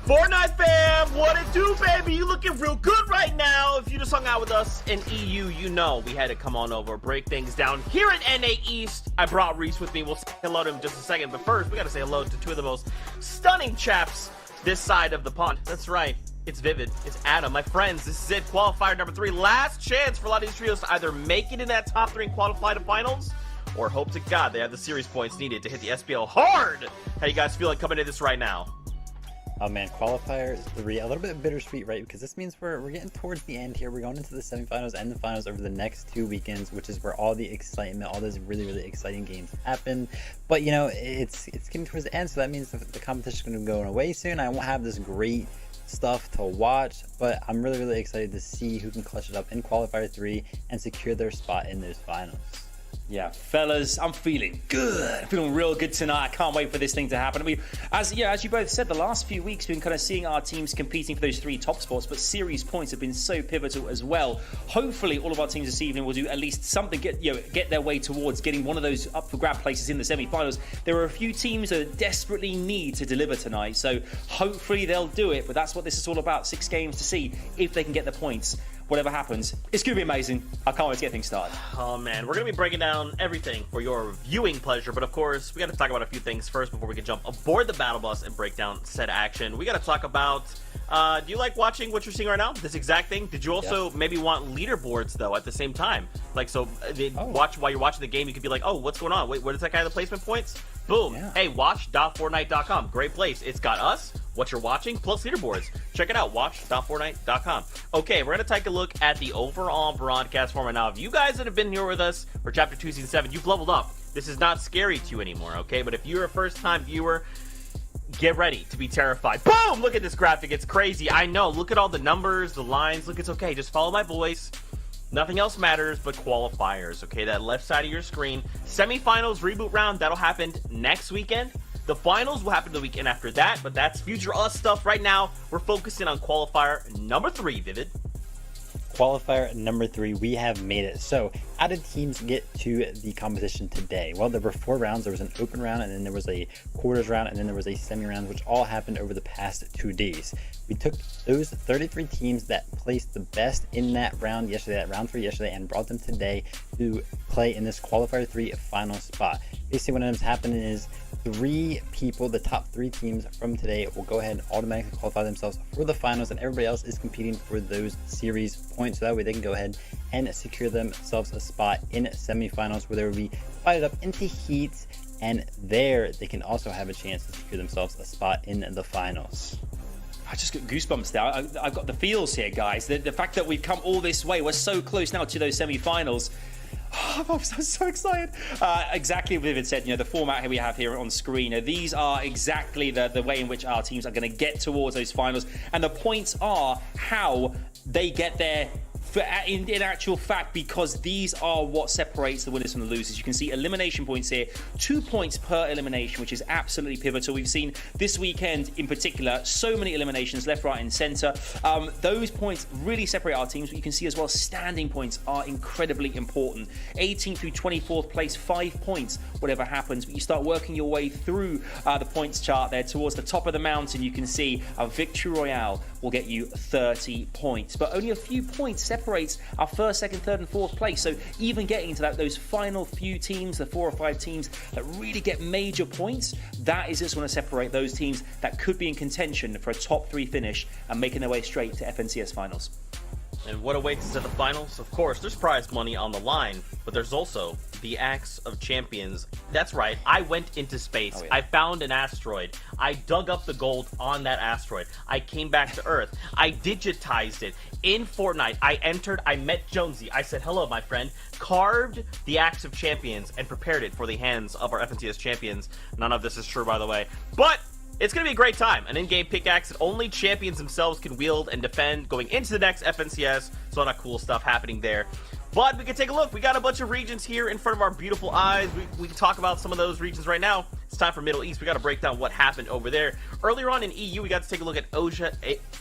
Fortnite fam, what it do, baby? You looking real good right now. If you just hung out with us in EU, you know we had to come on over, break things down here at NA East. I brought Reese with me. We'll say hello to him in just a second, but first we got to say hello to two of the most stunning chaps this side of the pond. That's right, it's Vivid, it's Adam, my friends. This is it, qualifier number 3. Last chance for a lot of these trios to either make it in that top 3 and qualify to finals, or hope to God they have the series points needed to hit the SPL hard. How you guys feeling coming into this right now? Oh man, qualifier 3, a little bit bittersweet, right? Because this means we're getting towards the end here. We're going into the semifinals and the finals over the next 2 weekends, which is where all the excitement, all those really, really exciting games happen. But you know, it's getting towards the end, so that means the competition is going to go away soon. I won't have this great stuff to watch, but I'm really, really excited to see who can clutch it up in qualifier 3 and secure their spot in those finals. Yeah, fellas, I'm feeling good. Feeling real good tonight. I can't wait for this thing to happen. I mean, as you both said, the last few weeks we've been kind of seeing our teams competing for those 3 top spots, but series points have been so pivotal as well. Hopefully, all of our teams this evening will do at least something, get their way towards getting one of those up for grab places in the semi-finals. There are a few teams that desperately need to deliver tonight, so hopefully they'll do it. But that's what this is all about: 6 games to see if they can get the points. Whatever happens, it's going to be amazing. I can't wait to get things started. Oh man, we're going to be breaking down everything for your viewing pleasure, but of course, we got to talk about a few things first before we can jump aboard the battle bus and break down said action. We got to talk about, do you like watching what you're seeing right now? This exact thing? Did you also maybe want leaderboards though at the same time? Like, so watch while you're watching the game, you could be like, oh, what's going on? Wait, what is that guy the placement points? Boom. Yeah. Hey, watch.fortnite.com. Great place. It's got us, what you're watching, plus leaderboards. Check it out, watch.fortnite.com. Okay, we're going to take a look at the overall broadcast format now. If you guys that have been here with us for Chapter 2, Season 7, you've leveled up. This is not scary to you anymore, okay? But if you're a first-time viewer, get ready to be terrified. Boom! Look at this graphic. It's crazy. I know. Look at all the numbers, the lines. Look, it's okay. Just follow my voice. Nothing else matters but qualifiers, okay? That left side of your screen. Semifinals reboot round, that'll happen next weekend. The finals will happen the weekend after that, but that's future us stuff. Right now, we're focusing on qualifier number 3, Vivid. Qualifier number 3, we have made it. So how did teams get to the competition today? Well, there were 4 rounds. There was an open round, and then there was a quarters round, and then there was a semi round, which all happened over the past 2 days. We took those 33 teams that placed the best in that round yesterday, that round 3 yesterday, and brought them today to play in this qualifier 3 final spot. Basically what ends up happening is 3 people, the top 3 teams from today, will go ahead and automatically qualify themselves for the finals, and everybody else is competing for those series points, so that way they can go ahead and secure themselves a spot in semifinals where they will be divided up into heats, and there they can also have a chance to secure themselves a spot in the finals. I just got goosebumps now. I've got the feels here, guys. The fact that we've come all this way, we're so close now to those semi-finals. Oh, I'm so excited. Exactly what Vivid said, the format here we have here on screen. These are exactly the way in which our teams are going to get towards those finals. And the points are how they get there. In actual fact, because these are what separates the winners from the losers. You can see elimination points here, 2 points per elimination, which is absolutely pivotal. We've seen this weekend in particular so many eliminations left, right and center. Those points really separate our teams, but you can see as well standing points are incredibly important. 18th through 24th place, 5 points whatever happens, but you start working your way through the points chart there towards the top of the mountain. You can see a victory royale will get you 30 points, but only a few points separates our 1st, 2nd, 3rd and 4th place. So even getting into those final few teams, the 4 or 5 teams that really get major points, that is just going to separate those teams that could be in contention for a top 3 finish and making their way straight to FNCS finals. And what awaits us at the finals? Of course, there's prize money on the line, but there's also the Axe of Champions. That's right, I went into space. Oh, yeah. I found an asteroid. I dug up the gold on that asteroid. I came back to Earth. I digitized it. In Fortnite, I entered, I met Jonesy. I said, hello, my friend. Carved the Axe of Champions and prepared it for the hands of our FNCS champions. None of this is true, by the way. But it's going to be a great time. An in-game pickaxe that only champions themselves can wield and defend going into the next FNCS. So a lot of cool stuff happening there. But we can take a look. We got a bunch of regions here in front of our beautiful eyes. We can talk about some of those regions right now. It's time for Middle East. We got to break down what happened over there. Earlier on in EU, we got to take a look at Asia.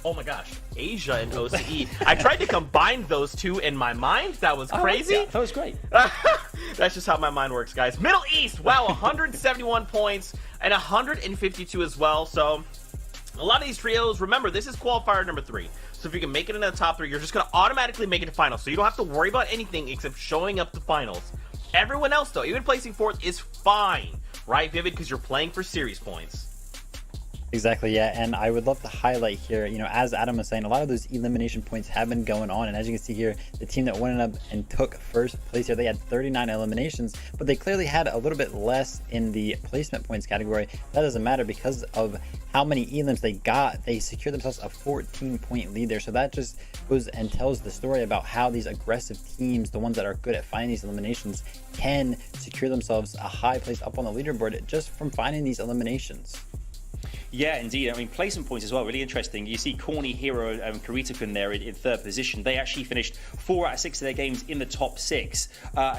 Oh my gosh, Asia and OCE. I tried to combine those two in my mind. That was crazy. Yeah, that was great. That's just how my mind works, guys. Middle East, wow, 171 points and 152 as well. So A lot of these trios, remember, this is qualifier number 3. So if you can make it into the top 3, you're just going to automatically make it to finals. So you don't have to worry about anything except showing up to finals. Everyone else, though, even placing 4th is fine, right, Vivid? Because you're playing for series points. Exactly, yeah, and I would love to highlight here, you know, as Adam was saying, a lot of those elimination points have been going on, and as you can see here, the team that went up and took first place here, they had 39 eliminations, but they clearly had a little bit less in the placement points category. That doesn't matter because of how many elims they got. They secured themselves a 14-point lead there, so that just goes and tells the story about how these aggressive teams, the ones that are good at finding these eliminations, can secure themselves a high place up on the leaderboard just from finding these eliminations. Yeah, indeed. I mean, placement points as well, really interesting. You see Corny, Hero, and Kuritakun there in 3rd position. They actually finished 4 out of 6 of their games in the top 6,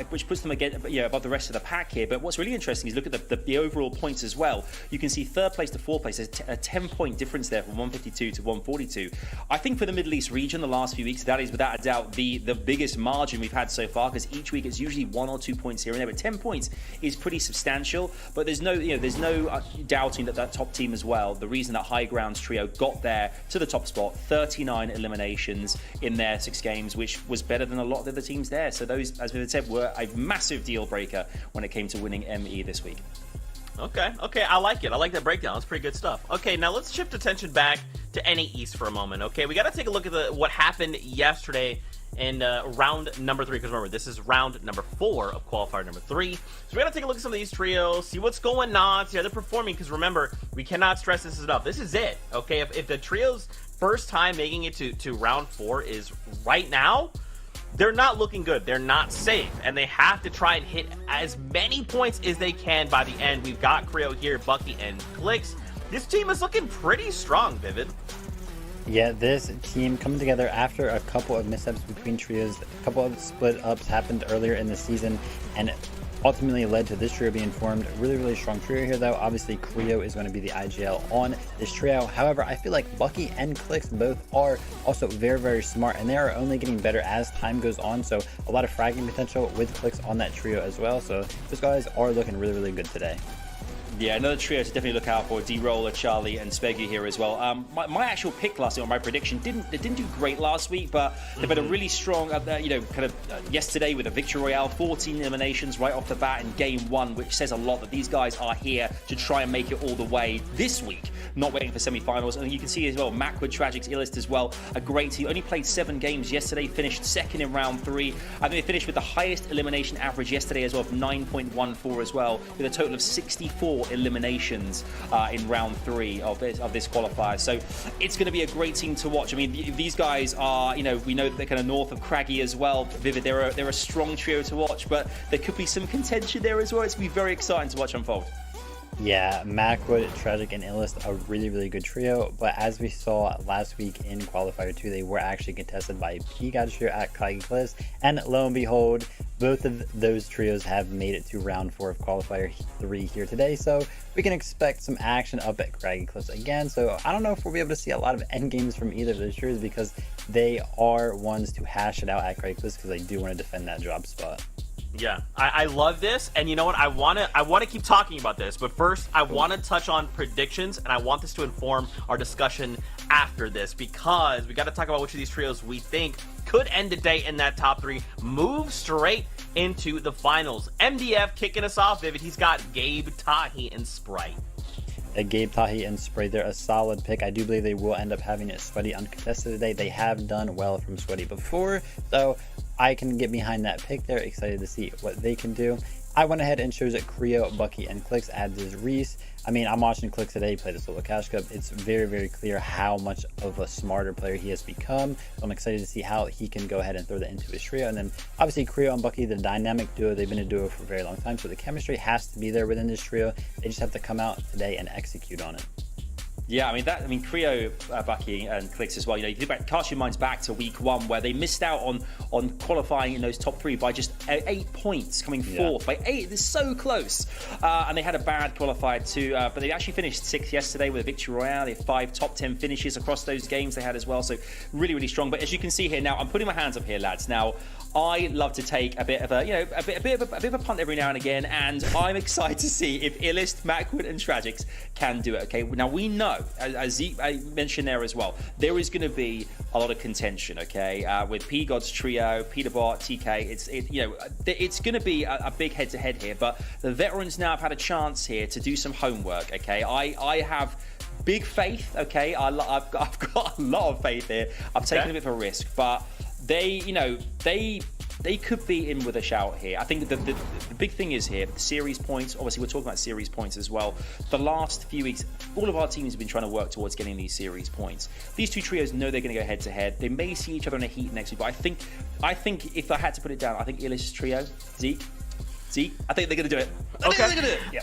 which puts them again, above the rest of the pack here. But what's really interesting is look at the overall points as well. You can see 3rd place to 4th place, there's a 10-point difference there from 152 to 142. I think for the Middle East region, the last few weeks, that is without a doubt the biggest margin we've had so far, because each week it's usually 1 or 2 points here and there. But 10 points is pretty substantial. But there's no, doubting that top team as well. The reason that High Grounds trio got there to the top spot, 39 eliminations in their 6 games, which was better than a lot of the other teams there. So those, as we had said, were a massive deal breaker when it came to winning ME this week. Okay, I like it. I like that breakdown. That's pretty good stuff. Okay, now let's shift attention back to NA East for a moment. Okay, we got to take a look at what happened yesterday in round number 3, because remember, this is round number 4 of qualifier number 3. So we gotta take a look at some of these trios, see what's going on, see how they're performing, because remember, we cannot stress this enough. This is it, okay? If the trio's first time making it to round 4 is right now, they're not looking good. They're not safe, and they have to try and hit as many points as they can by the end. We've got Creo here, Bucky, and Clicks. This team is looking pretty strong, Vivid. Yeah, this team coming together after a couple of mishaps between trios. A couple of split ups happened earlier in the season and ultimately led to this trio being formed. Really, really strong trio here, though. Obviously, Creo is going to be the IGL on this trio. However, I feel like Bucky and Clicks both are also very, very smart, and they are only getting better as time goes on. So a lot of fragging potential with Clicks on that trio as well. So those guys are looking really, really good today. Yeah, another trio to definitely look out for: D-Roller, Charlie, and Speggy here as well. My actual pick last week, or my prediction, didn't do great last week, but they've had a really strong, yesterday with a Victory Royale, 14 eliminations right off the bat in game 1, which says a lot that these guys are here to try and make it all the way this week, not waiting for semi-finals. And you can see as well, Macwood, Tragics, Illest as well, a great team. Only played 7 games yesterday, finished 2nd in round 3. I think they finished with the highest elimination average yesterday as well, of 9.14 as well, with a total of 64 eliminations in round 3 of this qualifier. So it's going to be a great team to watch. I mean, these guys are, we know that they're kind of north of Craggy as well. Vivid, they're a strong trio to watch, but there could be some contention there as well. It's going to be very exciting to watch unfold. Yeah, Macwood, Tragic, and Illest, a really, really good trio. But as we saw last week in Qualifier 2, they were actually contested by P-God trio at Craggy Cliffs. And lo and behold, both of those trios have made it to round 4 of Qualifier 3 here today. So we can expect some action up at Craggy Cliffs again. So I don't know if we'll be able to see a lot of end games from either of those trios, because they are ones to hash it out at Craggy Cliffs, because they do want to defend that drop spot. Yeah, I love this, and you know what? I want to keep talking about this, but first I want to touch on predictions, and I want this to inform our discussion after this, because we got to talk about which of these trios we think could end the day in that top 3, move straight into the finals. MDF kicking us off, Vivid. He's got Gabe, Tahi, and Sprite. Gabe, Tahi, and Spray, they're a solid pick. I do believe they will end up having it Sweaty uncontested today. They have done well from Sweaty before, so I can get behind that pick there. Excited to see what they can do. I went ahead and chose Creo, Bucky, and Clicks, as is Reese. I mean, I'm watching Clicks today play the Solo Cash Cup. It's very, very clear how much of a smarter player he has become. So I'm excited to see how he can go ahead and throw that into his trio. And then obviously Creo and Bucky, the dynamic duo, they've been a duo for a very long time. So the chemistry has to be there within this trio. They just have to come out today and execute on it. Yeah, I mean, Creo, Bucky, and Clicks as well. You think about, cast your minds back to week 1, where they missed out on qualifying in those top 3 by just 8 points, coming 4th by 8. They're so close, and they had a bad qualifier too. But they actually finished 6th yesterday with a Victory Royale. They had 5 top 10 finishes across those games they had as well. So really, really strong. But as you can see here now, I'm putting my hands up here, lads. Now, I love to take a bit of a punt every now and again, and I'm excited to see if Illest, Macwood, and Tragics can do it. Okay, now we know know, as Zeke mentioned there as well, there is going to be a lot of contention, okay, with P God's trio, Peterbot, TK. It's going to be a big head-to-head here, but the veterans now have had a chance here to do some homework, okay. I have big faith, okay. I've got a lot of faith here. I've taken a bit of a risk, but they could be in with a shout here. I think the big thing is here, the series points. Obviously, we're talking about series points as well. The last few weeks, all of our teams have been trying to work towards getting these series points. These two trios know they're going to go head to head. They may see each other in a heat next week, but I think if I had to put it down, I think Illich's trio, Zeke, I think they're going to do it.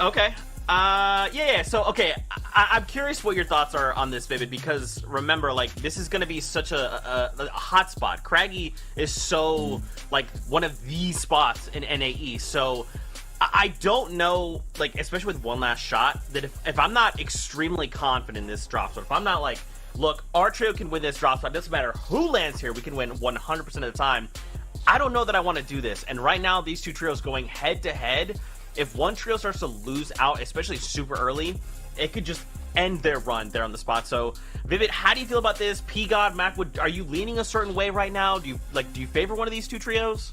Okay. Yeah. So, okay, I'm curious what your thoughts are on this, Vivid, because remember, like, this is going to be such a hot spot. Craggy is so, like, one of the spots in NAE. So, I don't know, like, especially with one last shot, that if I'm not extremely confident in this drop spot, if I'm not like, look, our trio can win this drop spot, it doesn't matter who lands here, we can win 100% of the time. I don't know that I want to do this. And right now, these two trios going head to head, if one trio starts to lose out, especially super early, it could just end their run there on the spot. So, Vivid, how do you feel about this? P-God, Macwood, are you leaning a certain way right now? Do you favor one of these two trios?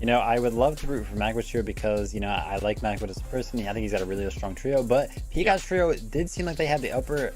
You know, I would love to root for Macwood's trio because, you know, I like Macwood as a person. I think he's got a really strong trio, but P-God's trio did seem like they had the upper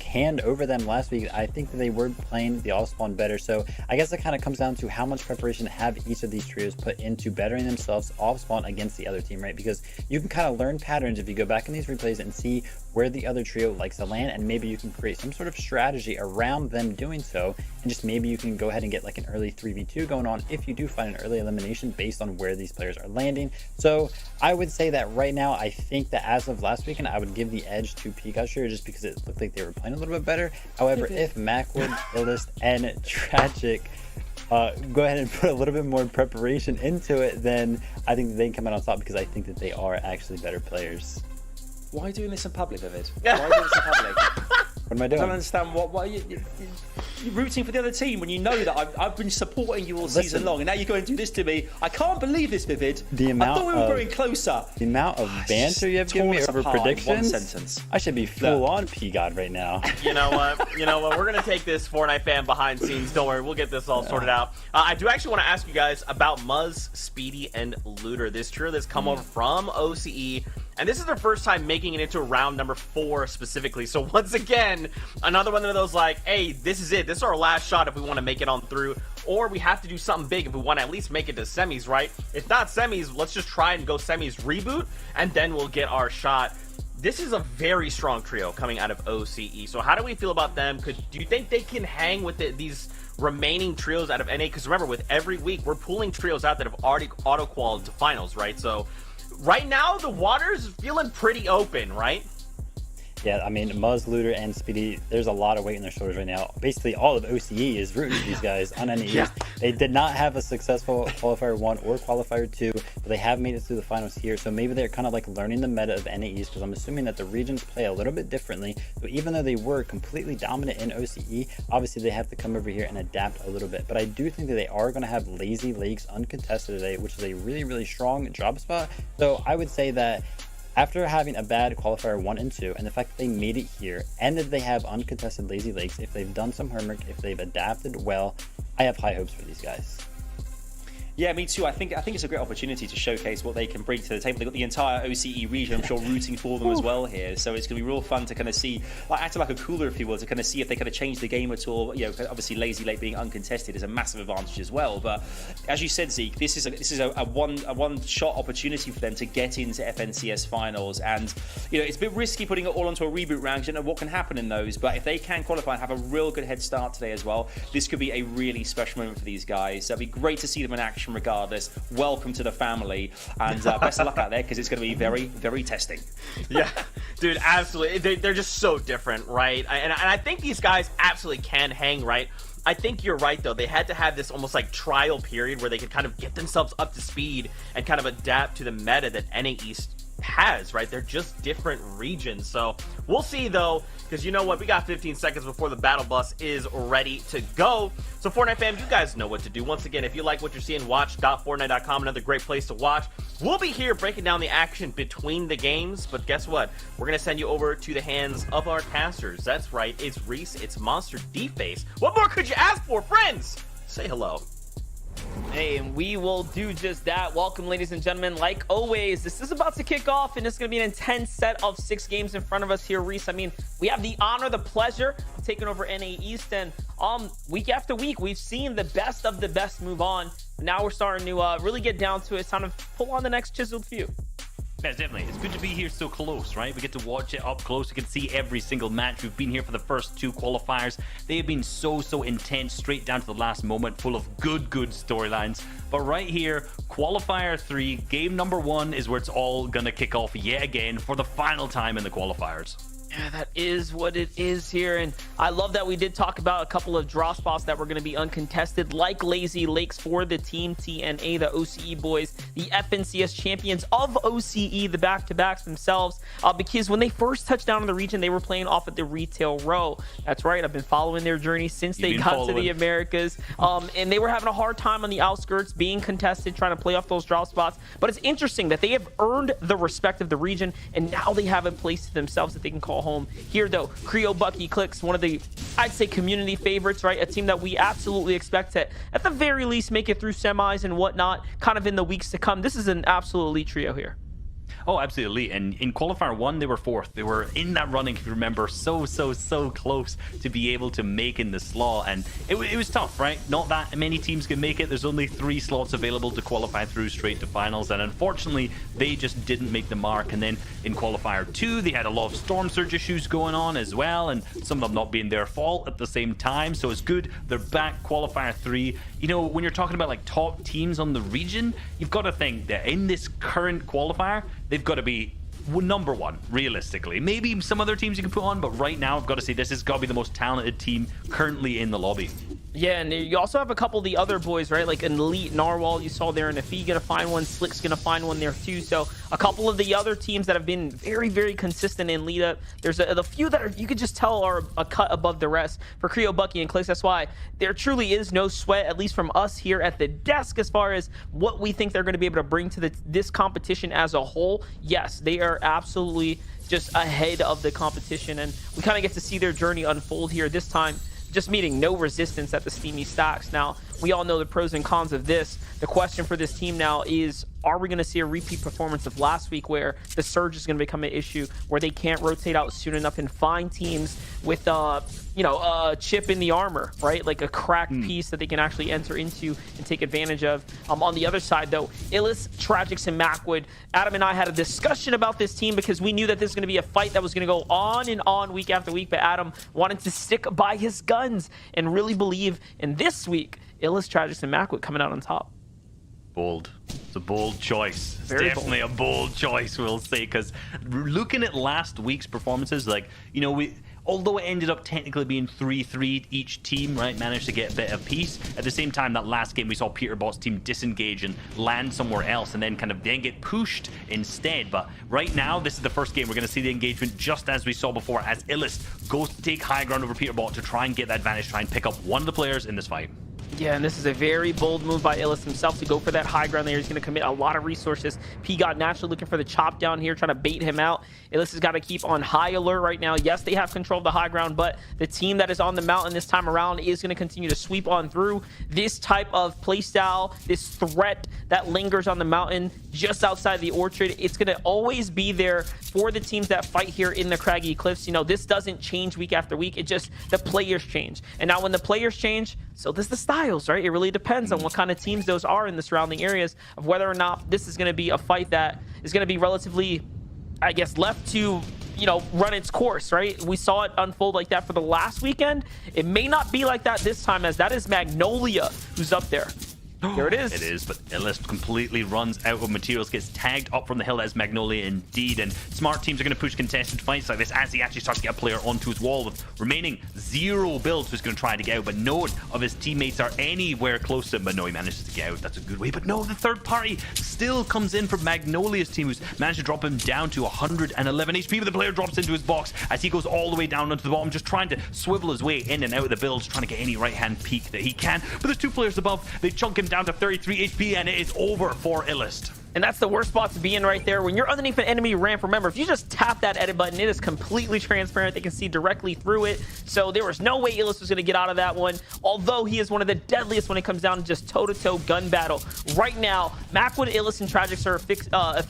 hand over them last week. I think that they were playing the all-spawn better, so I guess it kind of comes down to how much preparation have each of these trios put into bettering themselves off-spawn against the other team, right? Because you can kind of learn patterns if you go back in these replays and see where the other trio likes to land, and maybe you can create some sort of strategy around them doing so, and just maybe you can go ahead and get like an early 3v2 going on if you do find an early elimination based on where these players are landing. So I would say that right now, I think that as of last weekend, I would give the edge to Pikachu just because it looked like they were playing a little bit better. However, if Macwood, Illest, and Tragic go ahead and put a little bit more preparation into it, then I think that they can come out on top because I think that they are actually better players. Why are you doing this in public, Vivid? Why are you doing this in public? What am I doing? I don't understand why you're rooting for the other team when you know that I've been supporting you all season long, and now you're going to do this to me. I can't believe this, Vivid. I thought we were growing closer. The amount of banter you have given me over predictions. One sentence. I should be full on P-God right now. You know what? We're gonna take this Fortnite fan behind scenes. Don't worry, we'll get this all sorted out. I do actually want to ask you guys about Muzz, Speedy, and Looter. This trio that's come over from OCE. And this is their first time making it into round number 4 specifically. So once again, another one of those like, hey, this is it. This is our last shot if we want to make it on through. Or we have to do something big if we want to at least make it to semis, right? If not semis, let's just try and go semis reboot, and then we'll get our shot. This is a very strong trio coming out of OCE. So how do we feel about them? Do you think they can hang with these remaining trios out of NA? Because remember, with every week, we're pulling trios out that have already auto-qualified to finals, right? So right now, the water's feeling pretty open, right? Yeah, I mean, Muzz, Looter, and Speedy, there's a lot of weight in their shoulders right now. Basically, all of OCE is rooting for these guys on NAEs. Yeah. They did not have a successful Qualifier 1 or Qualifier 2, but they have made it through the finals here. So maybe they're kind of like learning the meta of NAEs, because I'm assuming that the regions play a little bit differently. So even though they were completely dominant in OCE, obviously they have to come over here and adapt a little bit. But I do think that they are going to have Lazy Lakes uncontested today, which is a really, really strong drop spot. So I would say that after having a bad Qualifier 1 and 2, and the fact that they made it here, and that they have uncontested Lazy Lakes, if they've done some homework, if they've adapted well, I have high hopes for these guys. Yeah, me too. I think it's a great opportunity to showcase what they can bring to the table. They've got the entire OCE region, I'm sure, rooting for them as well here. So it's going to be real fun to kind of see, like, acting like a cooler, if you will, to kind of see if they kind of change the game at all. You know, obviously Lazy Lake being uncontested is a massive advantage as well. But as you said, Zeke, this is a one-shot opportunity for them to get into FNCS finals. And you know, it's a bit risky putting it all onto a reboot round. You don't know what can happen in those. But if they can qualify and have a real good head start today as well, this could be a really special moment for these guys. So it'd be great to see them in action. Regardless, welcome to the family, and best of luck out there, because it's going to be very, very testing. Yeah, dude, absolutely. They're just so different, right? And I think these guys absolutely can hang, right? I think you're right, though. They had to have this almost like trial period where they could kind of get themselves up to speed and kind of adapt to the meta that NAE has, right? They're just different regions. So we'll see though, because you know what? We got 15 seconds before the battle bus is ready to go. So Fortnite fam, you guys know what to do. Once again, if you like what you're seeing, watch.fortnite.com, another great place to watch. We'll be here breaking down the action between the games, but guess what? We're going to send you over to the hands of our casters. That's right, it's Reese, it's Monster D-Face. What more could you ask for, friends? Say hello. Hey, and we will do just that. Welcome, ladies and gentlemen. Like always, this is about to kick off, and it's going to be an intense set of 6 games in front of us here, Reese. I mean, we have the honor, the pleasure of taking over NAE East, and week after week, we've seen the best of the best move on. Now we're starting to really get down to it. It's time to pull on the next chiseled few. Yeah, definitely. It's good to be here so close, right? We get to watch it up close. We can see every single match. We've been here for the first 2 qualifiers. They have been so intense, straight down to the last moment, full of good storylines. But right here, qualifier 3, game number 1 is where it's all gonna kick off yet again for the final time in the qualifiers. Yeah, that is what it is here, and I love that we did talk about a couple of draw spots that were going to be uncontested, like Lazy Lakes for the Team TNA, the OCE boys, the FNCS champions of OCE, the back-to-backs themselves, because when they first touched down in the region, they were playing off at the retail row. That's right, I've been following their journey since they got to the Americas, and they were having a hard time on the outskirts, being contested, trying to play off those draw spots, but it's interesting that they have earned the respect of the region, and now they have a place to themselves that they can call home. Here though, Creo Bucky Clicks, one of the, I'd say, community favorites, right? A team that we absolutely expect to, at the very least, make it through semis and whatnot, kind of in the weeks to come. This is an absolute elite trio here. Oh, absolutely. And in qualifier 1, they were 4th. They were in that running, if you remember, so close to be able to make in the slot. And it was tough, right? Not that many teams can make it. There's only 3 slots available to qualify through straight to finals. And unfortunately, they just didn't make the mark. And then in qualifier 2, they had a lot of storm surge issues going on as well. And some of them not being their fault at the same time. So it's good. They're back qualifier 3. You know, when you're talking about like top teams on the region, you've got to think that in this current qualifier, they've got to be number 1 realistically. Maybe some other teams you can put on, but right now I've got to say this has got to be the most talented team currently in the lobby. Yeah, and you also have a couple of the other boys, right? Like an elite Narwhal you saw there, and if he's gonna find one, Slick's gonna find one there too. So a couple of the other teams that have been very consistent in lead up. There's a few that are, you could just tell, are a cut above the rest for Creo, Bucky, and Clicks. That's why there truly is no sweat, at least from us here at the desk, as far as what we think they're going to be able to bring to this competition as a whole. Yes, they are absolutely just ahead of the competition, and we kind of get to see their journey unfold here this time, just meeting no resistance at the steamy stacks. Now, we all know the pros and cons of this. The question for this team now is, are we going to see a repeat performance of last week where the surge is going to become an issue, where they can't rotate out soon enough and find teams with a chip in the armor, right? Like a cracked piece that they can actually enter into and take advantage of. On the other side, though, Illis, Tragics, and Macwood, Adam and I had a discussion about this team because we knew that this was going to be a fight that was going to go on and on week after week, but Adam wanted to stick by his guns and really believe in this week, Illis, Tragics, and Macwood coming out on top. Bold. It's a bold choice. It's Very definitely bold. a bold choice, we'll say, because looking at last week's performances, like, you know, although it ended up technically being 3-3 each team, right, managed to get a bit of peace. At the same time, that last game, we saw Peterbot's team disengage and land somewhere else and then get pushed instead. But right now, this is the first game we're going to see the engagement just as we saw before, as Illis goes to take high ground over Peterbot to try and get that advantage, try and pick up one of the players in this fight. Yeah, and this is a very bold move by Illis himself to go for that high ground there. He's going to commit a lot of resources. P got naturally looking for the chop down here, trying to bait him out. Illis has got to keep on high alert right now. Yes, they have control of the high ground, but the team that is on the mountain this time around is going to continue to sweep on through. This type of playstyle, this threat that lingers on the mountain just outside the orchard, it's going to always be there for the teams that fight here in the Craggy Cliffs. You know, this doesn't change week after week. It just, the players change. And now when the players change, so does the styles, right? It really depends on what kind of teams those are in the surrounding areas of whether or not this is going to be a fight that is going to be relatively, I guess, left to, you know, run its course, right? We saw it unfold like that for the last weekend. It may not be like that this time, as that is Magnolia who's up there. There it is. It is, but Illust completely runs out of materials, gets tagged up from the hill. That is Magnolia indeed, and smart teams are going to push contested fights like this as he actually starts to get a player onto his wall with remaining 0 builds who's going to try to get out, but none of his teammates are anywhere close to him. But no, he manages to get out. That's a good way, but no, the third party still comes in from Magnolia's team, who's managed to drop him down to 111 HP, but the player drops into his box as he goes all the way down onto the bottom, just trying to swivel his way in and out of the builds, trying to get any right-hand peek that he can. But there's 2 players above. They chunk him down to 33 HP, and it is over for Illust. And that's the worst spot to be in right there. When you're underneath an enemy ramp, remember, if you just tap that edit button, it is completely transparent. They can see directly through it. So there was no way Illust was going to get out of that one, although he is one of the deadliest when it comes down to just toe-to-toe gun battle. Right now, Macwood, Illust, and Tragics are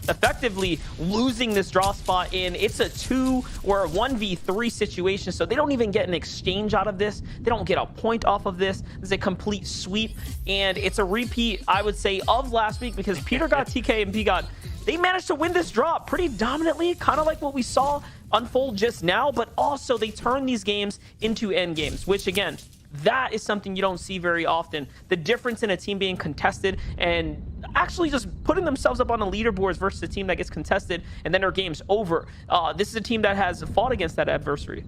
effectively losing this draw spot, and it's a 2 or a 1v3 situation, so they don't even get an exchange out of this. They don't get a point off of this. It's a complete sweep, and it's a repeat, I would say, of last week, because Peter got TK and P got, they managed to win this draw pretty dominantly, kind of like what we saw unfold just now, but also they turn these games into end games, which again, that is something you don't see very often. The difference in a team being contested and actually just putting themselves up on the leaderboards versus a team that gets contested and then their game's over. This is a team that has fought against that adversary.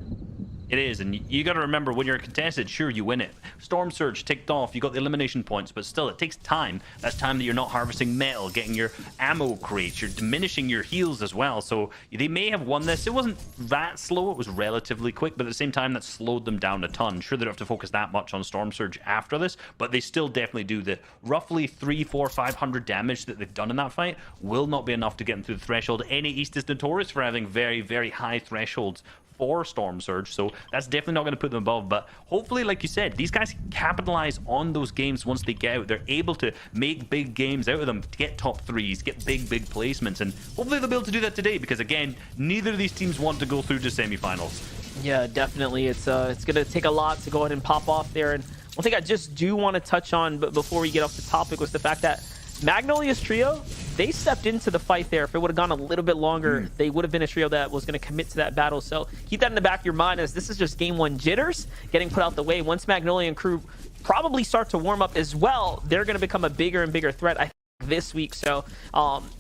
It is, and you got to remember, when you're contested, sure, you win it. Storm Surge ticked off, you got the elimination points, but still, it takes time. That's time that you're not harvesting metal, getting your ammo crates, you're diminishing your heals as well. So they may have won this. It wasn't that slow, it was relatively quick, but at the same time, that slowed them down a ton. Sure, they don't have to focus that much on Storm Surge after this, but they still definitely do. The roughly 300, 400, 500 damage that they've done in that fight will not be enough to get them through the threshold. NA East is notorious for having very, very high thresholds for Storm Surge, so that's definitely not going to put them above. But hopefully, like you said, these guys capitalize on those games once they get out. They're able to make big games out of them, to get top 3s, get big placements, and hopefully they'll be able to do that today, because again, neither of these teams want to go through to semifinals. Yeah, definitely. It's going to take a lot to go ahead and pop off there. And one thing I just do want to touch on, but before we get off the topic, was the fact that Magnolia's trio, they stepped into the fight there. If it would have gone a little bit longer, they would have been a trio that was going to commit to that battle. So keep that in the back of your mind, as this is just game 1 jitters getting put out the way. Once Magnolia and crew probably start to warm up as well, they're going to become a bigger and bigger threat, I think, this week. So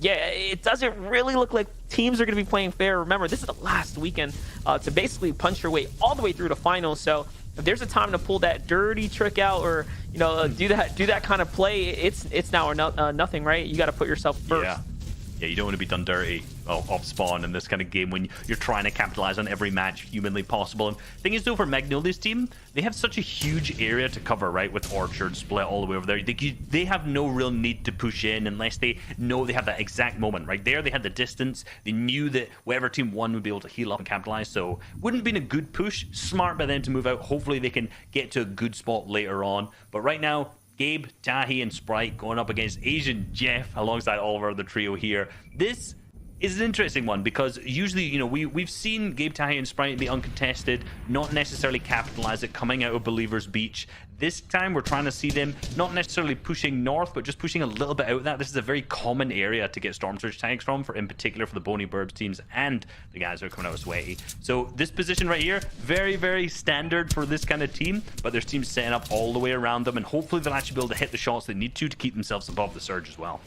yeah, it doesn't really look like teams are going to be playing fair. Remember, this is the last weekend to basically punch your way all the way through to finals. So if there's a time to pull that dirty trick out, or do that kind of play, it's now or nothing, right? You got to put yourself first. Yeah, you don't want to be done dirty off spawn in this kind of game when you're trying to capitalize on every match humanly possible. And the thing is, though, for Magnolia's team, they have such a huge area to cover, right, with Orchard split all the way over there. They have no real need to push in unless they know they have that exact moment. Right there, they had the distance. They knew that whatever team won would be able to heal up and capitalize. So wouldn't have been a good push. Smart by them to move out. Hopefully they can get to a good spot later on. But right now, Gabe, Tahi, and Sprite going up against Asian Jeff alongside all of our other trio here. This is an interesting one, because usually, we've seen Gabe, Tahi, and Sprite be uncontested, not necessarily capitalize it coming out of Believer's Beach. This time, we're trying to see them not necessarily pushing north, but just pushing a little bit out of that. This is a very common area to get Storm Surge tags from, in particular for the Boney Burbs teams and the guys who are coming out of Sweaty. So this position right here, very, very standard for this kind of team, but there's teams setting up all the way around them, and hopefully they'll actually be able to hit the shots they need to keep themselves above the Surge as well.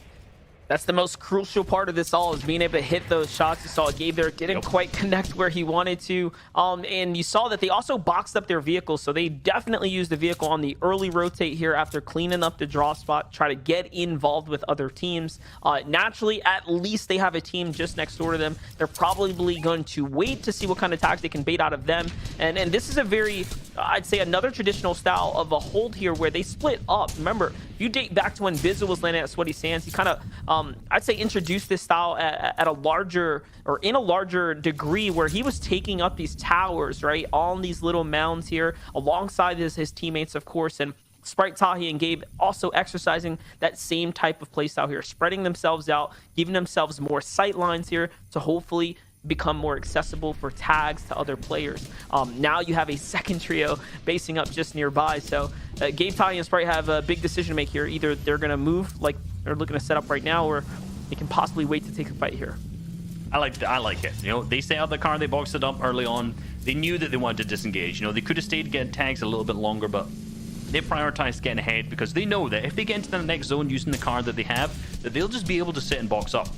That's the most crucial part of this all, is being able to hit those shots. You saw Gabe there didn't quite connect where he wanted to. And you saw that they also boxed up their vehicle. So they definitely used the vehicle on the early rotate here after cleaning up the draw spot, try to get involved with other teams. Naturally, at least they have a team just next door to them. They're probably going to wait to see what kind of tags they can bait out of them. And this is a very, I'd say, another traditional style of a hold here where they split up. Remember, if you date back to when Bizzle was landing at Sweaty Sands, he kind of, I'd say, introduced this style at a larger, or in a larger degree, where he was taking up these towers, right, on these little mounds here, alongside his teammates, of course. And Sprite, Tahi, and Gabe also exercising that same type of play style here, spreading themselves out, giving themselves more sight lines here to hopefully become more accessible for tags to other players. Now you have a second trio basing up just nearby. So Gabe, Tahi, and Sprite have a big decision to make here. Either they're going to move like they're looking to set up right now, or they can possibly wait to take a fight here. I like it. They set out the car, they boxed it up early on. They knew that they wanted to disengage. They could have stayed to get tags a little bit longer, but they prioritize getting ahead because they know that if they get into the next zone using the card that they have, that they'll just be able to sit and box up.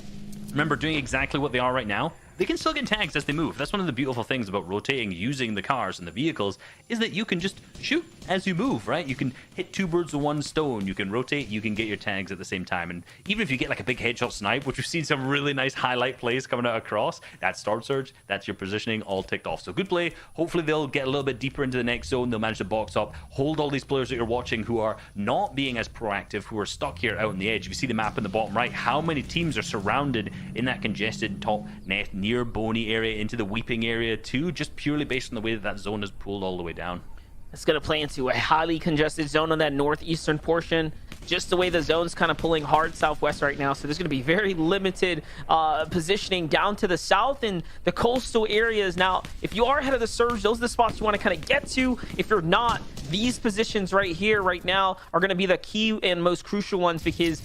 Remember, doing exactly what they are right now, they can still get tags as they move. That's one of the beautiful things about rotating using the cars and the vehicles, is that you can just shoot as you move, right? You can hit 2 birds with 1 stone. You can rotate, you can get your tags at the same time. And even if you get like a big headshot snipe, which we've seen some really nice highlight plays coming out across, that's Storm Surge, that's your positioning all ticked off. So good play. Hopefully they'll get a little bit deeper into the next zone. They'll manage to box up, hold all these players that you're watching who are not being as proactive, who are stuck here out on the edge. If you see the map in the bottom right, how many teams are surrounded in that congested top net near Boney area into the Weeping area too, just purely based on the way that that zone is pulled all the way down. It's going to play into a highly congested zone on that northeastern portion, just the way the zone's kind of pulling hard southwest right now. So there's going to be very limited positioning down to the south and the coastal areas. Now, if you are ahead of the surge, those are the spots you want to kind of get to. If you're not, these positions right here, right now, are going to be the key and most crucial ones, because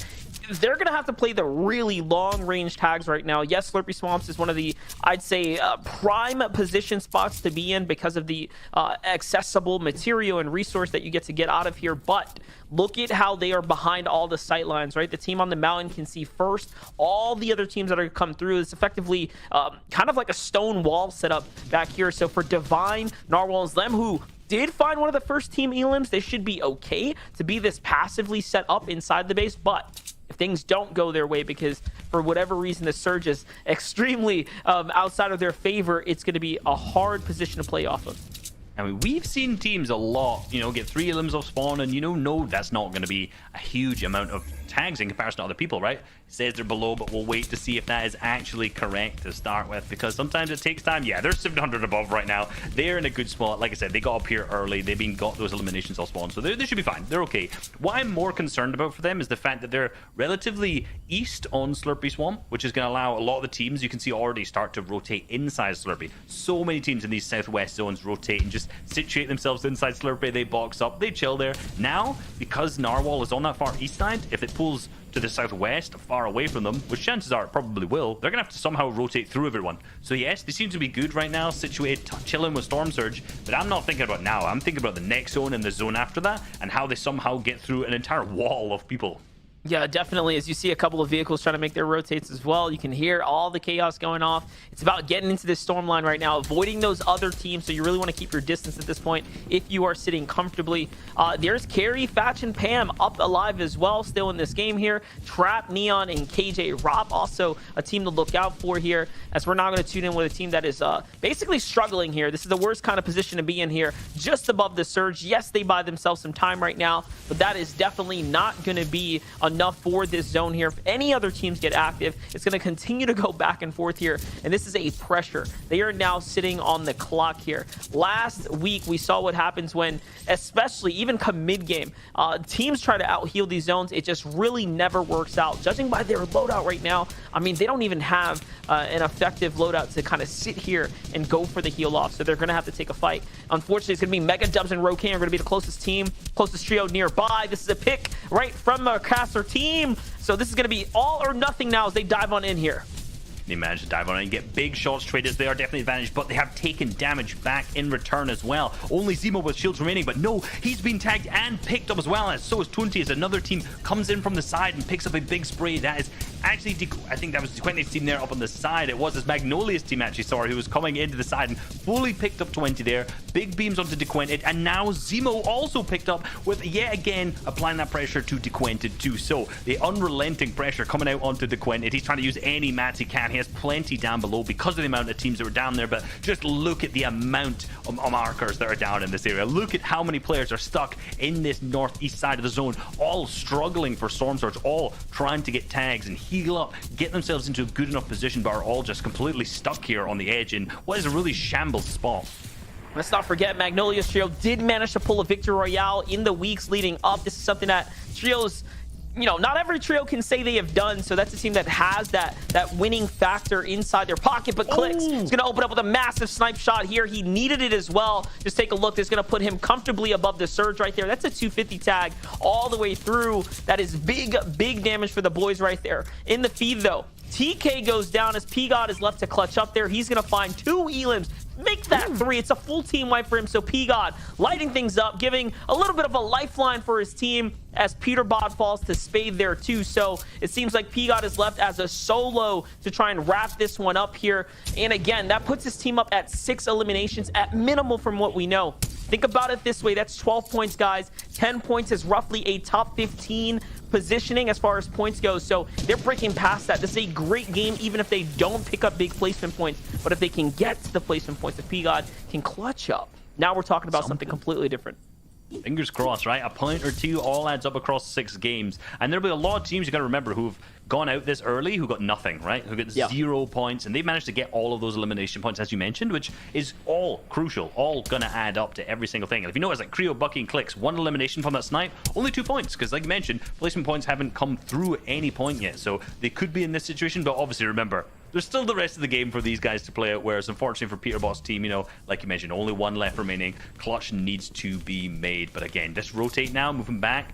they're going to have to play the really long-range tags right now. Yes, Slurpy Swamps is one of the, I'd say, prime position spots to be in because of the accessible material and resource that you get out of here. But look at how they are behind all the sight lines, right? The team on the mountain can see first. All the other teams that are come through, it's effectively kind of like a stone wall set up back here. So for Divine, Narwhal, and Zlem, who did find one of the first team elims, they should be okay to be this passively set up inside the base. But if things don't go their way, because for whatever reason the surge is extremely outside of their favor, it's going to be a hard position to play off of. I mean, we've seen teams a lot, get 3 elims off spawn, and no, that's not going to be a huge amount of tags in comparison to other people, right? It says they're below, but we'll wait to see if that is actually correct to start with, because sometimes it takes time. Yeah, they're 700 above right now. They're in a good spot. Like I said, they got up here early. They've got those eliminations off spawn, so they should be fine. They're okay. What I'm more concerned about for them is the fact that they're relatively east on Slurpy Swamp, which is going to allow a lot of the teams, you can see, already start to rotate inside Slurpy. So many teams in these southwest zones rotate and just situate themselves inside Slurpy. They box up, they chill there. Now, because Narwhal is on that far east side, if it pulls to the southwest, far away from them, which chances are it probably will, they're gonna have to somehow rotate through everyone. So yes, they seem to be good right now, situated, chilling with Storm Surge, but I'm not thinking about now. I'm thinking about the next zone and the zone after that, and how they somehow get through an entire wall of people. Yeah, definitely. As you see a couple of vehicles trying to make their rotates as well, you can hear all the chaos going off. It's about getting into this storm line right now, avoiding those other teams. So you really want to keep your distance at this point if you are sitting comfortably. There's Carrie, Fatch, and Pam up alive as well, still in this game here. Trap, Neon, and KJ Rob, also a team to look out for here, as we're now going to tune in with a team that is basically struggling here. This is the worst kind of position to be in here, just above the surge. Yes, they buy themselves some time right now, but that is definitely not going to be enough for this zone here. If any other teams get active, it's going to continue to go back and forth here, and this is a pressure. They are now sitting on the clock here. Last week we saw what happens when, especially even come mid-game, teams try to out-heal these zones. It just really never works out. Judging by their loadout right now, I mean, they don't even have an effective loadout to kind of sit here and go for the heal off, so they're going to have to take a fight. Unfortunately, it's going to be Mega Dubs and Rokan are going to be the closest team, closest trio nearby. This is a pick right from the caster team, so this is going to be all or nothing now as they dive on in here. They managed to dive on and get big shots traders. They are definitely advantaged, but they have taken damage back in return as well. Only Zemo with shields remaining, but no, he's been tagged and picked up as well, and so is 20 as another team comes in from the side and picks up a big spray. That is actually, I think that was Quentin's team there up on the side. It was his Magnolia's team actually, sorry, who was coming into the side and fully picked up 20 there. Big beams onto DeQuented, and now Zemo also picked up with yet again applying that pressure to DeQuented too. So the unrelenting pressure coming out onto DeQuented. He's trying to use any mats he can. He has plenty down below because of the amount of teams that were down there, but just look at the amount of markers that are down in this area. Look at how many players are stuck in this northeast side of the zone, all struggling for Storm Surge, all trying to get tags and heal up, get themselves into a good enough position, but are all just completely stuck here on the edge in what is a really shambles spot. Let's not forget, Magnolia's trio did manage to pull a victory royale in the weeks leading up. This is something that trios, not every trio can say they have done, so that's a team that has that winning factor inside their pocket. But Clicks is going to open up with a massive snipe shot here. He needed it as well. Just take a look. That's going to put him comfortably above the surge right there. That's a 250 tag all the way through. That is big damage for the boys right there. In the feed, though, TK goes down as P-God is left to clutch up there. He's going to find 2 elims, make that 3. It's a full team wipe for him. So P-God lighting things up, giving a little bit of a lifeline for his team as Peterbot falls to Spade there too. So it seems like P-God is left as a solo to try and wrap this one up here. And again, that puts his team up at 6 eliminations at minimal from what we know. Think about it this way. That's 12 points, guys. 10 points is roughly a top 15 positioning as far as points go. So they're breaking past that. This is a great game, even if they don't pick up big placement points. But if they can get to the placement points, if P-God can clutch up, now we're talking about something completely different. Fingers crossed, right? A point or two all adds up across 6 games. And there'll be a lot of teams you got to remember who've gone out this early who got nothing, right? Who got 0 points, and they've managed to get all of those elimination points, as you mentioned, which is all crucial, all going to add up to every single thing. And if you notice, like Creo, Bucky, and Clicks, 1 elimination from that snipe, only 2 points, because like you mentioned, placement points haven't come through at any point yet. So they could be in this situation, but obviously remember, there's still the rest of the game for these guys to play out, whereas unfortunately for Peterbot's team, you know, like you mentioned, only 1 left remaining. Clutch needs to be made. But again, just rotate now, moving back.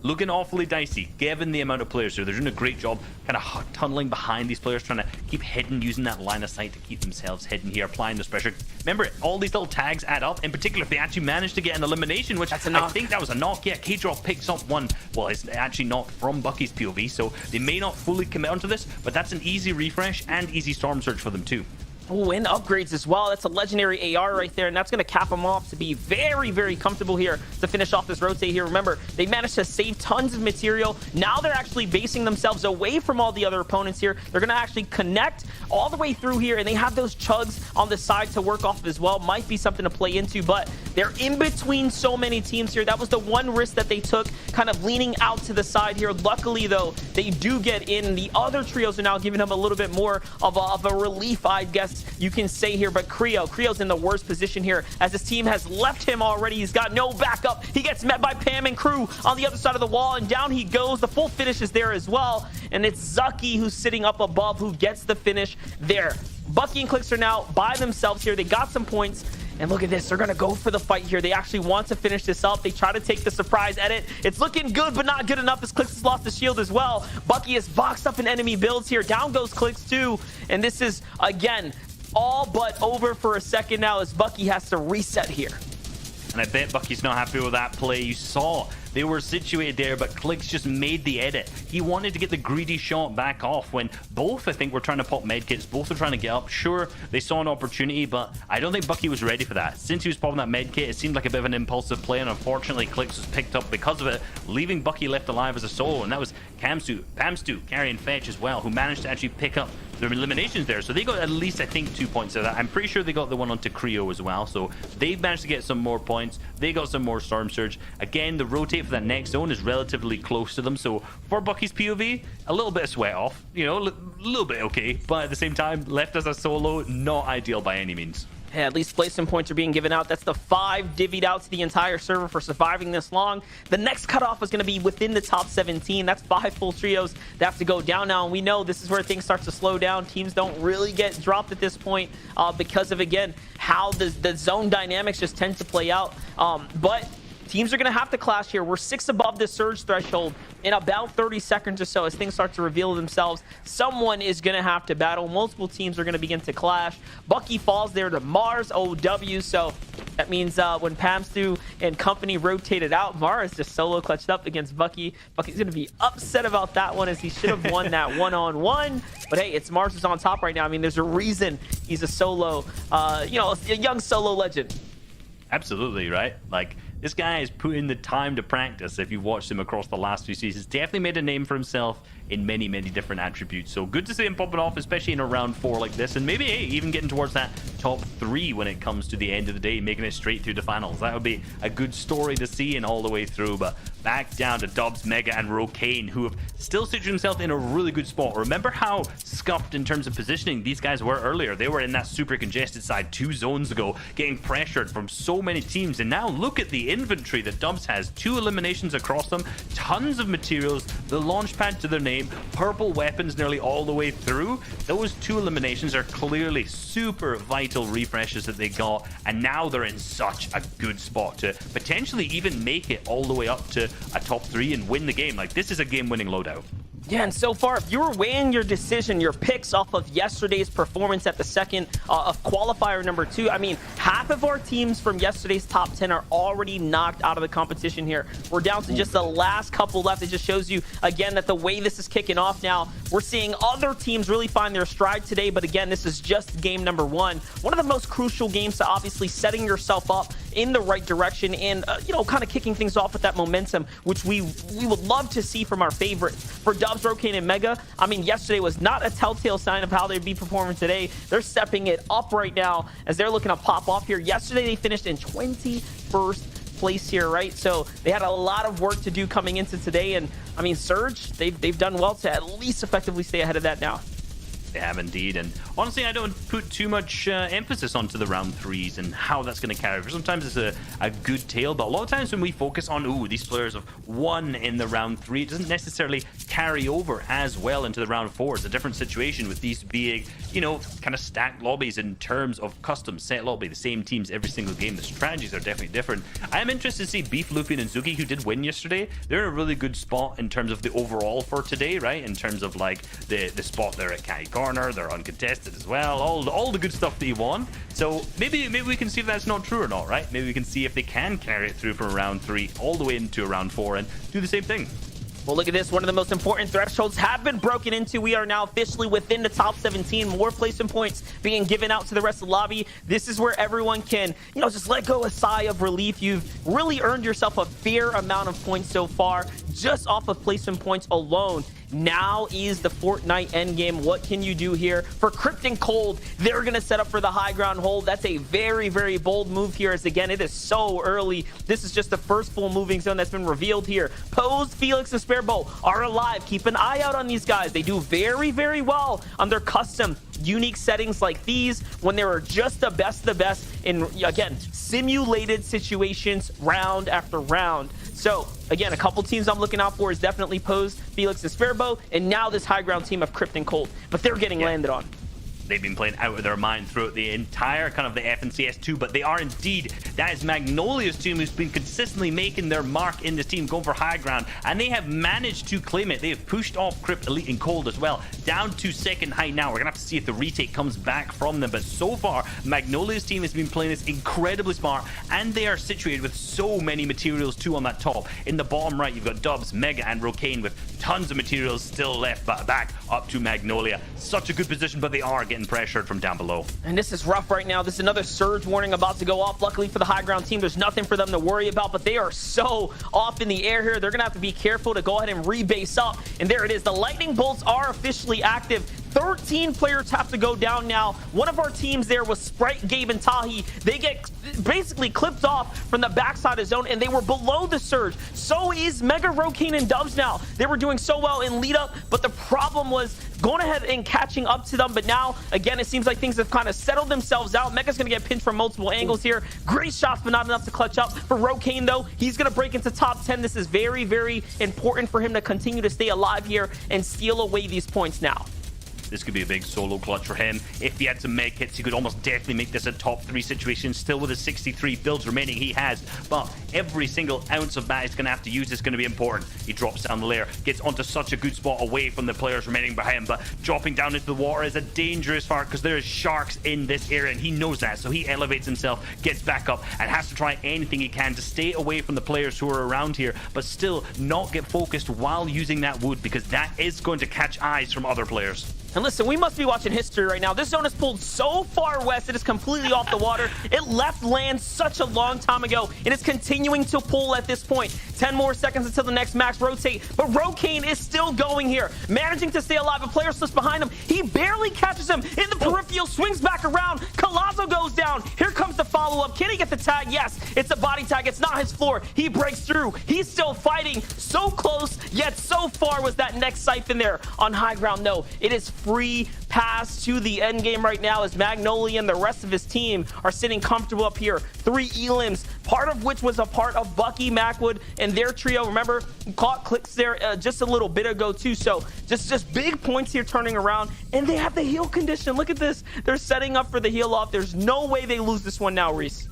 Looking awfully dicey, given the amount of players here. They're doing a great job kind of tunneling behind these players, trying to keep hidden, using that line of sight to keep themselves hidden here, applying this pressure. Remember, all these little tags add up. In particular, if they actually manage to get an elimination, which I think that was a knock. Yeah, K-Drop picks up 1. Well, it's actually not from Bucky's POV, so they may not fully commit onto this, but that's an easy refresh and easy storm surge for them too. Oh, and upgrades as well. That's a legendary AR right there, and that's going to cap them off to be very, very comfortable here to finish off this rotate here. Remember, they managed to save tons of material. Now they're actually basing themselves away from all the other opponents here. They're going to actually connect all the way through here, and they have those chugs on the side to work off of as well. Might be something to play into, but they're in between so many teams here. That was the one risk that they took, kind of leaning out to the side here. Luckily, though, they do get in. The other trios are now giving them a little bit more of a relief, I guess you can say here. But Creo's in the worst position here as his team has left him already. He's got no backup. He gets met by Pam and crew on the other side of the wall, and down he goes. The full finish is there as well, and it's Zucky who's sitting up above who gets the finish there. Bucky and Clicks are now by themselves here. They got some points, and look at this. They're going to go for the fight here. They actually want to finish this up. They try to take the surprise edit. It's looking good, but not good enough as Clicks has lost the shield as well. Bucky is boxed up in enemy builds here. Down goes Clicks too, and this is, again, all but over for a second now as Bucky has to reset here. And I bet Bucky's not happy with that play. You saw they were situated there, but Clicks just made the edit. He wanted to get the greedy shot back off when both, I think, were trying to pop medkits. Both were trying to get up. Sure, they saw an opportunity, but I don't think Bucky was ready for that. Since he was popping that medkit, it seemed like a bit of an impulsive play, and unfortunately, Clicks was picked up because of it, leaving Bucky left alive as a solo. And that was Pamstu carrying Fetch as well, who managed to actually pick up their eliminations there. So they got at least, I think, 2 points of that. I'm pretty sure they got the one onto Creo as well. So they've managed to get some more points. They got some more Storm Surge. Again, the rotate for that next zone is relatively close to them. So for Bucky's POV, a little bit of sweat off. You know, a little bit okay. But at the same time, left as a solo, not ideal by any means. Yeah, at least placement points are being given out. That's the 5 divvied out to the entire server for surviving this long. The next cutoff is going to be within the top 17. That's 5 full trios that have to go down now. And we know this is where things start to slow down. Teams don't really get dropped at this point because of, again, how the zone dynamics just tend to play out. But teams are going to have to clash here. We're 6 above the surge threshold in about 30 seconds or so. As things start to reveal themselves, someone is going to have to battle. Multiple teams are going to begin to clash. Bucky falls there to Mars OW, so that means when Pamstu and company rotated out, Mars just solo clutched up against Bucky. Bucky's going to be upset about that one, as he should have won that one-on-one. But hey, it's Mars who's on top right now. I mean, there's a reason he's a solo, you know, a young solo legend. Absolutely, right? Like, this guy has put in the time to practice. If you've watched him across the last few seasons, definitely made a name for himself in many, many different attributes. So good to see him popping off, especially in a round 4 like this. And maybe, hey, even getting towards that top 3 when it comes to the end of the day, making it straight through the finals. That would be a good story to see and all the way through. But back down to Dubs, Mega, and Rokane, who have still situated themselves in a really good spot. Remember how scuffed in terms of positioning these guys were earlier. They were in that super congested side 2 zones ago, getting pressured from so many teams. And now look at the inventory that Dubs has. 2 eliminations across them, tons of materials, the launch pad to their name, purple weapons nearly all the way through. Those 2 eliminations are clearly super vital refreshes that they got, and now they're in such a good spot to potentially even make it all the way up to a top 3 and win the game. Like, this is a game-winning loadout. Yeah, and so far, if you were weighing your decision, your picks off of yesterday's performance at the second of qualifier number 2, I mean, half of our teams from yesterday's top 10 are already knocked out of the competition here. We're down to just the last couple left. It just shows you, again, that the way this is kicking off now, we're seeing other teams really find their stride today. But again, this is just game number 1. One of the most crucial games to obviously setting yourself up in the right direction and, you know, kind of kicking things off with that momentum, which we would love to see from our favorites. For Dubs, Rokane, and Mega, I mean, yesterday was not a telltale sign of how they'd be performing today. They're stepping it up right now as they're looking to pop off here. Yesterday, they finished in 21st place here, right? So they had a lot of work to do coming into today. And I mean, Surge, they've done well to at least effectively stay ahead of that now. They have indeed, and honestly, I don't put too much emphasis onto the round 3s and how that's going to carry. Sometimes it's a good tale, but a lot of times when we focus on, ooh, these players have won in the round 3, it doesn't necessarily carry over as well into the round 4. It's a different situation with these being, you know, kind of stacked lobbies in terms of custom set lobby, the same teams every single game. The strategies are definitely different. I am interested to see Beef, Luffy, and Zuki, who did win yesterday. They're in a really good spot in terms of the overall for today, right? In terms of like the spot there at Kai Corner, they're uncontested as well, all the good stuff that you want. So maybe we can see if that's not true or not, right? Maybe we can see if they can carry it through from round 3 all the way into a round 4 and do the same thing. Well, look at this. One of the most important thresholds have been broken into. We are now officially within the top 17. More placement points being given out to the rest of the lobby. This is where everyone can, you know, just let go a sigh of relief. You've really earned yourself a fair amount of points so far, just off of placement points alone. Now is the Fortnite endgame. What can you do here? For Crypt and Cold, they're going to set up for the high ground hold. That's a very, very bold move here, as again, it is so early. This is just the first full moving zone that's been revealed here. Pose, Felix, and Sparebow are alive. Keep an eye out on these guys. They do very, very well on their custom unique settings like these when they were just the best in, again, simulated situations round after round. So again, a couple teams I'm looking out for is definitely Pose, Felix, and Sparebow, and now this high ground team of Crypt and Cold, but they're getting landed on. They've been playing out of their mind throughout the entire kind of the FNCS2, but they are indeed, that is Magnolia's team who's been consistently making their mark in this team, going for high ground, and they have managed to claim it. They have pushed off Crypt, Elite, and Cold as well, down to second height now. We're gonna have to see if the retake comes back from them, but so far, Magnolia's team has been playing this incredibly smart, and they are situated with so many materials too on that top. In the bottom right, you've got Dubs, Mega, and Rokane with tons of materials still left, but back up to Magnolia. Such a good position, but they are getting pressured from down below. And this is rough right now. This is another surge warning about to go off. Luckily for the high ground team, there's nothing for them to worry about, but they are so off in the air here. They're gonna have to be careful to go ahead and rebase up. And there it is. The lightning bolts are officially active. 13 players have to go down now. One of our teams there was Sprite, Gabe, and Tahi. They get basically clipped off from the backside of zone, and they were below the surge. So is Mega, Rokane, and Dubs now. They were doing so well in lead up, but the problem was going ahead and catching up to them. But now, again, it seems like things have kind of settled themselves out. Mega's going to get pinched from multiple angles here. Great shots, but not enough to clutch up. For Rokane, though, he's going to break into top 10. This is very, very important for him to continue to stay alive here and steal away these points now. This could be a big solo clutch for him. If he had some med kits, he could almost definitely make this a top 3 situation. Still with his 63 builds remaining, he has. But every single ounce of that he's going to have to use is going to be important. He drops down the layer, gets onto such a good spot away from the players remaining behind him. But dropping down into the water is a dangerous part because there is sharks in this area, and he knows that. So he elevates himself, gets back up, and has to try anything he can to stay away from the players who are around here, but still not get focused while using that wood, because that is going to catch eyes from other players. And listen, we must be watching history right now. This zone is pulled so far west, it is completely off the water. It left land such a long time ago, and it's continuing to pull at this point. 10 more seconds until the next max rotate, but Rokane is still going here, managing to stay alive. A player slips behind him. He barely catches him in the peripheral, swings back around. Colazo goes down. Here comes the follow-up. Can he get the tag? Yes, it's a body tag. It's not his floor. He breaks through. He's still fighting. So close, yet so far was that next siphon there on high ground. No, it is free pass to the end game right now as Magnolia and the rest of his team are sitting comfortable up here. 3 elims, part of which was a part of Bucky, Macwood, and their trio. Remember, caught clicks there just a little bit ago too. So just big points here turning around, and they have the heal condition. Look at this. They're setting up for the heal off. There's no way they lose this one now, Reese.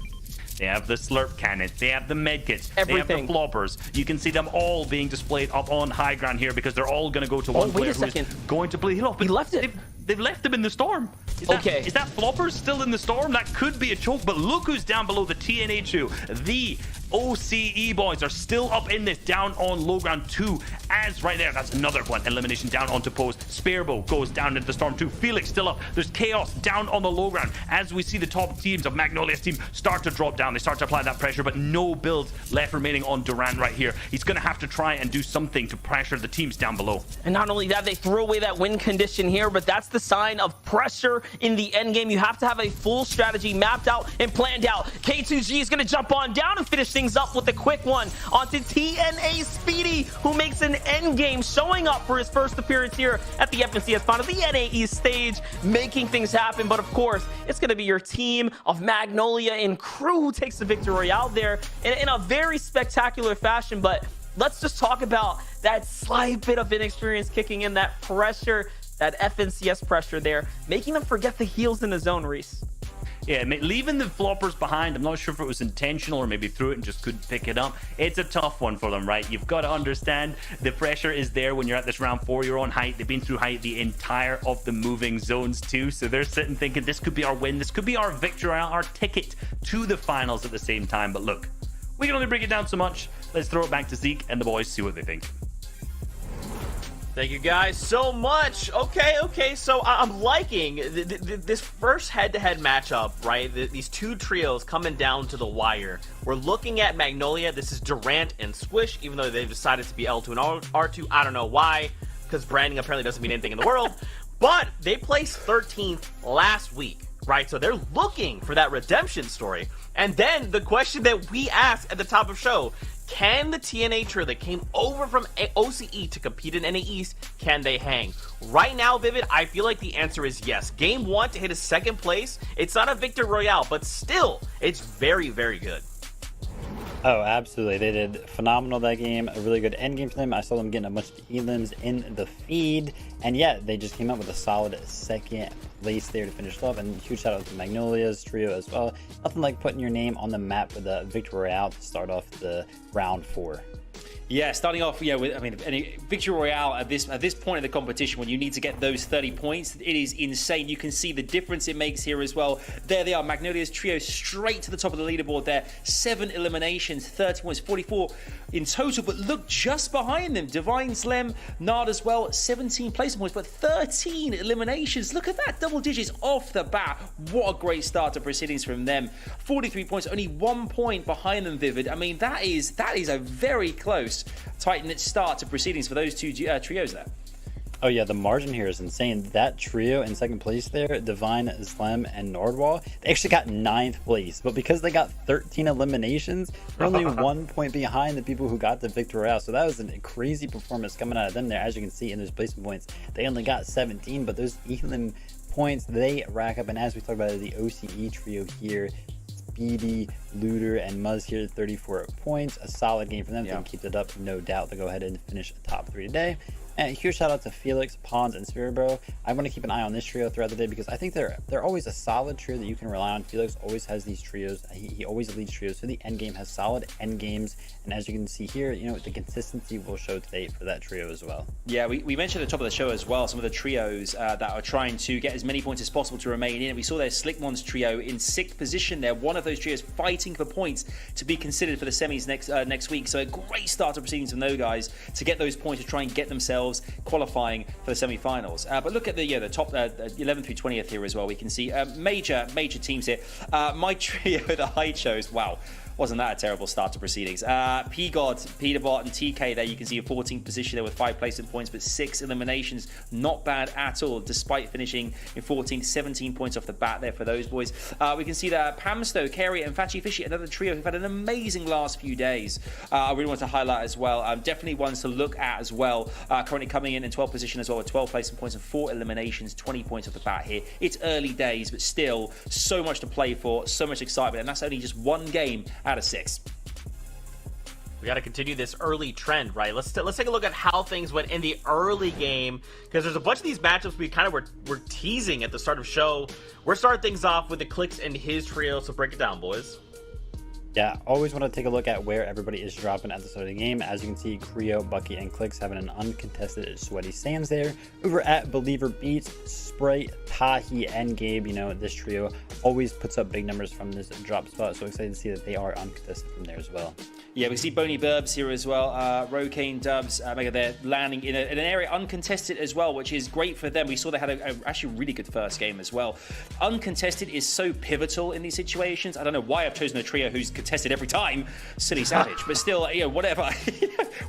They have the slurp cannons. They have the medkits. Everything. They have the floppers. You can see them all being displayed up on high ground here because they're all going to go to one wait a player who's second. going to play it off. He left it. They've left them in the storm. Is that floppers still in the storm? That could be a choke, but look who's down below the TNA 2. The OCE boys are still up in this, down on low ground 2. As right there, that's another one. Elimination down onto post. Sparebow goes down into the storm 2. Felix still up. There's Chaos down on the low ground. As we see the top teams of Magnolia's team start to drop down, they start to apply that pressure, but no build left remaining on Duran right here. He's going to have to try and do something to pressure the teams down below. And not only that, they throw away that win condition here, but that's the sign of pressure in the end game. You have to have a full strategy mapped out and planned out. K2G is going to jump on down and finish things up with a quick one onto TNA Speedy, who makes an end game, showing up for his first appearance here at the FNCS Final, the NAE stage, making things happen. But of course, it's going to be your team of Magnolia and crew who takes the victory out there in a very spectacular fashion. But let's just talk about that slight bit of inexperience kicking in, that pressure, that FNCS pressure there, making them forget the heals in the zone, Reese. Yeah, leaving the floppers behind, I'm not sure if it was intentional or maybe threw it and just couldn't pick it up. It's a tough one for them, right? You've got to understand the pressure is there when you're at this round 4. You're on height. They've been through height the entire of the moving zones too. So they're sitting thinking this could be our win. This could be our victory, our ticket to the finals at the same time. But look, we can only break it down so much. Let's throw it back to Zeke and the boys, see what they think. Thank you guys so much. Okay, so I'm liking this first head-to-head matchup, right? These two trios coming down to the wire. We're looking at Magnolia. This is Durant and Squish, even though they've decided to be L2 and R2. I don't know why, because branding apparently doesn't mean anything in the world. But they placed 13th last week, right? So they're looking for that redemption story. And then the question that we asked at the top of the show, can the TNA trio that came over from OCE to compete in NA East, can they hang? Right now, Vivid, I feel like the answer is yes. Game 1 to hit a second place, it's not a Victor Royale, but still, it's very, very good. Oh, absolutely. They did phenomenal that game. A really good end game for them. I saw them getting a bunch of elims in the feed. And yeah, they just came up with a solid second place there to finish off. And huge shout out to Magnolia's trio as well. Nothing like putting your name on the map with a Victor Royale to start off the round 4. Yeah, starting off, with any Victory Royale at this point in the competition, when you need to get those 30 points, it is insane. You can see the difference it makes here as well. There they are, Magnolia's trio straight to the top of the leaderboard there. 7 eliminations, 30 points, 44 in total. But look just behind them, Divine Slim, Nard as well, 17 placement points, but 13 eliminations. Look at that, double digits off the bat. What a great start to proceedings from them. 43 points, only 1 point behind them, Vivid. I mean, that is a very close tight-knit start to proceedings for those two trios there. Oh yeah, the margin here is insane. That trio in second place there, Divine, Slim, and Nordwall, they actually got 9th place. But because they got 13 eliminations, they're only 1 point behind the people who got the Victor Royale. So that was a crazy performance coming out of them there. As you can see in those placement points, they only got 17, but those elim points, they rack up. And as we talked about the OCE trio here, Speedy, Looter, and Muzz here, 34 points. A solid game for them. They can keep it up, no doubt. They'll go ahead and finish top 3 today. And a huge shout out to Felix, Pons, and Sphero. I want to keep an eye on this trio throughout the day because I think they're always a solid trio that you can rely on. Felix always has these trios. He always leads trios. So the end game has solid end games. And as you can see here, the consistency will show today for that trio as well. Yeah, we mentioned at the top of the show as well some of the trios that are trying to get as many points as possible to remain in. We saw their Slickmon's trio in 6th position there. One of those trios fighting for points to be considered for the semis next week. So a great start to proceedings from those guys to get those points to try and get themselves qualifying for the semi-finals. But look at the top 11th through 20th here as well. We can see major teams here. My trio that I chose, wow, wasn't that a terrible start to proceedings? P-God, Peterbot, and TK there. You can see a 14th position there with 5 placement points, but 6 eliminations. Not bad at all, despite finishing in 14th, 17 points off the bat there for those boys. We can see that Pamsto, Carey, and Fachi Fishy, another trio who've had an amazing last few days. I really want to highlight as well. Definitely ones to look at as well. Currently coming in 12th position as well with 12 placement points and 4 eliminations, 20 points off the bat here. It's early days, but still so much to play for, so much excitement, and that's only just one game out of 6. We got to continue this early trend, right? Let's take a look at how things went in the early game, because there's a bunch of these matchups we kind of were teasing at the start of the show. We're starting things off with the Clicks and his trio, so break it down, boys. Yeah, always want to take a look at where everybody is dropping at the start of the game. As you can see, Creo, Bucky, and Clicks having an uncontested sweaty sands there. Over at Believer Beats, Spray, Tahi, and Gabe, you know, this trio always puts up big numbers from this drop spot. So excited to see that they are uncontested from there as well. Yeah, we see Boney Burbs here as well. Rocane Dubs, they're landing in an area uncontested as well, which is great for them. We saw they had a actually really good first game as well. Uncontested is so pivotal in these situations. I don't know why I've chosen a trio who's contested every time. Silly savage, but still, you know, whatever.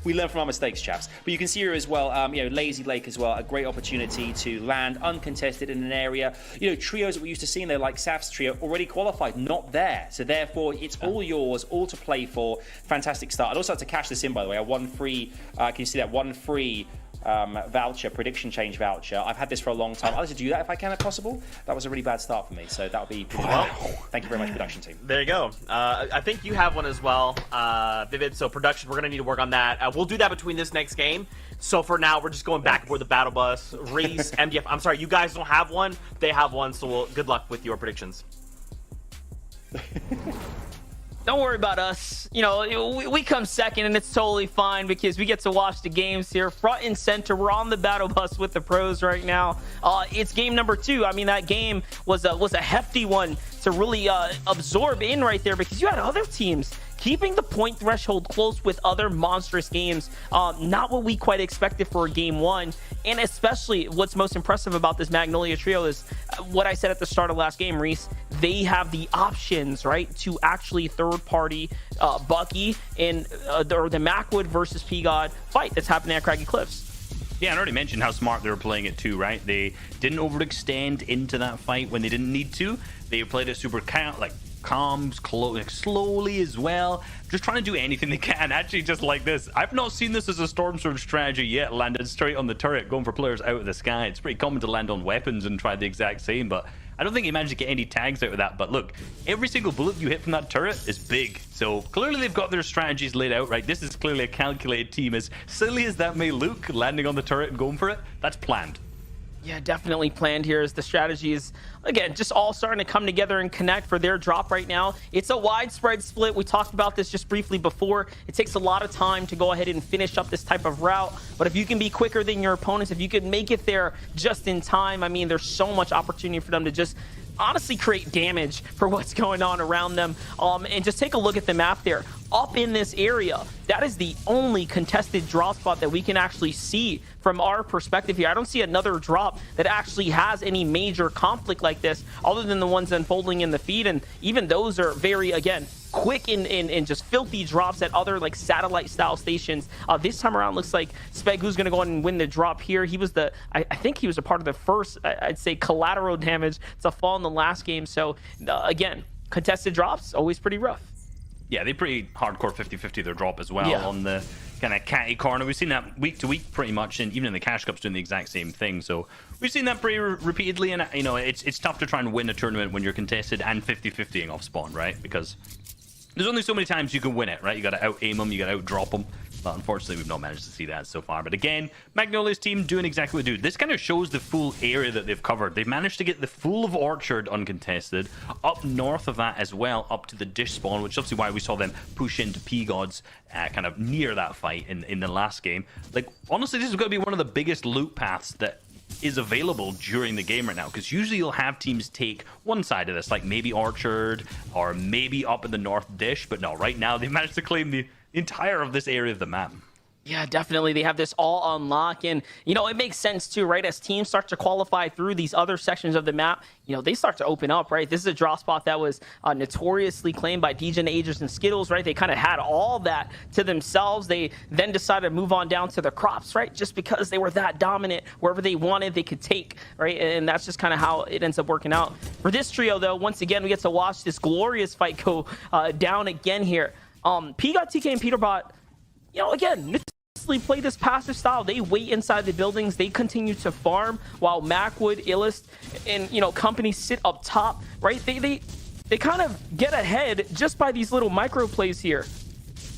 We learn from our mistakes, chaps. But you can see here as well, you know, Lazy Lake as well, a great opportunity to land uncontested in an area. You know, trios that we used to see in there, like Saf's trio, already qualified, not there. So therefore, it's all yours, all to play for. Fantastic start. I'd also like to cash this in, by the way. A one free, can you see that? One free voucher, prediction change voucher. I've had this for a long time. I'd like to do that if I can, if possible. That was a really bad start for me, so that would be pretty well. Thank you very much, production team. There you go. I think you have one as well, Vivid. So production, we're gonna need to work on that. We'll do that between this next game. So for now, we're just going back and forth the battle bus. Reese, MDF. I'm sorry, you guys don't have one. They have one. So good luck with your predictions. Don't worry about us. You know, we come second, and it's totally fine because we get to watch the games here front and center. We're on the battle bus with the pros right now. It's game number 2. I mean, that game was a hefty one to really absorb in right there because you had other teams keeping the point threshold close with other monstrous games. Not what we quite expected for game 1. And especially what's most impressive about this Magnolia trio is what I said at the start of last game, Reese. They have the options, right, to actually third-party Bucky in the Macwood versus P-God fight that's happening at Craggy Cliffs. Yeah, I already mentioned how smart they were playing it too, right? They didn't overextend into that fight when they didn't need to. They played it super calm, slowly as well, just trying to do anything they can. Actually, just like this, I've not seen this as a Storm Surge strategy yet, landed straight on the turret, going for players out of the sky. It's pretty common to land on weapons and try the exact same, but I don't think he managed to get any tags out of that. But look, every single bullet you hit from that turret is big, so clearly they've got their strategies laid out, right? This is clearly a calculated team. As silly as that may look, landing on the turret and going for it, that's planned. Yeah, definitely planned here as the strategy is, again, just all starting to come together and connect for their drop right now. It's a widespread split. We talked about this just briefly before. It takes a lot of time to go ahead and finish up this type of route. But if you can be quicker than your opponents, if you can make it there just in time, I mean, there's so much opportunity for them to just honestly create damage for what's going on around them. And just take a look at the map there. Up in this area, that is the only contested drop spot that we can actually see from our perspective here. I don't see another drop that actually has any major conflict like this other than the ones unfolding in the feed, and even those are very, again, quick and just filthy drops at other like satellite style stations. This time around looks like Spegu's gonna go on and win the drop here. He was I think he was a part of the first, I'd say, collateral damage to fall in the last game. So again, contested drops always pretty rough. Yeah, they pretty hardcore 50-50 their drop as well on the kind of catty corner. We've seen that week to week pretty much, and even in the Cash Cup's doing the exact same thing. So we've seen that pretty repeatedly, and you know, it's tough to try and win a tournament when you're contested and 50-50ing off spawn, right? Because there's only so many times you can win it, right? You got to out-aim them, you got to out-drop them. But unfortunately, we've not managed to see that so far. But again, Magnolia's team doing exactly what they do. This kind of shows the full area that they've covered. They've managed to get the full of Orchard uncontested, up north of that as well, up to the dish spawn, which is obviously why we saw them push into P-Gods kind of near that fight in the last game. Like, honestly, this is going to be one of the biggest loot paths that is available during the game right now, because usually you'll have teams take one side of this, like maybe Orchard or maybe up in the north dish, but no, right now they managed to claim the entire of this area of the map. Yeah, definitely. They have this all on lock. And, you know, it makes sense, too, right? As teams start to qualify through these other sections of the map, you know, they start to open up, right? This is a draw spot that was notoriously claimed by DJ Agers and Skittles, right? They kind of had all that to themselves. They then decided to move on down to the crops, right? Just because they were that dominant, wherever they wanted, they could take, right? And that's just kind of how it ends up working out. For this trio, though, once again, we get to watch this glorious fight go down again here. P-Got, TK, and Peterbot, you know, again, play this passive style. They wait inside the buildings. They continue to farm while Macwood, Illust, and, you know, company sit up top, right? They kind of get ahead just by these little micro plays here.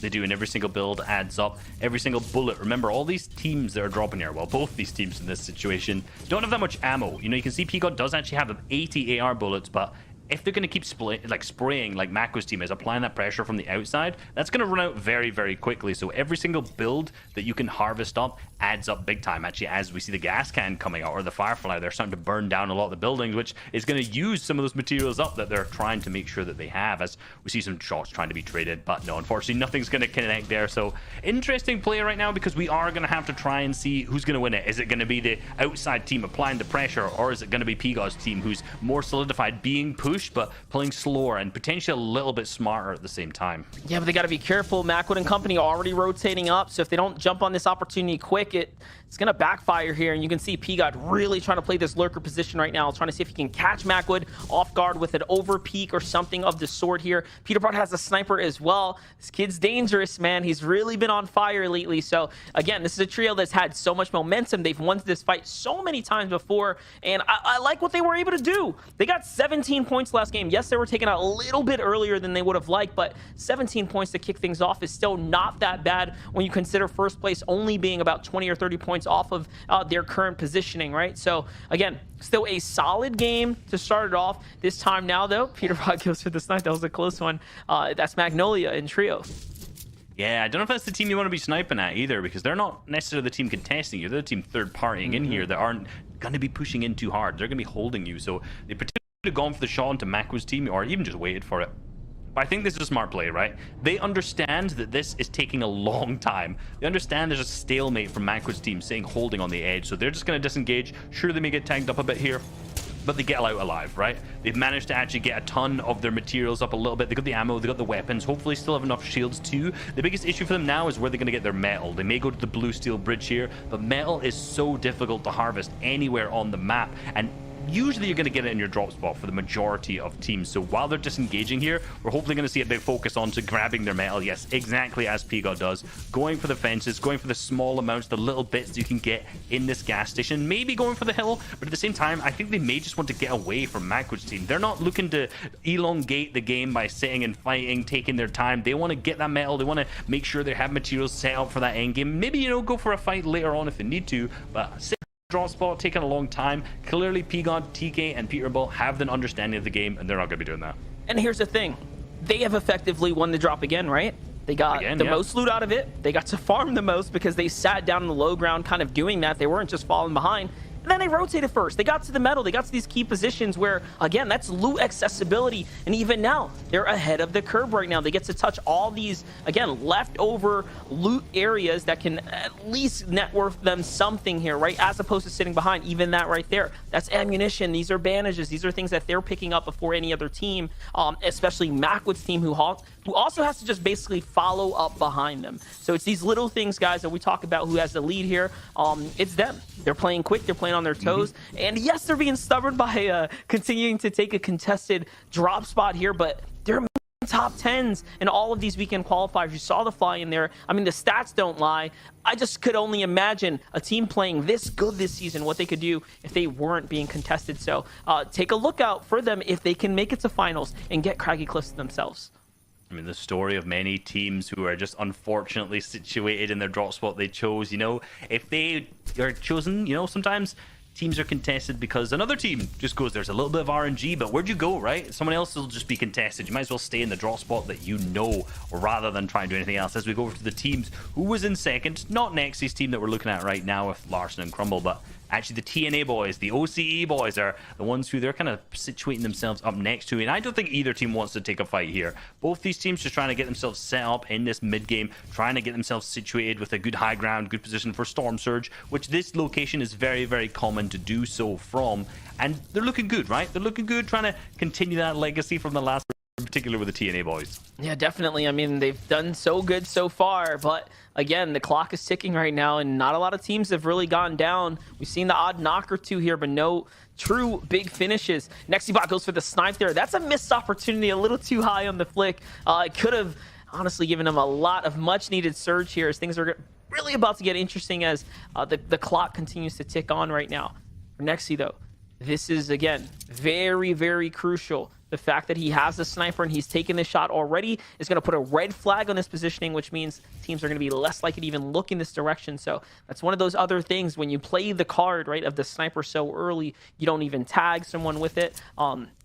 They do, and every single build adds up. Every single bullet. Remember, all these teams that are dropping here, well, both these teams in this situation don't have that much ammo. You know, you can see P-God does actually have 80 AR bullets, but if they're going to keep spraying like Mako's team is, applying that pressure from the outside, that's going to run out very, very quickly. So every single build that you can harvest up adds up big time. Actually, as we see the gas can coming out, or the Firefly, they're starting to burn down a lot of the buildings, which is going to use some of those materials up that they're trying to make sure that they have, as we see some shots trying to be traded. But no, unfortunately, nothing's going to connect there. So interesting play right now, because we are going to have to try and see who's going to win it. Is it going to be the outside team applying the pressure, or is it going to be P-God's team, who's more solidified, being pushed, but playing slower and potentially a little bit smarter at the same time? Yeah, but they got to be careful. Macwood and company are already rotating up, so if they don't jump on this opportunity quick, it's going to backfire here. And you can see P-God really trying to play this lurker position right now, trying to see if he can catch Macwood off guard with an over peek or something of the sort here. Peterbot has a sniper as well. This kid's dangerous, man. He's really been on fire lately. So again, this is a trio that's had so much momentum. They've won this fight so many times before, and I like what they were able to do. They got 17 points last game. Yes, they were taken out a little bit earlier than they would have liked, but 17 points to kick things off is still not that bad when you consider first place only being about 20 or 30 points off of their current positioning, right? So again, still a solid game to start it off. This time now, though, Peterbot goes for the snipe. That was a close one. That's Magnolia in trio. Yeah, I don't know if that's the team you want to be sniping at either, because they're not necessarily the team contesting you. They're the team third-partying in here that aren't going to be pushing in too hard. They're going to be holding you. So they particularly gone for the shot into Mako's team, or even just waited for it. But I think this is a smart play, right? They understand that this is taking a long time. They understand there's a stalemate from Mako's team sitting holding on the edge. So they're just going to disengage. Sure, they may get tagged up a bit here, but they get out alive, right? They've managed to actually get a ton of their materials up a little bit. They got the ammo, they got the weapons, hopefully still have enough shields too. The biggest issue for them now is where they're going to get their metal. They may go to the blue steel bridge here, but metal is so difficult to harvest anywhere on the map, and usually you're going to get it in your drop spot for the majority of teams. So while they're disengaging here, we're hopefully going to see a big focus on to grabbing their metal. Yes, exactly as P-God does. Going for the fences, going for the small amounts, the little bits that you can get in this gas station. Maybe going for the hill, but at the same time, I think they may just want to get away from Mako's team. They're not looking to elongate the game by sitting and fighting, taking their time. They want to get that metal. They want to make sure they have materials set up for that end game. Maybe, you know, go for a fight later on if they need to, but draw spot taking a long time. Clearly P-God, TK, and Peterbot have an understanding of the game, and they're not going to be doing that. And here's the thing. They have effectively won the drop again, right? They got the most loot out of it. They got to farm the most because they sat down in the low ground kind of doing that. They weren't just falling behind. And then they rotated first. They got to the metal. They got to these key positions where, again, that's loot accessibility. And even now, they're ahead of the curve right now. They get to touch all these, again, leftover loot areas that can at least net worth them something here, right? As opposed to sitting behind. Even that right there. That's ammunition. These are bandages. These are things that they're picking up before any other team, especially Macwood's team, who also has to just basically follow up behind them. So it's these little things, guys, that we talk about who has the lead here. It's them. They're playing quick. They're playing on their toes, and yes, they're being stubborn by continuing to take a contested drop spot here, but they're top 10s in all of these weekend qualifiers. You saw the fly in there. I mean, the stats don't lie. I just could only imagine a team playing this good this season, what they could do if they weren't being contested. So take a look out for them if they can make it to finals and get Craggy Cliffs themselves. I mean, the story of many teams who are just unfortunately situated in their drop spot they chose. You know, if they are chosen, you know, sometimes teams are contested because another team just goes, there's a little bit of RNG, but where'd you go, right? Someone else will just be contested. You might as well stay in the drop spot that you know, rather than try and do anything else. As we go over to the teams, who was in second? Not Nexy's team that we're looking at right now with Larson and Crumble, but actually the TNA boys, the OCE boys are the ones who they're kind of situating themselves up next to. And I don't think either team wants to take a fight here. Both these teams just trying to get themselves set up in this mid game, trying to get themselves situated with a good high ground, good position for Storm Surge, which this location is very, very common to do so from. And they're looking good, right? They're looking good, trying to continue that legacy from the last, in particular with the TNA boys. Yeah, definitely. I mean, they've done so good so far, but again, the clock is ticking right now, and not a lot of teams have really gone down. We've seen the odd knock or two here, but no true big finishes. Nexybot goes for the snipe there. That's a missed opportunity, a little too high on the flick. It could have honestly given him a lot of much needed surge here, as things are really about to get interesting as the clock continues to tick on right now. For Nexy, though, this is, again, very, very crucial. The fact that he has the sniper and he's taken this shot already is going to put a red flag on this positioning, which means teams are going to be less likely to even look in this direction. So that's one of those other things when you play the card, right, of the sniper so early, you don't even tag someone with it.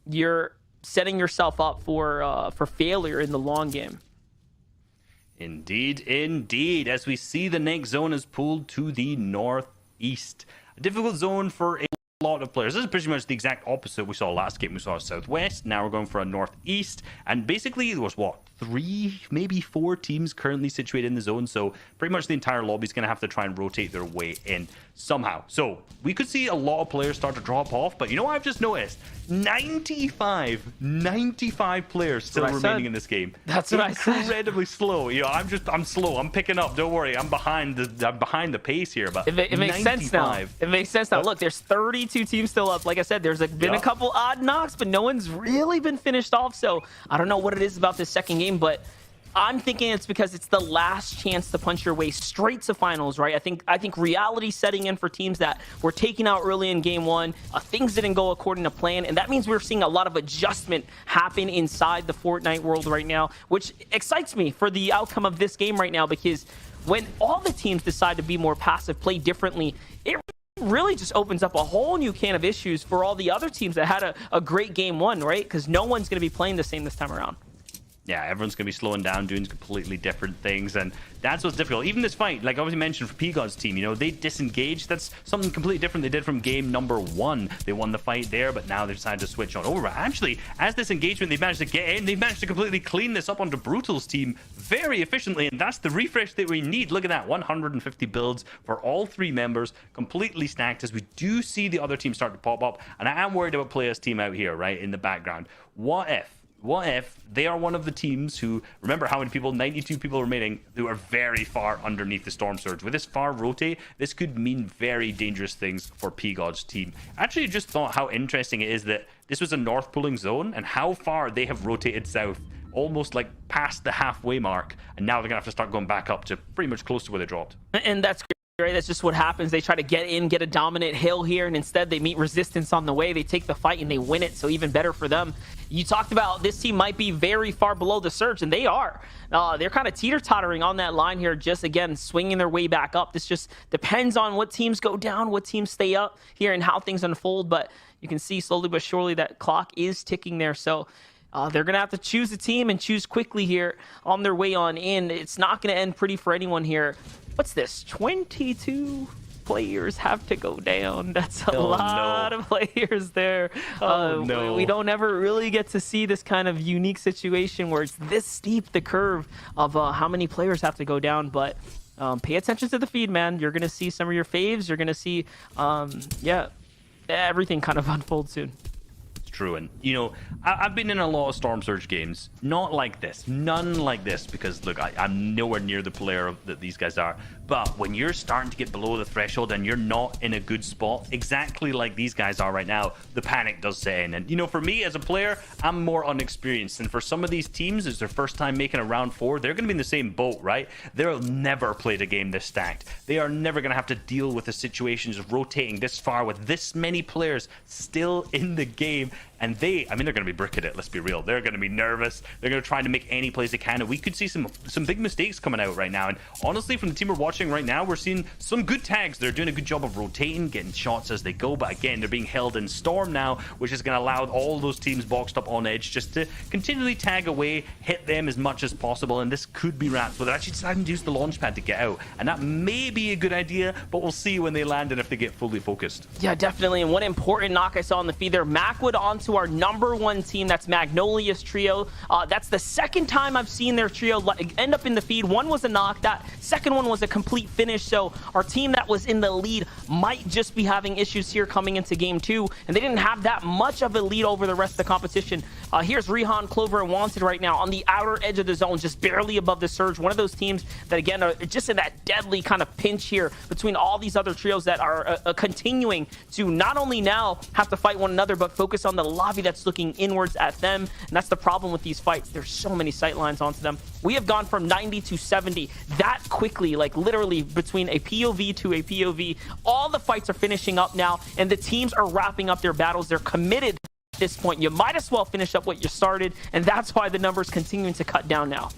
You're setting yourself up for failure in the long game. Indeed, indeed. As we see, the next zone is pulled to the northeast. A difficult zone for a lot of players. This is pretty much the exact opposite we saw last game. We saw a southwest. Now we're going for a northeast. And basically, there was, what, 3, maybe 4 teams currently situated in the zone. So pretty much the entire lobby is going to have to try and rotate their way in somehow. So we could see a lot of players start to drop off. But you know what I've just noticed? 95 players still remaining in this game. That's what I said. Incredibly slow. You know, I'm slow. I'm picking up. Don't worry. I'm behind the pace here. But it makes sense now. It makes sense now. Look, there's 32 teams still up. Like I said, there's been a couple odd knocks, but no one's really been finished off. So I don't know what it is about this second game, but I'm thinking it's because it's the last chance to punch your way straight to finals, right? I think reality setting in for teams that were taken out early in game 1. Things didn't go according to plan, and that means we're seeing a lot of adjustment happen inside the Fortnite world right now, which excites me for the outcome of this game right now, because when all the teams decide to be more passive, play differently, it really just opens up a whole new can of issues for all the other teams that had a great game 1, right? Because no one's going to be playing the same this time around. Yeah, everyone's going to be slowing down, doing completely different things, and that's what's difficult. Even this fight, like I always mentioned for P-God's team, you know, they disengaged. That's something completely different they did from game number 1. They won the fight there, but now they decided to switch on over. But actually, as this engagement, they've managed to get in. They've managed to completely clean this up onto Brutal's team very efficiently, and that's the refresh that we need. Look at that, 150 builds for all 3 members, completely stacked, as we do see the other team start to pop up. And I am worried about Player's team out here, right, in the background. What if they are one of the teams who, remember how many people, 92 people remaining, who are very far underneath the Storm Surge. With this far rotate, this could mean very dangerous things for P-God's team. Actually, just thought how interesting it is that this was a north pulling zone and how far they have rotated south, almost like past the halfway mark, and now they're gonna have to start going back up to pretty much close to where they dropped. And that's right. That's just what happens. They try to get in, get a dominant hill here, and instead they meet resistance on the way. They take the fight and they win it, so even better for them. You talked about this team might be very far below the surge, and they are. They're kind of teeter-tottering on that line here, just, again, swinging their way back up. This just depends on what teams go down, what teams stay up here, and how things unfold, but you can see slowly but surely that clock is ticking there, so they're going to have to choose a team and choose quickly here on their way on in. It's not going to end pretty for anyone here. What's this? 22 players have to go down. That's a lot of players there. We don't ever really get to see this kind of unique situation where it's this steep, the curve of how many players have to go down. But pay attention to the feed, man. You're going to see some of your faves. You're going to see, everything kind of unfold soon. True. And you know, I've been in a lot of Storm Surge games, not like this, none like this, because look, I'm nowhere near the player that these guys are. But when you're starting to get below the threshold and you're not in a good spot, exactly like these guys are right now, the panic does set in. And you know, for me as a player, I'm more unexperienced, and for some of these teams, it's their first time making a round 4. They're going to be in the same boat, right? They'll never played a game this stacked. They are never going to have to deal with the situations of rotating this far with this many players still in the game. And they're going to be bricking it, let's be real. They're going to be nervous. They're going to try to make any plays they can. And we could see some big mistakes coming out right now. And honestly, from the team we're watching right now, we're seeing some good tags. They're doing a good job of rotating, getting shots as they go. But again, they're being held in Storm now, which is going to allow all those teams boxed up on edge just to continually tag away, hit them as much as possible. And this could be wrapped. But they're actually deciding to use the launch pad to get out. And that may be a good idea, but we'll see when they land and if they get fully focused. Yeah, definitely. And one important knock I saw on the feed there, Macwood onto our number 1 team. That's Magnolia's trio. That's the second time I've seen their trio end up in the feed. One was a knock. That second one was a complete finish. So our team that was in the lead might just be having issues here coming into game 2. And they didn't have that much of a lead over the rest of the competition. Here's Rehan, Clover, and Wanted right now on the outer edge of the zone, just barely above the surge. One of those teams that, again, are just in that deadly kind of pinch here between all these other trios that are continuing to not only now have to fight one another, but focus on the lobby that's looking inwards at them. And that's the problem with these fights. There's so many sight lines onto them. We have gone from 90 to 70 that quickly, like literally between a POV to a POV. All the fights are finishing up now, and the teams are wrapping up their battles. They're committed at this point. You might as well finish up what you started, and that's why the numbers continuing to cut down now.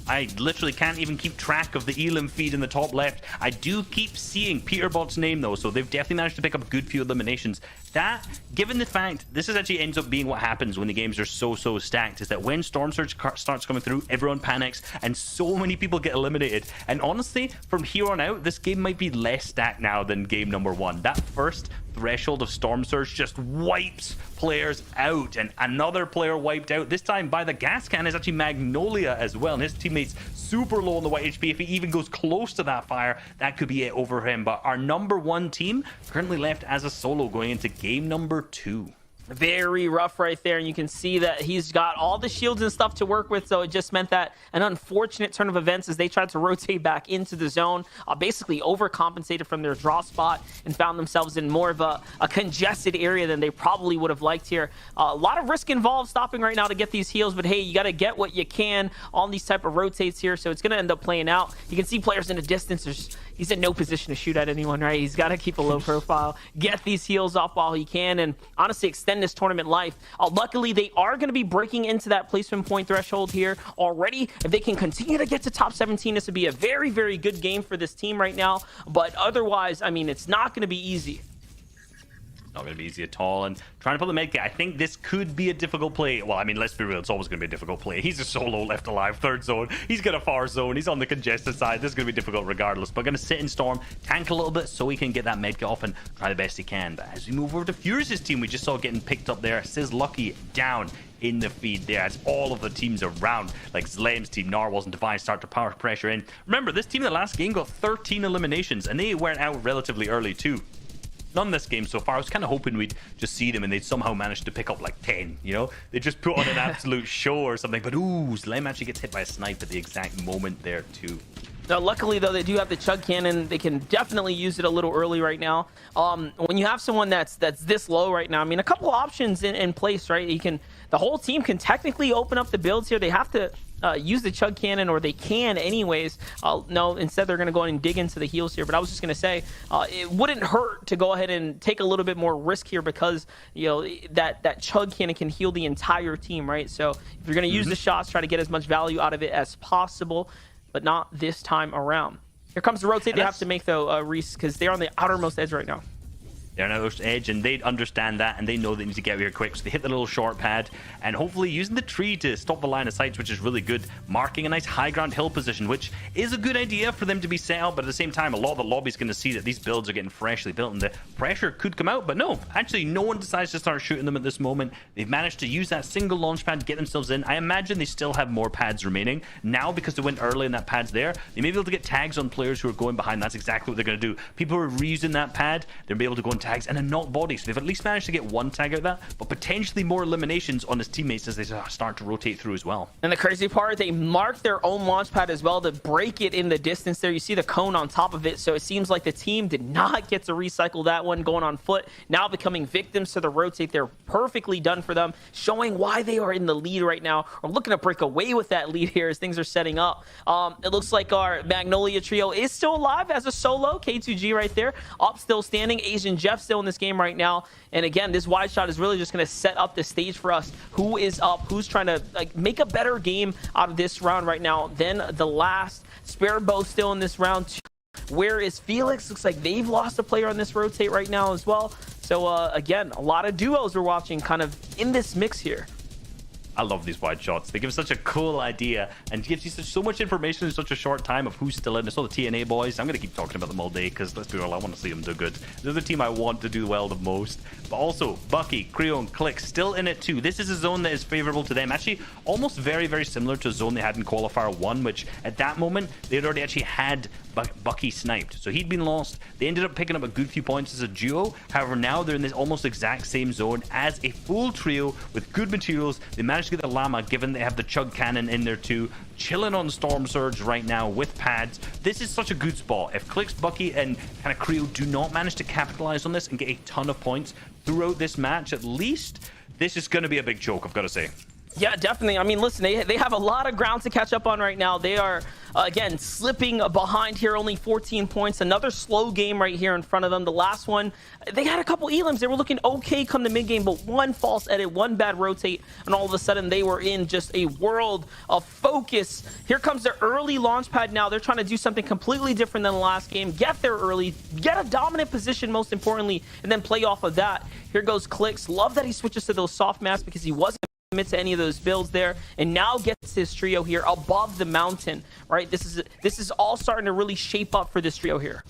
I literally can't even keep track of the Elim feed in the top left. I do keep seeing Peterbot's name though, so they've definitely managed to pick up a good few eliminations. That, given the fact, this is actually ends up being what happens when the games are so stacked, is that when Storm Surge starts coming through, everyone panics and so many people get eliminated. And honestly, from here on out, this game might be less stacked now than game number 1. That first threshold of Storm Surge just wipes players out, and another player wiped out, this time by the gas can is actually Magnolia as well, and his teammate's super low on the white HP. If he even goes close to that fire, that could be it over him. But our number 1 team currently left as a solo going into game number 2. Very rough right there, and you can see that he's got all the shields and stuff to work with, so it just meant that an unfortunate turn of events as they tried to rotate back into the zone, basically overcompensated from their draw spot and found themselves in more of a congested area than they probably would have liked here. A lot of risk involved stopping right now to get these heals, but hey, you got to get what you can on these type of rotates here, so it's going to end up playing out. You can see players in the distance. He's in no position to shoot at anyone, right? He's got to keep a low profile, get these heals off while he can, and honestly extend this tournament life. Luckily, they are going to be breaking into that placement point threshold here already. If they can continue to get to top 17, this would be a very, very good game for this team right now. But otherwise, I mean, it's not going to be easy. Not going to be easy at all. And trying to pull the medkit, I think this could be a difficult play. Well, I mean, let's be real, it's always going to be a difficult play. He's a solo left alive, 3rd zone. He's got a far zone. He's on the congested side. This is going to be difficult regardless. But going to sit in Storm, tank a little bit so he can get that medkit off and try the best he can. But as we move over to Furious' team, we just saw getting picked up there. Sizz Lucky down in the feed there as all of the teams around, like Zlem's team, Narwhals and Divine, start to power pressure in. Remember, this team in the last game got 13 eliminations, and they went out relatively early too. None this game so far. I was kind of hoping we'd just see them and they'd somehow manage to pick up like 10, you know? They just put on an absolute show or something. But ooh, Zlem actually gets hit by a snipe at the exact moment there too. Now, luckily, though, they do have the chug cannon. They can definitely use it a little early right now. When you have someone that's this low right now, I mean, a couple options in place, right? The whole team can technically open up the builds here. They have to use the chug cannon, or they can anyways. No, instead they're going to go and dig into the heals here. But I was just going to say, it wouldn't hurt to go ahead and take a little bit more risk here, because you know that chug cannon can heal the entire team, right? So if you're going to use the shots, try to get as much value out of it as possible, but not this time around. Here comes the rotate. They have to make, though, Reese, because they're on the outermost edge right now. They're on the edge, and they understand that, and they know they need to get here quick. So they hit the little short pad, and hopefully using the tree to stop the line of sights, which is really good. Marking a nice high ground hill position, which is a good idea for them to be set out, but at the same time, a lot of the lobby's going to see that these builds are getting freshly built, and the pressure could come out. But no, actually, no one decides to start shooting them at this moment. They've managed to use that single launch pad to get themselves in. I imagine they still have more pads remaining. Now, because they went early and that pad's there, they may be able to get tags on players who are going behind. That's exactly what they're going to do. People who are reusing that pad, they'll be able to go on tags and then not bodies. So they've at least managed to get one tag out of that, but potentially more eliminations on his teammates as they start to rotate through as well. And the crazy part, they marked their own launch pad as well to break it in the distance there. You see the cone on top of it, so it seems like the team did not get to recycle that one going on foot. Now becoming victims to the rotate. They're perfectly done for them, showing why they are in the lead right now, or looking to break away with that lead here as things are setting up. It looks like our Magnolia trio is still alive as a solo. K2G right there, up still standing. Asian Jeff still in this game right now. And again, this wide shot is really just going to set up the stage for us. Who is up? Who's trying to make a better game out of this round right now than the last? Sparrow still in this round too. Where is Felix? Looks like they've lost a player on this rotate right now as well. So again, a lot of duos we're watching kind of in this mix here. I love these wide shots. They give such a cool idea and gives you so much information in such a short time of who's still in. It's all the TNA boys. I'm going to keep talking about them all day because, let's be real, I want to see them do good. They're the team I want to do well the most. But also, Bucky, Creo, and Click still in it too. This is a zone that is favorable to them. Actually, almost very, very similar to a zone they had in Qualifier 1, which at that moment, they'd already actually had Bucky sniped. So he'd been lost. They ended up picking up a good few points as a duo. However, now they're in this almost exact same zone as a full trio with good materials. They managed to get the Llama, given they have the Chug Cannon in there too. Chilling on Storm Surge right now with pads. This is such a good spot. If Clicks, Bucky, and kind of Creo do not manage to capitalize on this and get a ton of points throughout this match, at least, this is going to be a big choke, I've got to say. Yeah, definitely. I mean, listen, they have a lot of ground to catch up on right now. They are, again, slipping behind here, only 14 points. Another slow game right here in front of them. The last one, they had a couple elims. They were looking okay come the mid game, but one false edit, one bad rotate, and all of a sudden they were in just a world of focus. Here comes their early launch pad now. They're trying to do something completely different than the last game. Get there early, get a dominant position most importantly, and then play off of that. Here goes Clicks. Love that he switches to those soft masks because he wasn't commit to any of those builds there, and now gets his trio here above the mountain, right? This is all starting to really shape up for this trio here.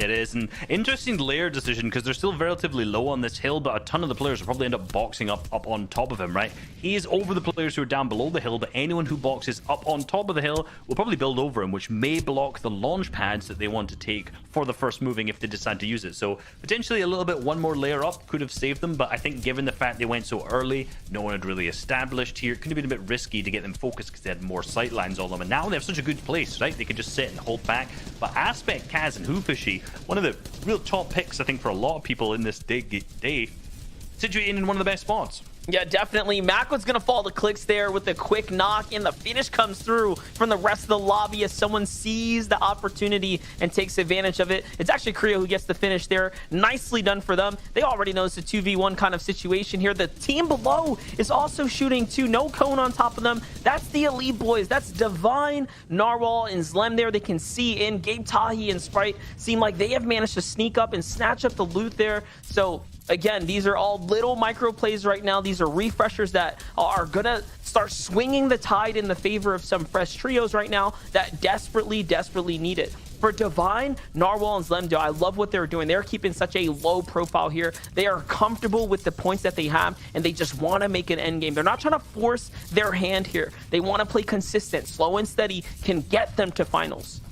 It is an interesting layer decision because they're still relatively low on this hill, but a ton of the players will probably end up boxing up on top of him, right? He is over the players who are down below the hill, but anyone who boxes up on top of the hill will probably build over him, which may block the launch pads that they want to take for the first moving if they decide to use it. So potentially a little bit one more layer up could have saved them, but I think given the fact they went so early, no one had really established here, it could have been a bit risky to get them focused because they had more sight lines on them, and now they have such a good place, right? They can just sit and hold back. But Aspect, Kaz, and Hoofishy, one of the real top picks, I think, for a lot of people in this day, situated in one of the best spots. Yeah, definitely. Macwood's going to fall to Clicks there with a quick knock, and the finish comes through from the rest of the lobby as someone sees the opportunity and takes advantage of it. It's actually Creo who gets the finish there. Nicely done for them. They already know it's a 2v1 kind of situation here. The team below is also shooting too. No cone on top of them. That's the elite boys. That's Divine, Narwhal, and Zlem there. They can see in. Gabe Tahi and Sprite seem like they have managed to sneak up and snatch up the loot there. So again, these are all little micro plays right now. These are refreshers that are gonna start swinging the tide in the favor of some fresh trios right now that desperately need it. For Divine, Narwhal, and Zlemdo, I love what they're doing. They're keeping such a low profile here. They are comfortable with the points that they have, and they just want to make an end game. They're not trying to force their hand here. They want to play consistent. Slow and steady can get them to finals.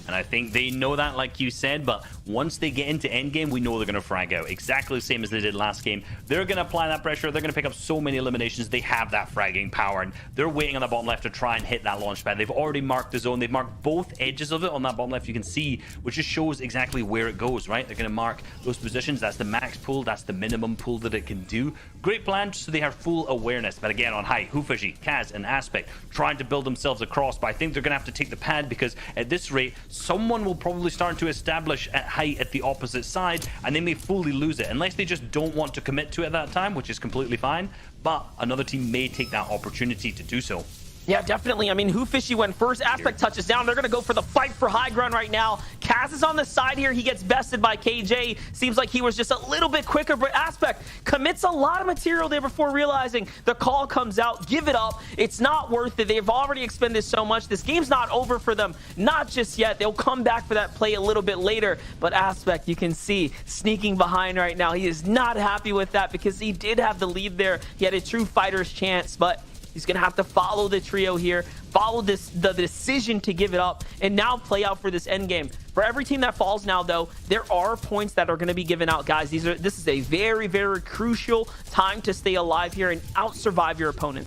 And I think they know that, like you said, but once they get into endgame, we know they're going to frag out. Exactly the same as they did last game. They're going to apply that pressure. They're going to pick up so many eliminations. They have that fragging power, and they're waiting on the bottom left to try and hit that launch pad. They've already marked the zone. They've marked both edges of it on that bottom left. You can see, which just shows exactly where it goes, right? They're going to mark those positions. That's the max pool. That's the minimum pool that it can do. Great plan, so they have full awareness. But again, on high, Hoofishy, Kaz, and Aspect trying to build themselves across, but I think they're going to have to take the pad because at this rate, someone will probably start to establish at height at the opposite side, and they may fully lose it unless they just don't want to commit to it at that time, which is completely fine. But another team may take that opportunity to do so. Yeah, definitely. I mean, Hoofishy went first. Aspect touches down. They're going to go for the fight for high ground right now. Kaz is on the side here. He gets bested by KJ. Seems like he was just a little bit quicker, but Aspect commits a lot of material there before realizing the call comes out. Give it up. It's not worth it. They've already expended so much. This game's not over for them. Not just yet. They'll come back for that play a little bit later, but Aspect, you can see, sneaking behind right now. He is not happy with that because he did have the lead there. He had a true fighter's chance, but he's going to have to follow the trio here, follow the decision to give it up, and now play out for this end game. For every team that falls now, though, there are points that are going to be given out, guys. This is a very, very crucial time to stay alive here and out-survive your opponent.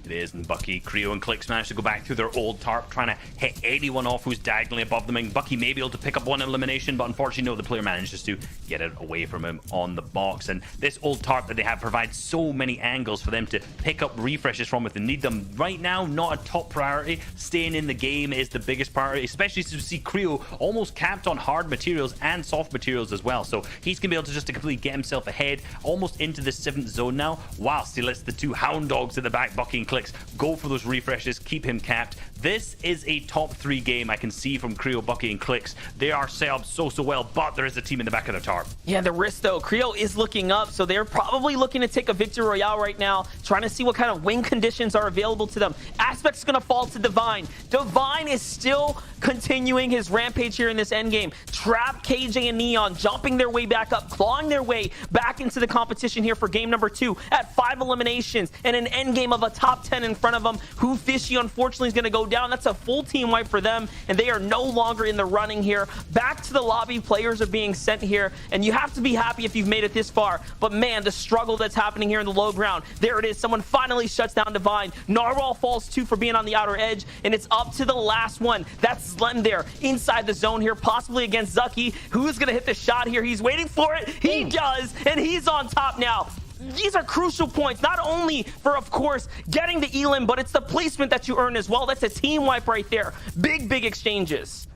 It is, and Bucky, Creo, and Clicks managed to go back through their old tarp, trying to hit anyone off who's diagonally above them. And Bucky may be able to pick up one elimination, but unfortunately, no, the player manages to get it away from him on the box. And this old tarp that they have provides so many angles for them to pick up refreshes from if they need them. Right now, not a top priority. Staying in the game is the biggest priority, especially to see Creo almost capped on hard materials and soft materials as well. So he's going to be able to just to completely get himself ahead, almost into the 7th zone now, whilst he lets the two hound dogs at the back, Bucky and Clicks, go for those refreshes, keep him capped. This is a top 3 game I can see from Creo, Bucky, and Clicks. They are set up so well, but there is a team in the back of the tarp. Yeah, the risk though. Creo is looking up, so they're probably looking to take a victory royale right now, trying to see what kind of win conditions are available to them. Aspect's gonna fall to Divine. Divine is still continuing his rampage here in this endgame. Trap, KJ, and Neon jumping their way back up, clawing their way back into the competition here for game number 2 at 5 eliminations and an endgame of a top 10 in front of them. Hoofishy unfortunately is going to go down. That's a full team wipe for them, and they are no longer in the running here. Back to the lobby, players are being sent here, and you have to be happy if you've made it this far. But man, the struggle that's happening here in the low ground. There it is. Someone finally shuts down Divine. Narwhal falls too for being on the outer edge, and it's up to the last one. That's Zlem there inside the zone here, possibly against Zucky. Who's going to hit the shot here? He's waiting for it. He does, and he's on top now. these are crucial points, not only for, of course, getting the elim, but it's the placement that you earn as well. That's a team wipe right there. Big exchanges.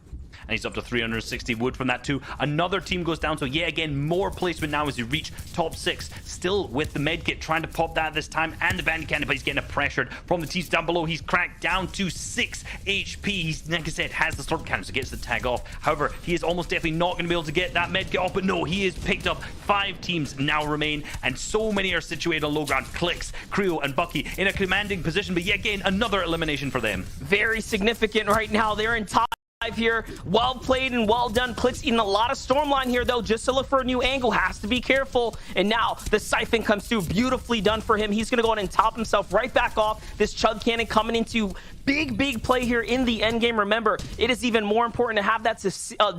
And he's up to 360 wood from that too. Another team goes down, so yeah, again, more placement now as you reach top 6. Still with the medkit, trying to pop that this time, and the bandit cannon, but he's getting pressured from the teams down below. He's cracked down to 6 HP. He's, like I said, has the storm cannon, so gets the tag off. However, he is almost definitely not going to be able to get that medkit off, but no, he is picked up. 5 teams now remain, and so many are situated on low ground. Clicks, Creo, and Bucky in a commanding position, but yet again, another elimination for them. Very significant right now. They're in top here. Well played and well done. Clicks eating a lot of Stormline here, though, just to look for a new angle. Has to be careful. And now the Siphon comes through. Beautifully done for him. He's going to go ahead and top himself right back off. This Chug Cannon coming into big play here in the end game. Remember, it is even more important to have that to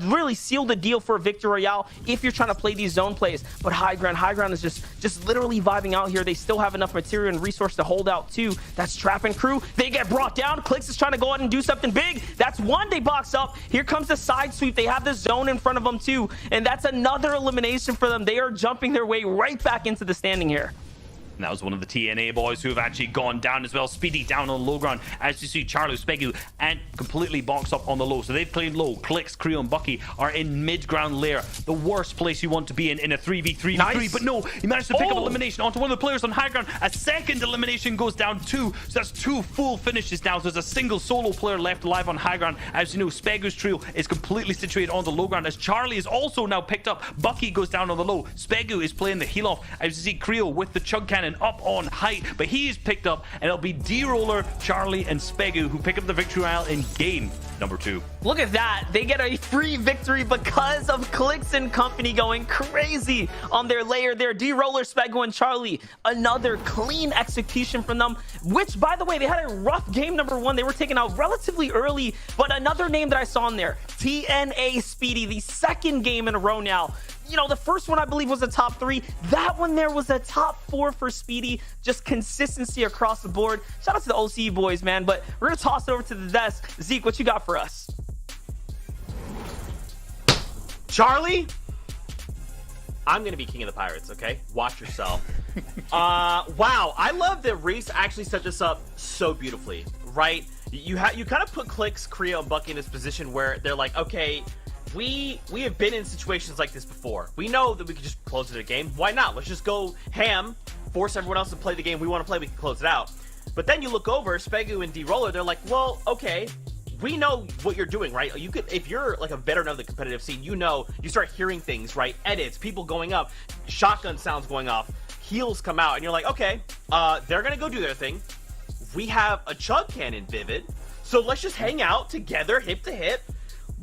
really seal the deal for a victory royale if you're trying to play these zone plays. But high ground is just literally vibing out here. They still have enough material and resource to hold out too. That's Trap and Crew. They get brought down. Clicks is trying to go ahead and do something big. That's one. They box up. Here comes the side sweep. They have the zone in front of them too, and that's another elimination for them. They are jumping their way right back into the standing here. And that was one of the TNA boys who have actually gone down as well. Speedy down on the low ground. As you see, Charlo, Spegu, and completely boxed up on the low. So they've played low. Clicks, Creo, and Bucky are in mid-ground layer. The worst place you want to be in a 3v3. Nice. But no, he managed to pick up elimination onto one of the players on high ground. A second elimination goes down 2. So that's 2 full finishes now. So there's a single solo player left alive on high ground. As you know, Spegu's trio is completely situated on the low ground. As Charlie is also now picked up. Bucky goes down on the low. Spegu is playing the heal off. As you see, Creo with the Chug Cannon up on height, but he is picked up, and it'll be D-Roller, Charlie, and Spegu who pick up the victory royale in game number 2. Look at that. They get a free victory because of Clicks and company going crazy on their layer there. D-Roller, Spegu, and Charlie. Another clean execution from them, which, by the way, they had a rough game number 1. They were taken out relatively early, but another name that I saw in there, TNA Speedy, the second game in a row now. You know, the first one I believe was a top 3. That one there was a top 4 for Speedy. Just consistency across the board. Shout out to the OC boys, man. But we're going to toss it over to the desk. Zeke, what you got for us? Charlie, I'm going to be king of the Pirates, okay? Watch yourself. Wow, I love that Reese actually set this up so beautifully, right? You kind of put Clicks, Creo, and Bucky in this position where they're like, okay, we have been in situations like this before. We know that we can just close it a game. Why not? Let's just go ham, force everyone else to play the game we want to play. We can close it out. But then you look over, Spegu and D-Roller, they're like, well, okay, we know what you're doing, right? You could, if you're like a veteran of the competitive scene, you know, you start hearing things, right? Edits, people going up, shotgun sounds going off, heels come out, and you're like, okay, they're gonna go do their thing. We have a Chug Cannon, Vivid, so let's just hang out together, hip to hip.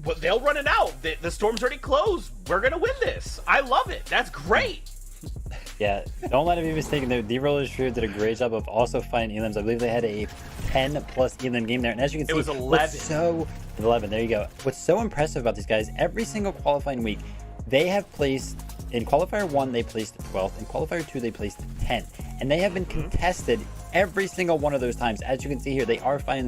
But they'll run it out. The storm's already closed. We're gonna win this. I love it. That's great. Yeah, don't let it be mistaken. The D-Rollers trio did a great job of also finding elims. I believe they had a 10+ elim game there, and as you can see, it was 11. 11. There you go. What's so impressive about these guys? Every single qualifying week, they have placed in Qualifier 1. They placed 12th. In Qualifier 2, they placed 10th, and they have been contested every single one of those times. As you can see here, they are finding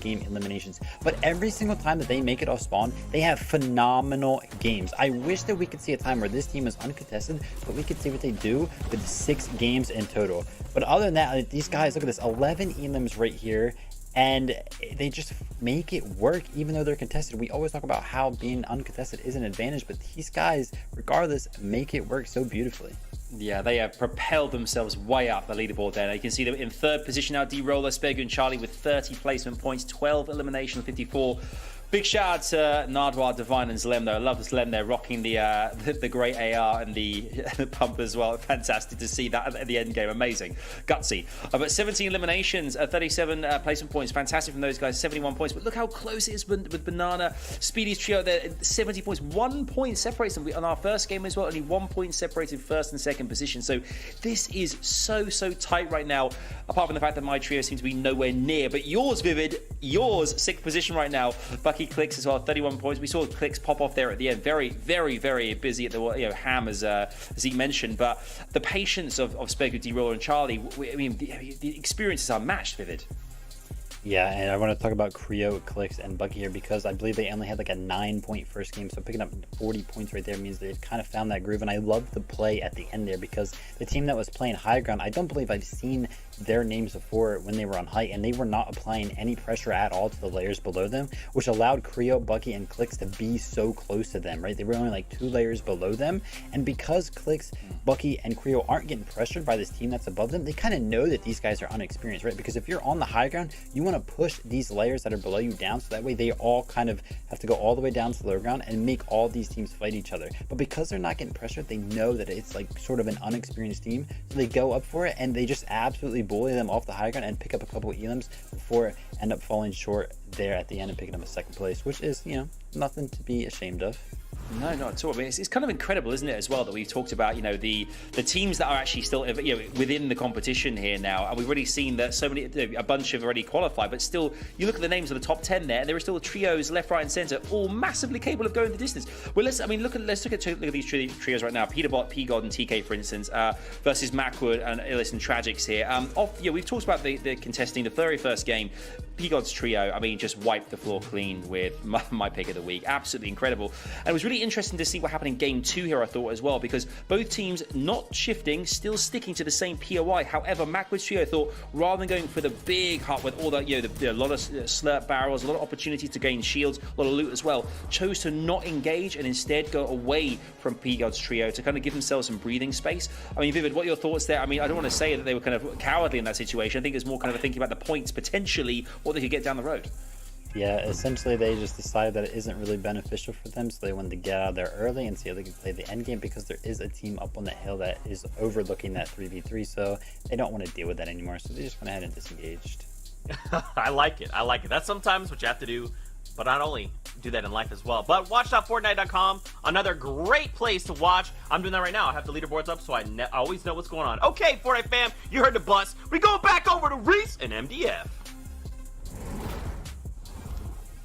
game eliminations, but every single time that they make it off spawn, they have phenomenal games. I wish that we could see a time where this team is uncontested, but we could see what they do with 6 games in total. But other than that, these guys, look at this, 11 elims right here, and they just make it work even though they're contested. We always talk about how being uncontested is an advantage, but these guys, regardless, make it work so beautifully. Yeah, they have propelled themselves way up the leaderboard there. Now you can see them in 3rd position now, D-Roller, Spegu, and Charlie with 30 placement points, 12 eliminations, 54. Big shout out to NAW, Divine, and Zlem though. I love the Zlem there rocking the great AR and the pump as well. Fantastic to see that at the end game. Amazing. Gutsy. But 17 eliminations, 37 placement points. Fantastic from those guys. 71 points. But look how close it is with Banana. Speedy's trio there, 70 points. 1 point separates them on our first game as well. Only 1 point separated 1st and 2nd position. So this is so tight right now. Apart from the fact that my trio seems to be nowhere near. But yours, Vivid, yours, 6th position right now. Bucky, Clicks as well, 31 points. We saw Clicks pop off there at the end. very busy at the ham as he mentioned, but the patience of Spegu, D-Roller, and Charlie, I mean, the experiences are matched, Vivid. Yeah, and I want to talk about Creo, Clicks, and Bucky here because I believe they only had like a 9-point first game. So picking up 40 points right there means they've kind of found that groove. And I love the play at the end there because the team that was playing high ground, I don't believe I've seen their names before when they were on height, and they were not applying any pressure at all to the layers below them, which allowed Creo, Bucky, and Clicks to be so close to them, right? They were only like 2 layers below them. And because Clicks, Bucky, and Creo aren't getting pressured by this team that's above them, they kind of know that these guys are unexperienced, right? Because if you're on the high ground, you want to push these layers that are below you down, so that way they all kind of have to go all the way down to the low ground and make all these teams fight each other. But because they're not getting pressured, they know that it's like sort of an unexperienced team, so they go up for it and they just absolutely bully them off the high ground and pick up a couple of elims before end up falling short there at the end and picking up a second place, which is, you know, nothing to be ashamed of. No, not at all. I mean, it's kind of incredible, isn't it, as well, that we've talked about, you know, the teams that are actually still, you know, within the competition here now, and we've already seen that so many, a bunch have already qualified, but still, you look at the names of the top 10 there, and there are still trios left, right, and centre, all massively capable of going the distance. Well, let's look at these trios right now. Peterbot, P-God, and TK, for instance, versus Macwood and Illis and Tragics here. We've talked about the contesting the very first game. P-God's trio, I mean, just wiped the floor clean with my pick of the week. Absolutely incredible. And it was really interesting to see what happened in game 2 here, I thought, as well, because both teams not shifting, still sticking to the same POI. However, Macwood's trio thought, rather than going for the big hut with all that, you know, a lot of slurp barrels, a lot of opportunities to gain shields, a lot of loot as well, chose to not engage and instead go away from P-God's trio to kind of give themselves some breathing space. I mean, Vivid, what are your thoughts there? I mean, I don't want to say that they were kind of cowardly in that situation. I think it's more kind of thinking about the points, potentially, what they could get down the road. Yeah, essentially they just decided that it isn't really beneficial for them, so they wanted to get out of there early and see how they can play the end game, because there is a team up on the hill that is overlooking that 3v3, so they don't want to deal with that anymore, so they just went ahead and disengaged. I like it. That's sometimes what you have to do, but not only do that in life as well. But watch.fortnite.com, another great place to watch. I'm doing that right now. I have the leaderboards up, so I always know what's going on. Okay, Fortnite fam, you heard the bus. We go back over to Reese and MDF.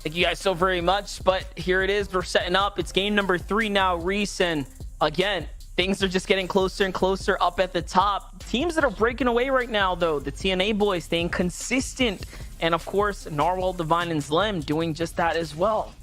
Thank you guys so very much, but here it is. We're setting up. It's game number 3 now, Reese, and again, things are just getting closer and closer up at the top. Teams that are breaking away right now, though, the TNA boys staying consistent, and of course, Narwhal, Divine, and Zlem doing just that as well.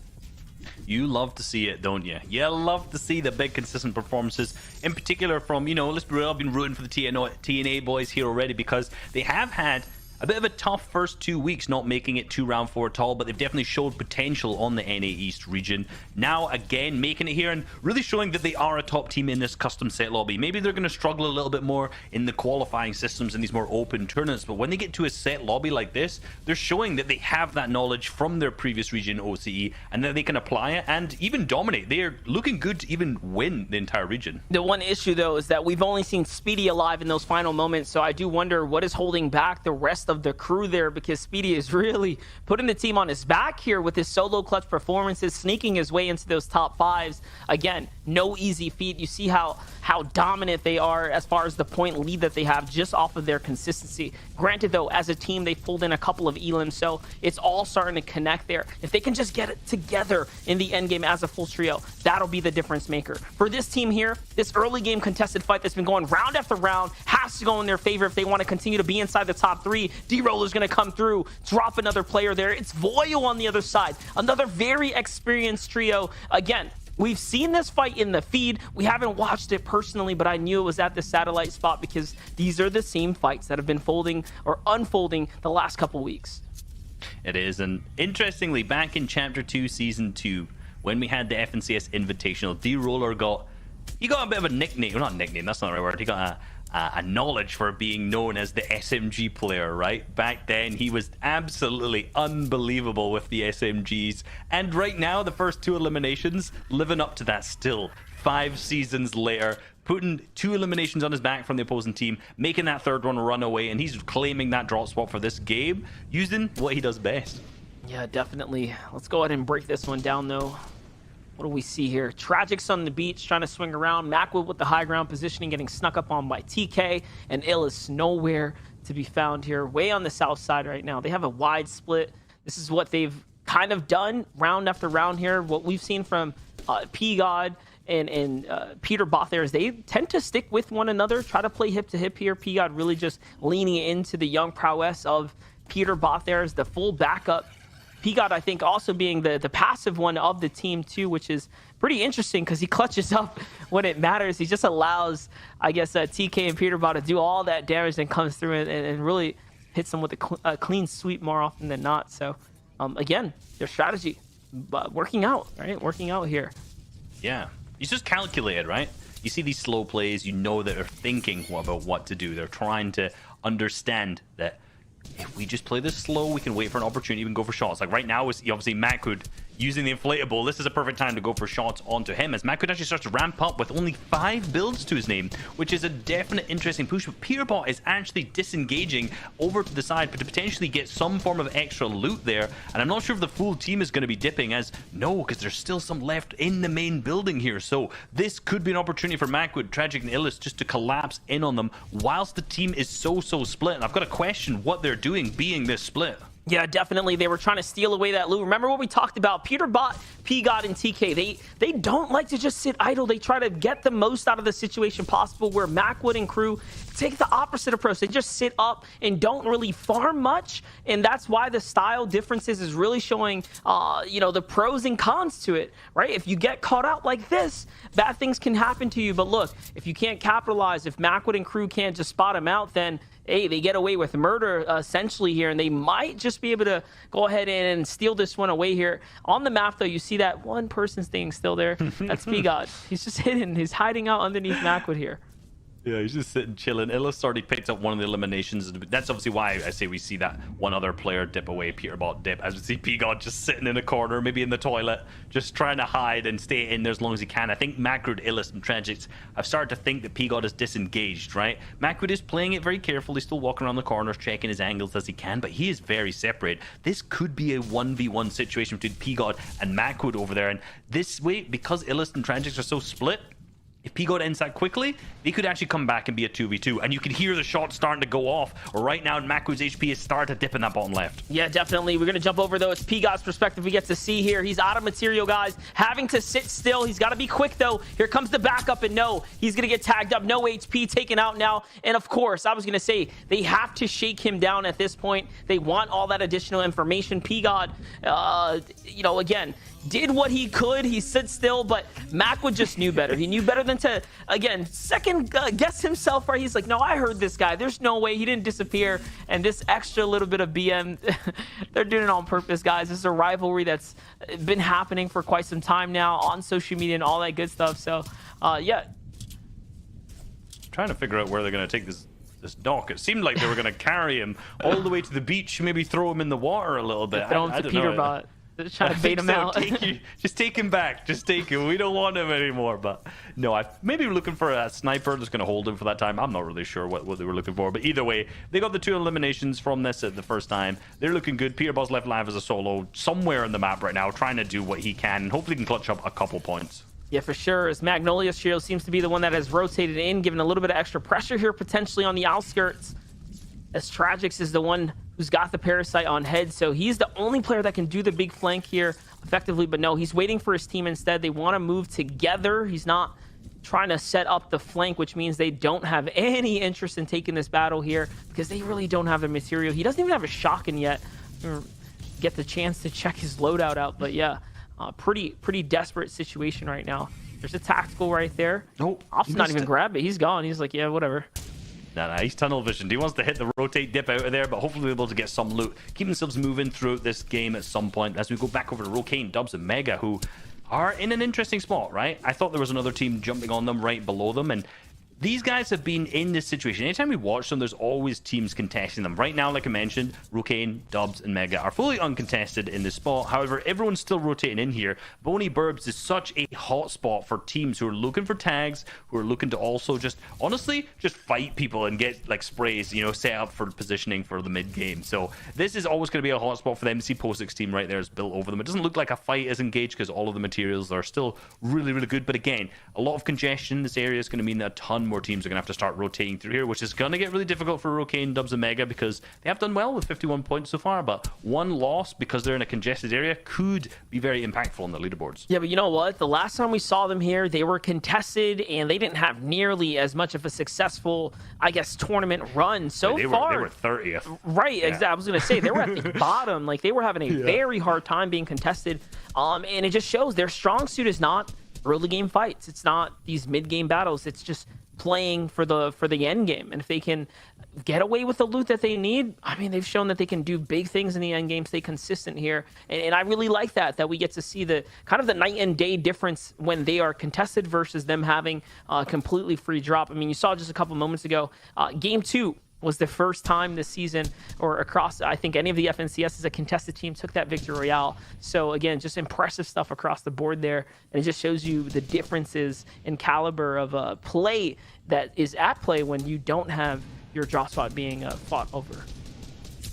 You love to see it, don't you? You love to see the big consistent performances, in particular from, you know, let's be real, I've been rooting for the TNA boys here already because they have had a bit of a tough first 2 weeks not making it to round 4 at all, but they've definitely showed potential on the NA East region. Now, again, making it here and really showing that they are a top team in this custom set lobby. Maybe they're going to struggle a little bit more in the qualifying systems in these more open tournaments, but when they get to a set lobby like this, they're showing that they have that knowledge from their previous region OCE and that they can apply it and even dominate. They're looking good to even win the entire region. The one issue, though, is that we've only seen Speedy alive in those final moments, so I do wonder what is holding back the rest of the crew there, because Speedy is really putting the team on his back here with his solo clutch performances, sneaking his way into those top 5s. Again, no easy feat. You see how dominant they are as far as the point lead that they have just off of their consistency. Granted, though, as a team, they pulled in a couple of elims, so it's all starting to connect there. If they can just get it together in the end game as a full trio, that'll be the difference maker. For this team here, this early game contested fight that's been going round after round has to go in their favor if they want to continue to be inside the top 3. D-Roll is going to come through, drop another player there. It's Voyo on the other side, another very experienced trio. Again, we've seen this fight in the feed. We haven't watched it personally, but I knew it was at the satellite spot because these are the same fights that have been folding or unfolding the last couple weeks. It is, and interestingly, back in Chapter 2, Season 2, when we had the FNCS Invitational, D-Roller got a bit of a nickname. Well, not nickname, that's not the right word. He got a knowledge for being known as the SMG player, right? Back then, he was absolutely unbelievable with the SMGs. And right now, the first 2 eliminations, living up to that still. 5 seasons later, putting 2 eliminations on his back from the opposing team, making that 3rd one run away, and he's claiming that drop spot for this game, using what he does best. Yeah, definitely. Let's go ahead and break this one down, though. What do we see here? Tragics on the beach, trying to swing around. Macwood with the high ground positioning, getting snuck up on by TK. And Illis nowhere to be found here. Way on the south side right now. They have a wide split. This is what they've kind of done round after round here. What we've seen from P-God and Peter Both there is they tend to stick with one another, try to play hip to hip here. P-God really just leaning into the young prowess of Peter Bot there as the full backup. Peacock, I think, also being the passive one of the team too, which is pretty interesting because he clutches up when it matters. He just allows, I guess, TK and Peter Bot to do all that damage and comes through and really hits them with a clean sweep more often than not. So, again, their strategy working out, right? Working out here. Yeah, he's just calculated, right? You see these slow plays, you know that they're thinking about what to do. They're trying to understand that if we just play this slow, we can wait for an opportunity, we can go for shots. Like right now, is obviously Macwood using the inflatable. This is a perfect time to go for shots onto him as Macwood actually starts to ramp up with only 5 builds to his name, which is a definite interesting push. But Peterbot is actually disengaging over to the side, but to potentially get some form of extra loot there. And I'm not sure if the full team is going to be dipping, as no, because there's still some left in the main building here. So this could be an opportunity for Macwood, Tragic, and Illis just to collapse in on them whilst the team is so split. And I've got to question what they're doing being this split. Yeah, definitely. They were trying to steal away that loot. Remember what we talked about? Peter Bot, P-God, and TK. They don't like to just sit idle. They try to get the most out of the situation possible, where Macwood and crew take the opposite approach. They just sit up and don't really farm much. And that's why the style differences is really showing, the pros and cons to it, right? If you get caught out like this, bad things can happen to you. But look, if you can't capitalize, if Macwood and crew can't just spot him out, then hey, they get away with murder essentially here, and they might just be able to go ahead and steal this one away here. On the map, though, you see that one person staying still there. That's P-God. He's just hidden. He's hiding out underneath Macwood here. Yeah, he's just sitting chilling. Illis already picked up one of the eliminations. That's obviously why I say we see that one other player dip away, Peterbot dip, as we see P-God just sitting in a corner, maybe in the toilet, just trying to hide and stay in there as long as he can. I think Macwood, Illis, and Tragics have started to think that P-God is disengaged, right? Macwood is playing it very carefully, still walking around the corners, checking his angles as he can, but he is very separate. This could be a 1v1 situation between P-God and Macwood over there, and this way, because Illis and Tragics are so split, if P-God ends that quickly, they could actually come back and be a 2v2. And you can hear the shots starting to go off. Right now, Macwood's HP is starting to dip in that bottom left. Yeah, definitely. We're going to jump over, though. It's P-God's perspective we get to see here. He's out of material, guys. Having to sit still. He's got to be quick, though. Here comes the backup, and no, he's going to get tagged up. No HP taken out now. And, of course, I was going to say, they have to shake him down at this point. They want all that additional information. P-God, again, did what he could. He stood still, but Macwood just knew better. He knew better than to, again, second guess himself, right? He's like, no, I heard this guy. There's no way he didn't disappear. And this extra little bit of BM, they're doing it on purpose, guys. This is a rivalry that's been happening for quite some time now on social media and all that good stuff. So, yeah. Trying to figure out where they're going to take this dock. It seemed like they were going to carry him all the way to the beach, maybe throw him in the water a little bit. Throw him to Peterbot. Just trying to bait him out. Just take him back. Just take him. We don't want him anymore. But no, I maybe looking for a sniper that's going to hold him for that time. I'm not really sure what they were looking for. But either way, they got the 2 eliminations from this at the first time. They're looking good. Peterbot's left live as a solo somewhere in the map right now, trying to do what he can. And hopefully he can clutch up a couple points. Yeah, for sure. As Magnolia's Shield seems to be the one that has rotated in, giving a little bit of extra pressure here, potentially on the outskirts. As Tragics is the one who's got the Parasite on head, so he's the only player that can do the big flank here effectively. But no, he's waiting for his team instead. They want to move together. He's not trying to set up the flank, which means they don't have any interest in taking this battle here because they really don't have the material. He doesn't even have a shotgun yet. Get the chance to check his loadout out, but yeah, pretty desperate situation right now. There's a tactical right there. Nope. Ops not even grab it. He's gone. He's like, yeah, whatever. Nah, he's tunnel vision. He wants to hit the rotate dip out of there, but hopefully be able to get some loot. Keep themselves moving throughout this game at some point as we go back over to Rokane, Dubs, and Mega, who are in an interesting spot, right? I thought there was another team jumping on them right below them, and these guys have been in this situation. Anytime we watch them, there's always teams contesting them. Right now, like I mentioned, Rokane, Dubs, and Mega are fully uncontested in this spot. However, everyone's still rotating in here. Boney Burbs is such a hot spot for teams who are looking for tags, who are looking to also just, honestly, just fight people and get, like, sprays, set up for positioning for the mid-game. So this is always going to be a hot spot for them. See Posix team right there is built over them. It doesn't look like a fight is engaged because all of the materials are still really, really good. But again, a lot of congestion in this area is going to mean a ton more teams are going to have to start rotating through here, which is going to get really difficult for Rocane, Dubs, and Mega because they have done well with 51 points so far, but one loss because they're in a congested area could be very impactful on the leaderboards. Yeah, but you know what? The last time we saw them here, they were contested, and they didn't have nearly as much of a successful, I guess, tournament run so far. They were 30th. Right, Yeah. exactly. I was going to say, they were at the bottom. Like, they were having a very hard time being contested. And it just shows their strong suit is not early game fights. It's not these mid game battles. It's just playing for the end game. And if they can get away with the loot that they need, I mean, they've shown that they can do big things in the end game, stay consistent here. And I really like that we get to see the kind of the night and day difference when they are contested versus them having a completely free drop. I mean, you saw just a couple moments ago, game 2 was the first time this season or across, I think, any of the FNCS as a contested team took that victory royale. So again, just impressive stuff across the board there. And it just shows you the differences in caliber of play that is at play when you don't have your draw spot being fought over.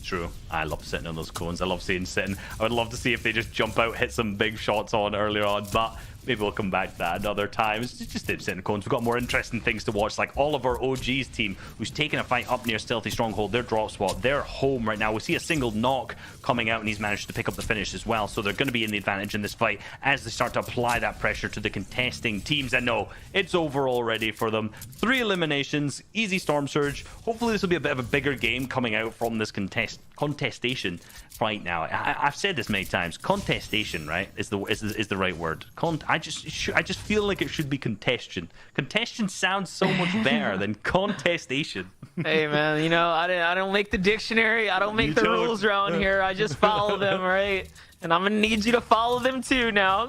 True. I love sitting on those cones. I love seeing sitting. I would love to see if they just jump out, hit some big shots on earlier on, but maybe we'll come back to that another time. It's just sitting cones. We've got more interesting things to watch, like all of our OG's team who's taking a fight up near Stealthy Stronghold, their drop spot, they're home right now. We see a single knock coming out, and he's managed to pick up the finish as well, so they're going to be in the advantage in this fight as they start to apply that pressure to the contesting teams. And no, it's over already for them. 3 eliminations, easy Storm Surge. Hopefully this will be a bit of a bigger game coming out from this contestation right now. I've said this many times. Contestation, right, is the right word. I just feel like it should be congestion. Congestion sounds so much better than contestation. Hey man, you know, I don't make the dictionary. I don't make the rules around here. I just follow them, right? And I'm gonna need you to follow them too now.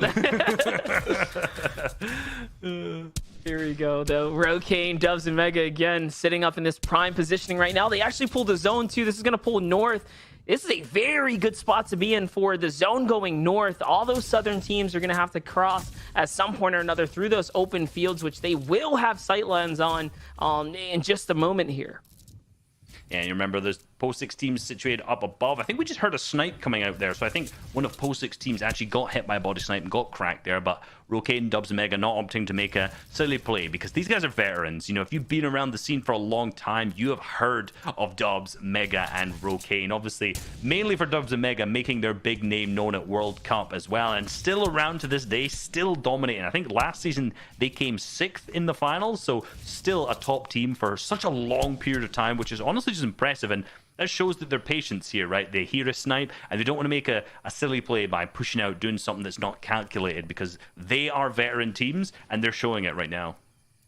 Here we go, though. Rocane, Dubs, and Mega again sitting up in this prime positioning right now. They actually pulled the zone too. This is gonna pull north. This is a very good spot to be in for the zone going north. All those southern teams are going to have to cross at some point or another through those open fields, which they will have sightlines on in just a moment here. And you remember there's Post 6 teams situated up above. I think we just heard a snipe coming out there. So I think one of Post 6 teams actually got hit by a body snipe and got cracked there. But Rocane, Dubs, and Mega not opting to make a silly play because these guys are veterans. You know, if you've been around the scene for a long time, you have heard of Dubs, Mega, and Rocane. Obviously, mainly for Dubs and Mega, making their big name known at World Cup as well. And still around to this day, still dominating. I think last season they came 6th in the finals. So still a top team for such a long period of time, which is honestly just impressive. And that shows that their patience here, right? They hear a snipe and they don't want to make a silly play by pushing out, doing something that's not calculated because they are veteran teams and they're showing it right now.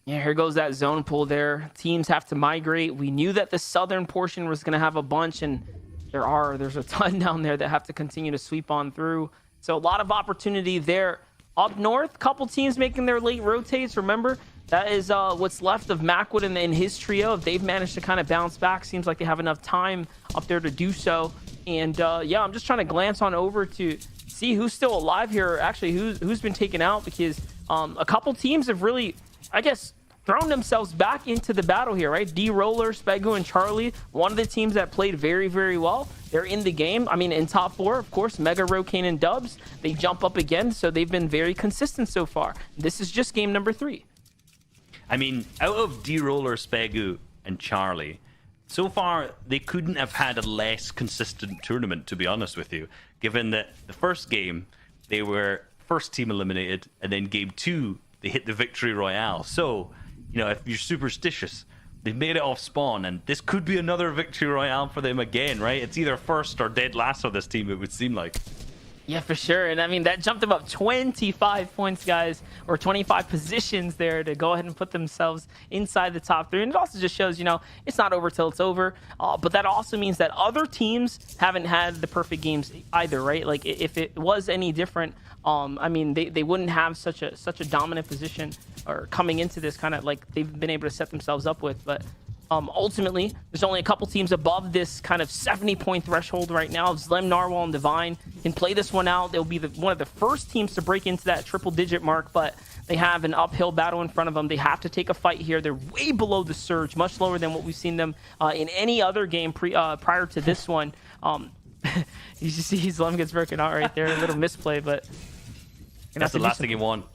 Yeah, here goes that zone pull there. Teams have to migrate. We knew that the southern portion was going to have a bunch, and there's a ton down there that have to continue to sweep on through. So a lot of opportunity there. Up north, couple teams making their late rotates. Remember, that is what's left of Macwood in his trio. If they've managed to kind of bounce back, seems like they have enough time up there to do so. And yeah, I'm just trying to glance on over to see who's still alive here, actually who's been taken out, because a couple teams have really, I guess, thrown themselves back into the battle here, right? D-Roller, Spegu, and Charlie, one of the teams that played very, very well. They're in the game. I mean, in top 4, of course, Mega, Rocane, and Dubs. They jump up again, so they've been very consistent so far. This is just game number 3. I mean, out of D-Roller, Spegu, and Charlie, so far they couldn't have had a less consistent tournament, to be honest with you, given that the first game they were first team eliminated, and then game 2 they hit the victory royale. So, you know, if you're superstitious, they've made it off spawn, and this could be another victory royale for them again, right? It's either first or dead last for this team, it would seem like. Yeah, for sure. And I mean, that jumped them up 25 points, guys, or 25 positions there to go ahead and put themselves inside the top 3. And it also just shows, you know, it's not over till it's over. But that also means that other teams haven't had the perfect games either, right? Like, if it was any different, I mean, they wouldn't have such a dominant position or coming into this kind of like they've been able to set themselves up with. But ultimately, there's only a couple teams above this kind of 70-point threshold right now. Zlem, Narwhal, and Divine can play this one out. They'll be one of the first teams to break into that triple-digit mark, but they have an uphill battle in front of them. They have to take a fight here. They're way below the surge, much lower than what we've seen them in any other game prior to this one. You see Zlem gets broken out right there. A little misplay, but... That's the last thing you want.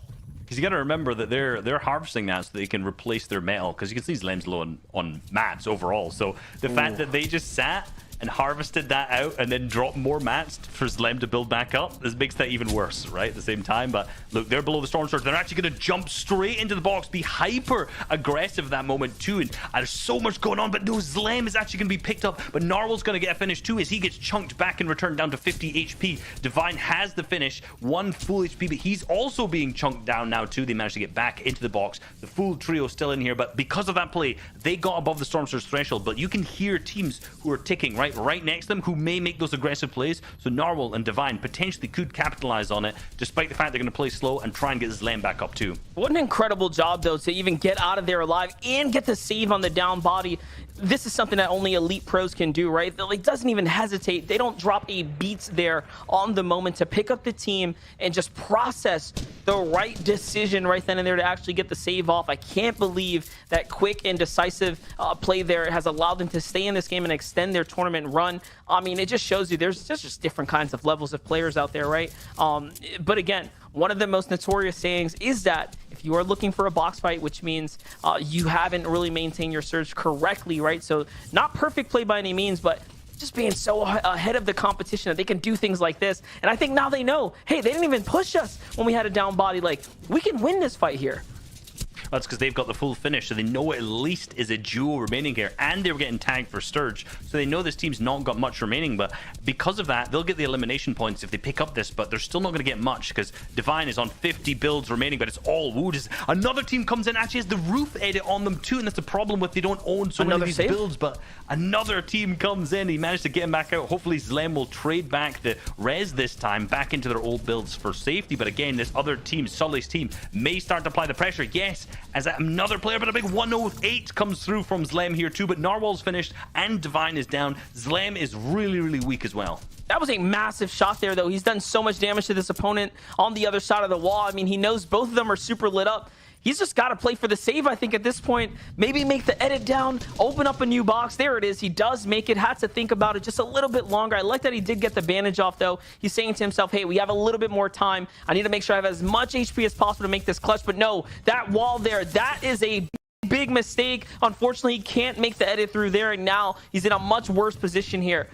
Because you got to remember that they're harvesting that so they can replace their metal. Because you can see Zlem's low on mats overall. So the fact that they just sat and harvested that out and then dropped more mats for Zlem to build back up, this makes that even worse, right? At the same time, but look, they're below the Storm Surge. They're actually going to jump straight into the box, be hyper aggressive at that moment too, and there's so much going on, but no, Zlem is actually going to be picked up, but Narwhal's going to get a finish too as he gets chunked back and returned down to 50 HP. Divine has the finish, 1 full HP, but he's also being chunked down now too. They managed to get back into the box. The full trio still in here, but because of that play, they got above the Storm Surge threshold, but you can hear teams who are ticking right next to them who may make those aggressive plays. So Narwhal and Divine potentially could capitalize on it, despite the fact they're going to play slow and try and get Zlem back up too. What an incredible job, though, to even get out of there alive and get the save on the down body. This is something that only elite pros can do, right? Like, doesn't even hesitate. They don't drop a beat there on the moment to pick up the team and just process the right decision right then and there to actually get the save off. I can't believe that quick and decisive play there has allowed them to stay in this game and extend their tournament run. I mean, it just shows you there's just different kinds of levels of players out there, right? But again, one of the most notorious sayings is that if you are looking for a box fight, which means you haven't really maintained your surge correctly, right? So not perfect play by any means, but just being so ahead of the competition that they can do things like this. And I think now they know, hey, they didn't even push us when we had a down body. Like, we can win this fight here. That's because they've got the full finish, so they know at least is a duo remaining here, and they were getting tagged for Sturge, so they know this team's not got much remaining, but because of that, they'll get the elimination points if they pick up this, but they're still not going to get much, because Divine is on 50 builds remaining, but it's all wood. Another team comes in, actually has the roof edit on them too, and that's the problem with they don't own so many of these builds, but another team comes in, he managed to get him back out. Hopefully Zlem will trade back the res this time, back into their old builds for safety, but again, this other team, Sully's team, may start to apply the pressure, yes, as another player, but a big 108 comes through from Zlem here too, but Narwhal's finished and Divine is down. Zlem is really weak as well. That was a massive shot there, though. He's done so much damage to this opponent on the other side of the wall. I mean, he knows both of them are super lit up. He's just got to play for the save, I think, at this point. Maybe make the edit down, open up a new box. There it is. He does make it. Had to think about it just a little bit longer. I like that he did get the bandage off, though. He's saying to himself, hey, we have a little bit more time. I need to make sure I have as much HP as possible to make this clutch. But no, that wall there, that is a big mistake. Unfortunately, he can't make the edit through there, and now he's in a much worse position here.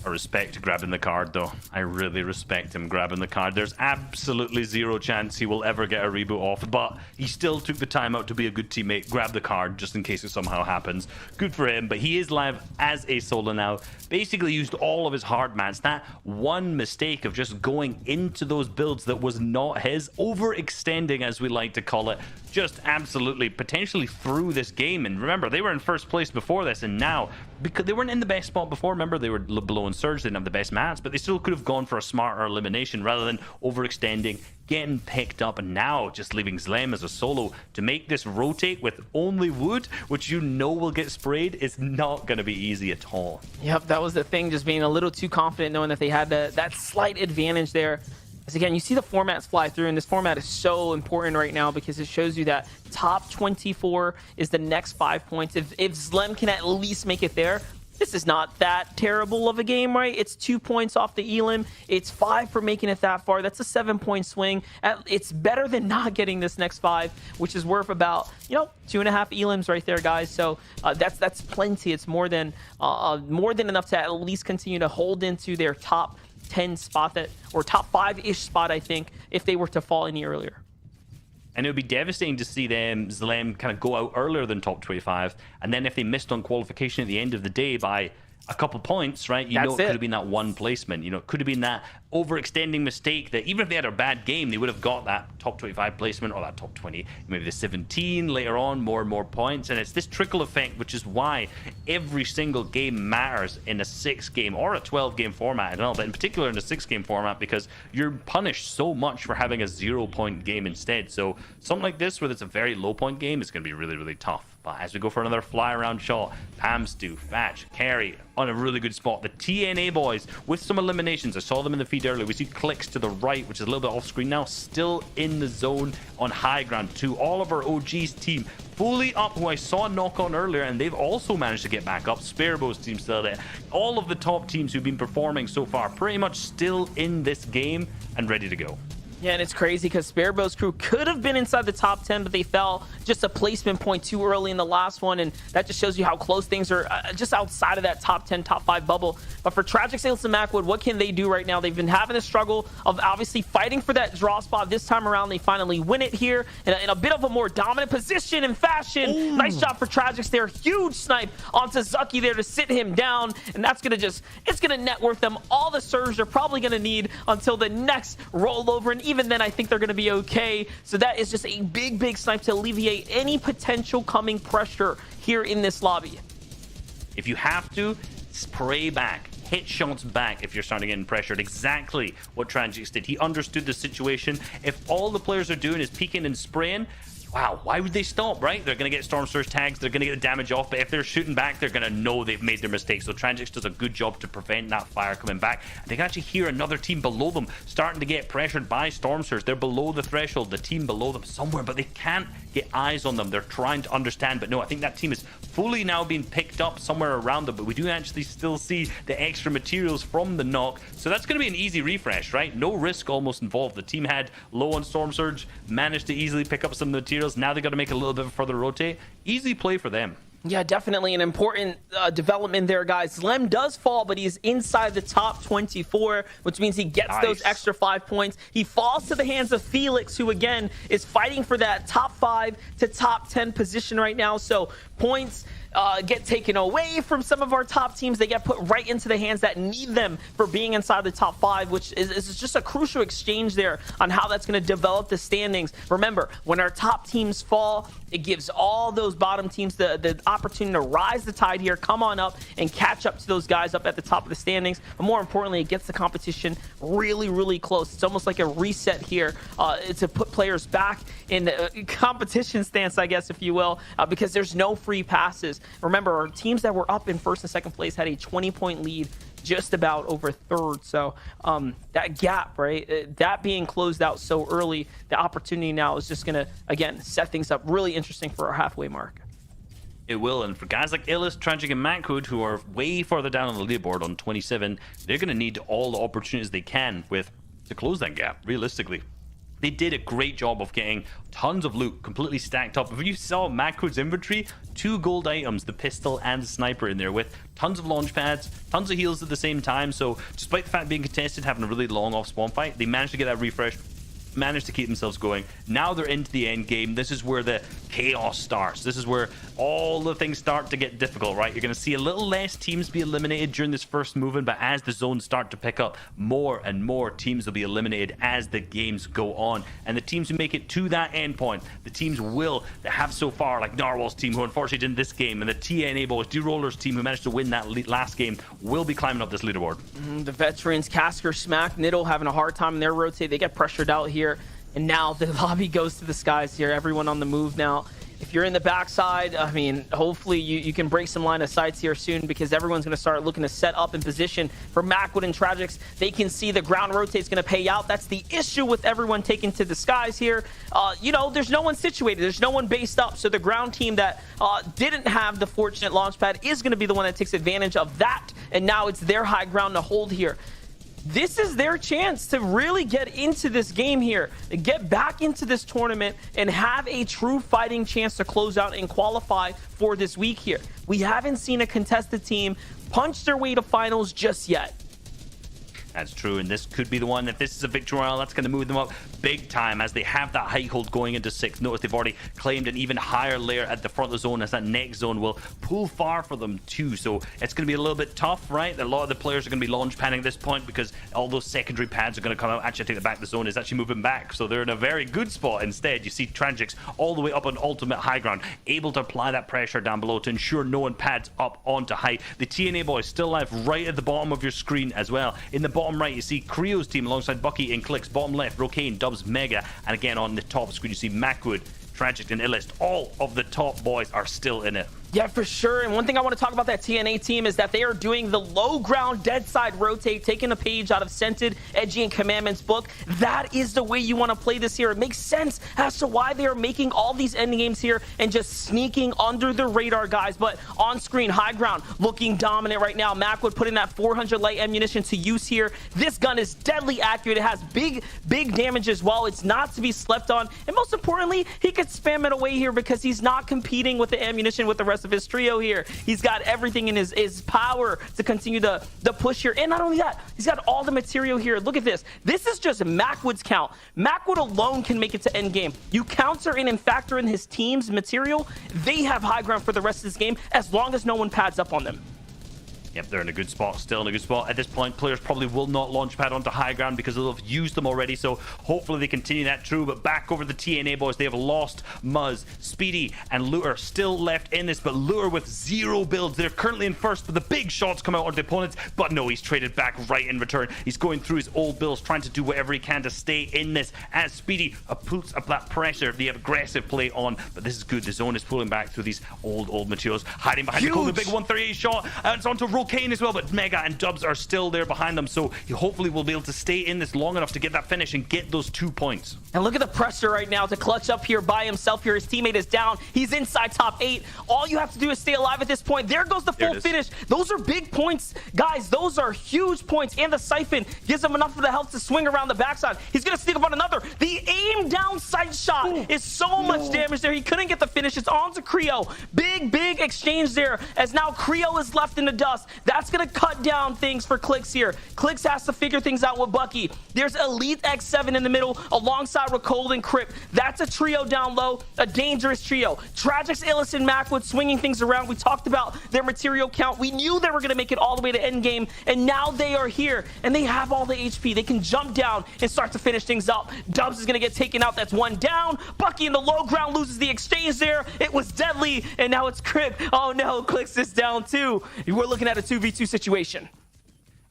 I respect grabbing the card, though. I really respect him grabbing the card. There's absolutely zero chance he will ever get a reboot off, but he still took the time out to be a good teammate, grab the card just in case it somehow happens. Good for him, but he is live as a solo now. Basically used all of his hard mats. That one mistake of just going into those builds that was not his, overextending as we like to call it, just absolutely potentially threw this game. And remember, they were in first place before this, and now, because they weren't in the best spot before, remember, they were below in surge, they didn't have the best mats, but they still could have gone for a smarter elimination rather than overextending, getting picked up, and now just leaving Zlem as a solo to make this rotate with only wood, which you know will get sprayed, is not going to be easy at all. Yep, that was the thing, just being a little too confident, knowing that they had that slight advantage there. As again, you see the formats fly through, and this format is so important right now because it shows you that top 24 is the next 5 points. If Zlem can at least make it there, this is not that terrible of a game, right? It's 2 points off the elim. It's 5 for making it that far. That's a 7-point swing. It's better than not getting this next 5, which is worth about, 2.5 elims right there, guys. So that's plenty. It's more than enough to at least continue to hold into their top 10 spot, or top 5-ish spot, I think, if they were to fall any earlier. And it would be devastating to see them, Zlem, kind of go out earlier than top 25. And then if they missed on qualification at the end of the day by a couple points, right? It could have been that one placement. It could have been that overextending mistake that even if they had a bad game, they would have got that top 25 placement or that top 20, maybe the 17 later on, more and more points. And it's this trickle effect, which is why every single game matters in a 6-game or a 12-game format. I don't know, but in particular in a 6-game format, because you're punished so much for having a 0-point game instead. So something like this, where it's a very low-point game, is going to be really tough. But as we go for another fly-around shot, Pamstu, Fatch, Carry on a really good spot. The TNA boys with some eliminations. I saw them in the feed earlier. We see Clicks to the right, which is a little bit off screen now. Still in the zone on high ground too. All of our OG's team fully up, who I saw knock on earlier, and they've also managed to get back up. Sparrow's team still there. All of the top teams who've been performing so far pretty much still in this game and ready to go. Yeah, and it's crazy because Sparrow's crew could have been inside the top 10, but they fell just a placement point too early in the last one, and that just shows you how close things are just outside of that top 10, top 5 bubble. But for Tragic, Sales, and Macwood, what can they do right now? They've been having a struggle of obviously fighting for that draw spot. This time around, they finally win it here in a bit of a more dominant position and fashion. Ooh. Nice job for Tragics there. Huge snipe onto Zucky there to sit him down, and that's gonna it's gonna net worth them all the surge they're probably gonna need until the next rollover, and even then I think they're gonna be okay. So that is just a big snipe to alleviate any potential coming pressure here in this lobby. If you have to, spray back, hit shots back if you're starting getting pressured. Exactly what Tragics did. He understood the situation. If all the players are doing is peeking and spraying, wow, why would they stop, right? They're going to get Storm Surge tags, they're going to get the damage off, but if they're shooting back, they're going to know they've made their mistakes. So Tragics does a good job to prevent that fire coming back. And they can actually hear another team below them starting to get pressured by Storm Surge. They're below the threshold, the team below them somewhere, but they can't get eyes on them. They're trying to understand, but no, I think that team is fully now being picked up somewhere around them, but we do actually still see the extra materials from the knock. So that's going to be an easy refresh, right? No risk almost involved. The team had low on Storm Surge, managed to easily pick up some materials. Now they got to make a little bit further rotate. Easy play for them. Yeah, definitely an important development there, guys. Lem does fall, but he's inside the top 24, which means he gets those extra 5 points. He falls to the hands of Felix, who, again, is fighting for that top 5 to top 10 position right now. So points get taken away from some of our top teams. They get put right into the hands that need them for being inside the top 5, which is just a crucial exchange there on how that's going to develop the standings. Remember, when our top teams fall, it gives all those bottom teams the opportunity to rise the tide here, come on up and catch up to those guys up at the top of the standings. But more importantly, it gets the competition really close. It's almost like a reset here to put players back in the competition stance, I guess, if you will, because there's no free passes. Remember, our teams that were up in first and second place had a 20-point lead just about over third. So that gap, right, that being closed out so early, the opportunity now is just going to, again, set things up really interesting for our halfway mark. It will, and for guys like Illis, Tragic, and Macwood, who are way further down on the leaderboard on 27, they're going to need all the opportunities they can to close that gap, realistically. They did a great job of getting tons of loot completely stacked up. If you saw Macwood's inventory, 2 gold items, the pistol and the sniper in there, with tons of launch pads, tons of heals at the same time. So despite the fact being contested, having a really long off spawn fight, they managed to get that refresh, managed to keep themselves going. Now they're into the end game. This is where the chaos starts. This is where all the things start to get difficult, right? You're going to see a little less teams be eliminated during this first movement, but as the zones start to pick up, more and more teams will be eliminated as the games go on. And the teams who make it to that end point, the teams that have so far, like Narwhal's team, who unfortunately didn't this game, and the TNA boys, D-Roller's team, who managed to win that last game, will be climbing up this leaderboard. The veterans, Casker, Smack, Niddle having a hard time in their rotate. They get pressured out here. And now the lobby goes to the skies here. Everyone on the move now. If you're in the backside, I mean, hopefully you can break some line of sights here soon, because everyone's going to start looking to set up in position for Macwood and Tragics. They can see the ground rotate's going to pay out. That's the issue with everyone taking to the skies here. You know, there's no one situated. There's no one based up. So the ground team that didn't have the fortunate launch pad is going to be the one that takes advantage of that. And now it's their high ground to hold here. This is their chance to really get into this game here, get back into this tournament, and have a true fighting chance to close out and qualify for this week here. We haven't seen a contested team punch their way to finals just yet. That's true, and this could be the one. If this is a victory royale, that's going to move them up big time as they have that height hold going into 6th. Notice they've already claimed an even higher layer at the front of the zone, as that next zone will pull far for them too. So it's going to be a little bit tough, right? A lot of the players are going to be launch padding at this point, because all those secondary pads are going to come out. Actually, I take the back. The zone is actually moving back, so they're in a very good spot. Instead, you see Tragics all the way up on ultimate high ground, able to apply that pressure down below to ensure no one pads up onto height. The TNA boys still alive right at the bottom of your screen as well. In the bottom right, you see Creo's team alongside Bucky and Clicks. Bottom left, Rocane, Dubs, Mega. And again, on the top screen, you see Macwood, Tragic, and Illist. All of the top boys are still in it. Yeah, for sure. And one thing I want to talk about that TNA team is that they are doing the low ground dead side rotate, taking a page out of Scented, Edgy, and Commandment's book. That is the way you want to play this here. It makes sense as to why they are making all these end games here and just sneaking under the radar, guys. But on screen, high ground, looking dominant right now. Macwood putting that 400 light ammunition to use here. This gun is deadly accurate. It has big damage as well. It's not to be slept on. And most importantly, he could spam it away here because he's not competing with the ammunition with the rest of his trio here. He's got everything in his power to continue the push here. And not only that, he's got all the material here. Look at this. This is just Macwood's count. Macwood alone can make it to end game. You counter in and factor in his team's material, they have high ground for the rest of this game as long as no one pads up on them. Yep, they're in a good spot, still in a good spot. At this point, players probably will not launch pad onto high ground because they'll have used them already, so hopefully they continue that true. But back over the TNA boys, they have lost Muzz, Speedy, and Looter still left in this, but Looter with 0 builds. They're currently in first, but the big shots come out on the opponents, but no, he's traded back right in return. He's going through his old builds, trying to do whatever he can to stay in this, as Speedy puts up that pressure, the aggressive play on, but this is good. The zone is pulling back through these old materials, hiding behind the big 138 shot, and it's onto Kane as well, but Mega and Dubs are still there behind them, so he hopefully will be able to stay in this long enough to get that finish and get those 2 points. And look at the pressure right now to clutch up here by himself here. His teammate is down. He's inside top 8. All you have to do is stay alive at this point. There goes the full finish. Those are big points, guys. Those are huge points, and the siphon gives him enough of the health to swing around the backside. He's gonna sneak up on another. The aim down sight shot is so much damage there. He couldn't get the finish. It's on to Creo. Big exchange there, as now Creo is left in the dust. That's gonna cut down things for Clix here. Clix has to figure things out with Bucky. There's Elite X7 in the middle alongside Recold and Crip. That's a trio down low, a dangerous trio. Tragic's, Illis, and Macwood swinging things around. We talked about their material count. We knew they were going to make it all the way to endgame, and now they are here, and they have all the HP. They can jump down and start to finish things up. Dubs is going to get taken out. That's one down. Bucky in the low ground loses the exchange there. It was deadly, and now it's Crip. Oh no, Clix is down too. We're looking at a 2v2 situation.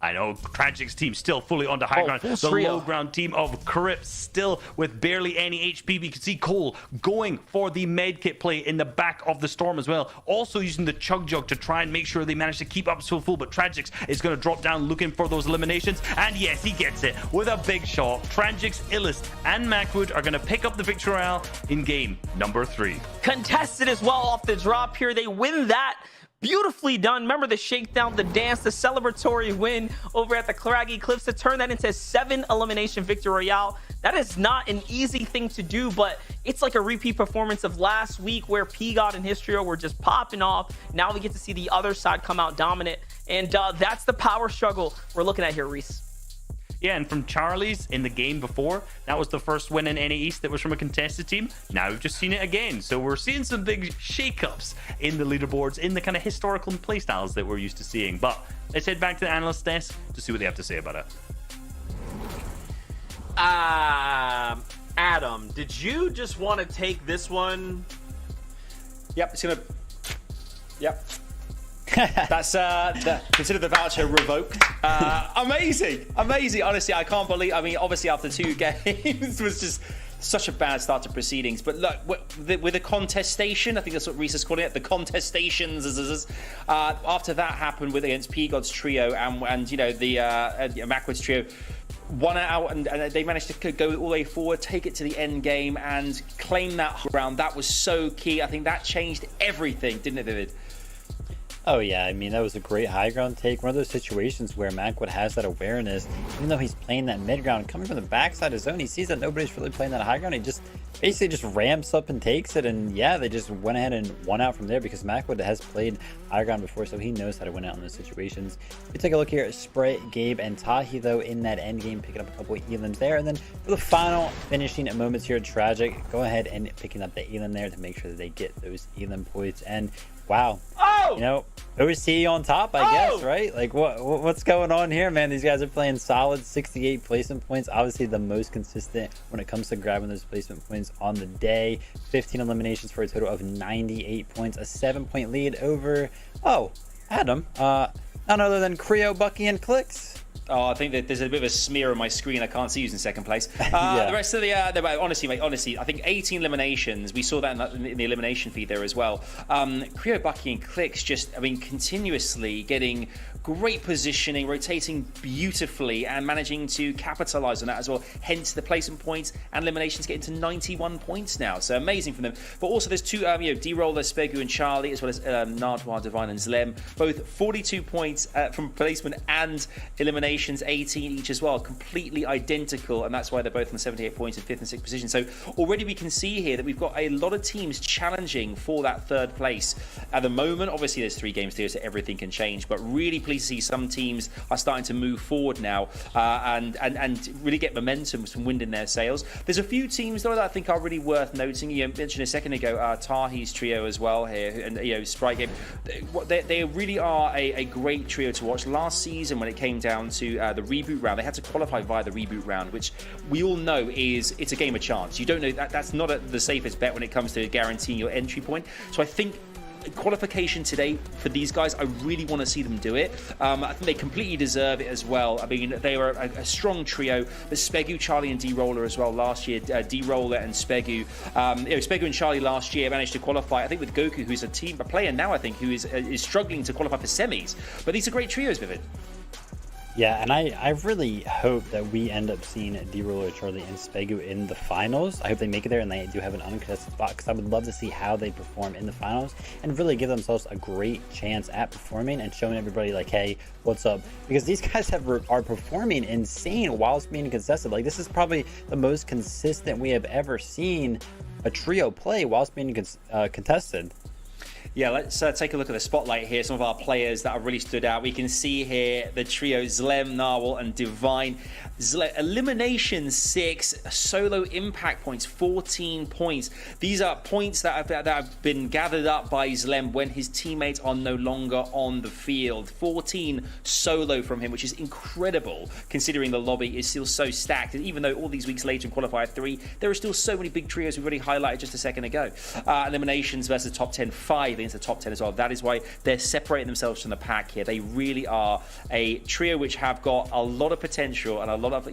I know Tragic's team still fully onto high ground. The low ground team of Crip still with barely any HP. We can see Cole going for the med kit play in the back of the storm as well. Also using the chug jug to try and make sure they manage to keep up so full. But Tragic's is going to drop down looking for those eliminations. And yes, he gets it with a big shot. Tragic's, Illist, and Macwood are going to pick up the victory royale in game number 3. Contested as well off the drop here. They win that. Beautifully done. Remember the shakedown, the dance, the celebratory win over at the Craggy Cliffs to turn that into 7 elimination victory royale. That is not an easy thing to do, but it's like a repeat performance of last week where P-God and his trio were just popping off. Now we get to see the other side come out dominant, and that's the power struggle we're looking at here, Reese. Yeah, and from Charlie's in the game before, that was the first win in NAE East that was from a contested team. Now we've just seen it again. So we're seeing some big shakeups in the leaderboards, in the kind of historical playstyles that we're used to seeing. But let's head back to the analyst desk to see what they have to say about it. Adam, did you just want to take this one? Yep, it's gonna. Yep. That's consider the voucher revoked. Amazing. Honestly, I can't believe. I mean, obviously after 2 games was just such a bad start to proceedings. But look, with the contestation, I think that's what Reese is calling it. The contestations. After that happened against P-God's trio and you know the Macwood's trio. Won out and they managed to go all the way forward, take it to the end game, and claim that ground. That was so key. I think that changed everything, didn't it, Vivid? Oh yeah, I mean, that was a great high ground take. One of those situations where Macwood has that awareness, even though he's playing that mid ground, coming from the backside of his zone, he sees that nobody's really playing that high ground. He just basically just ramps up and takes it, and yeah, they just went ahead and won out from there because Macwood has played high ground before, so he knows how to win out in those situations. We take a look here at Sprite, Gabe, and Tahi, though, in that end game, picking up a couple of elims there, and then for the final finishing moments here, Tragic, go ahead and picking up the elim there to make sure that they get those elim points, and wow. You know, OC on top, I guess, right? Like, what's going on here, man? These guys are playing solid 68 placement points. Obviously, the most consistent when it comes to grabbing those placement points on the day. 15 eliminations for a total of 98 points. A 7-point lead over, Adam. None other than Creo, Bucky, and Clix. Oh, I think that there's a bit of a smear on my screen. I can't see who's in second place. Yeah. The rest of the honestly, mate, honestly, I think 18 eliminations. We saw that in the elimination feed there as well. Creo, Bucky, and Clicks just, I mean, continuously getting great positioning, rotating beautifully, and managing to capitalize on that as well. Hence the placement points and eliminations getting to 91 points now. So amazing for them. But also there's two, D-Roller, Spegu, and Charlie, as well as Nardwar, Divine, and Zlem. Both 42 points from placement and eliminations, 18 each as well. Completely identical, and that's why they're both on 78 points in 5th and 6th position. So already we can see here that we've got a lot of teams challenging for that 3rd place. At the moment, obviously there's 3 games here, so everything can change, but really pleased to see some teams are starting to move forward now and really get momentum from wind in their sails. There's a few teams though that I think are really worth noting. You mentioned a second ago Tahi's trio as well here, and Sprite Game. They really are a great trio to watch. Last season when it came down to the reboot round, they had to qualify via the reboot round, which we all know it's a game of chance. You don't know that's not the safest bet when it comes to guaranteeing your entry point. So I think qualification today for these guys, I really want to see them do it. I think they completely deserve it as well. I mean, they were a strong trio. There's Spegu, Charlie, and D-Roller as well last year. D-Roller and Spegu. Spegu and Charlie last year managed to qualify. I think with Goku, who's a player now, I think, who is struggling to qualify for semis. But these are great trios, Vivid. Yeah, and I really hope that we end up seeing D-Roller, Charlie, and Spegu in the finals. I hope they make it there and they do have an uncontested spot, because I would love to see how they perform in the finals and really give themselves a great chance at performing and showing everybody, like, hey, what's up? Because these guys are performing insane whilst being contested. Like, this is probably the most consistent we have ever seen a trio play whilst being contested. Yeah, let's take a look at the spotlight here. Some of our players that have really stood out. We can see here the trio Zlem, Narwhal, and Divine. Elimination 6, solo impact points 14 points. These are points that have been gathered up by Zlem when his teammates are no longer on the field. 14 solo from him, which is incredible considering the lobby is still so stacked. And even though all these weeks later in Qualifier 3, there are still so many big trios we already highlighted just a second ago. Eliminations versus top 10, 5 against the top 10 as well. That is why they're separating themselves from the pack here. They really are a trio which have got a lot of potential and a lot of,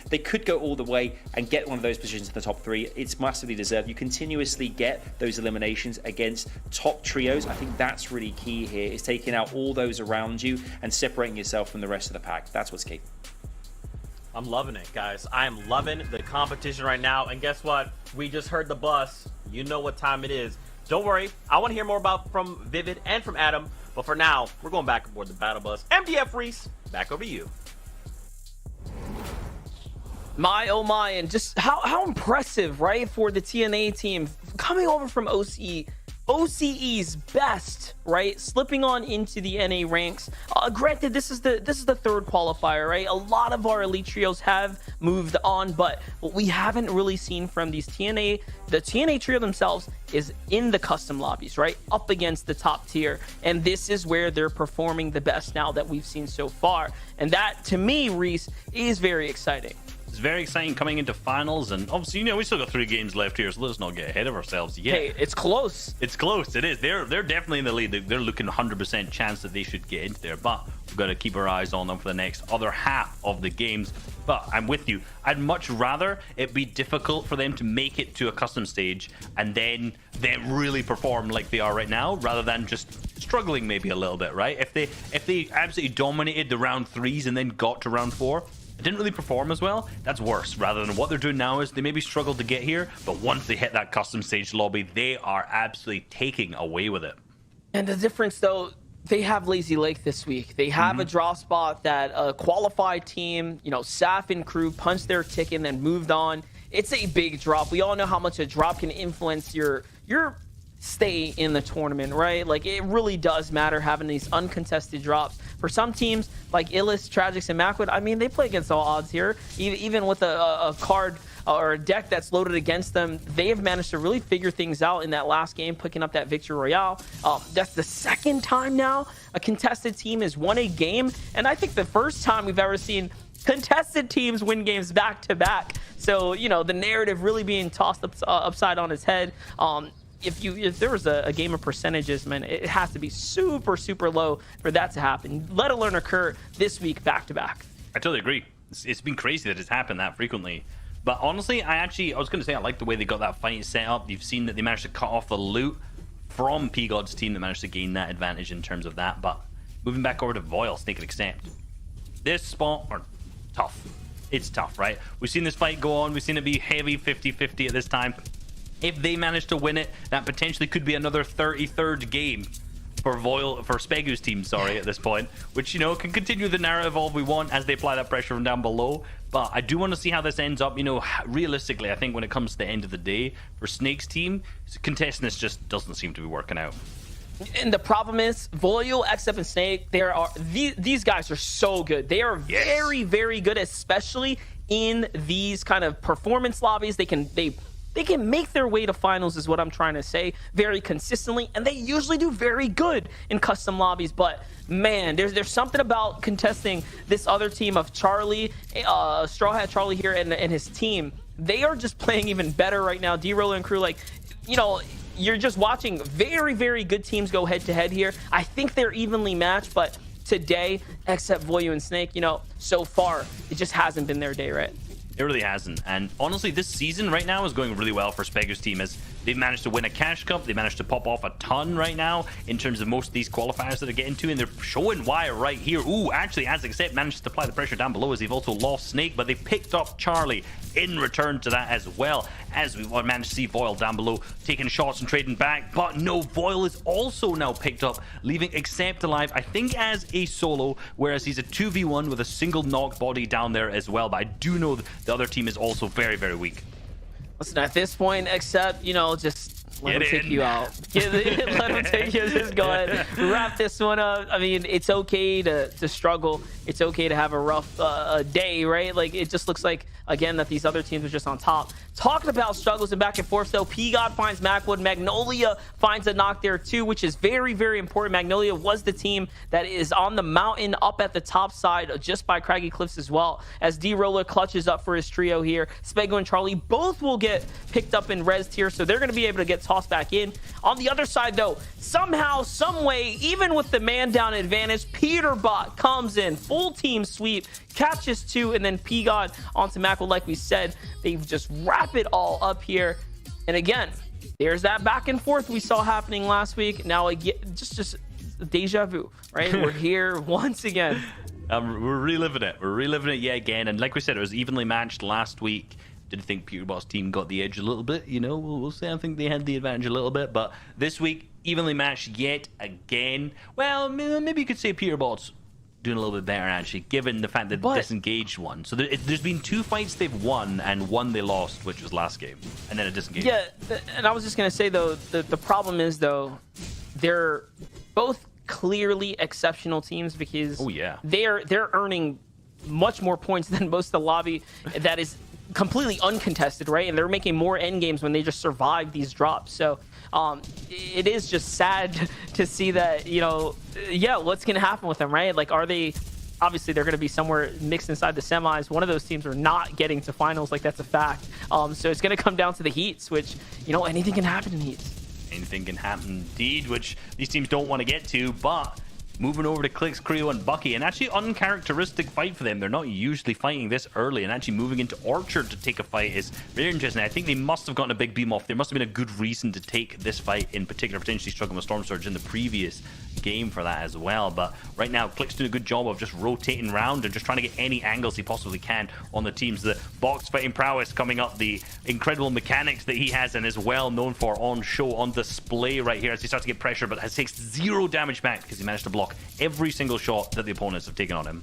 they could go all the way and get one of those positions in the top 3. It's massively deserved. You continuously get those eliminations against top trios. I think that's really key here, is taking out all those around you and separating yourself from the rest of the pack. That's what's key. I'm loving it, guys. I am loving the competition right now. And guess what? We just heard the bus. You know what time it is. Don't worry. I want to hear more from Vivid and from Adam. But for now, we're going back aboard the battle bus. MDF Reese, back over to you. My oh my, and just how impressive, right, for the TNA team coming over from OCE's best, right, slipping on into the NA ranks. Granted, this is the 3rd qualifier, right? A lot of our elite trios have moved on, but what we haven't really seen from the TNA trio themselves is in the custom lobbies, right, up against the top tier, and this is where they're performing the best now that we've seen so far, and that, to me, Reese, is very exciting. It's very exciting coming into finals, and obviously, we still got 3 games left here, so let's not get ahead of ourselves yet. Hey, it's close. It's close. It is. They're definitely in the lead. They're looking 100% chance that they should get into there, but we've got to keep our eyes on them for the other half of the games. But I'm with you. I'd much rather it be difficult for them to make it to a custom stage and then really perform like they are right now, rather than just struggling maybe a little bit, right? If they absolutely dominated the round 3s and then got to round 4, it didn't really perform as well, that's worse. Rather than what they're doing now is they maybe struggled to get here, but once they hit that custom stage lobby, they are absolutely taking away with it. And the difference, though, they have Lazy Lake this week. They have a draw spot that a qualified team, Saf and crew punched their ticket and then moved on. It's a big drop. We all know how much a drop can influence your stay in the tournament, right? Like, it really does matter having these uncontested drops. For some teams like Illis, Tragics, and Macwood, I mean, they play against all odds here. Even with a card or a deck that's loaded against them, they have managed to really figure things out in that last game, picking up that victory royale. That's the 2nd time now a contested team has won a game, and I think the first time we've ever seen contested teams win games back to back. So, the narrative really being tossed upside on its head. If there was a game of percentages, man, it has to be super, super low for that to happen, let alone occur this week back to back. I totally agree. It's been crazy that it's happened that frequently. But honestly, I was going to say I like the way they got that fight set up. You've seen that they managed to cut off the loot from P-God's team that managed to gain that advantage in terms of that. But moving back over to Voil, Snake and Accept. This spot are tough. It's tough, right? We've seen this fight go on. We've seen it be heavy 50-50 at this time. If they manage to win it, that potentially could be another 33rd game for Spegu's team, sorry, at this point, which, you know, can continue the narrative all we want as they apply that pressure from down below. But I do want to see how this ends up. You know, realistically, I think when it comes to the end of the day, for Snake's team, contesting this just doesn't seem to be working out. And the problem is, Voil, XF, and Snake, these guys are so good. They are very, very good, especially in these kind of performance lobbies. They can make their way to finals, is what I'm trying to say, very consistently, and they usually do very good in custom lobbies. But man, there's something about contesting this other team of Charlie, Straw Hat Charlie here, and his team. They are just playing even better right now. D-Roller and crew, like, you know, you're just watching very, very good teams go head to head here. I think they're evenly matched, but today, except Voyu and Snake, you know, so far, it just hasn't been their day, right? It really hasn't. And honestly, this season right now is going really well for Spegu's team as they've managed to win a cash cup. They managed to pop off a ton right now in terms of most of these qualifiers that they're getting to, and they're showing why right here. Ooh, actually, as Accept managed to apply the pressure down below as they've also lost Snake, but they picked up Charlie in return to that as well, as we managed to see Voil down below taking shots and trading back. But no, Voil is also now picked up, leaving Accept alive, I think as a solo, whereas he's a 2v1 with a single knock body down there as well. But I do know the other team is also very, very weak. Listen, at this point, Accept, you know, just let him take you out. Let him take you. Just go ahead, wrap this one up. I mean, it's okay to struggle. It's okay to have a rough day, right? Like, it just looks like, again, that these other teams are just on top. Talking about struggles and back and forth, though, P-God finds Macwood. Magnolia finds a knock there, too, which is very, very important. Magnolia was the team that is on the mountain up at the top side, just by Craggy Cliffs as well, as D-Roller clutches up for his trio here. Spego and Charlie both will get picked up in res tier, so they're going to be able to get tossed back in. On the other side, though, somehow, some way, even with the man-down advantage, Peterbot comes in, full team sweep, catches 2, and then P-God onto Macwood. Like we said, they just wrap it all up here. And again, there's that back and forth we saw happening last week. Now, again, just deja vu, right? We're here once again. We're reliving it. We're reliving it yet again. And like we said, it was evenly matched last week. Didn't think Peterbot's team got the edge a little bit. You know, we'll say I think they had the advantage a little bit. But this week, evenly matched yet again. Well, maybe you could say Peterbot's doing a little bit better, actually, given the fact that they disengaged one. So there's been 2 fights they've won, and 1 they lost, which was last game, and then a disengaged. Yeah, and I was just going to say, though, the problem is, though, they're both clearly exceptional teams because they're earning much more points than most of the lobby that is completely uncontested, right? And they're making more end games when they just survive these drops. So it is just sad to see that, you know, what's going to happen with them, right? Like, are they, obviously they're going to be somewhere mixed inside the semis. One of those teams are not getting to finals, like, that's a fact. So it's going to come down to the heats, which, you know, anything can happen in heats. Anything can happen indeed, which these teams don't want to get to, but moving over to Clicks, Creo, and Bucky, and actually uncharacteristic fight for them. They're not usually fighting this early, and actually moving into Orchard to take a fight is very interesting. I think they must have gotten a big beam off. There must have been a good reason to take this fight in particular, potentially struggling with Storm Surge in the previous game for that as well. But right now, Click's doing a good job of just rotating around and just trying to get any angles he possibly can on the teams. The box fighting prowess coming up, the incredible mechanics that he has and is well known for on show, on display right here as he starts to get pressure, but takes 0 damage back because he managed to block every single shot that the opponents have taken on him.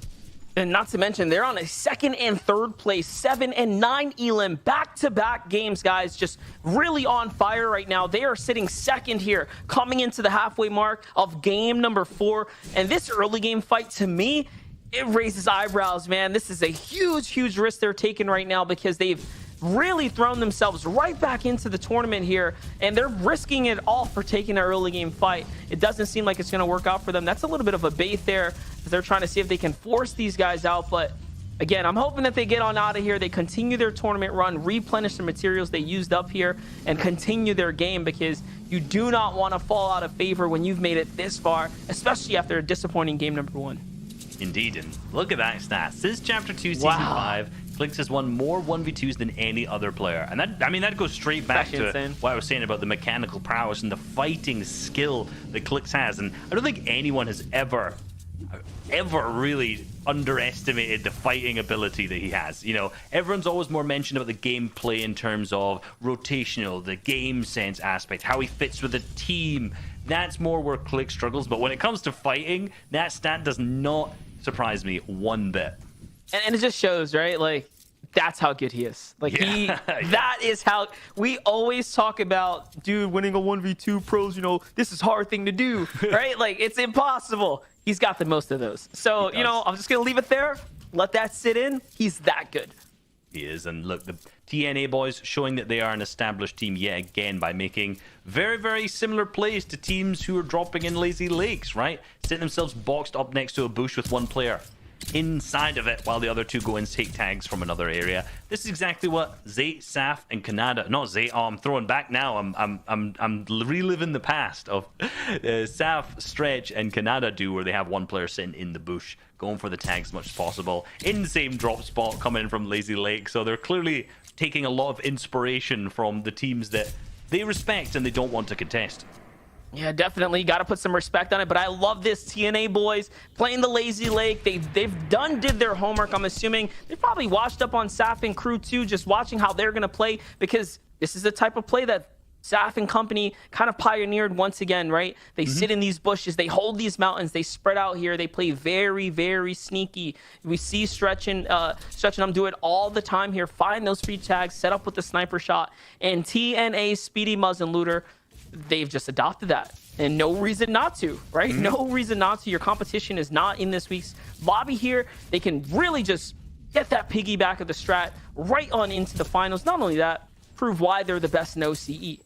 And not to mention, they're on a 2nd and 3rd place, 7 and 9 elim, back-to-back games, guys. Just really on fire right now. They are sitting 2nd here, coming into the halfway mark of game number 4. And this early game fight, to me, it raises eyebrows, man. This is a huge, huge risk they're taking right now because they've really thrown themselves right back into the tournament here, and they're risking it all for taking an early game fight. It doesn't seem like it's going to work out for them. That's a little bit of a bait there. They're trying to see if they can force these guys out, but again, I'm hoping that they get on out of here. They continue their tournament run, replenish the materials they used up here, and continue their game, because you do not want to fall out of favor when you've made it this far, especially after a disappointing game number 1. Indeed, and look at that stat. Since Chapter 2, Season Wow. 5, Clix has won more 1v2s than any other player. And that, I mean, that goes straight back That's to insane. what I was saying about the mechanical prowess and the fighting skill that Clix has. And I don't think anyone has ever really underestimated the fighting ability that he has. You know, everyone's always more mentioned about the gameplay in terms of rotational, the game sense aspect, how he fits with the team. That's more where Click struggles. But when it comes to fighting, that stat does not surprise me one bit. And it just shows, right? Like, that's how good he is. Like, that is how we always talk about, dude, winning a 1v2 pros, you know, this is a hard thing to do, right? Like, it's impossible. He's got the most of those. So, you know, I'm just going to leave it there. Let that sit in. He's that good. He is. And look, the TNA boys showing that they are an established team yet again by making very, very similar plays to teams who are dropping in Lazy Lakes, right? Setting themselves boxed up next to a bush with one player inside of it while the other two go and take tags from another area. This is exactly what Zay, Saf, and Canada. Not Zay. Oh, I'm throwing back now. I'm reliving the past of Saf, Stretch, and Canada do, where they have one player sitting in the bush, going for the tags as much as possible in the same drop spot coming from Lazy Lake. So they're clearly taking a lot of inspiration from the teams that they respect and they don't want to contest. Yeah, definitely. Got to put some respect on it. But I love this TNA boys playing the Lazy Lake. They've did their homework. I'm assuming they probably watched up on Saf and crew too, just watching how they're going to play, because this is the type of play that Saf and company kind of pioneered once again, right? They sit in these bushes. They hold these mountains. They spread out here. They play very, very sneaky. We see Stretch and them do it all the time here. Find those free tags, set up with the sniper shot. And TNA Speedy Muzzin Looter, they've just adopted that, and no reason not to, right? No reason not to. Your competition is not in this week's lobby here. They can really just get that piggyback of the strat right on into the finals. Not only that, prove why they're the best in OCE.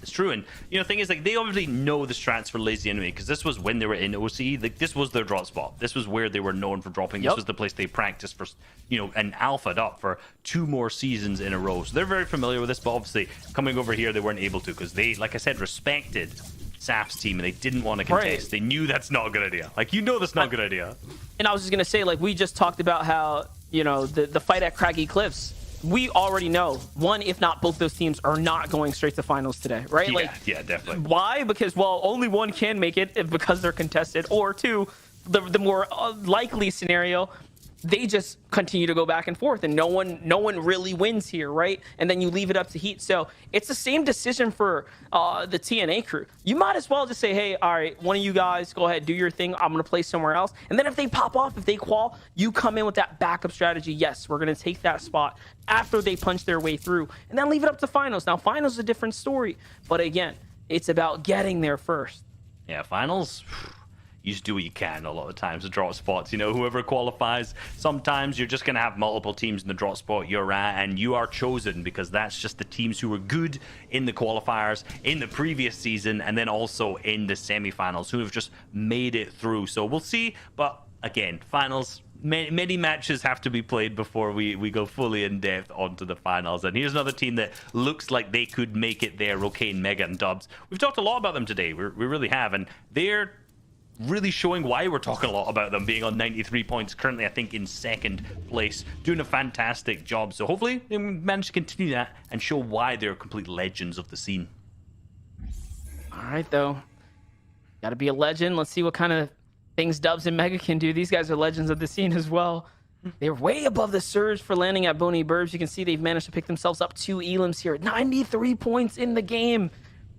It's true, and you know, the thing is, like, they obviously know the strats for Lazy Enemy, because this was when they were in OCE. Like, this was their drop spot. This was where they were known for dropping. This was the place they practiced for, you know, and alphaed up for 2 more seasons in a row. So they're very familiar with this, but obviously coming over here, they weren't able to, because they, like I said, respected Saf's team, and they didn't want to contest. Right. They knew that's not a good idea. Like, you know, that's not a good idea. And I was just gonna say, like, we just talked about how, you know, the fight at Craggy Cliffs. We already know one, if not both those teams, are not going straight to finals today, right? Yeah, definitely. Why? Because, well, only one can make it because they're contested, or two, the more likely scenario, they just continue to go back and forth, and no one really wins here, right? And then you leave it up to Heat. So it's the same decision for the TNA crew. You might as well just say, hey, all right, one of you guys go ahead, do your thing. I'm gonna play somewhere else. And then if they pop off, if they qual, you come in with that backup strategy. Yes, we're gonna take that spot after they punch their way through, and then leave it up to finals. Now, finals is a different story, but again, it's about getting there first. Yeah, finals, you just do what you can a lot of times to drop spots. You know, whoever qualifies, sometimes you're just going to have multiple teams in the drop spot you're at, and you are chosen because that's just the teams who were good in the qualifiers in the previous season, and then also in the semifinals, who have just made it through. So we'll see, but again, finals, many matches have to be played before we go fully in depth onto the finals. And here's another team that looks like they could make it there, Rokane, Mega, and Dubs. We've talked a lot about them today, we really have, and they're really showing why we're talking a lot about them, being on 93 points, currently I think in 2nd place, doing a fantastic job. So hopefully they manage to continue that and show why they're complete legends of the scene. All right, though, gotta be a legend. Let's see what kind of things Dubs and Mega can do. These guys are legends of the scene as well. They're way above the surge for landing at Boney Burbs. You can see they've managed to pick themselves up 2 elims here. 93 points in the game.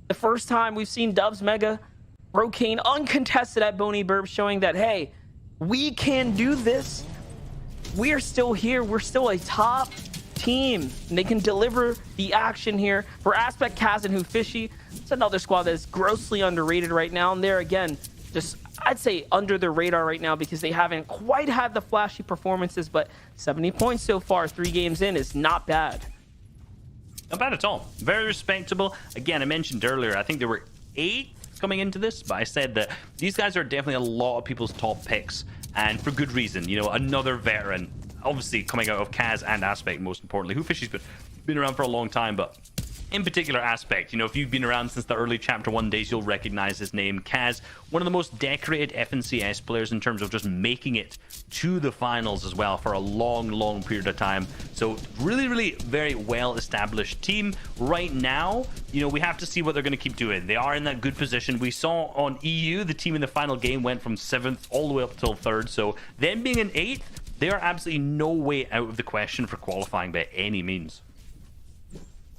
The first time we've seen Dubs, Mega, Rokane uncontested at Boney Burbs, showing that, hey, we can do this. We're still here. We're still a top team, and they can deliver the action here. For Aspect, Kaz, and Fishy, it's another squad that is grossly underrated right now, and they're, again, just, I'd say, under the radar right now because they haven't quite had the flashy performances, but 70 points so far, 3 games in, is not bad. Not bad at all. Very respectable. Again, I mentioned earlier, I think there were 8 coming into this, but I said that these guys are definitely a lot of people's top picks, and for good reason. You know, another veteran, obviously coming out of Kaz and Aspect, most importantly. Fishy's been around for a long time, but in particular aspect. You know, if you've been around since the early Chapter 1 days, you'll recognize his name. Kaz, one of the most decorated FNCS players in terms of just making it to the finals as well for a long period of time. So really very well established team. Right now, you know, we have to see what they're going to keep doing. They are in that good position. We saw on EU, the team in the final game went from 7th all the way up till 3rd. So them being in 8th, they are absolutely no way out of the question for qualifying by any means.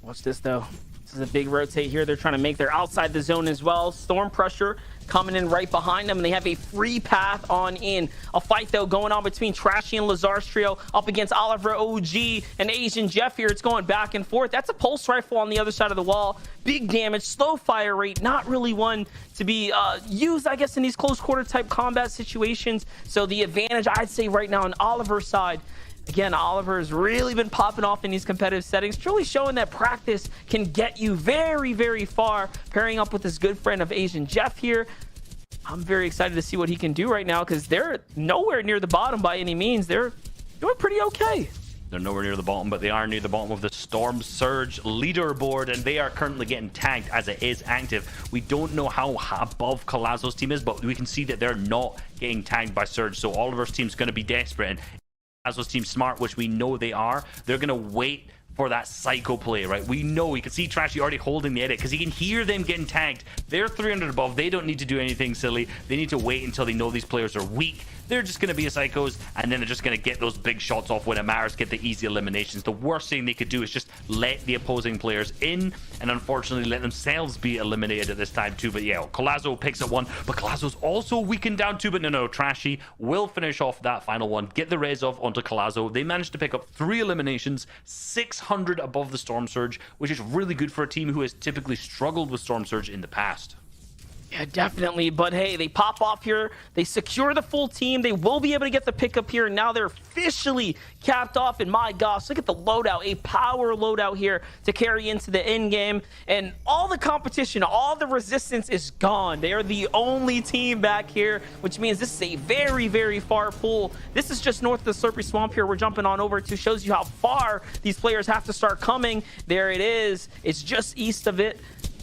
Watch this though. This is a big rotate here. They're trying to make their outside the zone as well. Storm pressure coming in right behind them, and they have a free path on in. A fight though going on between Trashy and Lazar's trio up against Oliver OG and Asian Jeff here. It's going back and forth. That's a pulse rifle on the other side of the wall. Big damage, slow fire rate, not really one to be used, I guess, in these close quarter type combat situations. So the advantage, I'd say, right now on Oliver's side. Again, Oliver has really been popping off in these competitive settings, truly showing that practice can get you very far, pairing up with his good friend of Asian Jeff here. I'm very excited to see what he can do right now, because they're nowhere near the bottom by any means. They're doing pretty okay. They're nowhere near the bottom, but they are near the bottom of the Storm Surge leaderboard, and they are currently getting tagged as it is active. We don't know how above Colazzo's team is, but we can see that they're not getting tagged by Surge, so Oliver's team's going to be desperate. And Colazzo's team smart, which we know they are, they're going to wait for that psycho play, right? We know, we can see Trashy already holding the edit because he can hear them getting tagged. They're 300 above. They don't need to do anything silly. They need to wait until they know these players are weak. They're just going to be a psychos, and then they're just going to get those big shots off when it matters, get the easy eliminations. The worst thing they could do is just let the opposing players in, and unfortunately let themselves be eliminated at this time too. But yeah, Colazzo picks up one, but Colazzo's also weakened down too. But no, Trashy will finish off that final one, get the res off onto Colazzo. They managed to pick up 3 eliminations, 600 above the Storm Surge, which is really good for a team who has typically struggled with Storm Surge in the past. Yeah, definitely. But hey, they pop off here. They secure the full team. They will be able to get the pickup here. And now they're officially capped off. And my gosh, look at the loadout. A power loadout here to carry into the end game. And all the competition, all the resistance is gone. They are the only team back here, which means this is a very far pull. This is just north of the Slurpy Swamp here. We're jumping on over to, shows you how far these players have to start coming. There it is. It's just east of it.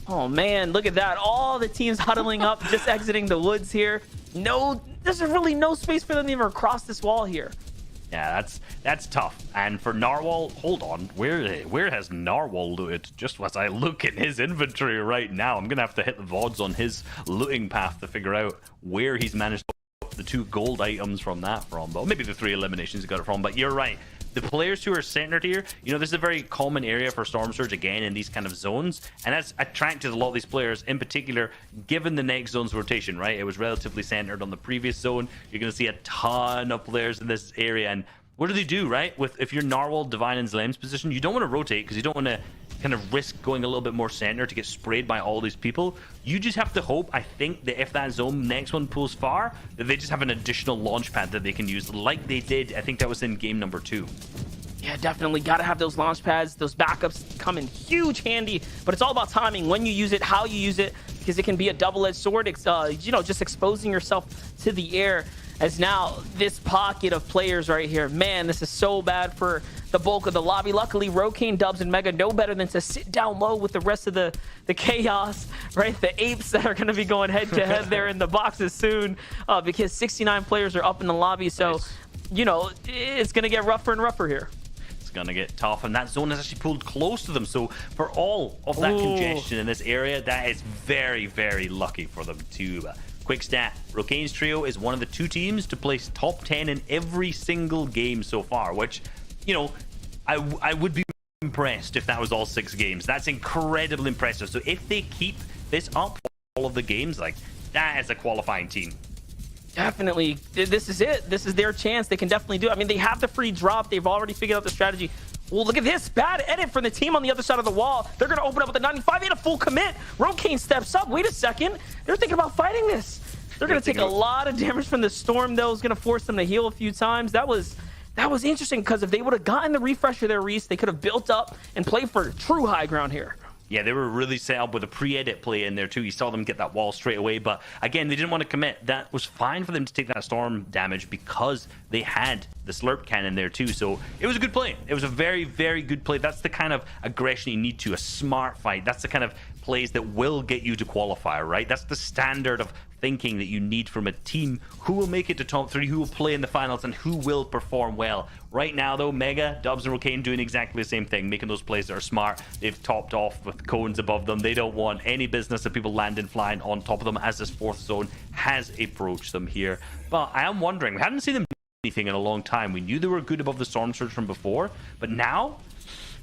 Oh man, look at that. All the teams huddling up, just exiting the woods here. No, there's really no space for them to even cross this wall here. Yeah, that's tough. And for Narwhal, hold on, where has Narwhal looted? Just as I look in his inventory right now, I'm gonna have to hit the VODs on his looting path to figure out where he's managed to get the 2 gold items from that from. But maybe the 3 eliminations he got it from. But you're right. The players who are centered here, you know, this is a very common area for Storm Surge, again, in these kind of zones. And that's attracted a lot of these players, in particular, given the next zone's rotation, right? It was relatively centered on the previous zone. You're going to see a ton of players in this area. And what do, right? If you're Narwhal, Divine, and Zlem's position, you don't want to rotate because you don't want to kind of risk going a little bit more center to get sprayed by all these people. You just have to hope, I think, that if that zone next one pulls far, that they just have an additional launch pad that they can use like they did. I think that was in game number 2. Yeah, definitely got to have those launch pads. Those backups come in huge handy, but it's all about timing, when you use it, how you use it, because it can be a double-edged sword. You know, just exposing yourself to the air. As now this pocket of players right here, man, this is so bad for the bulk of the lobby. Luckily, Rokane, Dubs, and Mega know better than to sit down low with the rest of the chaos, right? The apes that are going to be going head to head there in the boxes soon, because 69 players are up in the lobby. So, nice. You know, it's going to get rougher and rougher here. It's going to get tough, and that zone has actually pulled close to them. So for all of that congestion in this area, that is very lucky for them too. Quick stat, Rokane's trio is one of the 2 teams to place top 10 in every single game so far, which, you know, I would be impressed if that was all 6 games. That's incredibly impressive. So if they keep this up all of the games, like, that is a qualifying team. Definitely. This is it. This is their chance. They can definitely do it. I mean, they have the free drop. They've already figured out the strategy. Well, look at this. Bad edit from the team on the other side of the wall. They're going to open up with a 95 and a full commit. Rokane steps up. Wait a second. They're thinking about fighting this. They're going to take a lot of damage from the storm, though. It's going to force them to heal a few times. That was interesting, because if they would have gotten the refresher there, Reese, they could have built up and played for true high ground here. Yeah, they were really set up with a pre-edit play in there too. You saw them get that wall straight away, but again, they didn't want to commit. That was fine for them to take that storm damage because they had the slurp cannon there too. So it was a good play. It was a very, very good play. That's the kind of aggression you need to, a smart fight. That's the kind of plays that will get you to qualifier, right? That's the standard of thinking that you need from a team who will make it to top 3, who will play in the finals, and who will perform well. Right now, though, Mega, Dubs, and Rokane doing exactly the same thing, making those plays that are smart. They've topped off with cones above them. They don't want any business of people landing flying on top of them as this 4th zone has approached them here. But I am wondering, we haven't seen them do anything in a long time. We knew they were good above the Storm Surge from before, but now,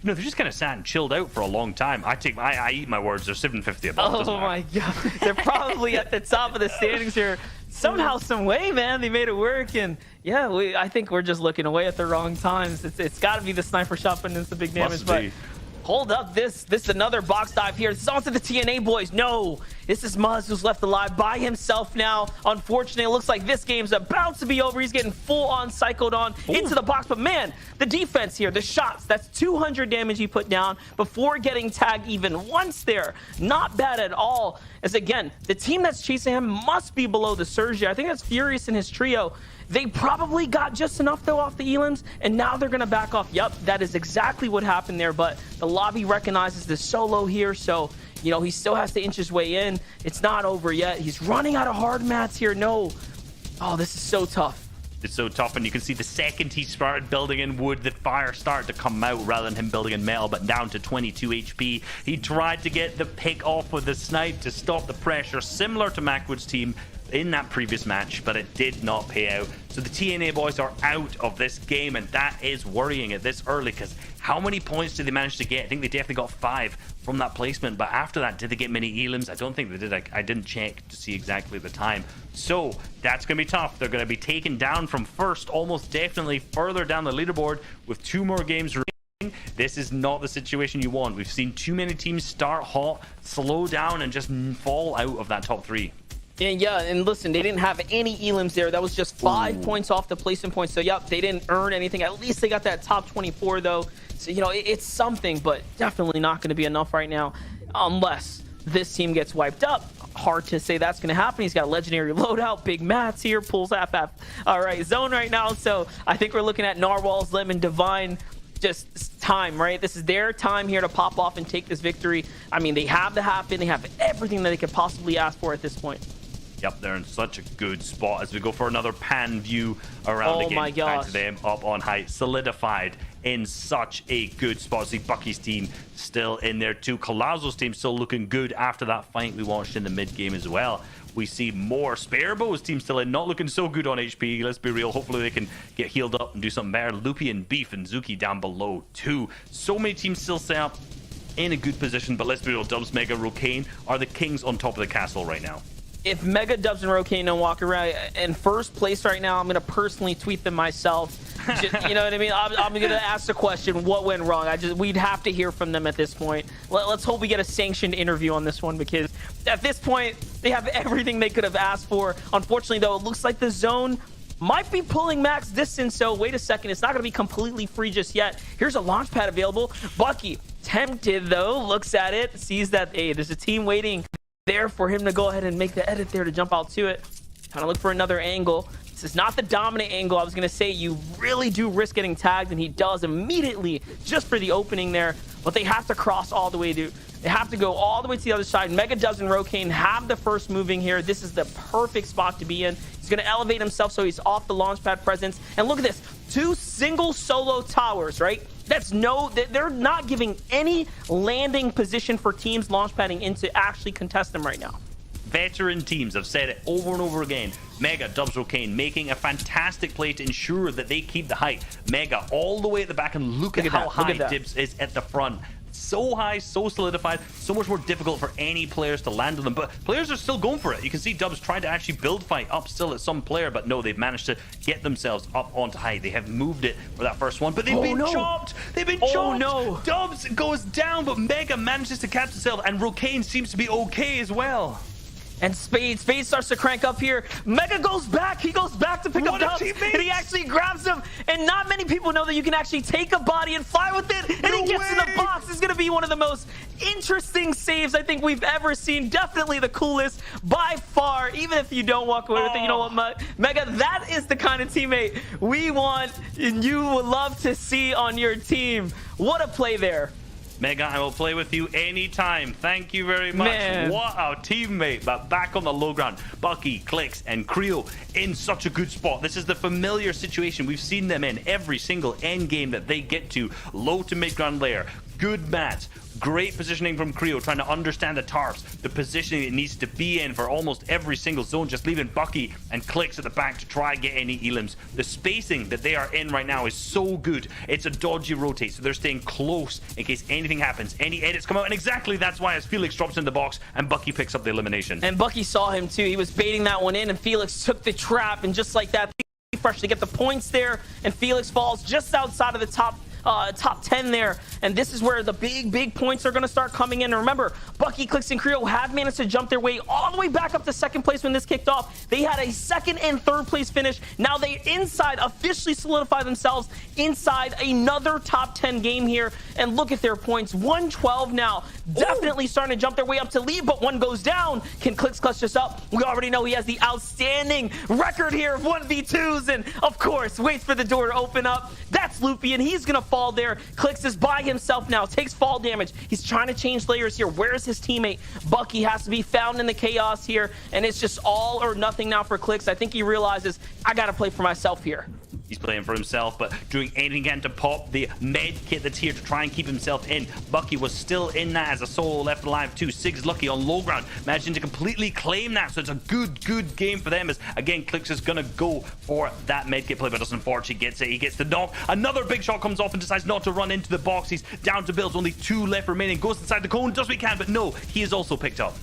you know, they're just kind of sat and chilled out for a long time. I eat my words. They're 750 above. Oh my god, they're probably at the top of the standings here. Somehow, some way, man, they made it work. And yeah, I think we're just looking away at the wrong times. It's got to be the sniper shot putting in the big damage. But hold up, this is another box dive here. This is onto the TNA boys. No, this is Muzz who's left alive by himself now. Unfortunately, it looks like this game's about to be over. He's getting full on cycled on into the box. But man, the defense here, the shots, that's 200 damage he put down before getting tagged even once there. Not bad at all. As again, the team that's chasing him must be below the surge here. I think that's Furious in his trio. They probably got just enough though off the elims, and now they're gonna back off. Yep, that is exactly what happened there, but the lobby recognizes the solo here, so you know he still has to inch his way in. It's not over yet. He's running out of hard mats here. No. Oh, this is so tough. It's so tough, and you can see the second he started building in wood, the fire started to come out rather than him building in metal, but down to 22 HP. He tried to get the pick off with the snipe to stop the pressure, similar to Macwood's team in that previous match, but it did not pay out. So the TNA boys are out of this game, and that is worrying at this early, because how many points did they manage to get? I think they definitely got 5 from that placement, but after that, did they get many elims? I don't think they did. I didn't check to see exactly the time. So that's going to be tough. They're going to be taken down from first, almost definitely further down the leaderboard with 2 more games remaining. This is not the situation you want. We've seen too many teams start hot, slow down, and just fall out of that top 3. Yeah, and listen, they didn't have any elims there. That was just 5 points off the placement points. So, yep, they didn't earn anything. At least they got that top 24, though. So, you know, it's something, but definitely not going to be enough right now unless this team gets wiped up. Hard to say that's going to happen. He's got legendary loadout, big mats here, pulls half. All right, zone right now. So, I think we're looking at Narwhals, Lemon, Divine. Just time, right? This is their time here to pop off and take this victory. I mean, they have the half-in. They have everything that they could possibly ask for at this point. Yep, they're in such a good spot as we go for another pan view around again. My gosh. Back to them up on height, solidified in such a good spot. See Bucky's team still in there too. Colazzo's team still looking good after that fight we watched in the mid game as well. We see more Sparebo's team still in, not looking so good on HP. Let's be real. Hopefully they can get healed up and do something better. Loopy and Beef and Zuki down below too. So many teams still set up in a good position, but let's be real. Dubs, Mega, Rokane are the kings on top of the castle right now. If Mega, Dubs, and Rokane don't walk around in first place right now, I'm going to personally tweet them myself. You know what I mean? I'm going to ask the question, what went wrong? We'd have to hear from them at this point. Let's hope we get a sanctioned interview on this one, because at this point, they have everything they could have asked for. Unfortunately, though, it looks like the zone might be pulling max distance, so wait a second. It's not going to be completely free just yet. Here's a launch pad available. Bucky, tempted, though, looks at it, sees that, hey, there's a team waiting there for him to go ahead and make the edit there to jump out to it. Trying to look for another angle. This is not the dominant angle. I was going to say you really do risk getting tagged, and he does immediately just for the opening there. But they have to cross all the way to... They have to go all the way to the other side. Mega, Dubs, and Rokane have the first moving here. This is the perfect spot to be in. He's going to elevate himself so he's off the launch pad presence. And look at this. 2 single solo towers, right? They're not giving any landing position for teams launch padding in to actually contest them right now. Veteran teams have said it over and over again. Mega, Dubs, Rokane making a fantastic play to ensure that they keep the height. Mega all the way at the back, and look at how high Dibs is at the front. So high, so solidified, so much more difficult for any players to land on them. But players are still going for it. You can see Dubs trying to actually build fight up still at some player, but no, they've managed to get themselves up onto height. They have moved it for that first one, but they've been chopped. They've been chopped. No. Dubs goes down, but Mega manages to catch himself, and Rokane seems to be okay as well. And Spade starts to crank up here. Mega goes back. He goes back to pick up Dubs, and he actually grabs him. And not many people know that you can actually take a body and fly with it, and he gets in the box. It's going to be one of the most interesting saves I think we've ever seen. Definitely the coolest by far, even if you don't walk away with it. You know what, Mega, that is the kind of teammate we want and you would love to see on your team. What a play there. Mega, I will play with you anytime. Thank you very much. Man. What a teammate. But back on the low ground, Bucky, Clicks, and Creo in such a good spot. This is the familiar situation we've seen them in every single end game that they get to. Low to mid ground layer. Good mats. Great positioning from Creo, trying to understand the tarps, the positioning it needs to be in for almost every single zone, just leaving Bucky and Clicks at the back to try and get any elims. The spacing that they are in right now is so good. It's a dodgy rotate, so they're staying close in case anything happens. Any edits come out, and exactly that's why as Felix drops in the box and Bucky picks up the elimination. And Bucky saw him too. He was baiting that one in, and Felix took the trap, and just like that, fresh to get the points there, and Felix falls just outside of the top 10 there, and this is where the big points are going to start coming in. And remember, Bucky, Clicks, and Creo have managed to jump their way all the way back up to second place when this kicked off. They had a second and third place finish. Now they officially solidify themselves inside another top 10 game here, and look at their points. 112 now, definitely starting to jump their way up to lead, but one goes down. Can Clicks clutch this up? We already know he has the outstanding record here of 1v2s, and of course waits for the door to open up. That's Loopy, and he's gonna fall there. Clicks is by himself now, takes fall damage. He's trying to change layers here. Where's his teammate? Bucky has to be found in the chaos here, and it's just all or nothing now for Clicks. I think he realizes, I gotta play for myself here. He's playing for himself, but doing anything he can to pop the med kit that's here to try and keep himself in. Bucky was still in that as a solo left alive too. Sig's lucky on low ground, managing to completely claim that, so it's a good game for them as, again, Clicks is gonna go for that med kit play, but doesn't unfortunately gets it. He gets the knock. Another big shot comes off and decides not to run into the box. He's down to builds, only 2 left remaining. Goes inside the cone, does what he can, but no, he is also picked up.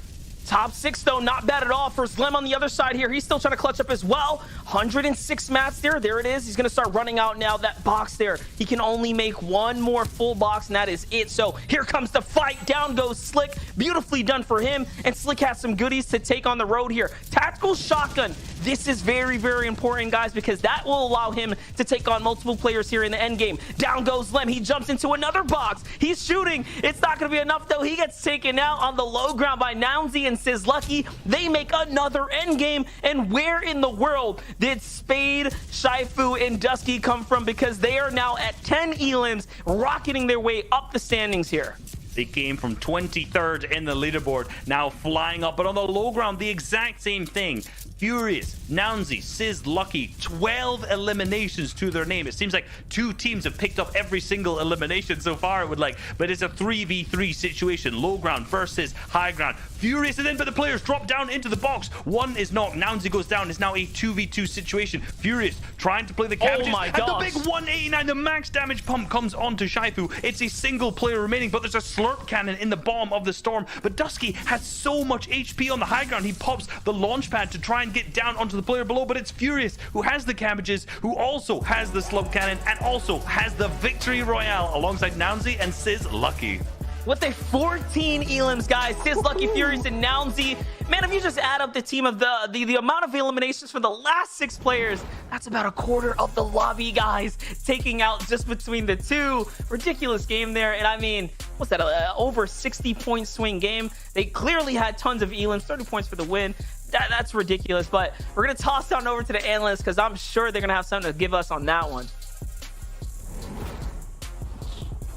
Top 6 though, not bad at all for Slim on the other side here. He's still trying to clutch up as well. 106 mats there it is. He's gonna start running out now. That box there, he can only make one more full box, and that is it. So here comes the fight. Down goes Slick. Beautifully done for him, and Slick has some goodies to take on the road here. Tactical shotgun. This is very important, guys, because that will allow him to take on multiple players here in the end game. Down goes Lem. He jumps into another box. He's shooting. It's not going to be enough, though. He gets taken out on the low ground by Nounsy and Sizz Lucky. They make another end game. And where in the world did Spade, Shifu, and Dusky come from? Because they are now at 10 elims, rocketing their way up the standings here. They came from 23rd in the leaderboard, now flying up, but on the low ground, the exact same thing. Furious, Nounsy, Sizz Lucky, 12 eliminations to their name. It seems like 2 teams have picked up every single elimination so far, it would like, but it's a 3v3 situation. Low ground versus high ground. Furious, and then but the players drop down into the box. One is knocked, Nounsy goes down. It's now a 2v2 situation. Furious trying to play the cabbages. Oh my and gosh. the big 189, the max damage pump comes onto Shifu. It's a single player remaining, but there's a slurp cannon in the bomb of the storm. But Dusky has so much HP on the high ground. He pops the launch pad to try and get down onto the player below, but it's Furious who has the cabbages, who also has the slurp cannon, and also has the victory royale alongside Nounsy and Sizz Lucky. With a 14 elims, guys, Sizz Lucky, Furious, and Nounsy. Man, if you just add up the team of the amount of eliminations for the last 6 players, that's about a quarter of the lobby, guys, taking out just between the 2. Ridiculous game there. And I mean, what's that, over 60-point swing game? They clearly had tons of elims, 30 points for the win. That's ridiculous. But we're going to toss down over to the analysts because I'm sure they're going to have something to give us on that one.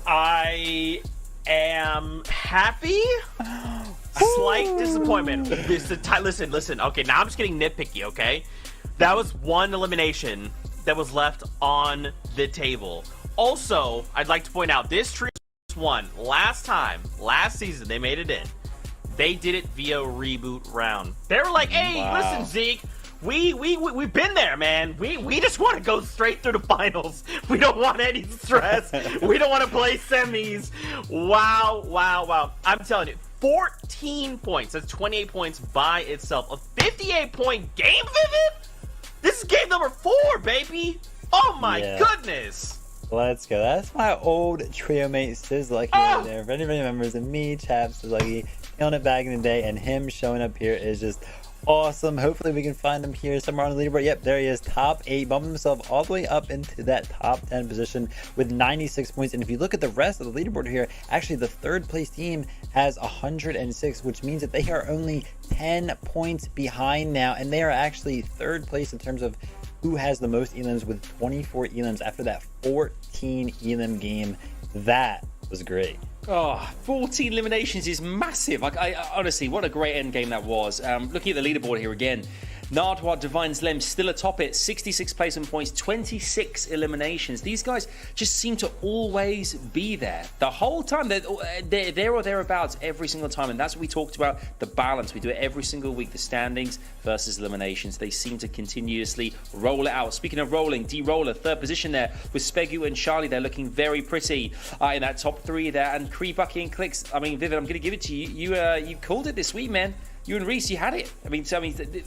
I am happy. Slight disappointment. Listen. Okay, now I'm just getting nitpicky, okay? That was one elimination that was left on the table. Also, I'd like to point out this trio won last season they made it in. They did it via reboot round. They were like, hey, listen, Zeke, we've been there, man. We just want to go straight through the finals. We don't want any stress. We don't want to play semis. Wow. I'm telling you, 14 points. That's 28 points by itself. A 58-point game, Vivid? This is game number 4, baby. Oh my goodness. Let's go. That's my old trio mate, Sizz Lucky right there. If anybody remembers me, Chaps, Sizz Lucky, killing it back in the day, and him showing up here is just awesome. Hopefully we can find him here somewhere on the leaderboard. Yep, there he is, top 8, bumping himself all the way up into that top 10 position with 96 points. And if you look at the rest of the leaderboard here, actually the third place team has 106, which means that they are only 10 points behind now, and they are actually third place in terms of who has the most elims with 24 elims after that 14 elim game. That was great. Oh, 14 eliminations is massive. I honestly, what a great end game that was. Looking at the leaderboard here again, NAW, Divine Zlem still atop it, 66 placement points, 26 eliminations. These guys just seem to always be there the whole time. They're there or thereabouts every single time, and that's what we talked about, the balance. We do it every single week, the standings versus eliminations. They seem to continuously roll it out. Speaking of rolling, D-Roller, third position there with Spegu and Charlie. They're looking very pretty in that top 3 there, and Kree, Bucky, and Clicks. I mean, Vivid, I'm going to give it to you. You called it this week, man. You and Reese, you had it. I mean,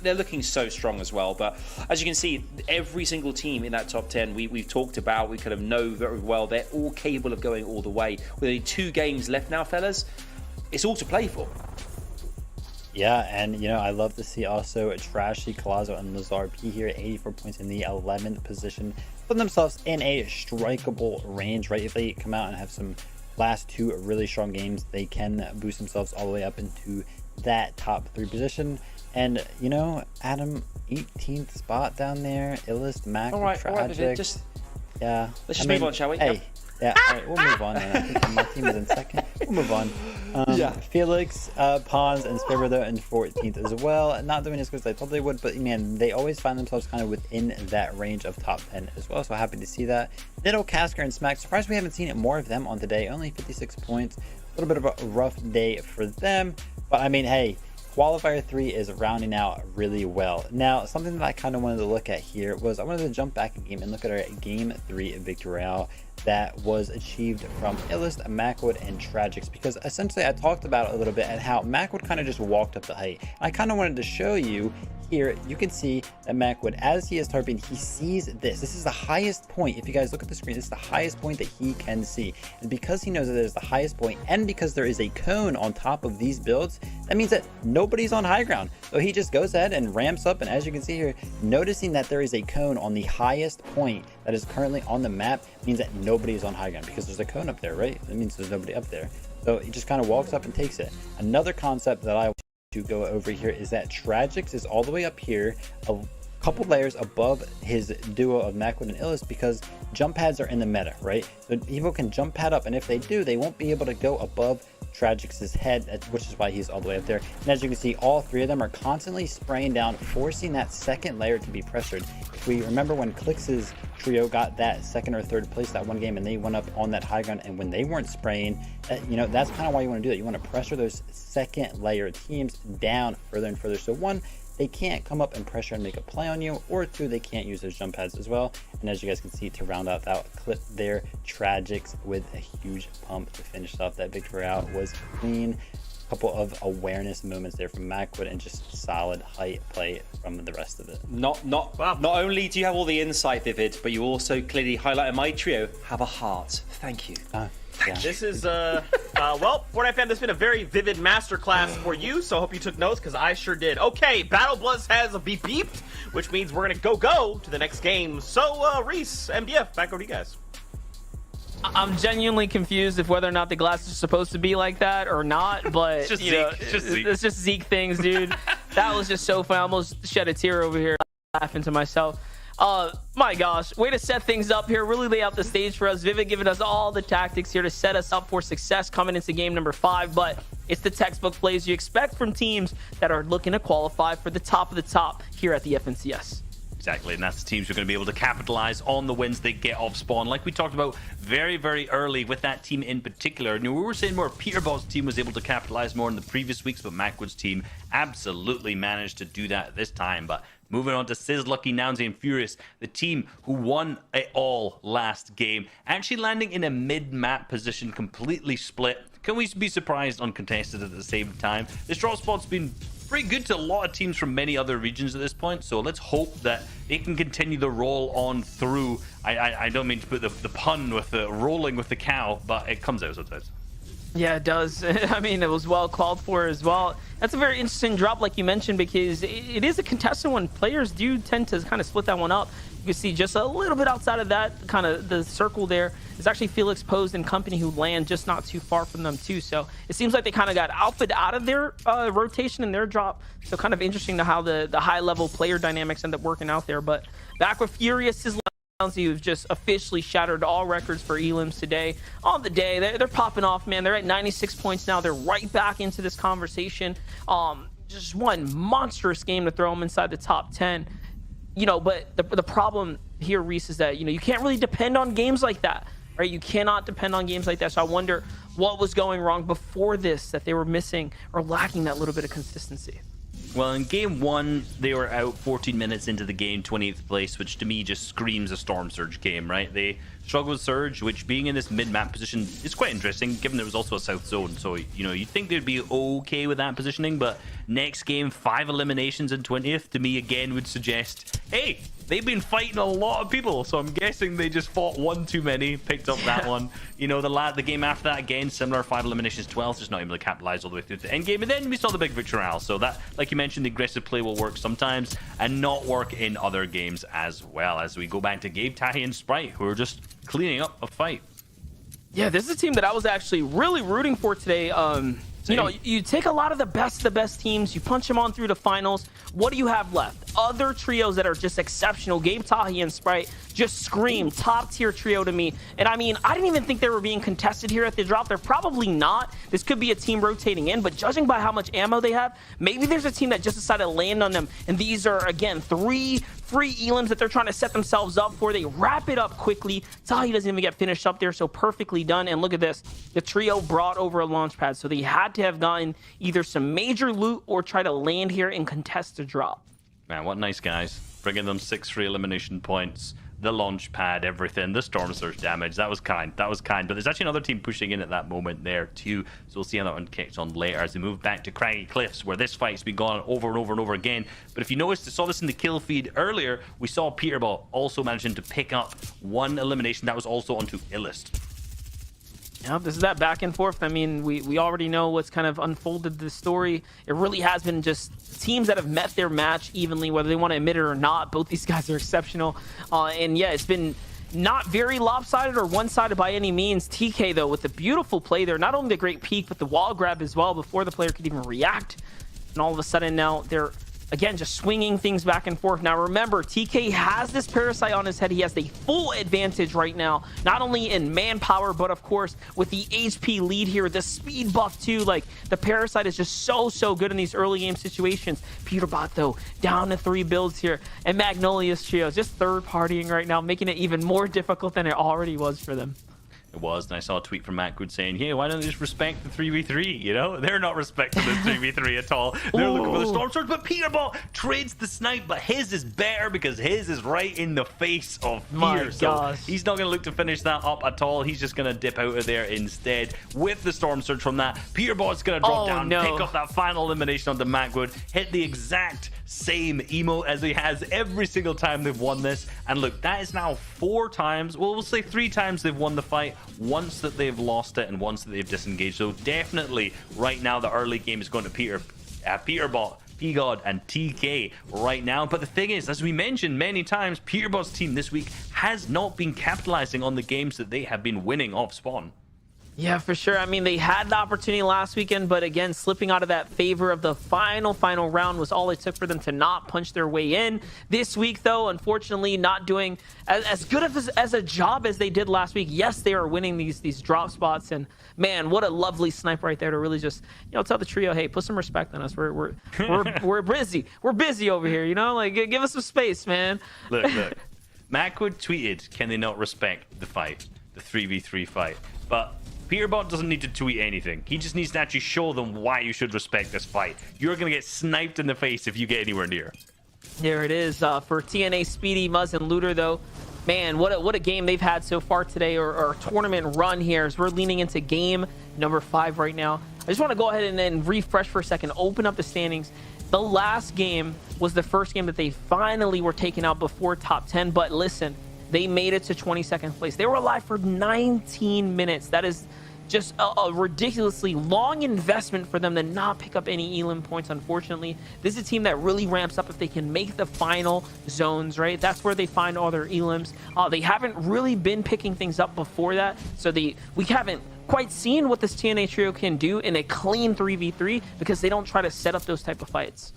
they're looking so strong as well. But as you can see, every single team in that top 10 we've talked about, we kind of know very well, they're all capable of going all the way. With only 2 games left now, fellas, it's all to play for. Yeah, and I love to see also Trashy, Colazo, and Lazar P here, 84 points in the 11th position, putting themselves in a strikeable range, right? If they come out and have some last 2 really strong games, they can boost themselves all the way up into that top 3 position. And Adam, 18th spot down there, Illest, Mac, Tragic. Yeah, let's just move on, shall we? Hey, yeah, all right, we'll move on. I think my team is in second. We'll move on. Felix, Pons, and Spivero in 14th as well. Not doing as good as I thought they would, but man, they always find themselves kind of within that range of top 10 as well. So happy to see that. Ditto, Casker, and Smack. Surprised we haven't seen more of them on today. Only 56 points. A little bit of a rough day for them. But I mean, hey, Qualifier 3 is rounding out really well. Now, something that I kind of wanted to look at here was I wanted to jump back a game and look at our Game 3 victory royale that was achieved from Illest, Macwood, and Tragics, because essentially I talked about it a little bit and how Macwood kind of just walked up the height. I kind of wanted to show you here. You can see that Macwood, as he is tarping, he sees this. This is the highest point. If you guys look at the screen, this is the highest point that he can see. And because he knows that it is the highest point, and because there is a cone on top of these builds, that means that nobody's on high ground. So he just goes ahead and ramps up, and as you can see here, noticing that there is a cone on the highest point that is currently on the map means that nobody is on high ground, because there's a cone up there, right? That means there's nobody up there. So he just kind of walks up and takes it. Another concept that I to go over here is that Tragics is all the way up here, a couple layers above his duo of Macwood and Illest, because jump pads are in the meta, right? So people can jump pad up, and if they do, they won't be able to go above Tragics' head, which is why he's all the way up there. And as you can see, all 3 of them are constantly spraying down, forcing that second layer to be pressured. If we remember when Clix's trio got that 2nd or 3rd place that one game, and they went up on that high ground, and when they weren't spraying, that's kind of why you want to do that. You want to pressure those second layer teams down further and further. So 1, they can't come up and pressure and make a play on you, or 2, they can't use those jump pads as well. And as you guys can see, to round out that clip there, Tragics with a huge pump to finish off that victory out was clean. A couple of awareness moments there from Macwood, and just solid height play from the rest of it. Not only do you have all the insight, Vivid, but you also clearly highlighted my trio have a heart. Thank you. Yeah. This is, well, Fortnite fan, this has been a very vivid masterclass for you, so I hope you took notes, because I sure did. Okay, Battle Buzz has a beeped, which means we're going to go to the next game. So, Reese, MDF, back over to you guys. I'm genuinely confused if whether or not the glasses are supposed to be like that or not, but It's just Zeke. It's just Zeke things, dude. That was just so fun. I almost shed a tear over here laughing to myself. My gosh, way to set things up here, really lay out the stage for us. Vivid giving us all the tactics here to set us up for success coming into game number 5, but it's the textbook plays you expect from teams that are looking to qualify for the top of the top here at the FNCS. Exactly, and that's the teams who are going to be able to capitalize on the wins they get off spawn, like we talked about very, very early with that team in particular. And we were saying more Peterball's team was able to capitalize more in the previous weeks, but Macwood's team absolutely managed to do that this time. But moving on to Sizz, Lucky, Nounsy, and Furious, the team who won it all last game, actually landing in a mid-map position, completely split. Can we be surprised uncontested at the same time? This draw spot's been pretty good to a lot of teams from many other regions at this point, so let's hope that they can continue the roll on through. I don't mean to put the pun with the rolling with the cow, but it comes out sometimes. Yeah, it does. I mean, it was well called for as well. That's a very interesting drop, like you mentioned, because it is a contested one. Players do tend to kind of split that one up. You can see just a little bit outside of that, kind of the circle there, is actually Felix Posed and company who land just not too far from them too. So it seems like they kind of got alphaed out of their rotation and their drop. So kind of interesting to how the high-level player dynamics end up working out there. But back with Furious's you've just officially shattered all records for elims today. On the day, they're popping off, man. They're at 96 points now. They're right back into this conversation. Just one monstrous game to throw them inside the top 10. You know, but the problem here, Reese, is that, you know, you can't really depend on games like that, right? You cannot depend on games like that. So I wonder what was going wrong before this that they were missing or lacking that little bit of consistency. Well, in game one, they were out 14 minutes into the game, 28th place, which to me just screams a Storm Surge game, right? They struggled with Surge, which being in this mid-map position is quite interesting, given there was also a South Zone. So, you know, you'd think they'd be okay with that positioning, but next game, 5 eliminations in 20th, to me, again, would suggest, hey, they've been fighting a lot of people, so I'm guessing they just fought one too many, picked up that one. You know, the game after that, again, similar, 5 eliminations, 12, just not able to capitalize all the way through to the end game. And then we saw the big victory royale. So that, like you mentioned, the aggressive play will work sometimes and not work in other games as well. As we go back to Gabe, Tahi, and Sprite, who are just cleaning up a fight. Yeah, this is a team that I was actually really rooting for today. You know, you take a lot of the best teams, you punch them on through the finals. What do you have left? Other trios that are just exceptional. Gabe, Tahi, and Sprite just scream top tier trio to me. And I mean, I didn't even think they were being contested here at the drop. They're probably not. This could be a team rotating in, but judging by how much ammo they have, maybe there's a team that just decided to land on them. And these are, again, 3 free elims that they're trying to set themselves up for. They wrap it up quickly. Tahi doesn't even get finished up there, so perfectly done. And look at this. The trio brought over a launch pad, so they had to have gotten either some major loot or try to land here and contest the drop. Man, what nice guys. Bringing them 6 free elimination points, the launch pad, everything, the Storm Surge damage. That was kind. That was kind. But there's actually another team pushing in at that moment there too. So we'll see how that one kicks on later as we move back to Craggy Cliffs, where this fight's been going over and over and over again. But if you noticed, saw this in the kill feed earlier, we saw Peterball also managing to pick up 1 elimination. That was also onto Illust. Yeah, this is that back and forth. I mean, we already know what's kind of unfolded the story. It really has been just teams that have met their match evenly, whether they want to admit it or not. Both these guys are exceptional. And yeah, it's been not very lopsided or one-sided by any means. TK, though, with the beautiful play there, not only the great peek, but the wall grab as well before the player could even react. And all of a sudden now they're, again, just swinging things back and forth. Now, remember, TK has this Parasite on his head. He has the full advantage right now, not only in manpower, but, of course, with the HP lead here, the speed buff, too. Like, the Parasite is just so good in these early game situations. Peterbot, though, down to 3 builds here. And Magnolia's trio just third-partying right now, making it even more difficult than it already was for them. It was, and I saw a tweet from Matt Good saying, hey, why don't they just respect the 3v3, you know? They're not respecting the 3v3 at all. They're looking for the Storm Surge, but Peterball trades the snipe, but his is better because his is right in the face of fear. So he's not going to look to finish that up at all. He's just going to dip out of there instead with the Storm Surge from that. Peterball's going to drop down, pick up that final elimination onto Matt Good, hit the exact same emote as he has every single time they've won this. And look, that is now 4 times, well, we'll say 3 times they've won the fight. Once that they've lost it and once that they've disengaged. So definitely right now the early game is going to Peterbot, P-God, and TK right now. But the thing is, as we mentioned many times, Peterbot's team this week has not been capitalizing on the games that they have been winning off spawn. Yeah, for sure. I mean, they had the opportunity last weekend, but again, slipping out of that favor of the final round was all it took for them to not punch their way in. This week, though, unfortunately, not doing as good as a job as they did last week. Yes, they are winning these drop spots, and man, what a lovely snipe right there to really just, you know, tell the trio, hey, put some respect on us. We're busy. We're busy over here, you know? Like, give us some space, man. Look. Macwood tweeted, can they not respect the fight, the 3v3 fight? But Peterbot doesn't need to tweet anything. He just needs to actually show them why you should respect this fight. You're going to get sniped in the face if you get anywhere near. There it is for TNA, Speedy, Muzz, and Looter, though. Man, what a game they've had so far today, or tournament run here, as we're leaning into game number 5 right now. I just want to go ahead and then refresh for a second, open up the standings. The last game was the first game that they finally were taken out before top 10, but listen, they made it to 22nd place. They were alive for 19 minutes. That is just a ridiculously long investment for them to not pick up any elim points. Unfortunately, this is a team that really ramps up if they can make the final zones, right? That's where they find all their elims. They haven't really been picking things up before that, so we haven't quite seen what this TNA trio can do in a clean 3v3 because they don't try to set up those type of fights.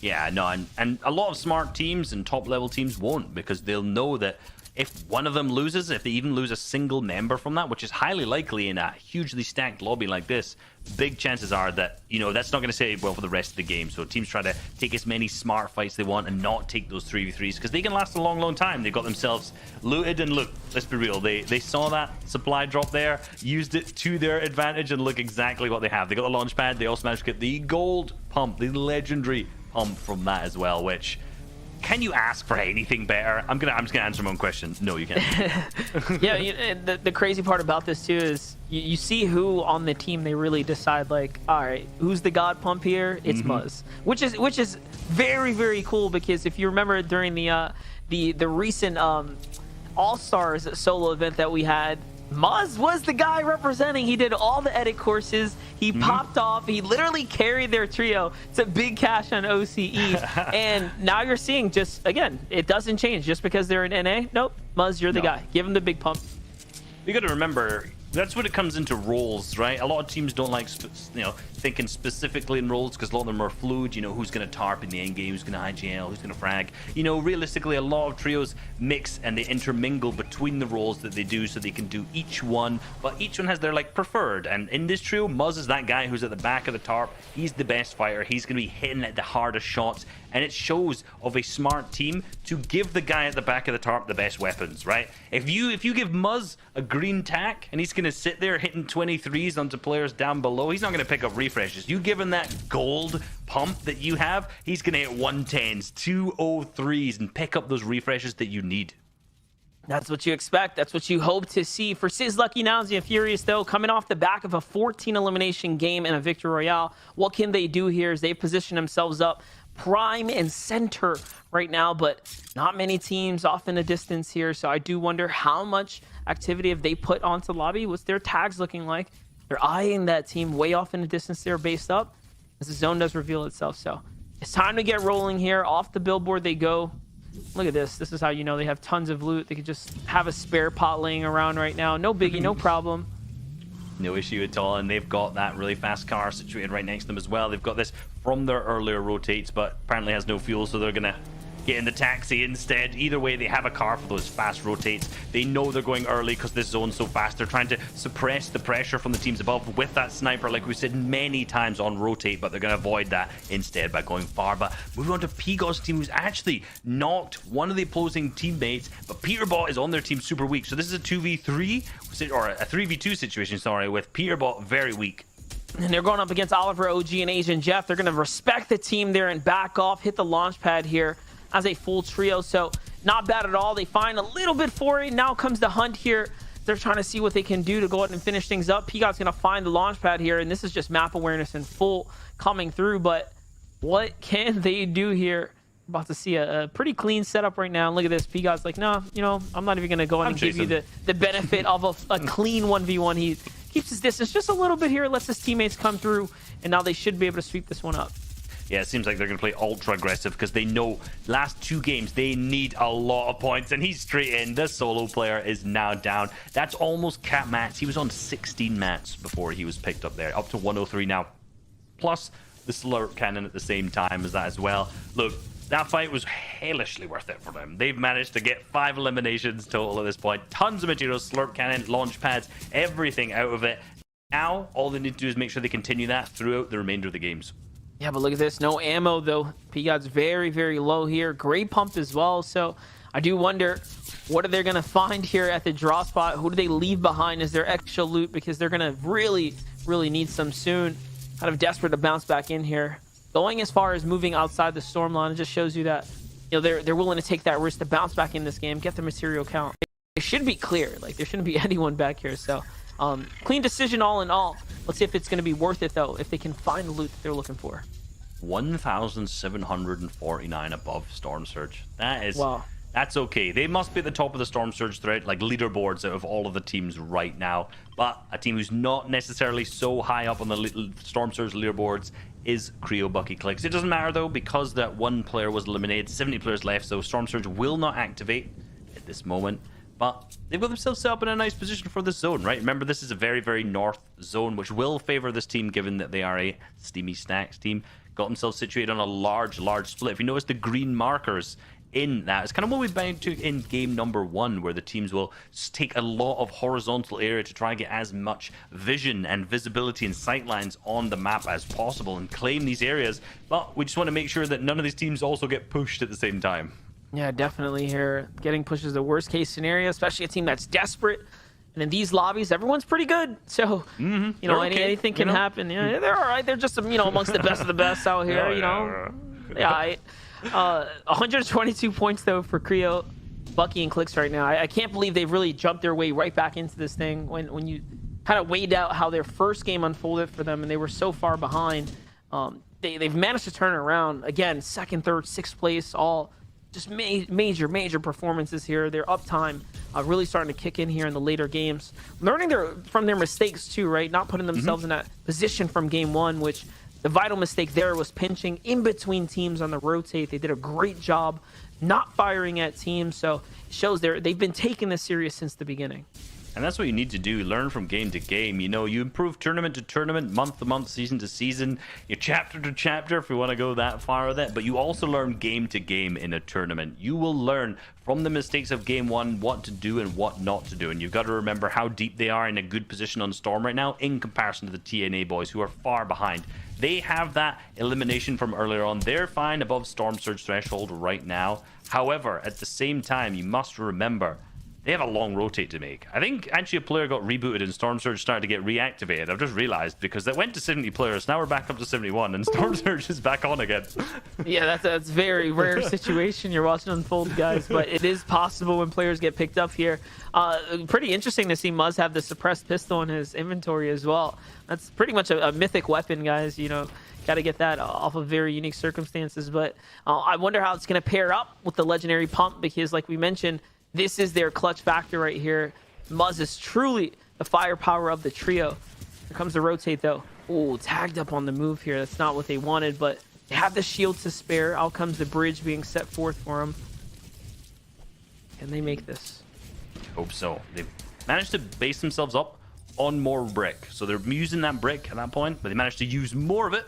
Yeah, no, and a lot of smart teams and top level teams won't, because they'll know that if one of them loses, if they even lose a single member from that, which is highly likely in a hugely stacked lobby like this, big chances are that, that's not going to say well for the rest of the game. So teams try to take as many smart fights they want and not take those 3v3s, because they can last a long, long time. They've got themselves looted, and look, let's be real, they saw that supply drop there, used it to their advantage, and look exactly what they have. They got the launch pad, they also managed to get the gold pump, the legendary pump from that as well, which... Can you ask for anything better? I'm just gonna answer my own question. No, you can't. Yeah, the crazy part about this too is you see who on the team they really decide, like, all right, who's the god pump here? It's Muzz, which is very, very cool, because if you remember during the recent All-Stars solo event that we had, Muzz was the guy representing. He did all the edit courses. He popped off. He literally carried their trio to big cash on OCE. And now you're seeing, just, again, it doesn't change. Just because they're in NA, nope, Muzz, you're the guy. Give him the big pump. You got to remember, that's when it comes into roles, right? A lot of teams don't like, thinking specifically in roles, because a lot of them are fluid. Who's going to tarp in the end game, who's going to IGL, who's going to frag. Realistically, a lot of trios mix and they intermingle between the roles that they do, so they can do each one, but each one has their preferred. And in this trio, Muzz is that guy who's at the back of the tarp. He's the best fighter. He's going to be hitting at the hardest shots, and it shows of a smart team to give the guy at the back of the tarp the best weapons, right? If you give Muzz a green tack and he's going to sit there hitting 23s onto players down below, he's not going to pick up refreshes. You give him that gold pump that you have, he's going to hit 110s, 203s, and pick up those refreshes that you need. That's what you expect. That's what you hope to see. For Sizz Lucky Nausea and Furious, though, coming off the back of a 14 elimination game and a victory royale, what can they do here is they position themselves up prime and center right now, but not many teams off in the distance here. So I do wonder how much activity have they put onto lobby. What's their tags looking like? They're eyeing that team way off in the distance there based up as the zone does reveal itself. So it's time to get rolling here. Off the billboard they go. Look at this. This is how you know they have tons of loot. They could just have a spare pot laying around right now. No biggie, no problem. No issue at all, and they've got that really fast car situated right next to them as well. They've got this from their earlier rotates, but apparently has no fuel, so they're gonna get in the taxi instead. Either way, they have a car for those fast rotates. They know they're going early because this zone's so fast. They're trying to suppress the pressure from the teams above with that sniper, like we said many times on rotate, but they're going to avoid that instead by going far. But moving on to P-God's team, who's actually knocked one of the opposing teammates, but Peterbot is on their team super weak. So this is a 2v3, or a 3v2 situation, sorry, with Peterbot very weak. And they're going up against Oliver, OG, and Asian Jeff. They're going to respect the team there and back off, hit the launch pad here as a full trio. So not bad at all. They find a little bit for it. Now comes the hunt here. They're trying to see what they can do to go out and finish things up. P-God's going to find the launch pad here, and this is just map awareness in full coming through. But what can they do here? About to see a pretty clean setup right now. Look at this. P-God's like, no, I'm not even going to go in and give you the benefit of a clean 1v1. He keeps his distance just a little bit here, lets his teammates come through, and now they should be able to sweep this one up. Yeah, it seems like they're going to play ultra aggressive because they know last two games they need a lot of points, and he's straight in. The solo player is now down. That's almost cap mats. He was on 16 mats before he was picked up there, up to 103 now. Plus the slurp cannon at the same time as that as well. Look, that fight was hellishly worth it for them. They've managed to get 5 eliminations total at this point. Tons of materials, slurp cannon, launch pads, everything out of it. Now, all they need to do is make sure they continue that throughout the remainder of the games. Yeah, but look at this. No ammo, though. P-God's very, very low here. Great pump as well. So I do wonder, what are they going to find here at the draw spot? Who do they leave behind as their extra loot? Because they're going to really, really need some soon. Kind of desperate to bounce back in here. Going as far as moving outside the storm line, it just shows you that they're willing to take that risk to bounce back in this game, get the material count. It should be clear. Like, there shouldn't be anyone back here. So clean decision all in all. Let's see if it's going to be worth it, though, if they can find the loot that they're looking for. 1,749 above Storm Surge. That is, wow. That's okay. They must be at the top of the Storm Surge thread, like leaderboards out of all of the teams right now. But a team who's not necessarily so high up on the Storm Surge leaderboards is Creo Bucky Clicks. It doesn't matter though, because that one player was eliminated, 70 players left, so Storm Surge will not activate at this moment. But they've got themselves set up in a nice position for this zone, right? Remember, this is a very, very north zone, which will favor this team given that they are a Steamy Snacks team. Got themselves situated on a large split. If you notice the green markers in that, it's kind of what we've been to in game number 1, where the teams will take a lot of horizontal area to try and get as much vision and visibility and sightlines on the map as possible and claim these areas. But we just want to make sure that none of these teams also get pushed at the same time. Yeah, definitely here. Getting pushed is the worst case scenario, especially a team that's desperate. And in these lobbies, everyone's pretty good. So, you know, okay, anything can happen. Yeah, they're all right. They're just, you know, amongst the best of the best out here, you know. Yeah, 122 points, though, for Creo, Bucky, and Clicks right now. I can't believe they've really jumped their way right back into this thing when you kind of weighed out how their first game unfolded for them and they were so far behind. They've managed to turn it around. Again, second, third, sixth place, all just major performances here. Their uptime really starting to kick in here in the later games. Learning from their mistakes too, right? Not putting themselves in that position from game 1, which the vital mistake there was pinching in between teams on the rotate. They did a great job not firing at teams, so it shows they've been taking this serious since the beginning. And that's what you need to do. Learn from game to game. You know, you improve tournament to tournament, month to month, season to season, you chapter to chapter if you want to go that far with it. But you also learn game to game in a tournament. You will learn from the mistakes of game 1 what to do and what not to do. And you've got to remember how deep they are in a good position on Storm right now in comparison to the TNA boys who are far behind. They have that elimination from earlier on. They're fine above Storm Surge threshold right now. However, at the same time, you must remember they have a long rotate to make. I think actually a player got rebooted and Storm Surge started to get reactivated. I've just realized because they went to 70 players. Now we're back up to 71 and Storm Surge is back on again. Yeah, that's a very rare situation you're watching unfold, guys. But it is possible when players get picked up here. Pretty interesting to see Muzz have the suppressed pistol in his inventory as well. That's pretty much a mythic weapon, guys. You know, got to get that off of very unique circumstances. But I wonder how it's going to pair up with the legendary pump because, like we mentioned, this is their clutch factor right here. Muzz is truly the firepower of the trio. Here comes the rotate, though. Oh, tagged up on the move here. That's not what they wanted, but they have the shield to spare. Out comes the bridge being set forth for them. Can they make this? Hope so. They've managed to base themselves up on more brick. So they're using that brick at that point, but they managed to use more of it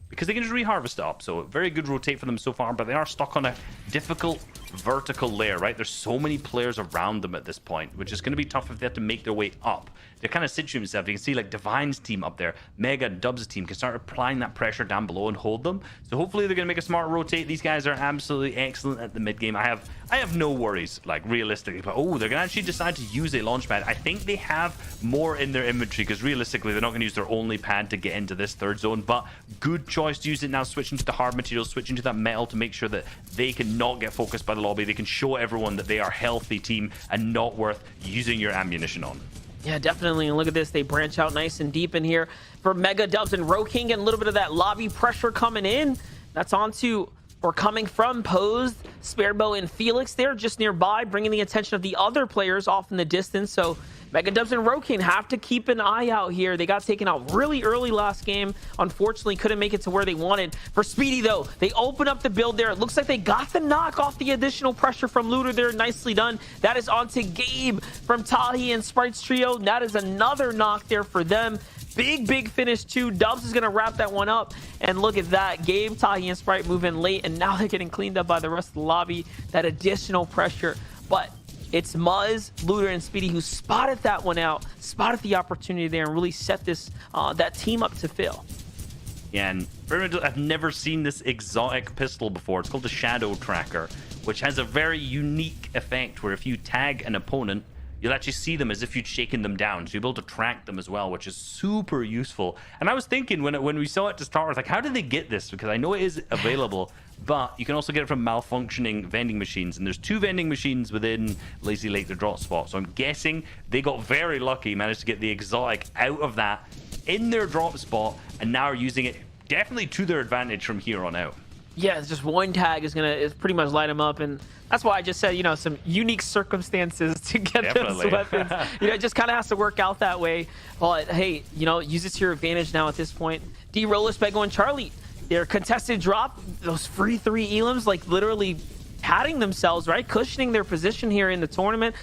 because they can just reharvest it up. So very good rotate for them so far, but they are stuck on a difficult vertical layer, right? There's so many players around them at this point, which is going to be tough if they have to make their way up. They're kind of situating themselves. You can see like Divine's team up there, Mega and Dubs' team can start applying that pressure down below and hold them. So hopefully they're going to make a smart rotate. These guys are absolutely excellent at the mid game. I have no worries, like realistically, but they're going to actually decide to use a launch pad. I think they have more in their inventory because realistically they're not going to use their only pad to get into this third zone, but good choice to use it now, switching to the hard materials, switching to that metal to make sure that they can not get focused by the lobby. They can show everyone that they are a healthy team and not worth using your ammunition on. Yeah, definitely. And look at this. They branch out nice and deep in here for Mega, Dubs, and Roking. And a little bit of that lobby pressure coming in. That's onto or coming from Posed, Sparebow, and Felix. They're just nearby, bringing the attention of the other players off in the distance. So Mega, Dubs, and Roking have to keep an eye out here. They got taken out really early last game. Unfortunately, couldn't make it to where they wanted. For Speedy, though, they open up the build there. It looks like they got the knock off the additional pressure from Looter there. Nicely done. That is onto Gabe from Tahi and Sprite's trio. That is another knock there for them. Big finish too. Dubs is going to wrap that one up. And look at that. Gabe, Tahi, and Sprite move in late. And now they're getting cleaned up by the rest of the lobby. That additional pressure. But it's Muzz, Looter, and Speedy who spotted that one out, spotted the opportunity there, and really set this that team up to fail. Yeah, and I've never seen this exotic pistol before. It's called the Shadow Tracker, which has a very unique effect where if you tag an opponent, you'll actually see them as if you'd shaken them down. So you'll be able to track them as well, which is super useful. And I was thinking when we saw it to start, I was like, how did they get this? Because I know it is available, but you can also get it from malfunctioning vending machines. And there's 2 vending machines within Lazy Lake, the drop spot. So I'm guessing they got very lucky, managed to get the exotic out of that in their drop spot, and now are using it definitely to their advantage from here on out. Yeah, it's just one tag is pretty much light them up, and that's why I just said, some unique circumstances to get those weapons. It just kind of has to work out that way. But hey, use it to your advantage now at this point. D-Roller, Spego, and Charlie, their contested drop, those free 3 elims, like literally padding themselves, right, cushioning their position here in the tournament.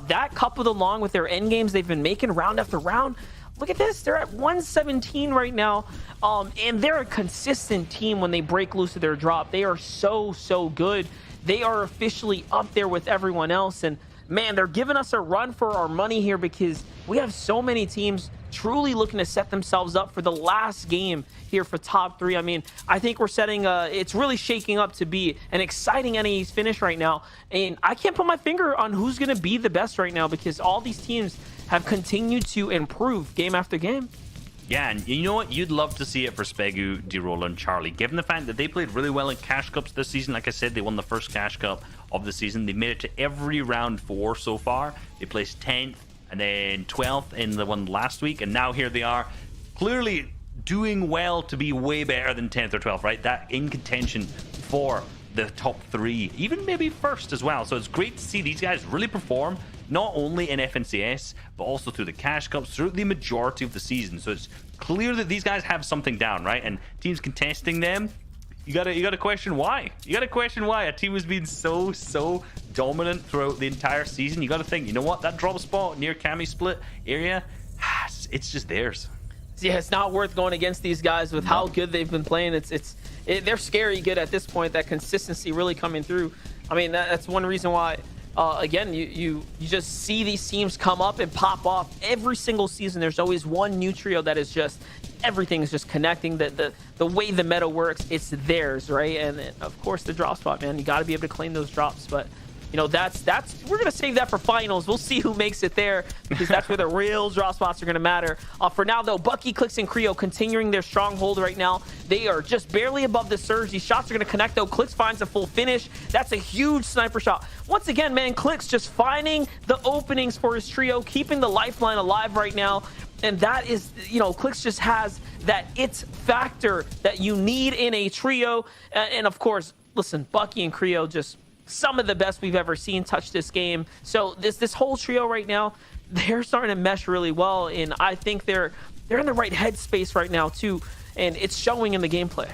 That coupled along with their end games they've been making round after round. Look at this. They're at 117 right now, and they're a consistent team when they break loose of their drop. They are so good. They are officially up there with everyone else, and man, they're giving us a run for our money here because we have so many teams truly looking to set themselves up for the last game here for top 3. I mean, I think we're setting it's really shaking up to be an exciting NAE's finish right now, and I can't put my finger on who's going to be the best right now because all these teams have continued to improve game after game. Yeah, and you know what? You'd love to see it for Spegu, D-Roller, and Charlie. Given the fact that they played really well in Cash Cups this season, like I said, they won the first Cash Cup of the season. They made it to every round 4 so far. They placed 10th and then 12th in the one last week, and now here they are, clearly doing well to be way better than 10th or 12th, right? That in contention for the top 3, even maybe first as well. So it's great to see these guys really perform, not only in FNCS, but also through the Cash Cups, through the majority of the season. So it's clear that these guys have something down, right? And teams contesting them, you gotta question why. You gotta question why a team has been so dominant throughout the entire season. You gotta think, you know what? That drop spot near Cami split area, it's just theirs. Yeah, it's not worth going against these guys with how good they've been playing. They're scary good at this point. That consistency really coming through. I mean, that's one reason why. Again, you just see these teams come up and pop off every single season. There's always one new trio that is just everything is just connecting. The way the meta works, it's theirs, right? And of course the drop spot, man. You got to be able to claim those drops, but that's we're gonna save that for finals. We'll see who makes it there because that's where the real drop spots are gonna matter. For now though, Bucky, Clix, and Creo continuing their stronghold right now. They are just barely above the surge. These shots are gonna connect though. Clix finds a full finish. That's a huge sniper shot. Once again, man, Clix just finding the openings for his trio, keeping the lifeline alive right now. And that is, Clix just has that it factor that you need in a trio. And of course, listen, Bucky and Creo just some of the best we've ever seen touch this game. So this whole trio right now, they're starting to mesh really well, and I think they're in the right headspace right now too, and it's showing in the gameplay.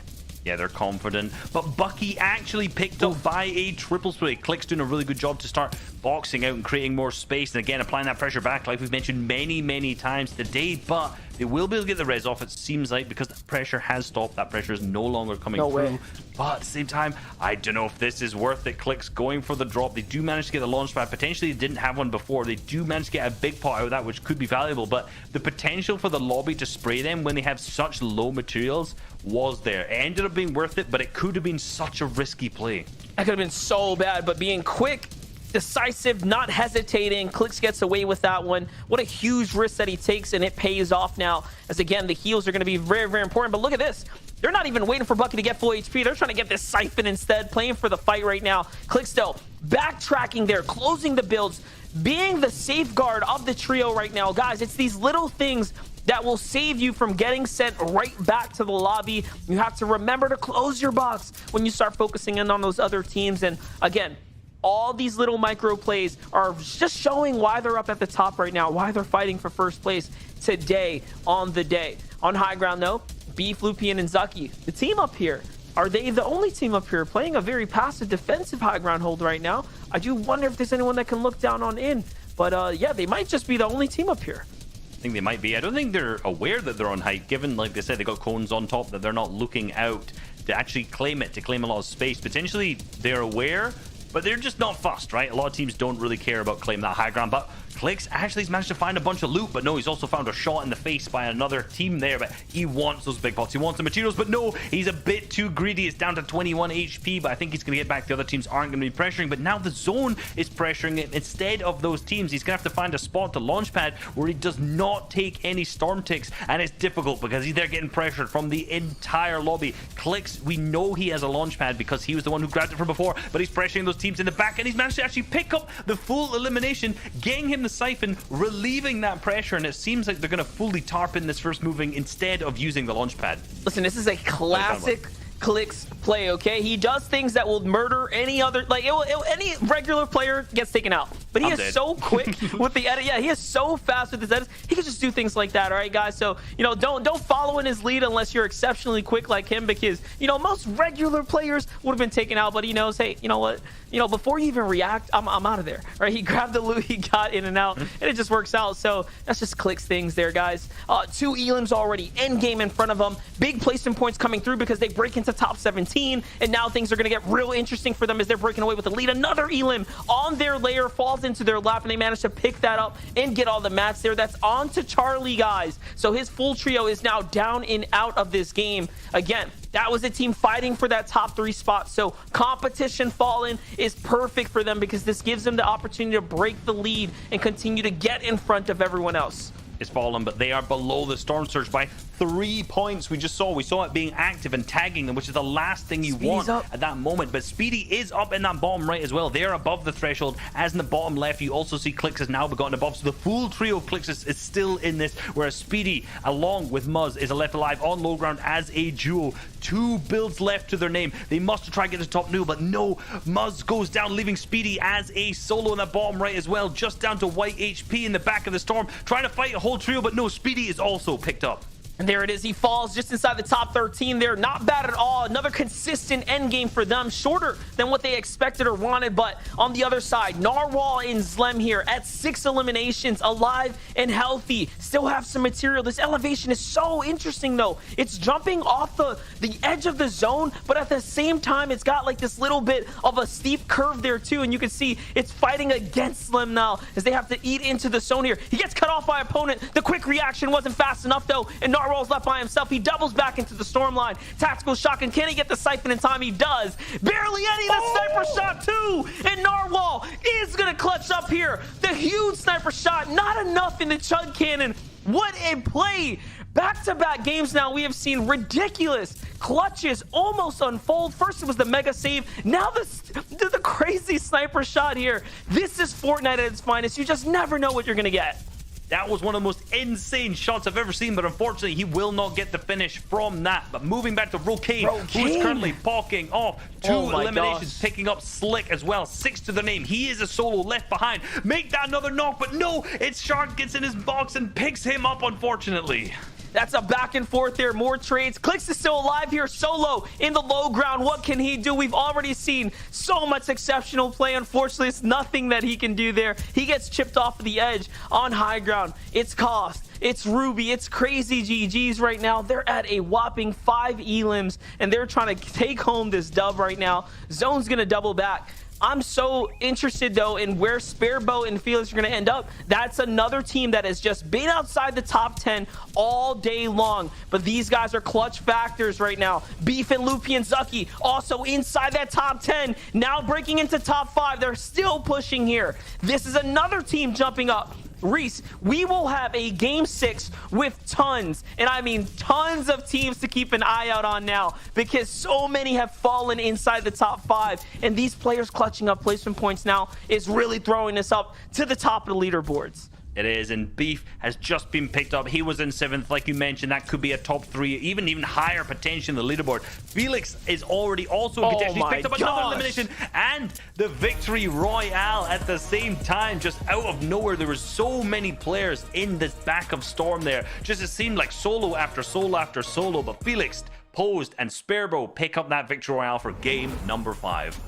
Yeah, they're confident, but Bucky actually picked up by a triple spray. Click's doing a really good job to start boxing out and creating more space, and again applying that pressure back like we've mentioned many times today, but they will be able to get the res off, it seems like, because the pressure has stopped. That pressure is no longer coming through. But at the same time, I don't know if this is worth it. Click's going for the drop. They do manage to get the launch pad. Potentially they didn't have one before. They do manage to get a big pot out of that, which could be valuable, but the potential for the lobby to spray them when they have such low materials was there. It ended up being worth it, but it could have been such a risky play. That could have been so bad, but being quick, decisive, not hesitating, Clix gets away with that one. What a huge risk that he takes, and it pays off now, as again the heals are going to be very important. But look at this, they're not even waiting for Bucky to get full HP. They're trying to get this siphon instead, playing for the fight right now. Clix still backtracking there, closing the builds, being the safeguard of the trio right now. Guys, it's these little things that will save you from getting sent right back to the lobby. You have to remember to close your box when you start focusing in on those other teams. And again, all these little micro plays are just showing why they're up at the top right now, why they're fighting for first place today on the day. On high ground though, Beef, Lupian, and Zucky, the team up here, are they the only team up here playing a very passive defensive high ground hold right now? I do wonder if there's anyone that can look down on in, but yeah, they might just be the only team up here. I think they might be. I don't think they're aware that they're on height, given, like they said, they got cones on top, that they're not looking out to actually claim it, to claim a lot of space. Potentially they're aware, but they're just not fussed, right? A lot of teams don't really care about claiming that high ground, but Clix actually has managed to find a bunch of loot, but no, he's also found a shot in the face by another team there, but he wants those big pots, he wants the materials, but no, he's a bit too greedy. It's down to 21 HP, but I think he's going to get back. The other teams aren't going to be pressuring, but now the zone is pressuring it instead of those teams. He's going to have to find a spot to launch pad where he does not take any storm ticks, and it's difficult because he's there getting pressured from the entire lobby. Clix, we know he has a launch pad because he was the one who grabbed it from before, but he's pressuring those teams in the back, and he's managed to actually pick up the full elimination, getting him the siphon, relieving that pressure, and it seems like they're going to fully tarp in this first moving instead of using the launch pad. Listen, this is a classic Click's play, okay? He does things that will murder any other, like, any regular player gets taken out. But he is so quick with the edit. Yeah, he is so fast with his edits. He can just do things like that, all right, guys? So, you know, don't follow in his lead unless you're exceptionally quick like him, because, you know, most regular players would have been taken out, but he knows, hey, you know what? You know, before you even react, I'm out of there, right? He grabbed the loot, he got in and out, and it just works out. So that's just Click's things there, guys. 2 elims already end game in front of them. Big placement points coming through because they break into top 17, and now things are going to get real interesting for them as they're breaking away with the lead. Another elim on their layer falls into their lap, and they manage to pick that up and get all the mats there. That's on to Charlie, guys. So his full trio is now down and out of this game. Again, that was a team fighting for that top 3 spot. So competition fallen is perfect for them because this gives them the opportunity to break the lead and continue to get in front of everyone else. Is fallen, but they are below the Storm Surge by 3 points. We saw it being active and tagging them, which is the last thing you want at that moment. But Speedy is up in that bottom right as well. They're above the threshold. As in the bottom left, you also see Clicks has now gotten above. So the full trio of Clicks is still in this, whereas Speedy, along with Muzz, is left alive on low ground as a duo. 2 builds left to their name. They must try to get to top new, but no. Muzz goes down, leaving Speedy as a solo in the bottom right as well, just down to white HP in the back of the Storm, trying to fight a whole trio, but no, Speedy is also picked up. And there it is. He falls just inside the top 13 there. Not bad at all. Another consistent end game for them. Shorter than what they expected or wanted. But on the other side, Narwhal and Zlem here at 6 eliminations, alive and healthy. Still have some material. This elevation is so interesting, though. It's jumping off the edge of the zone, but at the same time, it's got like this little bit of a steep curve there, too. And you can see it's fighting against Zlem now as they have to eat into the zone here. He gets cut off by opponent. The quick reaction wasn't fast enough, though. And Narwhal's left by himself. He doubles back into the storm line. Tactical shotgun. Can he get the siphon in time? He does. Barely any. The sniper shot too. And Narwhal is going to clutch up here. The huge sniper shot. Not enough in the chug cannon. What a play. Back-to-back games now, we have seen ridiculous clutches almost unfold. First, it was the mega save. Now the crazy sniper shot here. This is Fortnite at its finest. You just never know what you're going to get. That was one of the most insane shots I've ever seen, but unfortunately, he will not get the finish from that. But moving back to Rokane, who is currently poking off 2 eliminations, picking up Slick as well. 6 to the name. He is a solo left behind. Make that another knock, but no, it's Shark gets in his box and picks him up, unfortunately. That's a back and forth there. More trades. Clicks is still alive here. Solo in the low ground. What can he do? We've already seen so much exceptional play. Unfortunately, it's nothing that he can do there. He gets chipped off the edge on high ground. It's Cost. It's Ruby. It's crazy GGs right now. They're at a whopping 5 elims, and they're trying to take home this dub right now. Zone's going to double back. I'm so interested, though, in where Sparebow and Felix are going to end up. That's another team that has just been outside the top 10 all day long. But these guys are clutch factors right now. Beef and Loopy and Zucky also inside that top 10. Now breaking into top 5. They're still pushing here. This is another team jumping up. Reese, we will have a game 6 with tons, and I mean tons of teams to keep an eye out on now, because so many have fallen inside the top 5, and these players clutching up placement points now is really throwing us up to the top of the leaderboards. It is, and Beef has just been picked up. He was in 7th, like you mentioned. That could be a top 3, even higher potential in the leaderboard. Felix is already also in contention. He's picked up another elimination and the victory royale at the same time. Just out of nowhere, there were so many players in the back of Storm there. Just it seemed like solo after solo after solo, but Felix, Posed, and Sparebow pick up that victory royale for game number 5.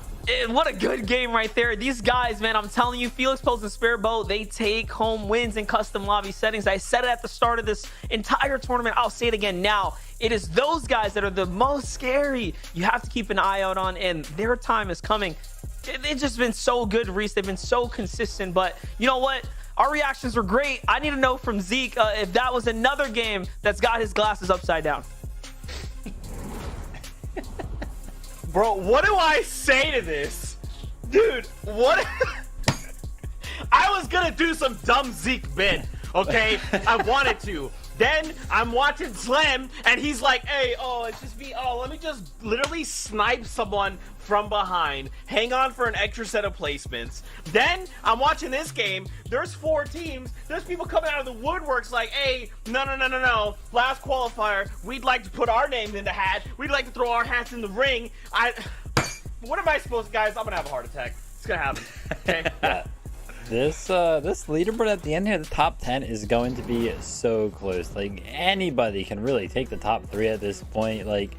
What a good game right there. These guys, man, I'm telling you, Felix, Pose, and Sparebow, they take home wins in custom lobby settings. I said it at the start of this entire tournament. I'll say it again now. It is those guys that are the most scary you have to keep an eye out on, and their time is coming. They've just been so good, Reese. They've been so consistent, but you know what? Our reactions were great. I need to know from Zeke if that was another game that's got his glasses upside down. Bro, what do I say to this? Dude, what? I was gonna do some dumb Zeke bit, okay? I wanted to. Then I'm watching Slim, and he's like, hey, oh, it's just me. Oh, let me just literally snipe someone from behind, hang on for an extra set of placements. Then I'm watching this game. There's 4 teams. There's people coming out of the woodworks like, hey, no. Last qualifier, we'd like to put our names in the hat. We'd like to throw our hats in the ring. What am I supposed to, guys? I'm gonna have a heart attack. It's gonna happen. Okay. Yeah. This leaderboard at the end here, the top 10 is going to be so close. Like, anybody can really take the top 3 at this point. Like,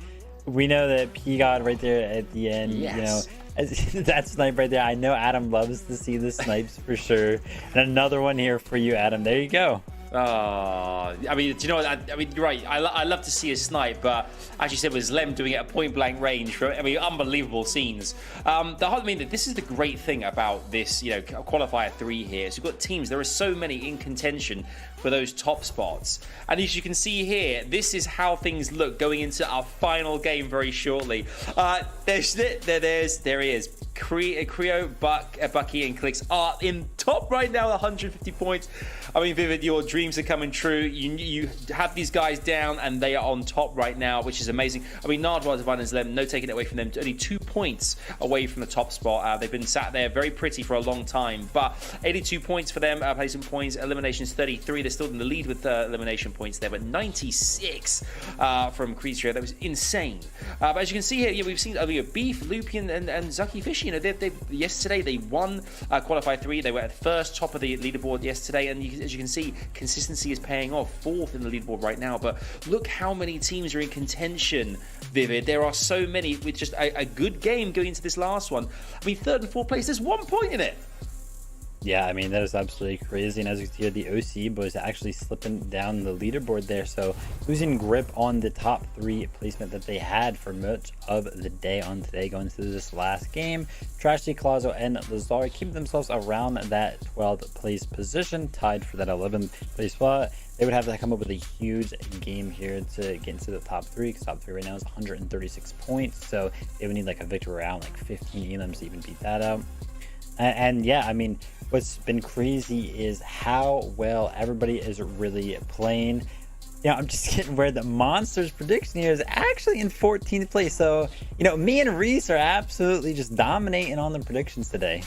we know that P-God right there at the end, yes. you know, that snipe right there. I know Adam loves to see the snipes for sure. And another one here for you, Adam. There you go. Oh, I mean, do you know what? I mean, you're right. I love to see a snipe, but as you said, with Lem doing it at point blank range, I mean, unbelievable scenes. I mean, this is the great thing about this, you know, qualifier 3 here. So you've got teams. There are so many in contention for those top spots, and as you can see here, this is how things look going into our final game very shortly. There he is. Creo, Bucky, and Clicks are in top right now, 150 points. I mean, Vivid, your dreams are coming true. You have these guys down, and they are on top right now, which is amazing. I mean, Nardwar, Divine, and Zlem, no taking it away from them. Only 2 points away from the top spot. They've been sat there very pretty for a long time, but 82 points for them. Placement points, eliminations 33. They're still in the lead with elimination points there, but 96 from Creature. That was insane. But as you can see here, yeah, we've seen Beef, Lupian, and Zucky Fish. You know, yesterday they won Qualifier 3. They were at first top of the leaderboard yesterday, and as you can see, consistency is paying off. 4th in the leaderboard right now, but look how many teams are in contention, Vivid. There are so many with just a good game going into this last one. I mean, 3rd and 4th place, there's 1 point in it. Yeah, I mean, that is absolutely crazy. And as you can see here, the OC boys actually slipping down the leaderboard there. So losing grip on the top 3 placement that they had for much of the day on today going into this last game. Trashy, Clazo, and Lazar keep themselves around that 12th place position, tied for that 11th place spot. They would have to come up with a huge game here to get into the top 3, because top 3 right now is 136 points. So they would need like a victory around like 15 elims to even beat that out. And yeah, I mean, what's been crazy is how well everybody is really playing. You know, I'm just getting where the Monsters prediction here is actually in 14th place. So, you know, me and Reese are absolutely just dominating on the predictions today.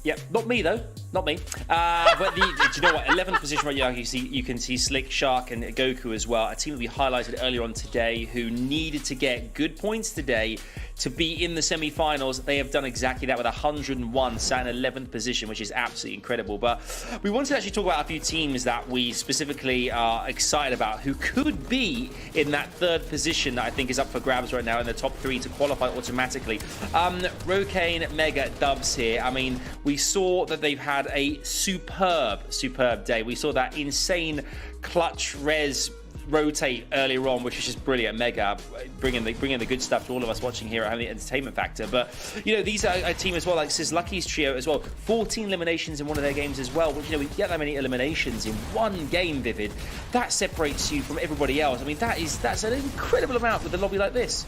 Yep, not me though, not me. But do you know what? 11th position right now. You can see Slick, Shark, and Goku as well. A team that we highlighted earlier on today who needed to get good points today to be in the semi-finals. They have done exactly that with 101, sat in 11th position, which is absolutely incredible. But we wanted to actually talk about a few teams that we specifically are excited about who could be in that 3rd position that I think is up for grabs right now in the top 3 to qualify automatically. Rokane, Mega, Dubs here. I mean, we saw that they've had a superb day. We saw that insane clutch res rotate earlier on, which is just brilliant. Mega bringing the good stuff to all of us watching here at home, the entertainment factor. But you know, these are a team as well, like Sizlucky's trio as well. 14 eliminations in one of their games as well, which, you know, we get that many eliminations in one game, Vivid. That separates you from everybody else. I mean, that's an incredible amount with a lobby like this.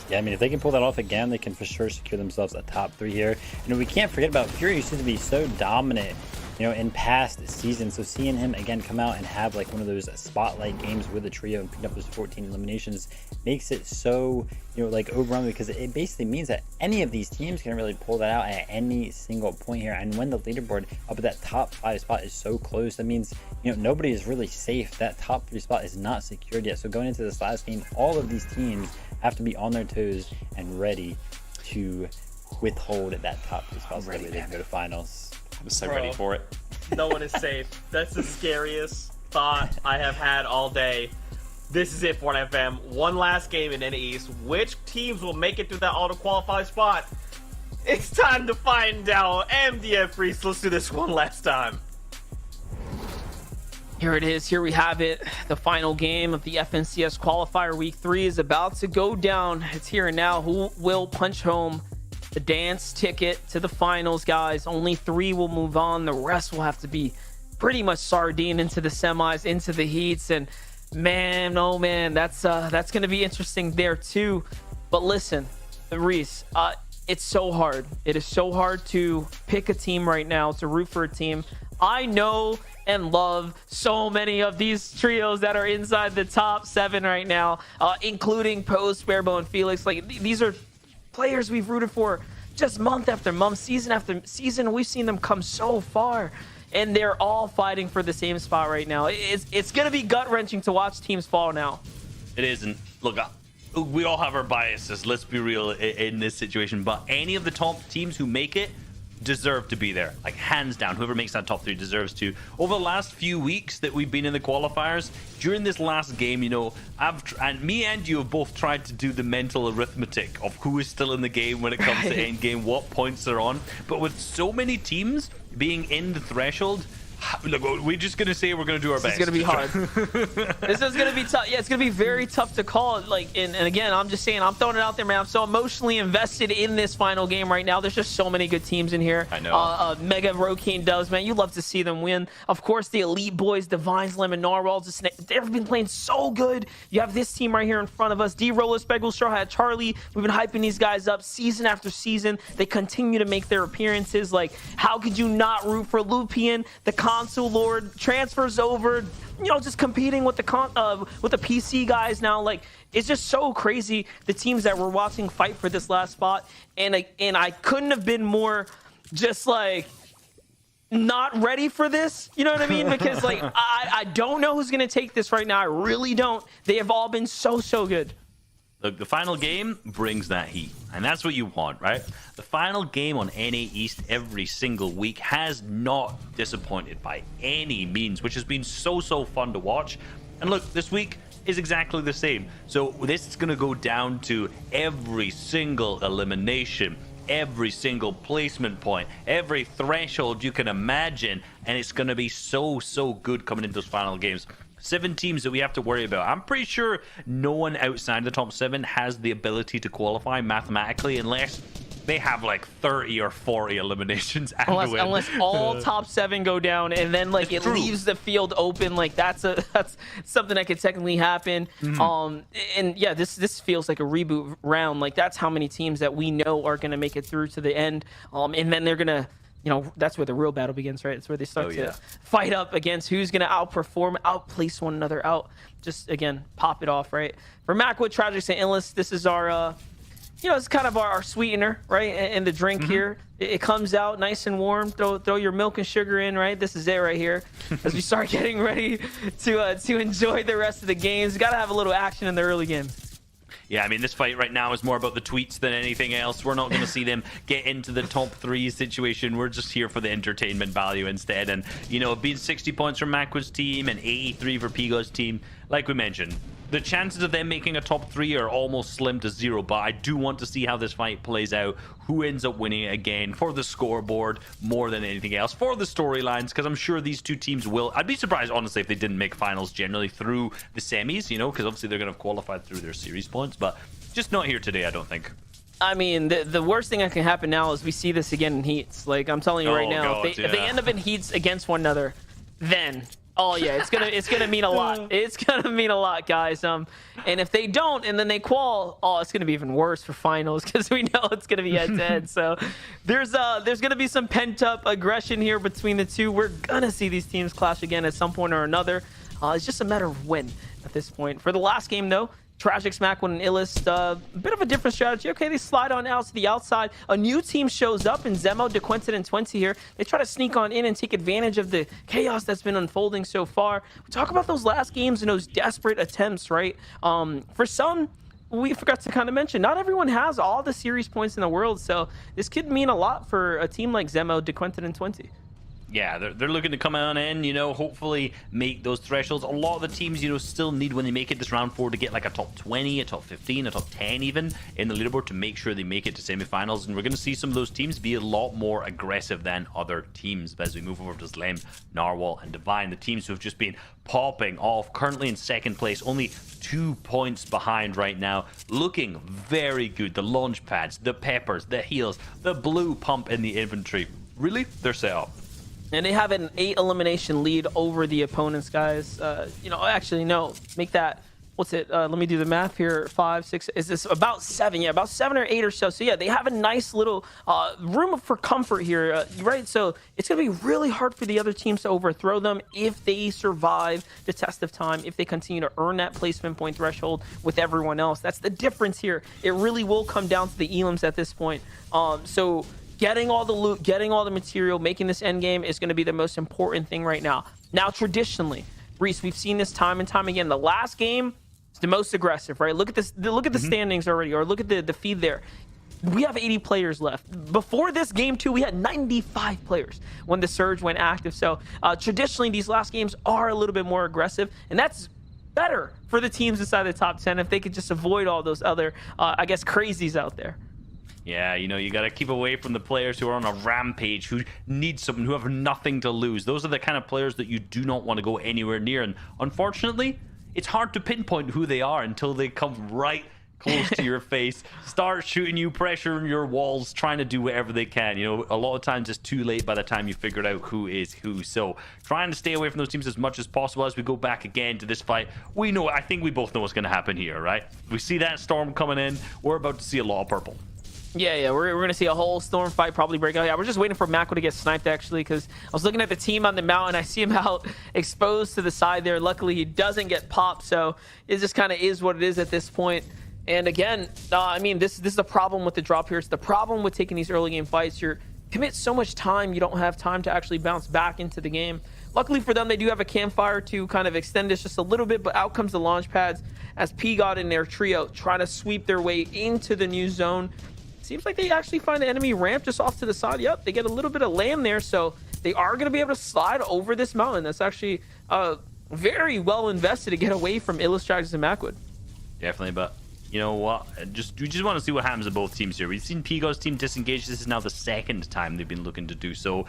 Yeah, I mean, if they can pull that off again, they can for sure secure themselves a top 3 here. You know, we can't forget about Fury, who seems to be so dominant, you know, in past seasons. So seeing him again come out and have like one of those spotlight games with a trio and pick up those 14 eliminations makes it so, you know, like overwhelming, because it basically means that any of these teams can really pull that out at any single point here. And when the leaderboard up at that top 5 spot is so close, that means, you know, nobody is really safe. That top 3 spot is not secured yet. So going into this last game, all of these teams have to be on their toes and ready to withhold that top 3 spot so that way they can go to finals. I'm so ready for it. No one is safe. That's the scariest thought I have had all day. This is it for an FM. One last game in NAE. Which teams will make it through that auto-qualify spot? It's time to find out. MDF Reese, let's do this one last time. Here it is. Here we have it. The final game of the FNCS Qualifier Week 3 is about to go down. It's here and now. Who will punch home the dance ticket to the finals, guys? Only 3 will move on. The rest will have to be pretty much sardine into the semis, into the heats. And man, oh man, that's going to be interesting there too. But listen, Reese, it's so hard. It is so hard to pick a team right now, to root for a team. I know and love so many of these trios that are inside the top 7 right now, including Pose, Sparebow, and Felix. Like, these are players we've rooted for just month after month, season after season. We've seen them come so far, and they're all fighting for the same spot right now. It's going to be gut-wrenching to watch teams fall now. It isn't. Look, we all have our biases, let's be real, in this situation, but any of the top teams who make it deserve to be there, like hands down. Whoever makes that top 3 deserves to. Over the last few weeks that we've been in the qualifiers, during this last game, you know, me and you have both tried to do the mental arithmetic of who is still in the game when it comes to end game, what points they're on. But with so many teams being in the threshold, look, we're just gonna say we're gonna do our best. It's gonna be hard. This is gonna be tough. Yeah, it's gonna be very tough to call. Like, and again, I'm just saying, I'm throwing it out there, man. I'm so emotionally invested in this final game right now. There's just so many good teams in here. I know. Mega, Rokeen, Doves, man. You love to see them win. Of course, the Elite Boys, Divines, Lemon, Narwhal, they've been playing so good. You have this team right here in front of us. D-Roller, Speggle, Straw Hat, Charlie. We've been hyping these guys up season after season. They continue to make their appearances. Like, how could you not root for Lupian, the console lord, transfers over, you know, just competing with the PC guys now. Like, it's just so crazy, the teams that we're watching fight for this last spot. And I couldn't have been more just like not ready for this, you know what I mean? Because like I don't know who's gonna take this right now. I really don't. They have all been so good. Look, the final game brings that heat, and that's what you want, right? The final game on NA East every single week has not disappointed by any means, which has been so fun to watch. And look, this week is exactly the same. So this is going to go down to every single elimination, every single placement point, every threshold you can imagine, and it's going to be so good coming into those final games. 7 teams that we have to worry about. I'm pretty sure no one outside the top 7 has the ability to qualify mathematically unless they have like 30 or 40 eliminations and win. Unless all top 7 go down, and then like it leaves the field open. Like that's something that could technically happen. And yeah, this feels like a reboot round. Like, that's how many teams that we know are gonna make it through to the end. And then they're gonna, you know, that's where the real battle begins, right? It's where they start to fight up against who's going to outperform, outplace one another, just, again, pop it off, right? For Macwood, Tragics, and Endless, this is our, you know, it's kind of our sweetener, right? And the drink here. It comes out nice and warm. Throw your milk and sugar in, right? This is it right here. As we start getting ready to enjoy the rest of the games. We got to have a little action in the early game. Yeah, I mean, this fight right now is more about the tweets than anything else. We're not going to see them get into the top 3 situation. We're just here for the entertainment value instead. And, you know, being 60 points from Makwa's team and 83 for Pigo's team, like we mentioned, the chances of them making a top 3 are almost slim to 0, but I do want to see how this fight plays out, who ends up winning it again, for the scoreboard more than anything else, for the storylines, because I'm sure these 2 teams will. I'd be surprised, honestly, if they didn't make finals generally through the semis, you know, because obviously they're going to have qualified through their series points, but just not here today, I don't think. I mean, the worst thing that can happen now is we see this again in heats. Like, I'm telling you right now, if they end up in heats against one another, then... oh yeah, it's gonna mean a lot. It's gonna mean a lot, guys. And if they don't, and then they qual, it's gonna be even worse for finals because we know it's gonna be head-to-head. So there's gonna be some pent-up aggression here between the 2. We're gonna see these teams clash again at some point or another. It's just a matter of when at this point. For the last game, though, Tragics, Macwood, and Illust, a bit of a different strategy. Okay, they slide on out to the outside. A new team shows up in Zemo, DeQuinted, and 20 here. They try to sneak on in and take advantage of the chaos that's been unfolding so far. We talk about those last games and those desperate attempts, right? For some, we forgot to kind of mention, not everyone has all the series points in the world, so this could mean a lot for a team like Zemo, DeQuinted, and 20. Yeah, they're looking to come on in, you know, hopefully make those thresholds. A lot of the teams, you know, still need, when they make it this round 4, to get like a top 20, a top 15, a top 10 even in the leaderboard to make sure they make it to semifinals. And we're going to see some of those teams be a lot more aggressive than other teams as we move over to Slam, Narwhal, and Divine. The teams who have just been popping off, currently in 2nd place, only 2 points behind right now, looking very good. The launch pads, the peppers, the heals, the blue pump in the inventory. Really, they're set up. And they have an 8 elimination lead over the opponents, guys. You know, actually, no. Make that what's it? Let me do the math here. 5, 6. Is this about 7? Yeah, about 7 or 8 or so. So yeah, they have a nice little room for comfort here, right? So it's gonna be really hard for the other teams to overthrow them if they survive the test of time, if they continue to earn that placement point threshold with everyone else. That's the difference here. It really will come down to the elims at this point. So getting all the loot, getting all the material, making this end game is going to be the most important thing right now. Now, traditionally, Reese, we've seen this time and time again. The last game is the most aggressive, right? Look at this. Look at the standings already, or look at the feed there. We have 80 players left. Before this game, too, we had 95 players when the surge went active. So traditionally, these last games are a little bit more aggressive, and that's better for the teams inside the top 10 if they could just avoid all those other, I guess, crazies out there. Yeah, you know, you got to keep away from the players who are on a rampage, who need something, who have nothing to lose. Those are the kind of players that you do not want to go anywhere near. And unfortunately, it's hard to pinpoint who they are until they come right close to your face, start shooting you, pressuring your walls, trying to do whatever they can. You know, a lot of times it's too late by the time you figured out who is who. So trying to stay away from those teams as much as possible as we go back again to this fight. We know, I think we both know what's going to happen here, right? We see that storm coming in. We're about to see a lot of purple. Yeah, we're going to see a whole storm fight probably break out. Yeah, we're just waiting for Mako to get sniped, actually, because I was looking at the team on the mountain. I see him out exposed to the side there. Luckily, he doesn't get popped, so it just kind of is what it is at this point. And again, I mean, this is the problem with the drop here. It's the problem with taking these early game fights. You commit so much time, you don't have time to actually bounce back into the game. Luckily for them, they do have a campfire to kind of extend this just a little bit, but out comes the launch pads as P God and their trio try to sweep their way into the new zone. Seems like they actually find the enemy ramp just off to the side. Yep, they get a little bit of land there, so they are going to be able to slide over this mountain. That's actually very well invested to get away from Illustrags and Macwood. Definitely, but you know what? We just want to see what happens to both teams here. We've seen Pigo's team disengage. This is now the second time they've been looking to do so.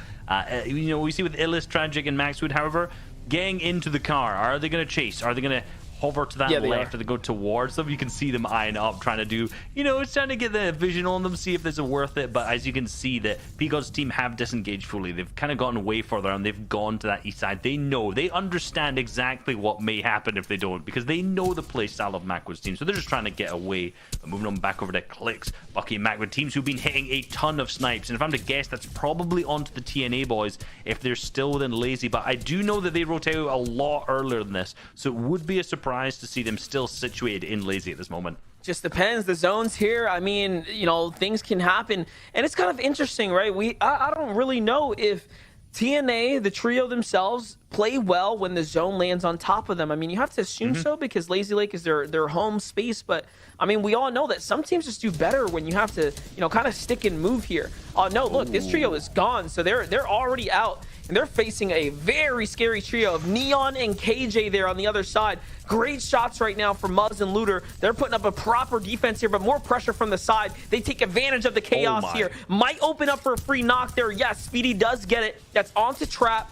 You know, we see with Illis, Tragic, and Maxwood, however, getting into the car. Are they going to chase? Are they going to hover to that left or they go towards them? You can see them eyeing up, trying to do, you know, it's trying to get the vision on them, see if this is worth it. But as you can see, that Pigo's team have disengaged fully. They've kind of gotten way further and they've gone to that east side. They know, they understand exactly what may happen if they don't, because they know the play style of Macwood's team. So they're just trying to get away. But moving on back over to Clicks, Bucky and Macwood, teams who've been hitting a ton of snipes. And if I'm to guess, that's probably onto the TNA boys if they're still within Lazy. But I do know that they rotate out a lot earlier than this, so it would be a surprise to see them still situated in Lazy at this moment. Just depends. The zones here, I mean, you know, things can happen. And it's kind of interesting, right? I don't really know if TNA, the trio themselves, play well when the zone lands on top of them. I mean, you have to assume so because Lazy Lake is their home space. But, I mean, we all know that some teams just do better when you have to, you know, kind of stick and move here. Oh, no, look, this trio is gone. So they're already out. And they're facing a very scary trio of Neon and KJ there on the other side. Great shots right now from Muzz and Looter. They're putting up a proper defense here, but more pressure from the side. They take advantage of the chaos here. Might open up for a free knock there. Yes, Speedy does get it. That's onto Trap,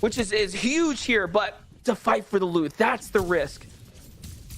which is huge here, but to fight for the loot, that's the risk.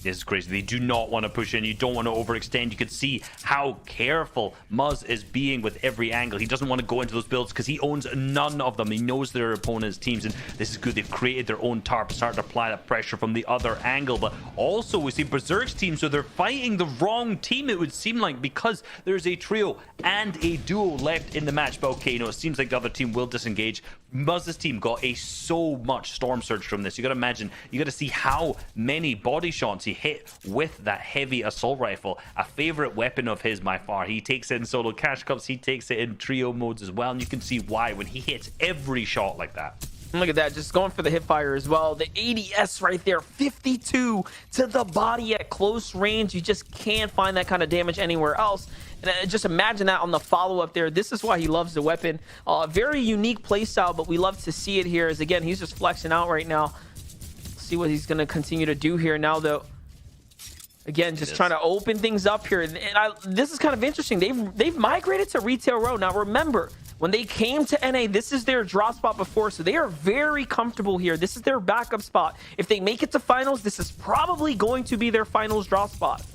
This is crazy. They do not want to push in. You don't want to overextend. You can see how careful Muzz is being with every angle. He doesn't want to go into those builds because he owns none of them. He knows their opponent's teams, and this is good. They've created their own tarp, starting to apply that pressure from the other angle. But also, we see Berserk's team, so they're fighting the wrong team, it would seem like, because there's a trio and a duo left in the match. But okay, you know, it seems like the other team will disengage. Muzz's team got so much storm surge from this. You got to imagine, you got to see how many body shots he hit with that heavy assault rifle, a favorite weapon of his by far. He takes it in solo cash cups, he takes it in trio modes as well, and you can see why when he hits every shot like that. Look at that, just going for the hipfire as well. The ADS right there, 52 to the body at close range. You just can't find that kind of damage anywhere else. And just imagine that on the follow-up there. This is why he loves the weapon. Very unique playstyle, but we love to see it here. As again, he's just flexing out right now. See what he's going to continue to do here now, though. Again, just trying to open things up here. And this is kind of interesting. They've migrated to Retail Row. Now, remember, when they came to NA, this is their drop spot before, so they are very comfortable here. This is their backup spot. If they make it to finals, this is probably going to be their finals drop spot.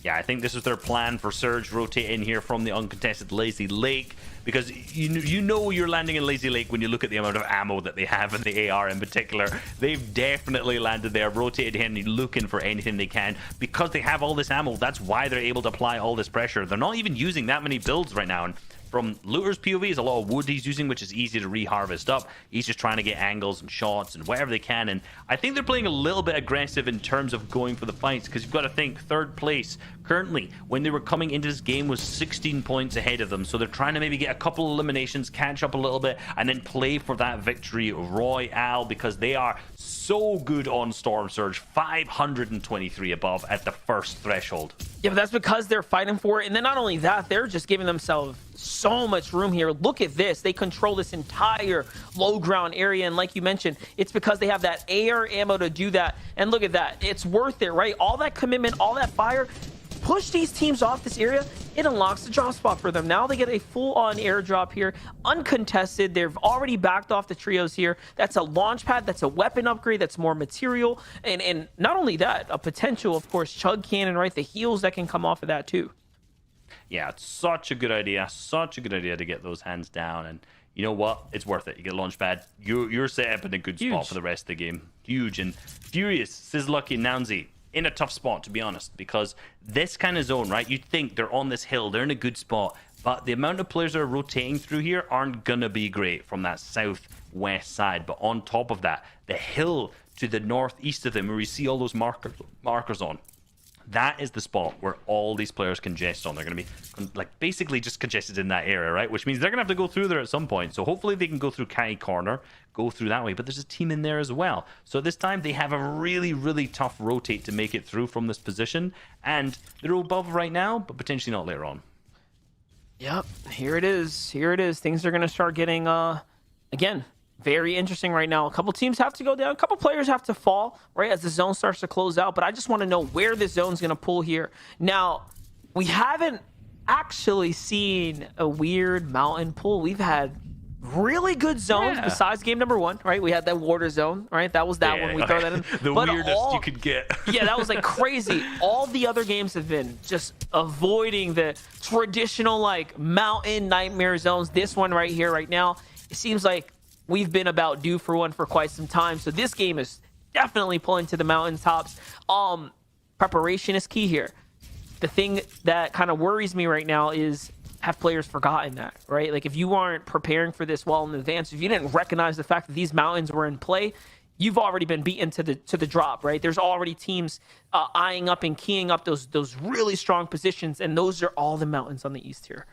Yeah, I think this is their plan for Surge, rotate in here from the uncontested Lazy Lake, because you know you're landing in Lazy Lake when you look at the amount of ammo that they have in the AR in particular. They've definitely landed there, rotated in, looking for anything they can. Because they have all this ammo, that's why they're able to apply all this pressure. They're not even using that many builds right now. And from Looter's POV, is a lot of wood he's using, which is easy to reharvest up. He's just trying to get angles and shots and whatever they can. And I think they're playing a little bit aggressive in terms of going for the fights, because you've got to think third place currently, when they were coming into this game, was 16 points ahead of them. So they're trying to maybe get a couple eliminations, catch up a little bit, and then play for that victory royale, because they are so good on Storm Surge. 523 above at the first threshold. Yeah, but that's because they're fighting for it. And then not only that, they're just giving themselves so much room here. Look at this. They control this entire low ground area. And like you mentioned, it's because they have that AR ammo to do that. And look at that. It's worth it, right? All that commitment, all that fire. Push these teams off this area, it unlocks the drop spot for them. Now they get a full-on airdrop here, uncontested. They've already backed off the trios here. That's a launch pad, that's a weapon upgrade, that's more material. And not only that, a potential, of course, chug cannon, right? The heals that can come off of that too. Yeah, it's such a good idea. Such a good idea to get those hands down. And you know what? It's worth it. You get launch pad. You're set up in a good spot for the rest of the game. Huge. And Furious, Sizzlucky, Nounzi, in a tough spot, to be honest, because this kind of zone, right? You'd think they're on this hill, they're in a good spot, but the amount of players that are rotating through here aren't gonna be great from that southwest side. But on top of that, the hill to the northeast of them, where you see all those markers on, that is the spot where all these players congest on. They're going to be like basically just congested in that area, right? Which means they're going to have to go through there at some point. So hopefully they can go through Kai Corner, go through that way. But there's a team in there as well. So this time they have a really, really tough rotate to make it through from this position. And they're above right now, but potentially not later on. Yep, here it is. Here it is. Things are going to start getting, again, very interesting right now. A couple teams have to go down. A couple players have to fall, right, as the zone starts to close out. But I just want to know where this zone's going to pull here. Now, we haven't actually seen a weird mountain pull. We've had really good zones besides game number 1, right? We had that water zone, right? That was that one. We throw that in. The weirdest you could get. Yeah, that was like crazy. All the other games have been just avoiding the traditional like mountain nightmare zones. This one right here, right now, it seems like we've been about due for one for quite some time. So this game is definitely pulling to the mountaintops. Preparation is key here. The thing that kind of worries me right now is, have players forgotten that, right? Like if you aren't preparing for this well in advance, if you didn't recognize the fact that these mountains were in play, you've already been beaten to the drop, right? There's already teams eyeing up and keying up those really strong positions, and those are all the mountains on the east here.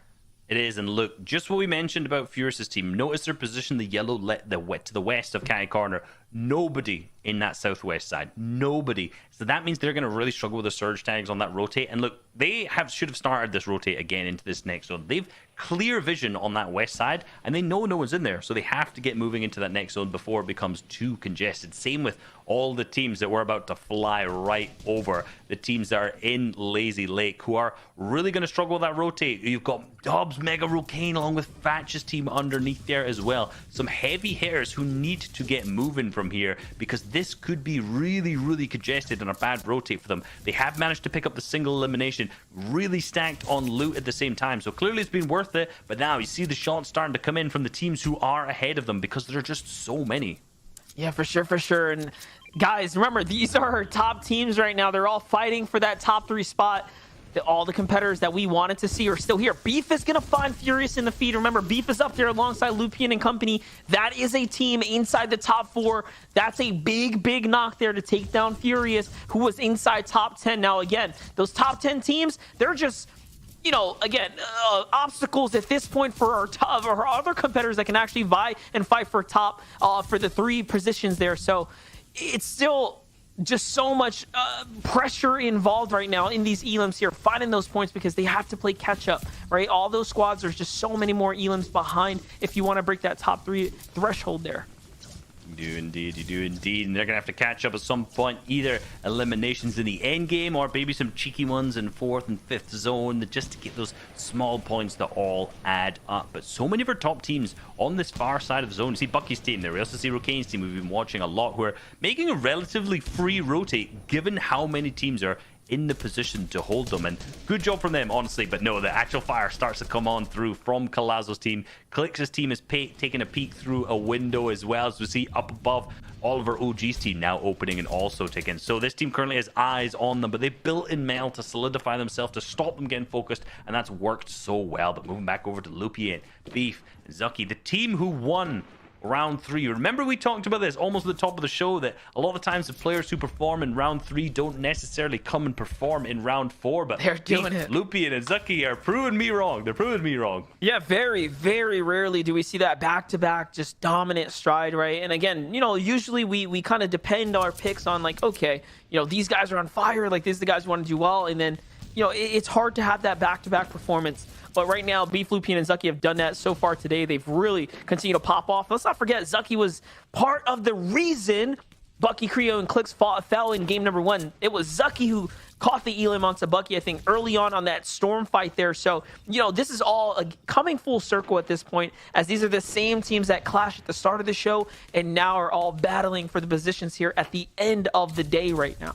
It is, and look, just what we mentioned about Furious's team. Notice their position, the yellow to the west of Kai Corner. Nobody in that southwest side. Nobody. So that means they're going to really struggle with the surge tags on that rotate. And look, they should have started this rotate again into this next zone. They've clear vision on that west side, and they know no one's in there. So they have to get moving into that next zone before it becomes too congested. Same with all the teams that we're about to fly right over. The teams that are in Lazy Lake, who are really going to struggle with that rotate. You've got Dobbs, Mega Rocane, along with Fatch's team underneath there as well. Some heavy hitters who need to get moving from here, because this could be really, really congested and a bad rotate for them. They have managed to pick up the single elimination, really stacked on loot at the same time. So clearly it's been worth it, but now you see the shots starting to come in from the teams who are ahead of them, because there are just so many. Yeah, for sure, for sure. And guys, remember, these are our top teams right now. They're all fighting for that top 3 spot. All the competitors that we wanted to see are still here. Beef is going to find Furious in the feed. Remember, Beef is up there alongside Lupian and company. That is a team inside the top 4. That's a big, big knock there to take down Furious, who was inside top 10. Now, again, those top 10 teams, they're just, you know, again, obstacles at this point for our other competitors that can actually vie and fight for top for the 3 positions there. So it's still just so much pressure involved right now in these elims here, finding those points, because they have to play catch up, right? All those squads, there's just so many more elims behind if you want to break that top 3 threshold there. You do indeed, you do indeed. And they're going to have to catch up at some point, either eliminations in the end game or maybe some cheeky ones in 4th and 5th zone, just to get those small points that all add up. But so many of our top teams on this far side of the zone. You see Bucky's team there. We also see Rokane's team we've been watching a lot, who are making a relatively free rotate given how many teams are in the position to hold them, and good job from them, honestly. But no, the actual fire starts to come on through from Colazzo's team. Clix' team is taking a peek through a window as well, as we see up above Oliver OG's team now opening and also taking. So this team currently has eyes on them, but they built in Mel to solidify themselves, to stop them getting focused, and that's worked so well. But moving back over to Lupien, Beef, Zucky, the team who won round 3. Remember, we talked about this almost at the top of the show, that a lot of the times the players who perform in round 3 don't necessarily come and perform in round 4, but they're doing it. Lupien and Zucky are proving me wrong. They're proving me wrong. Yeah, very, very rarely do we see that back-to-back just dominant stride, right? And again, you know, usually we kind of depend our picks on, like, okay, you know, these guys are on fire, like these are the guys who want to do well, and then, you know, it's hard to have that back-to-back performance. But right now, Beef, Lupien, and Zucky have done that so far today. They've really continued to pop off. Let's not forget, Zucky was part of the reason Bucky, Creo, and Clix fell in game number 1. It was Zucky who caught the Elim onto Bucky, I think, early on that storm fight there. So, you know, this is all coming full circle at this point, as these are the same teams that clashed at the start of the show and now are all battling for the positions here at the end of the day right now.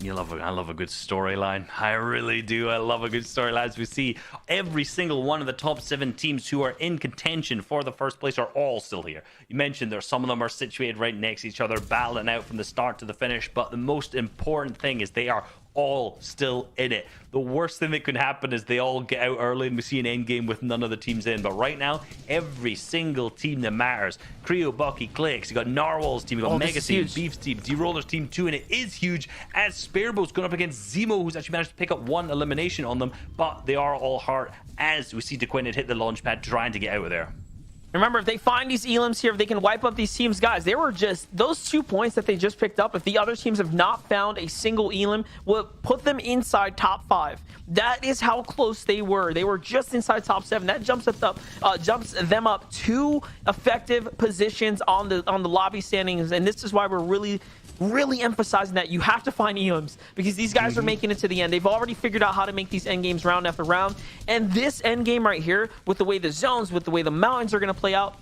I love a good storyline. I really do. I love a good storyline. As we see, every single one of the top 7 teams who are in contention for the first place are all still here. You mentioned there, some of them are situated right next to each other, battling out from the start to the finish. But the most important thing is they are all still in it. The worst thing that could happen is they all get out early and we see an end game with none of the teams in. But right now, every single team that matters, Creo, Bucky, Clix, you got Narwhal's team, you got Mega team, Beef's team, D-Roller's team too, and it is huge as Sparrow's going up against Zemo, who's actually managed to pick up 1 elimination on them, but they are all hurt as we see DeQuinted hit the launch pad trying to get out of there. Remember, if they find these Elims here, if they can wipe up these teams, guys, they were just, those 2 points that they just picked up, if the other teams have not found a single Elim, will put them inside top 5. That is how close they were. They were just inside top 7. That jumps them up 2 effective positions on the lobby standings, and this is why we're really emphasizing that you have to find Elims, because these guys are making it to the end. They've already figured out how to make these end games round after round, and this end game right here, with the way the zones, with the way the mountains are going to play out,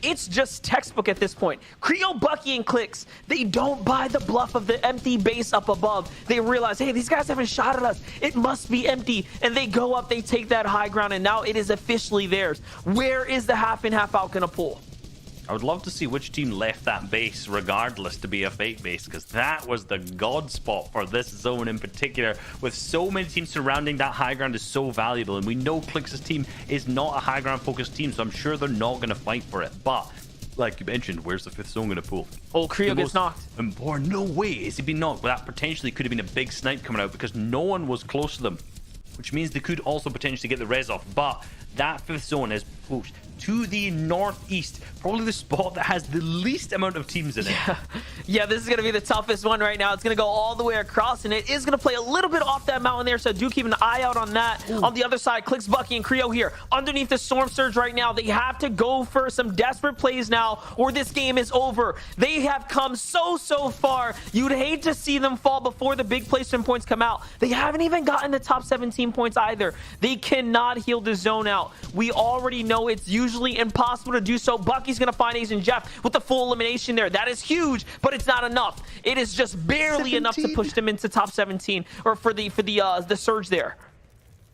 it's just textbook at this point. Creo, Bucky, and Clix, they don't buy the bluff of the empty base up above. They realize, hey, these guys haven't shot at us. It must be empty. And they go up, they take that high ground, and now it is officially theirs. Where is the half in, half out going to pull? I would love to see which team left that base regardless to be a fake base, because that was the god spot for this zone in particular. With so many teams surrounding that high ground is so valuable, and we know Clix's team is not a high ground focused team, so I'm sure they're not going to fight for it. But like you mentioned, where's the 5th zone going to pull? Oh, Creo gets knocked. Or no way is he being knocked. But that potentially could have been a big snipe coming out because no one was close to them, which means they could also potentially get the res off. But that 5th zone is pushed to the northeast, probably the spot that has the least amount of teams in it. Yeah, this is going to be the toughest one right now. It's going to go all the way across, and it is going to play a little bit off that mountain there, so do keep an eye out on that. Ooh. On the other side, Clix, Bucky, and Creo here underneath the storm surge right now. They have to go for some desperate plays now, or this game is over. They have come so far. You'd hate to see them fall before the big placement points come out. They haven't even gotten the top 17 points either. They cannot heal the zone out. We already know it's usually impossible to do so. Bucky's going to find Ace and Jeff with the full elimination there. That is huge, but it's not enough. It is just barely 17. Enough to push them into top 17, or for the surge there.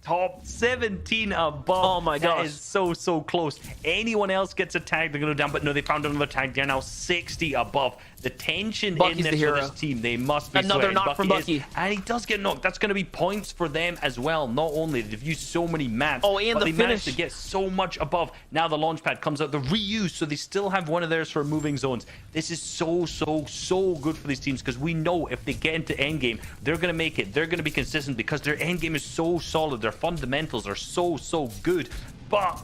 Top 17 above. Oh my gosh. That is so close. Anyone else gets a tag, they're going to go down, but no, they found another tag. They're now 60 above. The tension Bucky's in this for this team, they must be another sweating. knock from Bucky. And he does get knocked. That's going to be points for them as well. Not only they've used so many maps, and but the they finish managed to get so much above. Now the launch pad comes out, the reuse, so they still have one of theirs for moving zones. This is so good for these teams, because we know if they get into endgame, they're going to make it. They're going to be consistent because their endgame is so solid. Their fundamentals are so good. But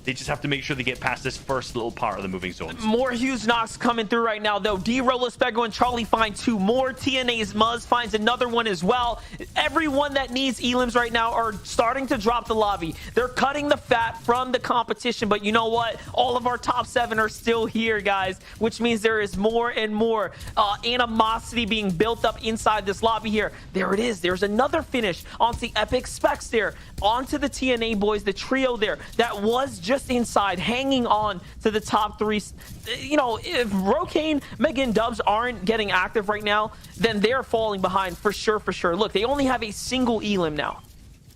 they just have to make sure they get past this first little part of the moving zones. More huge knocks coming through right now, though. D-Roller, Spego, and Charlie find 2 more. TNA's Muzz finds another one as well. Everyone that needs Elims right now are starting to drop the lobby. They're cutting the fat from the competition, but you know what? All of our top 7 are still here, guys, which means there is more and more animosity being built up inside this lobby here. There it is. There's another finish onto the Epic Specs there. Onto the TNA boys, the trio there. That was just just inside, hanging on to the top 3. You know, if Rokane, Mega, and Dubs aren't getting active right now, then they're falling behind for sure, for sure. Look, they only have a single elim now.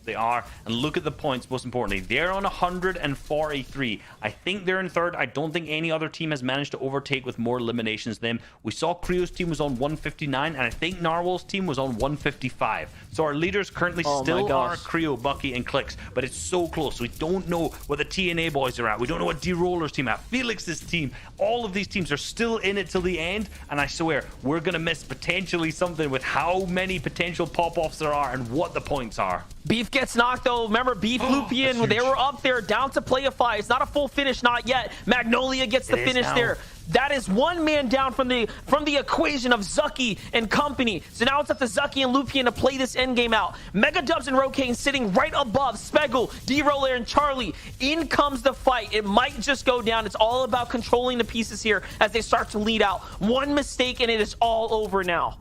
They are, and look at the points. Most importantly, they're on 143. I think they're in third. I don't think any other team has managed to overtake with more eliminations than them. We saw Creo's team was on 159, and I think Narwhal's team was on 155. So our leaders currently still are Creo, Bucky, and Clicks, but it's so close. We don't know what the TNA boys are at. We don't know what D-Roller's team at, Felix's team. All of these teams are still in it till the end, and I swear we're gonna miss potentially something with how many potential pop-offs there are and what the points are. Beef gets knocked though. Remember, Beef, Lupian, they were up there, down to play a fight. It's not a full finish, not yet. Magnolia gets the finish there. That is one man down from the equation of Zucky and company. So now it's up to Zucky and Lupian to play this endgame out. Mega Dubs and Rokane sitting right above Speggle, D-Roller, and Charlie. In comes the fight. It might just go down. It's all about controlling the pieces here as they start to lead out. One mistake and it is all over now.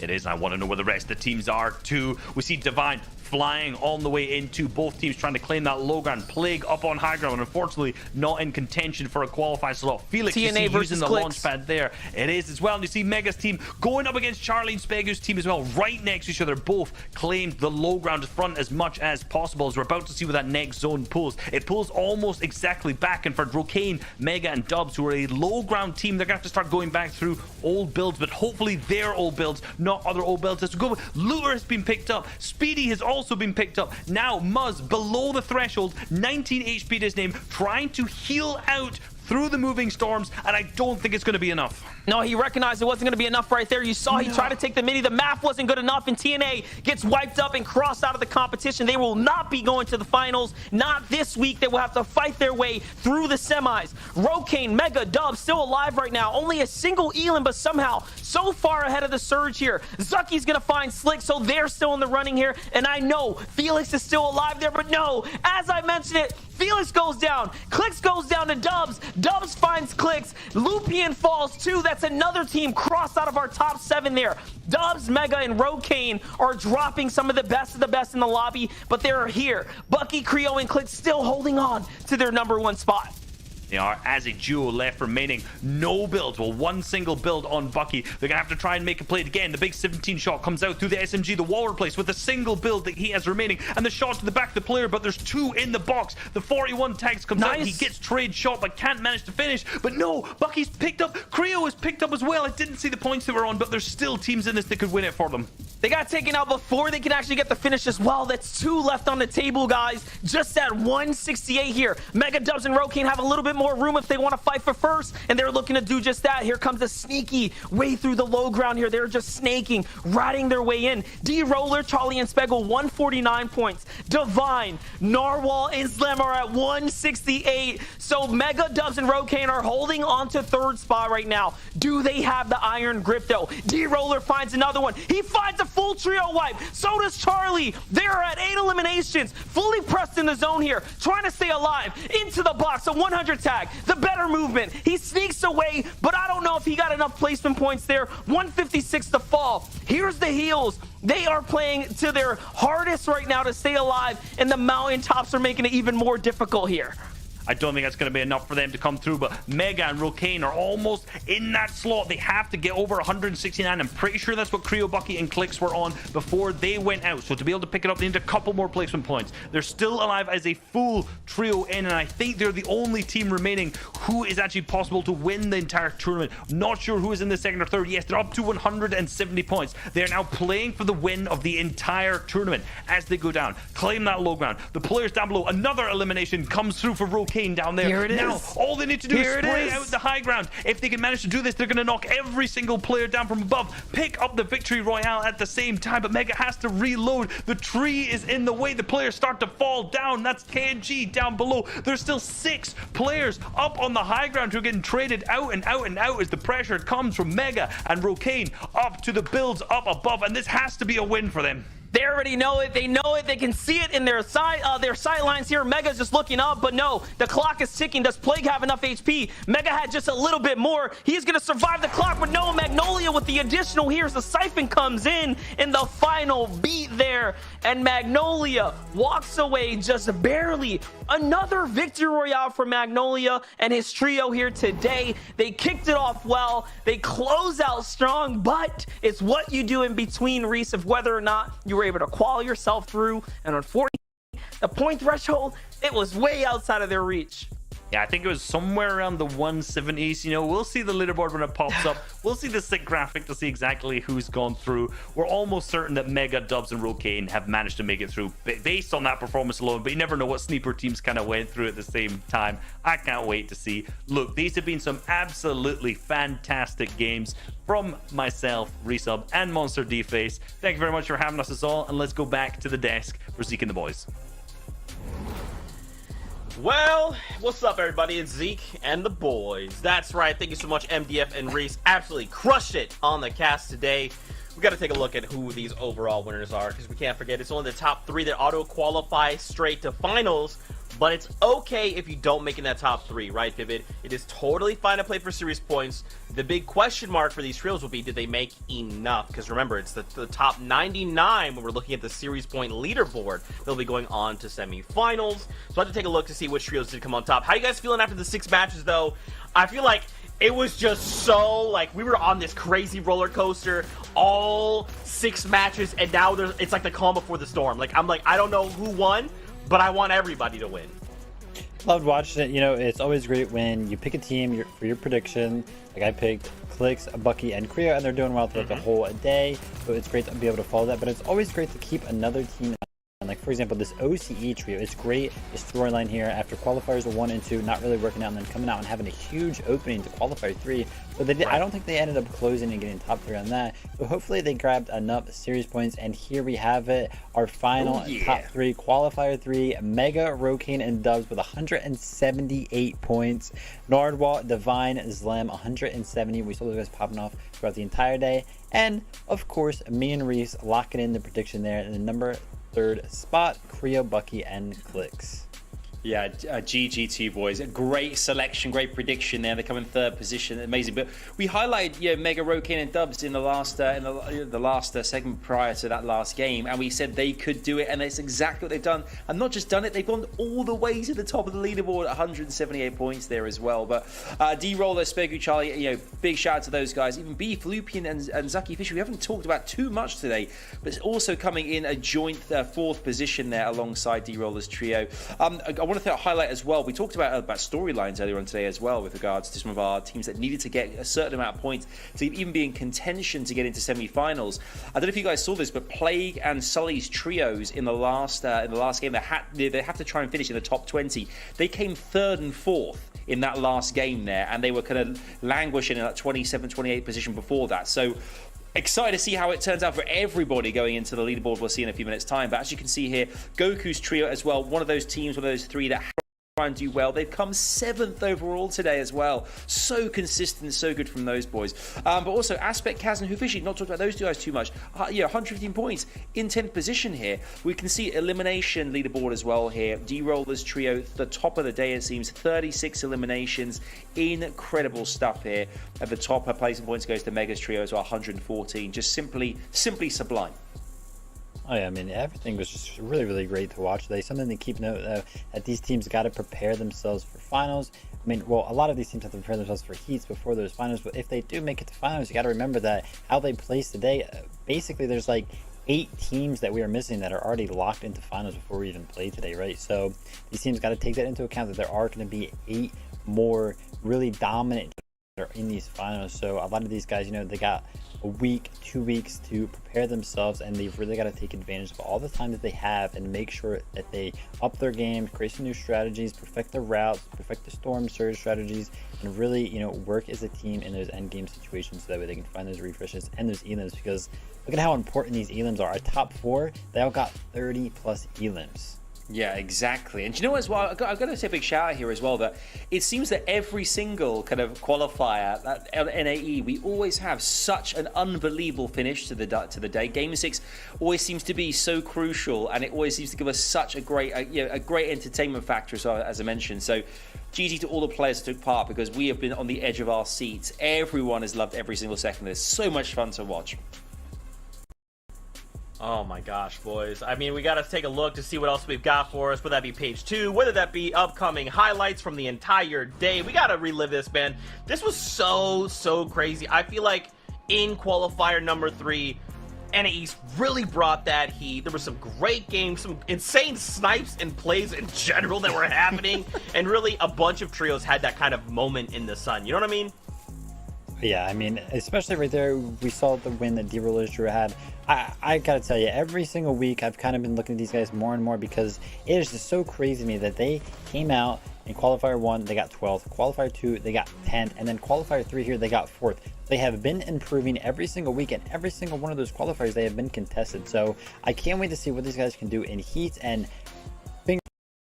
It is. I want to know where the rest of the teams are too. We see Divine flying on the way into both teams, trying to claim that low ground. Plague up on high ground, unfortunately not in contention for a qualified slot. Felix you see using the launch pad there. It is as well. And you see Mega's team going up against Charlie and Spegu's team as well, right next to each other. Both claimed the low ground front as much as possible, as we're about to see what that next zone pulls. It pulls almost exactly back, and for Rokane, Mega, and Dubs, who are a low ground team, they're gonna have to start going back through old builds, but hopefully their old builds, not other old builds. As we go, Looter has been picked up. Speedy has also been picked up. Now Muzz below the threshold, 19 HP to his name, trying to heal out through the moving storms, and I don't think it's going to be enough. No, he recognized it wasn't going to be enough right there. You saw he tried to take the mini. The math wasn't good enough, and TNA gets wiped up and crossed out of the competition. They will not be going to the finals. Not this week. They will have to fight their way through the semis. Rokane, Mega, Dub still alive right now. Only a single Elam, but somehow so far ahead of the surge here. Zucky's going to find Slick, so they're still in the running here. And I know Felix is still alive there, but no. As I mentioned it, Felix goes down. Clicks goes down to Dubs. Dubs finds Clicks. Lupian falls too. That's another team crossed out of our top 7 there. Dubs, Mega, and Rokane are dropping some of the best in the lobby, but they're here. Bucky, Creo, and Clicks still holding on to their #1 spot. They are as a duo left remaining. No builds. Well, one single build on Bucky. They're going to have to try and make a play again. The big 17 shot comes out through the SMG, the wall replace with a single build that he has remaining. And the shot to the back of the player, but there's 2 in the box. The 41 tags comes out. He gets trade shot, but can't manage to finish. But no, Bucky's picked up. Creo is picked up as well. I didn't see the points they were on, but there's still teams in this that could win it for them. They got taken out before they can actually get the finish as well. That's 2 left on the table, guys. Just at 168 here. Mega Dubs and Rokane have a little bit more room if they want to fight for first, and they're looking to do just that. Here comes a sneaky way through the low ground here. They're just snaking, riding their way in. D-Roller, Charlie, and Speggle, 149 points. Divine, Narwhal, and Slam are at 168. So Mega Dubs and Rokane are holding on to 3rd spot right now. Do they have the iron grip, though? D-Roller finds another one. He finds a full trio wipe. So does Charlie. They're at 8 eliminations, fully pressed in the zone here, trying to stay alive. Into the box, a 100 tag. The better movement. He sneaks away, but I don't know if he got enough placement points there. 156 to fall. Here's the heals. They are playing to their hardest right now to stay alive, and the mountaintops are making it even more difficult here. I don't think that's going to be enough for them to come through, but Mega and Rokane are almost in that slot. They have to get over 169. I'm pretty sure that's what Creo, Bucky, and Clicks were on before they went out. So to be able to pick it up, they need a couple more placement points. They're still alive as a full trio in, and I think they're the only team remaining who is actually possible to win the entire tournament. Not sure who is in the 2nd or 3rd. Yes, they're up to 170 points. They're now playing for the win of the entire tournament as they go down. Claim that low ground. The players down below, another elimination comes through for Rokane down there. Here it now, is. all they need to do is spray out the high ground. If they can manage to do this, they're going to knock every single player down from above, pick up the victory royale at the same time, but Mega has to reload. The tree is in the way. The players start to fall down. That's KNG down below. There's still 6 players up on the high ground who are getting traded out and out and out as the pressure comes from Mega and Rokane up to the builds up above, and this has to be a win for them. They already know it. They know it. They can see it in their sight lines here. Mega's just looking up, but no, the clock is ticking. Does Plague have enough HP? Mega had just a little bit more. He's going to survive the clock, but no, Magnolia with the additional here as the Siphon comes in the final beat there, and Magnolia walks away just barely. Another victory royale for Magnolia and his trio here today. They kicked it off well. They close out strong, but it's what you do in between, Reese, of whether or not you were able to qual yourself through. And unfortunately, the point threshold, it was way outside of their reach. Yeah, I think it was somewhere around the 170s. You know, we'll see the leaderboard when it pops up. We'll see the sick graphic to see exactly who's gone through. We're almost certain that Mega, Dubs, and Rokane have managed to make it through based on that performance alone, but you never know what sleeper teams kind of went through at the same time. I can't wait to see. Look, these have been some absolutely fantastic games from myself, Resub, and Monster D-Face. Thank you very much for having us all, and let's go back to the desk for Zeke and the boys. Well, what's up, everybody? It's Zeke and the boys. That's right. Thank you so much, MDF and Reese. Absolutely crushed it on the cast today. We got to take a look at who these overall winners are, because we can't forget it's only the top 3 that auto-qualify straight to finals. But it's okay if you don't make it in that top 3, right, Vivid? It is totally fine to play for series points. The big question mark for these trios will be, did they make enough? Because remember, it's the top 99 when we're looking at the series point leaderboard. They'll be going on to semifinals. So I have to take a look to see which trios did come on top. How you guys feeling after the 6 matches, though? I feel like it was just so, like, we were on this crazy roller coaster all 6 matches, and now it's like the calm before the storm. Like, I'm like, I don't know who won, but I want everybody to win. Loved watching it. You know, it's always great when you pick a team for your prediction. Like I picked Clicks, Bucky, and Creo, and they're doing well throughout the whole day. So it's great to be able to follow that. But it's always great to keep another team. Like, for example, this OCE trio, it's great. This storyline here after qualifiers 1 and 2 not really working out, and then coming out and having a huge opening to qualifier 3. But they did, I don't think they ended up closing and getting top 3 on that. So hopefully they grabbed enough series points, and here we have it. Our final top 3, qualifier 3, Mega, Rokane, and Dubs with 178 points. Nardwall, Divine, Zlem, 170. We saw those guys popping off throughout the entire day. And of course, me and Reese locking in the prediction there in the number 3rd spot, Creo, Bucky, and Clicks. Yeah, GG2 boys. A great selection, great prediction there. They come in 3rd position, amazing. But we highlighted Mega, Rokane, and Dubs in the last segment prior to that last game, and we said they could do it, and that's exactly what they've done. And not just done it, they've gone all the way to the top of the leaderboard, 178 points there as well. But D-Roller, Spegu, Charlie, big shout out to those guys. Even Beef, Lupian, and Zaki Fisher, we haven't talked about too much today, but it's also coming in a joint 4th position there alongside D-Roller's trio. I want to highlight as well, we talked about storylines earlier on today as well with regards to some of our teams that needed to get a certain amount of points to even be in contention to get into semi-finals. I don't know if you guys saw this, but Plague and Sully's trios in the last game, they have to try and finish in the top 20. They came 3rd and 4th in that last game there, and they were kind of languishing in that 27, 28 position before that. So excited to see how it turns out for everybody going into the leaderboard. We'll see in a few minutes' time. But as you can see here, Goku's trio as well, one of those teams, one of those 3 that try and do well. They've come 7th overall today as well. So consistent, so good from those boys. But also Aspect, Kaz, and Hufishi, not talked about those 2 guys too much. 115 points in 10th position here. We can see elimination leaderboard as well here. D-Roller's trio, the top of the day it seems, 36 eliminations. Incredible stuff here. At the top, her placing points goes to Mega's trio as well, 114. Just simply sublime. Oh yeah, I mean, everything was just really, really great to watch today. Something to keep note, though, that these teams got to prepare themselves for finals. I mean, well, a lot of these teams have to prepare themselves for heats before those finals, but if they do make it to finals, you got to remember that how they place today, basically there's like 8 teams that we are missing that are already locked into finals before we even play today, right? So these teams got to take that into account, that there are going to be 8 more really dominant that are in these finals. So a lot of these guys, they got a week, 2 weeks to prepare themselves, and they've really got to take advantage of all the time that they have and make sure that they up their game, create some new strategies, perfect the routes, perfect the storm surge strategies, and really, work as a team in those end game situations so that way they can find those refreshes and those elims. Because look at how important these elims are. Our top 4, they all got 30 plus elims. Yeah, exactly. And do you know as well, I've got to say a big shout out here as well, that it seems that every single kind of qualifier at NAE, we always have such an unbelievable finish to the day. Game 6 always seems to be so crucial, and it always seems to give us such a great entertainment factor as I mentioned. So GG to all the players that took part, because we have been on the edge of our seats. Everyone has loved every single second of this. So much fun to watch. Oh my gosh, boys. I mean, we got to take a look to see what else we've got for us, whether that be page 2, whether that be upcoming highlights from the entire day. We got to relive this, man. This was so crazy. I feel like in qualifier number 3, NAE's really brought that heat. There were some great games, some insane snipes and plays in general that were happening, and really a bunch of trios had that kind of moment in the sun. You know what I mean? Yeah, I mean, especially right there, we saw the win that D-Rollers Drew had. I gotta tell you, every single week I've kind of been looking at these guys more and more, because it is just so crazy to me that they came out in Qualifier 1, they got 12th, Qualifier 2, they got 10th, and then Qualifier 3 here, they got 4th. They have been improving every single week, and every single one of those qualifiers, they have been contested. So I can't wait to see what these guys can do in heats, and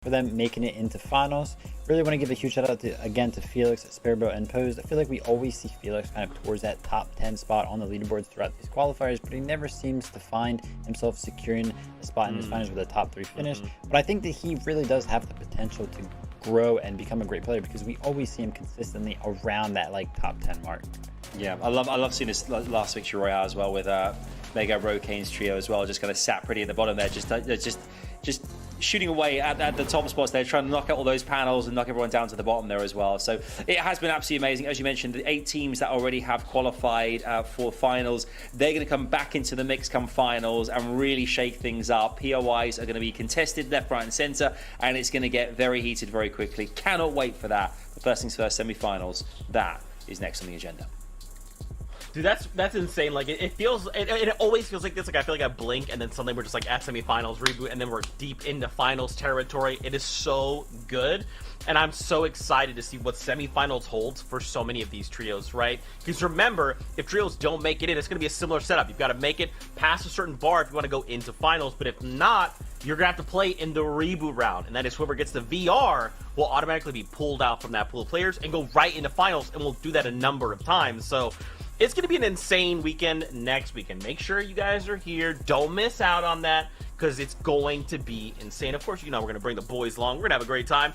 for them making it into finals. Really want to give a huge shout out again to Felix, Sparrow, and Posed. I feel like we always see Felix kind of towards that top 10 spot on the leaderboards throughout these qualifiers, but he never seems to find himself securing a spot in his finals with a top 3 finish. But I think that he really does have the potential to grow and become a great player, because we always see him consistently around that like top 10 mark. Yeah, I love seeing this last victory royale as well with Mega Rokane's trio as well, just kind of sat pretty in the bottom there, just shooting away at the top spots there, trying to knock out all those panels and knock everyone down to the bottom there as well. So it has been absolutely amazing. As you mentioned, the 8 teams that already have qualified for finals, they're going to come back into the mix come finals and really shake things up. POIs are going to be contested left, right, and center, and it's going to get very heated very quickly. Cannot wait for that. But first things first, semi-finals. That is next on the agenda. Dude, that's insane. Like it feels, it always feels like this. Like I feel like I blink and then suddenly we're just like at semifinals reboot, and then we're deep into finals territory. It is so good, and I'm so excited to see what semifinals holds for so many of these trios, right? Because remember, if trios don't make it in, it's going to be a similar setup. You've got to make it past a certain bar if you want to go into finals, but if not, you're going to have to play in the reboot round, and that is whoever gets the VR will automatically be pulled out from that pool of players and go right into finals, and we'll do that a number of times. So it's going to be an insane weekend next weekend. Make sure you guys are here. Don't miss out on that, because it's going to be insane. Of course, you know we're going to bring the boys along. We're going to have a great time.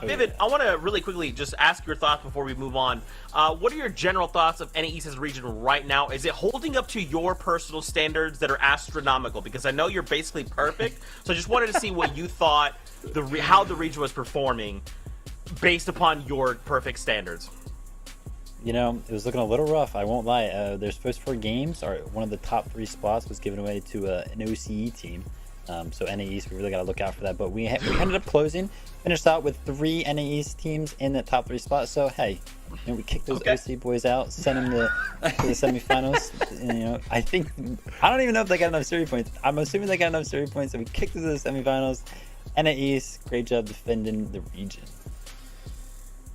Vivid, I want to really quickly just ask your thoughts before we move on. What are your general thoughts of NAE's as a region right now? Is it holding up to your personal standards that are astronomical? Because I know you're basically perfect, so I just wanted to see what you thought, how the region was performing based upon your perfect standards. You know, it was looking a little rough, I won't lie. Their first 4 games, one of the top 3 spots was given away to an OCE team. So NAEs, we really got to look out for that. But we ended up finished out with 3 NAEs teams in the top 3 spots. So hey, you know, we kicked those OC boys out, sent them to the semifinals. And, you know, I don't even know if they got enough series points. I'm assuming they got enough series points, so we kicked them to the semifinals. NAEs, great job defending the region.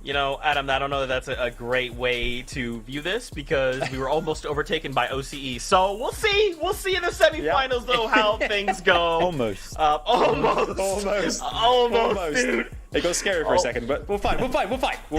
You know, Adam, I don't know that that's a great way to view this, because we were almost overtaken by OCE. So we'll see. We'll see in the semifinals, though, how things go. Almost. Almost, dude. It got scary for a second, but we'll fight. We're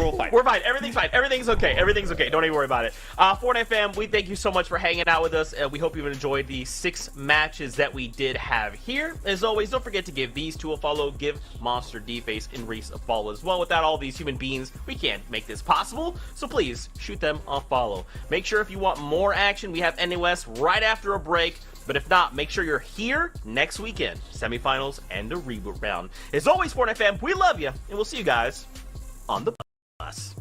all fine. We're fine. Everything's fine. Everything's okay. Don't even worry about it. Fortnite fam, we thank you so much for hanging out with us. We hope you've enjoyed the 6 matches that we did have here. As always, don't forget to give these 2 a follow. Give Monster D-Face and Reese a follow as well. Without all these human beings, we can't make this possible. So please, shoot them a follow. Make sure if you want more action, we have NOS right after a break. But if not, make sure you're here next weekend. Semifinals and a reboot round. As always, Fortnite fam, we love you, and we'll see you guys on the bus.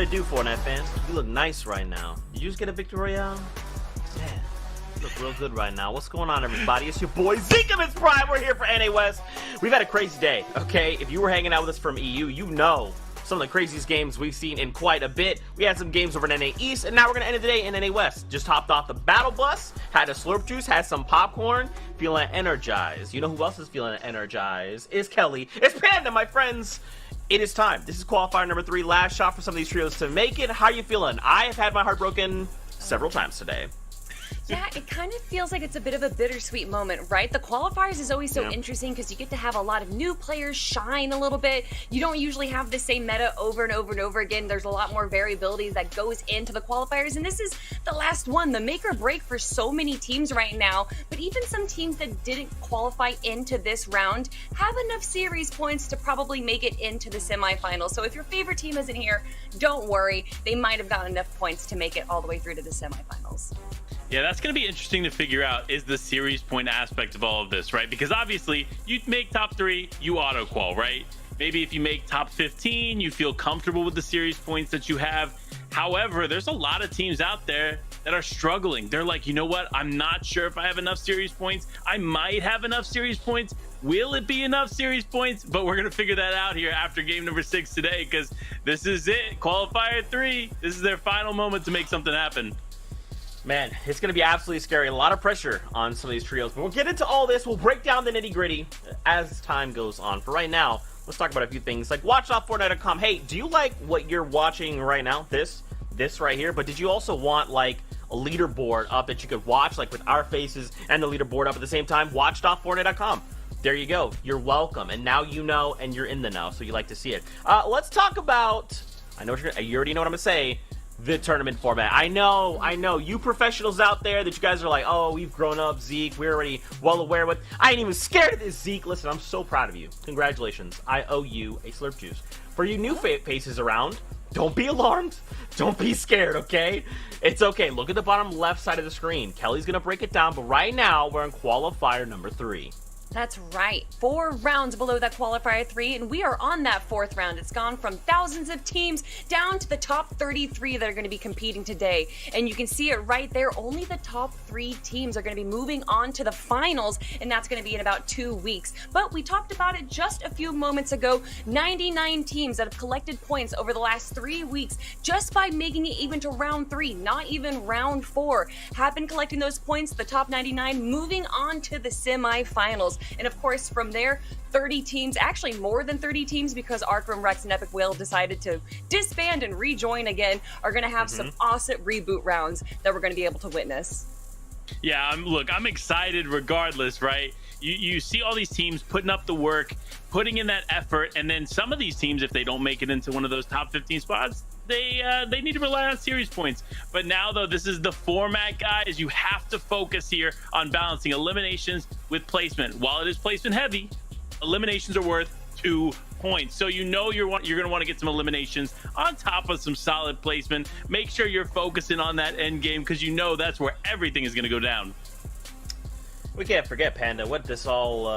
it do, Fortnite fans? You look nice right now. Did you just get a victory royale? Man, you look real good right now. What's going on, everybody? It's your boy Zeke of his Prime. We're here for NA West. We've had a crazy day, okay? If you were hanging out with us from EU, you know some of the craziest games we've seen in quite a bit. We had some games over in NA East, and now we're going to end the day in NA West. Just hopped off the battle bus, had a slurp juice, had some popcorn, feeling energized. You know who else is feeling energized? It's Kelly. It's Panda, my friends. It is time. This is qualifier number 3. Last shot for some of these trios to make it. How are you feeling? I have had my heart broken several times today. Yeah, it kind of feels like it's a bit of a bittersweet moment, right? The qualifiers is always so interesting because you get to have a lot of new players shine a little bit. You don't usually have the same meta over and over and over again. There's a lot more variability that goes into the qualifiers, and this is the last one, the make or break for so many teams right now. But even some teams that didn't qualify into this round have enough series points to probably make it into the semifinals. So if your favorite team isn't here, don't worry. They might have gotten enough points to make it all the way through to the semifinals. Yeah, that's going to be interesting to figure out, is the series point aspect of all of this, right? Because obviously, you make top 3, you auto-qual, right? Maybe if you make top 15, you feel comfortable with the series points that you have. However, there's a lot of teams out there that are struggling. They're like, you know what? I'm not sure if I have enough series points. I might have enough series points. Will it be enough series points? But we're going to figure that out here after game number 6 today, because this is it. Qualifier 3. This is their final moment to make something happen. Man, it's going to be absolutely scary. A lot of pressure on some of these trios. But we'll get into all this. We'll break down the nitty-gritty as time goes on. For right now, let's talk about a few things. Like, watch.fortnite.com. Hey, do you like what you're watching right now? This right here? But did you also want, like, a leaderboard up that you could watch, like, with our faces and the leaderboard up at the same time? Watch.fortnite.com. There you go. You're welcome. And now you know, and you're in the know, so you like to see it. Let's talk about... I know you already know what I'm going to say. The tournament format. I know, you professionals out there that you guys are like, oh, we've grown up, Zeke, we're already well aware with. I ain't even scared of this, Zeke. Listen, I'm so proud of you. Congratulations. I owe you a slurp juice. For you new faces around, don't be alarmed. Don't be scared, okay? It's okay. Look at the bottom left side of the screen. Kelly's gonna break it down, but right now, we're in qualifier number 3. That's right. 4 rounds below that qualifier 3, and we are on that 4th round. It's gone from thousands of teams down to the top 33 that are going to be competing today. And you can see it right there. Only the top 3 teams are going to be moving on to the finals, and that's going to be in about 2 weeks. But we talked about it just a few moments ago. 99 teams that have collected points over the last 3 weeks just by making it even to round 3, not even round 4, have been collecting those points. The top 99 moving on to the semifinals. And of course, from there, 30 teams, actually more than 30 teams, because Arkham, Rex, and Epic Whale decided to disband and rejoin again, are going to have some awesome reboot rounds that we're going to be able to witness. Yeah, I'm excited regardless, right? You see all these teams putting up the work, putting in that effort, and then some of these teams, if they don't make it into one of those top 15 spots, they need to rely on series points. But now, though, this is the format, guys. You have to focus here on balancing eliminations with placement. While it is placement heavy, eliminations are worth 2 points. So you know you're going to want to get some eliminations on top of some solid placement. Make sure you're focusing on that end game, because you know that's where everything is going to go down. We can't forget, Panda, what this all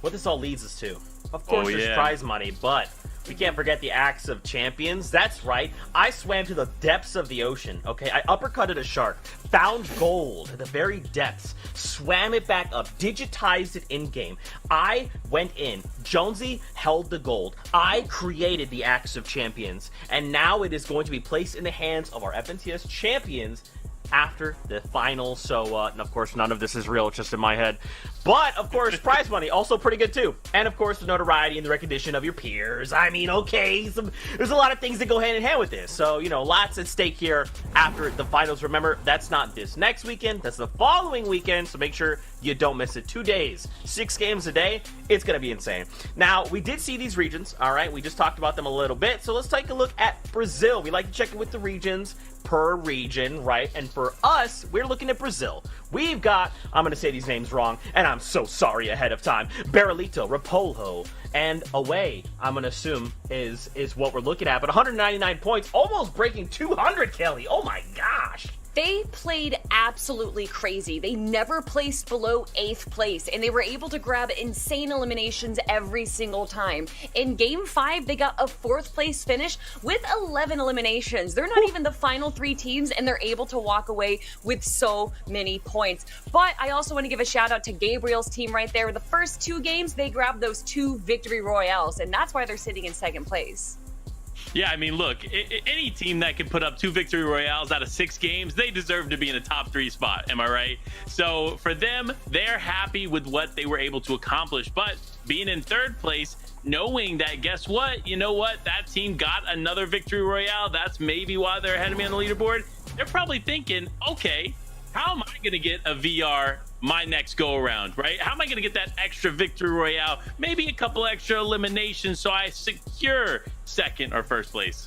leads us to. Of course, there's prize money, but we can't forget the Acts of Champions. That's right. I swam to the depths of the ocean, okay? I uppercutted a shark, found gold at the very depths, swam it back up, digitized it in-game. I went in. Jonesy held the gold. I created the Acts of Champions, and now it is going to be placed in the hands of our FNCS champions after the final. So and of course none of this is real, it's just in my head, but of course prize money also pretty good too, and of course the notoriety and the recognition of your peers. I mean, okay, there's a lot of things that go hand in hand with this, so you know, lots at stake here after the finals. Remember, that's not this next weekend, that's the following weekend, so make sure you don't miss it. 2 days, 6 games a day. It's gonna be insane. Now, we did see these regions, all right? We just talked about them a little bit, so let's take a look at Brazil. We like to check in with the regions per region, right? And for us, we're looking at Brazil. We've got, I'm gonna say these names wrong, and I'm so sorry ahead of time, Barrilito, Rapollo, and Away, I'm gonna assume is what we're looking at. But 199 points, almost breaking 200, Kelly. Oh my gosh. They played absolutely crazy. They never placed below 8th place, and they were able to grab insane eliminations every single time. In Game 5, they got a 4th place finish with 11 eliminations. They're not even the final 3 teams, and they're able to walk away with so many points. But I also want to give a shout out to Gabriel's team right there. The first 2 games, they grabbed those 2 victory royales, and that's why they're sitting in 2nd place. Yeah, I mean, look, any team that can put up 2 victory royales out of 6 games, they deserve to be in a top 3 spot. Am I right? So for them, they're happy with what they were able to accomplish. But being in 3rd place, knowing that, guess what? You know what? That team got another victory royale. That's maybe why they're ahead of me on the leaderboard. They're probably thinking, okay, how am I going to get a VR my next go around, right? How am I going to get that extra victory royale? Maybe a couple extra eliminations so I secure 2nd or 1st place.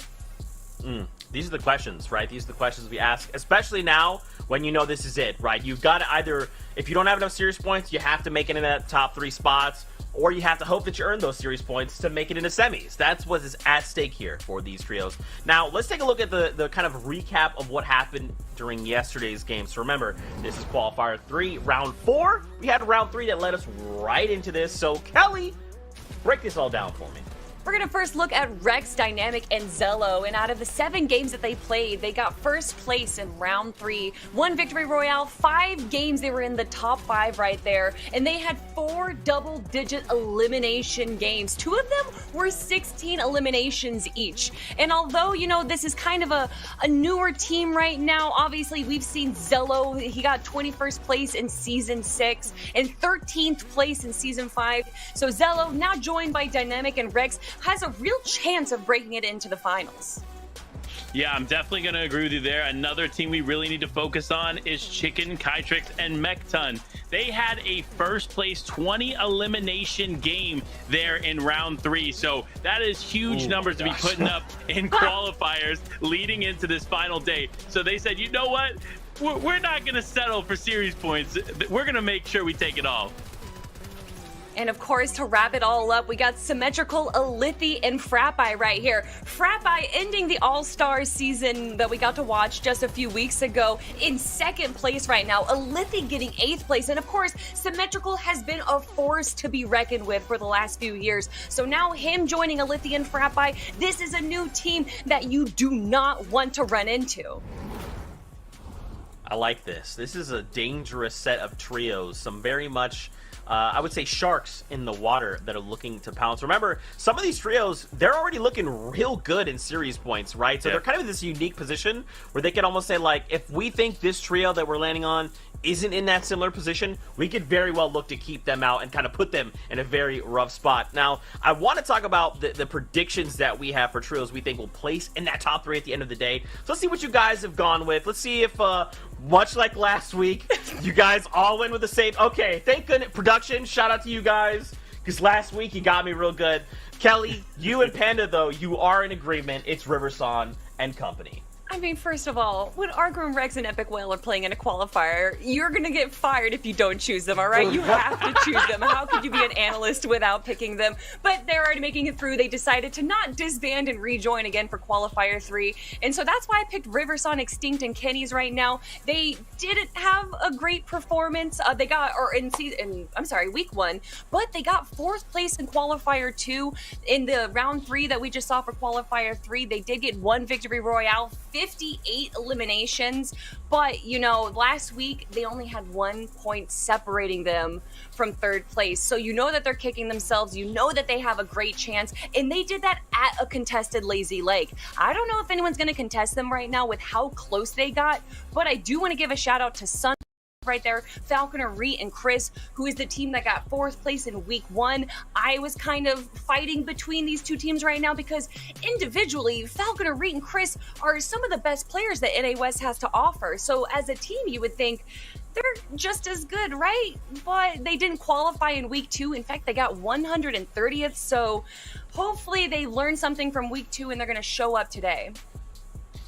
These are the questions, right? These are the questions we ask, especially now when you know this is it, right? You've got to either, if you don't have enough series points, you have to make it in that top 3 spots, or you have to hope that you earn those series points to make it into semis. That's what is at stake here for these trios. Now, let's take a look at the kind of recap of what happened during yesterday's game. So remember, this is Qualifier 3, Round 4. We had Round 3 that led us right into this. So Kelly, break this all down for me. We're going to first look at Rex, Dynamic, and Zello, and out of the 7 games that they played, they got 1st place in round 3, 1 victory royale, 5 games they were in the top 5 right there, and they had 4 double-digit elimination games. 2 of them were 16 eliminations each. And although, you know, this is kind of a newer team right now, obviously we've seen Zello, he got 21st place in Season 6 and 13th place in Season 5. So Zello, now joined by Dynamic and Rex, has a real chance of breaking it into the finals. Yeah, I'm definitely going to agree with you there. Another team we really need to focus on is Chicken, Kytrix, and Mekton. They had a 1st place 20 elimination game there in round 3. So that is huge numbers to be putting up in qualifiers leading into this final day. So they said, you know what? We're not going to settle for series points. We're going to make sure we take it all. And of course, to wrap it all up, we got Symmetrical, Alithi, and Frappi right here. Frappi ending the All-Star season that we got to watch just a few weeks ago in 2nd place right now. Alithi getting 8th place. And of course, Symmetrical has been a force to be reckoned with for the last few years. So now him joining Alithi and Frappi, this is a new team that you do not want to run into. I like this. This is a dangerous set of trios. Some very much... I would say sharks in the water that are looking to pounce. Remember, some of these trios, they're already looking real good in series points, right? So they're kind of in this unique position where they can almost say, like, if we think this trio that we're landing on isn't in that similar position, we could very well look to keep them out and kind of put them in a very rough spot. Now, I want to talk about the predictions that we have for trios we think will place in that top 3 at the end of the day. So let's see what you guys have gone with. Let's see if, much like last week, you guys all went with the same. Okay, thank goodness. Production, shout out to you guys, because last week you got me real good. Kelly, you and Panda, though, you are in agreement. It's Riverson and company. I mean, first of all, when Argrim, Rex, and Epic Whale are playing in a qualifier, you're gonna get fired if you don't choose them, all right? You have to choose them. How could you be an analyst without picking them? But they're already making it through. They decided to not disband and rejoin again for Qualifier 3. And so that's why I picked Riverson, Extinct, and Kenny's right now. They didn't have a great performance. They got, or in week 1, but they got 4th place in Qualifier 2. In the round 3 that we just saw for Qualifier 3, they did get 1 victory royale, 58 eliminations, but you know, last week they only had 1 point separating them from 3rd place. So you know that they're kicking themselves, you know that they have a great chance, and they did that at a contested Lazy Lake. I don't know if anyone's going to contest them right now with how close they got, but I do want to give a shout out to Sun right there, Falconer, Reet, and Chris, who is the team that got 4th place in week 1. I was kind of fighting between these 2 teams right now because individually, Falconer, Reet, and Chris are some of the best players that NA West has to offer. So as a team, you would think they're just as good, right? But they didn't qualify in week 2. In fact, they got 130th. So hopefully they learned something from week 2 and they're going to show up today.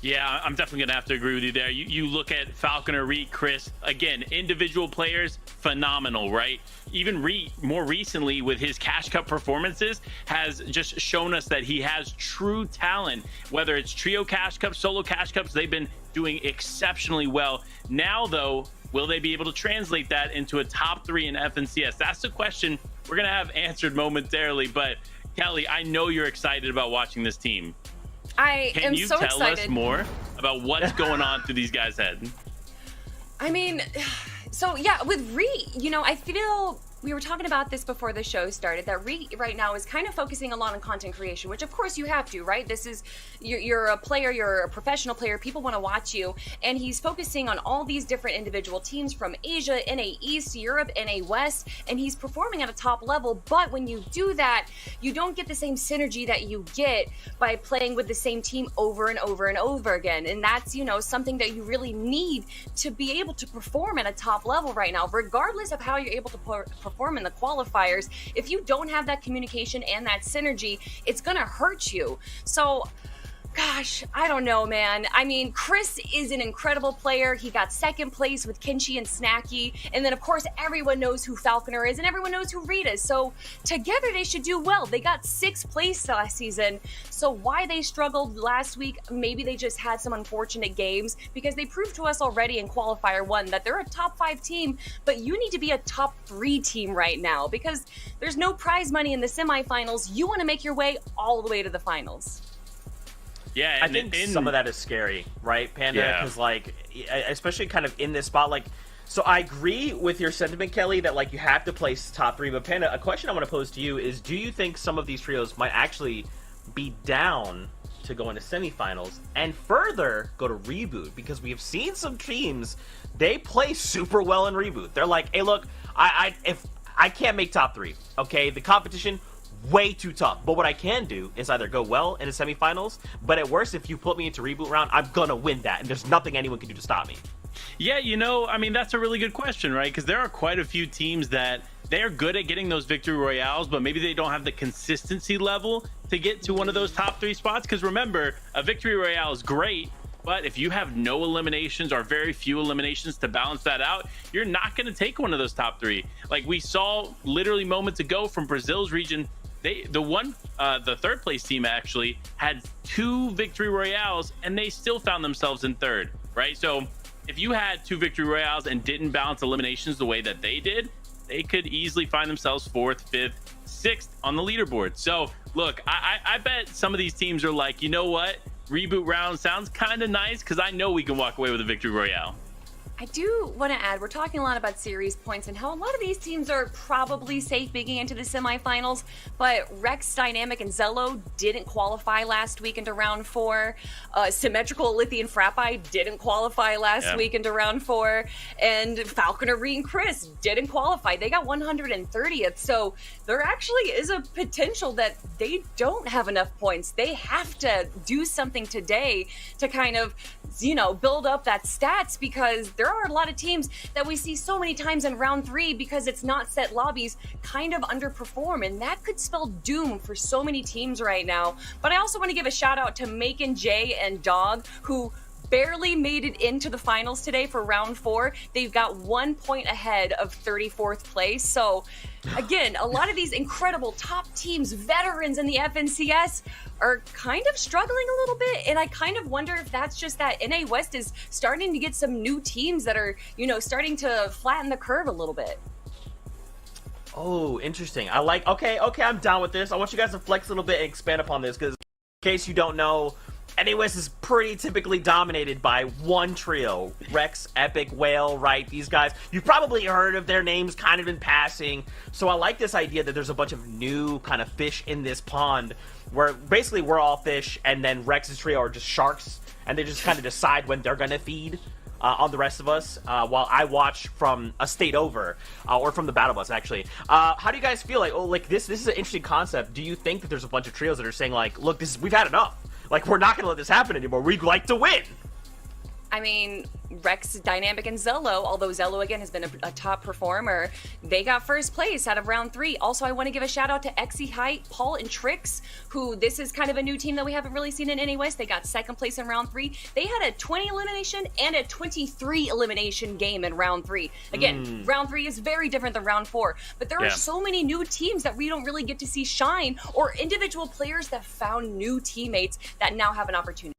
Yeah, I'm definitely gonna have to agree with you there. You look at Falconer, Reed, Chris, again, individual players, phenomenal, right? Even Reed, more recently with his Cash Cup performances, has just shown us that he has true talent. Whether it's trio Cash Cups, solo Cash Cups, they've been doing exceptionally well. Now, though, will they be able to translate that into a top 3 in FNCS? That's the question we're gonna have answered momentarily. But Kelly, I know you're excited about watching this team. I am so excited. Can you tell us more about what's going on through these guys' heads? I mean, so yeah, with Reed, you know, I feel we were talking about this before the show started, that Reed right now is kind of focusing a lot on content creation, which of course you have to, right? This is, you're a player, you're a professional player, people want to watch you, and he's focusing on all these different individual teams from Asia, NA East, Europe, NA West, and he's performing at a top level. But when you do that, you don't get the same synergy that you get by playing with the same team over and over and over again. And that's, you know, something that you really need to be able to perform at a top level right now, regardless of how you're able to perform in the qualifiers. If you don't have that communication and that synergy, it's gonna hurt you. So gosh, I don't know, man. I mean, Chris is an incredible player. He got second place with Kinchi and Snacky. And then, of course, everyone knows who Falconer is and everyone knows who Reed is. So together they should do well. They got 6th place last season. So why they struggled last week, maybe they just had some unfortunate games, because they proved to us already in Qualifier 1 that they're a top 5 team, but you need to be a top 3 team right now because there's no prize money in the semifinals. You want to make your way all the way to the finals. Yeah, I think some of that is scary, right, Panda? Because, like, especially kind of in this spot, like, so I agree with your sentiment, Kelly, that, like, you have to place top 3. But, Panda, a question I want to pose to you is, do you think some of these trios might actually be down to go into semifinals and further go to Reboot? Because we have seen some teams, they play super well in Reboot. They're like, hey, look, if I can't make top 3, okay? The competition, way too tough. But what I can do is either go well in the semifinals, but at worst, if you put me into Reboot round, I'm gonna win that, and there's nothing anyone can do to stop me. Yeah, you know, I mean, that's a really good question, right? Because there are quite a few teams that they're good at getting those victory royales, but maybe they don't have the consistency level to get to one of those top 3 spots. Because remember, a victory royale is great, but if you have no eliminations or very few eliminations to balance that out, you're not going to take one of those top 3. Like we saw literally moments ago from Brazil's region, the 3rd place team actually had 2 victory royales and they still found themselves in 3rd, right? So if you had 2 victory royales and didn't balance eliminations the way that they did, they could easily find themselves 4th, 5th, 6th on the leaderboard. So look, I bet some of these teams are like, you know what? Reboot round sounds kind of nice because I know we can walk away with a victory royale. I do want to add, we're talking a lot about series points and how a lot of these teams are probably safe making into the semifinals, but Rex, Dynamic, and Zello didn't qualify last week into round 4. Symmetrical, Lithian, Frappi didn't qualify last week into round 4, and Falconer, Reed, and Chris didn't qualify. They got 130th, so there actually is a potential that they don't have enough points. They have to do something today to kind of, you know, build up that stats, because there are a lot of teams that we see so many times in round 3 because it's not set lobbies kind of underperform, and that could spell doom for so many teams right now. But I also want to give a shout out to Macon, Jay, and Dog, who barely made it into the finals today for round 4. They've got 1 point ahead of 34th place. So again, a lot of these incredible top teams, veterans in the FNCS, are kind of struggling a little bit. And I kind of wonder if that's just that NA West is starting to get some new teams that are, you know, starting to flatten the curve a little bit. Oh, interesting. I like, okay, I'm down with this. I want you guys to flex a little bit and expand upon this, because in case you don't know, NA West is pretty typically dominated by one trio. Rex, Epic, Whale, right? These guys, you've probably heard of their names kind of in passing. So I like this idea that there's a bunch of new kind of fish in this pond, where basically we're all fish, and then Rex's trio are just sharks, and they just kind of decide when they're gonna feed on the rest of us, while I watch from a state over, or from the battle bus, actually. How do you guys feel? Like, oh, like this is an interesting concept. Do you think that there's a bunch of trios that are saying, like, look, we've had enough. Like, we're not going to let this happen anymore. We'd like to win. I mean, Rex, Dynamic, and Zello, although Zello again has been a top performer, they got first place out of round 3. Also, I want to give a shout out to Exy Height, Paul, and Trix, who this is kind of a new team that we haven't really seen in NA West. They got second place in round 3. They had a 20 elimination and a 23 elimination game in round 3. Again, round 3 is very different than round 4, but there are so many new teams that we don't really get to see shine, or individual players that found new teammates that now have an opportunity.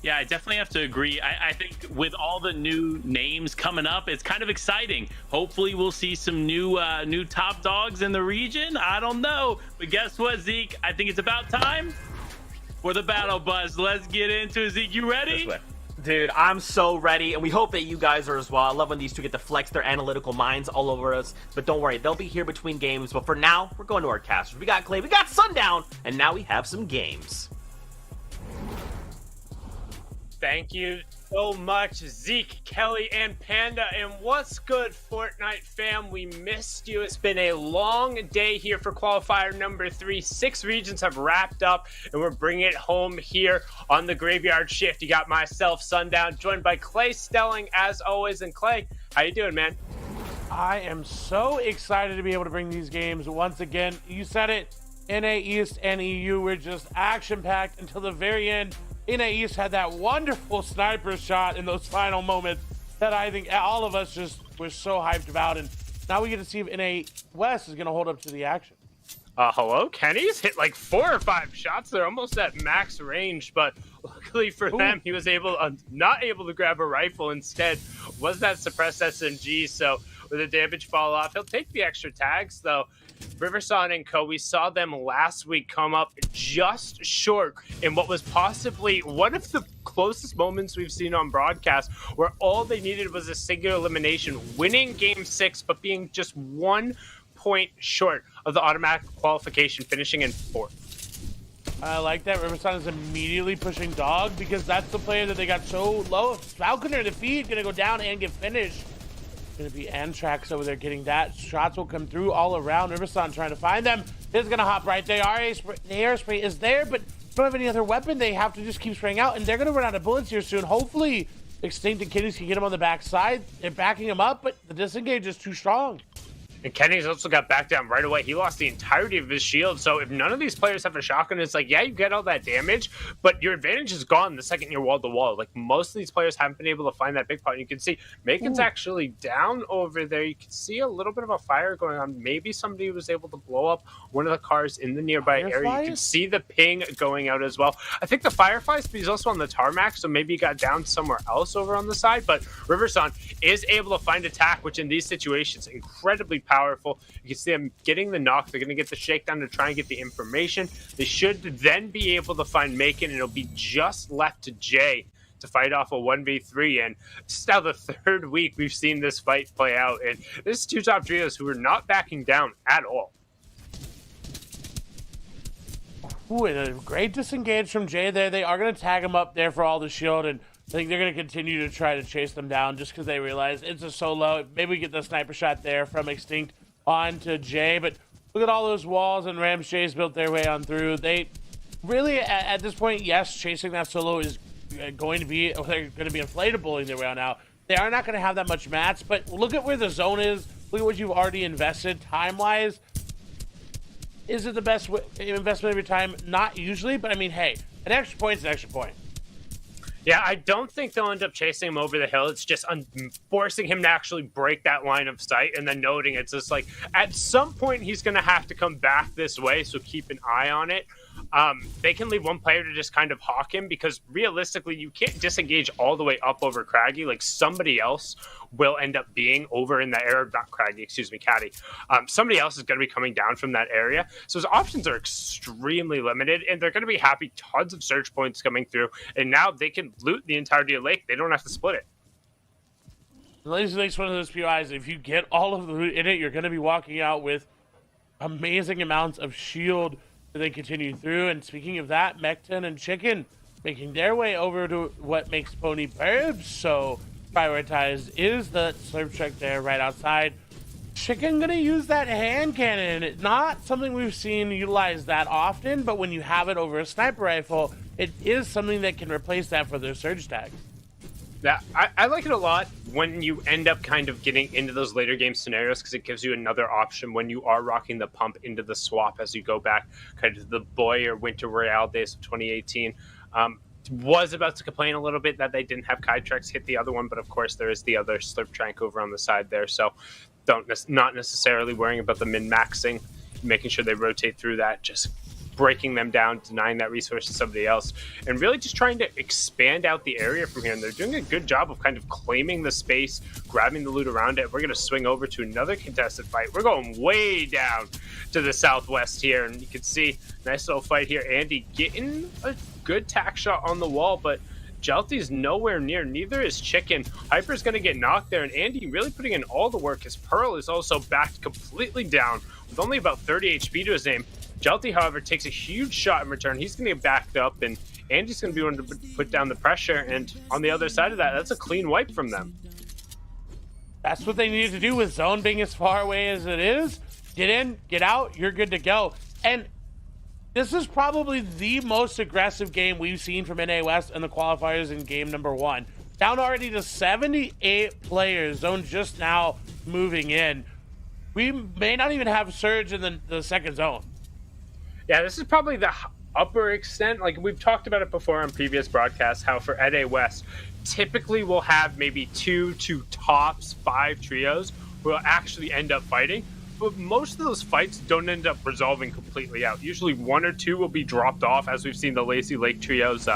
Yeah, I definitely have to agree. I think with all the new names coming up, it's kind of exciting. Hopefully we'll see some new top dogs in the region. I don't know. But guess what, Zeke? I think it's about time for the battle bus. Let's get into it. Zeke, you ready? Dude, I'm so ready, and we hope that you guys are as well. I love when these two get to flex their analytical minds all over us, but don't worry, they'll be here between games. But for now, we're going to our casters. We got Clay, we got Sundown, and now we have some games. Thank you so much, Zeke, Kelly, and Panda. And what's good, Fortnite fam? We missed you. It's been a long day here for qualifier number 3. 6 regions have wrapped up, and we're bringing it home here on the graveyard shift. You got myself, Sundown, joined by Clay Stelling, as always. And Clay, how you doing, man? I am so excited to be able to bring these games once again. You said it, NA East and EU were just action-packed until the very end. NA East had that wonderful sniper shot in those final moments that I think all of us just were so hyped about. And now we get to see if NA West is going to hold up to the action. Hello? Kenny's hit like 4 or 5 shots. They're almost at max range, but luckily for them, he was not able to grab a rifle. Instead, was that suppressed SMG. So with the damage fall off, he'll take the extra tags, though. Riverson and Co, we saw them last week come up just short in what was possibly one of the closest moments we've seen on broadcast, where all they needed was a single elimination, winning game 6, but being just 1 point short of the automatic qualification, finishing in 4th. I like that. Riverson is immediately pushing Dog because that's the player that they got so low. Falconer, the feed, going to go down and get finished. Going to be Antrax over there getting that. Shots will come through all around. Riverson trying to find them. Is going to hop right there. The air spray is there, but don't have any other weapon. They have to just keep spraying out, and they're going to run out of bullets here soon. Hopefully, Extinct and Kiddies can get him on the backside. They're backing him up, but the disengage is too strong. And Kenny's also got back down right away. He lost the entirety of his shield. So if none of these players have a shotgun, it's like, yeah, you get all that damage, but your advantage is gone the second you're wall to wall. Like, most of these players haven't been able to find that big pot. And you can see Macon's actually down over there. You can see a little bit of a fire going on. Maybe somebody was able to blow up one of the cars in the nearby area. You can see the ping going out as well. I think the Fireflies, but he's also on the tarmac, so maybe he got down somewhere else over on the side. But Riverson is able to find attack, which in these situations, incredibly powerful. You can see them getting the knock. They're going to get the shakedown to try and get the information. They should then be able to find Macon, and it'll be just left to Jay to fight off a 1v3. And this is now the 3rd week we've seen this fight play out. And this is 2 top trios who are not backing down at all. Ooh, and a great disengage from Jay there. They are going to tag him up there for all the shield, and I think they're going to continue to try to chase them down just because they realize it's a solo. Maybe we get the sniper shot there from Extinct onto Jay, but look at all those walls, and Rams Jay's built their way on through. They really, at this point, yes, chasing that solo is going to be, they're going to be inflatable their way on out. They are not going to have that much mats, but look at where the zone is. Look at what you've already invested time-wise. Is it the best investment of your time? Not usually, but I mean, hey, an extra point is an extra point. Yeah, I don't think they'll end up chasing him over the hill. It's just forcing him to actually break that line of sight, and then noting it's just like, at some point he's going to have to come back this way, so keep an eye on it. They can leave one player to just kind of hawk him, because realistically you can't disengage all the way up over Craggy. Like, somebody else will end up being over in the area, not Craggy, excuse me, Caddy. Somebody else is going to be coming down from that area, so his options are extremely limited, and they're going to be happy. Tons of search points coming through, and now they can loot the entirety of Lake. They don't have to split it. Lazy Lake's one of those POIs. If you get all of the loot in it, you're going to be walking out with amazing amounts of shield to then continue through. And speaking of that, Mekton and Chicken making their way over to what makes Pony Burbs so prioritized is the slurp truck there right outside. Chicken gonna use that hand cannon. It's not something we've seen utilized that often, but when you have it over a sniper rifle, it is something that can replace that for their surge tags. Yeah, I like it a lot when you end up kind of getting into those later game scenarios because it gives you another option when you are rocking the pump into the swap as you go back kind of the Boy or Winter Royale days of 2018. Was about to complain a little bit that they didn't have Kytrex hit the other one, but of course there is the other Slurp Trank over on the side there, so not necessarily worrying about the min-maxing, making sure they rotate through that, just breaking them down, denying that resource to somebody else, and really just trying to expand out the area from here. And they're doing a good job of kind of claiming the space, grabbing the loot around it. We're going to swing over to another contested fight. We're going way down to the southwest here, and you can see nice little fight here. Andy getting a good tack shot on the wall, but Jelty's nowhere near. Neither is Chicken. Hyper's going to get knocked there, and Andy really putting in all the work. His Pearl is also backed completely down with only about 30 HP to his name. Jelty, however, takes a huge shot in return. He's going to get backed up, and Andy's going to be one to put down the pressure. And on the other side of that, that's a clean wipe from them. That's what they needed to do with zone being as far away as it is. Get in, get out, you're good to go. And this is probably the most aggressive game we've seen from NA West and the qualifiers in game number 1. Down already to 78 players. Zone just now moving in. We may not even have Surge in the second zone. Yeah, this is probably the upper extent. Like, we've talked about it before on previous broadcasts, how for NA West, typically we'll have maybe 2 to tops 5 trios who will actually end up fighting. But most of those fights don't end up resolving completely out. Usually 1 or 2 will be dropped off, as we've seen the Lazy Lake trios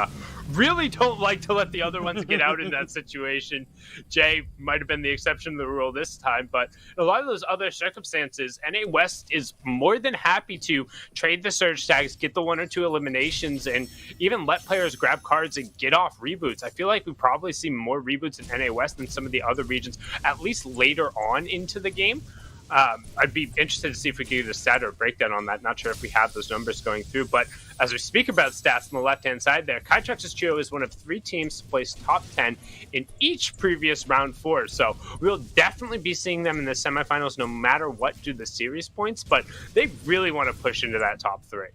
really don't like to let the other ones get out in that situation. Jay might have been the exception to the rule this time, but in a lot of those other circumstances, NA West is more than happy to trade the surge tags, get the 1 or 2 eliminations, and even let players grab cards and get off reboots. I feel like we probably see more reboots in NA West than some of the other regions, at least later on into the game. I'd be interested to see if we could get a stat or a breakdown on that. Not sure if we have those numbers going through, but as we speak about stats on the left-hand side there, Kytrex's trio is one of 3 teams to place top 10 in each previous round 4, so we'll definitely be seeing them in the semifinals no matter what due to the series points, but they really want to push into that top 3.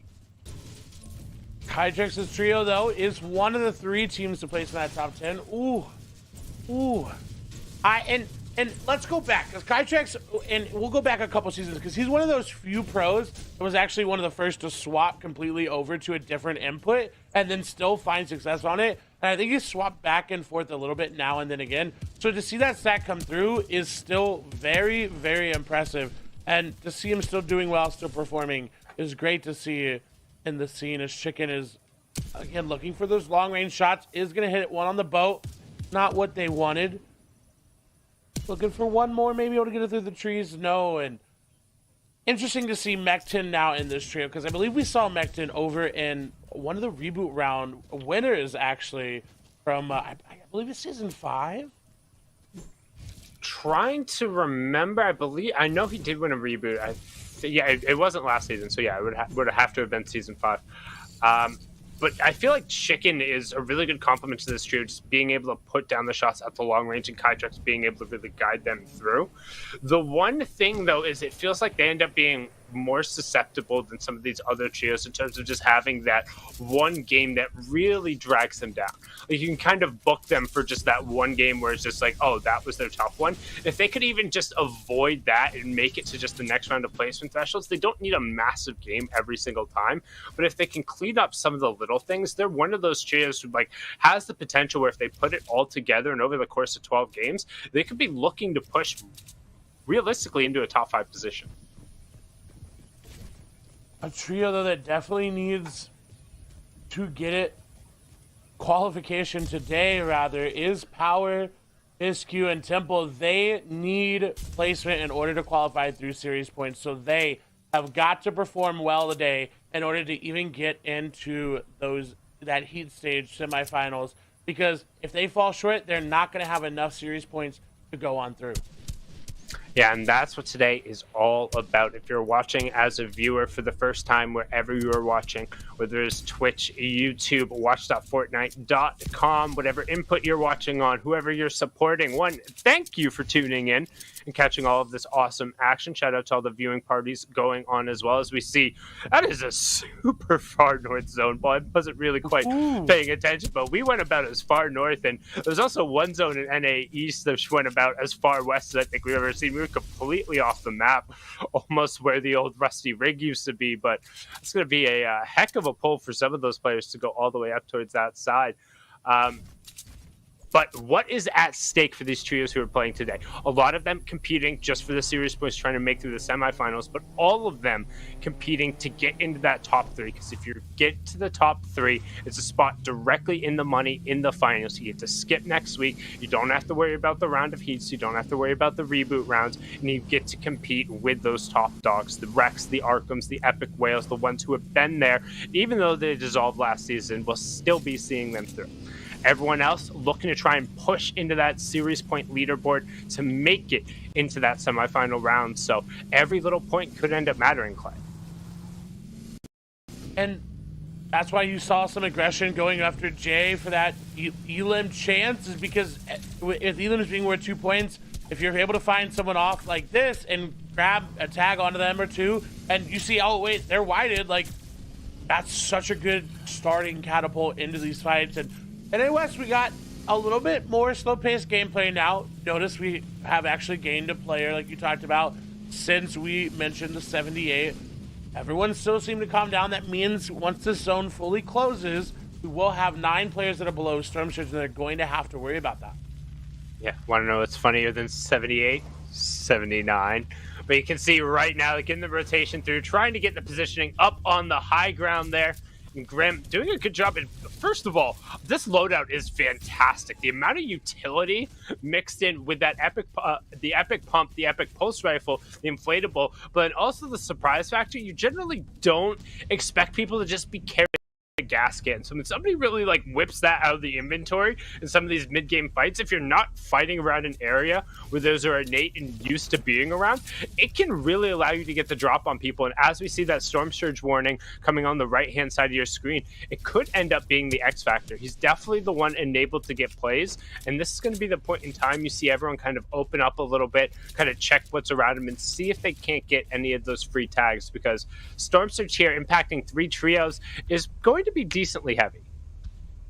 Kytrex's trio, though, is one of the 3 teams to place in that top 10. Ooh. And let's go back, because Kytrex, and we'll go back a couple seasons, because he's one of those few pros that was actually one of the first to swap completely over to a different input and then still find success on it. And I think he's swapped back and forth a little bit now and then again. So to see that stat come through is still very, very impressive. And to see him still doing well, still performing, is great to see in the scene, as Chicken is, again, looking for those long-range shots, is going to hit one on the boat. Not what they wanted. Looking for one more, maybe able to get it through the trees. No, and interesting to see Mekton now in this trio, because I believe we saw Mekton over in one of the reboot round winners, actually, from, I believe it's season 5? Trying to remember, I know he did win a reboot. It wasn't last season, so yeah, it would have to have been season 5. But I feel like Chicken is a really good complement to this trio, just being able to put down the shots at the long range, and Kytrex being able to really guide them through. The one thing, though, is it feels like they end up being more susceptible than some of these other trios in terms of just having that one game that really drags them down. Like, you can kind of book them for just that one game where it's just like, oh, that was their tough one. If they could even just avoid that and make it to just the next round of placement thresholds, they don't need a massive game every single time. But if they can clean up some of the little things, they're one of those trios who has the potential where if they put it all together and over the course of 12 games, they could be looking to push realistically into a top 5 position. A trio, though, that definitely needs to get it qualification today, rather, is Power, Isq, and Temple. They need placement in order to qualify through series points, so they have got to perform well today in order to even get into that heat stage semifinals, because if they fall short, they're not going to have enough series points to go on through. Yeah, and that's what today is all about. If you're watching as a viewer for the first time, wherever you are watching, whether it's Twitch, YouTube, watch.fortnite.com, whatever input you're watching on, whoever you're supporting, thank you for tuning in. and catching all of this awesome action. Shout out to all the viewing parties going on as well. As we see, that is a super far north zone. Well, I wasn't really quite paying attention, but we went about as far north, and there's also one zone in NA East that went about as far west as I think we've ever seen. We were completely off the map, almost where the old rusty rig used to be, but it's going to be a heck of a pull for some of those players to go all the way up towards that side. But what is at stake for these trios who are playing today? A lot of them competing just for the series points, trying to make through the semifinals, but all of them competing to get into that top 3. Because if you get to the top 3, it's a spot directly in the money in the finals. You get to skip next week. You don't have to worry about the round of heats. You don't have to worry about the reboot rounds. And you get to compete with those top dogs, the Rex, the Arkhams, the Epic Whales, the ones who have been there. Even though they dissolved last season, we'll still be seeing them through. Everyone else looking to try and push into that series point leaderboard to make it into that semifinal round. So every little point could end up mattering, Clay. And that's why you saw some aggression going after Jay for that Elim chance, is because if Elim is being worth 2 points, if you're able to find someone off like this and grab a tag onto them or two, and you see, oh wait, they're whited, like that's such a good starting catapult into these fights. And in West, we got a little bit more slow-paced gameplay now. Notice we have actually gained a player, like you talked about, since we mentioned the 78. Everyone still seemed to calm down. That means once this zone fully closes, we will have 9 players that are below Storm Surge, and they're going to have to worry about that. Yeah, want to know what's funnier than 78? 79. But you can see right now, like in the rotation through, trying to get the positioning up on the high ground there. And Grim doing a good job. And first of all, this loadout is fantastic. The amount of utility mixed in with that the epic pump, the epic pulse rifle, the inflatable, but also the surprise factor. You generally don't expect people to just be carrying a gas can. So when somebody really like whips that out of the inventory in some of these mid-game fights, if you're not fighting around an area where those are innate and used to being around, it can really allow you to get the drop on people. And as we see that storm surge warning coming on the right-hand side of your screen, it could end up being the X factor. He's definitely the one enabled to get plays, and this is going to be the point in time you see everyone kind of open up a little bit, kind of check what's around them and see if they can't get any of those free tags, because storm surge here impacting 3 trios is going to be decently heavy.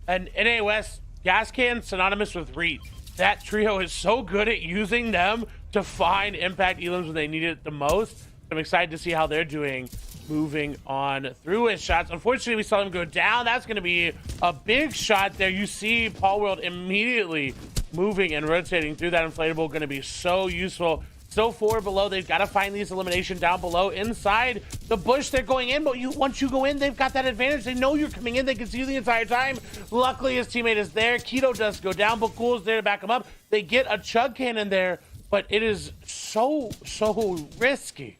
And NA West, gas can synonymous with read. That trio is so good at using them to find impact elims when they need it the most. I'm excited to see how they're doing moving on through his shots. Unfortunately, we saw him go down. That's going to be a big shot there. You see Paul World immediately moving and rotating through that inflatable. Going to be so useful. Still 4 below. They've got to find these elimination down below. Inside the bush, they're going in, but once you go in, they've got that advantage. They know you're coming in. They can see you the entire time. Luckily, his teammate is there. Keto does go down, but Cool's there to back him up. They get a chug cannon there, but it is so risky.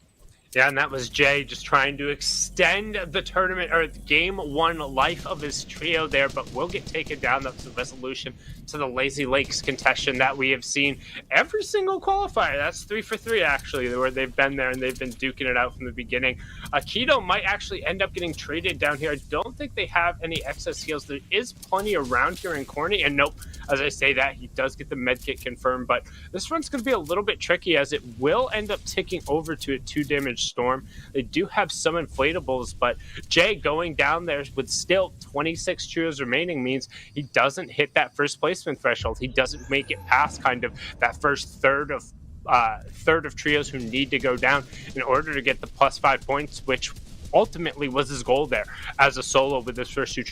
Yeah, and that was Jay just trying to extend the tournament or game 1 life of his trio there, but will get taken down. That's the resolution to the Lazy Lakes contention that we have seen every single qualifier. That's 3 for 3 actually, where they've been there and they've been duking it out from the beginning. Keto might actually end up getting traded down here. I don't think they have any excess heals. There is plenty around here in Corny, and nope, as I say that, he does get the medkit confirmed, but this run's going to be a little bit tricky as it will end up ticking over to a 2 damage storm. They do have some inflatables, but Jay going down there with still 26 trios remaining means he doesn't hit that first placement threshold. He doesn't make it past kind of that first third of trios who need to go down in order to get the +5 points, which ultimately was his goal there as a solo with his first 2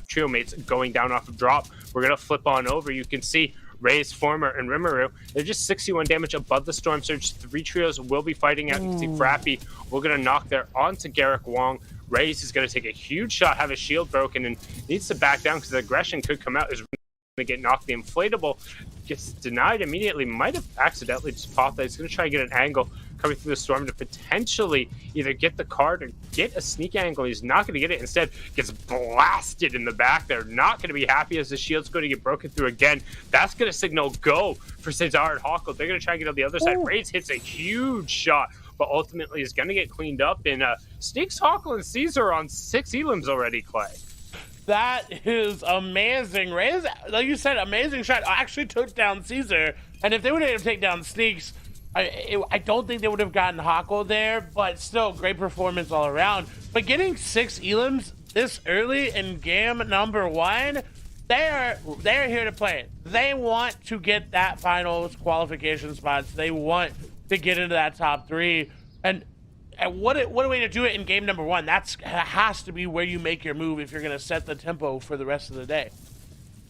trio mates going down off of drop. We're going to flip on over. You can see Ray's, Former, and Rimuru, they're just 61 damage above the Storm Surge. 3 trios will be fighting out. You can see Frappy, we're going to knock there onto Garrick Wong. Ray's is going to take a huge shot, have his shield broken, and needs to back down because the aggression could come out. Is going to get knocked. The inflatable gets denied immediately. Might have accidentally just popped that. He's going to try to get an angle coming through the storm to potentially either get the card or get a sneak angle. He's not going to get it. Instead, gets blasted in the back. They're not going to be happy as the shield's going to get broken through again. That's going to signal go for Cesar and Hawkle. They're going to try and get on the other side. Raids hits a huge shot, but ultimately is going to get cleaned up and sneaks Hawkle and Caesar on 6 elims already, Clay. That is amazing. Ray's, like you said, amazing shot. Actually took down Caesar, and if they would have taken down Sneaks, I don't think they would have gotten Hako there, but still great performance all around. But getting 6 elims this early in game number 1, they're here to play. They want to get that finals qualification spots. They want to get into that top 3. And what a way to do it in game number 1. That has to be where you make your move if you're going to set the tempo for the rest of the day.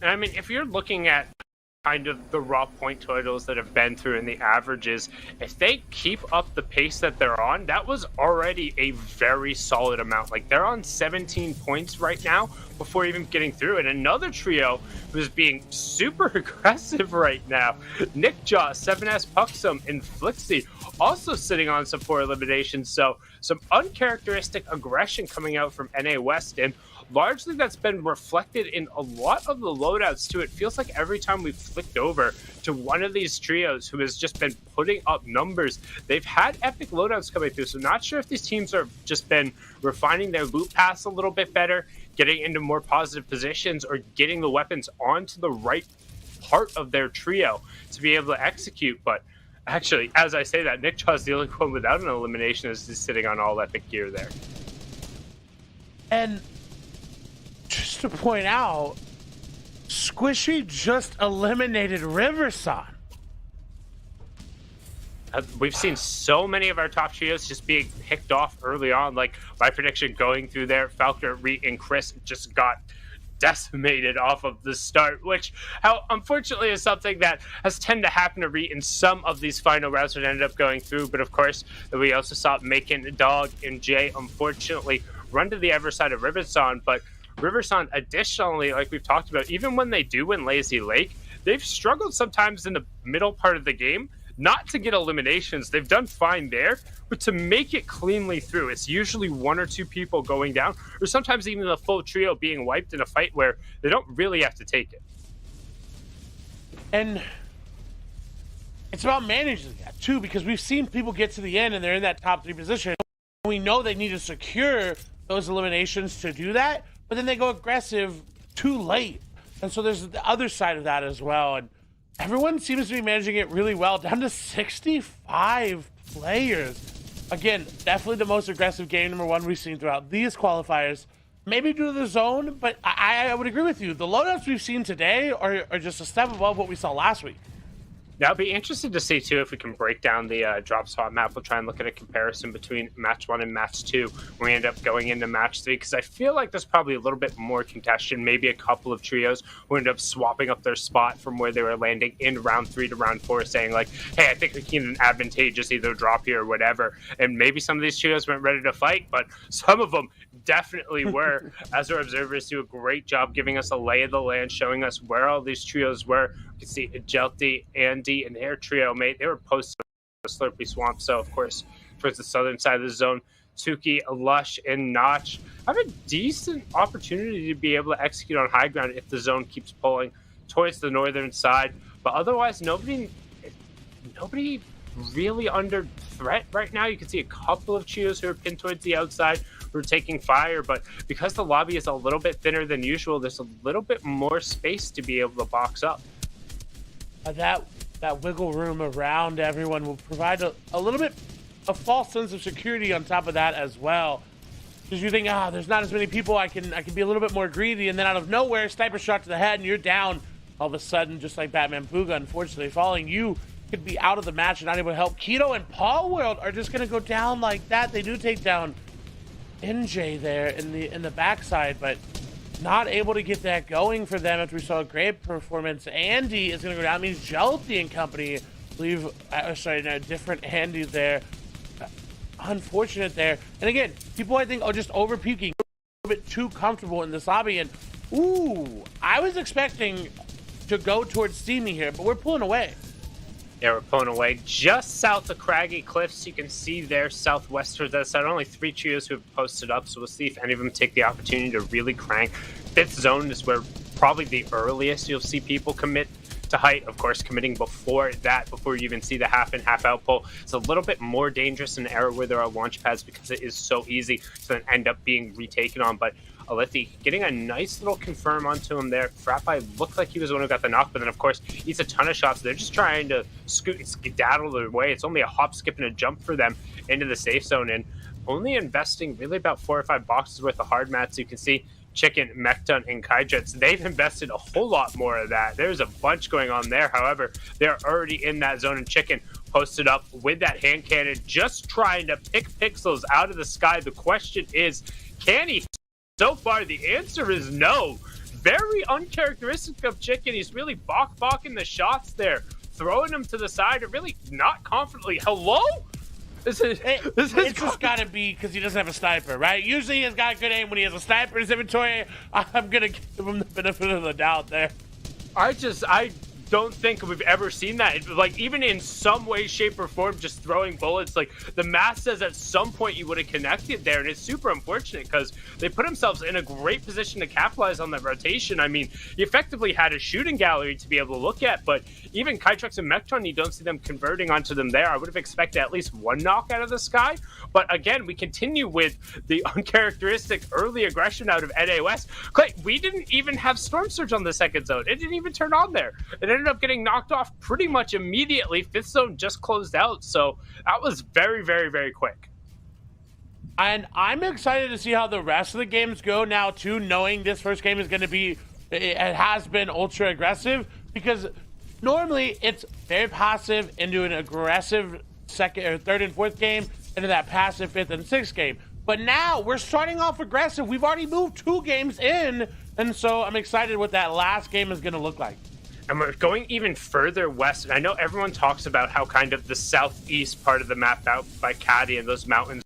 And I mean, if you're looking at kind of the raw point totals that have been through in the averages, if they keep up the pace that they're on, that was already a very solid amount. Like, they're on 17 points right now before even getting through. And another trio who's being super aggressive right now, Nickjaw, 7S Puxum, and Flixie also sitting on some 4 eliminations. So some uncharacteristic aggression coming out from NA West, and largely that's been reflected in a lot of the loadouts too. It feels like every time we've flicked over to one of these trios who has just been putting up numbers, they've had epic loadouts coming through. So not sure if these teams have just been refining their loot paths a little bit better, getting into more positive positions, or getting the weapons onto the right part of their trio to be able to execute. But actually, as I say that, Nick Chaw's the only one without an elimination, as he's sitting on all epic gear there. And just to point out, Squishy just eliminated Riverson. We've seen so many of our top trios just being picked off early on. Like, my prediction going through there, Falconer, Reet, and Chris just got decimated off of the start, which unfortunately is something that has tended to happen to Reet in some of these final rounds that ended up going through. But of course, we also saw Macon, Dog, and Jay unfortunately run to the other side of Riverson. But Riverson, additionally, like we've talked about, even when they do win Lazy Lake, they've struggled sometimes in the middle part of the game not to get eliminations. They've done fine there, but to make it cleanly through, it's usually 1 or 2 people going down, or sometimes even the full trio being wiped in a fight where they don't really have to take it. And it's about managing that too, because we've seen people get to the end and they're in that top 3 position. We know they need to secure those eliminations to do that, but then they go aggressive too late. And so there's the other side of that as well. And everyone seems to be managing it really well, down to 65 players. Again, definitely the most aggressive game number 1 we've seen throughout these qualifiers. Maybe due to the zone, but I would agree with you. The loadouts we've seen today are just a step above what we saw last week. Now, I'll be interested to see, too, if we can break down the drop spot map. We'll try and look at a comparison between Match 1 and Match 2 when we end up going into Match 3, because I feel like there's probably a little bit more contention, maybe a couple of trios who end up swapping up their spot from where they were landing in round 3 to round 4, saying like, hey, I think we can get an advantageous either drop here or whatever. And maybe some of these trios weren't ready to fight, but some of them definitely were, as our observers do a great job giving us a lay of the land, showing us where all these trios were. You can see Jelty, Andy, and their trio mate. They were posted the Slurpy Swamp. So, of course, towards the southern side of the zone, Tuki, Lush, and Notch have a decent opportunity to be able to execute on high ground if the zone keeps pulling towards the northern side. But otherwise, nobody really under threat right now. You can see a couple of trios who are pinned towards the outside who are taking fire, but because the lobby is a little bit thinner than usual, there's a little bit more space to be able to box up. That wiggle room around everyone will provide a little bit a false sense of security on top of that as well. Because you think, there's not as many people, I can be a little bit more greedy, and then out of nowhere, sniper shot to the head, and you're down. All of a sudden, just like Batman Booga, unfortunately, falling, you could be out of the match and not able to help. Keto and Paul World are just going to go down like that. They do take down NJ there in the backside, but not able to get that going for them after we saw a great performance. Andy is going to go down. It means Jelty and company leave. Different Andy there. Unfortunate there. And again, people I think are just over peaking, a little bit too comfortable in this lobby. And I was expecting to go towards Steamy here, but we're pulling away. Yeah, we're pulling away just south of Craggy Cliffs. You can see there southwest towards that side. Only 3 trios who have posted up, so we'll see if any of them take the opportunity to really crank. 5th zone is where probably the earliest you'll see people commit to height. Of course, committing before that, before you even see the half in, half out pull, it's a little bit more dangerous in an era where there are launch pads because it is so easy to then end up being retaken on. But Alethi getting a nice little confirm onto him there. Frappi looked like he was the one who got the knock, but then of course eats a ton of shots. They're just trying to scoot and skedaddle their way. It's only a hop, skip, and a jump for them into the safe zone, and only investing really about 4 or 5 boxes worth of hard mats. You can see Chicken, Mekton, and Kydrets, they've invested a whole lot more of that. There's a bunch going on there. However, they're already in that zone, and Chicken posted up with that hand cannon, just trying to pick pixels out of the sky. The question is, can he? So far, the answer is no. Very uncharacteristic of Chicken. He's really balking the shots there, throwing them to the side, and really not confidently. Hello? It's just got to be because he doesn't have a sniper, right? Usually he's got good aim when he has a sniper in his inventory. I'm going to give him the benefit of the doubt there. I don't think we've ever seen that. Like, even in some way, shape, or form, just throwing bullets. Like, the math says at some point you would have connected there, and it's super unfortunate because they put themselves in a great position to capitalize on that rotation. I mean, he effectively had a shooting gallery to be able to look at, but even Kytrex and Mekton, you don't see them converting onto them there. I would have expected at least one knock out of the sky, but again, we continue with the uncharacteristic early aggression out of NA West. Clay, we didn't even have Storm Surge on the second zone. It didn't even turn on there. It ended up getting knocked off pretty much immediately. Fifth zone just closed out, so that was very, very, very quick. And I'm excited to see how the rest of the games go now, too, knowing this first game is going to be, it has been ultra aggressive, because normally it's very passive into an aggressive second or third and fourth game, into that passive fifth and sixth game. But now we're starting off aggressive. We've already moved 2 games in, and so I'm excited what that last game is going to look like. And we're going even further west. And I know everyone talks about how kind of the southeast part of the map out by Caddy and those mountains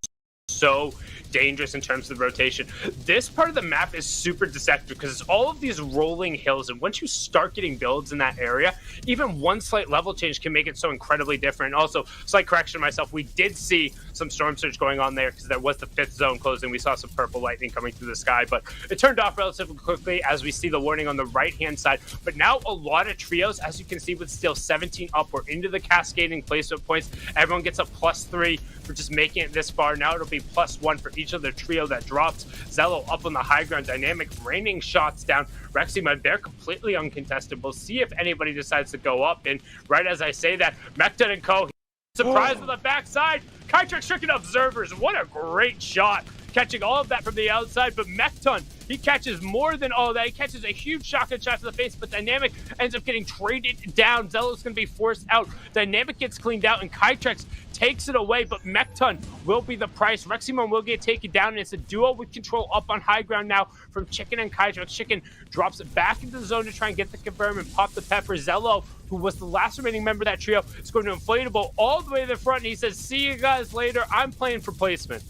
so dangerous in terms of the rotation. This part of the map is super deceptive because it's all of these rolling hills, and once you start getting builds in that area, even one slight level change can make it so incredibly different. Also, slight correction myself, we did see some storm surge going on there because there was the 5th zone closing. We saw some purple lightning coming through the sky, but it turned off relatively quickly as we see the warning on the right hand side. But now a lot of trios, as you can see, with still 17 up, we're into the cascading placement points. Everyone gets a +3 for just making it this far. Now it'll be +1 for each of the trio that drops. Zello up on the high ground, Dynamic raining shots down. Rexima, they're completely uncontested. We'll see if anybody decides to go up. And right as I say that, Mekton and Co. surprise on the backside. Kytrex stricken observers. What a great shot. Catching all of that from the outside, but Mekton, he catches more than all that. He catches a huge shotgun shot to the face, but Dynamic ends up getting traded down. Zello's going to be forced out. Dynamic gets cleaned out, and Kytrex takes it away, but Mekton will be the price. Reximon will get taken down, and it's a duo with control up on high ground now from Chicken and Kytrex. Chicken drops it back into the zone to try and get the confirm and pop the pepper. Zello, who was the last remaining member of that trio, is going to inflatable all the way to the front, and he says, see you guys later. I'm playing for placement.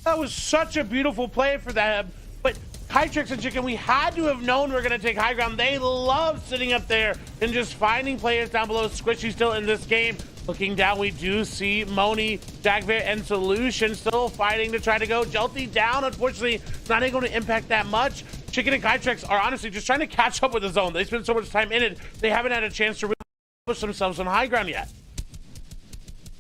That was such a beautiful play for them. But Kytrex and Chicken, we had to have known we were going to take high ground. They love sitting up there and just finding players down below. Squishy still in this game. Looking down, we do see Moni, Jagbear, and Solution still fighting to try to go. Jelty down, unfortunately, not able to impact that much. Chicken and Kytrex are honestly just trying to catch up with the zone. They spent so much time in it, they haven't had a chance to really push themselves on high ground yet.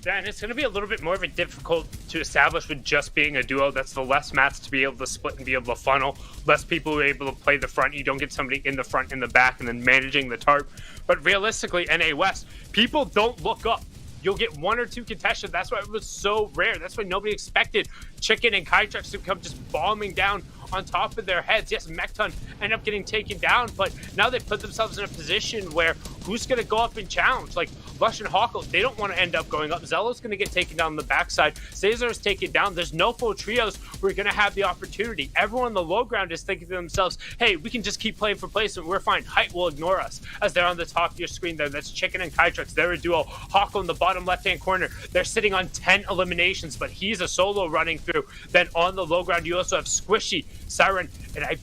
Yeah, and it's going to be a little bit more of a difficult to establish with just being a duo. That's the less mats to be able to split and be able to funnel. Less people who are able to play the front. You don't get somebody in the front, in the back, and then managing the tarp. But realistically, NA West, people don't look up. You'll get 1 or 2 contested. That's why it was so rare. That's why nobody expected Chicken and Kytrex to come just bombing down on top of their heads. Yes, Mekton end up getting taken down, but now they put themselves in a position where who's going to go up and challenge? Like Lush and Hawkle, they don't want to end up going up. Zello's going to get taken down on the backside. Cesar's taken down. There's no full trios where you're going to have the opportunity. Everyone on the low ground is thinking to themselves, hey, we can just keep playing for placement. We're fine. Height will ignore us. As they're on the top of your screen there, that's Chicken and Kytrex. They're a duo. Hawkle in the bottom left-hand corner. They're sitting on 10 eliminations, but he's a solo running through. Then on the low ground, you also have Squishy, Siren, and I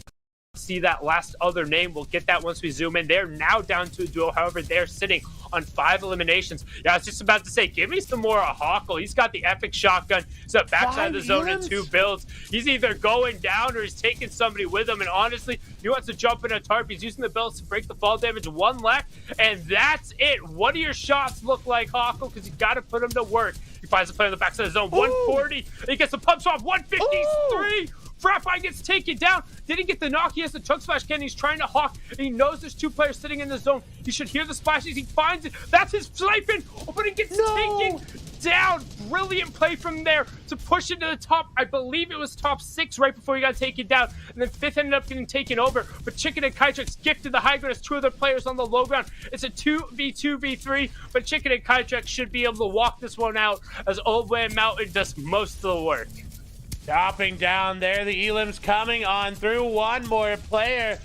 see that last other name. We'll get that once we zoom in. They're now down to a duo. However, they're sitting on 5 eliminations. Yeah, I was just about to say, give me some more Hawkle. He's got the epic shotgun. He's at backside of the zone in 2 builds. He's either going down or he's taking somebody with him. And honestly, he wants to jump in a tarp. He's using the builds to break the fall damage. 1 left, and that's it. What do your shots look like, Hawkle? Because you got to put him to work. He finds a player on the backside of the zone. 140. He gets the pump swap. 153. Frappi gets taken down. Didn't get the knock. He has the chug splash cannon. He's trying to hawk, and he knows there's 2 players sitting in the zone. He should hear the splashes. He finds it. That's his sniping. Oh, but he gets taken down. Brilliant play from there to push into the top. I believe it was top 6 right before he got taken down. And then 5th ended up getting taken over. But Chicken and Kytrex gifted the high ground as 2 other players on the low ground. It's a 2v2v3, but Chicken and Kytrex should be able to walk this one out as Old Man Mountain does most of the work. Chopping down there, the Elim's coming on through. One more player.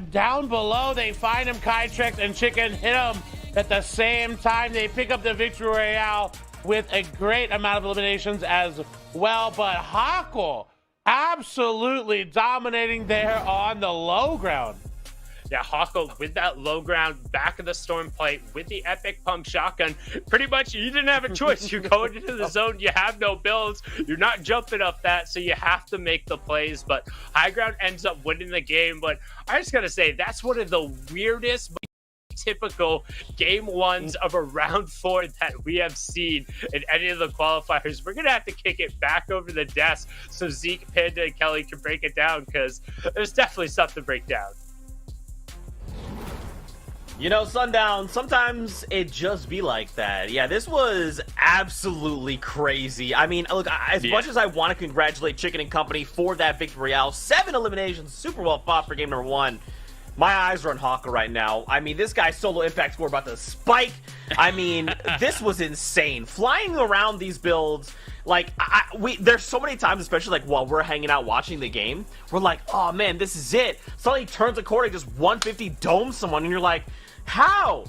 Down below, they find him. Kytrex and Chicken hit him at the same time. They pick up the victory royale with a great amount of eliminations as well. But Hackle absolutely dominating there on the low ground. Yeah, Hackle with that low ground, back of the storm plate with the epic pump shotgun. Pretty much, you didn't have a choice. You're going into the zone. You have no builds. You're not jumping up that, so you have to make the plays. But High Ground ends up winning the game. But I just got to say, that's one of the weirdest, typical game 1s of a round 4 that we have seen in any of the qualifiers. We're going to have to kick it back over the desk so Zeke, Panda, and Kelly can break it down, because there's definitely stuff to break down. You know, Sundown, sometimes it just be like that. Yeah, this was absolutely crazy. I mean, look, as much as I want to congratulate Chicken and Company for that victory royale, 7 eliminations, super well fought for game number 1. My eyes are on Hawker right now. I mean, this guy's solo impact score about to spike. I mean, this was insane. Flying around these builds, like, there's so many times, especially like while we're hanging out watching the game, we're like, oh man, this is it. Suddenly turns a corner, just 150 domes someone, and you're like, how,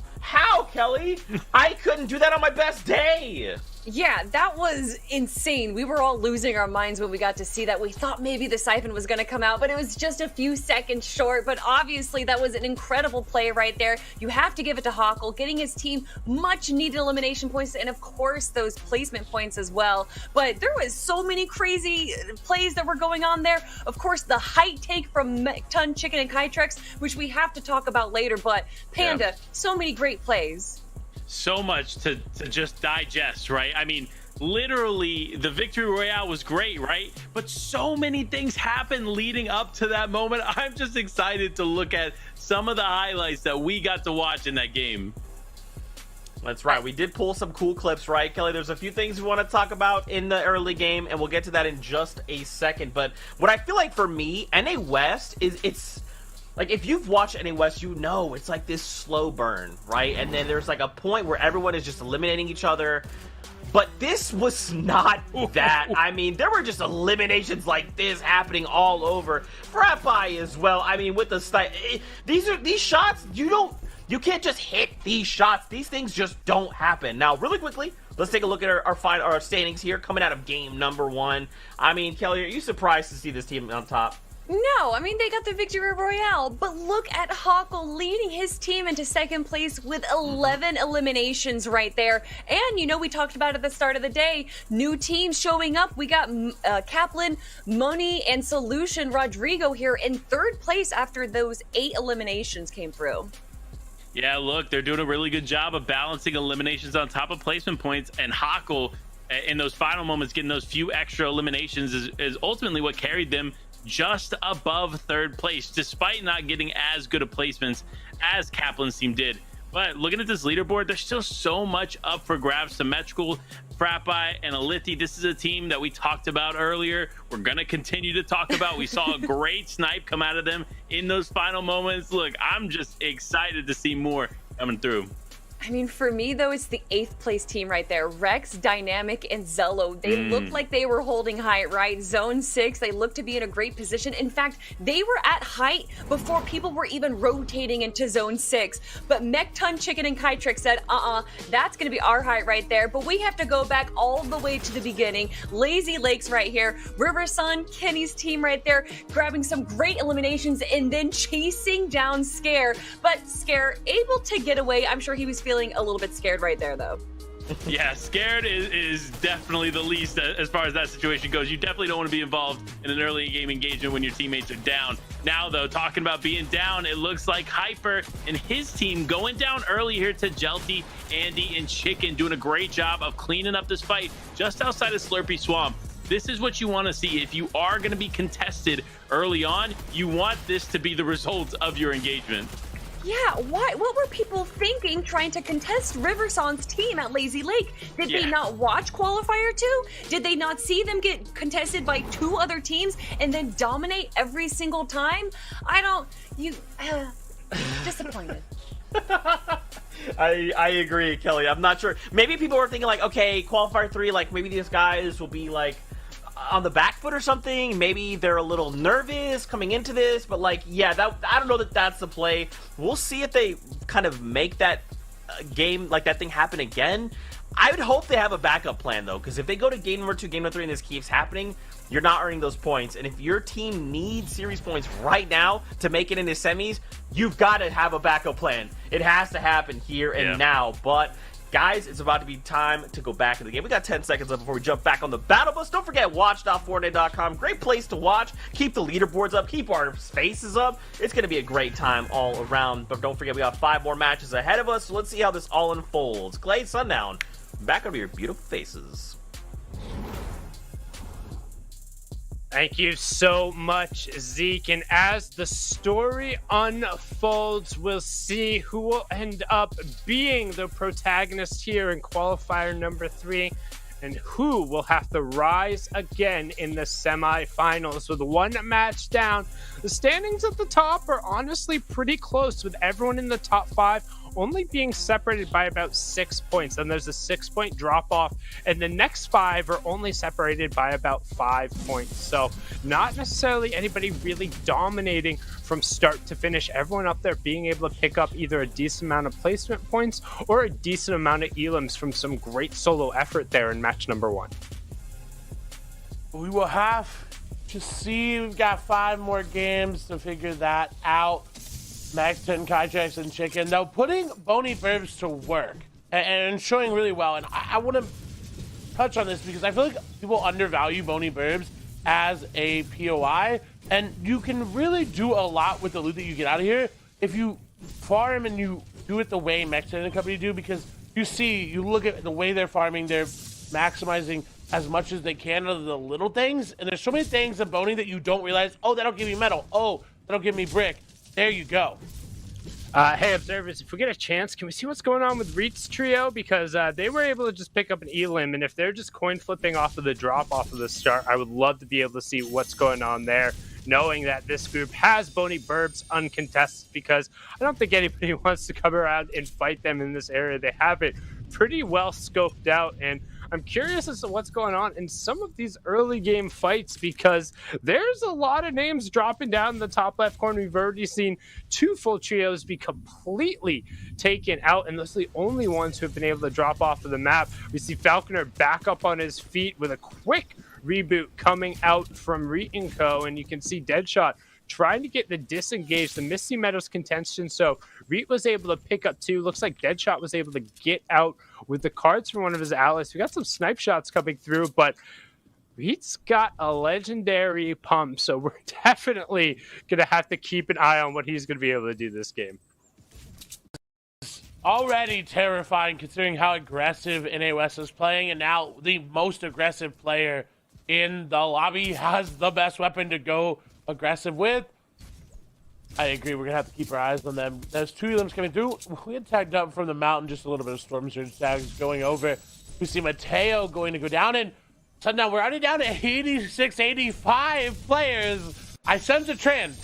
Kelly? I couldn't do that on my best day. Yeah, that was insane. We were all losing our minds when we got to see that. We thought maybe the siphon was going to come out, but it was just a few seconds short. But obviously, that was an incredible play right there. You have to give it to Hackle, getting his team much needed elimination points, and of course, those placement points as well. But there was so many crazy plays that were going on there. Of course, the height take from Mekton, Chicken, and Kytrex, which we have to talk about later. But Panda, so many great plays. So much to just digest, right? I mean, literally, the victory royale was great, right? But so many things happened leading up to that moment. I'm just excited to look at some of the highlights that we got to watch in that game. That's right. We did pull some cool clips, right, Kelly? There's a few things we want to talk about in the early game, and we'll get to that in just a second. But what I feel like for me, NA West it's like, if you've watched NA West, you know it's like this slow burn, right? And then there's like a point where everyone is just eliminating each other. But this was not that. I mean, there were just eliminations like this happening all over. Frappi as well. I mean, with the these shots, you can't just hit these shots. These things just don't happen. Now, really quickly, let's take a look at our standings here coming out of game number 1. I mean, Kelly, are you surprised to see this team on top? No, I mean, they got the victory royale, but look at Hackle leading his team into second place with 11 eliminations right there. And, you know, we talked about at the start of the day, new teams showing up. We got Kaplan, Moni, and Solution Rodrigo here in 3rd place after those 8 eliminations came through. Yeah, look, they're doing a really good job of balancing eliminations on top of placement points, and Hackle, in those final moments, getting those few extra eliminations is ultimately what carried them just above 3rd place, despite not getting as good of placements as Kaplan's team did. But looking at this leaderboard, there's still so much up for grabs. Symmetrical, Frappi, and Alithi. This is a team that we talked about earlier. We're going to continue to talk about. We saw a great snipe come out of them in those final moments. Look, I'm just excited to see more coming through. I mean, for me, though, it's the 8th place team right there. Rex, Dynamic, and Zello. They looked like they were holding height, right? Zone 6, they looked to be in a great position. In fact, they were at height before people were even rotating into Zone 6. But Mekton, Chicken, and Kytrex said, that's going to be our height right there. But we have to go back all the way to the beginning. Lazy Lakes right here. River Sun, Kenny's team right there, grabbing some great eliminations and then chasing down Scare. But Scare able to get away. I'm sure he was feeling a little bit scared right there, though. Yeah, scared is definitely the least as far as that situation goes. You definitely don't want to be involved in an early game engagement when your teammates are down. Now, though, talking about being down, it looks like Hyper and his team going down early here to Jelty, Andy, and Chicken, doing a great job of cleaning up this fight just outside of Slurpee Swamp. This is what you want to see. If you are going to be contested early on, you want this to be the result of your engagement. Yeah, why? What were people thinking trying to contest Riversong's team at Lazy Lake? Did they not watch Qualifier 2? Did they not see them get contested by 2 other teams and then dominate every single time? Disappointed. I agree, Kelly. I'm not sure. Maybe people were thinking like, okay, Qualifier 3, like maybe these guys will be like on the back foot or something. Maybe they're a little nervous coming into this, but like, yeah, I don't know that that's the play. We'll see if they kind of make that game, like that thing happen again. I would hope they have a backup plan though, because if they go to game number 2, game number 3, and this keeps happening, you're not earning those points. And if your team needs series points right now to make it into semis, you've got to have a backup plan. It has to happen here and now. But guys, it's about to be time to go back in the game. We got 10 seconds left before we jump back on the battle bus. Don't forget, watch.fortnite.com. Great place to watch. Keep the leaderboards up. Keep our faces up. It's going to be a great time all around. But don't forget, we got 5 more matches ahead of us. So let's see how this all unfolds. Clay, Sundown, back over your beautiful faces. Thank you so much, Zeke. And as the story unfolds, we'll see who will end up being the protagonist here in qualifier number 3 and who will have to rise again in the semifinals. With 1 match down, the standings at the top are honestly pretty close, with everyone in the top 5 only being separated by about 6 points. Then there's a 6-point drop off, and the next 5 are only separated by about 5 points. So not necessarily anybody really dominating from start to finish. Everyone up there being able to pick up either a decent amount of placement points or a decent amount of elims from some great solo effort there in match number 1. We will have to see. We've got 5 more games to figure that out. Max 10, Kaijax, and Chicken. Now, putting Boney Burbs to work and showing really well. And I want to touch on this because I feel like people undervalue Boney Burbs as a POI. And you can really do a lot with the loot that you get out of here if you farm and you do it the way Max 10 and company do. Because you look at the way they're farming, they're maximizing as much as they can out of the little things. And there's so many things in Boney that you don't realize. Oh, that'll give me metal. Oh, that'll give me brick. There you go. Hey, observers, if we get a chance, can we see what's going on with Reed's trio? Because they were able to just pick up an elim, and if they're just coin flipping off of the drop off of the start, I would love to be able to see what's going on there, knowing that this group has Boney Burbs uncontested, because I don't think anybody wants to come around and fight them in this area. They have it pretty well scoped out, and I'm curious as to what's going on in some of these early game fights, because there's a lot of names dropping down in the top left corner. We've already seen 2 full trios be completely taken out, and those are the only ones who have been able to drop off of the map. We see Falconer back up on his feet with a quick reboot coming out from Reet & Co., and you can see Deadshot trying to get the disengage, the Misty Meadows contention. So Reet was able to pick up 2. Looks like Deadshot was able to get out with the cards from one of his allies. We got some snipe shots coming through, but Reet's got a legendary pump, so we're definitely going to have to keep an eye on what he's going to be able to do this game. Already terrifying considering how aggressive NAWS is playing, and now the most aggressive player in the lobby has the best weapon to go aggressive with. I agree. We're gonna have to keep our eyes on them. There's 2 of them coming through. We had tagged up from the mountain, just a little bit of storm surge tags going over. We see Mateo going to go down, and Sundown, we're already down to 86, 85 players. I sense a trend.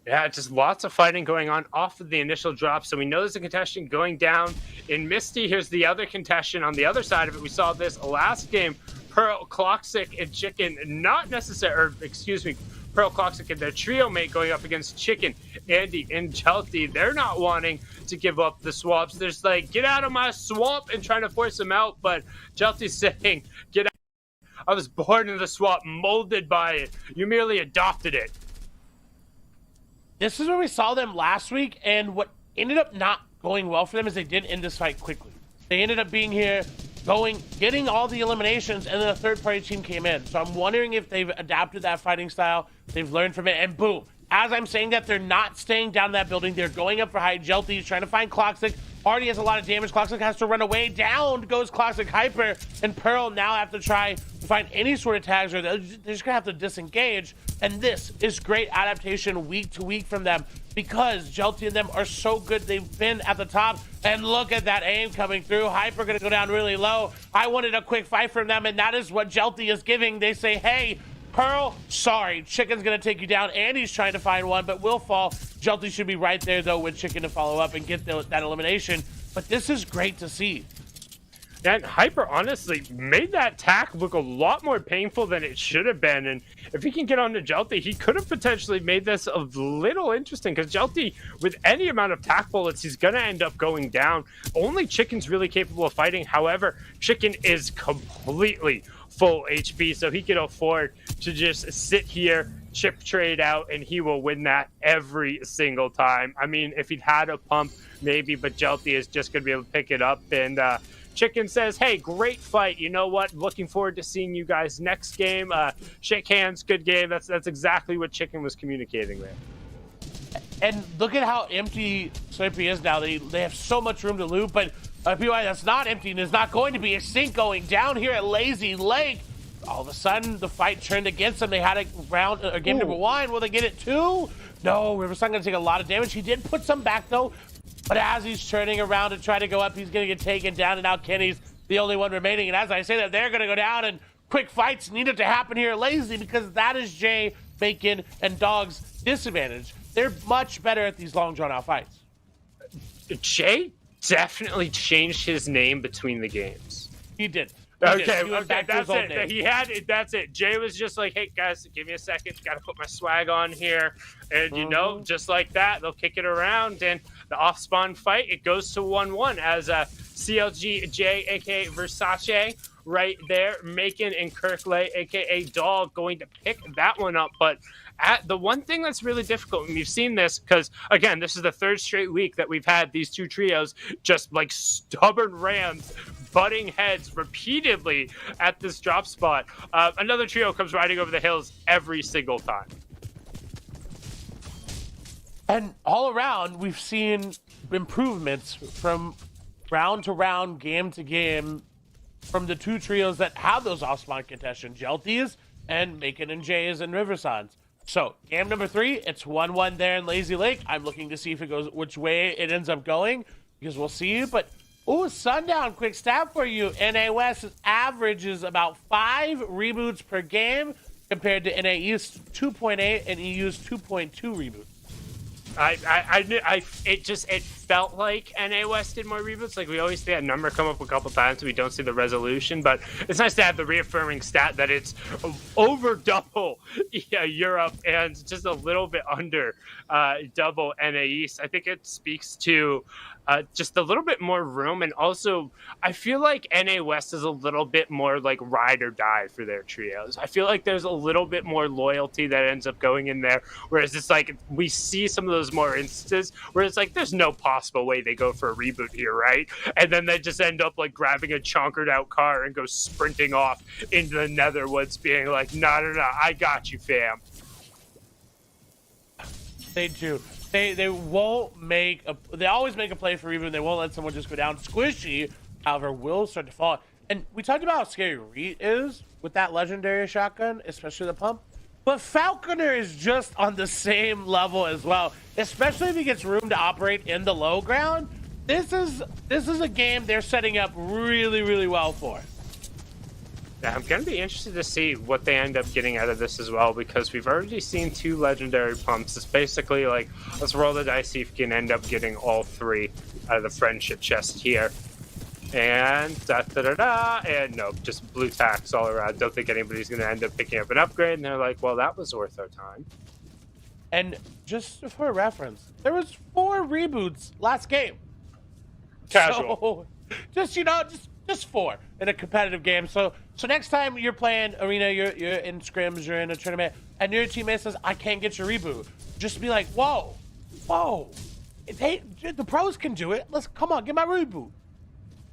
Yeah, just lots of fighting going on off of the initial drop. So we know there's a contestant going down in Misty. Here's the other contestant on the other side of it. We saw this last game. Pearl, Cloxic, and Chicken, Pearl, Cloxic, and their trio mate going up against Chicken, Andy, and Chelty. They're not wanting to give up the swamps. They're just like, get out of my swamp, and trying to force him out. But Chelty's saying, get out. I was born in the swamp, molded by it. You merely adopted it. This is where we saw them last week, and what ended up not going well for them is they did end this fight quickly. They ended up being here, getting all the eliminations, and then a third-party team came in. So I'm wondering if they've adapted that fighting style, they've learned from it, and boom. As I'm saying that, they're not staying down that building. They're going up for high. Jelty's trying to find Cloxic. already has a lot of damage. Cloxic has to run away. Down goes Cloxic Hyper, and Pearl now have to try to find any sort of tags, or they're just gonna have to disengage. And this is great adaptation week to week from them, because Jelty and them are so good. They've been at the top, and look at that aim coming through. Hyper gonna go down really low. I wanted a quick fight from them, and that is what Jelty is giving. They say, hey, Pearl, sorry, Chicken's gonna take you down, and he's trying to find one, but will fall. Jelty should be right there, though, with Chicken to follow up and get that elimination. But this is great to see. And Hyper honestly made that tack look a lot more painful than it should have been. And if he can get on to Jelty, he could have potentially made this a little interesting, because Jelty, with any amount of tack bullets, he's going to end up going down. Only Chicken's really capable of fighting. However, Chicken is completely full HP, so he can afford to just sit here, chip trade out, and he will win that every single time. I mean, if he'd had a pump, maybe, but Jelty is just going to be able to pick it up. And Chicken says, hey, great fight. You know what? Looking forward to seeing you guys next game. Shake hands, good game. That's exactly what Chicken was communicating there. And look at how empty Slurpee is now. They have so much room to loot, but PY that's not empty, and there's not going to be a sink going down here at Lazy Lake. All of a sudden, the fight turned against them. They had a round, game number 1. Will they get it too? No, Riverside going to take a lot of damage. He did put some back, though. But as he's turning around to try to go up, he's going to get taken down, and now Kenny's the only one remaining. And as I say that, they're going to go down, and quick fights needed to happen here at Lazy, because that is Jay, Bacon, and Dog's disadvantage. They're much better at these long, drawn-out fights. Jay definitely changed his name between the games. He did. Okay, that's it. He had it. That's it. Jay was just like, hey, guys, give me a second. Got to put my swag on here. And, you know, just like that, they'll kick it around. And the off-spawn fight, it goes to 1-1 as CLGJ, a.k.a. Versace, right there. Macon and Kirkley, a.k.a. Dog, going to pick that one up. But the one thing that's really difficult, and we've seen this, because, again, this is the 3rd straight week that we've had these two trios just like stubborn rams butting heads repeatedly at this drop spot. Another trio comes riding over the hills every single time. And all around, we've seen improvements from round to round, game to game, from the two trios that have those off-spawn contention, Jelties and Macon and Jays and Riversides. So, game number 3, it's 1-1 there in Lazy Lake. I'm looking to see if it goes which way it ends up going, because we'll see. But, ooh, Sundown, quick stat for you. NA West's average is about 5 reboots per game, compared to NAE's 2.8 and EU's 2.2 reboots. It felt like NA West did more reboots. Like, we always see that number come up a couple times and we don't see the resolution, but it's nice to have the reaffirming stat that it's over double Europe and just a little bit under double NA East. I think it speaks to just a little bit more room, and also I feel like NA West is a little bit more like ride or die for their trios. I feel like there's a little bit more loyalty that ends up going in there, whereas it's like we see some of those more instances where it's like there's no possible way they go for a reboot here, right? And then they just end up like grabbing a chonkered out car and go sprinting off into the Netherwoods being like, no, I got you, fam. They do. They won't make a. They always make a play for reboot. They won't let someone just go down. Squishy, however, will start to fall. And we talked about how scary Reet is with that legendary shotgun, especially the pump. But Falconer is just on the same level as well, especially if he gets room to operate in the low ground. This is a game they're setting up really, really well for. Yeah, I'm going to be interested to see what they end up getting out of this as well, because we've already seen 2 legendary pumps. It's basically like, let's roll the dice, see if we can end up getting all 3 out of the friendship chest here. And and no, just blue tacks all around. Don't think anybody's going to end up picking up an upgrade. And they're like, well, that was worth our time. And just for reference, there was 4 reboots last game. Casual. So, just 4 in a competitive game. So next time you're playing Arena, you're in scrims, you're in a tournament, and your teammate says, I can't get your reboot. Just be like, whoa. The pros can do it. Come on, get my reboot.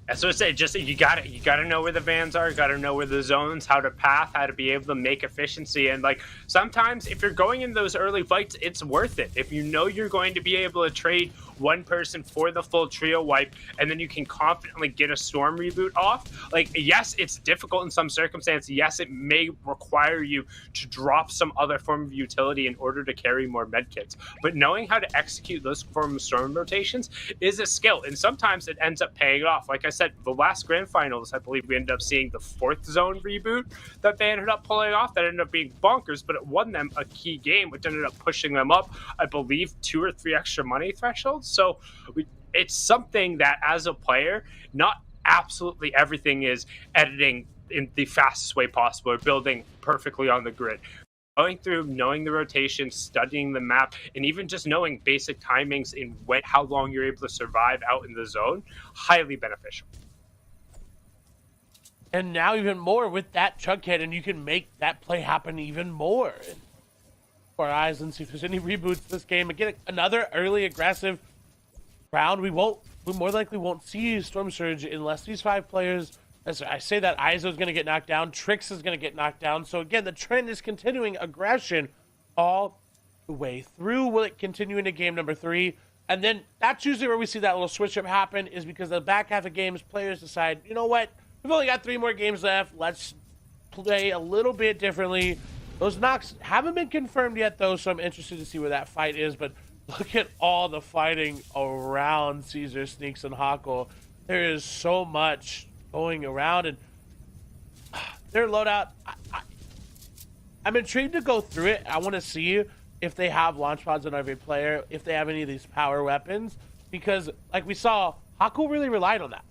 That's what I say. Just you got to know where the vans are. Got to know where the zones, how to path, how to be able to make efficiency. And like sometimes, if you're going in those early fights, it's worth it. If you know you're going to be able to trade one person for the full trio wipe, and then you can confidently get a storm reboot off. Like, yes, it's difficult in some circumstances. Yes, it may require you to drop some other form of utility in order to carry more medkits, but knowing how to execute those form of storm rotations is a skill, and sometimes it ends up paying off. Like I said, the last grand finals, I believe we ended up seeing the 4th zone reboot that they ended up pulling off. That ended up being bonkers, but it won them a key game, which ended up pushing them up, I believe, 2 or 3 extra money thresholds. So it's something that, as a player, not absolutely everything is editing in the fastest way possible or building perfectly on the grid. Going through, knowing the rotation, studying the map, and even just knowing basic timings in how long you're able to survive out in the zone, highly beneficial. And now even more with that chug hit, and you can make that play happen even more. For our eyes and see if there's any reboots this game. Again, another early aggressive round. We more likely won't see Storm Surge unless these 5 players. As I say that, Izo's going to get knocked down, Trix is going to get knocked down. So again, the trend is continuing aggression all the way through. Will it continue into game number 3? And then that's usually where we see that little switch up happen, is because the back half of games, players decide, you know what, we've only got 3 more games left. Let's play a little bit differently. Those knocks haven't been confirmed yet, though, so I'm interested to see where that fight is. But look at all the fighting around Caesar, Sneaks, and Hockle. There is so much going around, and their loadout, I'm intrigued to go through it. I want to see if they have launch pods on every player, if they have any of these power weapons, because like we saw, Hockle really relied on that.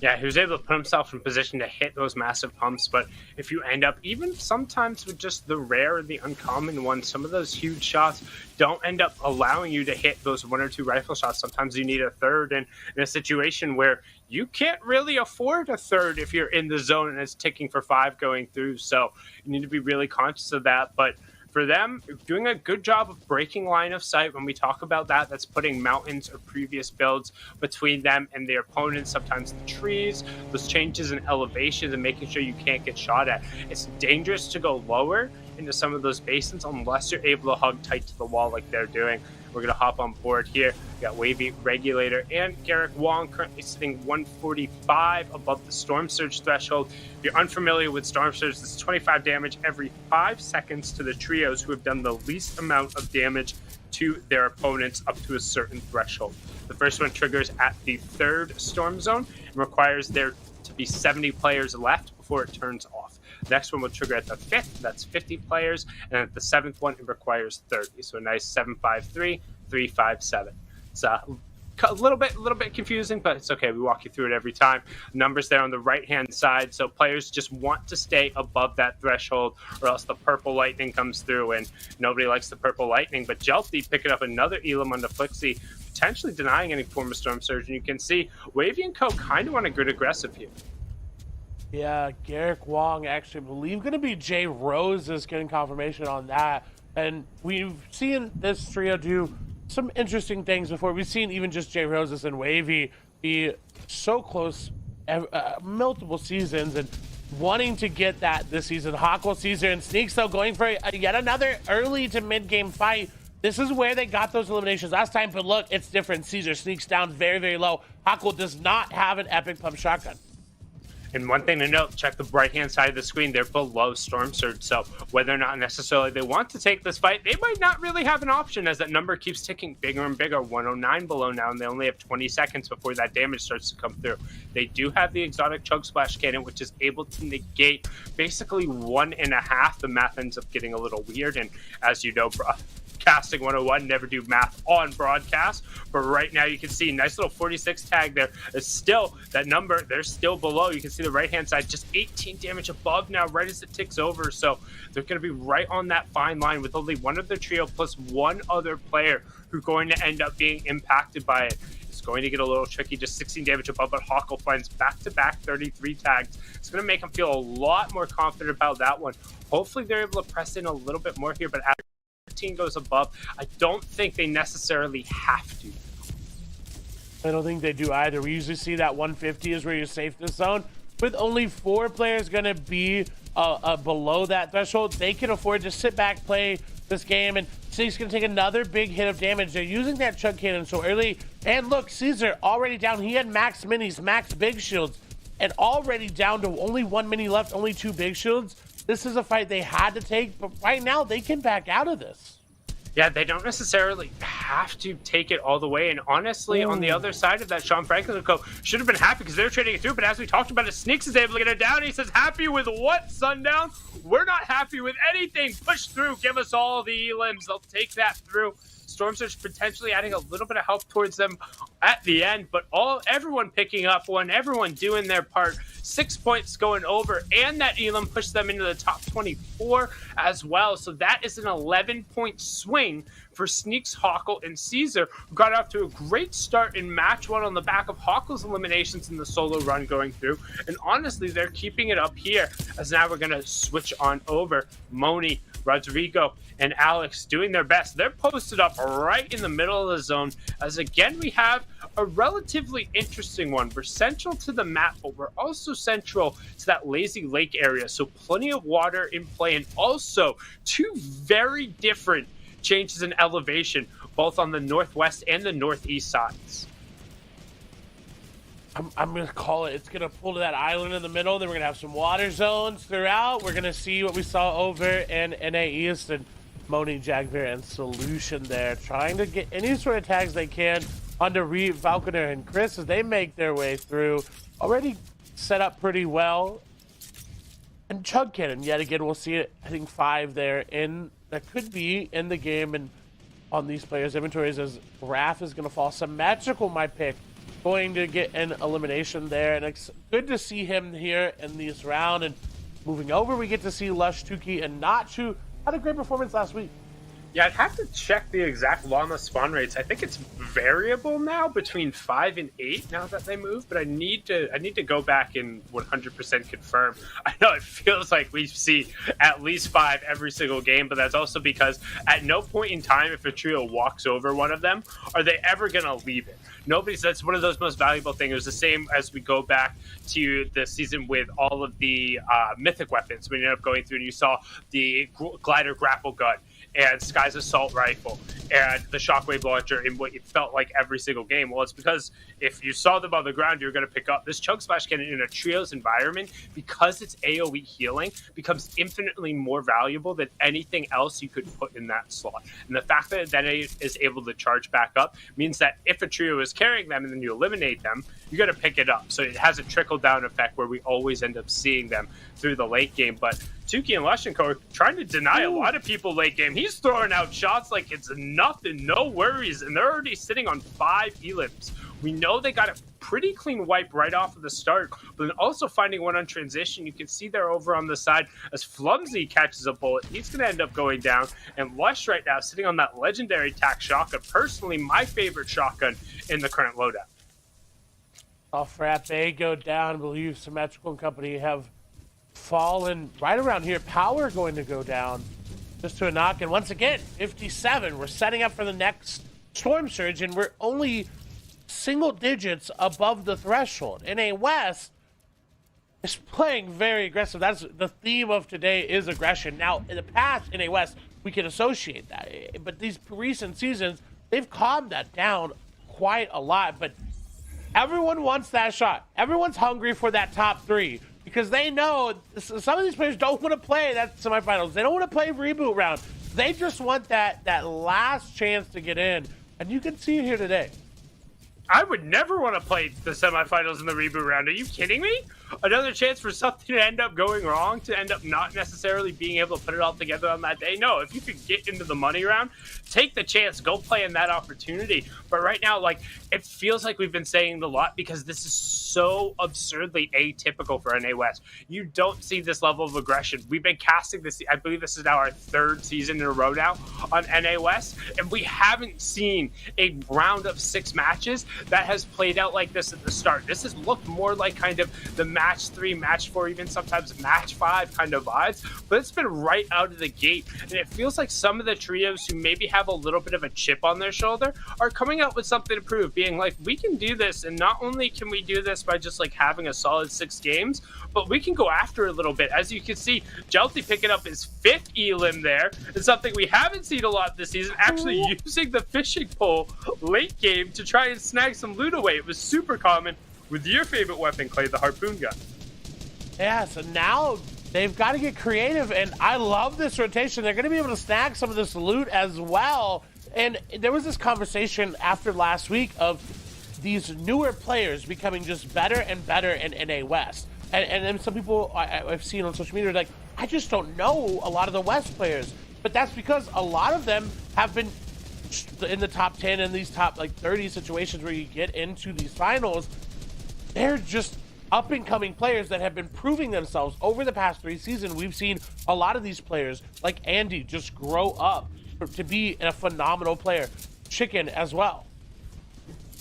Yeah, he was able to put himself in position to hit those massive pumps, but if you end up, even sometimes with just the rare or the uncommon ones, some of those huge shots don't end up allowing you to hit those 1 or 2 rifle shots. Sometimes you need a third, and in a situation where you can't really afford a third if you're in the zone and it's ticking for 5 going through, so you need to be really conscious of that. But for them, doing a good job of breaking line of sight. When we talk about that, that's putting mountains or previous builds between them and their opponents, sometimes the trees, those changes in elevations, and making sure you can't get shot at. It's dangerous to go lower into some of those basins unless you're able to hug tight to the wall like they're doing. We're going to hop on board here. We got Wavy, Regulator, and Garrick Wong currently sitting 145 above the Storm Surge threshold. If you're unfamiliar with Storm Surge, this is 25 damage every 5 seconds to the trios who have done the least amount of damage to their opponents up to a certain threshold. The first one triggers at the 3rd Storm Zone and requires there to be 70 players left before it turns off. The next one will trigger at the 5th, that's 50 players, and at the 7th one, it requires 30. So a nice 7-5-3, 3-5-7. It's a little bit confusing, but it's okay. We walk you through it every time. Numbers there on the right-hand side, so players just want to stay above that threshold, or else the purple lightning comes through, and nobody likes the purple lightning. But Jelty picking up another Elam on the Flixie, potentially denying any form of Storm Surge, and you can see Wavy and Co. kind of want a good aggressive here. Yeah, Garrick Wong, actually, I believe going to be Jay Rose is getting confirmation on that. And we've seen this trio do some interesting things before. We've seen even just Jay Roses and Wavy be so close multiple seasons, and wanting to get that this season. Hockle, Caesar, and Sneaks, though, going for yet another early to mid-game fight. This is where they got those eliminations last time, but look, it's different. Caesar sneaks down very, very low. Hockle does not have an epic pump shotgun. And one thing to note, check the right-hand side of the screen. They're below Storm Surge, so whether or not necessarily they want to take this fight, they might not really have an option as that number keeps ticking bigger and bigger. 109 below now, and they only have 20 seconds before that damage starts to come through. They do have the exotic Chug Splash Cannon, which is able to negate basically 1.5. The math ends up getting a little weird, and as you know, Casting 101, never do math on broadcast, but right now you can see nice little 46 tag there. It's still that number, they're still below. You can see the right hand side just 18 damage above now right as it ticks over, so they're going to be right on that fine line with only one of their trio plus one other player who's going to end up being impacted by it. It's going to get a little tricky, just 16 damage above, but Hockle finds back-to-back 33 tags. It's going to make him feel a lot more confident about that one. Hopefully they're able to press in a little bit more here, but as 15 goes above, I don't think they necessarily have to. I don't think they do either. We usually see that 150 is where you're safe this zone. With only 4 players going to be below that threshold, they can afford to sit back, play this game, and Snake's going to take another big hit of damage. They're using that chug cannon so early. And look, Caesar already down. He had max minis, max big shields, and already down to only 1 mini left, only 2 big shields. This is a fight they had to take, but right now they can back out of this. Yeah, they don't necessarily have to take it all the way. And honestly, on the other side of that, Sean Franklin and co should have been happy because they're trading it through. But as we talked about it, Sneaks is able to get it down. He says, happy with what, Sundown? We're not happy with anything. Push through. Give us all the elims. They'll take that through. Storm Surge potentially adding a little bit of help towards them at the end, but everyone picking up one, everyone doing their part. 6 points going over, and that Elam pushed them into the top 24 as well. So that is an 11-point swing for Sneaks, Hawkle, and Caesar, who got off to a great start in match 1 on the back of Hawkle's eliminations in the solo run going through. And honestly, they're keeping it up here, as now we're going to switch on over. Moni, Rodrigo, and Alex doing their best. They're posted up right in the middle of the zone, as again we have a relatively interesting one. We're central to the map, but we're also central to that lazy lake area, so plenty of water in play, and also 2 very different changes in elevation, both on the northwest and the northeast sides. I'm going to call it. It's going to pull to that island in the middle. Then we're going to have some water zones throughout. We're going to see what we saw over in NAE and Moni, Jagbear, and Solution there, trying to get any sort of tags they can onto Reed, Falconer, and Chris as they make their way through. Already set up pretty well. And Chug Cannon, yet again, we'll see it, I think 5 there in that could be in the game and on these players' inventories, as Raph is going to fall. Symmetrical, my pick, going to get an elimination there, and it's good to see him here in this round. And moving over, we get to see Lush, Tuki, and Nachu. Had a great performance last week. Yeah, I'd have to check the exact llama spawn rates. I think it's variable now between 5 and 8 now that they move, but I need to go back and 100% confirm. I know it feels like we see at least 5 every single game, but that's also because at no point in time, if a trio walks over one of them, are they ever going to leave it. That's one of those most valuable things. It was the same as we go back to the season with all of the mythic weapons. We ended up going through and you saw the glider grapple gun and Sky's assault rifle and the shockwave launcher in what it felt like every single game. Well, it's because if you saw them on the ground, you're going to pick up this chug splash cannon in a trio's environment, because it's AoE healing, becomes infinitely more valuable than anything else you could put in that slot. And the fact that it then is able to charge back up means that if a trio is carrying them and then you eliminate them, you're going to pick it up. So it has a trickle down effect where we always end up seeing them through the late game. But Tuki and Lushenko are trying to deny a lot of people late game. He's throwing out shots like it's nothing, no worries, and they're already sitting on 5 elims. We know they got a pretty clean wipe right off of the start, but then also finding one on transition. You can see they're over on the side as Flumsy catches a bullet. He's going to end up going down, and Lush right now sitting on that legendary tac shotgun. Personally, my favorite shotgun in the current loadout. Off Frat Bay go down. I believe Symmetrical and company have fallen right around here. Power going to go down just to a knock. And once again, 57. We're setting up for the next Storm Surge, and we're only single digits above the threshold. NA West is playing very aggressive. That's the theme of today, is aggression. Now, in the past, NA West, we can associate that. But these recent seasons, they've calmed that down quite a lot. But everyone wants that shot. Everyone's hungry for that top 3. Because they know some of these players don't want to play that semifinals. They don't want to play reboot round. They just want that last chance to get in. And you can see it here today. I would never want to play the semifinals in the reboot round. Are you kidding me? Another chance for something to end up going wrong, to end up not necessarily being able to put it all together on that day. No, if you could get into the money round, take the chance, go play in that opportunity. But right now, like, it feels like we've been saying a lot because this is so absurdly atypical for NA West. You don't see this level of aggression. We've been casting this, I believe this is now our 3rd season in a row now on NA West, and we haven't seen a round of 6 matches that has played out like this at the start. This has looked more like kind of the match 3, match 4, even sometimes match 5 kind of vibes, but it's been right out of the gate. And it feels like some of the trios who maybe have a little bit of a chip on their shoulder are coming out with something to prove, being like, we can do this. And not only can we do this by just like having a solid 6 games, but we can go after it a little bit. As you can see, Jelty picking up his 5th elim there. It's something we haven't seen a lot this season, actually using the fishing pole late game to try and snag some loot away. It was super common with your favorite weapon, Clay, the harpoon gun. Yeah, so now they've got to get creative, and I love this rotation. They're going to be able to snag some of this loot as well. And there was this conversation after last week of these newer players becoming just better and better in NA West. And then some people I've seen on social media are like, I just don't know a lot of the West players. But that's because a lot of them have been in the top 10 and these top like 30 situations where you get into these finals. They're just up-and-coming players that have been proving themselves over the past 3 seasons. We've seen a lot of these players, like Andy, just grow up to be a phenomenal player. Chicken as well.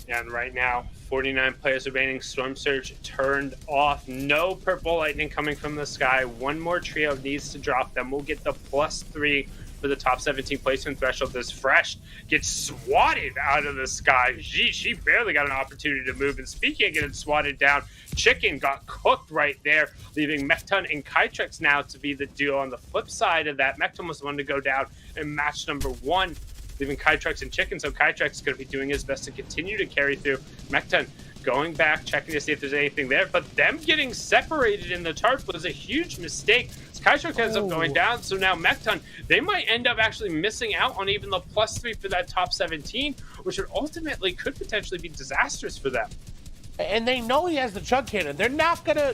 And right now, 49 players remaining. Storm Surge turned off. No purple lightning coming from the sky. One more trio needs to drop them. We'll get the +3 for the top 17 placement threshold. This Fresh gets swatted out of the sky. She barely got an opportunity to move. And speaking of getting swatted down, Chicken got cooked right there, leaving Mekton and Kytrex now to be the duo. On the flip side of that, Mekton was the one to go down in match number 1, leaving Kytrex and Chicken. So Kytrex is going to be doing his best to continue to carry through. Mekton going back, checking to see if there's anything there. But them getting separated in the tarp was a huge mistake. Kytrex ends up going down, so now Mekton, they might end up actually missing out on even the +3 for that top 17, which would ultimately could potentially be disastrous for them. And they know he has the chug cannon. They're not gonna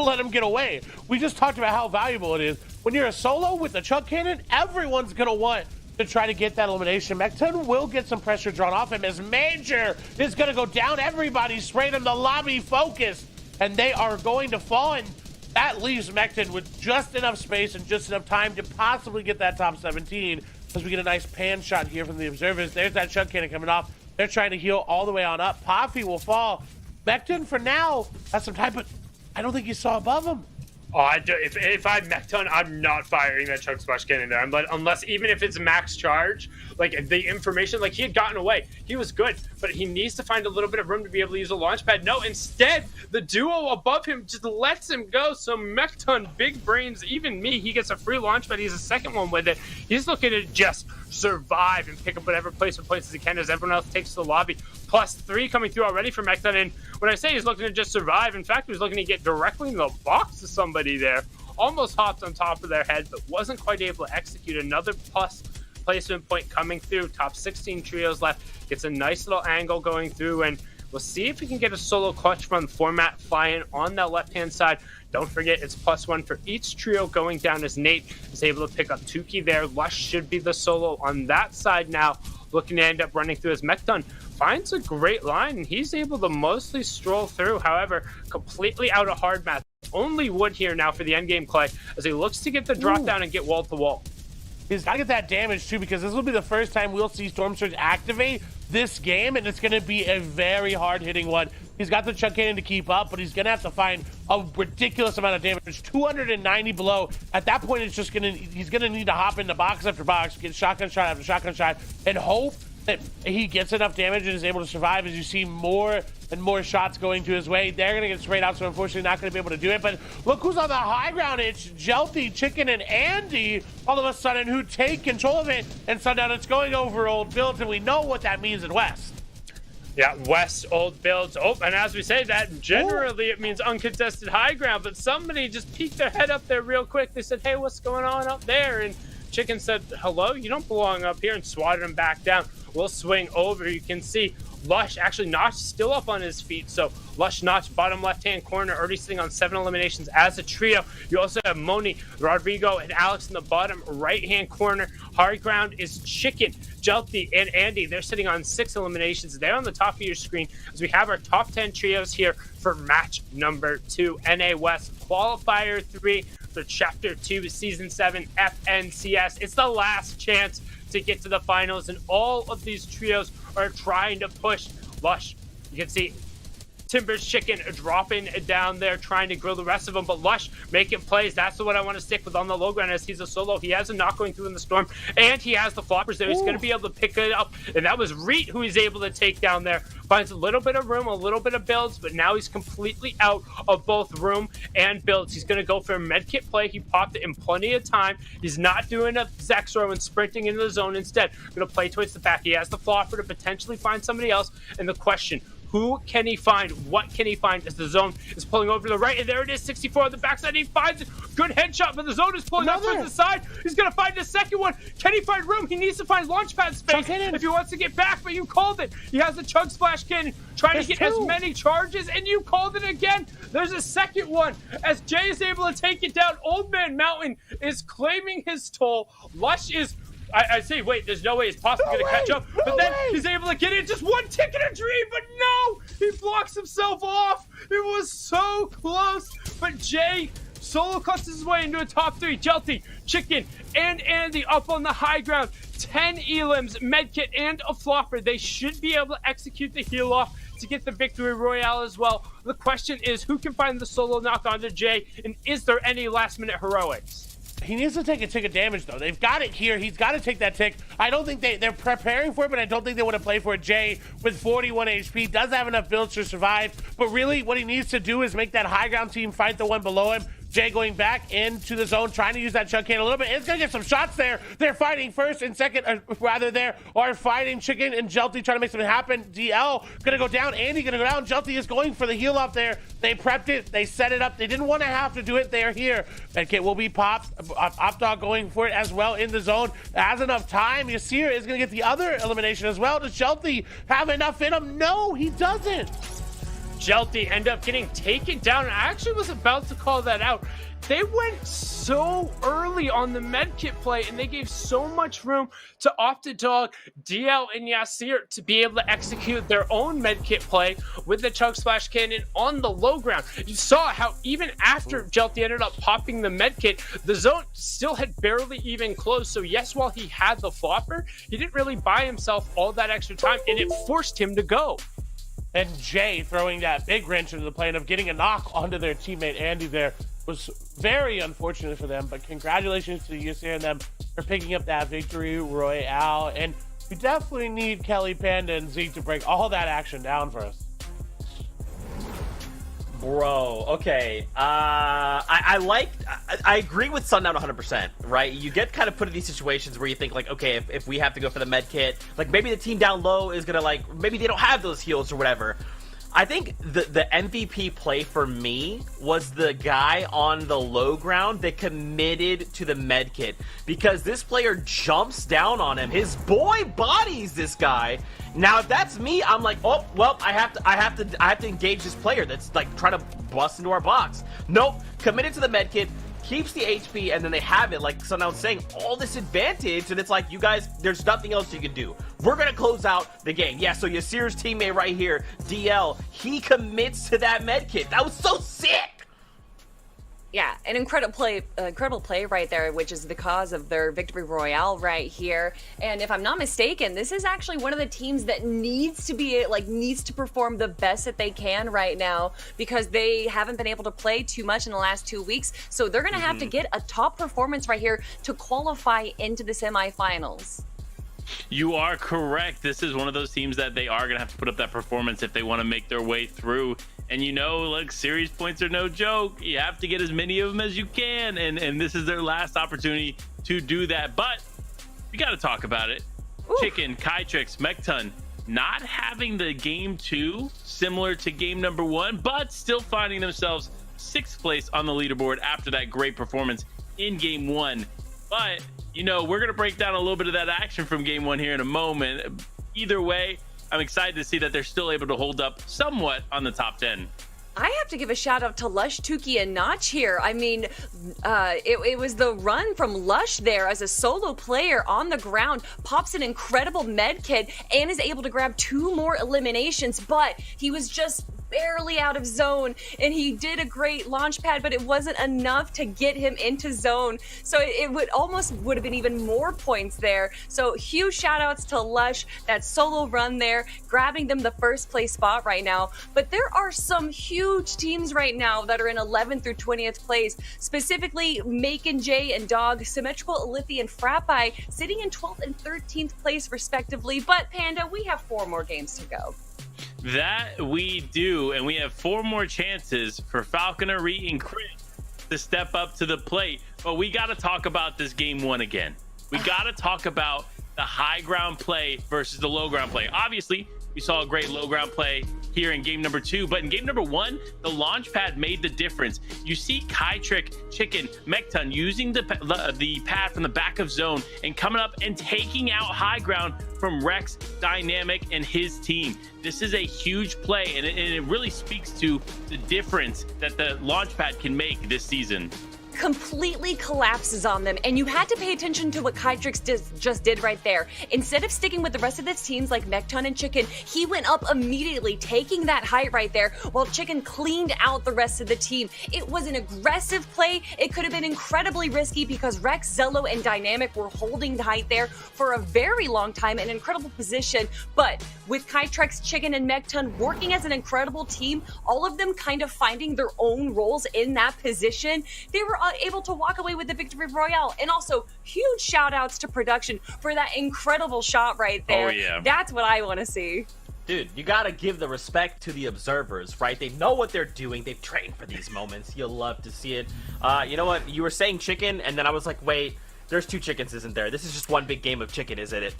let him get away. We just talked about how valuable it is. When you're a solo with the chug cannon, everyone's gonna want to try to get that elimination. Mekton will get some pressure drawn off him as Major is gonna go down. Everybody sprayed him the lobby focus, and they are going to fall. And that leaves Mekton with just enough space and just enough time to possibly get that top 17 as we get a nice pan shot here from the observers. There's that chug cannon coming off. They're trying to heal all the way on up. Poppy will fall. Mekton, for now, has some time, but I don't think you saw above him. Oh, if I'm Mekton, I'm not firing that chug splash cannon there. But unless, even if it's max charge, like the information, like he had gotten away, he was good, but he needs to find a little bit of room to be able to use a launch pad. No, instead, the duo above him just lets him go. So Mekton, big brains, even me, he gets a free launch pad. He's a second one with it. He's looking to just survive and pick up whatever placement points as he can as everyone else takes to the lobby. +3 coming through already for Mekton. And when I say he's looking to just survive, in fact, he was looking to get directly in the box to somebody there. Almost hopped on top of their head, but wasn't quite able to execute. Another plus placement point coming through. Top 16 trios left. Gets a nice little angle going through, and we'll see if we can get a solo clutch from format flying on that left-hand side. Don't forget, it's +1 for each trio going down as Nate is able to pick up Tuki there. Lush should be the solo on that side now, looking to end up running through as Mekton finds a great line, and he's able to mostly stroll through. However, completely out of hard math. Only wood here now for the endgame, Clay, as he looks to get the drop down and get wall to wall. He's got to get that damage too, because this will be the first time we'll see Storm Surge activate this game, and it's going to be a very hard-hitting one. He's got the chug cannon to keep up, but he's going to have to find a ridiculous amount of damage. 290 below. At that point, it's just he's going to need to hop into box after box, get shotgun shot after shotgun shot, and hope that he gets enough damage and is able to survive. As you see more and more shots going to his way, they're going to get sprayed out, so unfortunately not going to be able to do it. But look who's on the high ground. It's Jelty, Chicken, and Andy all of a sudden who take control of it. And so now it's going over old builds, and we know what that means in West. Yeah, West, old builds. Oh, and as we say that, generally it means uncontested high ground, but somebody just peeked their head up there real quick. They said, hey, what's going on up there? And Chicken said, hello, you don't belong up here, and swatted him back down. We'll swing over. You can see Lush actually Notch still up on his feet. So Lush, Notch, bottom left-hand corner, already sitting on 7 eliminations as a trio. You also have Moni, Rodrigo, and Alex in the bottom right-hand corner. High ground is Chicken, Jelty, and Andy. They're sitting on 6 eliminations. They're on the top of your screen as we have our top 10 trios here for match number 2. NA West Qualifier 3 for Chapter 2, Season 7, FNCS. It's the last chance to get to the finals, and all of these trios are trying to push Lush, You can see Timber's chicken dropping down there, trying to grill the rest of them, but Lush making plays. That's the one I want to stick with on the low ground as he's a solo. He has a knock going through in the storm, and he has the floppers there. He's going to be able to pick it up, and that was Reet who he's able to take down there. Finds a little bit of room, a little bit of builds, but now he's completely out of both room and builds. He's going to go for a medkit play. He popped it in plenty of time. He's not doing a Zexro and sprinting into the zone. Instead, going to play towards the back. He has the flopper to potentially find somebody else, and the question, who can he find? What can he find as the zone is pulling over to the right? And there it is, 64 on the backside. He finds it. Good headshot, but the zone is pulling up towards the side. He's going to find a second one. Can he find room? He needs to find launchpad space if he wants to get back, but you called it. He has the chug splash cannon trying to get as many charges, and you called it again. There's a second one as Jay is able to take it down. Old Man Mountain is claiming his toll. Lush is... I say, wait, there's no way it's possibly going to catch up. But then he's able to get in just one tick in a dream. But no, he blocks himself off. It was so close. But Jay solo cuts his way into a top three. Jelty, Chicken, and Andy up on the high ground. 10 elims, medkit, and a flopper. They should be able to execute the heal off to get the victory royale as well. The question is, who can find the solo knock onto Jay? And is there any last minute heroics? He needs to take a tick of damage, though. They've got it here. He's got to take that tick. I don't think they're preparing for it, but I don't think they want to play for it. Jay, with 41 HP, does have enough builds to survive. But really, what he needs to do is make that high ground team fight the one below him. Jay going back into the zone, trying to use that chug can a little bit. It's going to get some shots there. They're fighting first and second, or rather there are fighting Chicken and Jelty trying to make something happen. DL going to go down. Andy going to go down. Jelty is going for the heal off there. They prepped it. They set it up. They didn't want to have to do it. They're here. Medkit will be popped. Opdog going for it as well in the zone. Has enough time. Yasir is going to get the other elimination as well. Does Jelty have enough in him? No, he doesn't. Jelty end up getting taken down. I actually was about to call that out. They went so early on the medkit play, and they gave so much room to Optidog, DL, and Yasir to be able to execute their own medkit play with the chug splash cannon on the low ground. You saw how even after Jelty ended up popping the medkit, the zone still had barely even closed. So yes, while he had the flopper, he didn't really buy himself all that extra time, and it forced him to go. And Jay throwing that big wrench into the plan of getting a knock onto their teammate Andy there was very unfortunate for them. But congratulations to Yasir and them for picking up that victory royale. And we definitely need Kelly, Panda, and Zeke to break all that action down for us. Bro, okay. I agree with Sundown 100%, right? You get kind of put in these situations where you think, like, okay, if we have to go for the med kit, like, maybe the team down low is gonna, like, maybe they don't have those heals or whatever. I think the MVP play for me was the guy on the low ground that committed to the med kit, because this player jumps down on him. His boy bodies this guy. Now, if that's me, I'm like, oh, well, I have to engage this player that's like trying to bust into our box. Nope, committed to the med kit, keeps the HP, and then they have it, like Sundown's saying, all this advantage, and it's like, you guys, there's nothing else you can do. We're gonna close out the game. Yeah, so Yasir's teammate right here, DL, he commits to that med kit. That was so sick. Yeah, an incredible play right there, which is the cause of their victory royale right here. And if I'm not mistaken, this is actually one of the teams that needs to perform the best that they can right now, because they haven't been able to play too much in the last 2 weeks. So they're gonna have to get a top performance right here to qualify into the semifinals. You are correct. This is one of those teams that they are going to have to put up that performance if they want to make their way through. And you know, like, series points are no joke. You have to get as many of them as you can. And this is their last opportunity to do that. But we got to talk about it. Oof. Chicken, Kytrix, Mekton not having the game 2 similar to game number 1, but still finding themselves 6th place on the leaderboard after that great performance in game 1. But you know, we're going to break down a little bit of that action from game 1 here in a moment. Either way, I'm excited to see that they're still able to hold up somewhat on the top 10. I have to give a shout out to Lush, Tuki, and Notch here. I mean, it was the run from Lush there as a solo player on the ground, pops an incredible med kit, and is able to grab 2 more eliminations, but he was just barely out of zone, and he did a great launch pad, but it wasn't enough to get him into zone. So it would have been even more points there. So huge shout outs to Lush, that solo run there, grabbing them the first place spot right now. But there are some huge teams right now that are in 11th through 20th place, specifically Macon J and Dog, Symmetrical, Alithy, and Frappi sitting in 12th and 13th place respectively. But Panda, we have 4 more games to go. That we do, and we have 4 more chances for Falconery and Chris to step up to the plate. But we got to talk about this game 1 again. We got to talk about the high ground play versus the low ground play. Obviously, we saw a great low ground play here in game number 2, but in game number 1, the launch pad made the difference. You see Kytrick, Chicken, Mekton using the pad from the back of zone and coming up and taking out high ground from Rex, Dynamic, and his team. This is a huge play, and it really speaks to the difference that the launch pad can make this season. Completely collapses on them, and you had to pay attention to what Kytrix just did right there. Instead of sticking with the rest of his teams like Mekton and Chicken, he went up immediately, taking that height right there, while Chicken cleaned out the rest of the team. It was an aggressive play. It could have been incredibly risky because Rex, Zello, and Dynamic were holding the height there for a very long time, an incredible position. But with Kytrix, Chicken, and Mekton working as an incredible team, all of them kind of finding their own roles in that position, they were able to walk away with the victory royale. And also huge shout outs to production for that incredible shot right there. Oh, yeah. That's what I want to see. Dude, you gotta give the respect to the observers, right? They know what they're doing. They've trained for these moments. You'll love to see it. You know what? You were saying chicken, and then I was like, wait, there's 2 chickens, isn't there? This is just one big game of chicken, isn't it?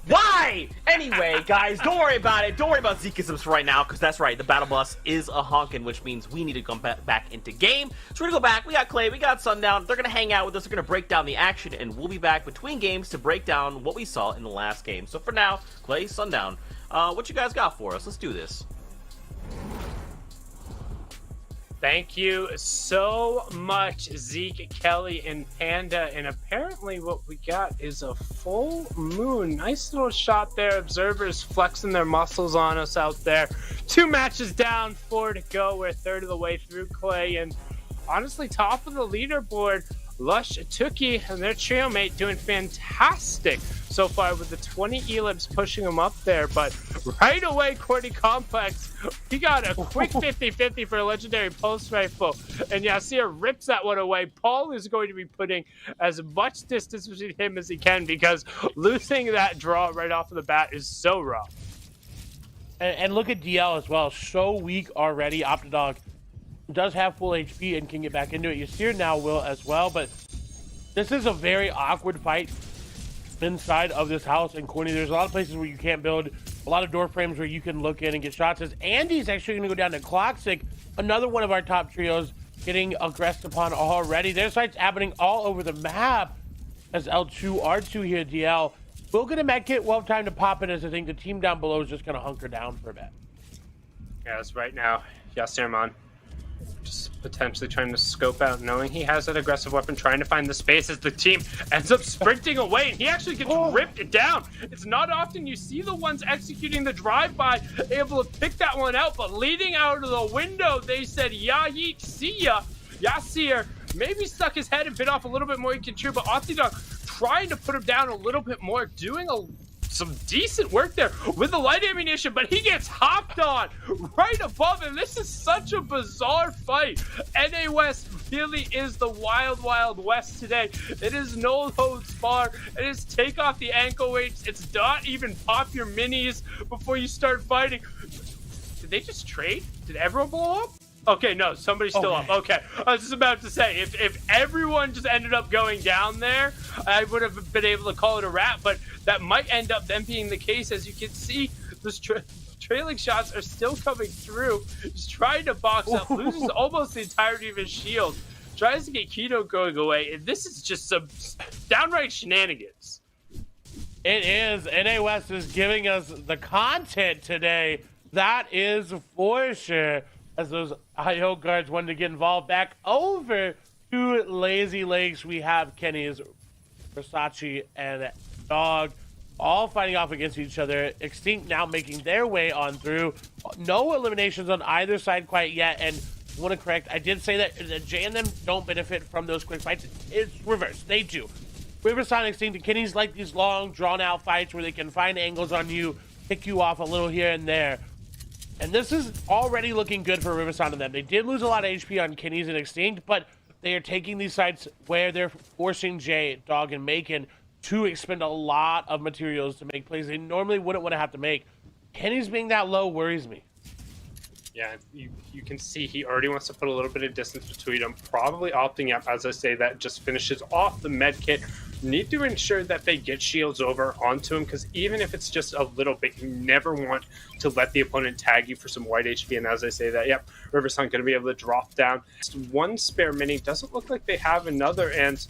Why? Anyway, guys, don't worry about it. Don't worry about Zekisms for right now, because that's right. The battle bus is a honkin', which means we need to come back into game. So we're going to go back. We got Clay. We got Sundown. They're going to hang out with us. They're going to break down the action, and we'll be back between games to break down what we saw in the last game. So for now, Clay, Sundown, what you guys got for us? Let's do this. Thank you so much, Zeke, Kelly, and Panda. And apparently what we got is a full moon. Nice little shot there. Observers flexing their muscles on us out there. 2 matches down, 4 to go. We're a third of the way through, Clay. And honestly, top of the leaderboard, Lush, Tookie, and their trio mate doing fantastic so far with the 20 elips pushing them up there. But right away, Cordy Complex, he got a quick 50-50 for a legendary pulse rifle. And Yasir rips that one away. Paul is going to be putting as much distance between him as he can because losing that draw right off of the bat is so rough. And look at DL as well. So weak already. Optidog does have full HP and can get back into it. Yasir now will as well, but this is a very awkward fight inside of this house in Corny. There's a lot of places where you can't build, a lot of door frames where you can look in and get shots. As Andy's actually going to go down to Cloxic, another one of our top trios, getting aggressed upon already. Their sites happening all over the map as L2, R2 here, DL. We'll get a med kit. We'll have time to pop it as I think the team down below is just going to hunker down for a bit. Yes, right now, Yasirman just potentially trying to scope out, knowing he has that aggressive weapon, trying to find the space as the team ends up sprinting away, and he actually gets ripped down. It's not often you see the ones executing the drive-by able to pick that one out, but leading out of the window, they said, "Ya yeet, see ya." Yasir maybe stuck his head and bit off a little bit more he can chew, but Optidog trying to put him down a little bit more, doing some decent work there with the light ammunition, but he gets hopped on right above him. This is such a bizarre fight. NA West really is the wild, wild west today. It is no holds bar. It is take off the ankle weights. It's not even pop your minis before you start fighting. Did they just trade? Did everyone blow up? Okay, no, somebody's still up. Okay, I was just about to say, if everyone just ended up going down there, I would have been able to call it a wrap, but that might end up then being the case. As you can see, those trailing shots are still coming through. He's trying to box up, loses almost the entirety of his shield, tries to get Keto going away, and this is just some downright shenanigans. It is. NA West is giving us the content today. That is for sure. As those IO guards wanted to get involved, back over to Lazy Lakes, we have Kenny's Versace and Dog all fighting off against each other. Extinct now making their way on through. No eliminations on either side quite yet, and I want to correct, I did say that Jay and them don't benefit from those quick fights. It's reversed. They do. Riverside, Extinct, and Kenny's like these long, drawn-out fights where they can find angles on you, pick you off a little here and there. And this is already looking good for Riverside and them. They did lose a lot of HP on Kenny's and Extinct, but they are taking these sites where they're forcing Jay, Dog, and Macon to expend a lot of materials to make plays they normally wouldn't want to have to make. Kenny's being that low worries me. Yeah, you can see he already wants to put a little bit of distance between them, probably opting out, as I say, that just finishes off the med kit. Need to ensure that they get shields over onto him, because even if it's just a little bit, you never want to let the opponent tag you for some white HP. And as I say that, yep, Riverside going to be able to drop down. Just one spare mini. Doesn't look like they have another, and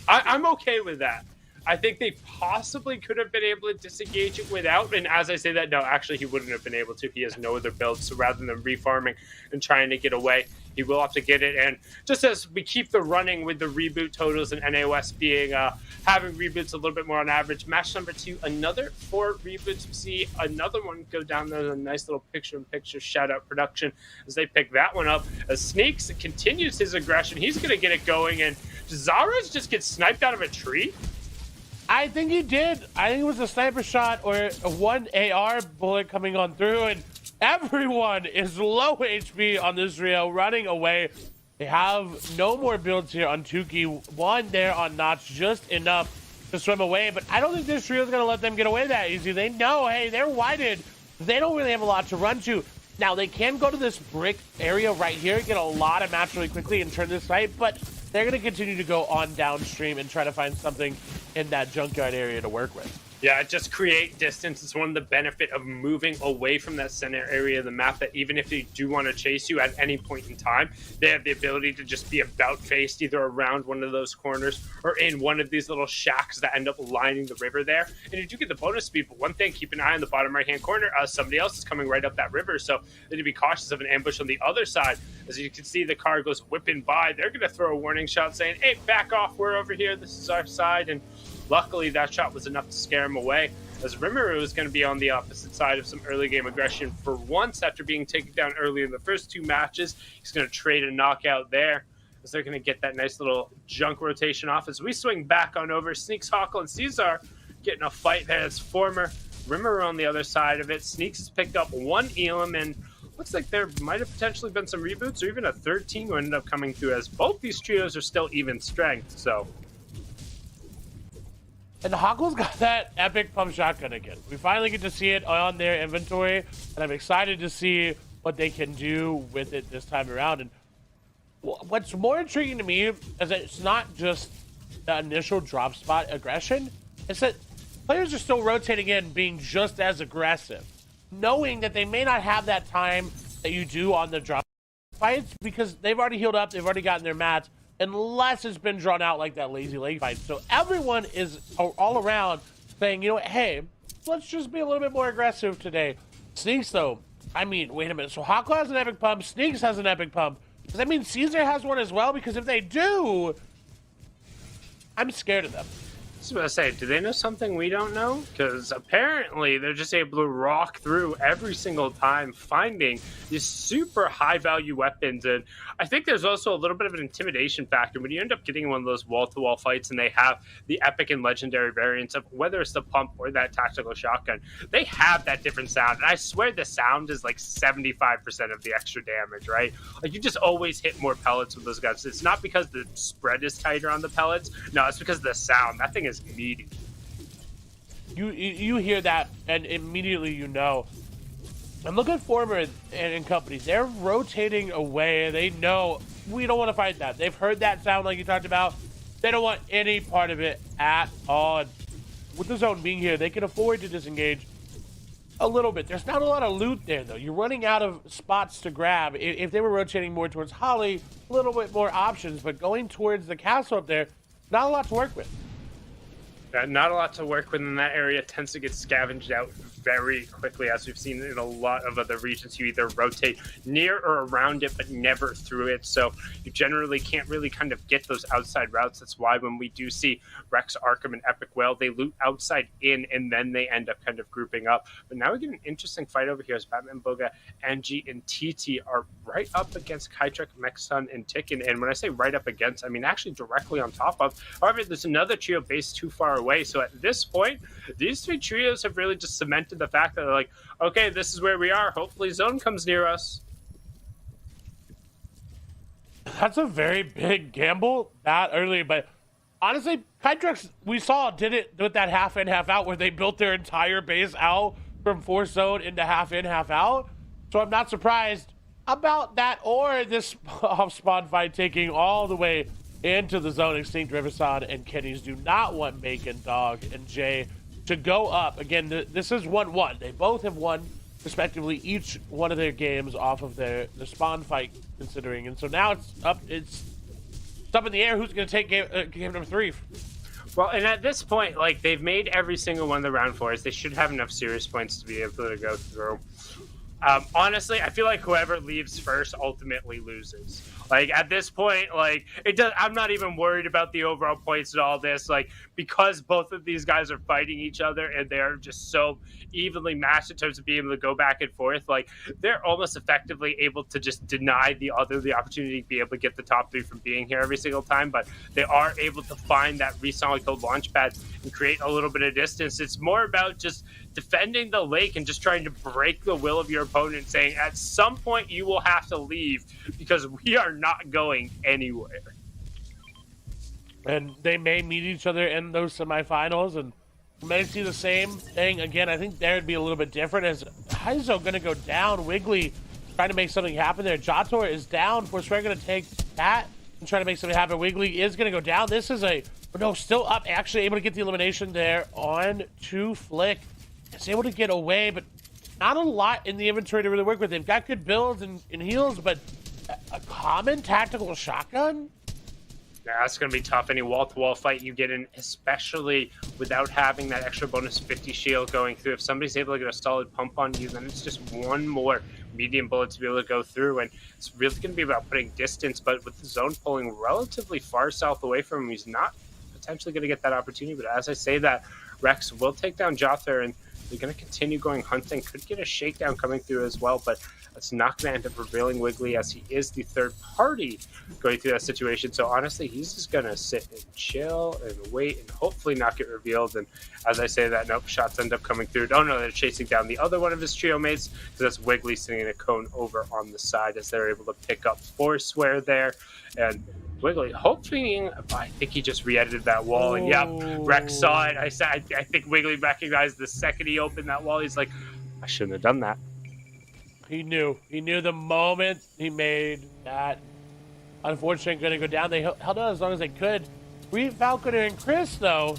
I'm okay with that. I think they possibly could have been able to disengage it without, and as I say that, no, actually he wouldn't have been able to. He has no other build, so rather than refarming and trying to get away, he will have to get it. And just as we keep the running with the reboot totals and NAOS being having reboots a little bit more on average, match number 2, another 4 reboots. We see another one go down there, a nice little picture-in-picture shout-out production as they pick that one up. As Sneaks continues his aggression, he's going to get it going, and Zaros just gets sniped out of a tree. I think he did. I think it was a sniper shot or a one AR bullet coming on through, and everyone is low HP on this trio, running away. They have no more builds here on Tukey. One there on Notch, just enough to swim away, but I don't think this trio is going to let them get away that easy. They know, hey, they're whited. They don't really have a lot to run to. Now, they can go to this brick area right here, get a lot of match really quickly and turn this site, but they're going to continue to go on downstream and try to find something in that junkyard area to work with. Yeah, just create distance. It's one of the benefit of moving away from that center area of the map, that even if they do want to chase you at any point in time, they have the ability to just be about-faced either around one of those corners or in one of these little shacks that end up lining the river there. And you do get the bonus speed, but one thing, keep an eye on the bottom right-hand corner. Somebody else is coming right up that river, so they need to be cautious of an ambush on the other side. As you can see, the car goes whipping by. They're going to throw a warning shot saying, hey, back off, we're over here, this is our side. And luckily, that shot was enough to scare him away, as Rimuru is going to be on the opposite side of some early game aggression for once after being taken down early in the first 2 matches. He's going to trade a knockout there, as they're going to get that nice little junk rotation off. As we swing back on over, Sneaks, Hockle, and Caesar getting a fight there. It's former Rimuru on the other side of it. Sneaks has picked up 1 Elam, and looks like there might have potentially been some reboots or even a third team who ended up coming through, as both these trios are still even strength, so... And Hockle's got that epic pump shotgun again. We finally get to see it on their inventory, and I'm excited to see what they can do with it this time around. And what's more intriguing to me is that it's not just the initial drop spot aggression, it's that players are still rotating in, being just as aggressive, knowing that they may not have that time that you do on the drop fights because they've already healed up, they've already gotten their mats, unless it's been drawn out like that lazy leg fight. So everyone is all around saying, you know what, hey, let's just be a little bit more aggressive today. Sneaks, though, I mean, wait a minute. So Hako has an epic pump, Sneaks has an epic pump. Does that mean Caesar has one as well? Because if they do, I'm scared of them. I was about to say, do they know something we don't know? Because apparently they're just able to rock through every single time, finding these super high-value weapons. And I think there's also a little bit of an intimidation factor when you end up getting one of those wall-to-wall fights and they have the epic and legendary variants of whether it's the pump or that tactical shotgun. They have that different sound, and I swear the sound is like 75% of the extra damage, right? Like, you just always hit more pellets with those guns. It's not because the spread is tighter on the pellets. No, it's because of the sound. That thing is meaty. You hear that and immediately you know. And look at Former and company. They're rotating away. They know we don't want to fight that. They've heard that sound like you talked about. They don't want any part of it at all. With the zone being here, they can afford to disengage a little bit. There's not a lot of loot there, though. You're running out of spots to grab. If they were rotating more towards Holly, a little bit more options. But going towards the castle up there, not a lot to work with. Not a lot to work with in that area. Tends to get scavenged out very quickly, as we've seen in a lot of other regions. You either rotate near or around it, but never through it. So you generally can't really kind of get those outside routes. That's why when we do see Rex, Arkham, and Epic Whale, they loot outside in, and then they end up kind of grouping up. But now we get an interesting fight over here as Batman, Boga, Angie, and TT are right up against Kytrek, Mexon, and Ticken. And when I say right up against, I mean actually directly on top of. However, there's another trio based too far away. So at this point, these three trios have really just cemented the fact that they're like, okay, this is where we are. Hopefully Zone comes near us. That's a very big gamble that early, but honestly, Hydrex, we saw, did it with that half in, half out, where they built their entire base out from 4 zone into half in, half out. So I'm not surprised about that, or this off spawn fight taking all the way into the zone. Extinct, Riverson, and Kenny's do not want Macon, Dog, and Jay to go up. Again, this is 1-1. They both have won, respectively, each one of their games off of the spawn fight, considering. And so now it's up in the air. Who's going to take game number 3? Well, and at this point, like, they've made every single one of the round 4s. They should have enough serious points to be able to go through. Honestly, I feel like whoever leaves first ultimately loses. Like, at this point, like, I'm not even worried about the overall points and all this, like, because both of these guys are fighting each other and they're just so evenly matched in terms of being able to go back and forth. Like, they're almost effectively able to just deny the other the opportunity to be able to get the top 3 from being here every single time, but they are able to find that resolid code launch pad and create a little bit of distance. It's more about just defending the lake and just trying to break the will of your opponent, saying at some point you will have to leave because we are not going anywhere. And they may meet each other in those semifinals, and we may see the same thing again. I think there would be a little bit different, as Heizo going to go down. Wiggly trying to make something happen there. Jator is down. Forswear going to take that and try to make something happen. Wiggly is going to go down. This is still up, actually able to get the elimination there on to Flick. It's able to get away, but not a lot in the inventory to really work with. They've got good builds and heals, but a common tactical shotgun? Yeah, that's going to be tough. Any wall-to-wall fight you get in, especially without having that extra bonus 50 shield going through. If somebody's able to get a solid pump on you, then it's just one more medium bullet to be able to go through, and it's really going to be about putting distance, but with the zone pulling relatively far south away from him, he's not potentially going to get that opportunity. But as I say that, Rex will take down Jother, and they're going to continue going hunting. Could get a shakedown coming through as well, but that's not going to end up revealing Wiggly, as he is the third party going through that situation. So honestly, he's just going to sit and chill and wait and hopefully not get revealed. And as I say that, nope, shots end up coming through. Oh no, they're chasing down the other one of his trio mates, because that's Wiggly sitting in a cone over on the side as they're able to pick up Fourswear there. And Wiggly, hopefully, I think he just re-edited that wall, and yep, Rex saw it. I think Wiggly recognized the second he opened that wall. He's like, I shouldn't have done that. He knew the moment he made that. Unfortunately, going to go down. They held on as long as they could. Reed, Falconer, and Chris, though,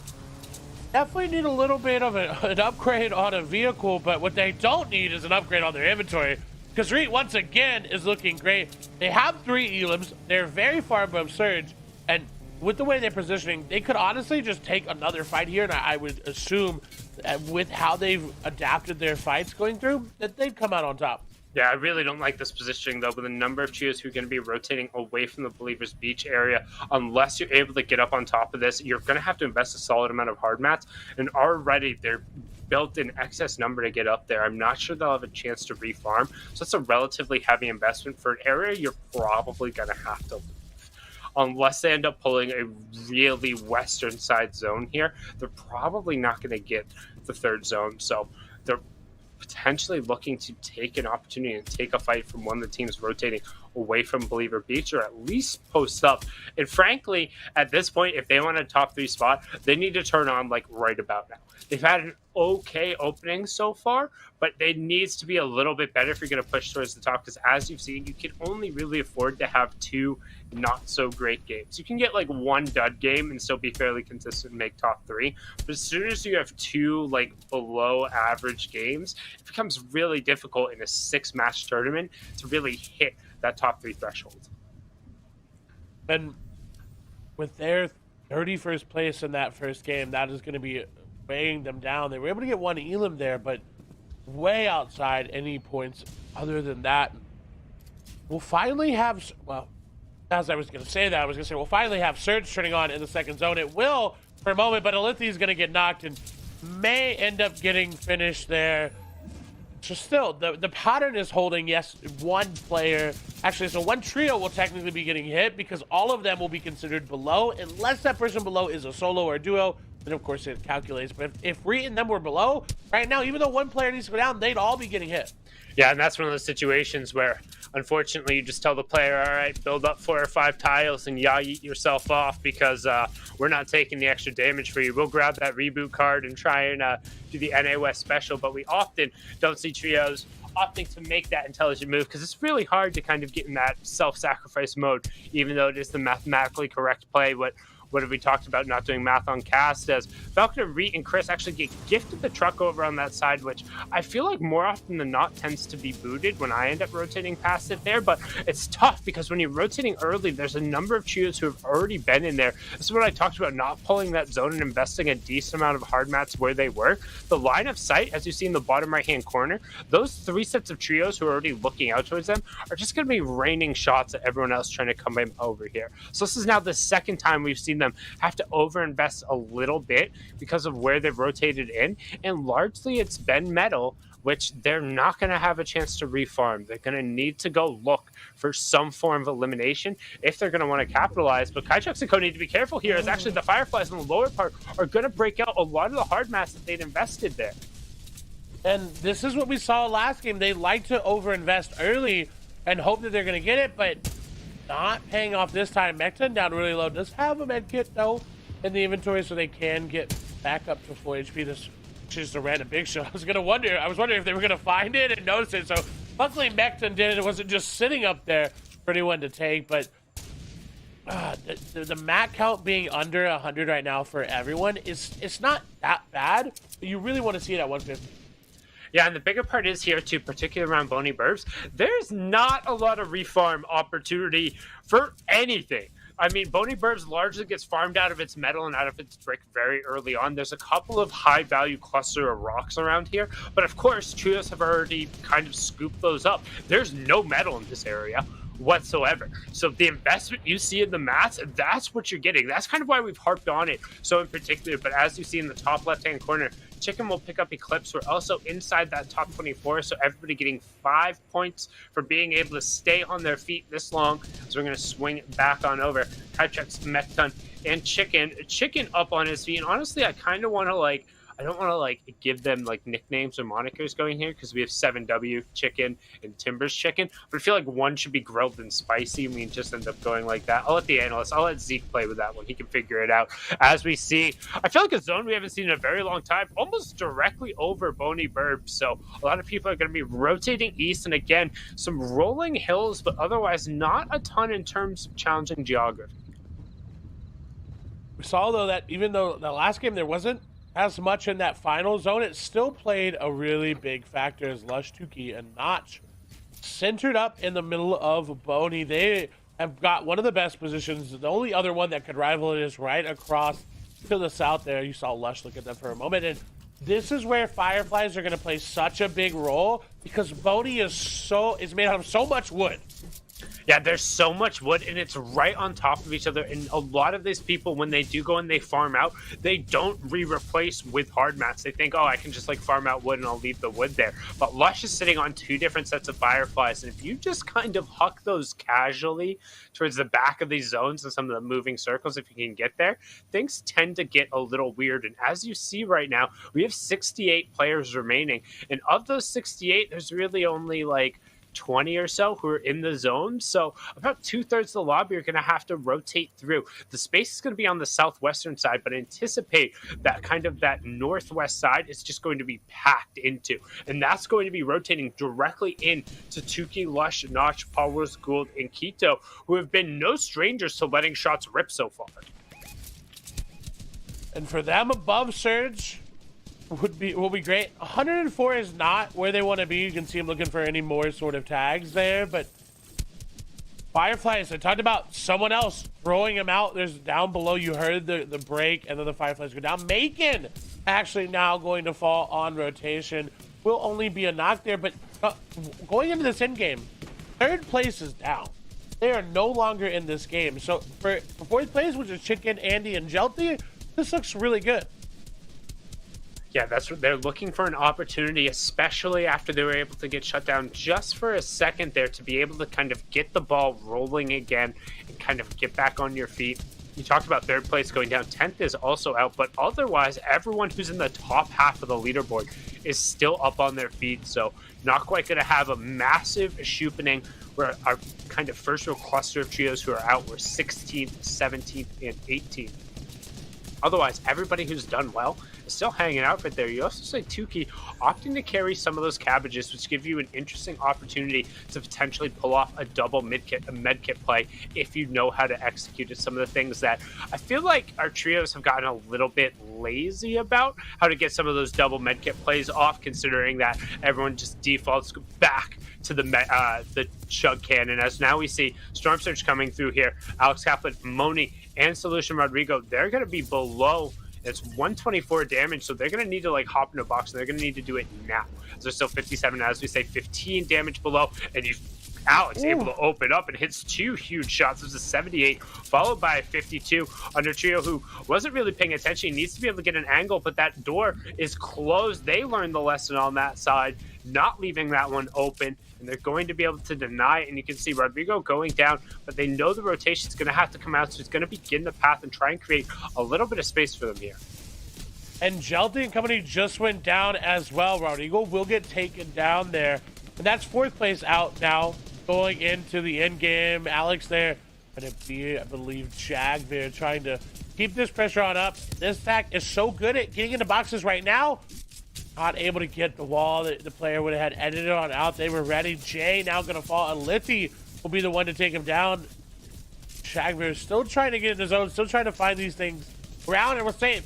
definitely need a little bit of an upgrade on a vehicle, but what they don't need is an upgrade on their inventory. Because Reed, once again, is looking great. They have 3 elims. They're very far above Surge. And with the way they're positioning, they could honestly just take another fight here. And I would assume that with how they've adapted their fights going through, that they'd come out on top. Yeah, I really don't like this positioning, though, with a number of trios who are going to be rotating away from the Believers Beach area. Unless you're able to get up on top of this, you're going to have to invest a solid amount of hard mats. And already they're built in excess number to get up there. I'm not sure they'll have a chance to refarm. So it's a relatively heavy investment for an area you're probably going to have to leave. Unless they end up pulling a really western side zone here, they're probably not going to get the third zone. So they're potentially looking to take an opportunity and take a fight from one of the teams rotating away from Believer Beach, or at least post up. And frankly, at this point, if they want a top 3 spot, they need to turn on like right about now. They've had an okay opening so far, but it needs to be a little bit better if you're going to push towards the top, because as you've seen, you can only really afford to have 2 not so great games. You can get like 1 dud game and still be fairly consistent and make top 3, but as soon as you have 2 like below average games, it becomes really difficult in a 6-match tournament to really hit that top 3 threshold. And with their 31st place in that first game, that is going to be weighing them down. They were able to get 1 elim there, but way outside any points other than that. We'll finally have, well, as I was going to say that, I was going to say we'll finally have Surge turning on in the second zone. It will for a moment, but Alethi is going to get knocked and may end up getting finished there. So still, the pattern is holding. Yes, one player, actually, so one trio will technically be getting hit because all of them will be considered below, unless that person below is a solo or a duo. Then, of course, it calculates. But if Reet and them were below, right now, even though one player needs to go down, they'd all be getting hit. Yeah, and that's one of those situations where, unfortunately, you just tell the player, all right, build up 4 or 5 tiles and eat yourself off because we're not taking the extra damage for you. We'll grab that reboot card and try and do the NA West special, but we often don't see trios opting to make that intelligent move because it's really hard to kind of get in that self-sacrifice mode, even though it is the mathematically correct play. What have we talked about not doing math on cast, as Falcon and Reet and Chris actually get gifted the truck over on that side, which I feel like more often than not tends to be booted when I end up rotating past it there. But it's tough because when you're rotating early, there's a number of trios who have already been in there. This is what I talked about, not pulling that zone and investing a decent amount of hard mats where they were. The line of sight, as you see in the bottom right-hand corner, those 3 sets of trios who are already looking out towards them are just going to be raining shots at everyone else trying to come in over here. So this is now the second time we've seen them have to overinvest a little bit because of where they've rotated in, and largely it's been metal, which they're not going to have a chance to refarm. They're going to need to go look for some form of elimination if they're going to want to capitalize. But Kaichuk and Co need to be careful here, as actually the Fireflies in the lower part are going to break out a lot of the hard mats that they'd invested there. And this is what we saw last game. They like to overinvest early and hope that they're going to get it, but not paying off this time. Mekton down really low. Does have a med kit though in the inventory, so they can get back up to full HP. This is just a random big shot. I was wondering if they were gonna find it and notice it. So luckily Mekton did it. It wasn't just sitting up there for anyone to take. But the mat count being under 100 right now for everyone it's not that bad. But you really want to see it at 150. Yeah, and the bigger part is here too, particularly around Bony Burbs, there's not a lot of refarm opportunity for anything. I mean, Bony Burbs largely gets farmed out of its metal and out of its brick very early on. There's a couple of high-value cluster of rocks around here, but of course, trios have already kind of scooped those up. There's no metal in this area whatsoever. So the investment you see in the mats, that's what you're getting. That's kind of why we've harped on it so in particular. But as you see in the top left-hand corner, Chicken will pick up Eclipse. We're also inside that top 24, so everybody getting 5 points for being able to stay on their feet this long. So we're going to swing back on over. Kaichuk's Mekton and Chicken up on his feet. And honestly, I kind of want to I don't want to give them nicknames or monikers going here because we have 7W Chicken and Timbers Chicken, but I feel like one should be grilled and spicy, and we just end up going like that. I'll let the analyst, I'll let Zeke play with that one. He can figure it out. As we see, I feel like a zone we haven't seen in a very long time, almost directly over Bony Burbs. So a lot of people are going to be rotating east, and again, some rolling hills, but otherwise not a ton in terms of challenging geography. We saw though that even though the last game there wasn't as much in that final zone, it still played a really big factor as Lush, Tuki, and Notch centered up in the middle of Boney. They have got one of the best positions. The only other one that could rival it is right across to the south there. You saw Lush look at them for a moment, and this is where Fireflies are going to play such a big role because Boney is made out of so much wood. Yeah, there's so much wood, and it's right on top of each other. And a lot of these people, when they do go and they farm out, they don't replace with hard mats. They think, oh, I can just farm out wood and I'll leave the wood there. But Lush is sitting on 2 different sets of Fireflies, and if you just kind of huck those casually towards the back of these zones and some of the moving circles, if you can get there, things tend to get a little weird. And as you see right now, we have 68 players remaining, and of those 68, there's really only 20 or so who are in the zone. So about 2/3 of the lobby are going to have to rotate through. The space is going to be on the southwestern side, but anticipate that that northwest side is just going to be packed into. And that's going to be rotating directly in to Tuki, Lush, Notch, Powers, Gould, and Quito, who have been no strangers to letting shots rip so far. And for them above Surge, will be great. 104 is not where they want to be. You can see them looking for any more sort of tags there, but Fireflies, I talked about someone else throwing them out. There's down below, you heard the break, and then the Fireflies go down. Macon actually now going to fall on rotation. will only be a knock there, but going into this end game, third place is down. They are no longer in this game. So for fourth place, which is Chicken, Andy, and Jelty, this looks really good. Yeah, that's what they're looking for, an opportunity, especially after they were able to get shut down just for a second there, to be able to kind of get the ball rolling again and kind of get back on your feet. You talked about third place going down. 10th is also out, but otherwise, everyone who's in the top half of the leaderboard is still up on their feet. So not quite going to have a massive shupening. Where our kind of first real cluster of trios who are out were 16th, 17th, and 18th. Otherwise, everybody who's done well is still hanging out right there. You also say Tukey opting to carry some of those cabbages, which give you an interesting opportunity to potentially pull off a double medkit play if you know how to execute it. Some of the things that I feel like our trios have gotten a little bit lazy about, how to get some of those double medkit plays off, considering that everyone just defaults back to the chug cannon. As now we see Storm Surge coming through here. Alex Kaplan, Moni, and Solution Rodrigo, they're going to be below. It's 124 damage, so they're going to need to like hop in a box, and they're going to need to do it now. So they're still 57, as we say, 15 damage below, and Alex able to open up and hits 2 huge shots. This is 78, followed by a 52 under Trio, who wasn't really paying attention. He needs to be able to get an angle, but that door is closed. They learned the lesson on that side, not leaving that one open, and they're going to be able to deny it. And you can see Rodrigo going down, but they know the rotation is going to have to come out, so he's going to begin the path and try and create a little bit of space for them here. And Jelty and company just went down as well. Rodrigo will get taken down there. And that's fourth place out now, going into the end game. Alex there, going to be, I believe, Jag there, trying to keep this pressure on up. This stack is so good at getting into boxes right now. Not able to get the wall that the player would have had edited on out. They were ready. Jay now going to fall, and Litty will be the one to take him down. Shagbear still trying to get in the zone, still trying to find these things around, and we're saying,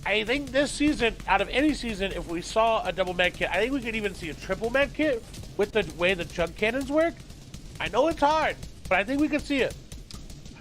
I think this season, out of any season, if we saw a double med kit, I think we could even see a triple med kit with the way the chug cannons work. I know it's hard, but I think we could see it.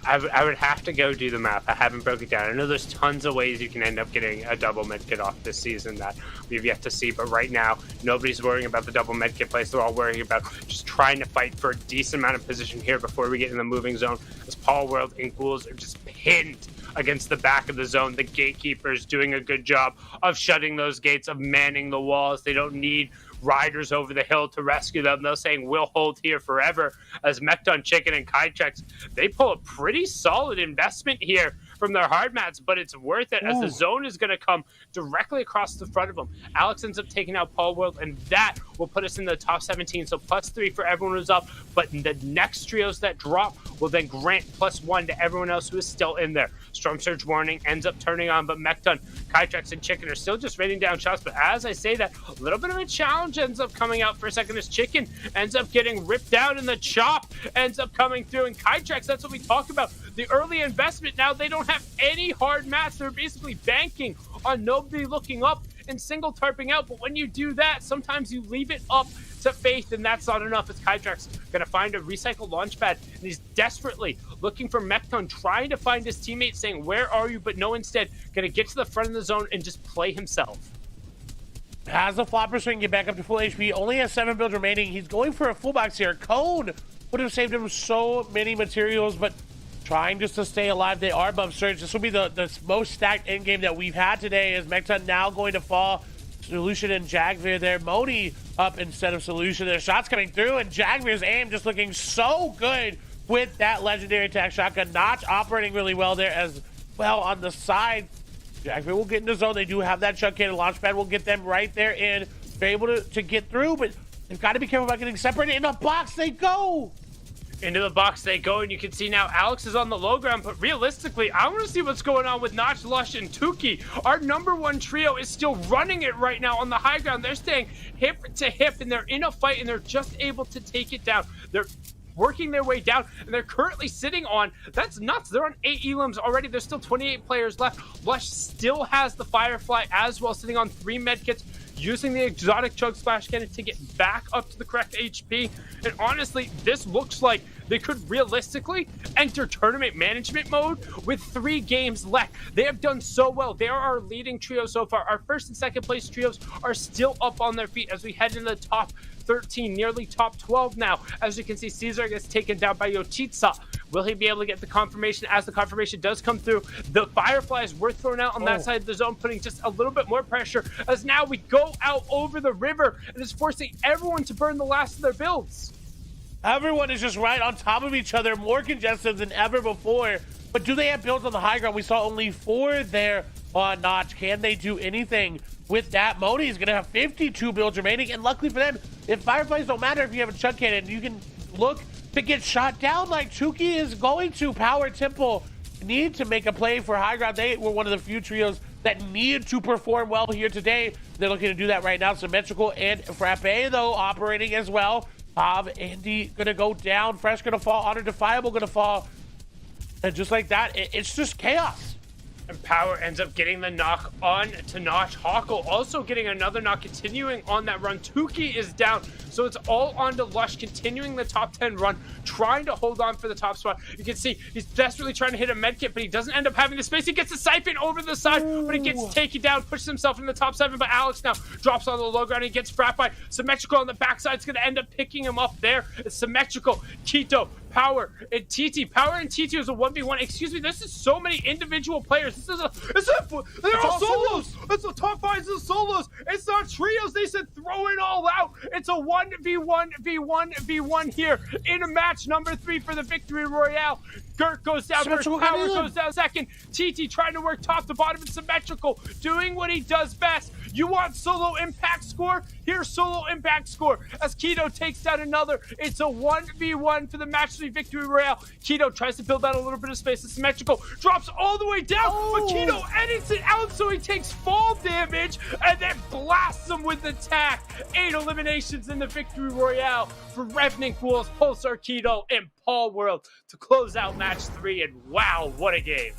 I would have to go do the math. I haven't broken it down. I know there's tons of ways you can end up getting a double medkit off this season that we've yet to see, but right now, nobody's worrying about the double medkit plays. They're all worrying about just trying to fight for a decent amount of position here before we get in the moving zone, as Paul World and Ghouls are just pinned against the back of the zone. The gatekeepers doing a good job of shutting those gates, of manning the walls. They don't need riders over the hill to rescue them. They're saying we'll hold here forever, as Mekton, Chicken, and Kytrex, they pull a pretty solid investment here from their hard mats, but it's worth it as the zone is going to come directly across the front of them. Alex ends up taking out Paul World, and that will put us in the top 17, so +3 for everyone who's up, but the next trios that drop will then grant +1 to everyone else who is still in there. Storm Surge Warning ends up turning on, but Mekton, Kytrex, and Chicken are still just raining down shots, but as I say that, a little bit of a challenge ends up coming out for a second as Chicken ends up getting ripped down, and the chop ends up coming through, and Kytrex, that's what we talk about, the early investment. Now they don't have any hard mats. They're basically banking on nobody looking up and single tarping out, but when you do that, sometimes you leave it up to faith, and that's not enough. As Kytrex going to find a recycled launch pad, and he's desperately looking for Mekton, trying to find his teammate, saying, where are you? But no, instead, going to get to the front of the zone and just play himself. Has the flopper swing, get back up to full HP, only has 7 builds remaining. He's going for a full box here. Cone would have saved him so many materials, but trying just to stay alive. They are above surge. This will be the most stacked end game that we've had today, as Mekton now going to fall. Solution and Jagveer there. Moni up instead of Solution. There's shots coming through, and Jagveer's aim just looking so good with that legendary attack shotgun. Notch operating really well there as well on the side. Jagveer will get in the zone. They do have that chug cannon launch pad. Will get them right there in. They're able to get through, but they've got to be careful about getting separated. In the box they go. Into the box they go, and you can see now Alex is on the low ground, but realistically, I want to see what's going on with Notch, Lush, and Tukey. Our #1 trio is still running it right now on the high ground. They're staying hip to hip, and they're in a fight, and they're just able to take it down. They're working their way down, and they're currently sitting on, that's nuts, they're on 8 elims already. There's still 28 players left. Lush still has the Firefly as well, sitting on 3 medkits. using the exotic chug splash cannon to get back up to the correct HP. And honestly, this looks like they could realistically enter tournament management mode with 3 games left. They have done so well. They are our leading trio so far. Our first and second place trios are still up on their feet as we head into the top 13, nearly top 12 now. As you can see, Caesar gets taken down by Yotitsa. Will he be able to get the confirmation? As the confirmation does come through, the Fireflies were thrown out on that side of the zone, putting just a little bit more pressure, as now we go out over the river and is forcing everyone to burn the last of their builds. Everyone is just right on top of each other, more congested than ever before. But do they have builds on the high ground? We saw only 4 there on Notch. Can they do anything with that? Moni is going to have 52 builds remaining, and luckily for them, if Fireflies don't matter if you have a chug cannon, you can look to get shot down like Tuki is going to. Power Temple need to make a play for high ground. They were one of the few trios that need to perform well here today. They're looking to do that right now. Symmetrical and Frappe, though, operating as well. Andy gonna go down. Fresh gonna fall. Honor Defiable gonna fall. And just like that, it's just chaos. And Power ends up getting the knock on to Notch. Hawko also getting another knock, continuing on that run. Tuki is down, so it's all on to Lush, continuing the top 10 run, trying to hold on for the top spot. You can see he's desperately trying to hit a medkit, but he doesn't end up having the space. He gets a siphon over the side, but he gets taken down, pushes himself in the top 7, but Alex now drops on the low ground. He gets frapped by Symmetrical on the backside. It's going to end up picking him up there. It's Symmetrical, Keto, Power, and TT. Power and TT is a 1v1. Excuse me, this is so many individual players. They're all solos. It's the top 5 is solos. It's not trios. They said throw it all out. It's a 1v1v1v1 here in a match number 3 for the Victory Royale. Gert goes down first, Power goes down second. TT trying to work top to bottom and Symmetrical, doing what he does best. You want solo impact score? Here's solo impact score. As Keto takes down another, it's a 1v1 for the match 3 Victory Royale. Keto tries to build out a little bit of space. The Symmetrical drops all the way down, but Keto edits it out so he takes fall damage and then blasts him with attack. 8 eliminations in the Victory Royale for Revenant Ghouls, Pulsar, Keto, and Paul World to close out match 3. And wow, what a game.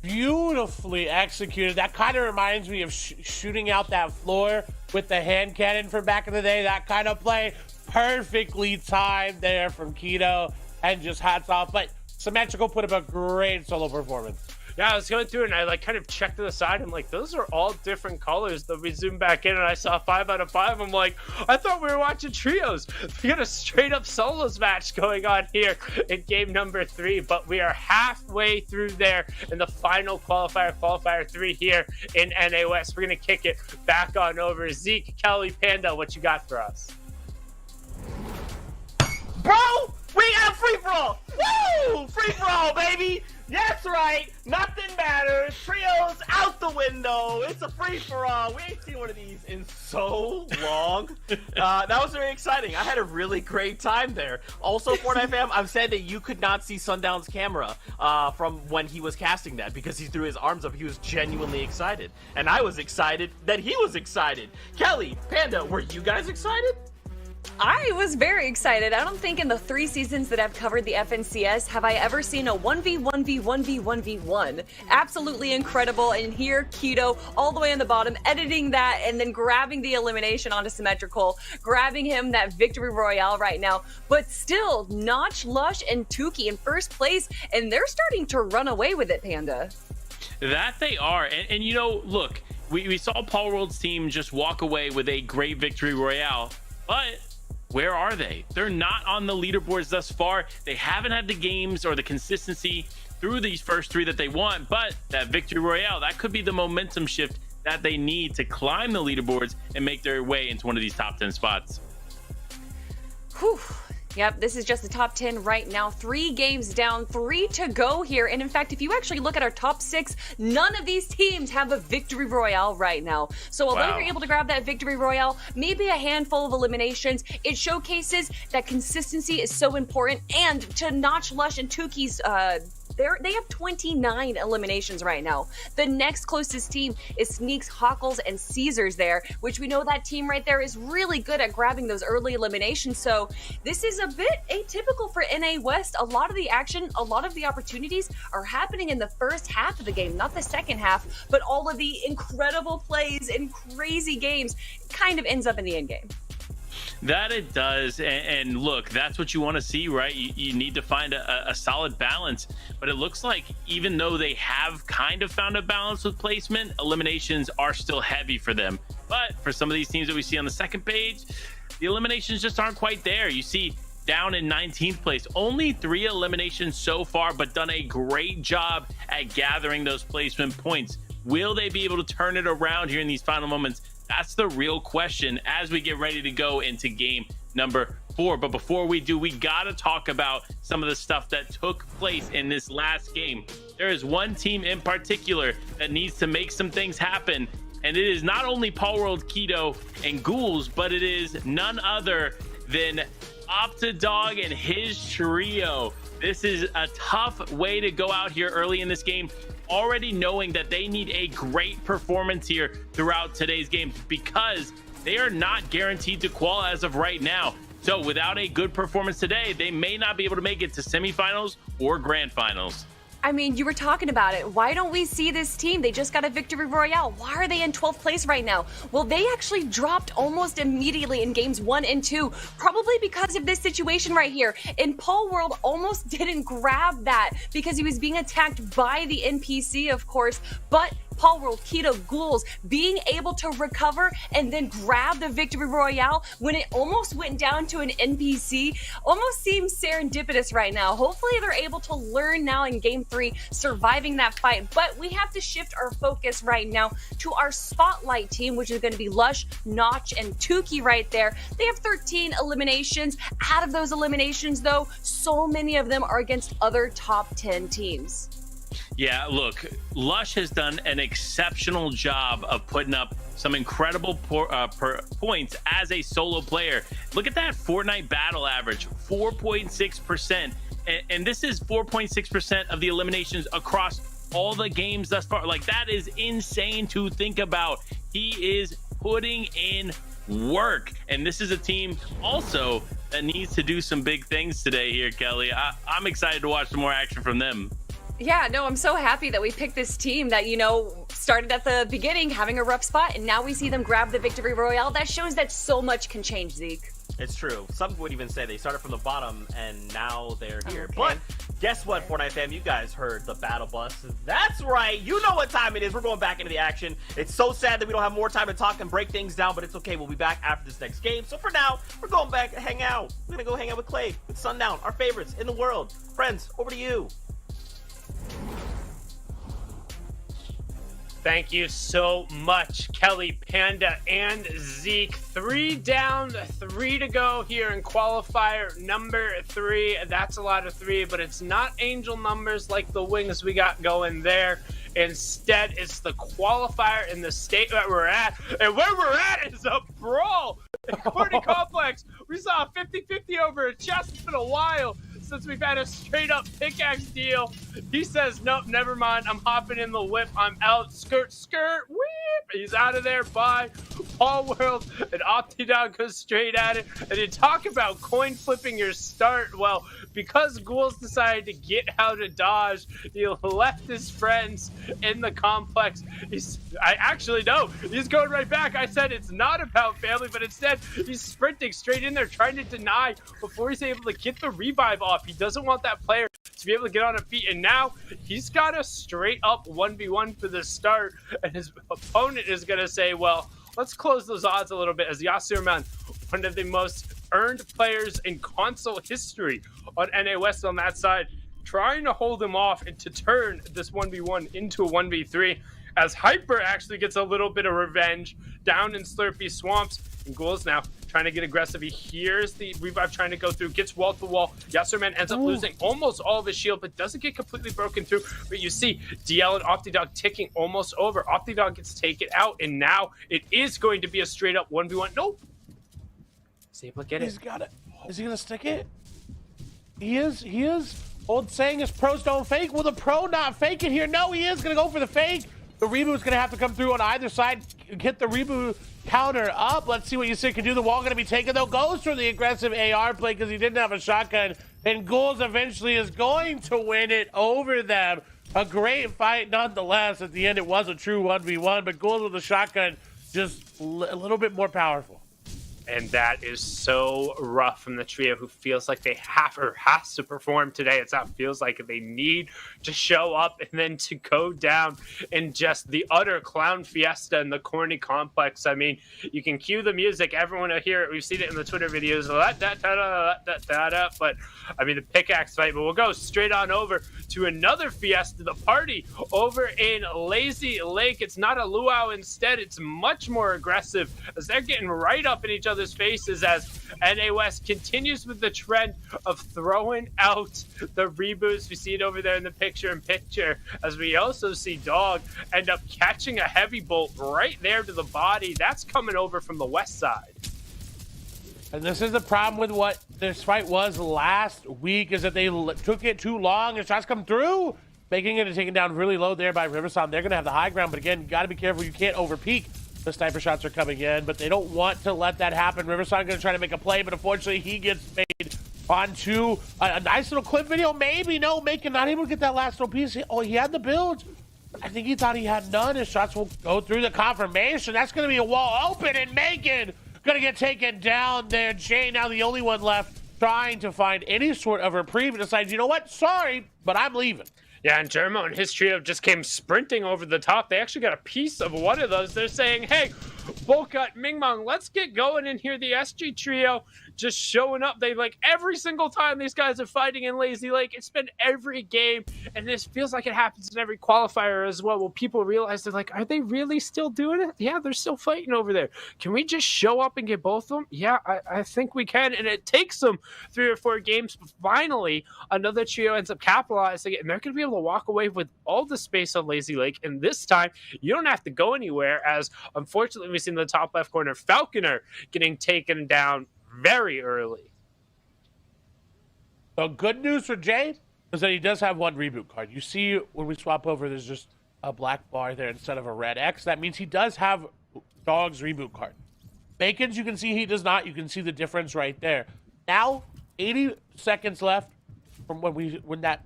Beautifully executed. That kind of reminds me of shooting out that floor with the hand cannon from back in the day. That kind of play, perfectly timed there from Keto, and just hats off. But Symmetrical put up a great solo performance. Yeah, I was going through and I kind of checked to the side. I'm like, those are all different colors. Then we zoomed back in and I saw 5 out of 5. I'm like, I thought we were watching trios. We got a straight up solos match going on here in game number 3, but we are halfway through there in the final qualifier 3 here in NA West. We're going to kick it back on over. Zeke, Kelly, Panda, what you got for us? Bro, we got free for all. Woo! Free for all, baby. That's right. Nothing matters. Trios out the window. It's a free for all. We ain't seen one of these in so long. That was very exciting. I had a really great time there. Also, Fortnite fam, I'm sad that you could not see Sundown's camera from when he was casting that because he threw his arms up. He was genuinely excited, and I was excited that he was excited. Kelly, Panda, were you guys excited? I was very excited. I don't think in the 3 seasons that I've covered the FNCS have I ever seen a 1v1v1v1v1. Absolutely incredible. And here, Keto, all the way on the bottom, editing that and then grabbing the elimination onto Symmetrical, grabbing him that Victory Royale right now. But still, Notch, Lush, and Tuki in first place, and they're starting to run away with it, Panda. That they are. And you know, look, we saw Paul World's team just walk away with a great Victory Royale, but where are they? They're not on the leaderboards thus far. They haven't had the games or the consistency through these first 3 that they want, but that Victory Royale, that could be the momentum shift that they need to climb the leaderboards and make their way into one of these top 10 spots. Whew. Yep, this is just the top 10 right now. 3 games down, 3 to go here. And in fact, if you actually look at our top 6, none of these teams have a Victory Royale right now. So although you're able to grab that Victory Royale, maybe a handful of eliminations, it showcases that consistency is so important. And to Notch, Lush, and Tuki's They have 29 eliminations right now. The next closest team is Sneaks, Hockles, and Caesars there, which we know that team right there is really good at grabbing those early eliminations. So this is a bit atypical for NA West. A lot of the action, a lot of the opportunities are happening in the first half of the game, not the second half, but all of the incredible plays and crazy games kind of ends up in the end game. That it does, and look, that's what you want to see, right? You need to find a solid balance, but it looks like even though they have kind of found a balance with placement, eliminations are still heavy for them. But for some of these teams that we see on the second page, the eliminations just aren't quite there. You see down in 19th place, only 3 eliminations so far, but done a great job at gathering those placement points. Will they be able to turn it around here in these final moments? That's the real question as we get ready to go into game number 4. But before we do, we got to talk about some of the stuff that took place in this last game. There is one team in particular that needs to make some things happen, and it is not only Palworld, Keto, and Ghouls, but it is none other than Optidog and his trio. This is a tough way to go out here early in this game, already knowing that they need a great performance here throughout today's game because they are not guaranteed to qual as of right now. So without a good performance today, they may not be able to make it to semifinals or grand finals. I mean, you were talking about it. Why don't we see this team? They just got a victory royale. Why are they in 12th place right now? Well, they actually dropped almost immediately in games 1 and 2, probably because of this situation right here. And Palworld almost didn't grab that because he was being attacked by the NPC, of course, but Palworld, Keto, Ghouls being able to recover and then grab the victory royale when it almost went down to an NPC almost seems serendipitous right now. Hopefully they're able to learn now in game 3, surviving that fight. But we have to shift our focus right now to our spotlight team, which is going to be Lush, Notch, and Tuki right there. They have 13 eliminations. Out of those eliminations, though, so many of them are against other top 10 teams. Yeah, look, Lush has done an exceptional job of putting up some incredible points as a solo player. Look at that Fortnite battle average, 4.6%. And this is 4.6% of the eliminations across all the games thus far. Like, that is insane to think about. He is putting in work. And this is a team also that needs to do some big things today here, Kelly. I'm excited to watch some more action from them. Yeah, no, I'm so happy that we picked this team that, you know, started at the beginning having a rough spot, and now we see them grab the victory royale. That shows that so much can change, Zeke. It's true. Some would even say they started from the bottom and now they're here. Okay. But guess what, Fortnite fam? You guys heard the battle bus. That's right. You know what time it is. We're going back into the action. It's so sad that we don't have more time to talk and break things down, but it's okay. We'll be back after this next game. So for now, we're going back to hang out. We're going to go hang out with Clay, with Sundown, our favorites in the world. Friends, over to you. Thank you so much, Kelly, Panda, and Zeke. 3 down, 3 to go here in qualifier number 3. That's a lot of 3, but it's not angel numbers like the wings we got going there. Instead, it's the qualifier in the state that we're at. And where we're at is a brawl in Corny Complex. We saw a 50-50 over a chest. It's been a while since we've had a straight-up pickaxe deal. He says, nope, never mind. I'm hopping in the whip. I'm out. Skirt, skirt, whip. He's out of there. Bye. Palworld and Optidog goes straight at it. And you talk about coin flipping your start. Well, because Ghouls decided to get out of Dodge, he left his friends in the complex. I actually know. He's going right back. I said it's not about family, but instead he's sprinting straight in there, trying to deny before he's able to get the revive off. He doesn't want that player to be able to get on a feet, and now he's got a straight up 1v1 for the start, and his opponent is going to say, well, let's close those odds a little bit, as Yasirman, one of the most earned players in console history on NA West on that side, trying to hold him off and to turn this 1v1 into a 1v3, as Hyper actually gets a little bit of revenge down in Slurpy Swamps, and Ghouls now trying to get aggressive. He hears the revive trying to go through, gets wall to wall. Yasirman ends up losing almost all of his shield, but doesn't get completely broken through. But you see DL and Optidog ticking almost over. Optidog gets taken out, and now it is going to be a straight up 1v1. Nope. He's able to get it. He's got it. Is he going to stick it? He is. Old saying is pros don't fake. Will the pro not fake it here? No, he is going to go for the fake. The reboot's going to have to come through on either side. Get the reboot counter up. Let's see what Yusir can do. The wall going to be taken, though. Goes for the aggressive AR play because he didn't have a shotgun. And Ghouls eventually is going to win it over them. A great fight nonetheless. At the end, it was a true 1v1, but Ghouls with the shotgun just a little bit more powerful. And that is so rough from the trio who feels like they have or has to perform today. It's not feels like they need to show up and then to go down in just the utter clown fiesta in the corny complex. I mean, you can cue the music. Everyone will hear it. We've seen it in the Twitter videos. But I mean, the pickaxe fight. But we'll go straight on over to another fiesta, the party over in Lazy Lake. It's not a luau. Instead, it's much more aggressive as they're getting right up in each other's faces as NAW continues with the trend of throwing out the reboots. We see it over there in the picture-in-picture as we also see Dog end up catching a heavy bolt right there to the body. That's coming over from the west side. And this is the problem with what this fight was last week, is that they took it too long and shots come through, making it and taken down really low there by Riverside. They're going to have the high ground, but again, you got to be careful. You can't over-peak. The sniper shots are coming in, but they don't want to let that happen. Riverside going to try to make a play, but unfortunately he gets made onto a nice little clip video. Maybe, no, Macon not able to get that last little piece. Oh, he had the build. I think he thought he had none. His shots will go through the confirmation. That's going to be a wall open, and Macon going to get taken down there. Jay now the only one left trying to find any sort of reprieve and decides, you know what, sorry, but I'm leaving. Yeah, and Jermo and his trio just came sprinting over the top. They actually got a piece of one of those. They're saying, hey, Bolcut, Mingmong, let's get going in here. The SG trio just showing up. They like every single time these guys are fighting in Lazy Lake. It's been every game, and this feels like it happens in every qualifier as well. Well, people realize they're like, are they really still doing it? Yeah, they're still fighting over there. Can we just show up and get both of them? Yeah, I think we can. And it takes them 3 or 4 games, but finally another trio ends up capitalizing it, and they're going to be able to walk away with all the space on Lazy Lake. And this time, you don't have to go anywhere, as unfortunately we see in the top left corner Falconer getting taken down very early. So good news for Jay is that he does have one reboot card. You see when we swap over, there's just a black bar there instead of a red X. That means he does have Dog's reboot card. Bacon's, you can see he does not. You can see the difference right there. Now, 80 seconds left from when that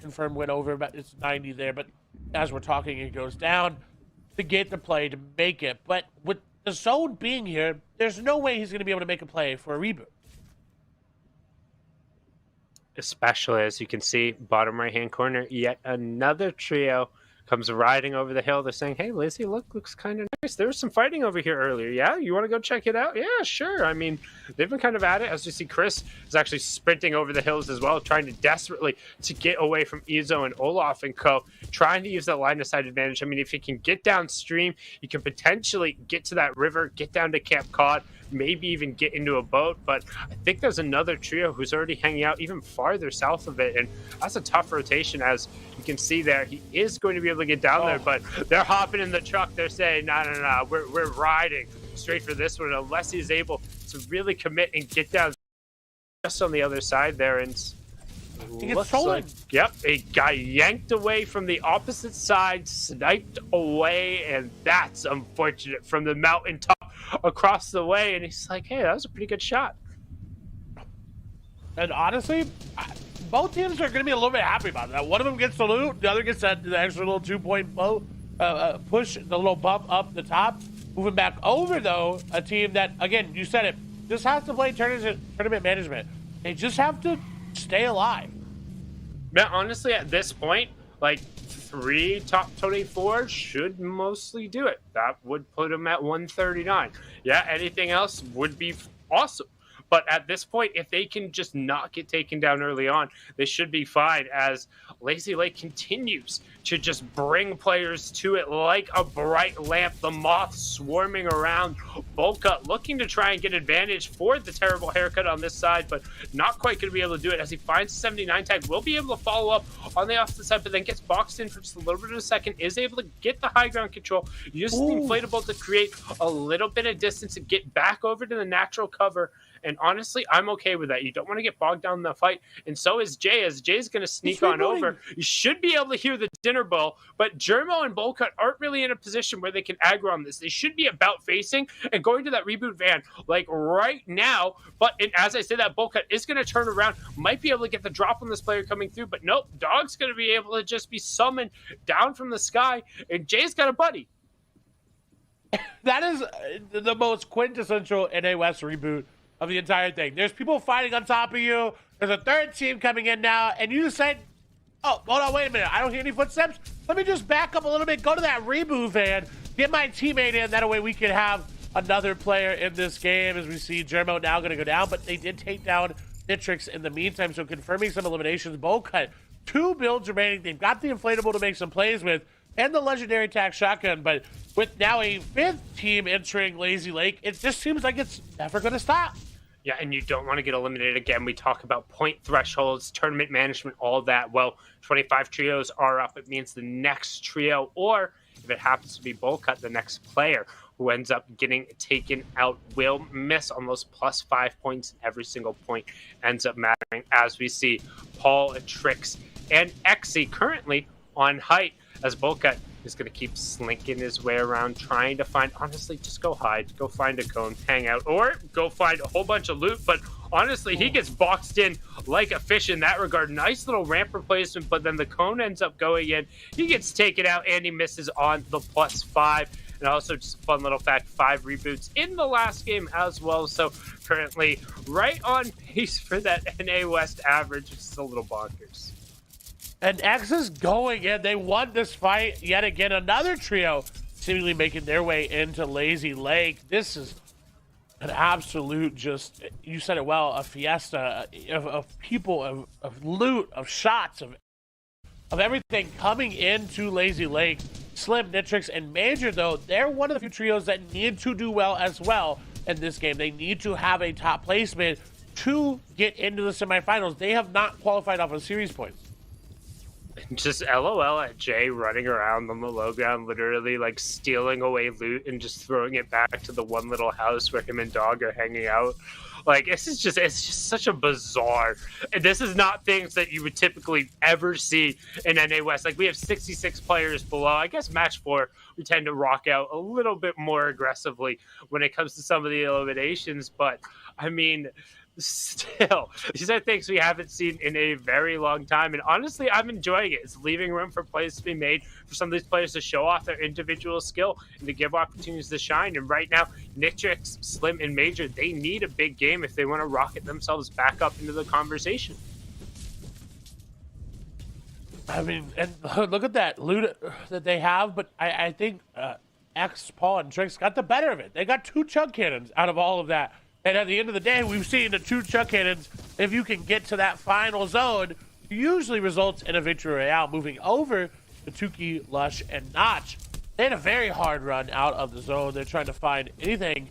confirmed went over, but it's 90 there. But as we're talking, it goes down to get the play to make it. But with the zone being here, there's no way he's going to be able to make a play for a reboot. Especially as you can see, bottom right-hand corner, yet another trio comes riding over the hill. They're saying, hey, Lizzie, looks kind of nice. There was some fighting over here earlier. Yeah, you want to go check it out? Yeah, sure. I mean, they've been kind of at it. As you see, Chris is actually sprinting over the hills as well, trying to desperately to get away from Izo and Olaf and co, trying to use that line of sight advantage. I mean, if he can get downstream, he can potentially get to that river, get down to Camp Cod, maybe even get into a boat. But I think there's another trio who's already hanging out even farther south of it, and that's a tough rotation. As you can see there, he is going to be able to get down there, but they're hopping in the truck. They're saying, no, we're riding straight for this one unless he's able to really commit and get down just on the other side there. And looks like, yep, he got yanked away from the opposite side, sniped away, and that's unfortunate from the mountaintop across the way. And he's like, hey, that was a pretty good shot. And honestly, both teams are going to be a little bit happy about that. One of them gets the loot, the other gets that the extra little 2-point push, the little bump up the top. Moving back over, though, a team that, again, you said it, just has to play tournament management. They just have to stay alive. Man, honestly, at this point, like 3 top 24 should mostly do it. That would put them at 139. Yeah, anything else would be awesome. But at this point, if they can just not get taken down early on, they should be fine, as Lazy Lake continues to just bring players to it like a bright lamp. The moth swarming around. Bolka looking to try and get advantage for the terrible haircut on this side, but not quite going to be able to do it, as he finds the 79 tag. Will be able to follow up on the opposite side, but then gets boxed in for just a little bit of a second. Is able to get the high ground control. Uses the inflatable to create a little bit of distance and get back over to the natural cover. And honestly, I'm okay with that. You don't want to get bogged down in the fight. And so is Jay, as Jay's going to sneak on over. You should be able to hear the dinner bell, but Germo and Bolcut aren't really in a position where they can aggro on this. They should be about facing and going to that reboot van like right now. But as I say that, Bolcut is going to turn around, might be able to get the drop on this player coming through, but nope, Dog's going to be able to just be summoned down from the sky, and Jay's got a buddy. That is the most quintessential NA West reboot of the entire thing. There's people fighting on top of you. There's a third team coming in now, and you decide, oh, hold on, wait a minute. I don't hear any footsteps. Let me just back up a little bit, go to that reboot van, get my teammate in. That way we can have another player in this game, as we see Germo now going to go down, but they did take down Nitrix in the meantime, so confirming some eliminations. Bolcut, 2 builds remaining. They've got the inflatable to make some plays with, and the legendary tac shotgun, but with now a 5th team entering Lazy Lake, it just seems like it's never going to stop. Yeah, and you don't want to get eliminated again. We talk about point thresholds, tournament management, all that. Well, 25 trios are up. It means the next trio, or if it happens to be Bolcut, the next player who ends up getting taken out will miss on those +5 points. Every single point ends up mattering, as we see Paul, Trix, and Exy currently on height, as Bolcut is going to keep slinking his way around, trying to find, honestly, just go hide, go find a cone, hang out, or go find a whole bunch of loot. But honestly, he gets boxed in like a fish in that regard. Nice little ramp replacement, but then the cone ends up going in. He gets taken out, and he misses on the +5. And also, just a fun little fact, 5 reboots in the last game as well. So currently right on pace for that NA West average. It's a little bonkers. And X is going in. They won this fight yet again. Another trio seemingly making their way into Lazy Lake. This is an absolute, just, you said it well, a fiesta of people, of loot, of shots, of everything coming into Lazy Lake. Slim, Nitrix, and Major, though, they're one of the few trios that need to do well as well in this game. They need to have a top placement to get into the semifinals. They have not qualified off of series points. Just LOL at Jay running around on the low ground, literally like stealing away loot and just throwing it back to the one little house where him and Dog are hanging out. Like, it's just such a bizarre. This is not things that you would typically ever see in NA West. Like, we have 66 players below. I guess match 4, we tend to rock out a little bit more aggressively when it comes to some of the eliminations. But I mean, still, these are things we haven't seen in a very long time, and honestly, I'm enjoying it. It's leaving room for plays to be made for some of these players to show off their individual skill and to give opportunities to shine. And right now, Nitrix, Slim, and Major, they need a big game if they want to rocket themselves back up into the conversation. I mean, and look at that loot that they have, but I think X, Paul, and Trix got the better of it. They got 2 chug cannons out of all of that. And at the end of the day, we've seen the 2 chug cannons, if you can get to that final zone, usually results in a victory royale. Moving over to Tuki, Lush, and Notch. They had a very hard run out of the zone. They're trying to find anything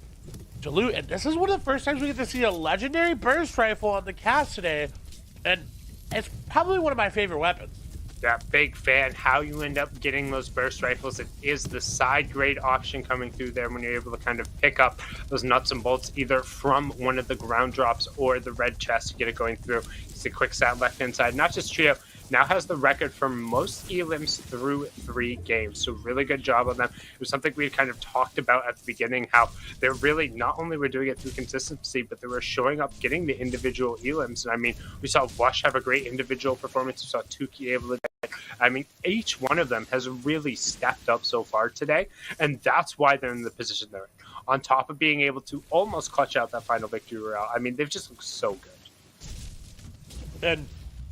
to loot. And this is one of the first times we get to see a legendary burst rifle on the cast today. And it's probably one of my favorite weapons. Yeah, big fan. How you end up getting those burst rifles, it is the side grade option coming through there when you're able to kind of pick up those nuts and bolts either from one of the ground drops or the red chest to get it going through. It's a quick sat left hand side. Not just Trio, now has the record for most elims through 3 games. So really good job on them. It was something we had kind of talked about at the beginning, how they're really not only were doing it through consistency, but they were showing up getting the individual elims. And I mean, we saw Lush have a great individual performance. We saw Tuki able to, I mean, each one of them has really stepped up so far today, and that's why they're in the position they're in. On top of being able to almost clutch out that final victory royale, I mean, they've just looked so good. And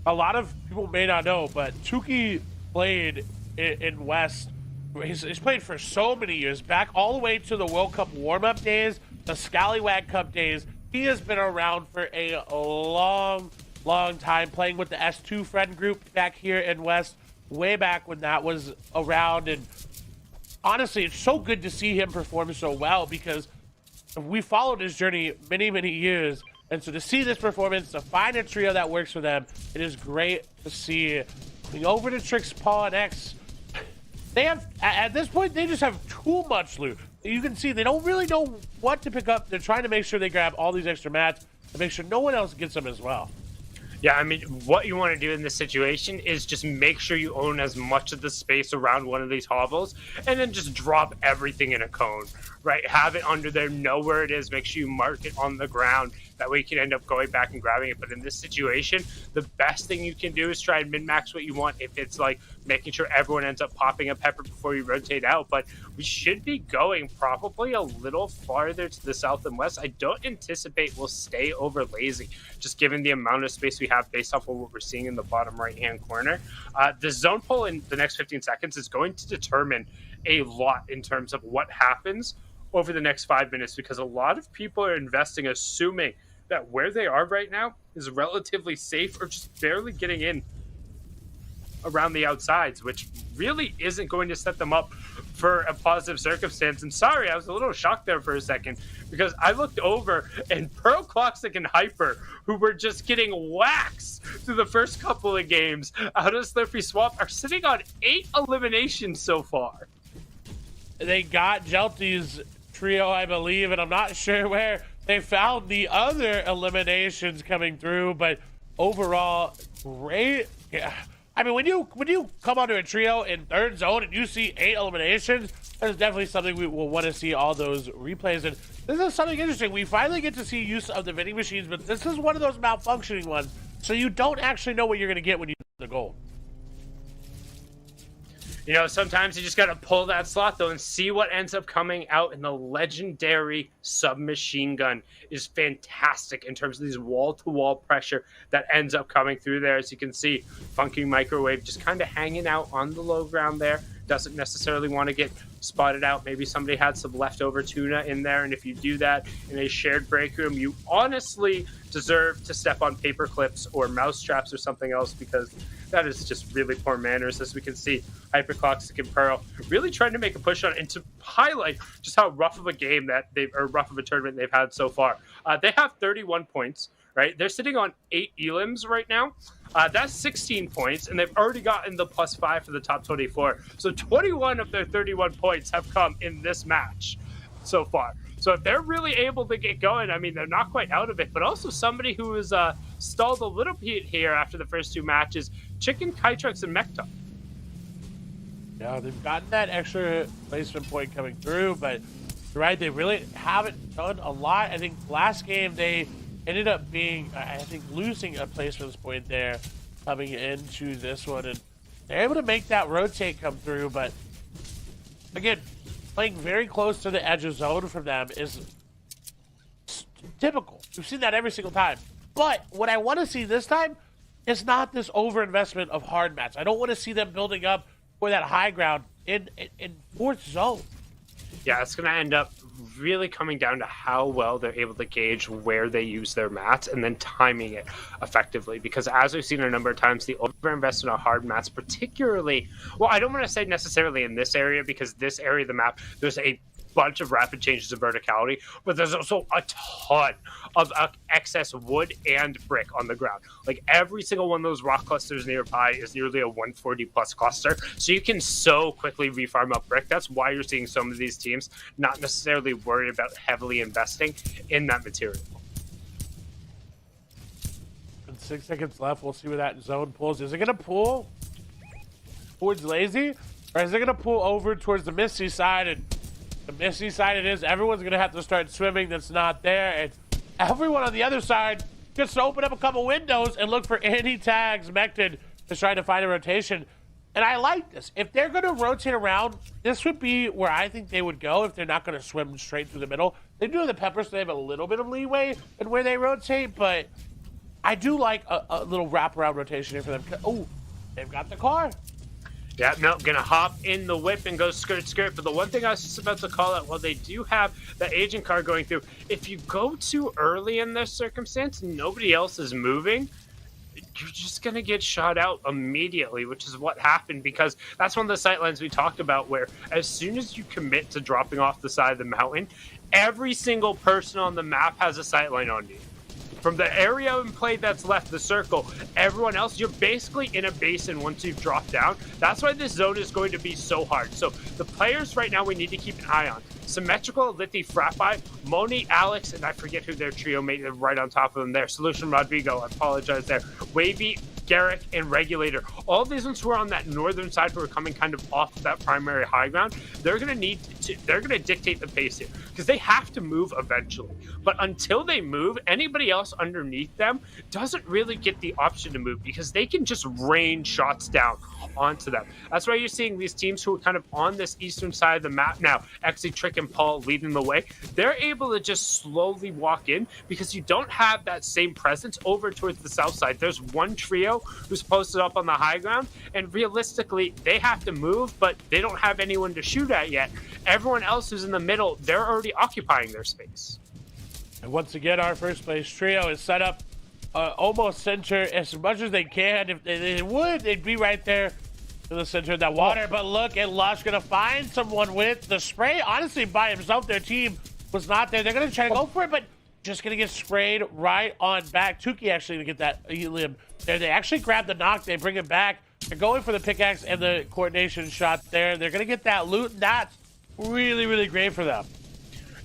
a lot of people may not know, but Tuki played in West. He's played for so many years, back all the way to the World Cup warm-up days, the Scallywag Cup days. He has been around for a long time, playing with the S2 friend group back here in West, way back when that was around. And honestly, it's so good to see him perform so well, because we followed his journey many years. And so to see this performance, to find a trio that works for them, it is great to see. Going over to Trix, Paul, and X, they have, at this point, they just have too much loot. you can see they don't really know what to pick up. They're trying to make sure they grab all these extra mats and make sure no one else gets them as well. Yeah, I mean, what you want to do in this situation is just make sure you own as much of the space around one of these hovels and then just drop everything in a cone, right? Have it under there, know where it is, make sure you mark it on the ground. That way you can end up going back and grabbing it. But in this situation, the best thing you can do is try and min-max what you want if it's like making sure everyone ends up popping a pepper before you rotate out. But we should be going probably a little farther to the south and west. I don't anticipate we'll stay over lazy, just given the amount of space we have based off of what we're seeing in the bottom right-hand corner. The zone pull in the next 15 seconds is going to determine a lot in terms of what happens over the next 5 minutes, because a lot of people are investing assuming that where they are right now is relatively safe or just barely getting in around the outsides, which really isn't going to set them up for a positive circumstance. And sorry, I was a little shocked there for a second because I looked over and Pearl, Cloxic, and Hyper, who were just getting waxed through the first couple of games out of Slurpy Swamp, are sitting on 8 eliminations so far. They got Jelty's trio, I believe, and I'm not sure where they found the other eliminations coming through, but overall, great. Yeah. I mean, when you come onto a trio in third zone and you see 8 eliminations, that's definitely something we will want to see all those replays. And this is something interesting. We finally get to see use of the vending machines, but this is one of those malfunctioning ones, so you don't actually know what you're going to get when you do the goal. You know, sometimes you just got to pull that slot, though, and see what ends up coming out. And the legendary submachine gun is fantastic in terms of these wall-to-wall pressure that ends up coming through there. As you can see, Funky Microwave just kind of hanging out on the low ground there. Doesn't necessarily want to get spotted out. Maybe somebody had some leftover tuna in there, and if you do that in a shared break room, you honestly deserve to step on paper clips or mouse traps or something else, because that is just really poor manners. As we can see, Hypercloxic and Pearl really trying to make a push on it, and to highlight just how rough of a game that rough of a tournament they've had so far. They have 31 points, right? They're sitting on 8 elims right now. That's 16 points, and they've already gotten the +5 for the top 24. So 21 of their 31 points have come in this match so far. So if they're really able to get going, I mean, they're not quite out of it, but also somebody who has stalled a little bit here after the first 2 matches, Chicken, Kytrex, and Mekta. Yeah, they've gotten that extra placement point coming through, but you're right, they really haven't done a lot. I think last game they ended up being, I think, losing a placement point there coming into this one, and they're able to make that rotate come through, but again, playing very close to the edge of zone from them is typical. We've seen that every single time. But what I want to see this time is not this overinvestment of hard mats. I don't want to see them building up for that high ground in fourth zone. Yeah, it's going to end up really coming down to how well they're able to gauge where they use their mats and then timing it effectively. Because as we've seen a number of times, the overinvestment of hard mats, particularly, well, I don't want to say necessarily in this area, because this area of the map, there's a bunch of rapid changes of verticality, but there's also a ton of excess wood and brick on the ground. Like every single one of those rock clusters nearby is nearly a 140 plus cluster, so you can so quickly refarm up brick. That's why you're seeing some of these teams not necessarily worry about heavily investing in that material. And 6 seconds left. We'll see where that zone pulls. Is it going to pull towards Lazy, or is it going to pull over towards the Misty side? And the Misty side it is. Everyone's going to have to start swimming that's not there. And everyone on the other side gets to open up a couple windows and look for any tags. Mekton is trying to find a rotation. And I like this. If they're going to rotate around, this would be where I think they would go if they're not going to swim straight through the middle. They do have the pepper, so they have a little bit of leeway in where they rotate. But I do like a little wraparound rotation here for them. Oh, they've got the car. Yeah, no, gonna hop in the whip and go skirt, skirt. But the one thing I was just about to call out, well, they do have the agent car going through. If you go too early in this circumstance and nobody else is moving, you're just gonna get shot out immediately, which is what happened, because that's one of the sight lines we talked about, where as soon as you commit to dropping off the side of the mountain, every single person on the map has a sight line on you. from the area in play that's left, the circle, everyone else, you're basically in a basin once you've dropped down. That's why this zone is going to be so hard. So the players right now we need to keep an eye on. Symmetrical, Litty, Frappi, Moni, Alex, and I forget who their trio mate is right on top of them there. Solution, Rodrigo, I apologize there. Wavy, Garrick, and Regulator. All of these ones who are on that northern side who are coming kind of off of that primary high ground, they're going to dictate the pace here because they have to move eventually. But until they move, anybody else underneath them doesn't really get the option to move because they can just rain shots down onto them. That's why you're seeing these teams who are kind of on this eastern side of the map now, Exy, Trick, and Paul leading the way. They're able to just slowly walk in because you don't have that same presence over towards the south side. There's one trio who's posted up on the high ground, and realistically, they have to move, but they don't have anyone to shoot at yet. Everyone else who's in the middle, they're already occupying their space. And once again, our first place trio is set up almost center as much as they can. If they would, they'd be right there in the center of that water. But look at Lush going to find someone with the spray. Honestly, by himself, their team was not there. They're going to try to go for it, but just going to get sprayed right on back. Tuki actually going to get that helium there. They actually grab the knock. They bring it back. They're going for the pickaxe and the coordination shot there. They're going to get that loot, and that's really, really great for them.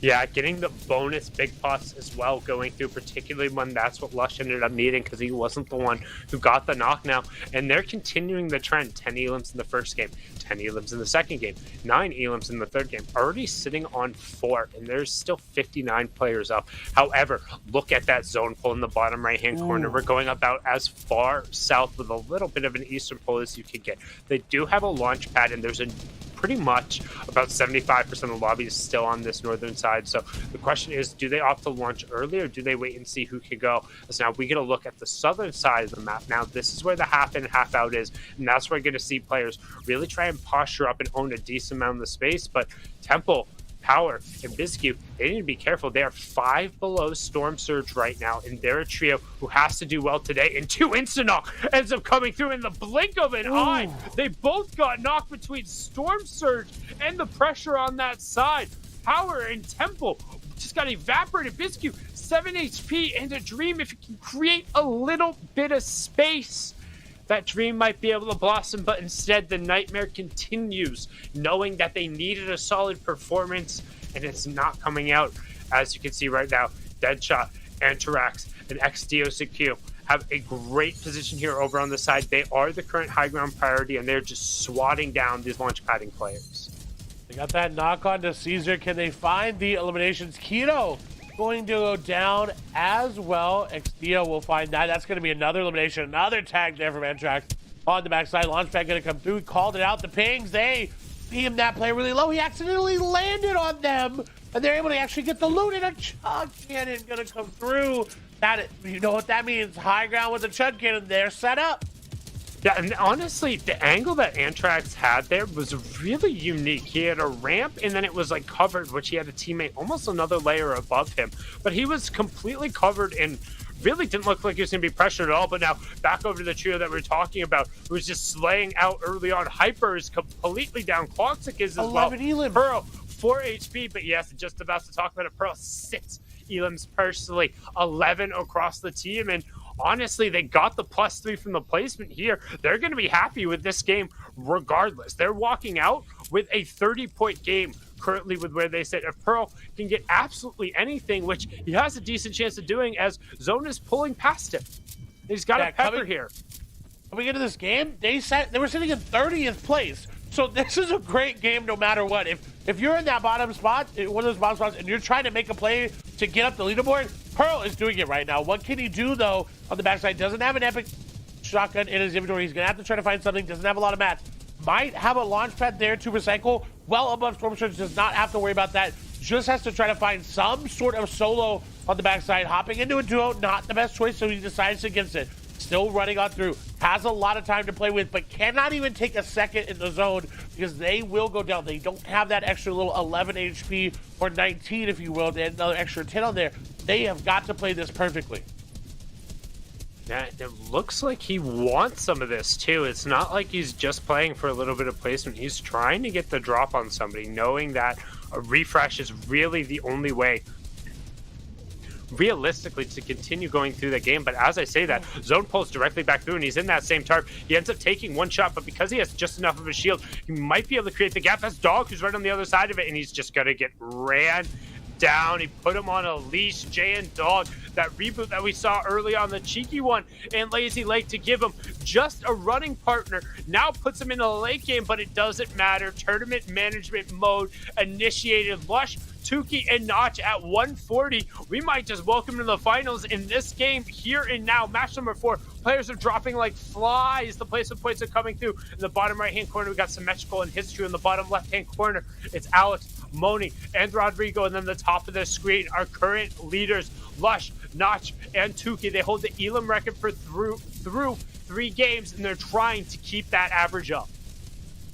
Yeah, getting the bonus big pots as well going through, particularly when that's what Lush ended up needing because he wasn't the one who got the knock now. And they're continuing the trend. 10 elims in the first game, 10 elims in the second game, 9 elims in the third game, already sitting on 4, and there's still 59 players up. However, look at that zone pull in the bottom right-hand corner. We're going about as far south with a little bit of an eastern pull as you can get. They do have a launch pad, and there's a pretty much about 75% of the lobby is still on this northern side. So the question is, do they opt to launch early or do they wait and see who can go? So now we get a look at the southern side of the map. Now this is where the half in, half out is, and that's where we're going to see players really try and posture up and own a decent amount of the space. But Temple, Power, and Biscuit, they need to be careful. They are 5 below Storm Surge right now, and they're a trio who has to do well today. And 2 insta-knock ends up coming through in the blink of an eye. They both got knocked between Storm Surge and the pressure on that side. Power and Temple just got evaporated. Biscuit, 7 HP, and a Dream, if it can create a little bit of space, that Dream might be able to blossom, but instead the nightmare continues, knowing that they needed a solid performance, and it's not coming out. As you can see right now, Deadshot, Antarax, and XDOCQ have a great position here over on the side. They are the current high ground priority, and they're just swatting down these launch padding players. They got that knock on to Caesar. Can they find the eliminations? Keto going to go down as well. XDO will find that. That's going to be another elimination. Another tag there from Antrax on the backside. Launchpad going to come through. Called it out. The pings, they beam that player really low. He accidentally landed on them, and they're able to actually get the loot, and a chug cannon going to come through. That, you know what that means. High ground with the chug cannon. They're set up. Yeah, and honestly, the angle that Antrax had there was really unique. He had a ramp, and then it was like covered, which he had a teammate almost another layer above him. But he was completely covered and really didn't look like he was going to be pressured at all. But now back over to the trio that we were talking about, who was just slaying out early on. Hyper is completely down. Quaxic is as well. Elims. Pearl, 4 HP, but yes, just about to talk about it. Pearl, 6 elims personally, 11 across the team, and honestly, they got the +3 from the placement here. They're going to be happy with this game regardless. They're walking out with a 30-point game currently with where they sit. If Pearl can get absolutely anything, which he has a decent chance of doing as Zone is pulling past him. He's got a pepper here. Coming into this game, they were sitting in 30th place. So this is a great game no matter what. If you're in that bottom spot, one of those bottom spots, and you're trying to make a play to get up the leaderboard, Pearl is doing it right now. What can he do, though, on the backside? Doesn't have an epic shotgun in his inventory. He's going to have to try to find something. Doesn't have a lot of mats. Might have a launch pad there to recycle. Well above Storm Surge. Does not have to worry about that. Just has to try to find some sort of solo on the backside. Hopping into a duo, not the best choice, so he decides against it. Still running on through. Has a lot of time to play with, but cannot even take a second in the zone because they will go down. They don't have that extra little 11 HP or 19, if you will. They had another extra 10 on there. They have got to play this perfectly. Yeah, it looks like he wants some of this too. It's not like he's just playing for a little bit of placement. He's trying to get the drop on somebody, knowing that a refresh is really the only way realistically to continue going through the game. But as I say that, Zone pulls directly back through, and he's in that same tarp. He ends up taking one shot, but because he has just enough of a shield, he might be able to create the gap. That's Dog, who's right on the other side of it, and he's just going to get ran down. He put him on a leash. Jay and Dog, that reboot that we saw early on, the cheeky one, and Lazy Lake to give him just a running partner, now puts him in a late game, but it doesn't matter. Tournament management mode initiated. Lush, Tuki, and Notch at 140. We might just welcome to the finals in this game here and now. Match number 4. Players are dropping like flies. The placement points are coming through. In the bottom right-hand corner, we got Symmetrical and History. In the bottom left-hand corner, it's Alex, Moni, and Rodrigo. And then the top of the screen, our current leaders, Lush, Notch, and Tuki. They hold the Elam record for through 3 games, and they're trying to keep that average up.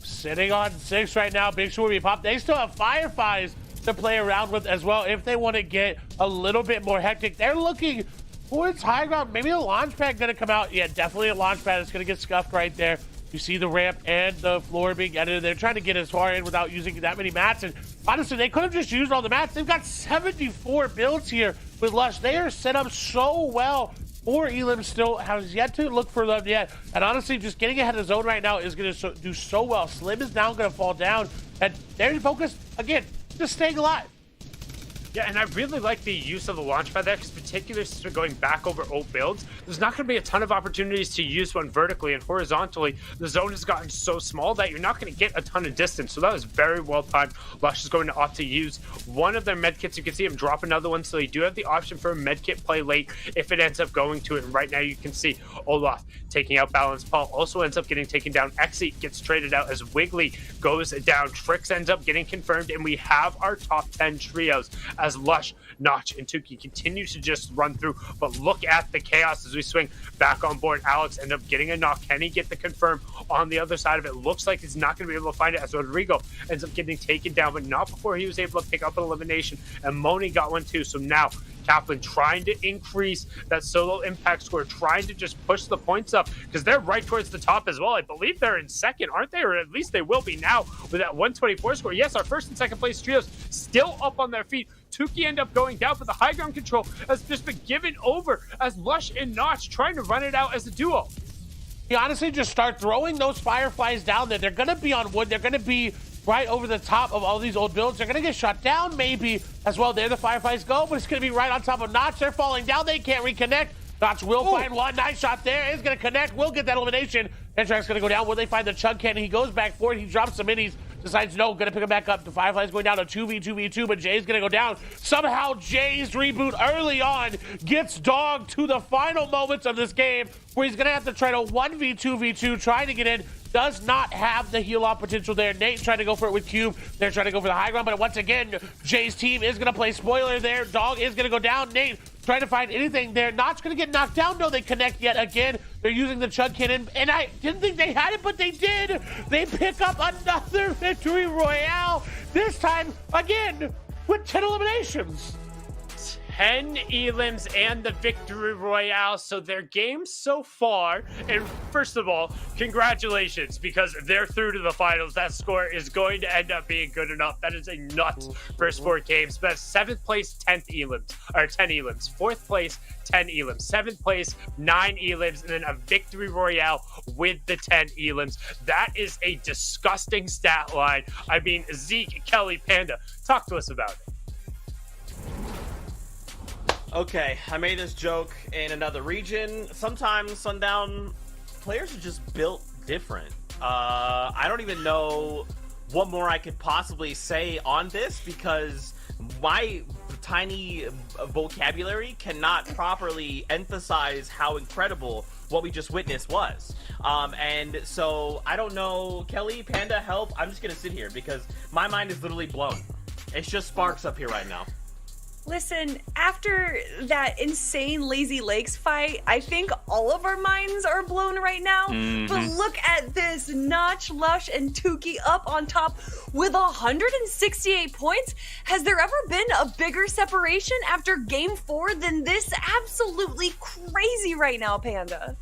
Sitting on 6 right now. Big Short be popped. They still have Fireflies to play around with as well if they want to get a little bit more hectic. They're looking towards high ground. Maybe a launch pad going to come out. Yeah, definitely a launch pad is going to get scuffed right there. You see the ramp and the floor being edited. They're trying to get as far in without using that many mats. And honestly, they could have just used all the mats. They've got 74 builds here with Lush. They are set up so well. Or Elam still has yet to look for them yet. And honestly, just getting ahead of Zone right now is going to do so well. Slim is now going to fall down. And they're focused, again, just staying alive. Yeah, and I really like the use of the launchpad there, because particularly since we're going back over old builds, there's not going to be a ton of opportunities to use one vertically, and horizontally, the zone has gotten so small that you're not going to get a ton of distance. So that was very well timed. Lush is going to opt to use one of their medkits. You can see him drop another one, so you do have the option for a medkit play late if it ends up going to it. And right now you can see Olaf taking out Balance. Paul also ends up getting taken down. Exi gets traded out as Wiggly goes down. Trix ends up getting confirmed, and we have our top 10 trios as Lush, Notch, and Tuki continue to just run through. But look at the chaos as we swing back on board. Alex end up getting a knock. Can he get the confirm on the other side of it? Looks like he's not going to be able to find it, as Rodrigo ends up getting taken down, but not before he was able to pick up an elimination. And Moni got one too. So now Kaplan trying to increase that solo impact score, trying to just push the points up, because they're right towards the top as well. I believe they're in second, aren't they? Or at least they will be now with that 124 score. Yes, our first and second place trios still up on their feet. Tuki end up going down, but the high ground control has just been given over as Lush and Notch trying to run it out as a duo. You honestly just start throwing those Fireflies down there. They're going to be on wood. They're going to be right over the top of all these old builds. They're going to get shot down maybe as well. There the Fireflies go, but it's going to be right on top of Notch. They're falling down. They can't reconnect. Notch will find one. Nice shot there. It's going to connect. Will get that elimination. Entrak's going to go down. Will they find the chug cannon? He goes back for it. He drops some minis. Decides no, going to pick him back up. The Firefly's going down to 2v2v2, but Jay's going to go down. Somehow Jay's reboot early on gets Dog to the final moments of this game, where he's going to have to try to 1v2v2, trying to get in. Does not have the heal off potential there. Nate's trying to go for it with Cube. They're trying to go for the high ground, but once again, Jay's team is going to play spoiler there. Dog is going to go down. Nate trying to find anything there. Not's going to get knocked down. No, they connect yet again. They're using the chug cannon, and I didn't think they had it, but they did. They pick up another victory royale, this time again with 10 eliminations. 10 elims and the victory royale. So their games so far, and first of all, congratulations, because they're through to the finals. That score is going to end up being good enough. That is a nuts first 4 games. But 7th place, 10th elims, or 10 elims. 4th place, 10 elims. 7th place, 9 elims, and then a victory royale with the 10 elims. That is a disgusting stat line. I mean, Zeke, Kelly, Panda, talk to us about it. Okay, I made this joke in another region. Sometimes Sundown players are just built different. I don't even know what more I could possibly say on this, because my tiny vocabulary cannot properly emphasize how incredible what we just witnessed was. And so I don't know. Kelly, Panda, help. I'm just gonna sit here because my mind is literally blown. It's just sparks up here right now. Listen, after that insane Lazy Lakes fight, I think all of our minds are blown right now. But look at this. Notch, Lush, and Tuki up on top with 168 points. Has there ever been a bigger separation after Game 4 than this? Absolutely crazy right now, Panda.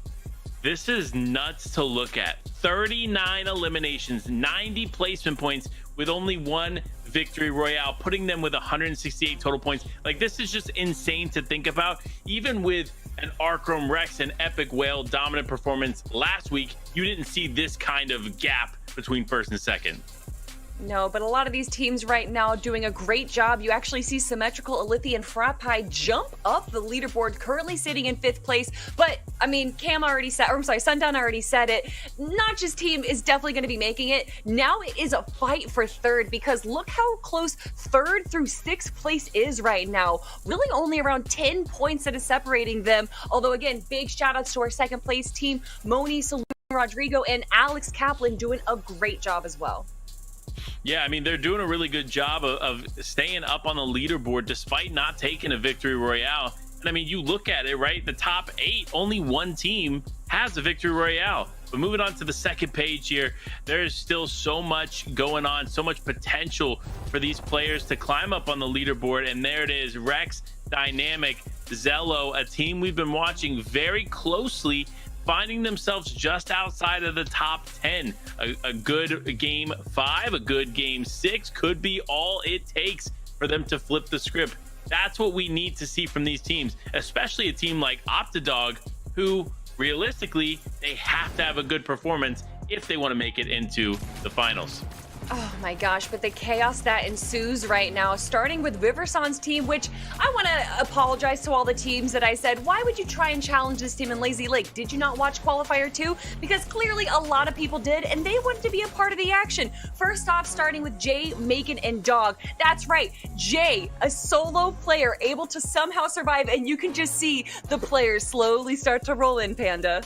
This is nuts to look at. 39 eliminations, 90 placement points with only 1 victory royale, putting them with 168 total points. Like, this is just insane to think about. Even with an Arkham Rex and Epic Whale dominant performance last week, you didn't see this kind of gap between first and second. No, but a lot of these teams right now doing a great job. You actually see Symmetrical, Alethi, and Frappi jump up the leaderboard, currently sitting in 5th place. But, I mean, Sundown already said it. Notch's team is definitely going to be making it. Now it is a fight for 3rd, because look how close 3rd through 6th place is right now. Really only around 10 points that is separating them. Although, again, big shout outs to our 2nd place team, Moni, Salute, Rodrigo, and Alex Kaplan doing a great job as well. Yeah, I mean, they're doing a really good job of staying up on the leaderboard despite not taking a victory royale. And I mean, you look at it, right? The top 8, only one team has a victory royale. But moving on to the second page here, there's still so much going on, so much potential for these players to climb up on the leaderboard. And there it is, Rex, Dynamic, Zello, a team we've been watching very closely, finding themselves just outside of the top 10. A good game 5, a good game 6 could be all it takes for them to flip the script. That's what we need to see from these teams, especially a team like Optidog, who realistically, they have to have a good performance if they want to make it into the finals. Oh my gosh, but the chaos that ensues right now, starting with Riversan's team, which I want to apologize to all the teams that I said, why would you try and challenge this team in Lazy Lake? Did you not watch Qualifier 2? Because clearly a lot of people did, and they wanted to be a part of the action. First off, starting with Jay, Macon, and Dog. That's right, Jay, a solo player able to somehow survive, and you can just see the players slowly start to roll in, Panda.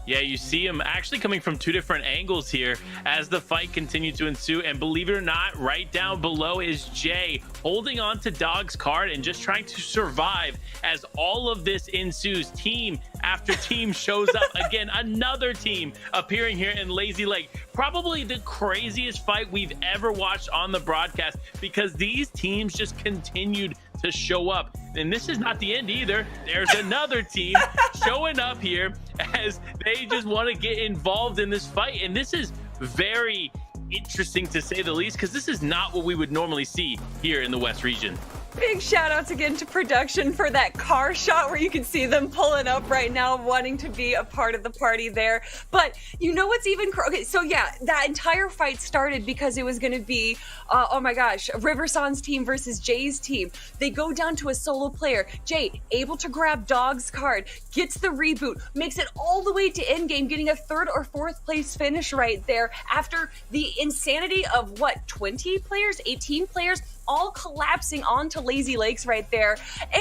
Yeah, you see him actually coming from 2 different angles here as the fight continued to ensue. And believe it or not, right down below is Jay holding on to Dog's card and just trying to survive as all of this ensues. Team after team shows up. Again, another team appearing here in Lazy Lake. Probably the craziest fight we've ever watched on the broadcast, because these teams just continued to show up. And this is not the end either. There's another team showing up here as they just want to get involved in this fight. And this is very interesting to say the least, because this is not what we would normally see here in the West region. Big shout outs again to production for that car shot where you can see them pulling up right now, wanting to be a part of the party there. But you know what's even okay, so yeah, that entire fight started because it was going to be oh my gosh, Riversan's team versus Jay's team. They go down to a solo player. Jay able to grab Dog's card, gets the reboot, makes it all the way to endgame, getting a 3rd or 4th place finish right there after the insanity of what, 20 players, 18 players all collapsing onto Lazy Lakes right there.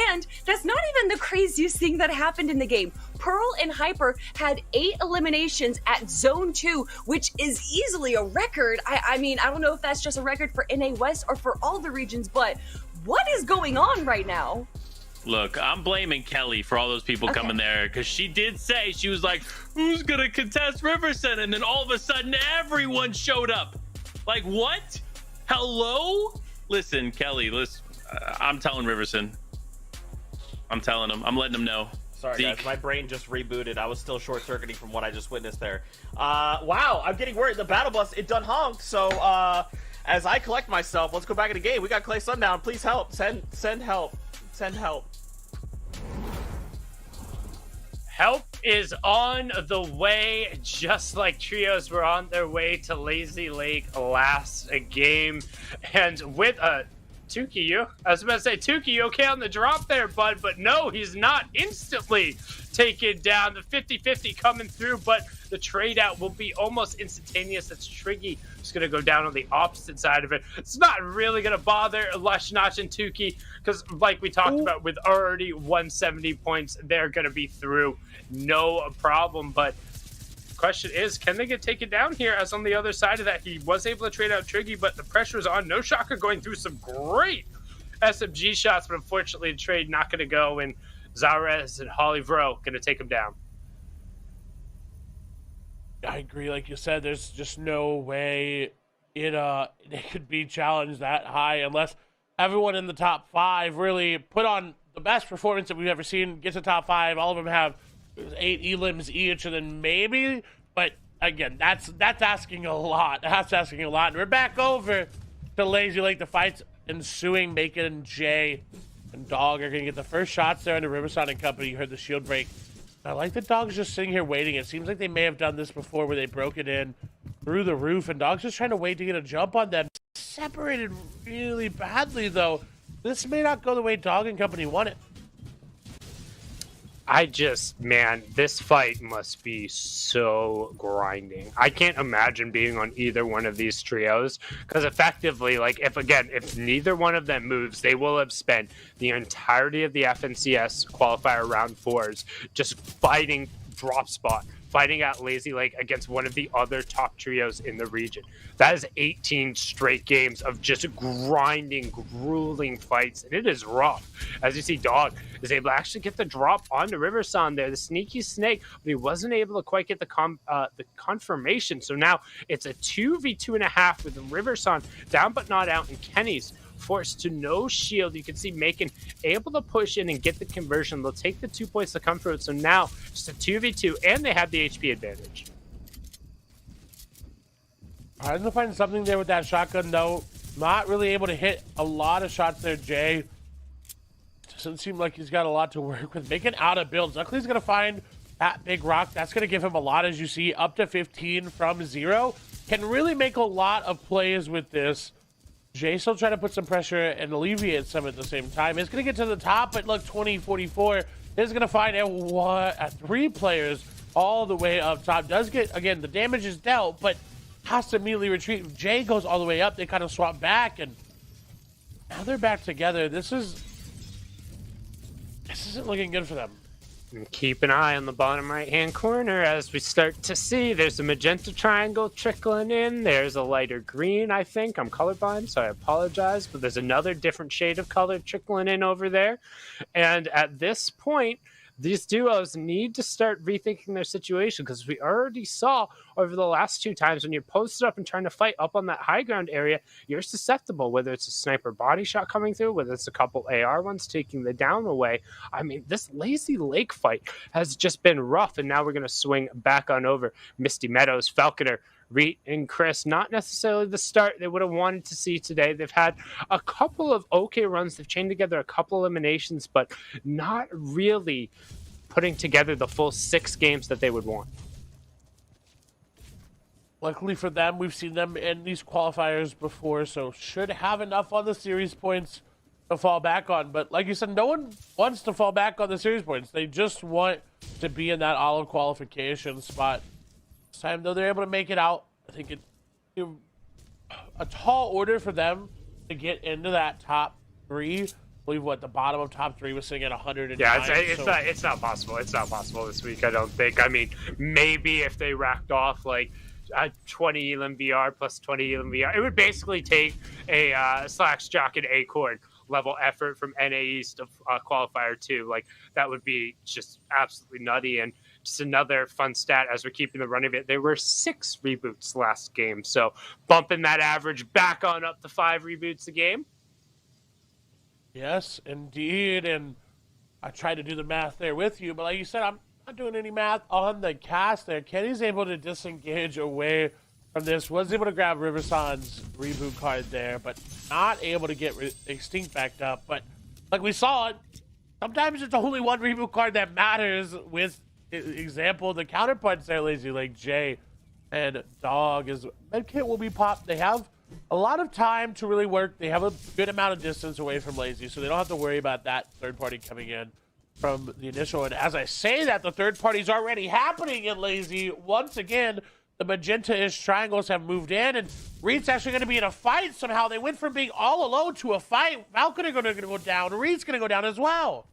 And that's not even the craziest thing that happened in the game. Pearl and Hyper had 8 eliminations at Zone 2, which is easily a record. I mean, I don't know if that's just a record for NA West or for all the regions, but what is going on right now? Look, I'm blaming Kelly for all those people coming there, because she did say, she was like, who's going to contest Riverson? And then all of a sudden, everyone showed up. Like, what? Hello? Listen, Kelly, listen, I'm telling Riverson. I'm telling him. I'm letting him know. Sorry, guys. My brain just rebooted. I was still short-circuiting from what I just witnessed there. Wow, I'm getting worried. The battle bus, it done honked. So, as I collect myself, let's go back in the game. We got Clay Sundown. Please help. Send help. Send help. Help is on the way, just like Trios were on their way to Lazy Lake last game. And with Tuki, I was about to say, Tuki, you okay on the drop there, bud? But no, he's not instantly taken down. The 50-50 coming through, but the trade out will be almost instantaneous. That's Triggy just going to go down on the opposite side of it. It's not really going to bother Lush, Notch, and Tuki, because like we talked about, with already 170 points, they're going to be through. No problem. But the question is, can they get taken down here? As on the other side of that, he was able to trade out Triggy, but the pressure is on. No Shocker going through some great SMG shots, but unfortunately the trade not going to go, and Zarez and Hollyvro going to take him down. I agree. Like you said, there's just no way it could be challenged that high unless everyone in the top 5 really put on the best performance that we've ever seen, get to top 5. All of them have 8 elims each, and then maybe. But again, that's asking a lot. That's asking a lot. And we're back over to Lazy Lake. The fight's ensuing. Macon, Jay, and Dog are going to get the first shots there under Riverside and company. You heard the shield break. I like the Dog's just sitting here waiting. It seems like they may have done this before where they broke it in through the roof, and Dog's just trying to wait to get a jump on them. Separated really badly, though. This may not go the way Dog and company want it. Man, this fight must be so grinding. I can't imagine being on either one of these trios, because effectively, like, if neither one of them moves, they will have spent the entirety of the FNCS qualifier round 4s just fighting drop spot, fighting at Lazy Lake against one of the other top trios in the region. That is 18 straight games of just grinding, grueling fights, and it is rough. As you see, Dog is able to actually get the drop onto Riverson there, the sneaky snake, but he wasn't able to quite get the confirmation. So now it's a 2v2.5 with Riverson down but not out, and Kenny's forced to no shield. You can see Macon able to push in and get the conversion. They'll take the 2 points to come through it. So now just a 2v2, and they have the HP advantage. Trying to find something there with that shotgun, though. Not really able to hit a lot of shots there, Jay. Doesn't seem like he's got a lot to work with. Making out of builds. Luckily, he's going to find that big rock. That's going to give him a lot, as you see, up to 15 from 0. Can really make a lot of plays with this. Jay still trying to put some pressure and alleviate some at the same time. It's going to get to the top, but look, 20-44 is going to find at 3 players all the way up top. Does get, again, the damage is dealt, but has to immediately retreat. Jay goes all the way up. They kind of swap back, and now they're back together. This isn't looking good for them. And keep an eye on the bottom right-hand corner as we start to see there's a magenta triangle trickling in. There's a lighter green, I think. I'm colorblind, so I apologize. But there's another different shade of color trickling in over there. And at this point, these duos need to start rethinking their situation, because we already saw over the last 2 times when you're posted up and trying to fight up on that high ground area, you're susceptible, whether it's a sniper body shot coming through, whether it's a couple AR ones taking the down away. I mean, this Lazy Lake fight has just been rough, and now we're going to swing back on over. Misty Meadows, Falconer, Reet and Chris, not necessarily the start they would have wanted to see today. They've had a couple of okay runs. They've chained together a couple eliminations, but not really putting together the full 6 games that they would want. Luckily for them, we've seen them in these qualifiers before, so should have enough on the series points to fall back on. But like you said, no one wants to fall back on the series points. They just want to be in that olive qualification spot. This time, though, they're able to make it out. I think it's a tall order for them to get into that top 3. I believe the bottom of top 3 was sitting at 109. Yeah, it's not possible. It's not possible this week, I don't think. I mean, maybe if they racked off like 20 Elim VR plus 20 Elim VR, it would basically take a Slacks Jock and Acorn level effort from NAEs to Qualifier 2. Like, that would be just absolutely nutty. And just another fun stat as we're keeping the run of it, there were 6 reboots last game, so bumping that average back on up to 5 reboots a game. Yes, indeed, and I tried to do the math there with you, but like you said, I'm not doing any math on the cast there. Kenny's able to disengage away from this, was able to grab Riverson's reboot card there, but not able to get Extinct backed up. But like we saw, sometimes it's only one reboot card that matters. With example, the counterpunch there, Lazy Lake, Jay and Dog, is medkit will be popped. They have a lot of time to really work. They have a good amount of distance away from Lazy, so they don't have to worry about that third party coming in from the initial. And as I say that, the third party's already happening in Lazy. Once again, the magenta-ish triangles have moved in, and Reed's actually going to be in a fight somehow. They went from being all alone to a fight. Falcon are going to go down. Reed's going to go down as well.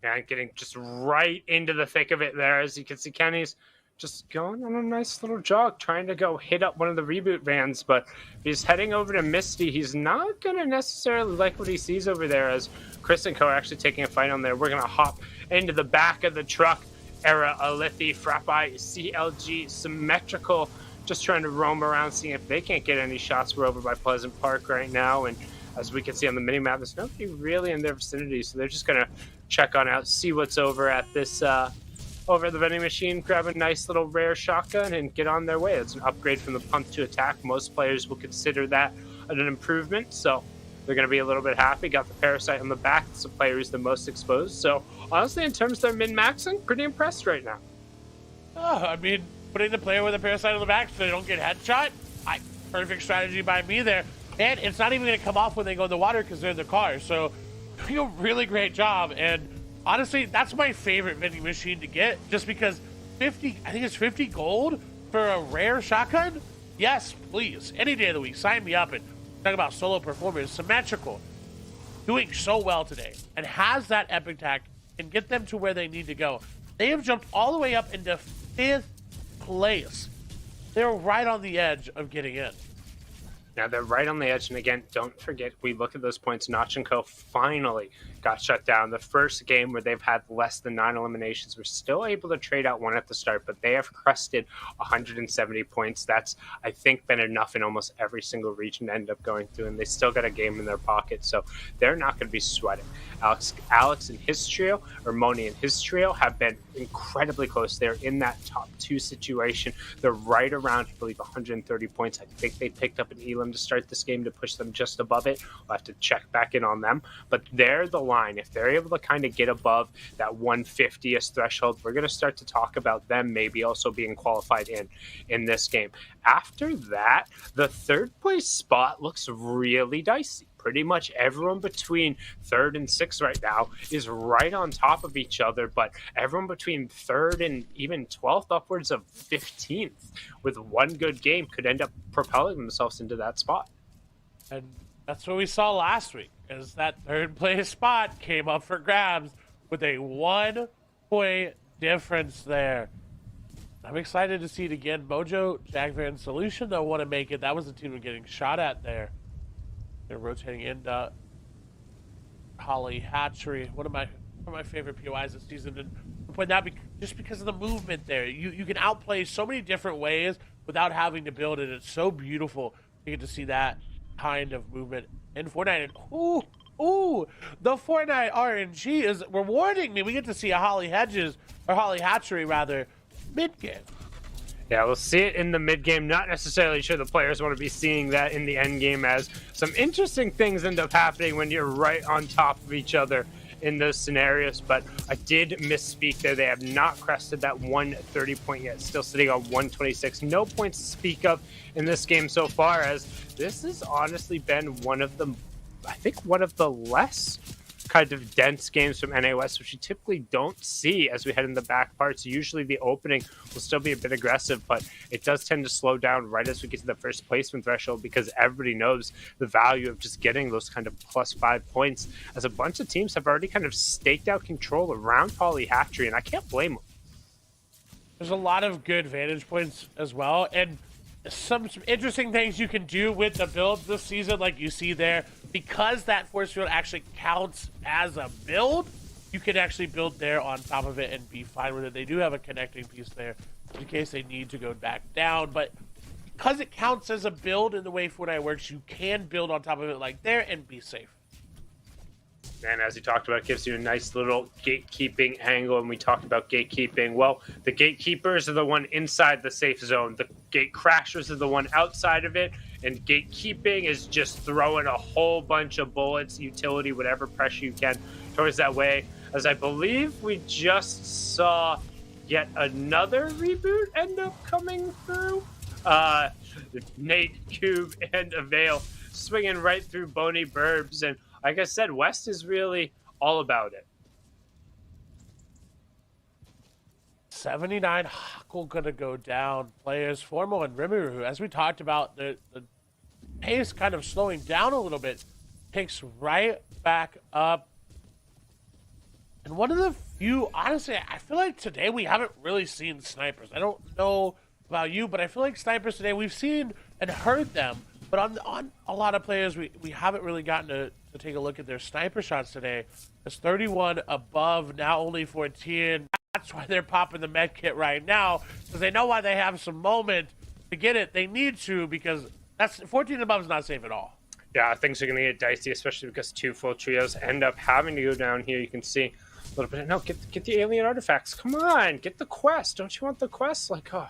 And getting just right into the thick of it there. As you can see, Kenny's just going on a nice little jog, trying to go hit up one of the reboot vans. But if he's heading over to Misty, he's not going to necessarily like what he sees over there, as Chris and Co are actually taking a fight on there. We're going to hop into the back of the truck. Era, Alithi, Frappi, CLG, Symmetrical, just trying to roam around, seeing if they can't get any shots. We're over by Pleasant Park right now, and as we can see on the minimap, there's nobody really in their vicinity, so they're just going to check on out, see what's over at this, over at the vending machine, grab a nice little rare shotgun, and get on their way. It's an upgrade from the pump to attack. Most players will consider that an improvement, so they're going to be a little bit happy. Got the Parasite on the back. It's the player who's the most exposed. So honestly, in terms of their min-maxing, pretty impressed right now. Oh, I mean, putting the player with a Parasite on the back so they don't get headshot, perfect strategy by me there. And it's not even going to come off when they go in the water because they're in the car. So doing a really great job. And honestly, that's my favorite vending machine to get, just because 50, I think it's 50 gold for a rare shotgun. Yes, please. Any day of the week, sign me up. And talk about solo performance, symmetrical, doing so well today, and has that epic tag and get them to where they need to go. They have jumped all the way up into 5th place. They're right on the edge of getting in. Now they're right on the edge, and again, don't forget, we look at those points. Notch & Co. finally got shut down. The first game where they've had less than 9 eliminations, we're still able to trade out 1 at the start, but they have crested 170 points. That's, I think, been enough in almost every single region to end up going through, and they still got a game in their pocket, so they're not going to be sweating. Alex and his trio, or Moni and his trio, have been incredibly close. They're in that top 2 situation. They're right around, I believe, 130 points. I think they picked up an Elam to start this game to push them just above it. We'll have to check back in on them, but they're the line. If they're able to kind of get above that 150th threshold, we're going to start to talk about them maybe also being qualified in this game. After that, the 3rd place spot looks really dicey. Pretty much everyone between 3rd and 6th right now is right on top of each other, but everyone between 3rd and even 12th, upwards of 15th, with one good game, could end up propelling themselves into that spot. And that's what we saw last week, is that 3rd place spot came up for grabs with a 1-point difference there. I'm excited to see it again. Mojo, Jagver, and Solution, they'll want to make it. That was the team we're getting shot at there. They're rotating into Holly Hatchery, one of my favorite POIs this season. And point that just because of the movement there, you can outplay so many different ways without having to build it. It's so beautiful. You get to see that kind of movement in Fortnite. And ooh, the Fortnite RNG is rewarding me. We get to see a Holly Hatchery rather mid game. Yeah, we'll see it in the mid-game. Not necessarily sure the players want to be seeing that in the end game, as some interesting things end up happening when you're right on top of each other in those scenarios. But I did misspeak there. They have not crested that 130 point yet. Still sitting on 126. No points to speak of in this game so far, as this has honestly been one of the less kind of dense games from NA West, which you typically don't see as we head in the back parts. Usually the opening will still be a bit aggressive, but it does tend to slow down right as we get to the first placement threshold, because everybody knows the value of just getting those kind of +5 points, as a bunch of teams have already kind of staked out control around Holly Hatchery, and I can't blame them. There's a lot of good vantage points as well, and some interesting things you can do with the builds this season, like you see there, because that force field actually counts as a build. You can actually build there on top of it and be fine with it. They do have a connecting piece there in case they need to go back down, but because it counts as a build in the way Fortnite works, you can build on top of it like there and be safe. And as we talked about, it gives you a nice little gatekeeping angle. And we talked about gatekeeping. Well, the gatekeepers are the one inside the safe zone. The gate crashers are the one outside of it. And gatekeeping is just throwing a whole bunch of bullets, utility, whatever pressure you can towards that way. As I believe we just saw yet another reboot end up coming through. Nate, Cube, and Avail swinging right through Boney Burbs. And like I said, West is really all about it. 79, Huckle gonna go down. Players Formal and Rimuru, as we talked about, the pace kind of slowing down a little bit, picks right back up. And one of the few, honestly, I feel like today we haven't really seen snipers. I don't know about you, but I feel like snipers today, we've seen and heard them, but on a lot of players, we haven't really gotten to take a look at their sniper shots today. It's 31 above, now only 14. That's why they're popping the med kit right now, because they know why they have some moment to get it. They need to, because that's 14 above is not safe at all. Yeah, things are going to get dicey, especially because 2 full trios end up having to go down here. You can see a little bit. No, get the alien artifacts. Come on, get the quest. Don't you want the quest? Like, oh,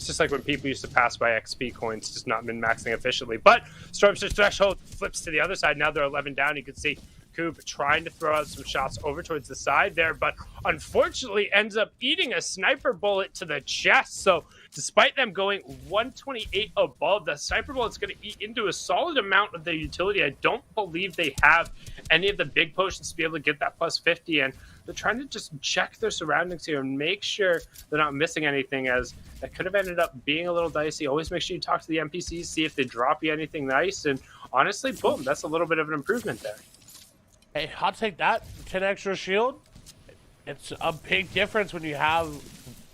It's just like when people used to pass by XP coins, just not min-maxing efficiently. But Stormsurge Threshold flips to the other side. Now they're 11 down. You can see Coop trying to throw out some shots over towards the side there, but unfortunately ends up eating a sniper bullet to the chest. So despite them going 128 above, the sniper bullet's going to eat into a solid amount of their utility. I don't believe they have any of the big potions to be able to get that plus 50, and they're trying to just check their surroundings here and make sure they're not missing anything, as that could have ended up being a little dicey. Always make sure you talk to the NPCs, see if they drop you anything nice, and honestly, boom, that's a little bit of an improvement there. Hey, I'll take that. 10 extra shield. It's a big difference when you have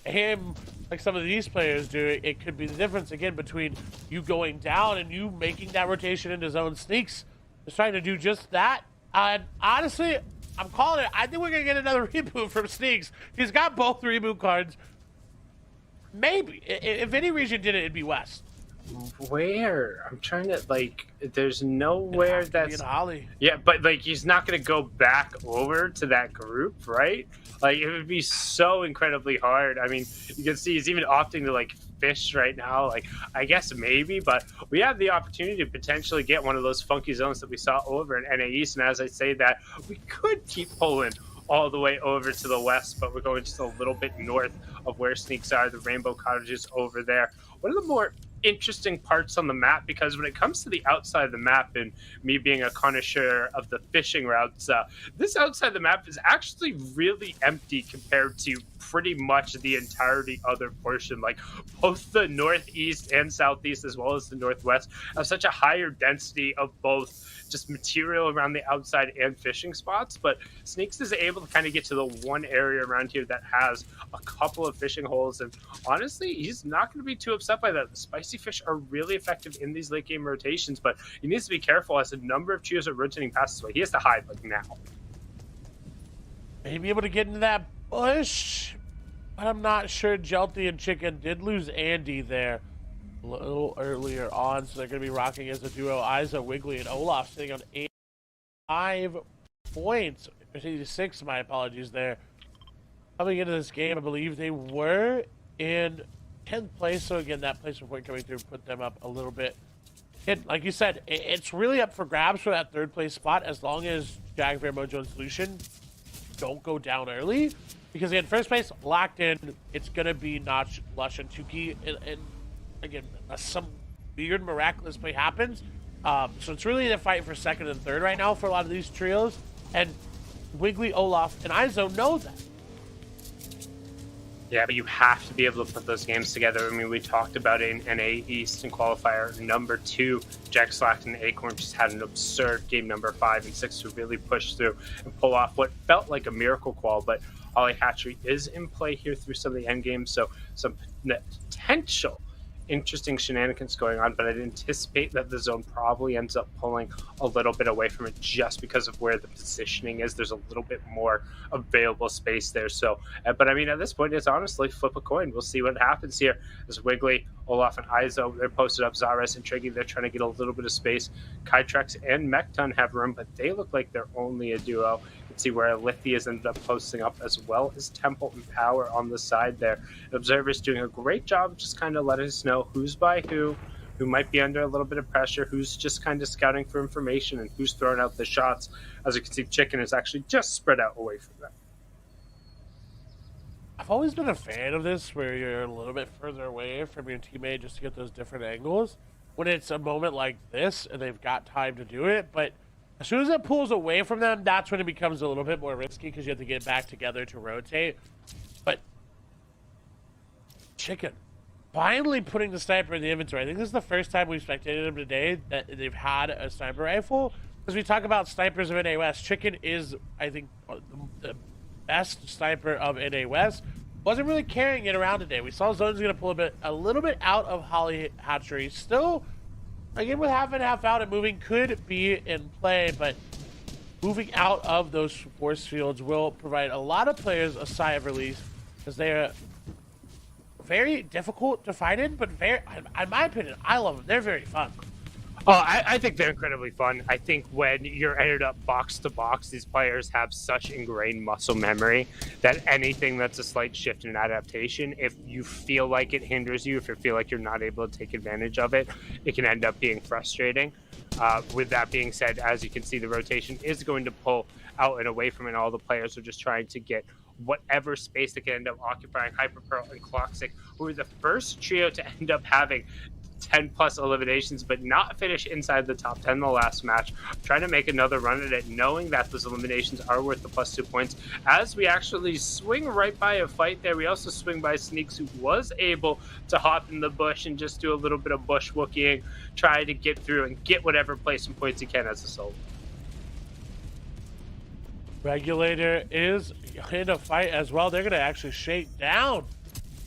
him, like some of these players do. It could be the difference, again, between you going down and you making that rotation into zone. Sneaks is trying to do just that. And honestly, I'm calling it. I think we're going to get another reboot from Sneaks. He's got both reboot cards. Maybe. If any region did it, it'd be West. Where? I'm trying to, like, there's nowhere that's... Holly. Yeah, but, like, he's not going to go back over to that group, right? Like, it would be so incredibly hard. I mean, you can see he's even opting to, like, fish right now. Like, I guess maybe, but we have the opportunity to potentially get one of those funky zones that we saw over in NAE. And as I say that, we could keep pulling all the way over to the west, but we're going just a little bit north of where Sneaks are, the Rainbow Cottages over there. One of the more interesting parts on the map, because when it comes to the outside of the map, and me being a connoisseur of the fishing routes, this outside the map is actually really empty compared to pretty much the entirety other portion. Like, both the northeast and southeast, as well as the northwest, have such a higher density of both just material around the outside and fishing spots. But Sneaks is able to kind of get to the one area around here that has a couple of fishing holes, and honestly, he's not going to be too upset by that. The spicy fish are really effective in these late game rotations, but he needs to be careful as a number of cheers are rotating past this way. He has to hide, like, now. Maybe able to get into that bush, but I'm not sure. Jelty and Chicken did lose Andy there a little earlier on, so they're going to be rocking as a duo. Iza, Wiggly, and Olaf sitting on 5 points. 86, my apologies there. Coming into this game, I believe they were in 10th place, so again, that placement point coming through put them up a little bit. And like you said, it's really up for grabs for that 3rd place spot, as long as Jaguar, Mojo, and Solution don't go down early. Because again, 1st place locked in, it's going to be Notch, Lush, and Tuki, and again, unless some weird miraculous play happens. So it's really the fight for 2nd and 3rd right now for a lot of these trios, and Wiggly, Olaf, and Izo know that. Yeah, but you have to be able to put those games together. I mean, we talked about it in NA East and Qualifier number 2. Jack Slack and Acorn just had an absurd game number 5 and 6 to really push through and pull off what felt like a miracle qual. But Ollie Hatchery is in play here through some of the end games, so some potential interesting shenanigans going on, but I'd anticipate that the zone probably ends up pulling a little bit away from it just because of where the positioning is. There's a little bit more available space there. So, but I mean, at this point, it's honestly flip a coin. We'll see what happens here. There's Wiggly, Olaf, and Izo. They're posted up. Zares and Triggy, they're trying to get a little bit of space. Kytrex and Mekton have room, but they look like they're only a duo. See where Lithia's ended up posting up, as well as Temple and Power on the side there. Observer's doing a great job just kind of letting us know who's by who might be under a little bit of pressure, who's just kind of scouting for information, and who's throwing out the shots. As you can see, Chicken is actually just spread out away from them. I've always been a fan of this, where you're a little bit further away from your teammate just to get those different angles when it's a moment like this and they've got time to do it. But as soon as it pulls away from them, that's when it becomes a little bit more risky, because you have to get back together to rotate. But Chicken finally putting the sniper in the inventory. I think this is the first time we've spectated him today that they've had a sniper rifle. As we talk about snipers of NA West, Chicken is, I think, the best sniper of NA West. Wasn't really carrying it around today. We saw Zone's going to pull a little bit out of Holly Hatchery. Still, again, with half and half out and moving could be in play, but moving out of those force fields will provide a lot of players a sigh of relief, because they are very difficult to fight in, but very, in my opinion, I love them. They're very fun. Oh, I think they're incredibly fun. I think when you're ended up box to box, these players have such ingrained muscle memory that anything that's a slight shift in adaptation, if you feel like it hinders you, if you feel like you're not able to take advantage of it, it can end up being frustrating. With that being said, as you can see, the rotation is going to pull out and away from it. All the players are just trying to get whatever space they can end up occupying. Hyperpearl and Cloxic, who were the first trio to end up having 10 plus eliminations but not finish inside the top 10 the last match, trying to make another run at it, knowing that those eliminations are worth the +2 points. As we actually swing right by a fight there, we also swing by Sneaks, who was able to hop in the bush and just do a little bit of bushwooking, try to get through and get whatever placement points he can as a solo. Regulator is in a fight as well. They're going to actually shake down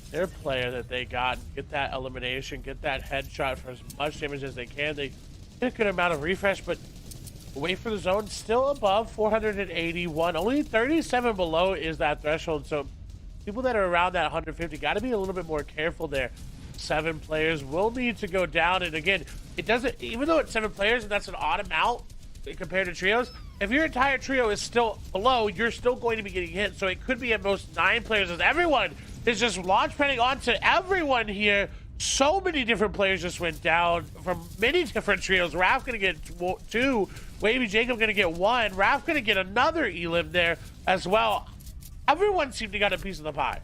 their player that they got and get that elimination, get that headshot for as much damage as they can. They get a good amount of refresh, but away from the zone, still above 481. Only 37 below is that threshold, so people that are around that 150 got to be a little bit more careful there. 7 players will need to go down, and again, it doesn't, even though it's 7 players and that's an odd amount compared to trios, if your entire trio is still below, you're still going to be getting hit, so it could be at most 9 players as everyone is just launch padding onto everyone here. So many different players just went down from many different trios. Raph gonna get 2, Wavy Jacob gonna get 1, Raph gonna get another elim there as well. Everyone seemed to got a piece of the pie.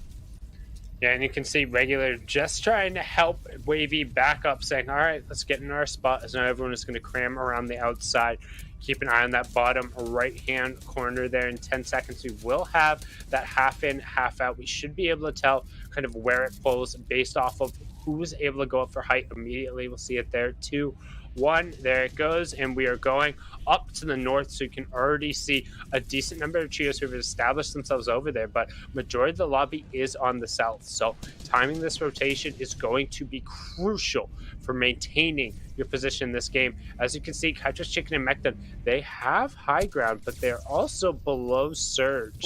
Yeah, and you can see Regular just trying to help Wavy back up, saying, all right, let's get in our spot, as now everyone is going to cram around the outside. Keep an eye on that bottom right-hand corner there. In 10 seconds, we will have that half in, half out. We should be able to tell kind of where it pulls based off of who's able to go up for height immediately. We'll see it there. 2, 1, there it goes, and we are going up to the north, so you can already see a decent number of trios who have established themselves over there, but majority of the lobby is on the south, so timing this rotation is going to be crucial for maintaining your position in this game. As you can see, Kytra's Chicken and Mekton, they have high ground, but they're also below Surge.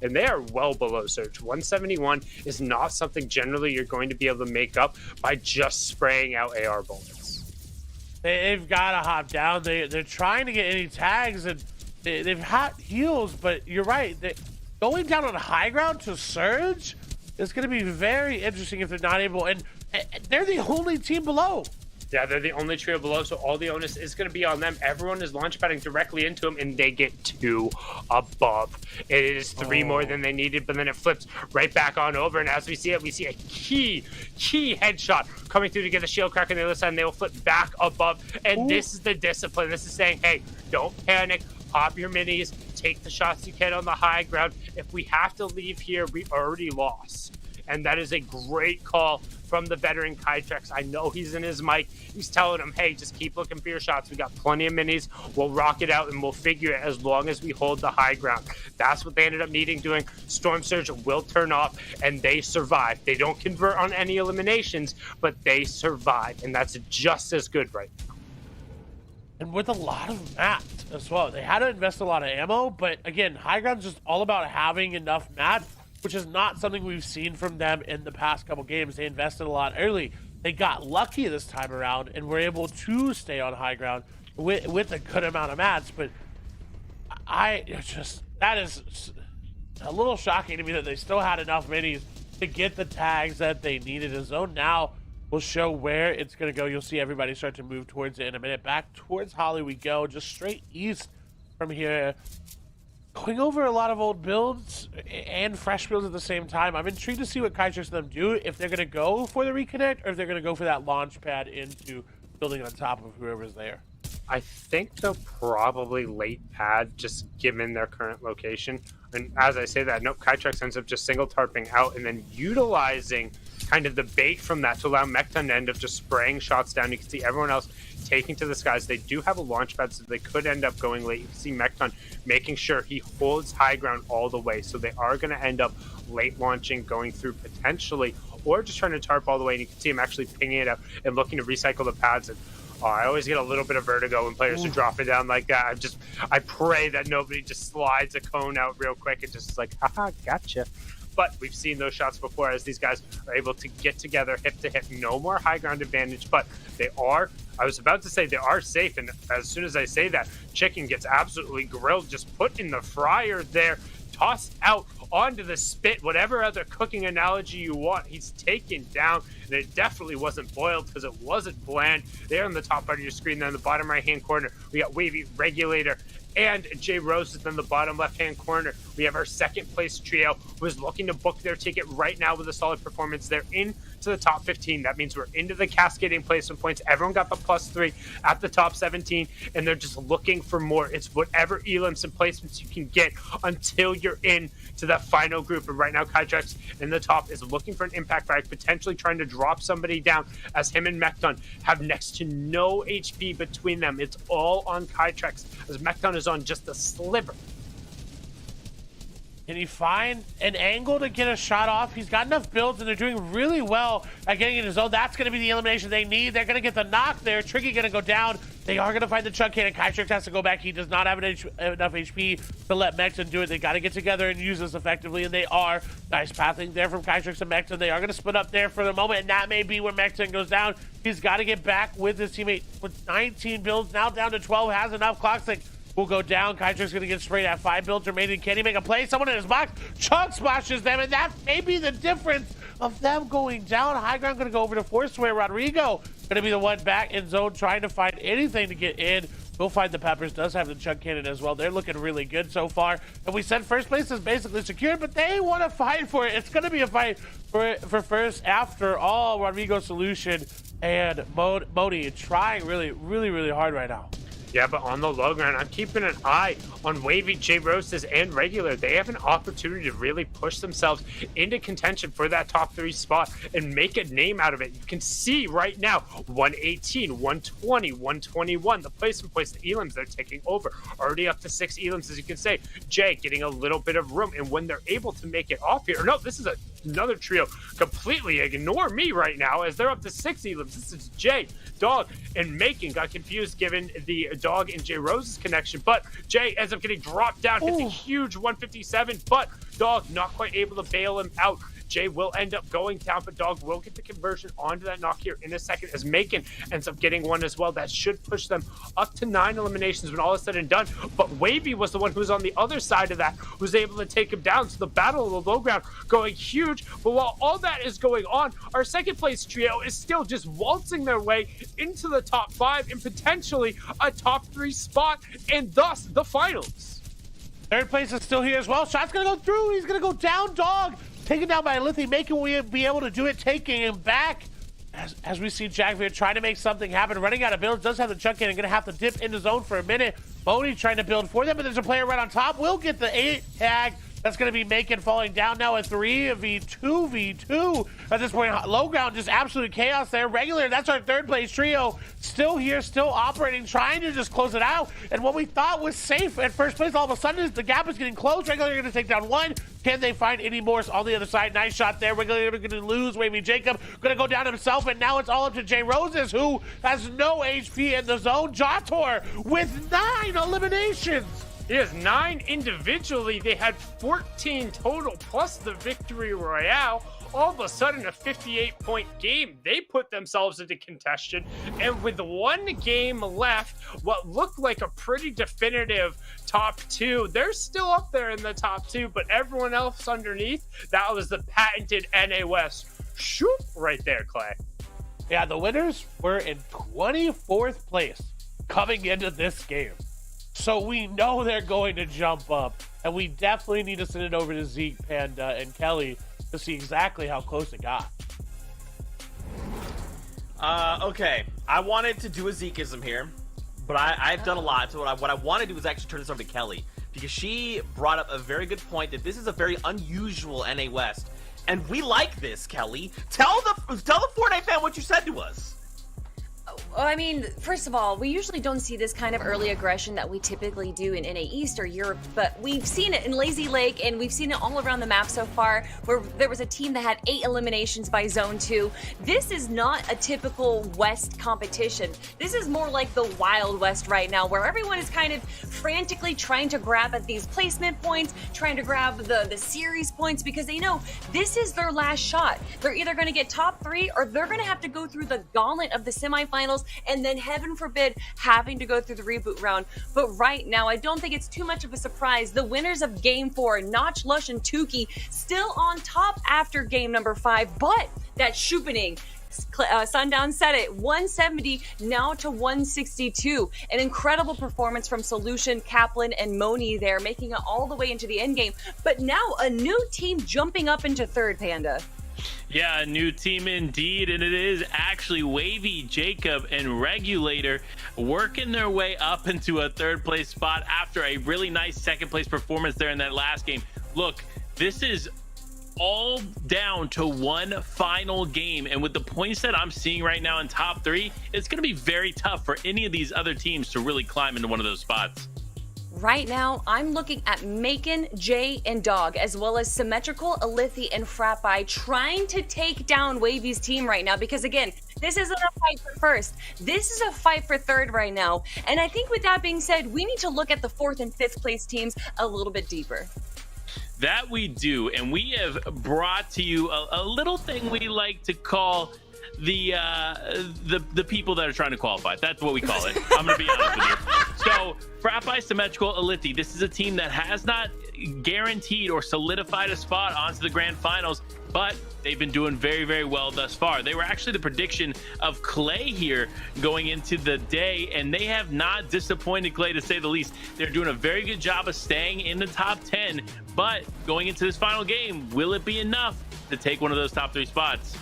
And they are well below Surge. 171 is not something generally you're going to be able to make up by just spraying out AR bullets. They've got to hop down. They're trying to get any tags, and they've had heals, but you're right. Going down on high ground to Surge is going to be very interesting if they're not able, and they're the only team below. Yeah, they're the only trio below, so all the onus is going to be on them. Everyone is launch padding directly into them, and they get 2 above. It is 3 more than they needed, but then it flips right back on over, and as we see it, we see a key headshot coming through to get a shield crack on the other side, and they will flip back above, and this is the discipline. This is saying, hey, don't panic, pop your minis, take the shots you can on the high ground. If we have to leave here, we already lost. And that is a great call from the veteran Kytrex. I know he's in his mic. He's telling him, hey, just keep looking for your shots. We got plenty of minis. We'll rock it out, and we'll figure it as long as we hold the high ground. That's what they ended up needing doing. Storm Surge will turn off, and they survive. They don't convert on any eliminations, but they survive, and that's just as good right now. And with a lot of mats as well. They had to invest a lot of ammo, but again, high ground's just all about having enough mats, which is not something we've seen from them in the past couple games. They invested a lot early. They got lucky this time around and were able to stay on high ground with a good amount of mats, but that is a little shocking to me that they still had enough minis to get the tags that they needed. A zone now will show where it's going to go. You'll see everybody start to move towards it in a minute. Back towards Holly we go, just straight east from here. Going over a lot of old builds and fresh builds at the same time. I'm intrigued to see what Kytrex and them do, if they're going to go for the reconnect or if they're going to go for that launch pad into building on top of whoever's there. I think they'll probably late pad, just given their current location. And as I say that, nope, Kytrex ends up just single tarping out and then utilizing kind of the bait from that to allow Mekton to end up just spraying shots down. You can see everyone else taking to the skies. They do have a launch pad, so they could end up going late. You can see Mekton making sure he holds high ground all the way. So they are going to end up late launching, going through potentially, or just trying to tarp all the way. And you can see him actually pinging it out and looking to recycle the pads. And I always get a little bit of vertigo when players are dropping down like that. I pray that nobody just slides a cone out real quick and just like, haha, gotcha. but we've seen those shots before as these guys are able to get together hip to hip. No more high ground advantage, but they are, I was about to say they are safe, and as soon as I say that, Chicken gets absolutely grilled, just put in the fryer there, tossed out onto the spit, whatever other cooking analogy you want. He's taken down, and it definitely wasn't boiled because it wasn't bland. There on the top part of your screen, there in the bottom right-hand corner, we got Wavy, Regulator, and J Rose is in the bottom left-hand corner. We have our second place trio who is looking to book their ticket right now with a solid performance. They're into the top 15. That means we're into the cascading placement points. Everyone got the +3 at the top 17, and they're just looking for more. It's whatever elims and placements you can get until you're in to the final group. And right now, Kytrex in the top is looking for an impact frag, potentially trying to drop somebody down, as him and Mekton have next to no HP between them. It's all on Kytrex, as Mekton is on just a sliver. Can he find an angle to get a shot off? He's got enough builds, and they're doing really well at getting in his zone. That's going to be the elimination they need. They're going to get the knock there. Tricky going to go down. They are going to find the chug cannon. Kytrex has to go back. He does not have enough HP to let Mekton do it. They got to get together and use this effectively, and they are. Nice pathing there from Kytrex and Mekton. They are going to split up there for the moment, and that may be where Mekton goes down. He's got to get back with his teammate with 19 builds, now down to 12, has enough. Clockstick will go down. Kytrex going to get sprayed at 5 builds remaining. Can he make a play? Someone in his box. Chug splashes them, and that may be the difference of them going down. High ground going to go over to Foursquare. Rodrigo going to be the one back in zone trying to find anything to get in. We'll find the Peppers. Does have the chug cannon as well. They're looking really good so far. And we said first place is basically secured, but they want to fight for it. It's going to be a fight for first after all. Rodrigo Solution and Modi trying really hard right now. Yeah, but on the low ground, I'm keeping an eye on Wavy, J Roses, and Regular. They have an opportunity to really push themselves into contention for that top 3 spot and make a name out of it. You can see right now, 118, 120, 121, the placement points, the elims, they're taking over. Already up to 6 elims, as you can say. Jay getting a little bit of room, and when they're able to make it off here, no, this is another trio. Completely ignore me right now, as they're up to 6 elims. This is Jay, Dog, and Making. Got confused given the Dog and J Rose's connection, but Jay ends up getting dropped down, hits a huge 157, but Dog not quite able to bail him out. Jay will end up going down, but Dog will get the conversion onto that knock here in a second, as Macon ends up getting one as well. That should push them up to 9 eliminations when all is said and done. But Wavy was the one who was on the other side of that, who was able to take him down. So the battle of the low ground going huge. But while all that is going on, our second place trio is still just waltzing their way into the top 5 and potentially a top 3 spot, and thus the finals. Third place is still here as well. Shot's going to go through. He's going to go down. Dog taken down by Lithy. Making will be able to do it, taking him back. As we see Jackveer trying to make something happen, running out of builds, does have the chuck in and going to have to dip into zone for a minute. Modi trying to build for them, but there's a player right on top. Will get the 8 tag. That's going to be Macon falling down now at 3v2v2. At this point, low ground, just absolute chaos there. Regular, that's our third place trio. Still here, still operating, trying to just close it out. And what we thought was safe at first place, all of a sudden, the gap is getting closed. Regular going to take down 1. Can they find any more on the other side? Nice shot there. Regular going to lose. Wavy Jacob going to go down himself, and now it's all up to J Roses, who has no HP in the zone. Jator with 9 eliminations. He has 9 individually. They had 14 total, plus the victory royale. All of a sudden, a 58-point game. They put themselves into contention. And with 1 game left, what looked like a pretty definitive top 2, they're still up there in the top 2, but everyone else underneath, that was the patented NA West. Shoop right there, Clay. Yeah, the winners were in 24th place coming into this game. So we know they're going to jump up, and we definitely need to send it over to Zeke, Panda, and Kelly to see exactly how close it got. Okay, I wanted to do a Zekeism here, but I've done a lot. So what I want to do is actually turn this over to Kelly, because she brought up a very good point that this is a very unusual NA West, and we like this. Kelly, tell the Fortnite fan what you said to us. Well, I mean, first of all, we usually don't see this kind of early aggression that we typically do in NA East or Europe, but we've seen it in Lazy Lake, and we've seen it all around the map so far, where there was a team that had 8 eliminations by Zone 2. This is not a typical West competition. This is more like the Wild West right now, where everyone is kind of frantically trying to grab at these placement points, trying to grab the series points, because they know this is their last shot. They're either going to get top 3 or they're going to have to go through the gauntlet of the semifinals, and then heaven forbid having to go through the reboot round. But right now, I don't think it's too much of a surprise. The winners of game 4, Notch, Lush, and Tukey, still on top after game number 5, but that Shupening, Sundown said it, 170 now to 162. An incredible performance from Solution, Kaplan, and Moni there, making it all the way into the end game. But now a new team jumping up into third, Panda. Yeah, a new team indeed, and it is actually Wavy, Jacob, and Regulator working their way up into a third place spot after a really nice second place performance there in that last game. Look, this is all down to one final game, and with the points that I'm seeing right now in top 3, it's going to be very tough for any of these other teams to really climb into one of those spots. Right now, I'm looking at Macon, Jay, and Dog, as well as Symmetrical, Alithi, and Frappi, trying to take down Wavy's team right now, because again, this isn't a fight for first. This is a fight for third right now. And I think with that being said, we need to look at the 4th and 5th place teams a little bit deeper. That we do, and we have brought to you a little thing we like to call the people that are trying to qualify. That's what we call it. I'm gonna be honest with you. So Frappi, Symmetrical, Alithi, this is a team that has not guaranteed or solidified a spot onto the grand finals, but they've been doing very, very well thus far. They were actually the prediction of Clay here going into the day, and they have not disappointed Clay, to say the least. They're doing a very good job of staying in the top 10, but going into this final game, will it be enough to take one of those top 3 spots?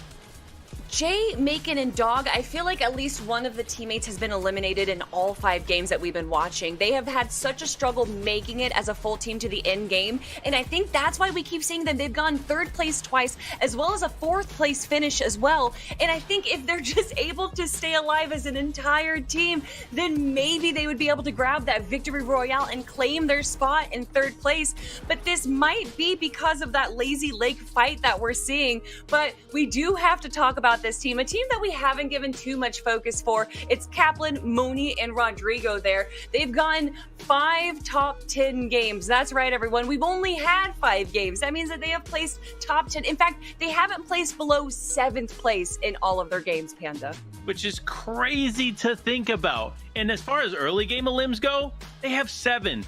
Jay, Macon, and Dog, I feel like at least one of the teammates has been eliminated in all 5 games that we've been watching. They have had such a struggle making it as a full team to the end game, and I think that's why we keep seeing them. They've gone 3rd place twice, as well as a 4th place finish as well, and I think if they're just able to stay alive as an entire team, then maybe they would be able to grab that victory royale and claim their spot in 3rd place. But this might be because of that Lazy Lake fight that we're seeing, but we do have to talk about this team, a team that we haven't given too much focus for. It's Kaplan, Moni, and Rodrigo there. They've gone 5 top 10 games. That's right, everyone. We've only had 5 games. That means that they have placed top 10. In fact, they haven't placed below 7th place in all of their games, Panda. Which is crazy to think about. And as far as early game elims go, they have 7.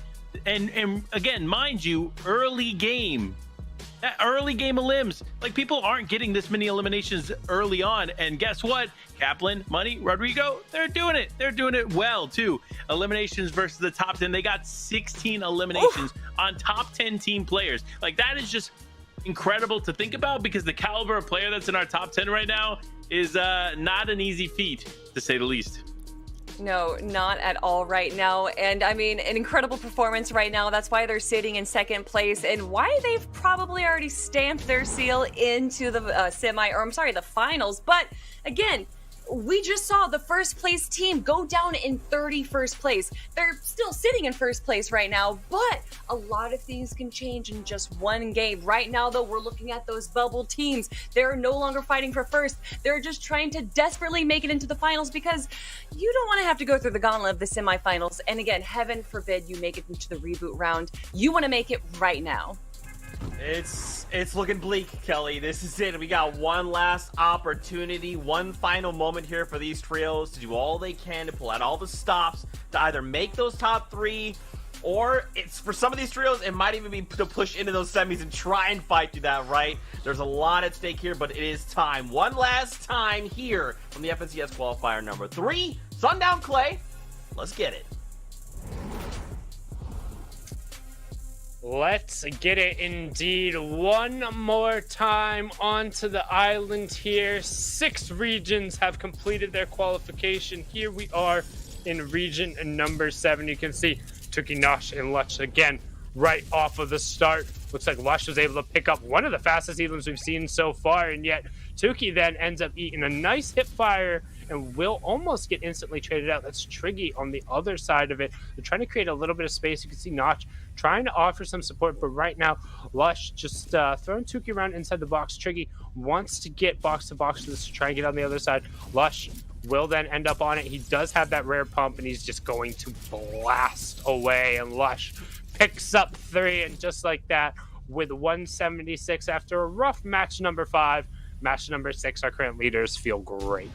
And again, mind you, early game. That early game elims, like, people aren't getting this many eliminations early on, and guess what? Kaplan, Money, Rodrigo, they're doing it. They're doing it well too. Eliminations versus the top 10, they got 16 eliminations on top 10 team players. Like, that is just incredible to think about, because the caliber of player that's in our top 10 right now is not an easy feat, to say the least. No, not at all right now. And I mean, an incredible performance right now. That's why they're sitting in 2nd place, and why they've probably already stamped their seal into the the finals. But again, we just saw the 1st place team go down in 31st place. They're still sitting in 1st place right now, but a lot of things can change in just one game. Right now, though, we're looking at those bubble teams. They're no longer fighting for 1st. They're just trying to desperately make it into the finals, because you don't want to have to go through the gauntlet of the semifinals. And again, heaven forbid you make it into the reboot round. You want to make it right now. It's looking bleak, Kelly. This is it. We got one last opportunity, one final moment here for these trios to do all they can to pull out all the stops to either make those top 3, or it's for some of these trios, it might even be to push into those semis and try and fight through that, right? There's a lot at stake here, but it is time. One last time here from the FNCS qualifier number 3, Sundown Clay. Let's get it. Let's get it indeed. One more time onto the island here. 6 regions have completed their qualification. Here we are in region number 7. You can see Tukey, Nosh, and Lush again right off of the start. Looks like Lush was able to pick up one of the fastest elims we've seen so far, and yet Tukey then ends up eating a nice hip fire and will almost get instantly traded out. That's Triggy on the other side of it. They're trying to create a little bit of space. You can see Notch trying to offer some support, but right now, Lush just throwing Tukey around inside the box. Triggy wants to get box to box to try and get on the other side. Lush will then end up on it. He does have that rare pump, and he's just going to blast away, and Lush picks up 3, and just like that, with 176 after a rough match number 5, match number 6, our current leaders feel great.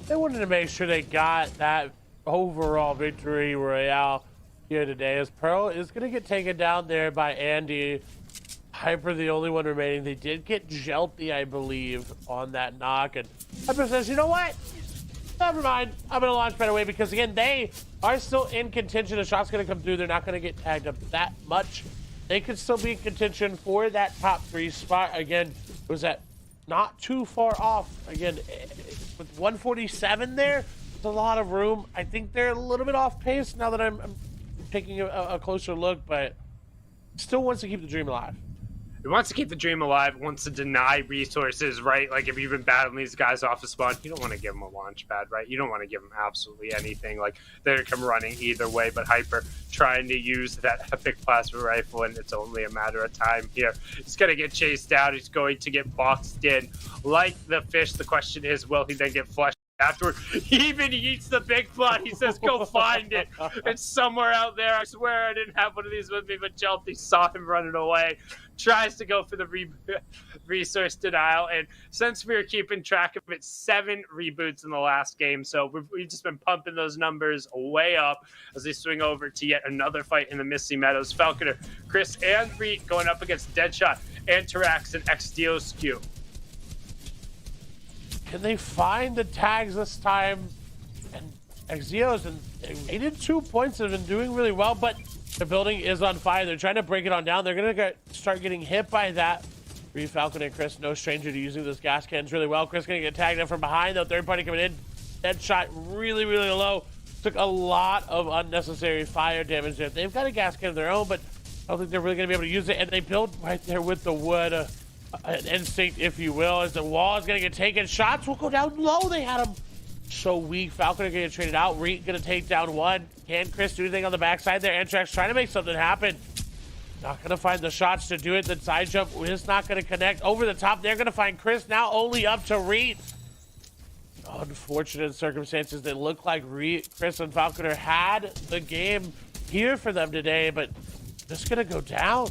They wanted to make sure they got that overall victory royale here today, as Pearl is going to get taken down there by Andy. Hyper the only one remaining. They did get Jelty, I believe, on that knock, and Hyper says, you know what? Never mind. I'm going to launch right away, because again, they are still in contention. A shot's going to come through. They're not going to get tagged up that much. They could still be in contention for that top 3 spot. Again, it was at not too far off. Again, with 147 there, there's a lot of room. I think they're a little bit off pace now that I'm taking a closer look, but still wants to keep the dream alive. He wants to keep the dream alive, wants to deny resources, right? Like, if you've been battling these guys off the spawn, you don't want to give them a launch pad, right? You don't want to give them absolutely anything. Like, they're going to come running either way, but Hyper trying to use that epic plasma rifle, and it's only a matter of time here. He's going to get chased out. He's going to get boxed in. Like the fish, the question is, will he then get flushed afterward? He even eats the big plot. He says, go find it. It's somewhere out there. I swear I didn't have one of these with me, but Jelty saw him running away. Tries to go for the resource denial, and since we were keeping track of it, 7 reboots in the last game, so we've just been pumping those numbers way up as they swing over to yet another fight in the Misty Meadows. Falconer, Chris, and Reed going up against Deadshot, Antarax, and XDOSQ. Can they find the tags this time? And Exeos, and they did 2 points, have been doing really well, but the building is on fire. They're trying to break it on down. They're going to start getting hit by that. Reed, Falcon, and Chris, no stranger to using those gas cans really well. Chris going to get tagged in from behind, though. Third party coming in. Deadshot really, really low. Took a lot of unnecessary fire damage there. They've got a gas can of their own, but I don't think they're really going to be able to use it. And they build right there with the wood. An instinct, if you will, as the wall is going to get taken. Shots will go down low. They had him so weak. Falcon are going to get traded out. Reed going to take down 1. Can Chris do anything on the backside there? Antrax trying to make something happen. Not going to find the shots to do it. The side jump is not going to connect. Over the top, they're going to find Chris. Now only up to Reed. Unfortunate circumstances. They look like Chris and Falconer had the game here for them today, but just going to go down.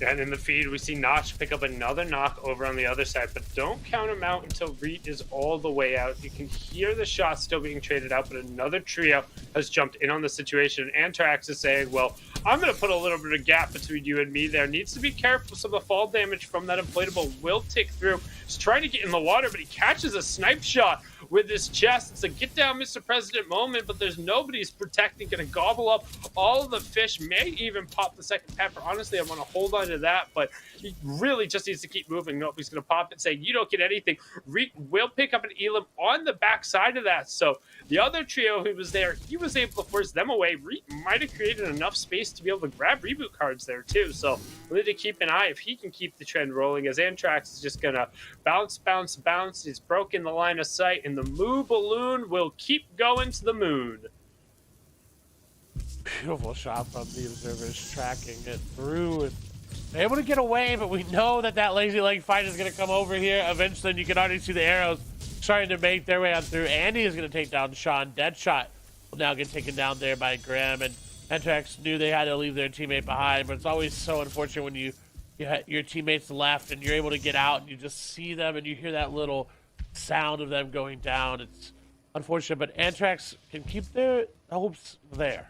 And in the feed, we see Notch pick up another knock over on the other side, but don't count him out until Reed is all the way out. You can hear the shots still being traded out, but another trio has jumped in on the situation. And Antrax is saying, well, I'm going to put a little bit of gap between you and me there. Needs to be careful. Some of the fall damage from that inflatable will tick through. He's trying to get in the water, but he catches a snipe shot with his chest. It's a get down Mr. President moment, but there's nobody he's protecting. Going to gobble up all of the fish, may even pop the second pepper. Honestly, I want to hold on to that, but he really just needs to keep moving. Nope, he's going to pop it, saying, you don't get anything. Reed will pick up an Elam on the backside of that. So the other trio who was there, he was able to force them away. Reed might have created enough space to be able to grab reboot cards there too. So we need to keep an eye if he can keep the trend rolling, as Antrax is just going to bounce, bounce, bounce. He's broken the line of sight, and the Moo Balloon will keep going to the moon. Beautiful shot from the observers, tracking it through and able to get away, but we know that lazy leg fight is going to come over here eventually, and you can already see the arrows trying to make their way on through. Andy is going to take down Sean. Deadshot will now get taken down there by Graham, and Antrax knew they had to leave their teammate behind, but it's always so unfortunate when your teammates left and you're able to get out and you just see them and you hear that little sound of them going down. It's unfortunate, but Antrax can keep their hopes there.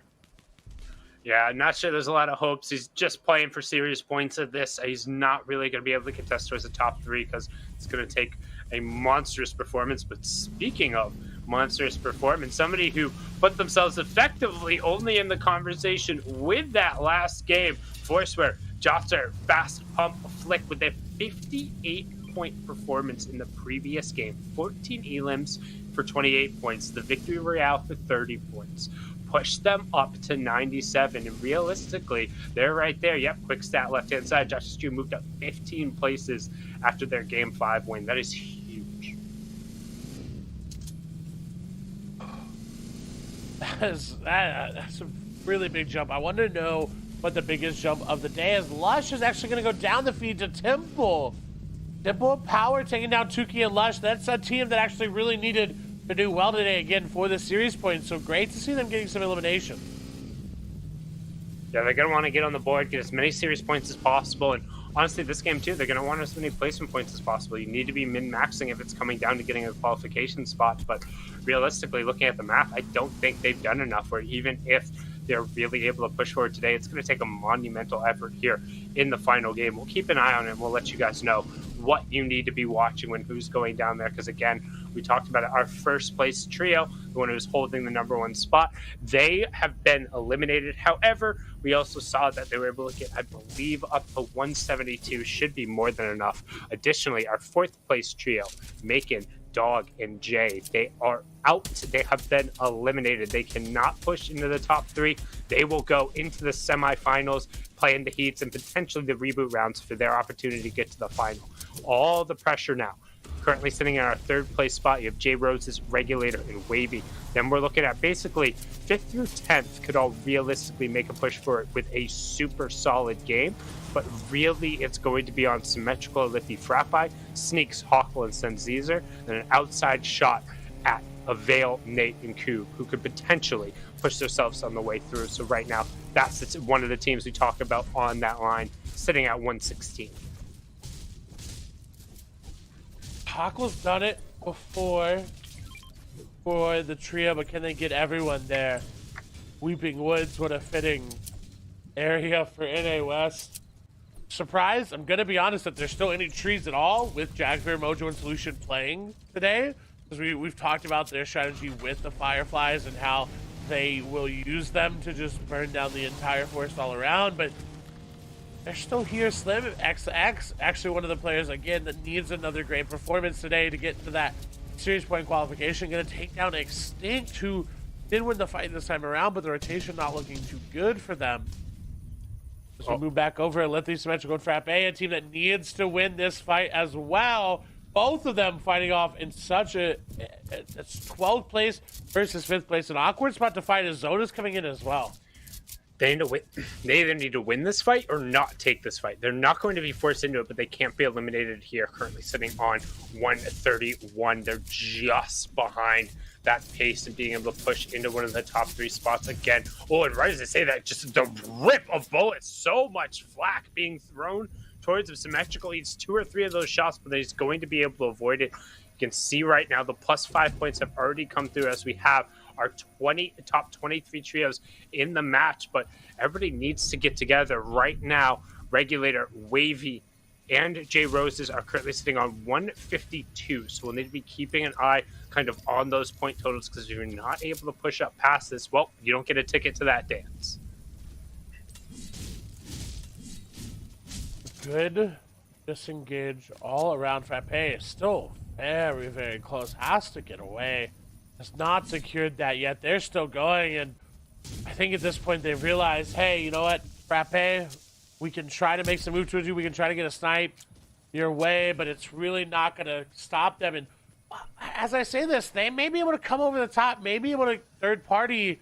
Yeah, I'm not sure there's a lot of hopes. He's just playing for serious points at this. He's not really going to be able to contest towards the top 3 because it's going to take a monstrous performance. But speaking of monstrous performance, somebody who put themselves effectively only in the conversation with that last game, Forswear, Jotzer, fast pump flick with a 58-point performance in the previous game. 14 elims for 28 points. The victory royale for 30 points. push them up to 97. And realistically, they're right there. Yep, quick stat left-hand side. Josh Stew moved up 15 places after their Game 5 win. That is huge. That's a really big jump. I want to know what the biggest jump of the day is. Lush is actually going to go down the feed to Temple. Temple of Power taking down Tuki and Lush. That's a team that actually really needed to do well today again for the series points. So great to see them getting some elimination. Yeah, they're going to want to get on the board, get as many series points as possible. And honestly, this game too, they're going to want as many placement points as possible. You need to be min-maxing if it's coming down to getting a qualification spot. But realistically, looking at the map, I don't think they've done enough where even if they're really able to push forward today, it's going to take a monumental effort here in the final game. We'll keep an eye on it and we'll let you guys know what you need to be watching when who's going down there. Because again, we talked about it, our first place trio, the one who's holding the #1 spot, they have been eliminated. However, we also saw that they were able to get, I believe, up to 172, should be more than enough. Additionally, our 4th place trio, Macon, Dog, and Jay, they are out. They have been eliminated. They cannot push into the top 3. They will go into the semifinals, play in the heats, and potentially the reboot rounds for their opportunity to get to the final. All the pressure now. Currently sitting in our 3rd place spot, you have J Rose's, Regulator, and Wavy. Then we're looking at basically 5th through 10th could all realistically make a push for it with a super solid game. But really, it's going to be on Symmetrical, Liffy, Frappi, Sneaks, Hawkle, and Senzeezer, and an outside shot at Avail, Nate, and Coob, who could potentially push themselves on the way through. So right now, that's one of the teams we talk about on that line, sitting at 116. Hawkle's done it before for the trio, but can they get everyone there? Weeping Woods, what a fitting area for NA West. Surprised, I'm going to be honest, that there's still any trees at all with Jagbir, Mojo, and Solution playing today. Because we've talked about their strategy with the Fireflies and how they will use them to just burn down the entire forest all around. But they're still here. Slim XX, actually one of the players, again, that needs another great performance today to get to that series point qualification. Going to take down Extinct, who did win the fight this time around, but the rotation not looking too good for them. As we move back over, Lithy, Symmetrical, and Frappe, a team that needs to win this fight as well. Both of them fighting off in such a 12th place versus 5th place. An awkward spot to fight as Zona's coming in as well. They either need to win this fight or not take this fight. They're not going to be forced into it, but they can't be eliminated here. Currently sitting on 131. They're just behind that pace and being able to push into one of the top 3 spots again. Oh, and right as I say that, just the rip of bullets. So much flak being thrown towards him. Symmetrical eats 2 or 3 of those shots, but he's going to be able to avoid it. You can see right now the +5 points have already come through as we have our top 23 trios in the match, but everybody needs to get together right now. Regulator, Wavy, and J Roses are currently sitting on 152, so we'll need to be keeping an eye kind of on those point totals, because if you're not able to push up past this, well, you don't get a ticket to that dance. Good disengage all around. Frappe is still very, very close. Has to get away. Has not secured that yet. They're still going, and I think at this point they've realized, hey, you know what, Frappe, we can try to make some move towards you. We can try to get a snipe your way, but it's really not going to stop them. And as I say this, they may be able to come over the top, may be able to third party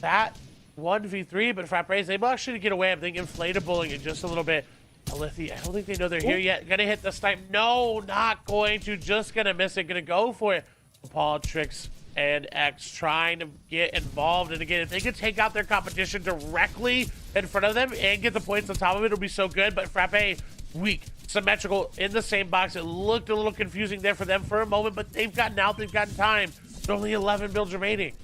that 1v3, but Frappe is able actually to get away. I'm thinking inflatabling it just a little bit. Lithy, I don't think they know they're here yet. Gonna hit the snipe. No, not going to. Just gonna miss it. Gonna go for it. Paul, Trix, and X trying to get involved. And again, if they could take out their competition directly in front of them and get the points on top of it, it'll be so good. But Frappe, weak. Symmetrical in the same box. It looked a little confusing there for them for a moment, but they've gotten out. They've gotten time. But only 11 builds remaining.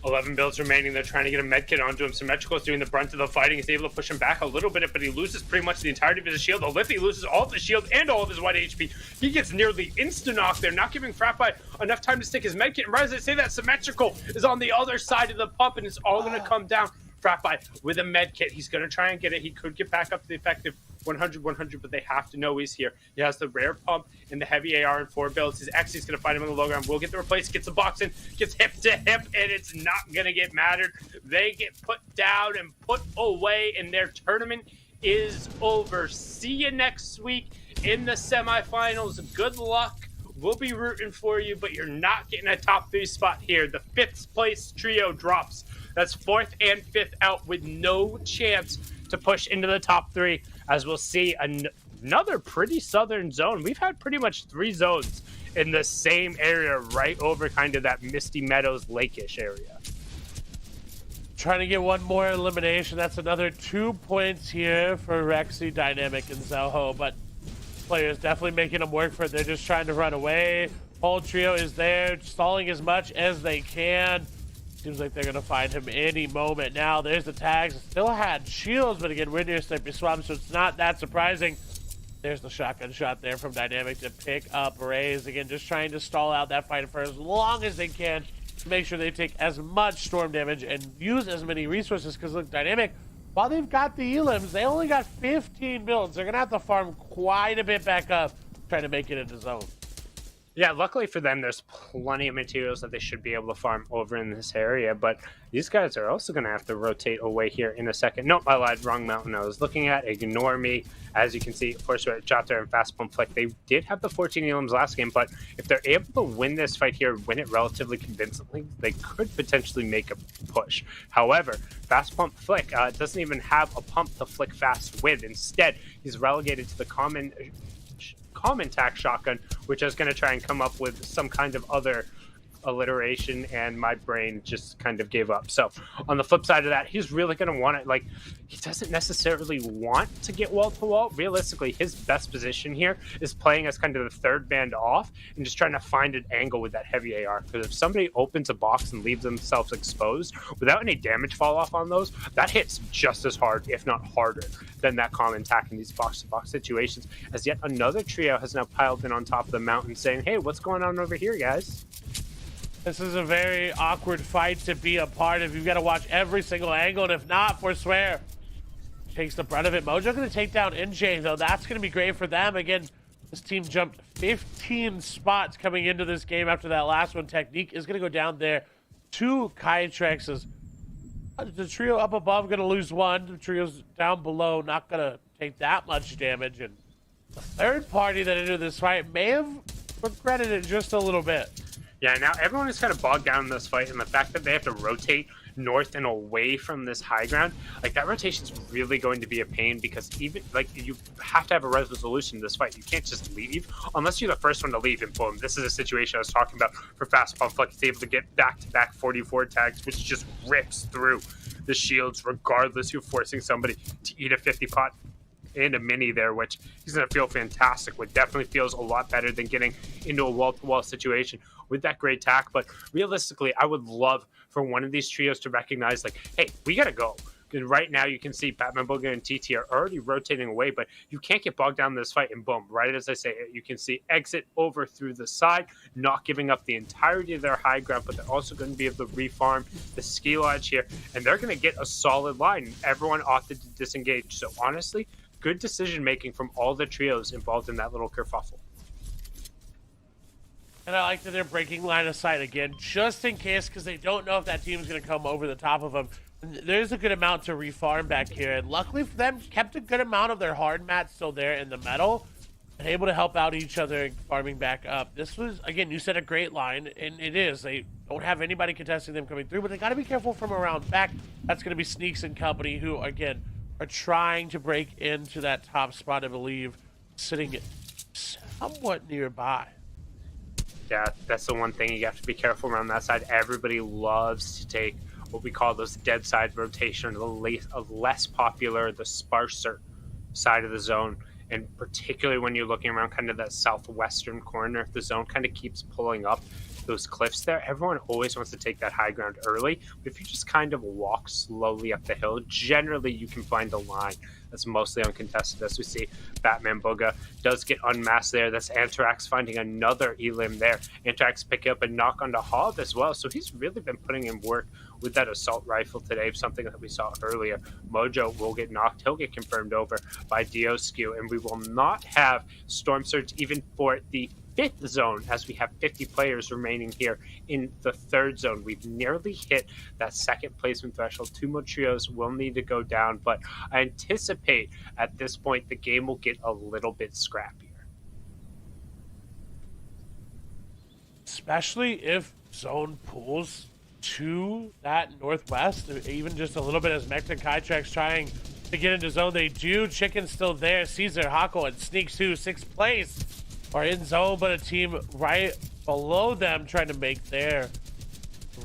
11 builds remaining. They're trying to get a medkit onto him. Symmetrical is doing the brunt of the fighting. He's able to push him back a little bit, but he loses pretty much the entirety of his shield. Liffy loses all of his shield and all of his white HP. He gets nearly insta-knocked there, not giving Frappe enough time to stick his medkit. And right as I say that, Symmetrical is on the other side of the pump, and it's all going to come down. Frappe with a medkit. He's going to try and get it. He could get back up to the effective 100, but they have to know he's here. He has the rare pump and the heavy AR and 4 builds. His Xy's going to find him on the low ground. Will get the replace, gets the box in, gets hip to hip, and it's not going to get mattered. They get put down and put away, and their tournament is over. See you next week in the semifinals. Good luck. We'll be rooting for you, but you're not getting a top 3 spot here. The 5th place trio drops. That's 4th and 5th out with no chance to push into the top 3, as we'll see another pretty southern zone. We've had pretty much 3 zones in the same area, right over kind of that Misty Meadows Lake-ish area. Trying to get one more elimination. That's another 2 points here for Rexy, Dynamic, and Zoho, but players definitely making them work for it. They're just trying to run away. Whole trio is there, stalling as much as they can. Seems like they're going to find him any moment now. There's the tags. Still had shields, but again, we're near Sniper Swamp, so it's not that surprising. There's the shotgun shot there from Dynamic to pick up Raze. Again, just trying to stall out that fight for as long as they can to make sure they take as much storm damage and use as many resources. Because look, Dynamic, while they've got the elims, they only got 15 builds. They're going to have to farm quite a bit back up trying to make it into zone. Yeah, luckily for them, there's plenty of materials that they should be able to farm over in this area, but these guys are also going to have to rotate away here in a second. Nope, I lied. Wrong mountain I was looking at. Ignore me. As you can see, of course, Jotter and Fast Pump Flick, they did have the 14 elims last game, but if they're able to win this fight here, win it relatively convincingly, they could potentially make a push. However, Fast Pump Flick doesn't even have a pump to flick fast with. Instead, he's relegated to the common tack shotgun, which is going to try and come up with some kind of other alliteration, and my brain just kind of gave up. So on the flip side of that, he's really going to want it. Like, he doesn't necessarily want to get wall to wall. Realistically, his best position here is playing as kind of the third band off and just trying to find an angle with that heavy AR, because if somebody opens a box and leaves themselves exposed without any damage fall off on those, that hits just as hard, if not harder, than that common tack in these box-to-box situations. As yet another trio has now piled in on top of the mountain saying, hey, what's going on over here, guys? This is a very awkward fight to be a part of. You've got to watch every single angle, and if not, Forswear takes the brunt of it. Mojo going to take down NJ, though. That's going to be great for them. Again, this team jumped 15 spots coming into this game after that last one. Technique is going to go down there. 2 Kytrexes. The trio up above going to lose 1. The trio's down below not going to take that much damage. And the third party that entered this fight may have regretted it just a little bit. Yeah, now everyone is kind of bogged down in this fight, and the fact that they have to rotate north and away from this high ground, like, that rotation is really going to be a pain, because even, like, you have to have a resolution in this fight. You can't just leave unless you're the first one to leave, and boom, this is a situation I was talking about for Fast Pump Flick. He's able to get back-to-back 44 tags, which just rips through the shields regardless. You're forcing somebody to eat a 50 pot and a mini there, which he's going to feel fantastic with. Definitely feels a lot better than getting into a wall-to-wall situation with that great tack. But realistically, I would love for one of these trios to recognize, like, hey, we got to go. And right now you can see Batman Booger and TT are already rotating away, but you can't get bogged down in this fight. And boom, right as I say it, you can see exit over through the side, not giving up the entirety of their high ground, but they're also going to be able to refarm the ski lodge here, and they're going to get a solid line. Everyone opted to disengage. So honestly, good decision making from all the trios involved in that little kerfuffle. And I like that they're breaking line of sight again, just in case, because they don't know if that team's going to come over the top of them. There's a good amount to refarm back here, and luckily for them, kept a good amount of their hard mats still there in the metal, and able to help out each other and farming back up. This was, again, you said a great line, and it is. They don't have anybody contesting them coming through, but they got to be careful from around back. That's going to be Sneaks and company, who, again, are trying to break into that top spot, I believe, sitting somewhat nearby. Yeah, that's the one thing you have to be careful around that side. Everybody loves to take what we call those dead side rotation, the less popular, the sparser side of the zone. And particularly when you're looking around kind of that southwestern corner, the zone kind of keeps pulling up those cliffs there. Everyone always wants to take that high ground early. But if you just kind of walk slowly up the hill, generally you can find a line that's mostly uncontested, as we see Batman Booga does get unmasked there. That's Anthrax finding another elim there. Anthrax picking up a knock onto Hob as well, so he's really been putting in work with that assault rifle today, something that we saw earlier. Mojo will get knocked. He'll get confirmed over by Dioscu, and we will not have Storm Surge even for the 5th zone, as we have 50 players remaining here in the 3rd zone. We've nearly hit that 2nd placement threshold. 2 more trios will need to go down, but I anticipate at this point the game will get a little bit scrappier. Especially if zone pulls to that northwest, even just a little bit, as Mech and Kytrex trying to get into zone. They do. Chicken's still there. Caesar, Hako, and Sneaks, who 6th place, are in zone, but a team right below them trying to make their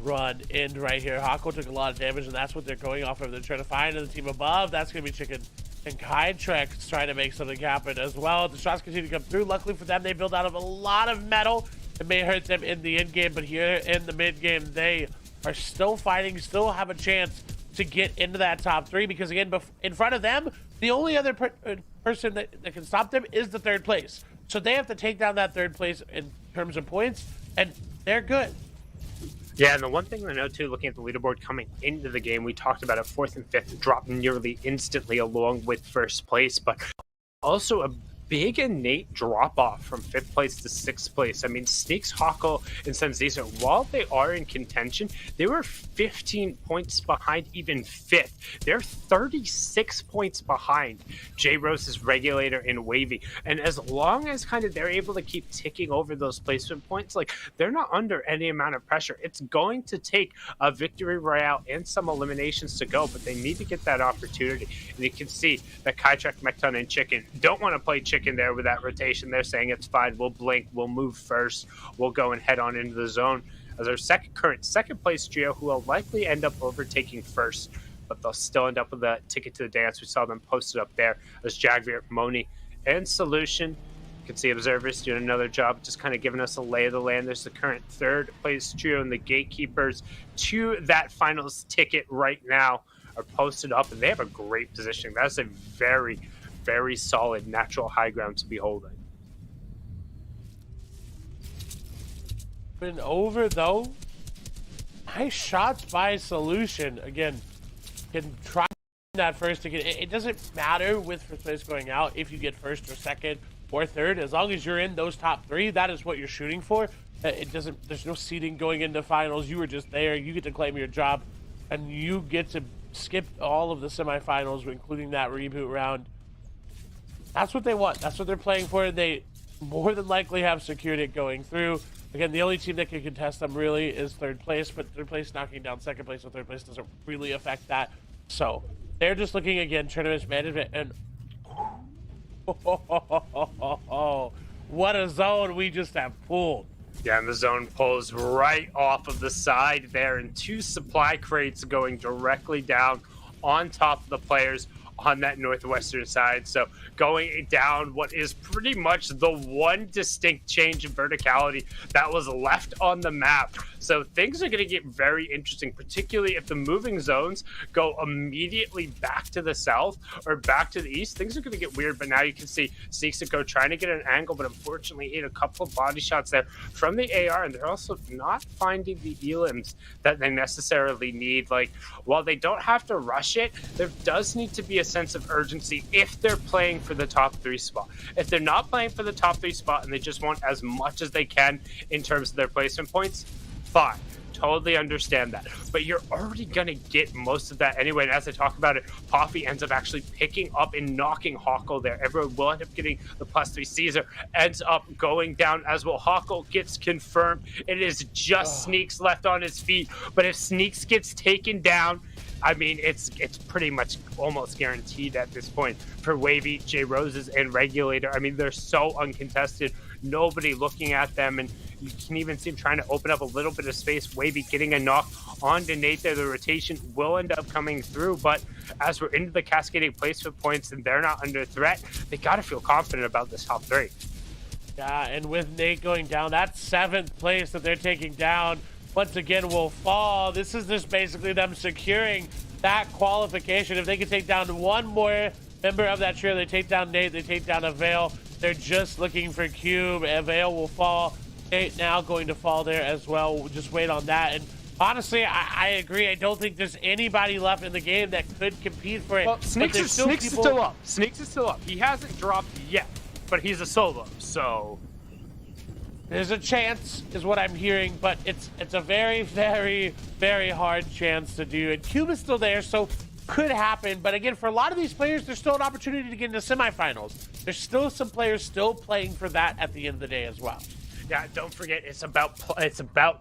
run in right here. Hako took a lot of damage, and that's what they're going off of. They're trying to find the team above. That's going to be Chicken and Kytrex trying to make something happen as well. The shots continue to come through. Luckily for them, they build out of a lot of metal. It may hurt them in the end game, but here in the mid game, they are still fighting, still have a chance to get into that top 3, because again, in front of them, the only other person that can stop them is the 3rd place. So they have to take down that 3rd place in terms of points, and they're good. Yeah, and the one thing I know too, looking at the leaderboard coming into the game, we talked about it, 4th and 5th drop nearly instantly along with 1st place, but also a big innate drop-off from 5th place to 6th place. I mean, Sneaks, Hako, and Senseiza, while they are in contention, they were 15 points behind even 5th. They're 36 points behind J-Rose's Regulator and Wavy. And as long as kind of they're able to keep ticking over those placement points, like, they're not under any amount of pressure. It's going to take a victory royale and some eliminations to go, but they need to get that opportunity. And you can see that Kytrex, Mekton, and Chicken don't want to play Chicken there with that rotation. They're saying it's fine, we'll blink, we'll move first, we'll go and head on into the zone, as our current 2nd place trio, who will likely end up overtaking 1st, but they'll still end up with a ticket to the dance. We saw them posted up there as Jaguar, Moni, and Solution. You can see Observers doing another job, just kind of giving us a lay of the land. There's the current 3rd place trio, and the Gatekeepers to that finals ticket right now are posted up, and they have a great positioning. That's a very, very solid natural high ground to be holding. Been over though. Nice shots by Solution. Again, can try that first ticket. It doesn't matter with 1st place going out if you get 1st or 2nd or 3rd. As long as you're in those top 3, that is what you're shooting for. It doesn't. There's no seeding going into finals. You were just there. You get to claim your job, and you get to skip all of the semifinals, including that reboot round. That's what they want. That's what they're playing for. They more than likely have secured it going through. Again, the only team that can contest them really is 3rd place, but 3rd place knocking down 2nd place or 3rd place doesn't really affect that. So they're just looking, again, tournament management, and what a zone we just have pulled. Yeah, and the zone pulls right off of the side there, and 2 supply crates going directly down on top of the players on that northwestern side. So going down what is pretty much the one distinct change in verticality that was left on the map. So things are going to get very interesting, particularly if the moving zones go immediately back to the south or back to the east. Things are going to get weird, but now you can see Sneaks go trying to get an angle, but unfortunately hit a couple of body shots there from the AR, and they're also not finding the elims that they necessarily need. Like, while they don't have to rush it, there does need to be a sense of urgency if they're playing for the top 3 spot. If they're not playing for the top 3 spot and they just want as much as they can in terms of their placement points, fine. Totally understand that. But you're already going to get most of that anyway. And as I talk about it, Poffy ends up actually picking up and knocking Hawko there. Everyone will end up getting the +3. Caesar ends up going down as well. Hawko gets confirmed. It is just Sneaks left on his feet. But if Sneaks gets taken down, I mean, it's pretty much almost guaranteed at this point for Wavy, J Roses, and Regulator. I mean, they're so uncontested. Nobody looking at them, and you can even see him trying to open up a little bit of space. Wavy getting a knock onto Nate there. The rotation will end up coming through, but as we're into the cascading placement points and they're not under threat, they got to feel confident about this top 3. Yeah, and with Nate going down, that 7th place that they're taking down once again will fall. This is just basically them securing that qualification. If they can take down one more member of that trio. They take down Nate, they take down Avail. They're just looking for Cube. Avail will fall. Nate now going to fall there as well. We'll just wait on that. And honestly, I agree. I don't think there's anybody left in the game that could compete for it. Well, Sneaks is still up. Sneaks is still up. He hasn't dropped yet, but he's a solo, so there's a chance, is what I'm hearing, but it's a very, very, very hard chance to do. And Cube is still there, so could happen. But again, for a lot of these players, there's still an opportunity to get into semifinals. There's still some players still playing for that at the end of the day as well. Yeah, don't forget, it's about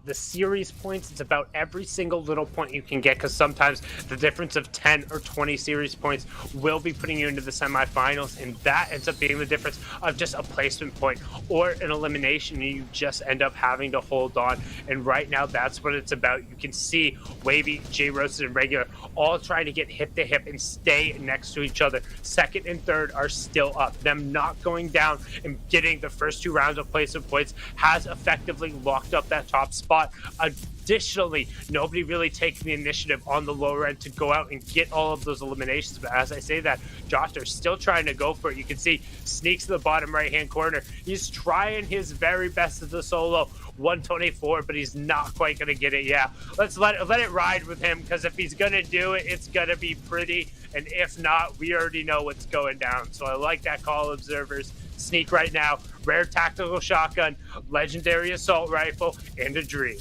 the series points. It's about every single little point you can get, because sometimes the difference of 10 or 20 series points will be putting you into the semifinals, and that ends up being the difference of just a placement point or an elimination, and you just end up having to hold on. And right now, that's what it's about. You can see Wavy, J Roasted, and Regular all trying to get hip to hip and stay next to each other. Second and third are still up. Them not going down and getting the first 2 rounds of placement points has effectively locked up that top spot. Additionally, nobody really taking the initiative on the lower end to go out and get all of those eliminations. But as I say that, Josh are still trying to go for it. You can see Sneaks in the bottom right-hand corner. He's trying his very best as a solo. 124, but he's not quite going to get it. Yeah, let's let it ride with him, because if he's going to do it, it's going to be pretty. And if not, we already know what's going down. So I like that call, observers. Sneak right now, rare tactical shotgun, legendary assault rifle, and a dream.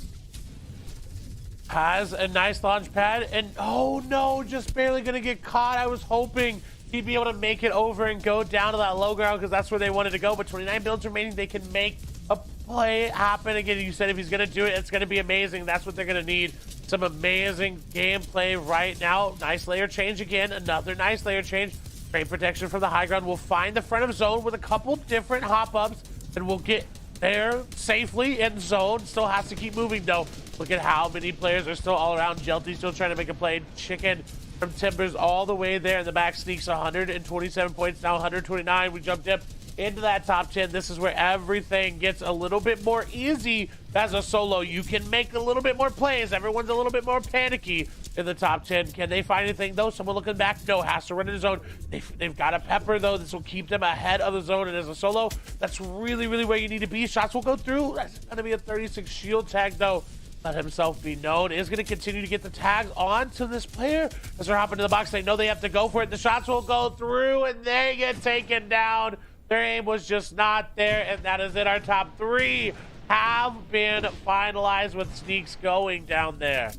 Has a nice launch pad, and oh no, just barely gonna get caught. I was hoping he'd be able to make it over and go down to that low ground, because that's where they wanted to go. But 29 builds remaining, they can make a play happen. Again, you said if he's gonna do it, it's gonna be amazing. That's what they're gonna need. Some amazing gameplay right now. Nice layer change again, another nice layer change. Great protection from the high ground. We'll find the front of zone with a couple different hop-ups, and we'll get there safely in zone. Still has to keep moving, though. Look at how many players are still all around. Jelty still trying to make a play. Chicken from Timbers all the way there in the back. Sneaks 127 points, now 129. We jumped up into that top 10. This is where everything gets a little bit more easy as a solo. You can make a little bit more plays. Everyone's a little bit more panicky in the top 10. Can they find anything, though? Someone looking back? No, has to run in the zone. They've got a pepper, though. This will keep them ahead of the zone. And as a solo, that's really, really where you need to be. Shots will go through. That's going to be a 36 shield tag, though. Let himself be known. Is going to continue to get the tag on to this player as they're hopping to the box. They know they have to go for it. The shots will go through, and they get taken down. Their aim was just not there, and that is it. Our top 3 have been finalized with Sneaks going down there.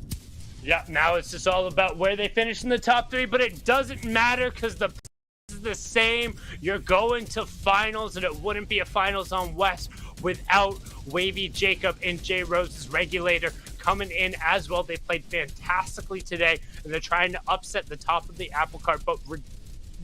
Yeah, now it's just all about where they finish in the top 3, but it doesn't matter, because the is the same. You're going to finals, and it wouldn't be a finals on West without Wavy, Jacob, and J Rose's Regulator coming in as well. They played fantastically today, and they're trying to upset the top of the apple cart, but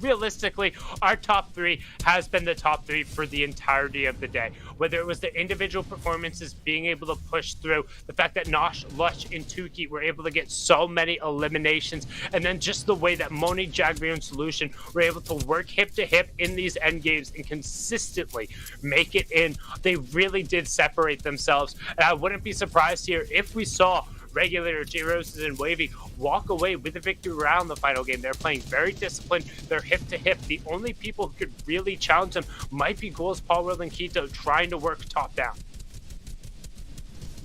realistically, our top 3 has been the top 3 for the entirety of the day. Whether it was the individual performances being able to push through, the fact that Nosh, Lush, and Tuki were able to get so many eliminations, and then just the way that Moni, Jagbeer, and Solution were able to work hip to hip in these end games and consistently make it in. They really did separate themselves, and I wouldn't be surprised here if we saw Regulator, J Roses, and Wavy walk away with a victory around the final game. They're playing very disciplined. They're hip to hip. The only people who could really challenge them might be Ghouls, Paul World, and Keto trying to work top down.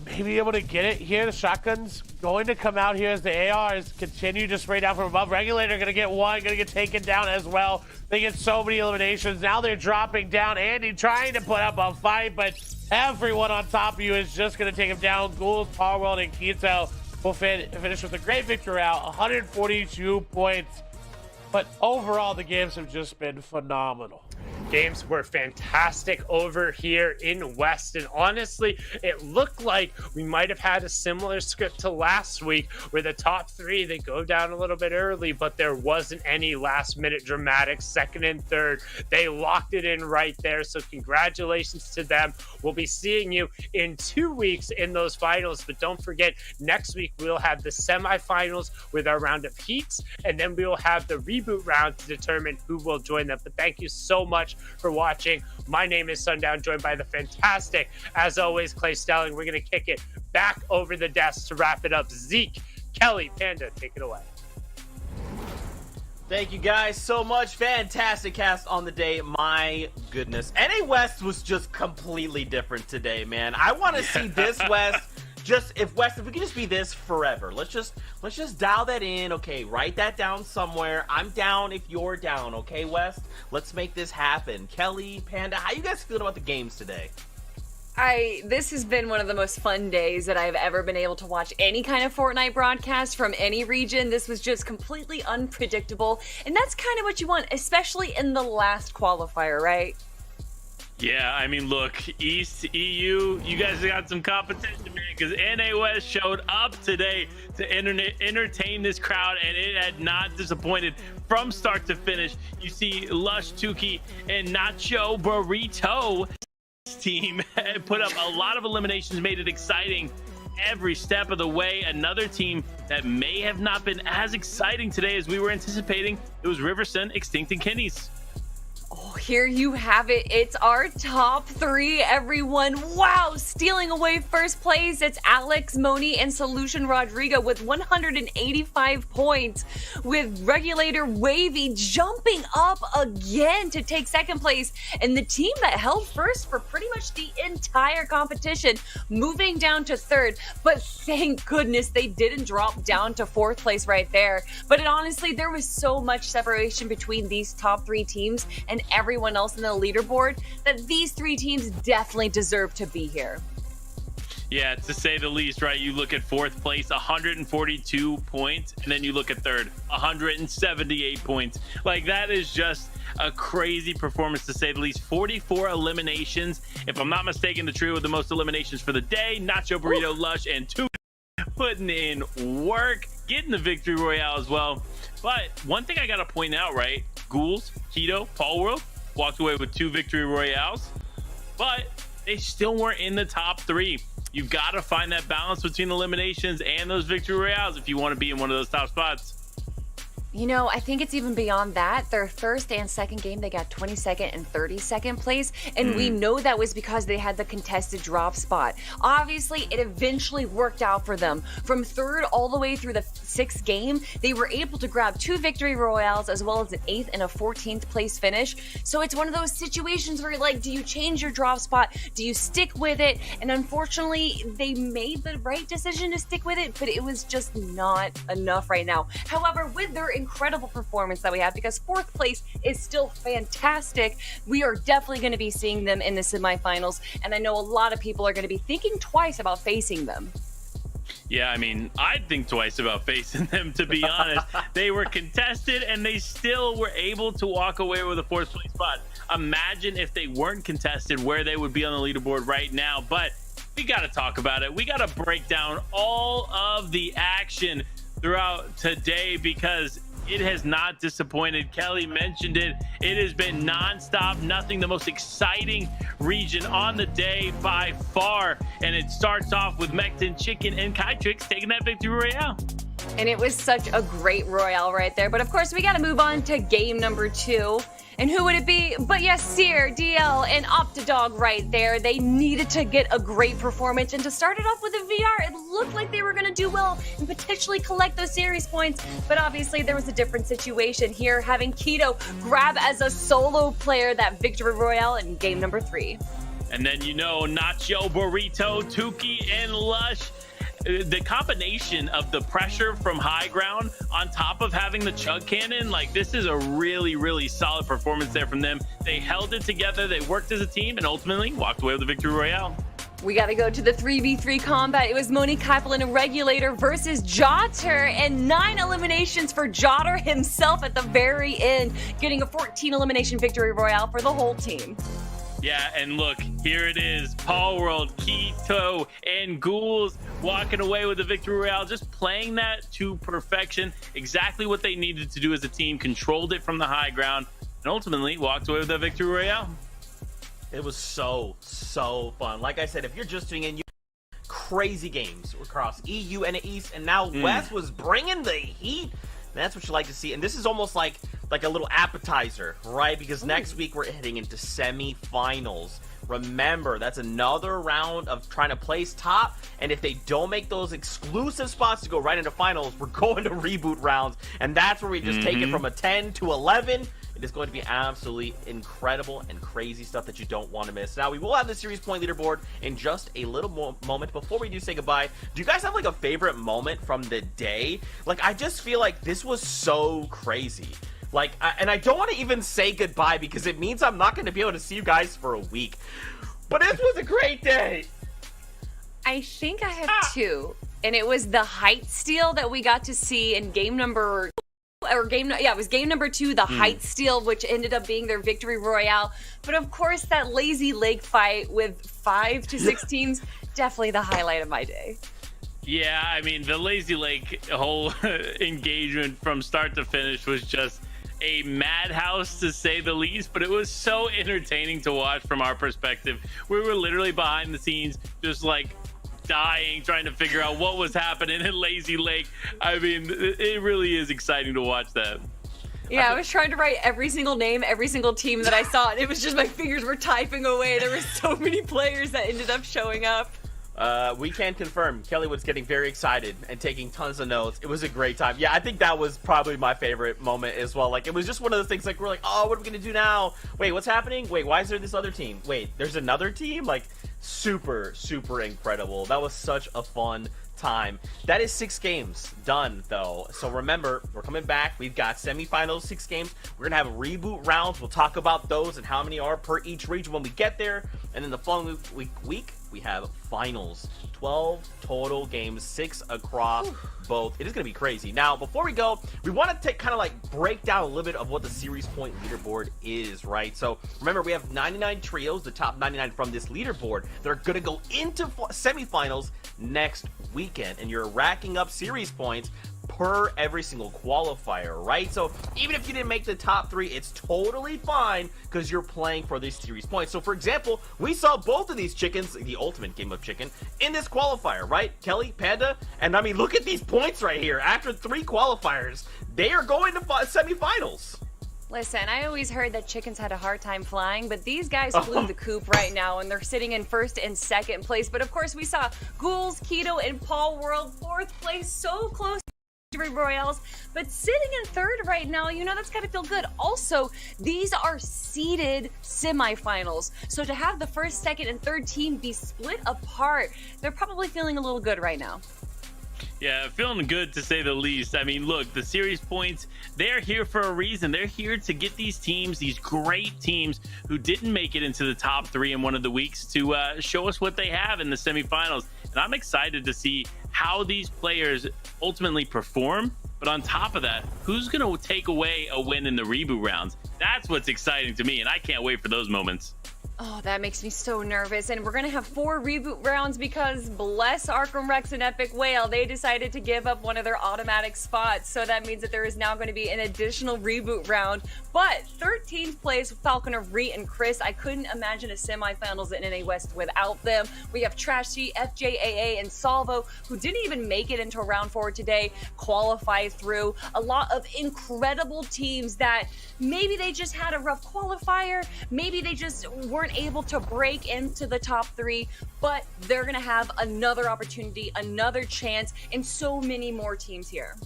Maybe able to get it here. The shotgun's going to come out here as the ARs continue to spray down from above. Regulator going to get one, going to get taken down as well. They get so many eliminations. Now they're dropping down. Andy trying to put up a fight, but everyone on top of you is just going to take him down. Ghouls, Power World, and Keto will finish with a great victory out. 142 points. But overall, the games have just been phenomenal. Games were fantastic over here in West, and honestly, it looked like we might have had a similar script to last week, where the top 3, they go down a little bit early, but there wasn't any last-minute dramatics. Second and third, they locked it in right there, so congratulations to them. We'll be seeing you in 2 weeks in those finals, but don't forget, next week we'll have the semifinals with our round of heats, and then we will have the reboot round to determine who will join them. But thank you so much for watching. My name is Sundown, joined by the fantastic, as always, Clay Stelling. We're going to kick it back over the desk to wrap it up. Zeke, Kelly, Panda, take it away. Thank you guys so much. Fantastic cast on the day. My goodness. NA West was just completely different today, man. I want to see this West. If we can just be this forever. Let's just dial that in. Okay, write that down somewhere. I'm down if you're down. Okay, West. Let's make this happen. Kelly, Panda, how you guys feeling about the games today? This has been one of the most fun days that I've ever been able to watch any kind of Fortnite broadcast from any region. This was just completely unpredictable, and that's kind of what you want, especially in the last qualifier, right? Yeah, I mean, look, East, EU, you guys got some competition, man, because NA West showed up today to entertain this crowd, and it had not disappointed from start to finish. You see Lush, Tuki, and Nacho Burrito team put up a lot of eliminations, made it exciting every step of the way. Another team that may have not been as exciting today as we were anticipating, it was Riverson, Extinct, and Kenny's. Oh, here you have it. It's our top three, everyone. Wow, stealing away first place. It's Alex, Moni, and Solution Rodrigo with 185 points, with Regulator Wavy jumping up again to take second place, and the team that held first for pretty much the entire competition moving down to third. But thank goodness they didn't drop down to fourth place right there. But honestly, there was so much separation between these top three teams and everyone else in the leaderboard that these three teams definitely deserve to be here. Yeah, to say the least, right? You look at fourth place, 142 points, and then you look at third, 178 points. Like, that is just a crazy performance, to say the least. 44 eliminations. If I'm not mistaken, the trio with the most eliminations for the day, Nacho, Burrito, Lush, and Two putting in work, getting the victory royale as well. But one thing I gotta point out, right? Ghouls, Keto, Paul World walked away with 2 victory royales, but they still weren't in the top 3. You've got to find that balance between eliminations and those victory royales if you want to be in one of those top spots. You know, I think it's even beyond that. Their first and second game, they got 22nd and 32nd place, and we know that was because they had the contested drop spot. Obviously, it eventually worked out for them. From third all the way through the 6th game, they were able to grab 2 victory royales as well as an 8th and a 14th place finish. So it's one of those situations where you're like, do you change your drop spot? Do you stick with it? And unfortunately, they made the right decision to stick with it, but it was just not enough right now. However, with their incredible performance that we have, because 4th place is still fantastic, we are definitely going to be seeing them in the semifinals, and I know a lot of people are going to be thinking twice about facing them. Yeah, I mean, I'd think twice about facing them, to be honest. They were contested, and they still were able to walk away with a 4th place spot. Imagine if they weren't contested, where they would be on the leaderboard right now. But we got to talk about it. We got to break down all of the action throughout today, because it has not disappointed. Kelly mentioned it. It has been nonstop, nothing. The most exciting region on the day by far. And it starts off with Mecton, Chicken, and Kytrix taking that victory royale. And it was such a great royale right there. But of course, we got to move on to game number 2. And who would it be? But yes, Seer, DL, and Optidog right there. They needed to get a great performance. And to start it off with a VR, it looked like they were going to do well and potentially collect those series points. But obviously, there was a different situation here, having Keto grab as a solo player that victory royale in game number 3. And then, you know, Nacho, Burrito, Tuki, and Lush. The combination of the pressure from high ground on top of having the chug cannon, like, this is a really, really solid performance there from them. They held it together, they worked as a team, and ultimately walked away with the victory royale. We got to go to the 3v3 combat. It was Moni, Kaipel, and a Regulator versus Jotter, and 9 eliminations for Jotter himself at the very end, getting a 14 elimination victory royale for the whole team. Yeah, and look, here it is. Paul World, Keto, and Ghouls walking away with the victory royale, just playing that to perfection. Exactly what they needed to do as a team, controlled it from the high ground, and ultimately walked away with the victory royale. It was so fun. Like I said, if you're just tuning in, you crazy games across EU and the East, and now West was bringing the heat. That's what you like to see. And this is almost like a little appetizer, right? Because next week we're heading into semifinals. remember, that's another round of trying to place top, and if they don't make those exclusive spots to go right into finals, we're going to reboot rounds, and that's where we just take it from a 10 to 11. It is going to be absolutely incredible and crazy stuff that you don't want to miss. Now, we will have the series point leaderboard in just a little moment. Before we do say goodbye, do you guys have like a favorite moment from the day? Like, I just feel like this was so crazy. Like, and I don't want to even say goodbye because it means I'm not going to be able to see you guys for a week. But this was a great day. I think I have two, and it was the height steal that we got to see in game number. It was game number 2, the height steal, which ended up being their victory royale. But of course, that lazy lake fight with 5 to 6 teams, definitely the highlight of my day. Yeah, I mean, the Lazy Lake whole engagement from start to finish was just a madhouse, to say the least, but it was so entertaining to watch from our perspective. We were literally behind the scenes, just like dying, trying to figure out what was happening in Lazy Lake. I mean, it really is exciting to watch that. Yeah, I was trying to write every single name, every single team that I saw, and it was just my fingers were typing away. There were so many players that ended up showing up. We can confirm Kelly was getting very excited and taking tons of notes. It was a great time. Yeah, I think that was probably my favorite moment as well. Like, it was just one of those things, like, we're like, oh, what are we gonna do now? Wait, what's happening? Wait, why is there this other team? Wait, there's another team? Like, super incredible. That was such a fun time. That is 6 games done, though. So remember, we're coming back. We've got semifinals, 6 games. We're gonna have reboot rounds. We'll talk about those and how many are per each region when we get there. And then the following week we have finals. 12 total games, 6 across both. It is going to be crazy. Now, before we go, we want to take kind of like break down a little bit of what the series point leaderboard is, right? So remember, we have 99 trios, the top 99 from this leaderboard. They're going to go into semifinals next weekend, and you're racking up series points per every single qualifier, right? So even if you didn't make the top 3, it's totally fine because you're playing for these series points. So for example, we saw both of these chickens, the ultimate game of chicken, in this qualifier, right? Kelly, Panda, and I mean, look at these points right here. After 3 qualifiers, they are going to semifinals. Listen, I always heard that chickens had a hard time flying, but these guys flew the coop right now, and they're sitting in 1st and 2nd place. But of course, we saw Ghouls, Keto, and Paul World 4th place, so close. Victory Royales, but sitting in 3rd right now, you know, that's gotta feel good. Also, these are seeded semifinals, so to have the 1st, 2nd, and 3rd team be split apart, they're probably feeling a little good right now. Yeah, feeling good to say the least. I mean, look, the series points, they're here for a reason. They're here to get these teams, these great teams who didn't make it into the top 3 in one of the weeks, to show us what they have in the semifinals. And I'm excited to see how these players ultimately perform. But on top of that, who's going to take away a win in the reboot rounds? That's what's exciting to me, and I can't wait for those moments. Oh, that makes me so nervous. And we're going to have 4 reboot rounds because bless Arkham Rex and Epic Whale, they decided to give up one of their automatic spots. So that means that there is now going to be an additional reboot round. But 13th place, Falcon of Ree and Chris. I couldn't imagine a semifinals in NA West without them. We have Trashy, FJAA, and Salvo, who didn't even make it into round 4 today, qualify through. A lot of incredible teams that maybe they just had a rough qualifier, maybe they just weren't able to break into the top 3, but they're gonna have another opportunity, another chance, and so many more teams here.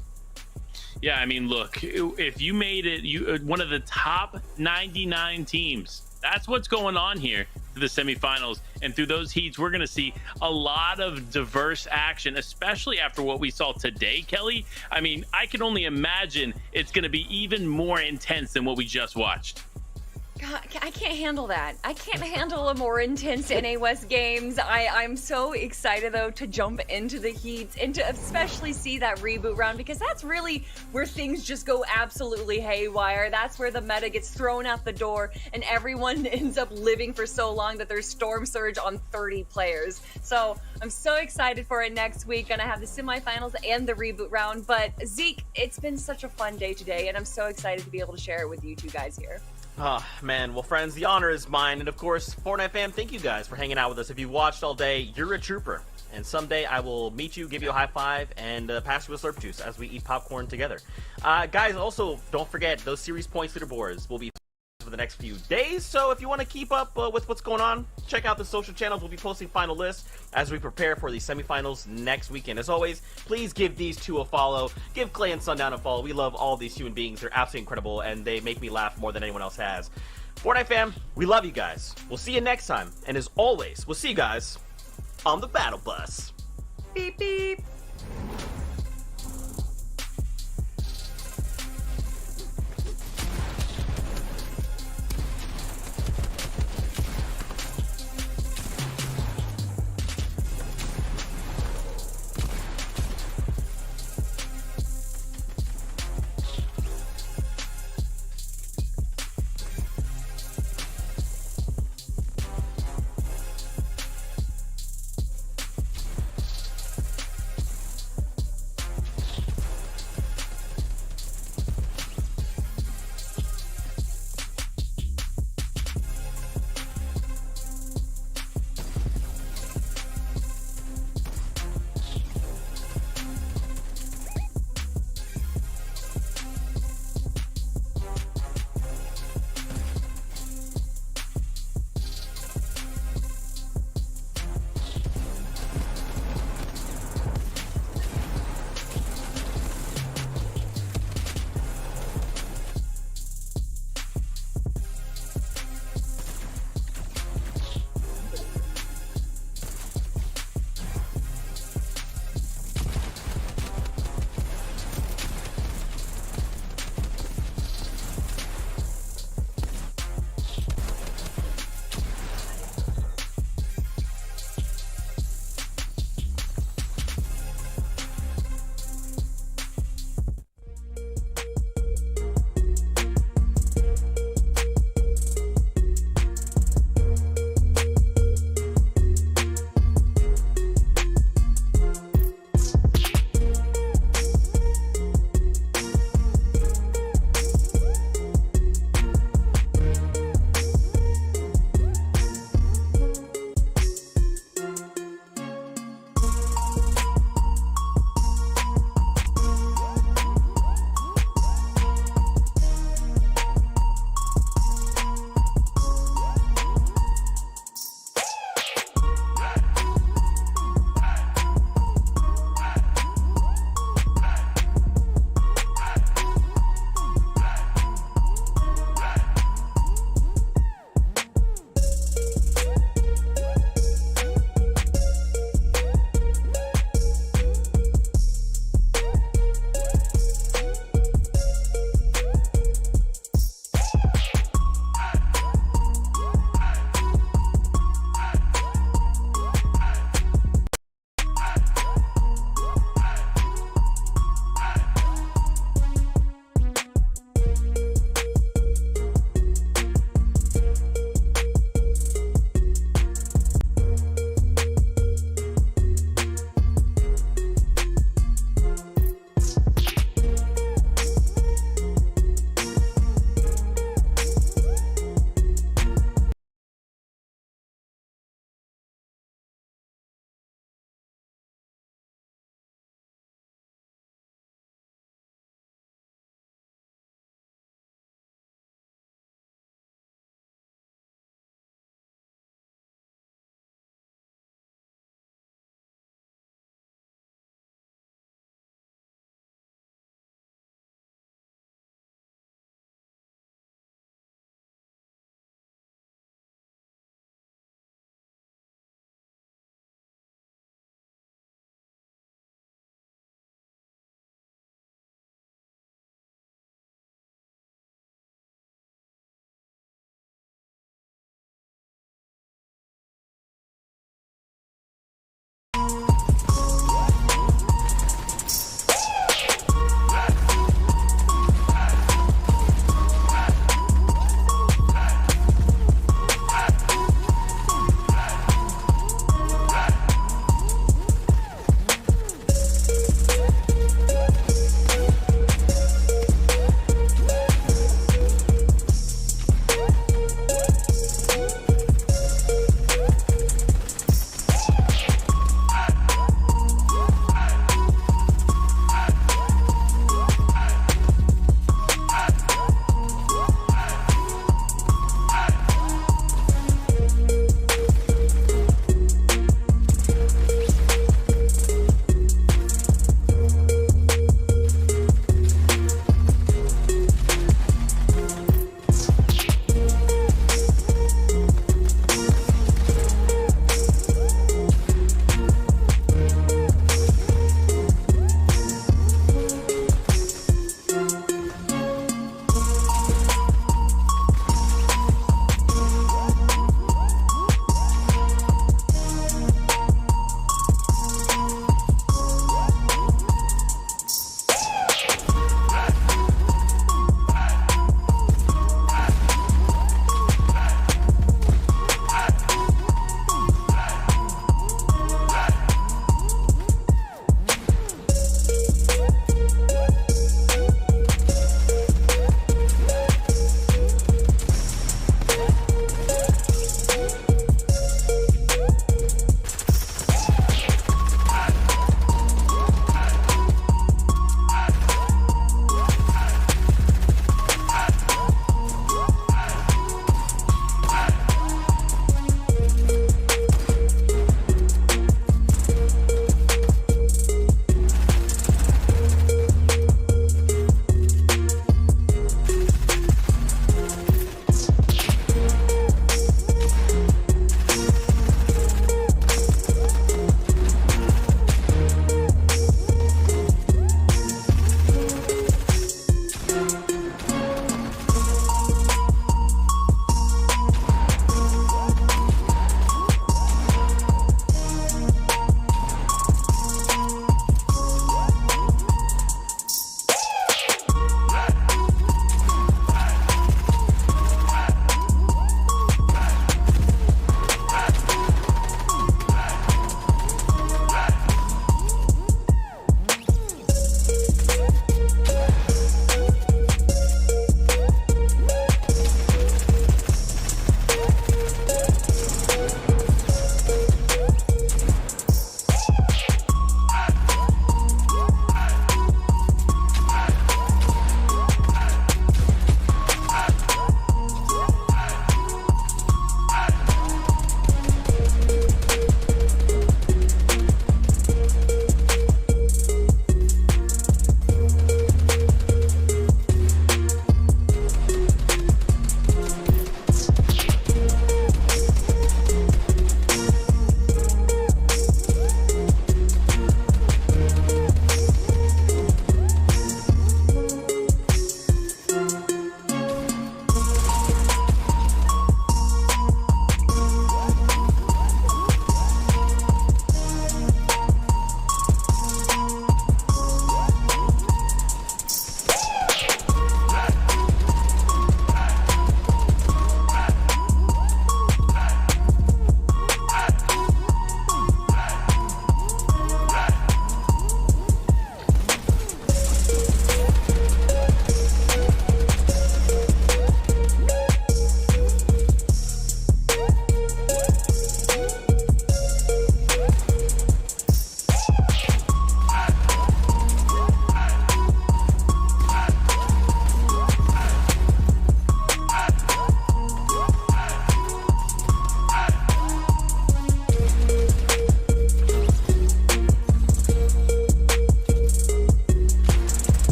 Yeah, I mean, look, if you made it, you one of the top 99 teams. That's what's going on here for the semifinals. And through those heats, we're going to see a lot of diverse action, especially after what we saw today, Kelly. I mean, I can only imagine it's going to be even more intense than what we just watched. God, I can't handle that. I can't handle a more intense NA West games. I'm so excited, though, to jump into the heats and to especially see that reboot round, because that's really where things just go absolutely haywire. That's where the meta gets thrown out the door and everyone ends up living for so long that there's Storm Surge on 30 players. So I'm so excited for it next week. Gonna have the semifinals and the reboot round. But Zeke, it's been such a fun day today, and I'm so excited to be able to share it with you two guys here. Oh, man. Well, friends, the honor is mine. And, of course, Fortnite fam, thank you guys for hanging out with us. If you watched all day, you're a trooper. And someday I will meet you, give you a high five, and pass you a slurp juice as we eat popcorn together. Guys, also, don't forget, those series points leaderboards will be for the next few days. So if you want to keep up with what's going on, check out the social channels. We'll be posting final lists as we prepare for the semifinals next weekend. As always, please give these two a follow. Give Clay and Sundown a follow. We love all these human beings. They're absolutely incredible, and they make me laugh more than anyone else has. Fortnite fam, we love you guys. We'll see you next time. And as always, we'll see you guys on the battle bus. Beep, beep.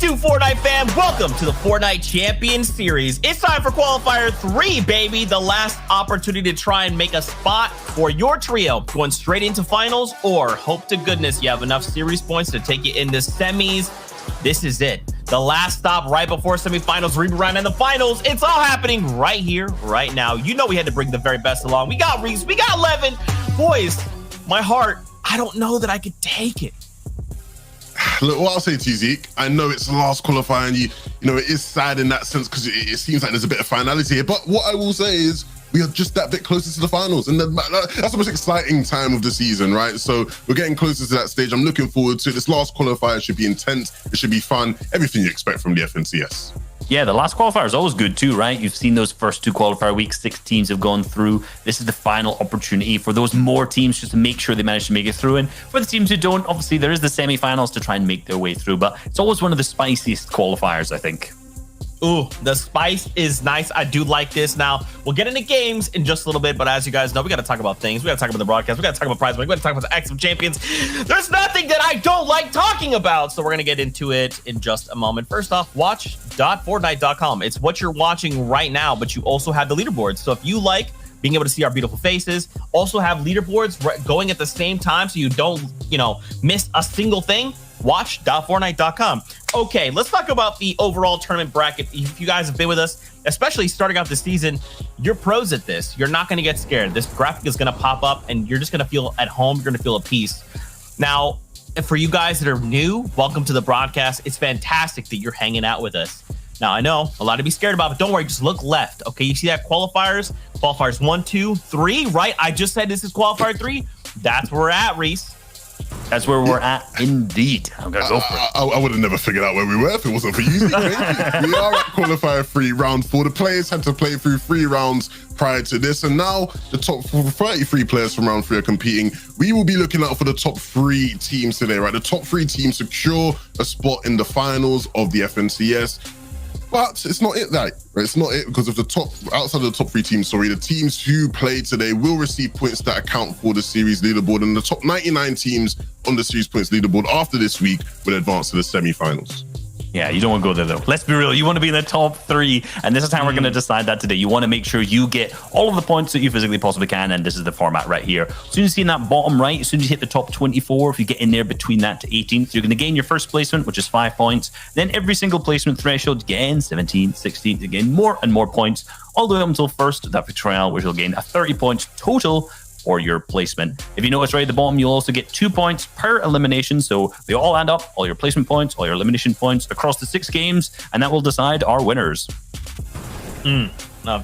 do, Fortnite fam? Welcome to the Fortnite Champion Series. It's time for Qualifier 3, baby. The last opportunity to try and make a spot for your trio. Going straight into finals, or hope to goodness you have enough series points to take you into semis. This is it. The last stop right before semifinals, reround, and the finals. It's all happening right here, right now. You know we had to bring the very best along. We got Reese, we got Levin. Boys, my heart, I don't know that I could take it. Look, what I'll say to you, Zeke, I know it's the last qualifier, and you know, it is sad in that sense because it seems like there's a bit of finality here. But what I will say is we are just that bit closer to the finals, and that's the most exciting time of the season, right? So we're getting closer to that stage. I'm looking forward to it. This last qualifier should be intense. It should be fun. Everything you expect from the FNCS. Yeah, the last qualifier is always good too, right? You've seen those first 2 qualifier weeks, 6 teams have gone through. This is the final opportunity for those more teams just to make sure they manage to make it through. And for the teams who don't, obviously there is the semifinals to try and make their way through, but it's always one of the spiciest qualifiers, I think. Ooh, the spice is nice. I do like this. Now, we'll get into games in just a little bit, but as you guys know, we got to talk about things. We got to talk about the broadcast. We got to talk about prize money. We got to talk about the X of Champions. There's nothing that I don't like talking about, so we're going to get into it in just a moment. First off, watch.fortnite.com. It's what you're watching right now, but you also have the leaderboards. So if you like being able to see our beautiful faces, also have leaderboards going at the same time so you don't, miss a single thing, watch.fortnite.com. Okay, let's talk about the overall tournament bracket. If you guys have been with us, especially starting out the season, you're pros at this. You're not going to get scared. This graphic is going to pop up and you're just going to feel at home. You're going to feel at peace. Now, for you guys that are new, welcome to the broadcast. It's fantastic that you're hanging out with us. Now, I know a lot to be scared about, but don't worry, just look left. Okay, you see that qualifiers? Qualifiers 1, 2, 3, right? I just said this is qualifier 3. That's where we're at, Reese. That's where we're at, indeed. I'm going to go for it. I would have never figured out where we were if it wasn't for you. We are at qualifier 3, round 4. The players had to play through 3 rounds prior to this, and now the top 33 players from round 3 are competing. We will be looking out for the top 3 teams today, right? The top 3 teams secure a spot in the finals of the FNCS. But it's not it, right? It's not it, because of outside of the top 3 teams, the teams who play today will receive points that account for the series leaderboard, and the top 99 teams on the series points leaderboard after this week will advance to the semifinals. Yeah, you don't want to go there though. Let's be real. You want to be in the top 3, and this is how we're going to decide that today. You want to make sure you get all of the points that you physically possibly can, and this is the format right here. As soon as you see in that bottom right, as soon as you hit the top 24, if you get in there between that to 18th, you're going to gain your first placement, which is 5 points. Then every single placement threshold, again, 17, 16, you gain more and more points, all the way up until first, that Victorial, which will gain a 30 points total for your placement. If you notice right at the bottom, you'll also get 2 points per elimination. So they all add up, all your placement points, all your elimination points across the 6 games, and that will decide our winners. In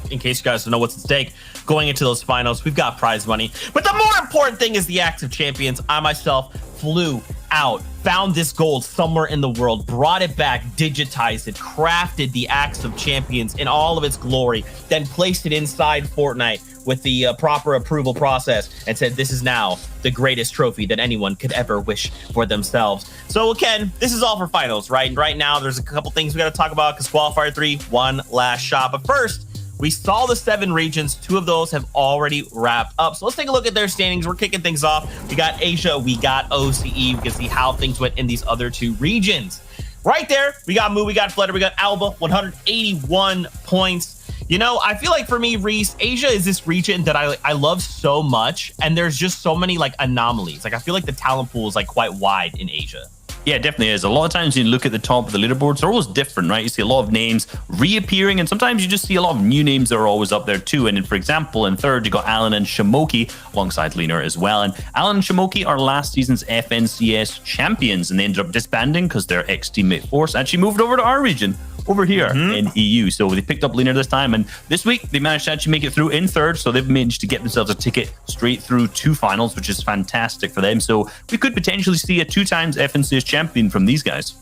case you guys don't know what's at stake, going into those finals, we've got prize money. But the more important thing is the Acts of Champions. I myself flew out, found this gold somewhere in the world, brought it back, digitized it, crafted the Acts of Champions in all of its glory, then placed it inside Fortnite with the proper approval process and said, this is now the greatest trophy that anyone could ever wish for themselves. So again, this is all for finals, right? And right now, there's a couple things we got to talk about because Qualifier 3, one last shot. But first, we saw the 7 regions. 2 of those have already wrapped up. So let's take a look at their standings. We're kicking things off. We got Asia, we got OCE. We can see how things went in these other 2 regions. Right there, we got Moo, we got Flutter, we got Alba, 181 points. I feel like for me, Reese, Asia is this region that I love so much, and there's just so many anomalies. I feel like the talent pool is quite wide in Asia. Yeah, it definitely is. A lot of times you look at the top of the leaderboards, they're always different, right? You see a lot of names reappearing, and sometimes you just see a lot of new names that are always up there too. And then, for example, in third, you got Alan and Shamoki alongside Leaner as well. And Alan and Shamoki are last season's FNCS champions, and they ended up disbanding because their ex-teammate Force actually moved over to our region, over here in EU. So they picked up Leaner this time, and this week they managed to actually make it through in third, so they've managed to get themselves a ticket straight through to finals, which is fantastic for them. So we could potentially see a 2 times FNCS champion from these guys.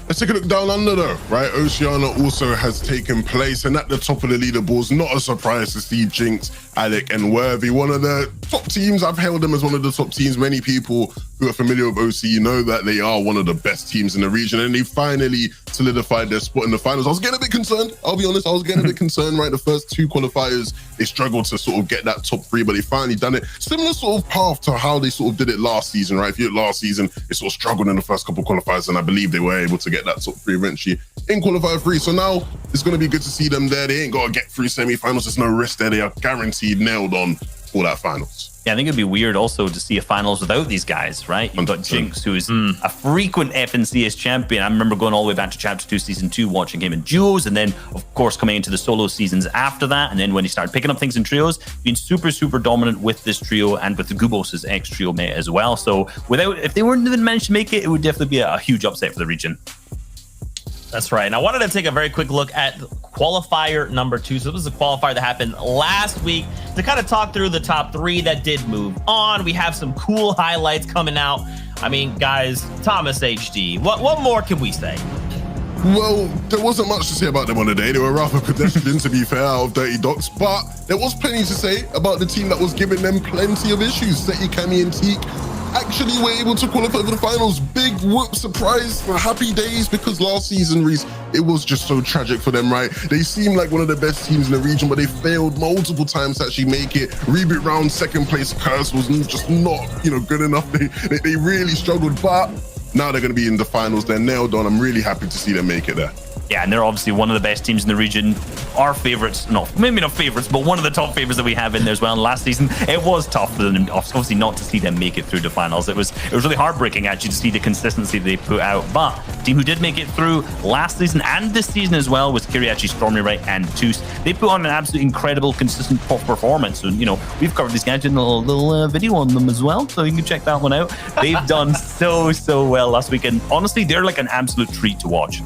Let's take a look down under though, right? Oceania also has taken place, and at the top of the leaderboards, not a surprise to see Jinx, Alec, and Worthy. One of the top teams. I've hailed them as one of the top teams. Many people who are familiar with OC know that they are one of the best teams in the region, and they finally solidified their spot in the finals. I was getting a bit concerned, I'll be honest. I was getting a bit concerned, right? The first 2 qualifiers, they struggled to sort of get that top 3, but they finally done it. Similar sort of path to how they sort of did it last season, right? If you look last season, they sort of struggled in the first couple of qualifiers, and I believe they were able to get that top 3 eventually in qualifier 3. So now it's going to be good to see them there. They ain't got to get through semi-finals. There's no risk there. They are guaranteed nailed on for that finals. Yeah, I think it'd be weird also to see a finals without these guys, right? You've got Jinx, who is a frequent FNCS champion. I remember going all the way back to Chapter 2 Season 2, watching him in duos, and then, of course, coming into the solo seasons after that, and then when he started picking up things in trios, being super, super dominant with this trio and with the Gubos' ex-trio mate as well. So if they weren't even managed to make it, it would definitely be a huge upset for the region. That's right. And I wanted to take a very quick look at qualifier number 2. So this was a qualifier that happened last week to kind of talk through the top 3 that did move on. We have some cool highlights coming out. I mean, guys, Thomas HD, what more can we say? Well, there wasn't much to say about them on the day. They were rather pedestrian, to be fair, out of Dirty Docs. But there was plenty to say about the team that was giving them plenty of issues. Seti, Cammy, and Teak actually were able to qualify for the finals. Big whoop, surprise, happy days, because last season, Reese, it was just so tragic for them, right? They seemed like one of the best teams in the region, but they failed multiple times to actually make it. Reboot round, second place curse was just not, good enough. They really struggled, but now they're going to be in the finals. They're nailed on. I'm really happy to see them make it there. Yeah, and they're obviously one of the best teams in the region. Our favorites, maybe not favorites, but one of the top favorites that we have in there as well. And last season, it was tough for them, obviously, not to see them make it through the finals. It was really heartbreaking, actually, to see the consistency they put out. But the team who did make it through last season and this season as well was Kiriachi, Stormy Right, and Toos. They put on an absolutely incredible, consistent performance. And, we've covered these guys in a little video on them as well, so you can check that one out. They've done so well last week. And honestly, they're like an absolute treat to watch.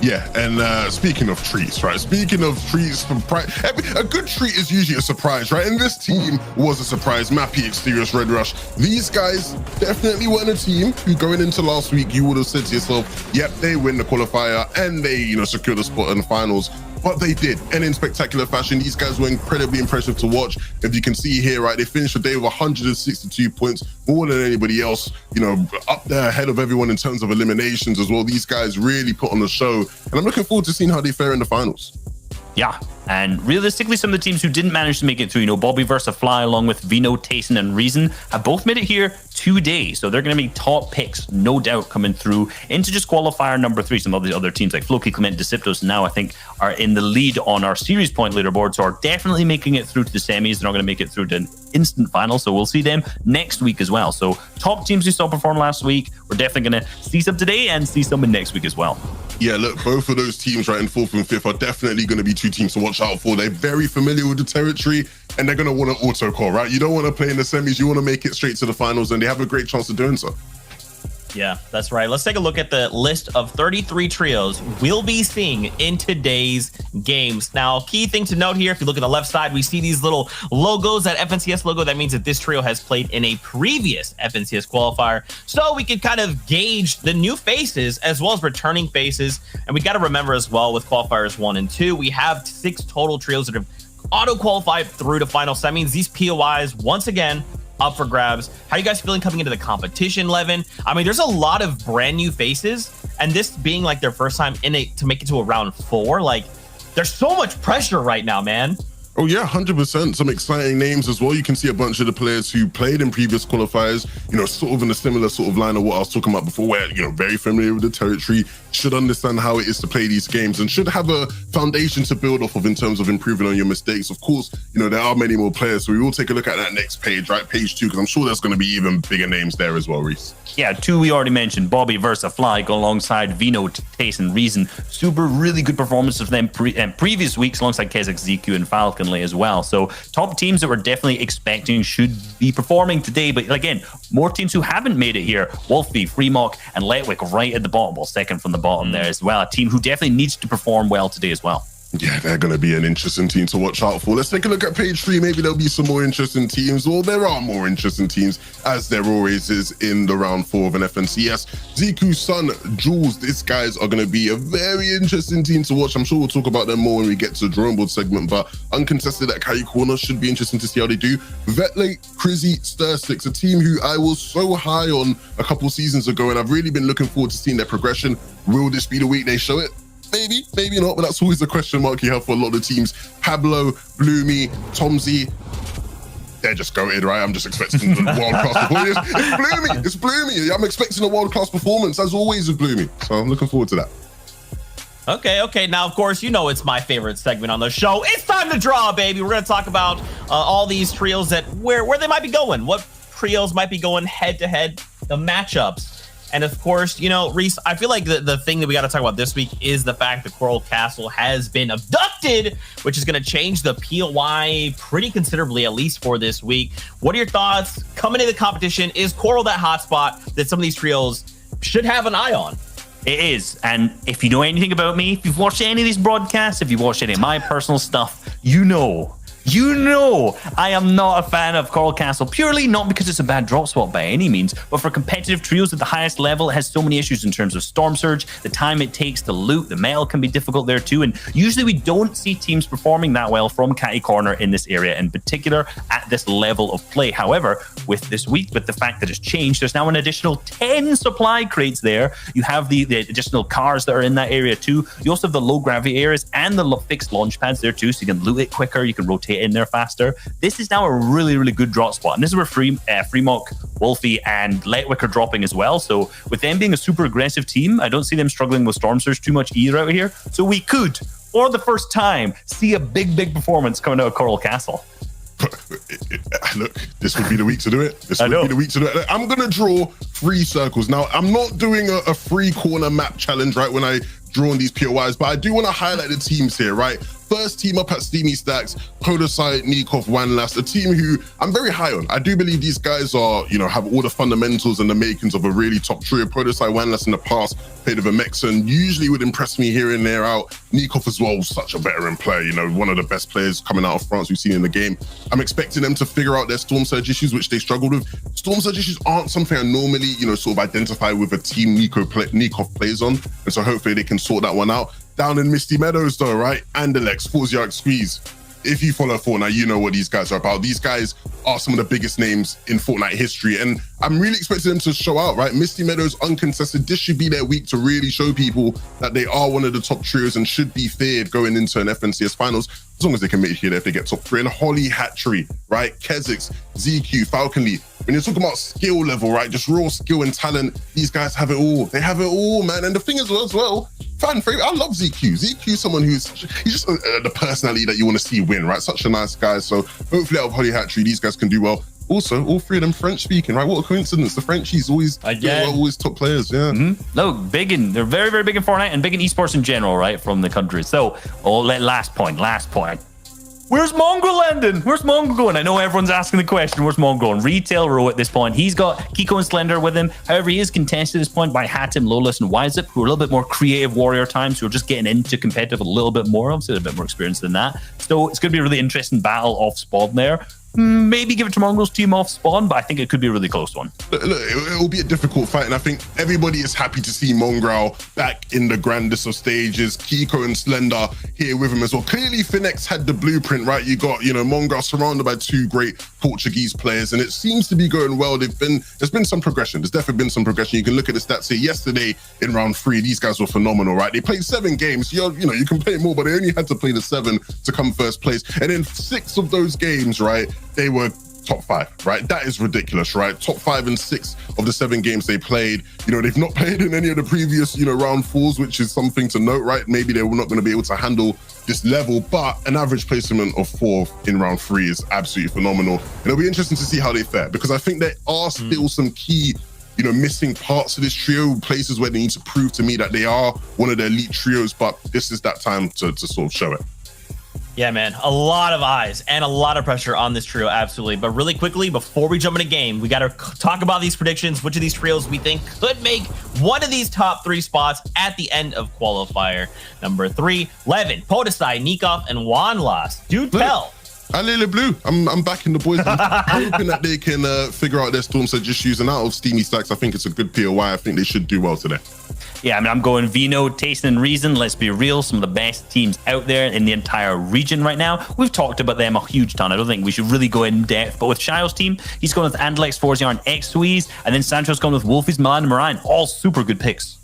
Yeah, and speaking of treats, right? Speaking of treats, a good treat is usually a surprise, right? And this team was a surprise. Mappy, Exteriors, Red Rush. These guys definitely weren't a team who, going into last week, you would have said to yourself, yep, they win the qualifier and they, secure the spot in the finals. But they did, and in spectacular fashion. These guys were incredibly impressive to watch. If you can see here, right, they finished the day with 162 points, more than anybody else, up there ahead of everyone in terms of eliminations as well. These guys really put on the show, and I'm looking forward to seeing how they fare in the finals. Yeah, and realistically, some of the teams who didn't manage to make it through, Bobby versus Fly, along with Vino, Tayson, and Reason, have both made it here today. So they're going to be top picks, no doubt, coming through into just qualifier number 3. Some of the other teams like Floki, Clement, Deceptos now, I think, are in the lead on our series point leaderboard, so are definitely making it through to the semis. They're not going to make it through to an instant final, so we'll see them next week as well. So top teams who saw perform last week, we're definitely going to see some today and see some in next week as well. Yeah, look, both of those teams right in 4th and 5th are definitely going to be 2 teams to watch out for. They're very familiar with the territory, and they're going to want to auto-call, right? You don't want to play in the semis. You want to make it straight to the finals, and they have a great chance of doing so. Yeah, that's right. Let's take a look at the list of 33 trios we'll be seeing in today's games. Now, key thing to note here, if you look at the left side, we see these little logos, that FNCS logo. That means that this trio has played in a previous FNCS qualifier. So we can kind of gauge the new faces as well as returning faces. And we got to remember as well, with qualifiers 1 and 2, we have 6 total trios that have auto-qualified through to final semis. These POIs, once again, up for grabs. How are you guys feeling coming into the competition, Levin? I mean, there's a lot of brand new faces, and this being like their first time to make it to a round 4, like, there's so much pressure right now, man. Oh yeah, 100%. Some exciting names as well. You can see a bunch of the players who played in previous qualifiers, sort of in a similar sort of line of what I was talking about before, where, very familiar with the territory, should understand how it is to play these games, and should have a foundation to build off of in terms of improving on your mistakes. Of course, there are many more players, so we will take a look at that next page, right? Page 2, because I'm sure there's going to be even bigger names there as well, Reese. Yeah, 2 we already mentioned. Bobby versus Fly go alongside Vino, Tayson, Reason. Super, really good performance of them previous weeks alongside Kezak, ZQ, and Falconley as well. So top teams that we're definitely expecting should be performing today. But again, more teams who haven't made it here. Wolfie, Freemock, and Letwick right at the bottom. Well, second from the bottom there as well. A team who definitely needs to perform well today as well. Yeah, they're going to be an interesting team to watch out for. Let's take a look at page 3. Maybe there'll be some more interesting teams, or there are more interesting teams, as there always is in the round 4 of an FNCS. Ziku, Sun, Jules, these guys are going to be a very interesting team to watch. I'm sure we'll talk about them more when we get to the drawing board segment, but uncontested at Carry Corner should be interesting to see how they do. Vetley, Crizzy, Stir6, a team who I was so high on a couple seasons ago, and I've really been looking forward to seeing their progression. Will this be the week they show it? Maybe, maybe not, but that's always the question mark you have for a lot of teams. Pablo, Bloomy, Tomsy, they're just goated, right? I'm just expecting the world-class performance. It's Bloomy, it's Bloomy. I'm expecting a world-class performance, as always, with Bloomy. So I'm looking forward to that. Okay. Now, of course, you know it's my favorite segment on the show. It's time to draw, baby. We're going to talk about all these trios that where they might be going, what trios might be going head-to-head, the matchups. And of course, you know, Reese, I feel like the thing that we got to talk about this week is the fact that Coral Castle has been abducted, which is going to change the POI pretty considerably, at least for this week. What are your thoughts coming into the competition? Is Coral that hotspot that some of these trios should have an eye on? It is. And if you know anything about me, if you've watched any of these broadcasts, if you've watched any of my personal stuff, you know I am not a fan of Coral Castle, purely not because it's a bad drop spot by any means, but for competitive trios at the highest level, it has so many issues in terms of Storm Surge, the time it takes to loot, the metal can be difficult there too, and usually we don't see teams performing that well from Catty Corner in this area in particular at this level of play. However, with this week, with the fact that it's changed, there's now an additional 10 supply crates there. You have the additional cars that are in that area too. You also have the low gravity areas and the fixed launch pads there too, so you can loot it quicker, you can rotate in there faster. This is now a really, really good drop spot, and this is where Freemock, Wolfie, and Letwick are dropping as well. So with them being a super aggressive team, I don't see them struggling with Storm Surge too much either out here. So we could, for the first time, see a big performance coming out of Coral Castle. Look, this would be the week to do it. This would be the week to do it. I'm going to draw 3 circles. Now, I'm not doing a 3-corner map challenge, right, when I draw on these POIs, but I do want to highlight the teams here, right? First team up at Steamy Stacks, Podosite, Nikov, Wanlast, a team who I'm very high on. I do believe these guys are, you know, have all the fundamentals and the makings of a really top trio. Podosite, Wanlast in the past played with a Mexan, usually would impress me here and there out. Nikov as well, such a veteran player, you know, one of the best players coming out of France we've seen in the game. I'm expecting them to figure out their Storm Surge issues, which they struggled with. Storm Surge issues aren't something I normally, you know, sort of identify with a team Nikov plays on, and so hopefully they can sort that one out. Down in Misty Meadows though, right? Andalex, Forziark, Squeeze. If you follow Fortnite, you know what these guys are about. These guys are some of the biggest names in Fortnite history, and I'm really expecting them to show out, right? Misty Meadows, uncontested. This should be their week to really show people that they are one of the top trios and should be feared going into an FNCS finals, as long as they can make it here if they get top 3. And Holly Hatchery, right? Kezix, ZQ, Falconly. When you're talking about skill level, right? Just raw skill and talent, these guys have it all. They have it all, man. And the thing is as well, fan favorite, I love ZQ. ZQ is someone he's just the personality that you want to see win, right? Such a nice guy. So hopefully out of Holly Hatchery, these guys can do well. Also, all 3 of them French speaking, right? What a coincidence. The Frenchies always top players, yeah. No, they're very, very big in Fortnite and big in esports in general, right? From the country. So, last point. Where's Mongrel landing? Where's Mongrel going? I know everyone's asking the question, where's Mongrel going? Retail row at this point. He's got Kiko and Slender with him. However, he is contested at this point by Hatim, Lolas, and Wiseup, who are a little bit more creative warrior times, who are just getting into competitive a little bit more. Obviously, a bit more experience than that. So it's going to be a really interesting battle off spawn there. Maybe give it to Mongrel's team off spawn, but I think it could be a really close one. Look, it will be a difficult fight, and I think everybody is happy to see Mongrel back in the grandest of stages. Kiko and Slender here with him as well. Clearly, Finex had the blueprint, right? You got, you know, Mongrel surrounded by 2 great Portuguese players, and it seems to be going well. There's been some progression. There's definitely been some progression. You can look at the stats here. Yesterday in round 3, these guys were phenomenal, right? They played 7 games. You know, you can play more, but they only had to play the 7 to come first place. And in 6 of those games, right, they were top 5, right? That is ridiculous, right? Top 5 in 6 of the 7 games they played. You know, they've not played in any of the previous, you know, round 4s, which is something to note, right? Maybe they were not going to be able to handle this level, but an average placement of 4th in round 3 is absolutely phenomenal. And it'll be interesting to see how they fare, because I think there are still some key, you know, missing parts of this trio, places where they need to prove to me that they are one of the elite trios, but this is that time to sort of show it. Yeah, man, a lot of eyes and a lot of pressure on this trio, absolutely. But really quickly, before we jump into game, we got to talk about these predictions, which of these trios we think could make one of these top 3 spots at the end of qualifier. Number 3, Levin, Podesai, Nikov, and Wanlas. Do tell. Lily Blue, I'm backing the boys. I'm hoping that they can figure out their storm. So just using out of Steamy Stacks, I think it's a good POI. I think they should do well today. Yeah, I mean, I'm going Vino, Tayson, and Reason. Let's be real, some of the best teams out there in the entire region right now. We've talked about them a huge ton. I don't think we should really go in depth. But with Shio's team, he's going with Andalex, Forzion, and X-Squeeze. And then Sancho's going with Wolfies, Milan, and Marine. All super good picks.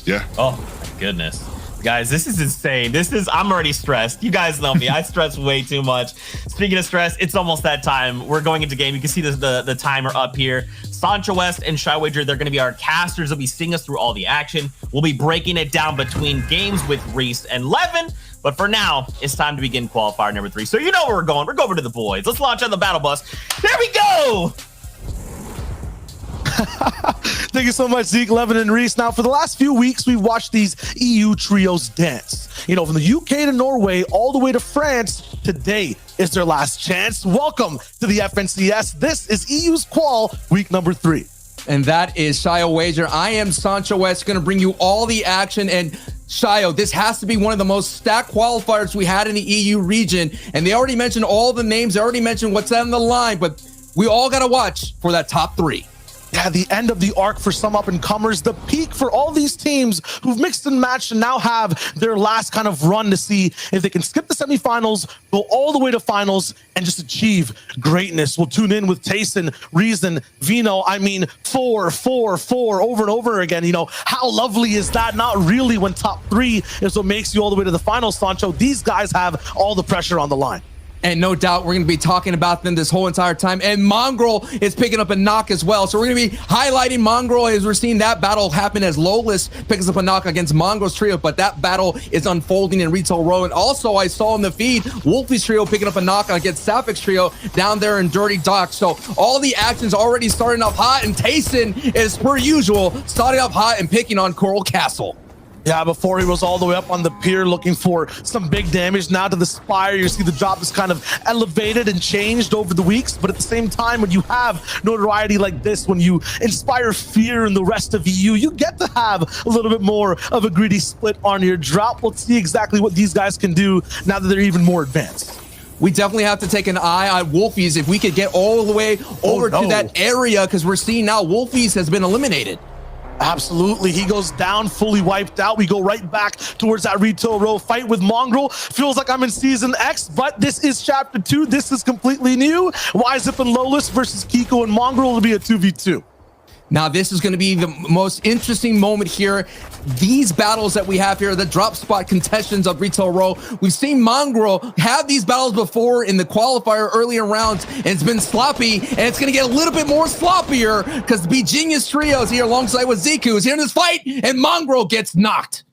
Yeah. Oh, my goodness. Guys, this is insane. I'm already stressed. You guys know me. I stress way too much. Speaking of stress, it's almost that time. We're going into game. You can see the timer up here. Sancho West and Shy Wager, they're going to be our casters. They'll be seeing us through all the action. We'll be breaking it down between games with Reese and Levin. But for now, it's time to begin qualifier number 3. So you know where we're going. We're going to the boys. Let's launch on the battle bus. There we go. Thank you so much, Zeke, Levin, and Reese. Now, for the last few weeks, we've watched these EU trios dance. You know, from the UK to Norway, all the way to France. Today is their last chance. Welcome to the FNCS. This is EU's Qual, week number 3. And that is Shio Wager. I am Sancho West, going to bring you all the action. And Shio, this has to be one of the most stacked qualifiers we had in the EU region. And they already mentioned all the names. They already mentioned what's on the line. But we all got to watch for that top 3. Yeah, the end of the arc for some up-and-comers, the peak for all these teams who've mixed and matched and now have their last kind of run to see if they can skip the semifinals, go all the way to finals, and just achieve greatness. We'll tune in with Tayson, Reason, Vino. I mean, 4, 4, 4 over and over again. You know, how lovely is that? Not really when top 3 is what makes you all the way to the finals, Sancho. These guys have all the pressure on the line. And no doubt we're going to be talking about them this whole entire time. And Mongrel is picking up a knock as well. So we're going to be highlighting Mongrel as we're seeing that battle happen as Lowless picks up a knock against Mongrel's trio. But that battle is unfolding in Retail Row. And also I saw in the feed Wolfie's trio picking up a knock against Sapphics trio down there in Dirty Dock. So all the action's already starting up hot. And Tayson is, per usual, starting up hot and picking on Coral Castle. Yeah, before he was all the way up on the pier looking for some big damage. Now to the Spire, you see the drop is kind of elevated and changed over the weeks. But at the same time, when you have notoriety like this, when you inspire fear in the rest of EU, you get to have a little bit more of a greedy split on your drop. We'll see exactly what these guys can do now that they're even more advanced. We definitely have to take an eye on Wolfies if we could get all the way over to that area, because we're seeing now Wolfies has been eliminated. Absolutely. He goes down, fully wiped out. We go right back towards that Retail Row fight with Mongrel. Feels like I'm in Season X, but this is Chapter 2. This is completely new. Wiseup and Lowless versus Kiko and Mongrel will be a 2v2. Now, this is going to be the most interesting moment here. These battles that we have here, the drop spot contestants of Retail Row. We've seen Mongrel have these battles before in the qualifier earlier rounds, and it's been sloppy, and it's going to get a little bit more sloppier because the Genius Trio is here alongside with Ziku is here in this fight, and Mongrel gets knocked.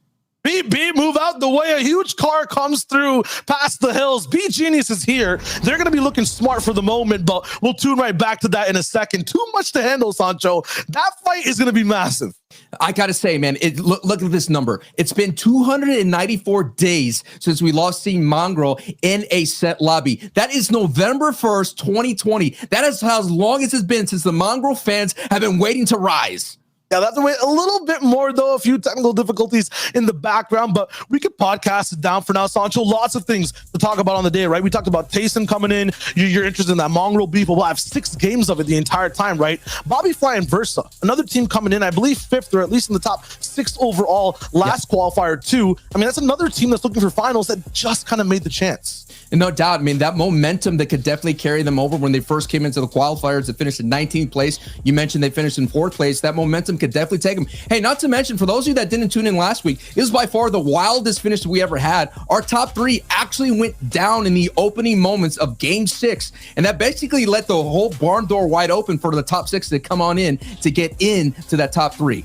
BB, move out the way. A huge car comes through past the hills. B Genius is here. They're going to be looking smart for the moment, but we'll tune right back to that in a second. Too much to handle, Sancho. That fight is going to be massive. I got to say, man, look at this number. It's been 294 days since we last seen Mongrel in a set lobby. That is November 1st, 2020. That is how long it's been since the Mongrel fans have been waiting to rise. Yeah, that's a little bit more, though. A few technical difficulties in the background, but we could podcast it down for now, Sancho. Lots of things to talk about on the day, right? We talked about Tayson coming in. You're interested in that Mongrel beef, but we'll have 6 games of it the entire time, right? Bobby Fly and Versa, another team coming in, I believe 5th or at least in the top 6 overall last qualifier too. I mean, that's another team that's looking for finals that just kind of made the chance. And no doubt, I mean, that momentum that could definitely carry them over when they first came into the qualifiers that finished in 19th place. You mentioned they finished in 4th place. That momentum could definitely take them. Hey, not to mention, for those of you that didn't tune in last week, it was by far the wildest finish we ever had. Our top 3 actually went down in the opening moments of Game 6. And that basically let the whole barn door wide open for the top 6 to come on in to get into that top 3.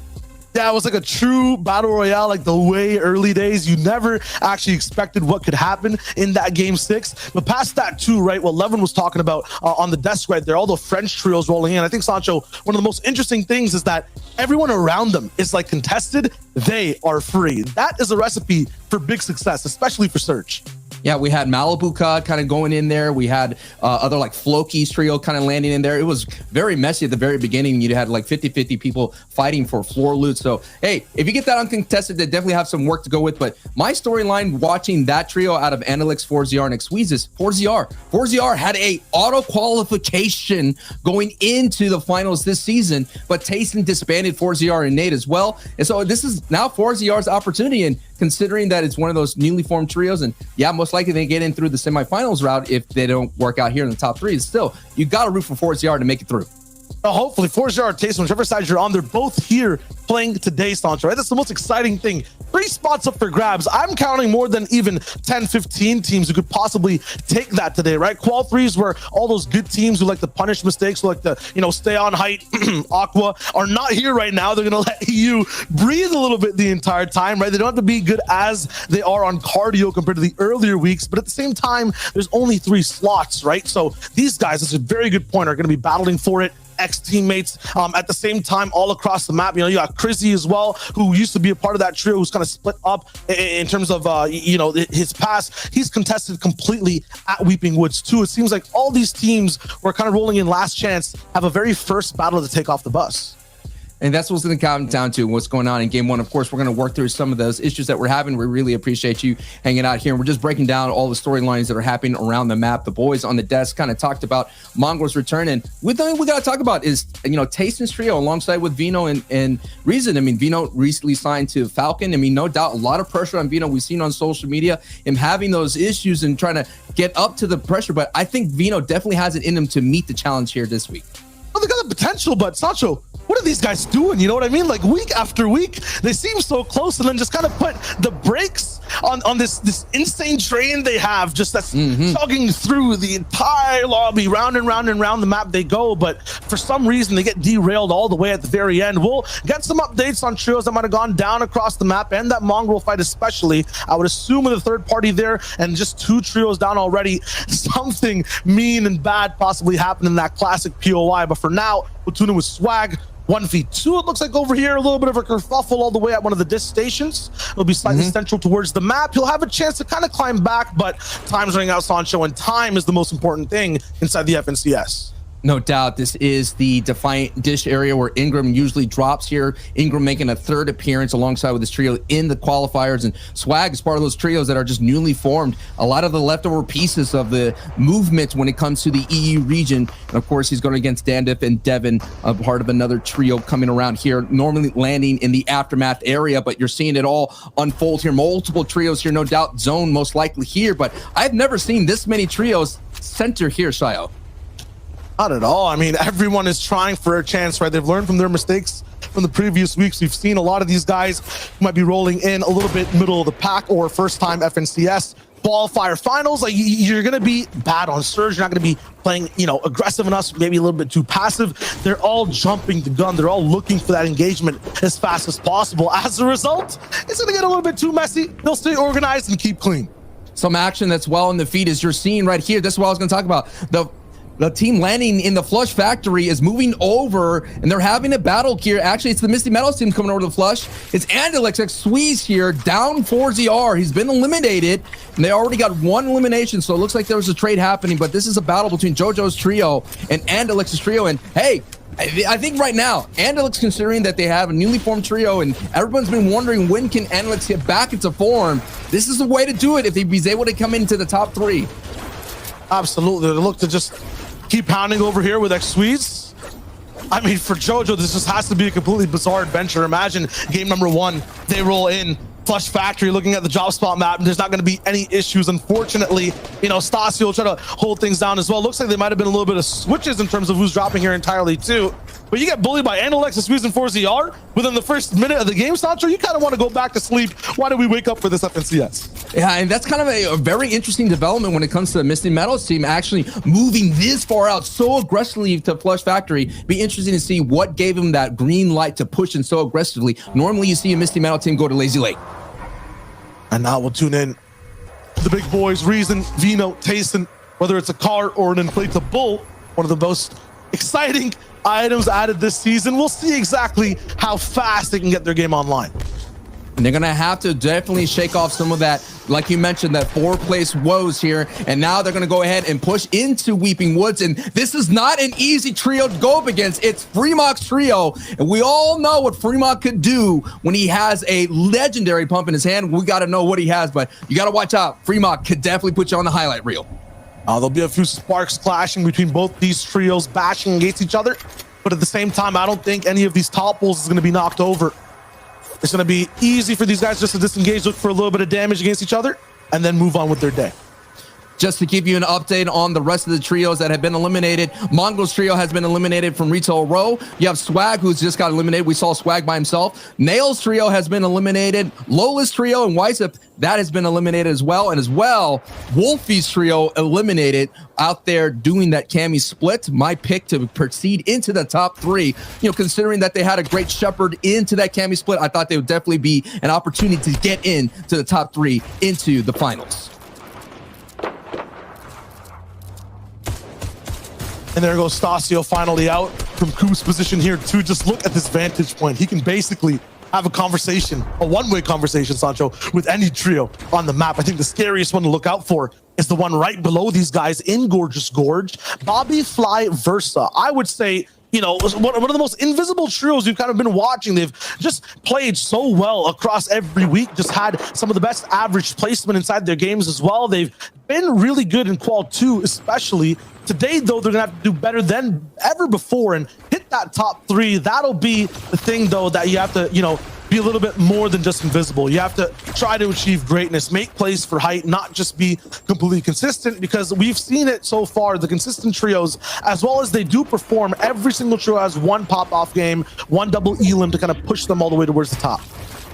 Yeah, it was like a true battle royale, like the way early days. You never actually expected what could happen in that Game 6. But past that too, right, what Levin was talking about on the desk right there, all the French trios rolling in. I think, Sancho, one of the most interesting things is that everyone around them is like contested. They are free. That is a recipe for big success, especially for Search. Yeah, we had Malibuka kind of going in there. We had other like Floki's trio kind of landing in there. It was very messy at the very beginning. You had like 50-50 people fighting for floor loot. So, hey, if you get that uncontested, they definitely have some work to go with. But my storyline watching that trio out of Analyx, 4ZR, and Exweez is 4ZR. 4ZR had a auto qualification going into the finals this season, but Tayson disbanded 4ZR and Nate as well. And so this is now 4ZR's opportunity. And considering that it's one of those newly formed trios, and yeah, most likely they get in through the semifinals route if they don't work out here in the top three. Still, you got to root for 4ZR to make it through. Hopefully, 4ZR or Tayson, whichever side you're on, they're both here playing today, Sancho, right? That's the most exciting thing. 3 spots up for grabs. I'm counting more than even 10, 15 teams who could possibly take that today, right? Qual 3s where all those good teams who like to punish mistakes, who like to, stay on height, Aqua, are not here right now. They're going to let you breathe a little bit the entire time, right? They don't have to be good as they are on cardio compared to the earlier weeks, but at the same time, there's only 3 slots, right? So these guys, that's a very good point, are going to be battling for it. Ex-teammates at the same time all across the map. You got Crizzy as well, who used to be a part of that trio, who's kind of split up in terms of his past. He's contested completely at Weeping Woods too. It seems like all these teams were kind of rolling in last chance, have a very first battle to take off the bus. And that's what's going to come down to what's going on in game 1. Of course, we're going to work through some of those issues that we're having. We really appreciate you hanging out here. And we're just breaking down all the storylines that are happening around the map. The boys on the desk kind of talked about Mongrel's return. And the thing we got to talk about is, Tayson's trio alongside with Vino and Reason. I mean, Vino recently signed to Falcon. I mean, no doubt a lot of pressure on Vino. We've seen on social media him having those issues and trying to get up to the pressure. But I think Vino definitely has it in him to meet the challenge here this week. Well, they got the potential, but Sancho, what are these guys doing? You know what I mean? Like week after week, they seem so close, and then just kind of put the brakes on this insane train they have, just that's chugging through the entire lobby, round and round and round the map they go. But for some reason, they get derailed all the way at the very end. We'll get some updates on trios that might have gone down across the map, and that Mongrel fight especially. I would assume with a third party there and just 2 trios down already, something mean and bad possibly happened in that classic POI. But for now, we'll tune in with Swag. 1v2, it looks like over here, a little bit of a kerfuffle all the way at one of the disc stations. It'll be slightly central towards the map. He'll have a chance to kind of climb back, but time's running out, Sancho, and time is the most important thing inside the FNCS. No doubt, this is the Defiant Dish area where Ingram usually drops here. Ingram making a 3rd appearance alongside with his trio in the qualifiers, and Swag is part of those trios that are just newly formed. A lot of the leftover pieces of the movement when it comes to the EU region. And of course, he's going against Dandif and Devin, a part of another trio coming around here, normally landing in the Aftermath area, but you're seeing it all unfold here. Multiple trios here, no doubt. Zone most likely here, but I've never seen this many trios center here, Shayo. Not at all. I mean, everyone is trying for a chance, right? They've learned from their mistakes from the previous weeks. We've seen a lot of these guys who might be rolling in a little bit middle of the pack or first time FNCS qualifier finals. Like you're going to be bad on Surge. You're not going to be playing, aggressive enough, maybe a little bit too passive. They're all jumping the gun. They're all looking for that engagement as fast as possible. As a result, it's going to get a little bit too messy. They'll stay organized and keep clean. Some action that's well in the feed as you're seeing right here. This is what I was going to talk about. The team landing in the Flush Factory is moving over, and they're having a battle here. Actually, it's the Misty Metals team coming over to the Flush. It's Andalix Exweez here, down 4ZR. He's been eliminated, and they already got 1 elimination, so it looks like there was a trade happening, but this is a battle between JoJo's trio and Andalix's trio, and hey, I think right now, Andalix, considering that they have a newly formed trio, and everyone's been wondering when can Andalix get back into form, this is the way to do it if he's able to come into the top 3. Absolutely. They look to just keep pounding over here with Exweez. I mean, for JoJo, this just has to be a completely bizarre adventure. Imagine game number 1, they roll in Flush Factory, looking at the drop spot map, and there's not going to be any issues. Unfortunately, Stasio will try to hold things down as well. Looks like there might have been a little bit of switches in terms of who's dropping here entirely too. But you get bullied by Andalex, Exweez, and 4ZR within the first minute of the game, Sancho. You kind of want to go back to sleep. Why did we wake up for this FNCS? Yeah, and that's kind of a very interesting development when it comes to the Misty Metals team actually moving this far out so aggressively to Flush Factory. Be interesting to see what gave him that green light to push in so aggressively. Normally, you see a Misty Metal team go to Lazy Lake. And now we'll tune in to the big boys, Reason, Vino, Tayson, whether it's a car or an inflatable bull, one of the most exciting items added this season. We'll see exactly how fast they can get their game online. And they're going to have to definitely shake off some of that like you mentioned, that 4th-place woes here, and now they're going to go ahead and push into Weeping Woods, and this is not an easy trio to go up against. It's Fremant's trio, and we all know what Fremont could do when he has a legendary pump in his hand. We got to know what he has, but you got to watch out. Fremont could definitely put you on the highlight reel. There'll be a few sparks clashing between both these trios, bashing against each other, but at the same time, I don't think any of these topples is going to be knocked over. It's going to be easy for these guys just to disengage, look for a little bit of damage against each other, and then move on with their day. Just to give you an update on the rest of the trios that have been eliminated, Mongo's trio has been eliminated from Retail Row. You have Swag, who's just got eliminated. We saw Swag by himself. Nail's trio has been eliminated. Lola's trio and Wisep, that has been eliminated as well. And as well, Wolfie's trio eliminated out there doing that Cammy split. My pick to proceed into the top 3, considering that they had a great shepherd into that Cammy split, I thought they would definitely be an opportunity to get into the top 3 into the finals. And there goes Stasio finally out from Coop's position here too. Just look at this vantage point. He can basically have a conversation, a one-way conversation, Sancho, with any trio on the map. I think the scariest one to look out for is the one right below these guys in Gorgeous Gorge. Bobby Fly Versa. I would say, one of the most invisible trios we've kind of been watching. They've just played so well across every week, just had some of the best average placement inside their games as well. They've been really good in Qual 2, especially. Today, though, they're going to have to do better than ever before and hit that top 3. That'll be the thing, though, that you have to, be a little bit more than just invisible. You have to try to achieve greatness, make plays for height, not just be completely consistent, because we've seen it so far, the consistent trios, as well as they do perform, every single trio has one pop-off game, one double elim to kind of push them all the way towards the top.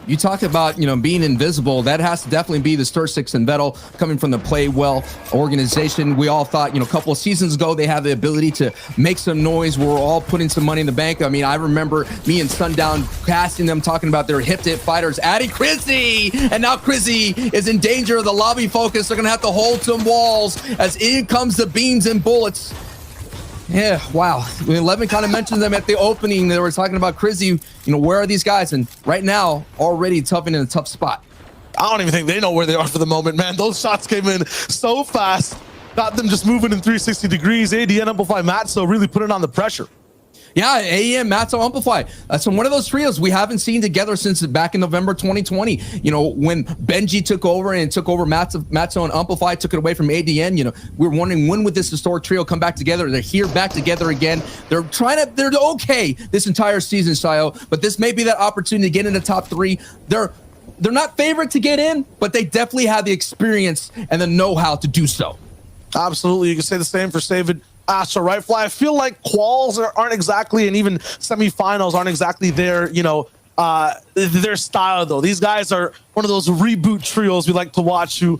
You talked about, being invisible. That has to definitely be the Stur6 and Vettel coming from the Play Well organization. We all thought, a couple of seasons ago, they have the ability to make some noise. We're all putting some money in the bank. I mean, I remember me and Sundown casting them, talking about their hip-to-hip fighters, adding Crizzy. And now Crizzy is in danger of the lobby focus. They're going to have to hold some walls as in comes the beams and bullets. Yeah, wow. Levin kind of mentioned them at the opening. They were talking about Crizzy, where are these guys? And right now, already tough in a tough spot. I don't even think they know where they are for the moment, man. Those shots came in so fast. Got them just moving in 360 degrees. ADN Amplify Matzo really putting on the pressure. Yeah, AEM, Matzo, Amplify. That's one of those trios we haven't seen together since back in November 2020. When Benji took over Matzo and Amplify took it away from ADN. We were wondering, when would this historic trio come back together? They're here back together again. They're okay this entire season, Sayo, but this may be that opportunity to get in the top 3. They're not favorite to get in, but they definitely have the experience and the know-how to do so. Absolutely. You can say the same for Savid. Astro, right, Fly? I feel like quals aren't exactly, and even semifinals aren't exactly their, their style, though. These guys are one of those reboot trios we like to watch who,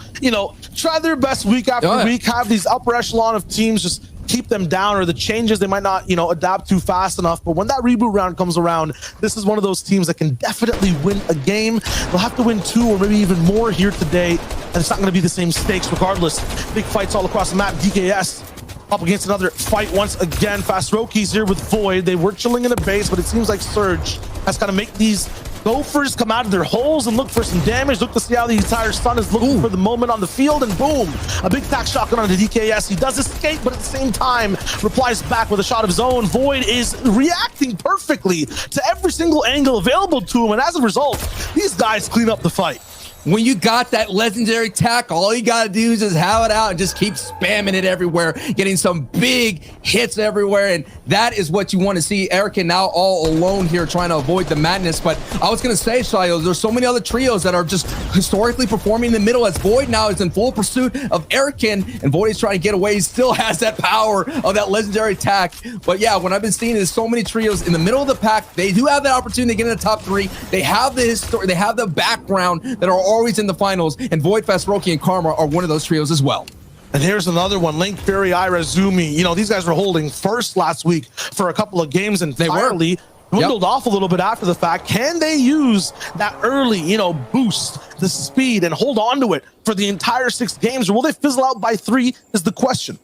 try their best week after week, have these upper echelon of teams just keep them down, or the changes they might not, adapt to fast enough. But when that reboot round comes around, this is one of those teams that can definitely win a game. They'll have to win 2 or maybe even more here today, and it's not going to be the same stakes regardless. Big fights all across the map. DKS up against another fight once again. Fast Roki's here with Void. They were chilling in a base, but it seems like Surge has got to make these Gophers come out of their holes and look for some damage. Look to see how the entire Sun is looking for the moment on the field, and boom, a big tack shotgun on the DKS. He does escape, but at the same time replies back with a shot of his own. Void is reacting perfectly to every single angle available to him, and as a result, these guys clean up the fight. When you got that legendary tack, all you got to do is just have it out and just keep spamming it everywhere, getting some big hits everywhere. And that is what you want to see. Erica now all alone here trying to avoid the madness. But I was going to say, Shayo, there's so many other trios that are just historically performing in the middle, as Void now is in full pursuit of Erican, and Void is trying to get away. He still has that power of that legendary tack. But yeah, what I've been seeing is so many trios in the middle of the pack. They do have that opportunity to get in the top 3. They have the history, they have the background that are always in the finals, and Void, Fast Roki, and Karma are one of those trios as well. And here's another one, Link, Fury, Ira, Zumi. These guys were holding first last week for a couple of games and entirely dwindled off a little bit after the fact. Can they use that early, boost, the speed, and hold on to it for the entire 6 games, or will they fizzle out by 3 is the question.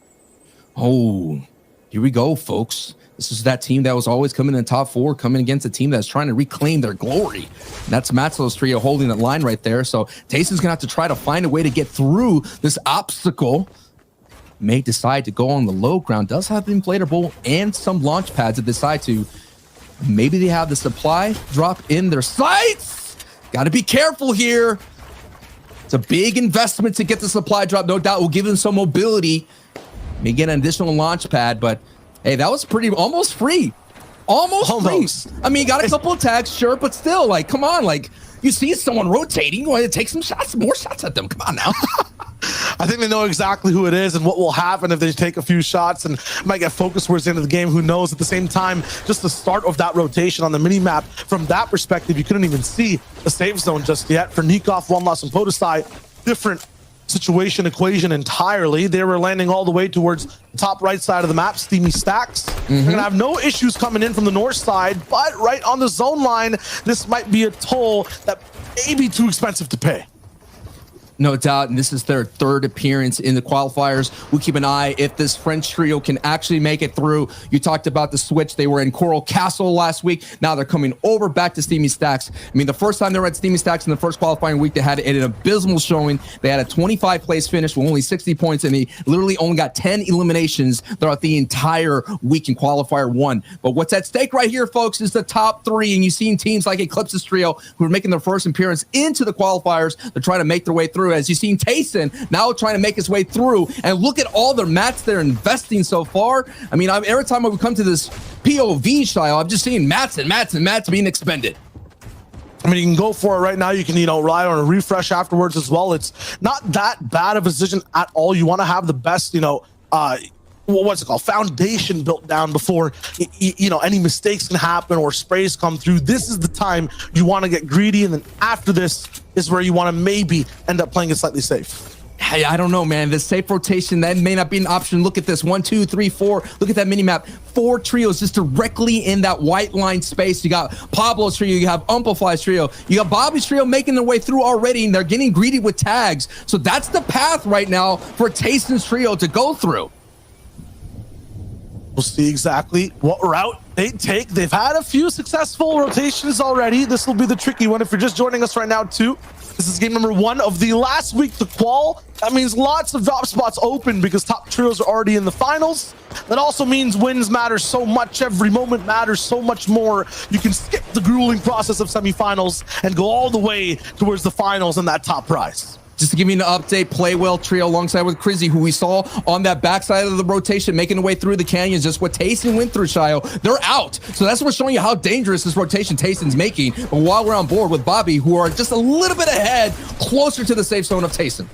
Oh, here we go, folks. This is that team that was always coming in the top 4, coming against a team that's trying to reclaim their glory. And that's Matzlo's trio holding the line right there. So Tayson's gonna have to try to find a way to get through this obstacle. May decide to go on the low ground. Does have the inflatable and some launch pads to decide to. Maybe they have the supply drop in their sights. Got to be careful here. It's a big investment to get the supply drop. No doubt will give them some mobility. May get an additional launch pad, but hey, that was pretty almost free. Almost free. I mean, got a couple of tags, sure, but still, like, come on, like, you see someone rotating, you want to take some shots, more shots at them. Come on now. I think they know exactly who it is and what will happen if they take a few shots and might get focused towards the end of the game. Who knows? At the same time, just the start of that rotation on the mini map, from that perspective, you couldn't even see the safe zone just yet. For Nikov, One Loss, and Podesai, different situation equation entirely. They were landing all the way towards the top right side of the map, Steamy Stacks. They're gonna have no issues coming in from the north side, but right on the zone line, this might be a toll that may be too expensive to pay. No doubt, and this is their 3rd appearance in the qualifiers. We'll keep an eye if this French trio can actually make it through. You talked about the switch. They were in Coral Castle last week. Now they're coming over back to Steamy Stacks. I mean, the first time they were at Steamy Stacks in the first qualifying week, they had an abysmal showing. They had a 25 place finish with only 60 points, and they literally only got 10 eliminations throughout the entire week in Qualifier 1. But what's at stake right here, folks, is the top 3, and you've seen teams like Eclipse's trio who are making their first appearance into the qualifiers. They're trying to make their way through. As you've seen Tayson now trying to make his way through, and look at all their mats they're investing so far. I mean, every time we come to this POV style, I'm just seeing mats and mats and mats being expended. I mean, you can go for it right now. You can, rely on a refresh afterwards as well. It's not that bad of a decision at all. You want to have the best, what's it called, foundation built down before any mistakes can happen or sprays come through. This is the time you want to get greedy, and then after this is where you want to maybe end up playing it slightly safe. Hey, I don't know, man. The safe rotation, that may not be an option. Look at this, 1, 2, 3, 4. Look at that mini map. 4 trios just directly in that white line space. You got Pablo's trio, you have Amplify's trio, you got Bobby's trio making their way through already, and they're getting greedy with tags. So that's the path right now for Tayson's trio to go through. We'll see exactly what route they take. They've had a few successful rotations already. This will be the tricky one. If you're just joining us right now too, this is game number 1 of the last week to qual. That means lots of drop spots open because top trios are already in the finals. That also means wins matter so much. Every moment matters so much more. You can skip the grueling process of semifinals and go all the way towards the finals and that top prize. Just to give you an update, Playwell trio alongside with Crizzy, who we saw on that backside of the rotation, making their way through the canyons, just what Tayson went through, Shio. They're out. So that's what's showing you how dangerous this rotation Tayson's making. But while we're on board with Bobby, who are just a little bit ahead, closer to the safe zone of Tayson.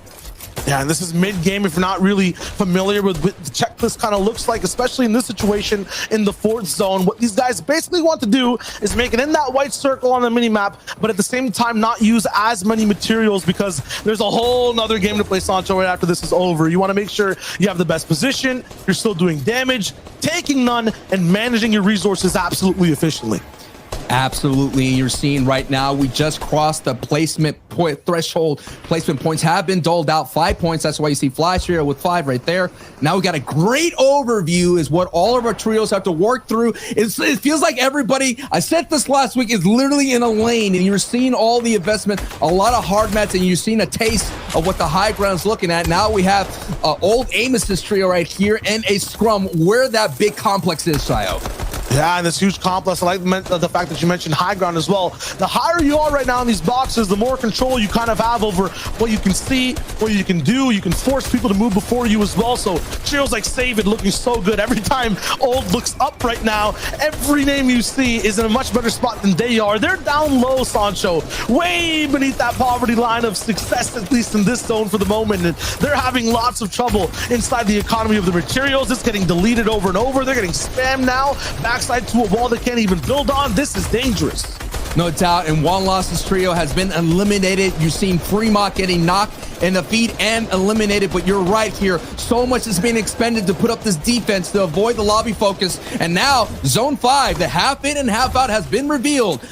Yeah, and this is mid-game if you're not really familiar with what the checklist kind of looks like, especially in this situation in the 4th zone. What these guys basically want to do is make it in that white circle on the mini-map, but at the same time not use as many materials because there's a whole nother game to play Sancho right after this is over. You want to make sure you have the best position, you're still doing damage, taking none, and managing your resources absolutely efficiently. Absolutely. You're seeing right now, we just crossed the placement point threshold. Placement points have been doled out, 5 points. That's why you see Flash here with 5 right there. Now we got a great overview is what all of our trios have to work through. It feels like everybody, I said this last week, is literally in a lane, and you're seeing all the investment, a lot of hard mats, and you're seeing a taste of what the high ground's looking at. Now we have old Amos's trio right here and a scrum where that big complex is, Shio. Yeah, and this huge complex. I like the fact that you mentioned high ground as well. The higher you are right now in these boxes, the more control you kind of have over what you can see, what you can do. You can force people to move before you as well. So trios like Save It looking so good. Every time Old looks up right now, every name you see is in a much better spot than they are. They're down low, Sancho, way beneath that poverty line of success, at least in this zone for the moment. And they're having lots of trouble inside the economy of the materials. It's getting deleted over and over. They're getting spammed now. Backside to a wall they can't even build on. This is dangerous. No doubt, and One Loss's trio has been eliminated. You've seen Fremont getting knocked in the feet and eliminated, but you're right here. So much is being expended to put up this defense to avoid the lobby focus. And now, Zone 5, the half in and half out has been revealed.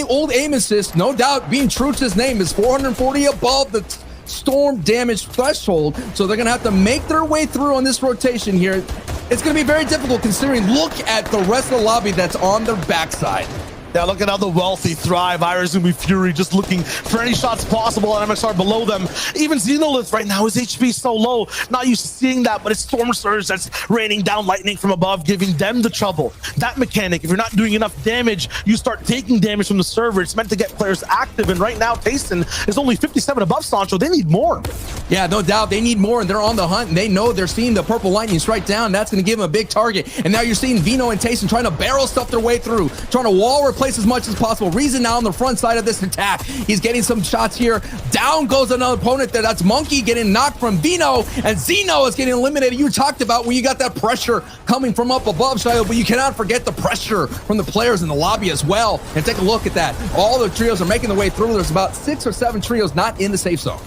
Old Aim Assist, no doubt, being true to his name, is 440 above the storm damage threshold. So they're going to have to make their way through on this rotation here. it's going to be very difficult considering look at the rest of the lobby that's on their backside. Yeah, look at how the wealthy thrive. Irizumi Fury just looking for any shots possible, and MXR below them. Even Xenolith right now, his HP so low. Not used to seeing that, but it's Storm Surge that's raining down lightning from above, giving them the trouble. That mechanic, if you're not doing enough damage, you start taking damage from the server. It's meant to get players active, and right now, Tayson is only 57 above Sancho. They need more. Yeah, no doubt. They need more, and they're on the hunt, and they know they're seeing the purple lightning strike down. That's going to give them a big target. And now you're seeing Vino and Tayson trying to barrel stuff their way through, trying to wall replace as much as possible. Reason now on the front side of this attack. He's getting some shots here. Down goes another opponent there. That's Monkey getting knocked from Vino, and Zeno is getting eliminated. You talked about when you got that pressure coming from up above, Shayo, but you cannot forget the pressure from the players in the lobby as well. And take a look at that. All the trios are making their way through. There's about 6 or 7 trios not in the safe zone.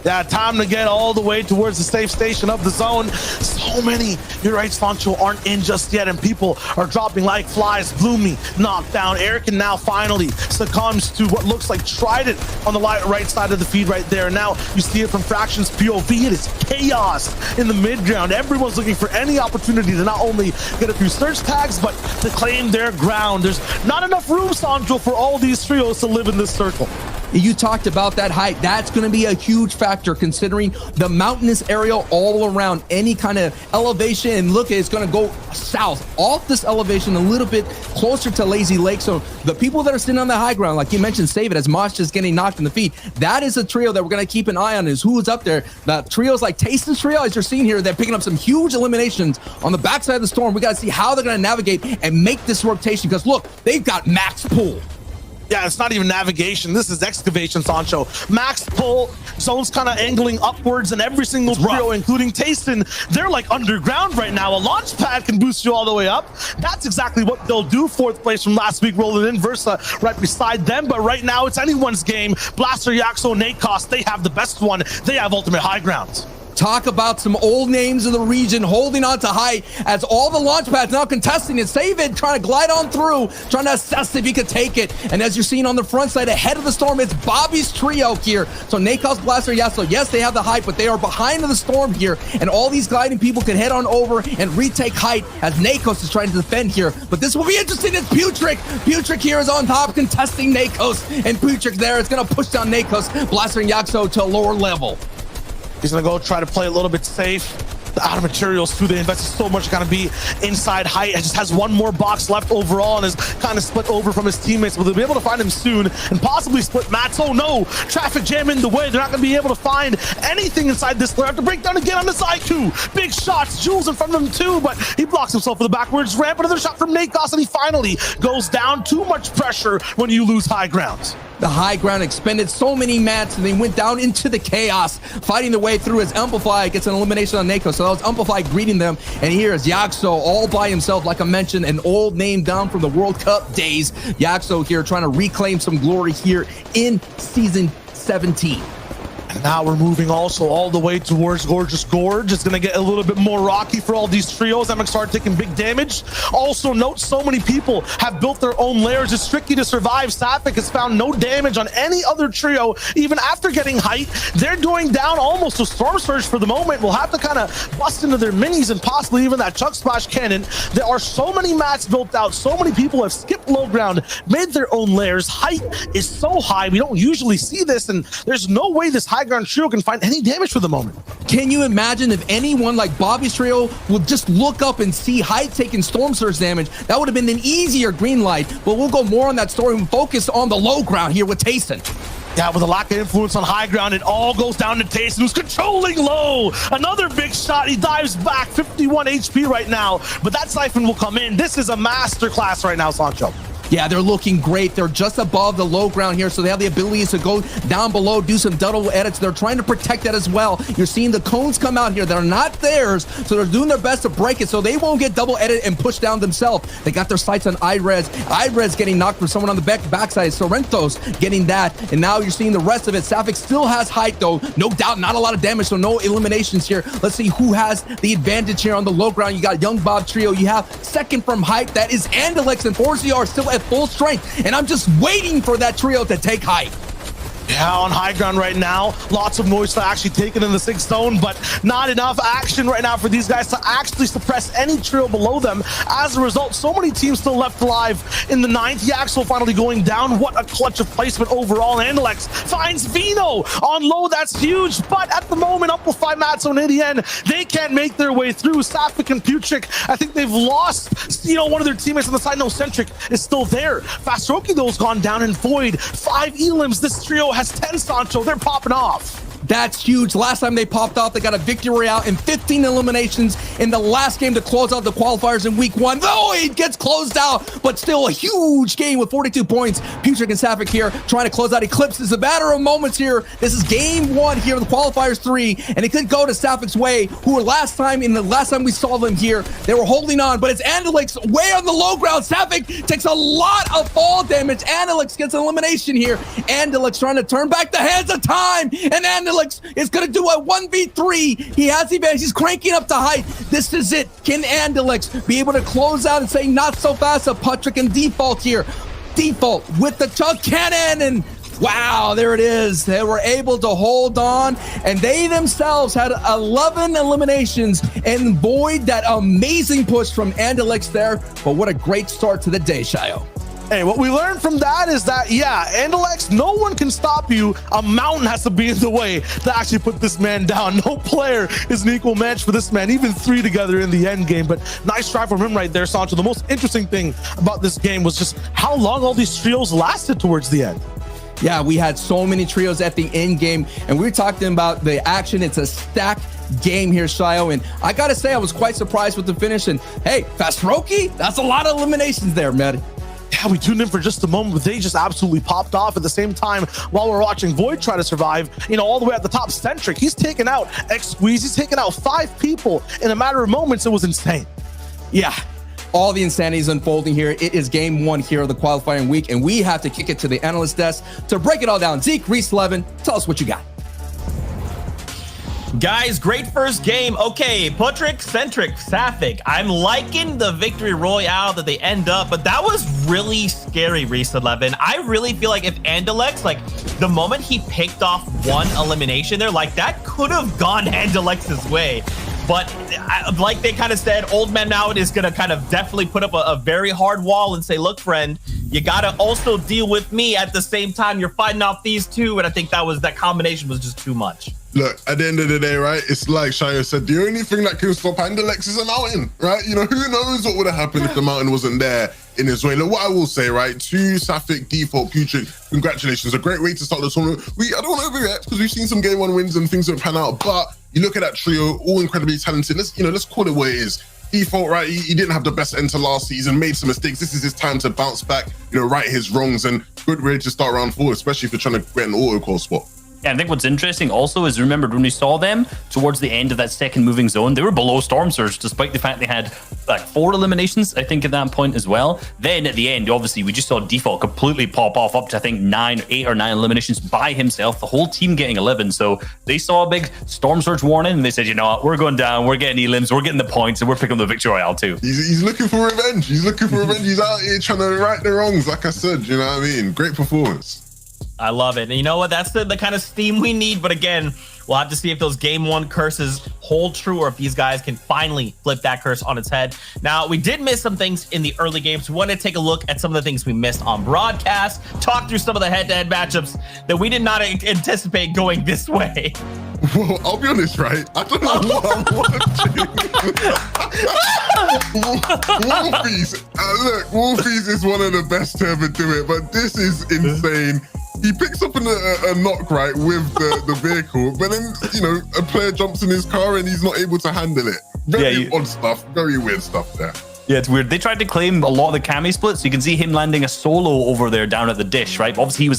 Yeah, time to get all the way towards the safe station of the zone. So many, you're right, Sancho, aren't in just yet, and people are dropping like flies. Bloomy knocked down. Eric now finally succumbs to what looks like Trident on the right side of the feed right there. Now you see it from Fraction's POV. It is chaos in the mid ground. Everyone's looking for any opportunity to not only get a few search tags, but to claim their ground. There's not enough room, Sancho, for all these trios to live in this circle. You talked about that height. That's going to be a huge factor considering the mountainous area all around. Any kind of elevation, and look, it's going to go south off this elevation a little bit closer to Lazy Lake. So the people that are sitting on the high ground, like you mentioned, Save It, as Mosh is getting knocked in the feet. That is a trio that we're going to keep an eye on, is who's up there. The trios like Tayson's trio, as you're seeing here, they're picking up some huge eliminations on the backside of the storm. We got to see how they're going to navigate and make this rotation, because look, they've got max pull. Yeah, it's not even navigation. This is excavation, Sancho. Max pull, zone's kind of angling upwards, and every single trio, including Tayson, they're like underground right now. A launch pad can boost you all the way up. That's exactly what they'll do. 4th place from last week, rolling in. Versa right beside them, but right now it's anyone's game. Blaster, Yaxo, Nakos, they have the best one. They have ultimate high ground. Talk about some old names in the region holding on to height as all the launch pads now contesting it. Save It trying to glide on through, trying to assess if he could take it. And as you're seeing on the front side ahead of the storm, it's Bobby's trio here. So Nakos, Blaster, Yasuo, yes, they have the height, but they are behind the storm here. And all these gliding people can head on over and retake height as Nakos is trying to defend here. But this will be interesting. It's Putrick. Putrick here is on top contesting Nakos. And Putrick there is going to push down Nakos, Blaster and Yaxo to a lower level. He's gonna go try to play a little bit safe. The outer materials too, they invested so much, gonna be inside height. It just has one more box left overall and is kind of split over from his teammates, but they'll be able to find him soon and possibly split Mats. Oh no, traffic jam in the way. They're not gonna be able to find anything inside this layer. Have to break down again on this IQ. Big shots, Jules in front of him too, but he blocks himself with the backwards ramp. Another shot from Nakos, and he finally goes down. Too much pressure when you lose high ground. The high ground expended so many mats, and they went down into the chaos, fighting their way through as Amplify gets an elimination on Nakos. So that was Amplify greeting them, and here is Yaxo all by himself, like I mentioned, an old name down from the World Cup days. Yaxo here trying to reclaim some glory here in Season 17. And now we're moving also all the way towards Gorgeous Gorge. It's going to get a little bit more rocky for all these trios. MXR taking big damage. Also note, so many people have built their own layers. It's tricky to survive. Sapphic has found no damage on any other trio, even after getting height. They're going down almost to Storm Surge for the moment. We'll have to kind of bust into their minis and possibly even that Chuck Splash cannon. There are so many mats built out. So many people have skipped low ground, made their own layers. Height is so high. We don't usually see this, and there's no way this high ground trio can find any damage for the moment. Can you imagine if anyone like Bobby's trio would just look up and see height taking Storm Surge damage? That would have been an easier green light, but we'll go more on that story and focus on the low ground here with Tayson. Yeah, with a lack of influence on high ground, it all goes down to Tayson, who's controlling low. Another big shot. He dives back, 51 HP right now, but that Siphon will come in. This is a masterclass right now, Sancho. Yeah, they're looking great. They're just above the low ground here, so they have the abilities to go down below, do some double edits. They're trying to protect that as well. You're seeing the cones come out here that are not theirs, so they're doing their best to break it so they won't get double edit and push down themselves. They got their sights on Irez. Irez getting knocked from someone on the backside. Sorrento's getting that, and now you're seeing the rest of it. Sapphic still has height, though. No doubt, not a lot of damage, so no eliminations here. Let's see who has the advantage here on the low ground. You got Young Bob trio. You have second from height. That is Andelix, and 4CR still at full strength, and I'm just waiting for that trio to take height. Yeah, Yeah, on high ground right now, lots of noise to actually take it in the 6th zone, but not enough action right now for these guys to actually suppress any trio below them. As a result, so many teams still left alive in the 9th. Yaxel finally going down. What a clutch of placement overall. Andalex finds Vino on low. That's huge, but at the moment, Amplify, Matzo, and ADN, they can't make their way through. Safik and Putrick, I think they've lost, you know, one of their teammates on the side. No, Centric is still there. Fastroki, though, has gone down, and Void, 5 Elims. This trio has 10 Sancho. They're popping off. That's huge. Last time they popped off, they got a victory royale and 15 eliminations in the last game to close out the qualifiers in week 1. Though it gets closed out, but still a huge game with 42 points. Putrick and Safik here trying to close out Eclipse. It's a matter of moments here. This is game 1 here of the qualifiers 3, and it could go to Safik's way, who were last time we saw them here, they were holding on, but it's Andalix way on the low ground. Safik takes a lot of fall damage. Andalix gets an elimination here. Andalix trying to turn back the hands of time, and Andalix is going to do a 1v3. He has the advantage. He's cranking up the height. This is it. Can Andalix be able to close out and say not so fast? A Putrick and Default here. Default with the chunk cannon, and wow, there it is. They were able to hold on, and they themselves had 11 eliminations and Void that amazing push from Andalix there. But what a great start to the day, Shayo. Hey, what we learned from that is that, yeah, Andalex, no one can stop you. A mountain has to be in the way to actually put this man down. No player is an equal match for this man, even 3 together in the end game. But nice try from him right there, Sancho. The most interesting thing about this game was just how long all these trios lasted towards the end. Yeah, we had so many trios at the end game, and we were talking about the action. It's a stacked game here, Shayo, and I gotta say, I was quite surprised with the finish. And hey, Fastroki, that's a lot of eliminations there, man. Yeah, we tuned in for just a moment, but they just absolutely popped off at the same time while we're watching Void try to survive, you know, all the way at the top. Centric, he's taken out X-Squeeze, he's taken out 5 people in a matter of moments. It was insane. Yeah, all the insanity is unfolding here. It is game 1 here of the qualifying week, and we have to kick it to the analyst desk to break it all down. Zeke, Reese, Levin, tell us what you got. Guys, great first game. Okay, Putrick, Centric, Safik. I'm liking the victory royale that they end up, but that was really scary, Reese 11. I really feel like if Andalex, like the moment he picked off 1 elimination there, like that could have gone Andalex's way. But like they kind of said, Old Man Now is going to kind of definitely put up a very hard wall and say, look, friend, you got to also deal with me at the same time. You're fighting off these 2. And I think that combination was just too much. Look, at the end of the day, right, it's like Shayo said, the only thing that can stop Andalex is a mountain, right? You know, who knows what would have happened if the mountain wasn't there in his way. Look, what I will say, right, to Safik, Default, Putrick, congratulations. A great way to start the tournament. I don't want to overreact because we've seen some game 1 wins and things don't pan out, but you look at that trio, all incredibly talented. Let's call it what it is. Default, right, he didn't have the best end to last season, made some mistakes. This is his time to bounce back, right his wrongs, and good way to start round 4, especially if you're trying to get an auto call spot. Yeah, I think what's interesting also is, remembered when we saw them towards the end of that second moving zone, they were below Storm Surge, despite the fact they had like 4 eliminations, I think, at that point as well. Then at the end, obviously, we just saw Default completely pop off up to, I think, 8 or 9 eliminations by himself, the whole team getting 11. So they saw a big Storm Surge warning, and they said, you know what, we're going down, we're getting elims, we're getting the points, and we're picking up the Victory Royale too. He's looking for revenge. He's looking for revenge. He's out here trying to right the wrongs, like I said, you know what I mean? Great performance. I love it. And you know what? That's the kind of steam we need. But again, we'll have to see if those game 1 curses hold true or if these guys can finally flip that curse on its head. Now, we did miss some things in the early games. We want to take a look at some of the things we missed on broadcast, talk through some of the head-to-head matchups that we did not anticipate going this way. Well, I'll be honest, right? I don't know what I'm watching. Wolfies. Look, Wolfies is one of the best to ever do it, but this is insane. He picks up a knock, right, with the vehicle, but then, a player jumps in his car and he's not able to handle it. Very odd stuff, very weird stuff there. Yeah, it's weird. They tried to claim a lot of the Cami splits. So you can see him landing a solo over there down at the dish, right? Obviously, he was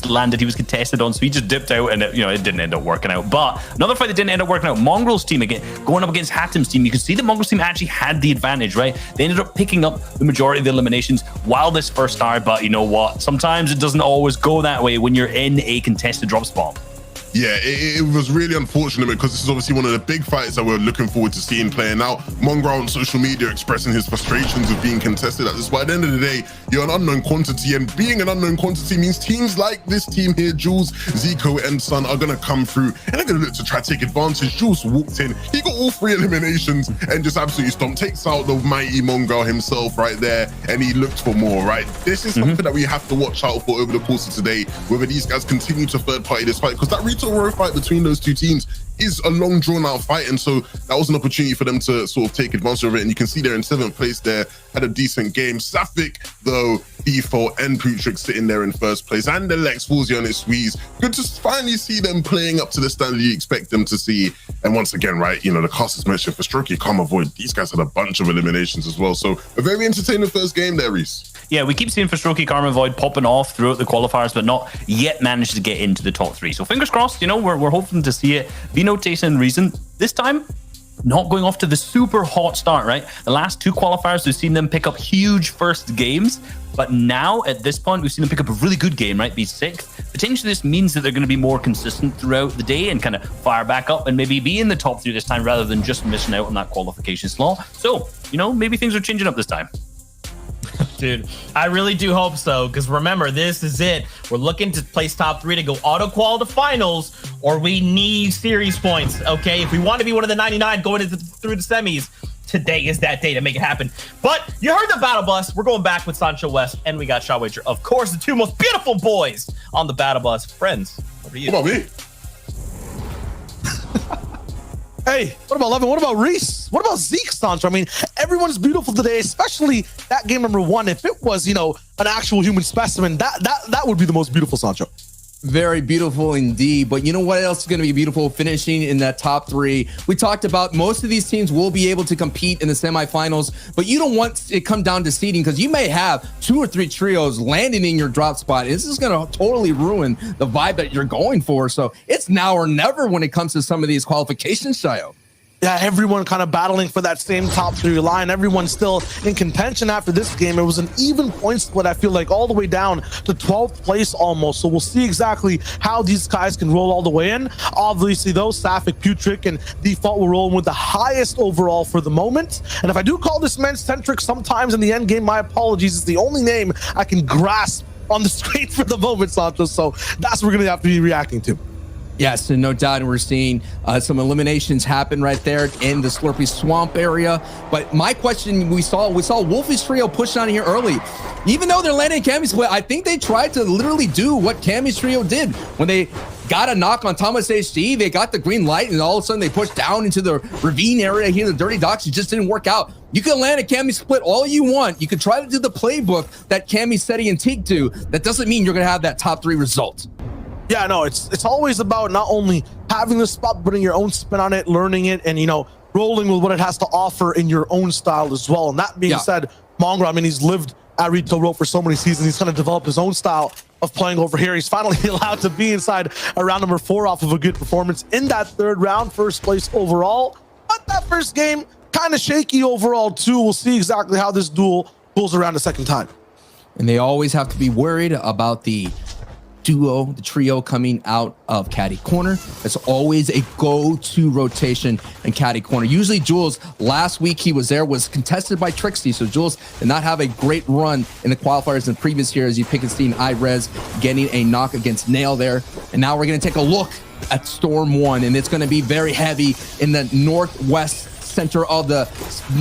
contested on, so he just dipped out, and it didn't end up working out. But another fight that didn't end up working out, Mongrel's team again, going up against Hatim's team. You can see that Mongrel's team actually had the advantage, right? They ended up picking up the majority of the eliminations while this first started, but you know what? Sometimes it doesn't always go that way when you're in a contested drop spot. Yeah, it was really unfortunate because this is obviously one of the big fights that we're looking forward to seeing playing out. Mongrel on social media expressing his frustrations of being contested at this. But at the end of the day, you're an unknown quantity, and being an unknown quantity means teams like this team here, Jules, Zico, and Sun, are going to come through and they're going to look to try to take advantage. Jules walked in, he got all 3 eliminations and just absolutely stomped, takes out the mighty Mongrel himself right there, and he looked for more, right? This is something that we have to watch out for over the course of today, whether these guys continue to third party this fight, because that Rito Row fight between those two teams is a long drawn out fight, and so that was an opportunity for them to sort of take advantage of it. And you can see they're in 7th place there, had a decent game. Safik, though, Default and Putrix sitting there in 1st place, and the Lex Fallsy on his squeeze. Good to finally see them playing up to the standard you expect them to see. And once again, right, you know, the casters mentioned for Stroke, you can't avoid. These guys had a bunch of eliminations as well. So a very entertaining first game there, Reese. Yeah, we keep seeing for Strokey Karma Void popping off throughout the qualifiers, but not yet managed to get into the top 3. So fingers crossed, you know, we're hoping to see it. Vino, Tayson, Reason, this time, not going off to the super hot start, right? The last 2 qualifiers, we've seen them pick up huge first games, but now at this point, we've seen them pick up a really good game, right? Be 6th. Potentially this means that they're going to be more consistent throughout the day and kind of fire back up and maybe be in the top 3 this time rather than just missing out on that qualification slot. So, you know, maybe things are changing up this time. Dude, I really do hope so, because remember, this is it. We're looking to place top 3 to go auto-qual to finals, or we need series points, okay? If we want to be one of the 99 going through the semis, today is that day to make it happen. But you heard the battle bus. We're going back with Sancho West, and we got Shot Wager. Of course, the 2 most beautiful boys on the battle bus. Friends, over to you. What about me? Hey, what about Levin? What about Reese? What about Zeke, Sancho? I mean, everyone's beautiful today, especially that game number 1. If it was, you know, an actual human specimen, that would be the most beautiful, Sancho. Very beautiful indeed. But you know what else is going to be beautiful? Finishing in that top 3. We talked about most of these teams will be able to compete in the semifinals, but you don't want it come down to seeding, because you may have 2 or 3 trios landing in your drop spot. This is going to totally ruin the vibe that you're going for. So it's now or never when it comes to some of these qualifications, Shayo. Yeah, everyone kind of battling for that same top 3 line. Everyone's still in contention after this game. It was an even point split, I feel like, all the way down to 12th place almost. So we'll see exactly how these guys can roll all the way in. Obviously, though, Safik, Putrick, and Default will roll with the highest overall for the moment. And if I do call this men-centric sometimes in the end game, my apologies. It's the only name I can grasp on the screen for the moment, Santos. So that's what we're going to have to be reacting to. Yes, and no doubt we're seeing some eliminations happen right there in the Slurpee Swamp area. But my question, we saw Wolfie's trio push on here early. Even though they're landing Cammy's split, I think they tried to literally do what Cammy's trio did when they got a knock on Thomas HD. They got the green light, and all of a sudden they pushed down into the ravine area here, the Dirty Docks. It just didn't work out. You can land a Cammy split all you want. You can try to do the playbook that Cammy, Seti, and Teak do. That doesn't mean you're going to have that top 3 result. Yeah, no, it's always about not only having the spot, putting your own spin on it, learning it, and, you know, rolling with what it has to offer in your own style as well. And that being said, Mongrel, I mean, he's lived at Retail Row for so many seasons. He's kind of developed his own style of playing over here. He's finally allowed to be inside a round number 4 off of a good performance in that 3rd round, 1st place overall. But that first game, kind of shaky overall too. We'll see exactly how this duel pulls around a second time. And they always have to be worried about the duo, the trio coming out of Caddy Corner. That's always a go-to rotation in Caddy Corner. Usually Jules, last week he was there, was contested by Trixie. So Jules did not have a great run in the qualifiers in the previous year, as you pick and see Irez getting a knock against Nail there. And now we're going to take a look at Storm 1, and it's going to be very heavy in the northwest center of the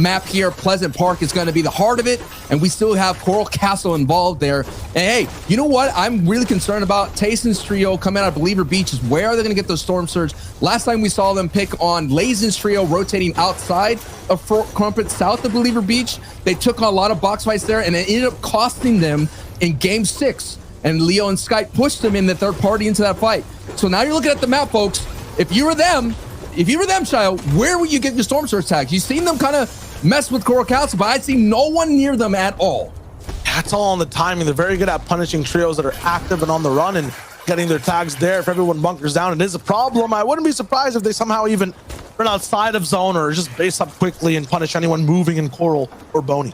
map here. Pleasant Park is going to be the heart of it, and we still have Coral Castle involved there. And hey, you know what I'm really concerned about? Tayson's trio coming out of Believer Beach. Is where are they going to get those Storm Surge? Last time we saw them pick on Lazen's trio rotating outside of Fort Crumpet, south of Believer Beach. They took on a lot of box fights there, and it ended up costing them in game 6. And Leo and Skype pushed them in the 3rd party into that fight. So now you're looking at the map, folks. If you were them, Child, where would you get your Storm Surge tags? You've seen them kind of mess with Coral Castle, but I'd see no one near them at all. That's all on the timing. They're very good at punishing trios that are active and on the run and getting their tags there. If everyone bunkers down, it is a problem. I wouldn't be surprised if they somehow even run outside of zone or just base up quickly and punish anyone moving in Coral or Boney.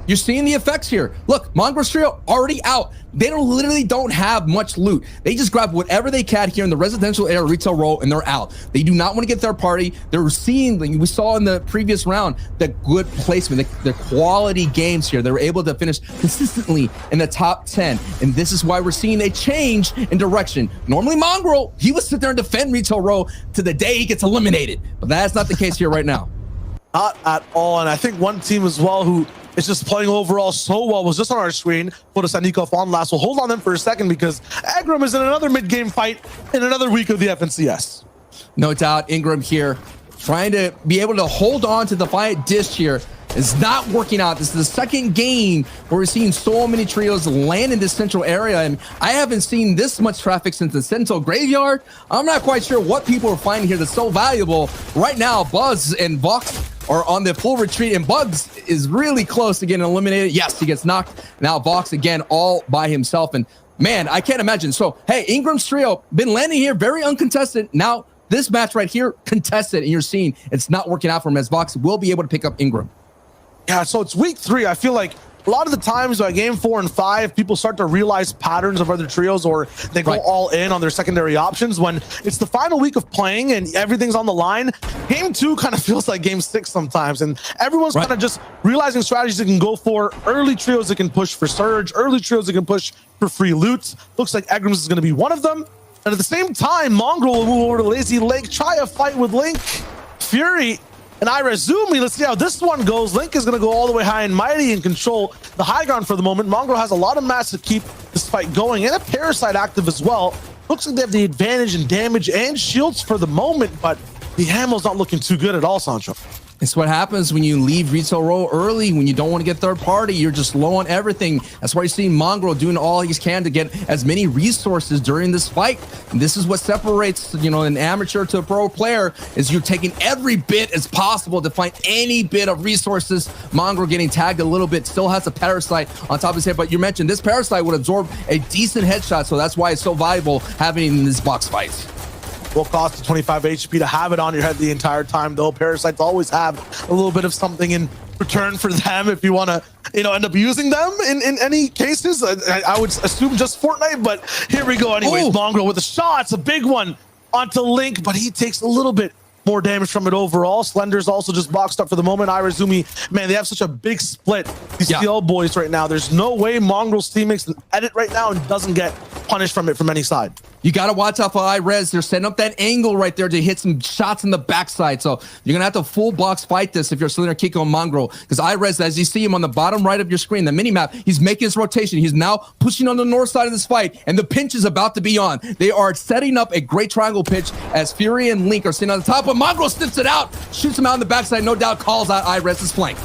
You're seeing the effects here. Look, Mongrel's trio already out. They literally don't have much loot. They just grab whatever they can here in the residential area retail row, and they're out. They do not want to get third party. They're seeing, like we saw in the previous round, the good placement, the quality games here. They were able to finish consistently in the top 10. And this is why we're seeing a change in direction. Normally Mongrel, he would sit there and defend retail row to the day he gets eliminated. But that's not the case here right now. Not at all. And I think one team as well who is just playing overall so well was just on our screen. Put us on Nico on last. We'll hold on them for a second because Ingram is in another mid-game fight in another week of the FNCS. No doubt, Ingram here trying to be able to hold on to the Defiant Dish here. It's not working out. This is the second game where we're seeing so many trios land in this central area, and I haven't seen this much traffic since the Central Graveyard. I'm not quite sure what people are finding here that's so valuable. Right now, Buzz and Vox are on the full retreat, and Bugs is really close to getting eliminated. Yes, he gets knocked. Now Vox again all by himself, and man, I can't imagine. So, hey, Ingram's trio been landing here very uncontested. Now this match right here, contested, and you're seeing it's not working out for him as Vox will be able to pick up Ingram. Yeah, so it's week 3. I feel like a lot of the times by game 4 and 5, people start to realize patterns of other trios, or they go all in on their secondary options. When it's the final week of playing and everything's on the line, game 2 kind of feels like game 6 sometimes. And everyone's kind of just realizing strategies they can go for, early trios that can push for Surge, early trios that can push for free loot. Looks like Egrams is going to be one of them. And at the same time, Mongrel will move over to Lazy Lake, try a fight with Link. Fury and Irazumi, let's see how this one goes. Link is going to go all the way high and mighty and control the high ground for the moment. Mongrel has a lot of mass to keep this fight going, and a Parasite active as well. Looks like they have the advantage in damage and shields for the moment, but the ammo's not looking too good at all, Sancho. It's what happens when you leave retail row early, when you don't want to get third party. You're just low on everything. That's why you're seeing Mongrel doing all he can to get as many resources during this fight. And this is what separates, you know, an amateur to a pro player, is you're taking every bit as possible to find any bit of resources. Mongrel getting tagged a little bit, still has a Parasite on top of his head, but you mentioned this Parasite would absorb a decent headshot, so that's why it's so valuable having it in this box fight. Will cost you 25 HP to have it on your head the entire time, though. Parasites always have a little bit of something in return for them if you want to, you know, end up using them in any cases. I would assume just Fortnite, but here we go anyways. Mongrel with a shot. It's a big one onto Link, but he takes a little bit more damage from it overall. Slender's also just boxed up for the moment. Irazumi, man, they have such a big split, these CL boys right now. There's no way Mongrel's team makes an edit right now and doesn't get punished from it from any side. You got to watch out for iRez. They're setting up that angle right there to hit some shots in the backside. So you're going to have to full box fight this if you're Slender, Kiko, and Mongrel. Because iRez, as you see him on the bottom right of your screen, the mini-map, he's making his rotation. He's now pushing on the north side of this fight, and the pinch is about to be on. They are setting up a great triangle pitch as Fury and Link are sitting on the top, but Mongrel snips it out, shoots him out in the backside, no doubt calls out iRez's flank.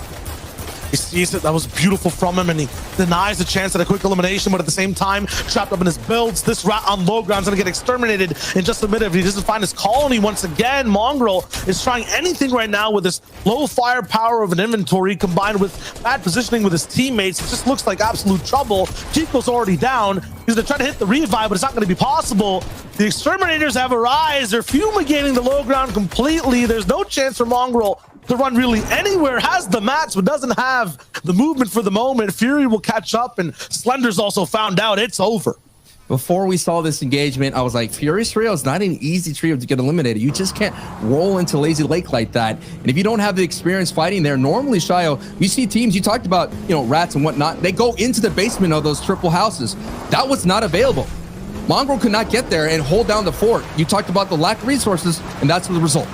He sees it. That was beautiful from him, and he denies the chance at a quick elimination, but at the same time, trapped up in his builds. This rat on low ground is going to get exterminated in just a minute if he doesn't find his colony once again. Mongrel is trying anything right now with this low firepower of an inventory combined with bad positioning with his teammates. It just looks like absolute trouble. Chico's already down. He's going to try to hit the revive, but it's not going to be possible. The exterminators have arise. They're fumigating the low ground completely. There's no chance for Mongrel to run really anywhere. Has the mats, but doesn't have the movement for the moment. Fury will catch up, and Slender's also found out it's over. Before we saw this engagement, I was like, Fury's trio is not an easy trio to get eliminated. You just can't roll into Lazy Lake like that. And if you don't have the experience fighting there, normally, Shayo, you see teams, you talked about, you know, rats and whatnot, they go into the basement of those triple houses. That was not available. Mongrel could not get there and hold down the fort. You talked about the lack of resources, and that's the result.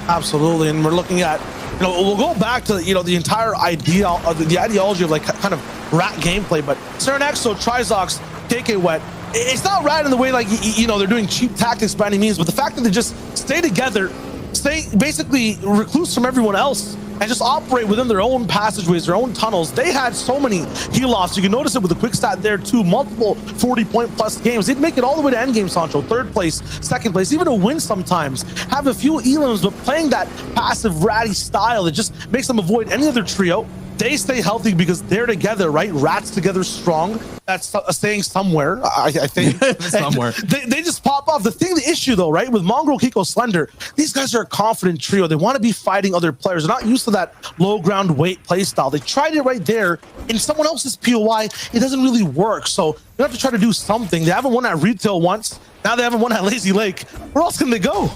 Absolutely, and we're looking at, you know, we'll go back to, you know, the entire idea of the ideology of like kind of rat gameplay, but Serenexo, Trizox, KK Wet, it's not rat in the way like, you know, they're doing cheap tactics by any means, but the fact that they just stay together, stay basically recluse from everyone else, and just operate within their own passageways, their own tunnels. They had so many heal-offs. You can notice it with the quick stat there too. Multiple 40-point-plus games. They'd make it all the way to endgame, Sancho. Third place, second place, even a win sometimes. Have a few elims, but playing that passive ratty style, it just makes them avoid any other trio. they stay healthy because they're together, right? Rats together strong. That's saying somewhere, I think. Somewhere. They just pop off. The issue though, right? With Mongrel, Kiko, Slender, these guys are a confident trio. They want to be fighting other players. They're not used to that low ground weight play style. They tried it right there in someone else's POI. It doesn't really work. So they have to try to do something. They haven't won at retail once. Now they haven't won at Lazy Lake. Where else can they go?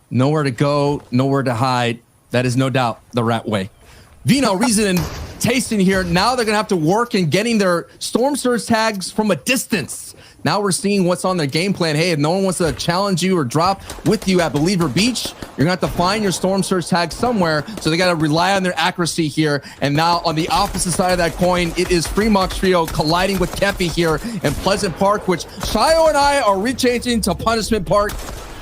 Nowhere to go, nowhere to hide. That is no doubt the rat way. Vino, Reason, and Tasting here. Now they're going to have to work in getting their Storm Surge tags from a distance. Now we're seeing what's on their game plan. Hey, if no one wants to challenge you or drop with you at Believer Beach, you're going to have to find your Storm Surge tag somewhere. So they got to rely on their accuracy here. And now on the opposite side of that coin, it is Fremont Trio colliding with Kepi here in Pleasant Park, which Shio and I are rechanging to Punishment Park.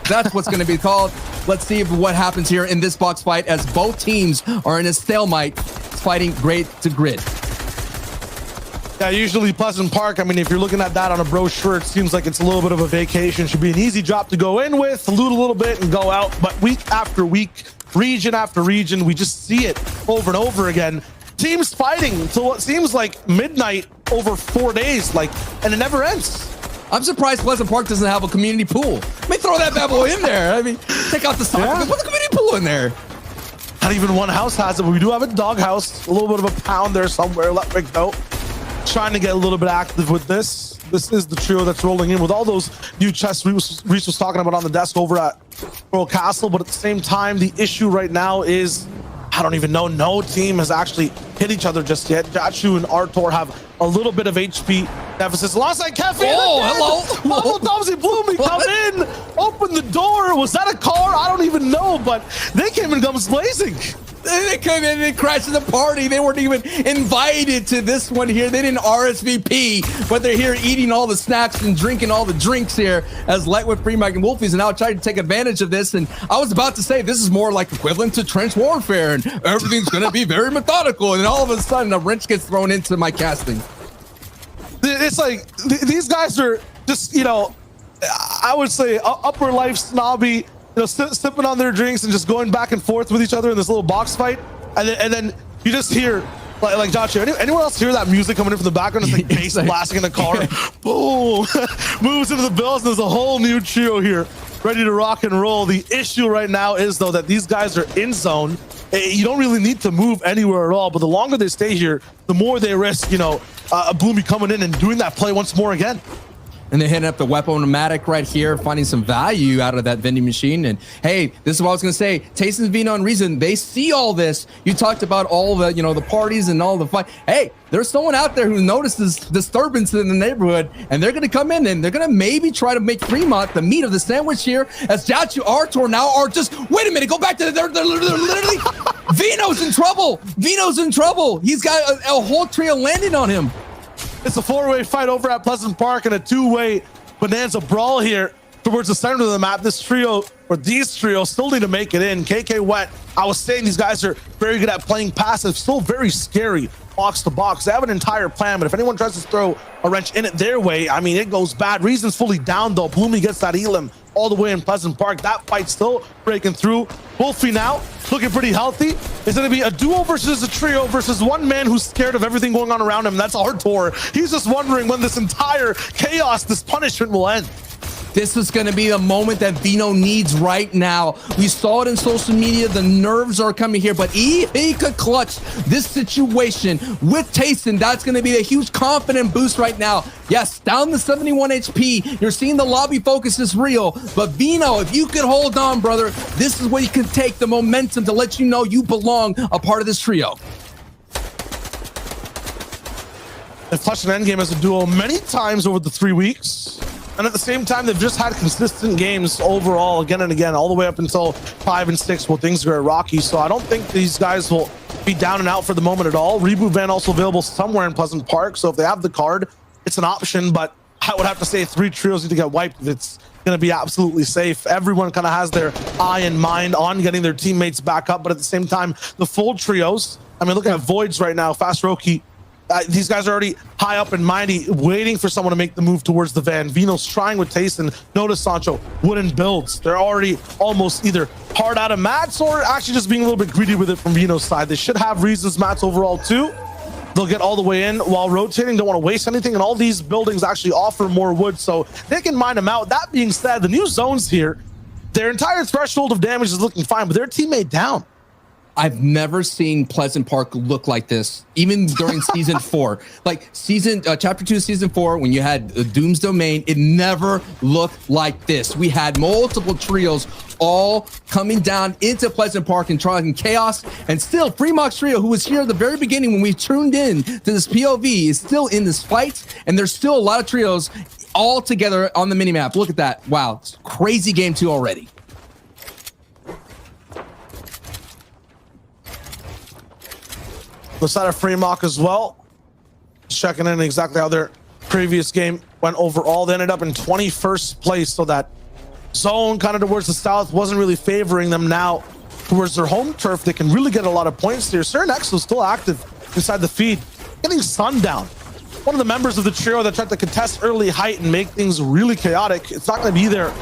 That's what's going to be called. Let's see what happens here in this box fight as both teams are in a stalemate fighting grade to grid. Yeah, usually Pleasant Park, I mean, if you're looking at that on a brochure, it seems like it's a little bit of a vacation. Should be an easy drop to go in with, loot a little bit and go out. But week after week, region after region, we just see it over and over again. Teams fighting until what seems like midnight over 4 days, and it never ends. I'm surprised Pleasant Park doesn't have a community pool. Let me throw that bad boy in there. I mean, take out the soccer. Put the community pool in there. Not even one house has it, but we do have a dog house. A little bit of a pound there somewhere. Let Rick know. Trying to get a little bit active with this. This is the trio that's rolling in with all those new chests Reese was talking about on the desk over at Royal Castle. But at the same time, the issue right now is, I don't even know. No team has actually hit each other just yet. Jachu and Artor have a little bit of HP deficits. Alongside Cafe. Oh, hello. Pablo Tomsy Bloomy come in, open the door. Was that a car? I don't even know, but they came in guns blazing. They came in and crashed the party. They weren't even invited to this one here. They didn't RSVP, but they're here eating all the snacks and drinking all the drinks here as Lightwood, Fremont, and Wolfies are now trying to take advantage of this. And I was about to say this is more like equivalent to trench warfare and everything's going to be very methodical. And all of a sudden a wrench gets thrown into my casting. It's like these guys are just, I would say upper life snobby, sipping on their drinks and just going back and forth with each other in this little box fight. And then you just hear, like Josh, anyone else hear that music coming in from the background? It's like bass blasting in the car. Boom. Moves into the bills. And there's a whole new trio here ready to rock and roll. The issue right now is, though, that these guys are in zone. You don't really need to move anywhere at all. But the longer they stay here, the more they risk, a Bloomy coming in and doing that play once more again. And they're hitting up the weapon-o-matic right here, finding some value out of that vending machine. And hey, this is what I was gonna say. Tasting Vino and Reason, they see all this. You talked about all the, the parties and all the fight. Hey, there's someone out there who notices disturbance in the neighborhood, and they're gonna come in and they're gonna maybe try to make Fremont the meat of the sandwich here. As Jachu Artor now are just, wait a minute, go back to they're literally Vino's in trouble. Vino's in trouble. He's got a whole trio landing on him. It's a four-way fight over at Pleasant Park and a two-way bonanza brawl here towards the center of the map. This trio, or these trios, still need to make it in. KK Wet, I was saying these guys are very good at playing passive, still very scary box to box. They have an entire plan, but if anyone tries to throw a wrench in it their way, I mean, it goes bad. Reason's fully down, though. Bloomy gets that elim all the way in Pleasant Park. That fight still breaking through. Wolfie now looking pretty healthy. It's going to be a duo versus a trio versus one man who's scared of everything going on around him. That's Artor. He's just wondering when this entire chaos, this punishment will end. This is going to be the moment that Vino needs right now. We saw it in social media. The nerves are coming here, but he could clutch this situation with Tayson. That's going to be a huge confident boost right now. Yes, down to 71 HP. You're seeing the lobby focus is real, but Vino, if you could hold on, brother, this is where you can take the momentum to let you know you belong a part of this trio. They've touched an endgame as a duo many times over the 3 weeks. And at the same time, they've just had consistent games overall again and again, all the way up until 5 and 6 where things are rocky. So I don't think these guys will be down and out for the moment at all. Reboot van also available somewhere in Pleasant Park. So if they have the card, it's an option. But I would have to say 3 trios need to get wiped if it's going to be absolutely safe. Everyone kind of has their eye and mind on getting their teammates back up. But at the same time, the full trios, I mean, look at Voids right now. Fast Roki These guys are already high up and mighty, waiting for someone to make the move towards the van. Vino's trying with Tayson. Notice Sancho, wooden builds. They're already almost either hard out of mats or actually just being a little bit greedy with it from Vino's side. They should have reasons mats overall too. They'll get all the way in while rotating. Don't want to waste anything, and all these buildings actually offer more wood, so they can mine them out. That being said, the new zones here, their entire threshold of damage is looking fine, but their teammate down. I've never seen Pleasant Park look like this, even during season 4. Like chapter 2, season 4, when you had Doom's Domain, it never looked like this. We had multiple trios all coming down into Pleasant Park and trying chaos, and still Fremox trio, who was here at the very beginning when we tuned in to this POV, is still in this fight, and there's still a lot of trios all together on the minimap. Look at that. Wow, it's crazy game 2 already. The side of Fremox as well, checking in exactly how their previous game went overall. They ended up in 21st place, so that zone kind of towards the south wasn't really favoring them. Now towards their home turf, they can really get a lot of points here. Serenexo is still active inside the feed, getting Sundown, one of the members of the trio that tried to contest early height and make things really chaotic. It's not going to be there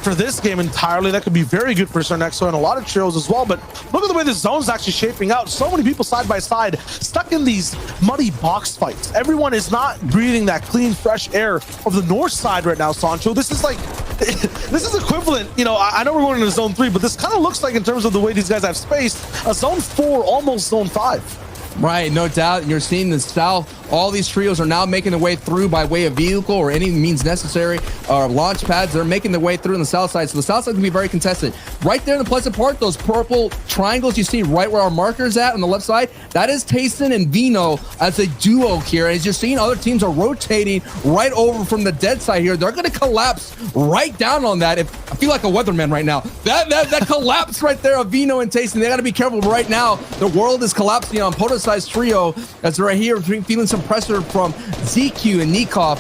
for this game entirely. That could be very good for Serenexo and a lot of trios as well, but look at the way this zone's actually shaping out. So many people side by side, stuck in these muddy box fights. Everyone is not breathing that clean, fresh air of the north side right now, Sancho. This is like, this is equivalent, you know, I know we're going into zone 3, but this kind of looks like, in terms of the way these guys have spaced, a zone 4, almost zone 5. Right, no doubt. You're seeing the south. All these trios are now making their way through by way of vehicle or any means necessary, or launch pads. They're making their way through on the south side. So the south side can be very contested. Right there in the Pleasant Park, those purple triangles you see right where our marker's at on the left side, that is Tayson and Vino as a duo here. And as you're seeing, other teams are rotating right over from the dead side here. They're going to collapse right down on that. I feel like a weatherman right now. That collapse right there of Vino and Tayson. They got to be careful right now. The world is collapsing on Podo-sized trio as they're right here feeling some pressure from ZQ and Nikov.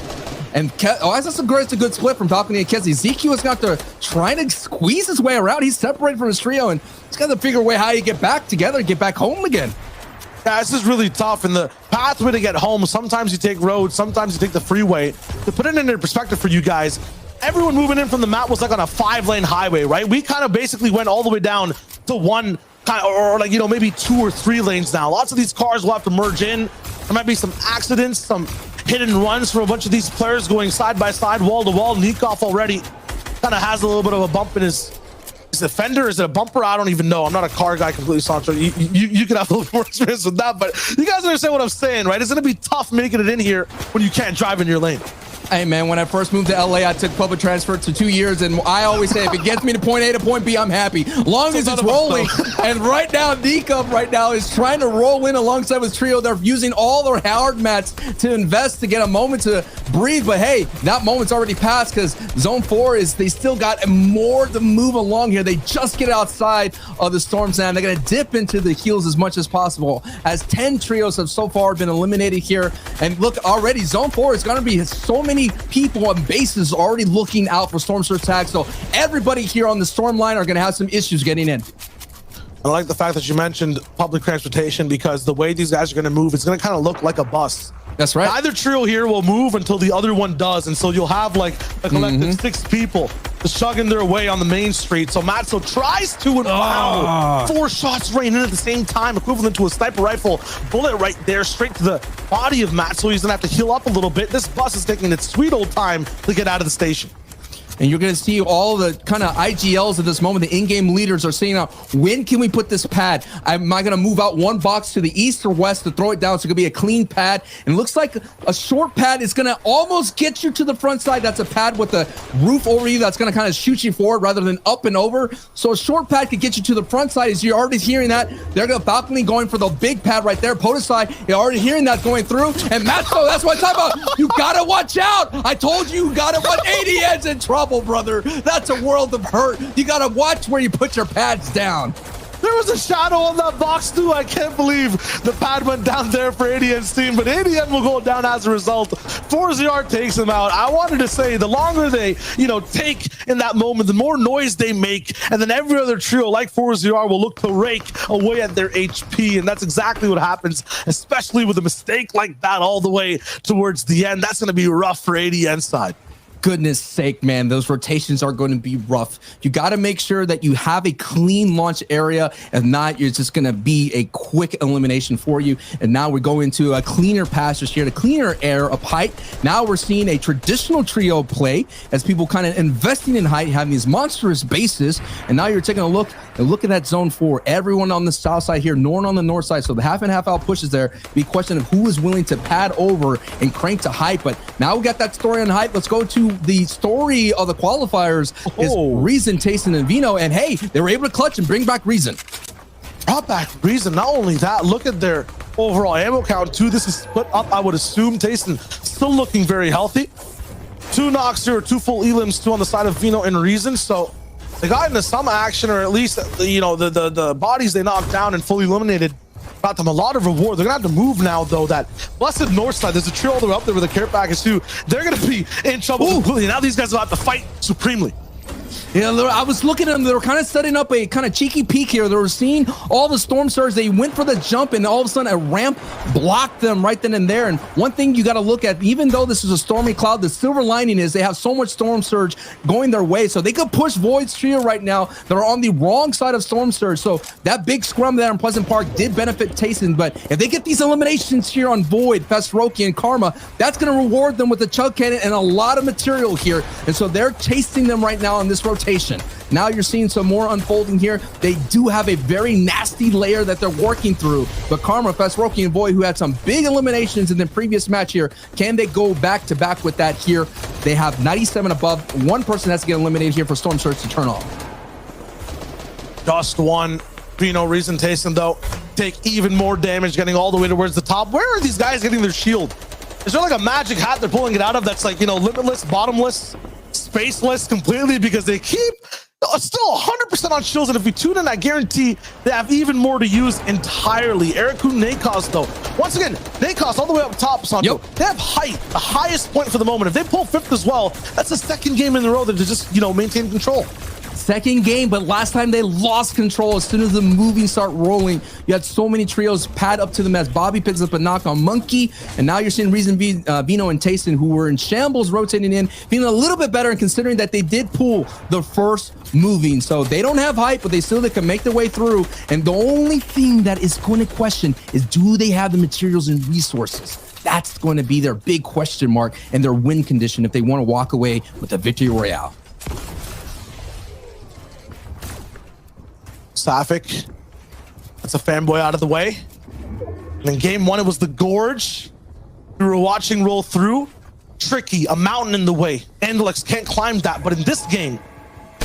And that's a good split from Balcony and Kezi. ZQ is got to try to squeeze his way around. He's separated from his trio, and he's got to figure a way how you get back together and get back home again. Yeah, this is really tough. And the pathway to get home, sometimes you take roads, sometimes you take the freeway. To put it into perspective for you guys, everyone moving in from the map was like on a 5-lane highway, right? We kind of basically went all the way down to one kind of, or like, you know, maybe 2 or 3 lanes now. Lots of these cars will have to merge in. There might be some accidents, some hit and runs from a bunch of these players going side by side, wall to wall. Nikov already kind of has a little bit of a bump in his fender. Is it a bumper? I don't even know. I'm not a car guy completely, Sancho. You could have a little more experience with that, but you guys understand what I'm saying, right? It's going to be tough making it in here when you can't drive in your lane. Hey man, when I first moved to LA, I took public transport for 2 years, and I always say if it gets me to point A to point B, I'm happy. Long as it's rolling. And right now, Nikov right now is trying to roll in alongside with trio. They're using all their hard mats to invest to get a moment to breathe. But hey, that moment's already passed because zone 4 is, they still got more to move along here. They just get outside of the storm sand. They're going to dip into the heels as much as possible, as 10 trios have so far been eliminated here. And look, already zone 4 is going to be so many people on bases already looking out for storm surge tags. So everybody here on the storm line are going to have some issues getting in. I like the fact that you mentioned public transportation, because the way these guys are going to move, it's going to kind of look like a bus. That's right. Neither trio here will move until the other one does, and so you'll have like a collective 6 people just chugging their way on the main street. So Matzo tries to, and wow, 4 shots rain in at the same time, equivalent to a sniper rifle bullet right there, straight to the body of Matzo. He's gonna have to heal up a little bit. This bus is taking its sweet old time to get out of the station. And you're going to see all the kind of IGLs at this moment. The in-game leaders are saying, when can we put this pad? Am I going to move out 1 box to the east or west to throw it down so it could be a clean pad? And it looks like a short pad is going to almost get you to the front side. That's a pad with a roof over you that's going to kind of shoot you forward rather than up and over. So a short pad could get you to the front side. As you're already hearing that, they're going to balcony going for the big pad right there. POTA side, you're already hearing that going through. And Matzo, that's what I'm talking about. You got to watch out. I told you got to watch. ADN's in trouble, brother. That's a world of hurt. You got to watch where you put your pads down. There was a shadow on that box too. I can't believe the pad went down there for ADN's team, but ADN will go down as a result. 4ZR takes them out. I wanted to say the longer they, take in that moment, the more noise they make, and then every other trio like 4ZR will look to rake away at their HP, and that's exactly what happens, especially with a mistake like that all the way towards the end. That's going to be rough for ADN's side. Goodness sake, man, those rotations are going to be rough. You got to make sure that you have a clean launch area. If not, it's just going to be a quick elimination for you. And now we go into a cleaner passage here, the cleaner air up height. Now we're seeing a traditional trio play as people kind of investing in height, having these monstrous bases. And now you're taking a look at that zone 4. Everyone on the south side here, Norn on the north side. So the half and half out pushes there. Be a question of who is willing to pad over and crank to height. But now we got that story on height. Let's go to the story of the qualifiers is Reason, Tayson, and Vino. And hey, they were able to clutch and bring back Reason. Brought back Reason. Not only that, look at their overall ammo count too. This is split up, I would assume. Tayson still looking very healthy. 2 knocks here, 2 full elims, 2 on the side of Vino and Reason. So they got into some action, or at least the bodies they knocked down and fully eliminated got them a lot of reward. They're gonna have to move now though. That blessed north side, there's a trio all the way up there with a care package too. They're gonna be in trouble completely. Now these guys will have to fight supremely. Yeah, I was looking at them. They were kind of setting up a kind of cheeky peek here. They were seeing all the Storm Surge. They went for the jump, and all of a sudden a ramp blocked them right then and there. And one thing you got to look at, even though this is a stormy cloud, the silver lining is they have so much Storm Surge going their way. So they could push Void's trio right now. They're on the wrong side of Storm Surge. So that big scrum there in Pleasant Park did benefit Tayson. But if they get these eliminations here on Void, Festroki, and Karma, that's going to reward them with a chug cannon and a lot of material here. And so they're chasing them right now on this rotation. Now you're seeing some more unfolding here. They do have a very nasty layer that they're working through. But Karma, Festroki, and Void, who had some big eliminations in the previous match here, can they go back to back with that here? They have 97 above. One person has to get eliminated here for Storm Surge to turn off. Just one. Vino, Reason, Tayson though take even more damage, getting all the way towards the top. Where are these guys getting their shield? Is there like a magic hat they're pulling it out of that's like, limitless, bottomless, spaceless completely, because they keep still 100% on shields, and if we tune in, I guarantee they have even more to use entirely. Ericun, Nakos though, once again, Nakos all the way up top, Santo. Yep. They have height, the highest point for the moment. If they pull 5th as well, that's the 2nd game in a row that they just maintain control. Second game, but last time they lost control as soon as the moving start rolling. You had so many trios pad up to them as Bobby picks up a knock on Monkey, and now you're seeing Reason, Vino, and Tayson, who were in shambles, rotating in, feeling a little bit better, and considering that they did pull the first moving. So they don't have height, but they can make their way through. And the only thing that is going to question is, do they have the materials and resources? That's going to be their big question mark and their win condition if they want to walk away with the victory royale. Safik, that's a fanboy out of the way. And in game 1, it was the Gorge. We were watching roll through. Tricky, a mountain in the way. Andalex can't climb that, but in this game,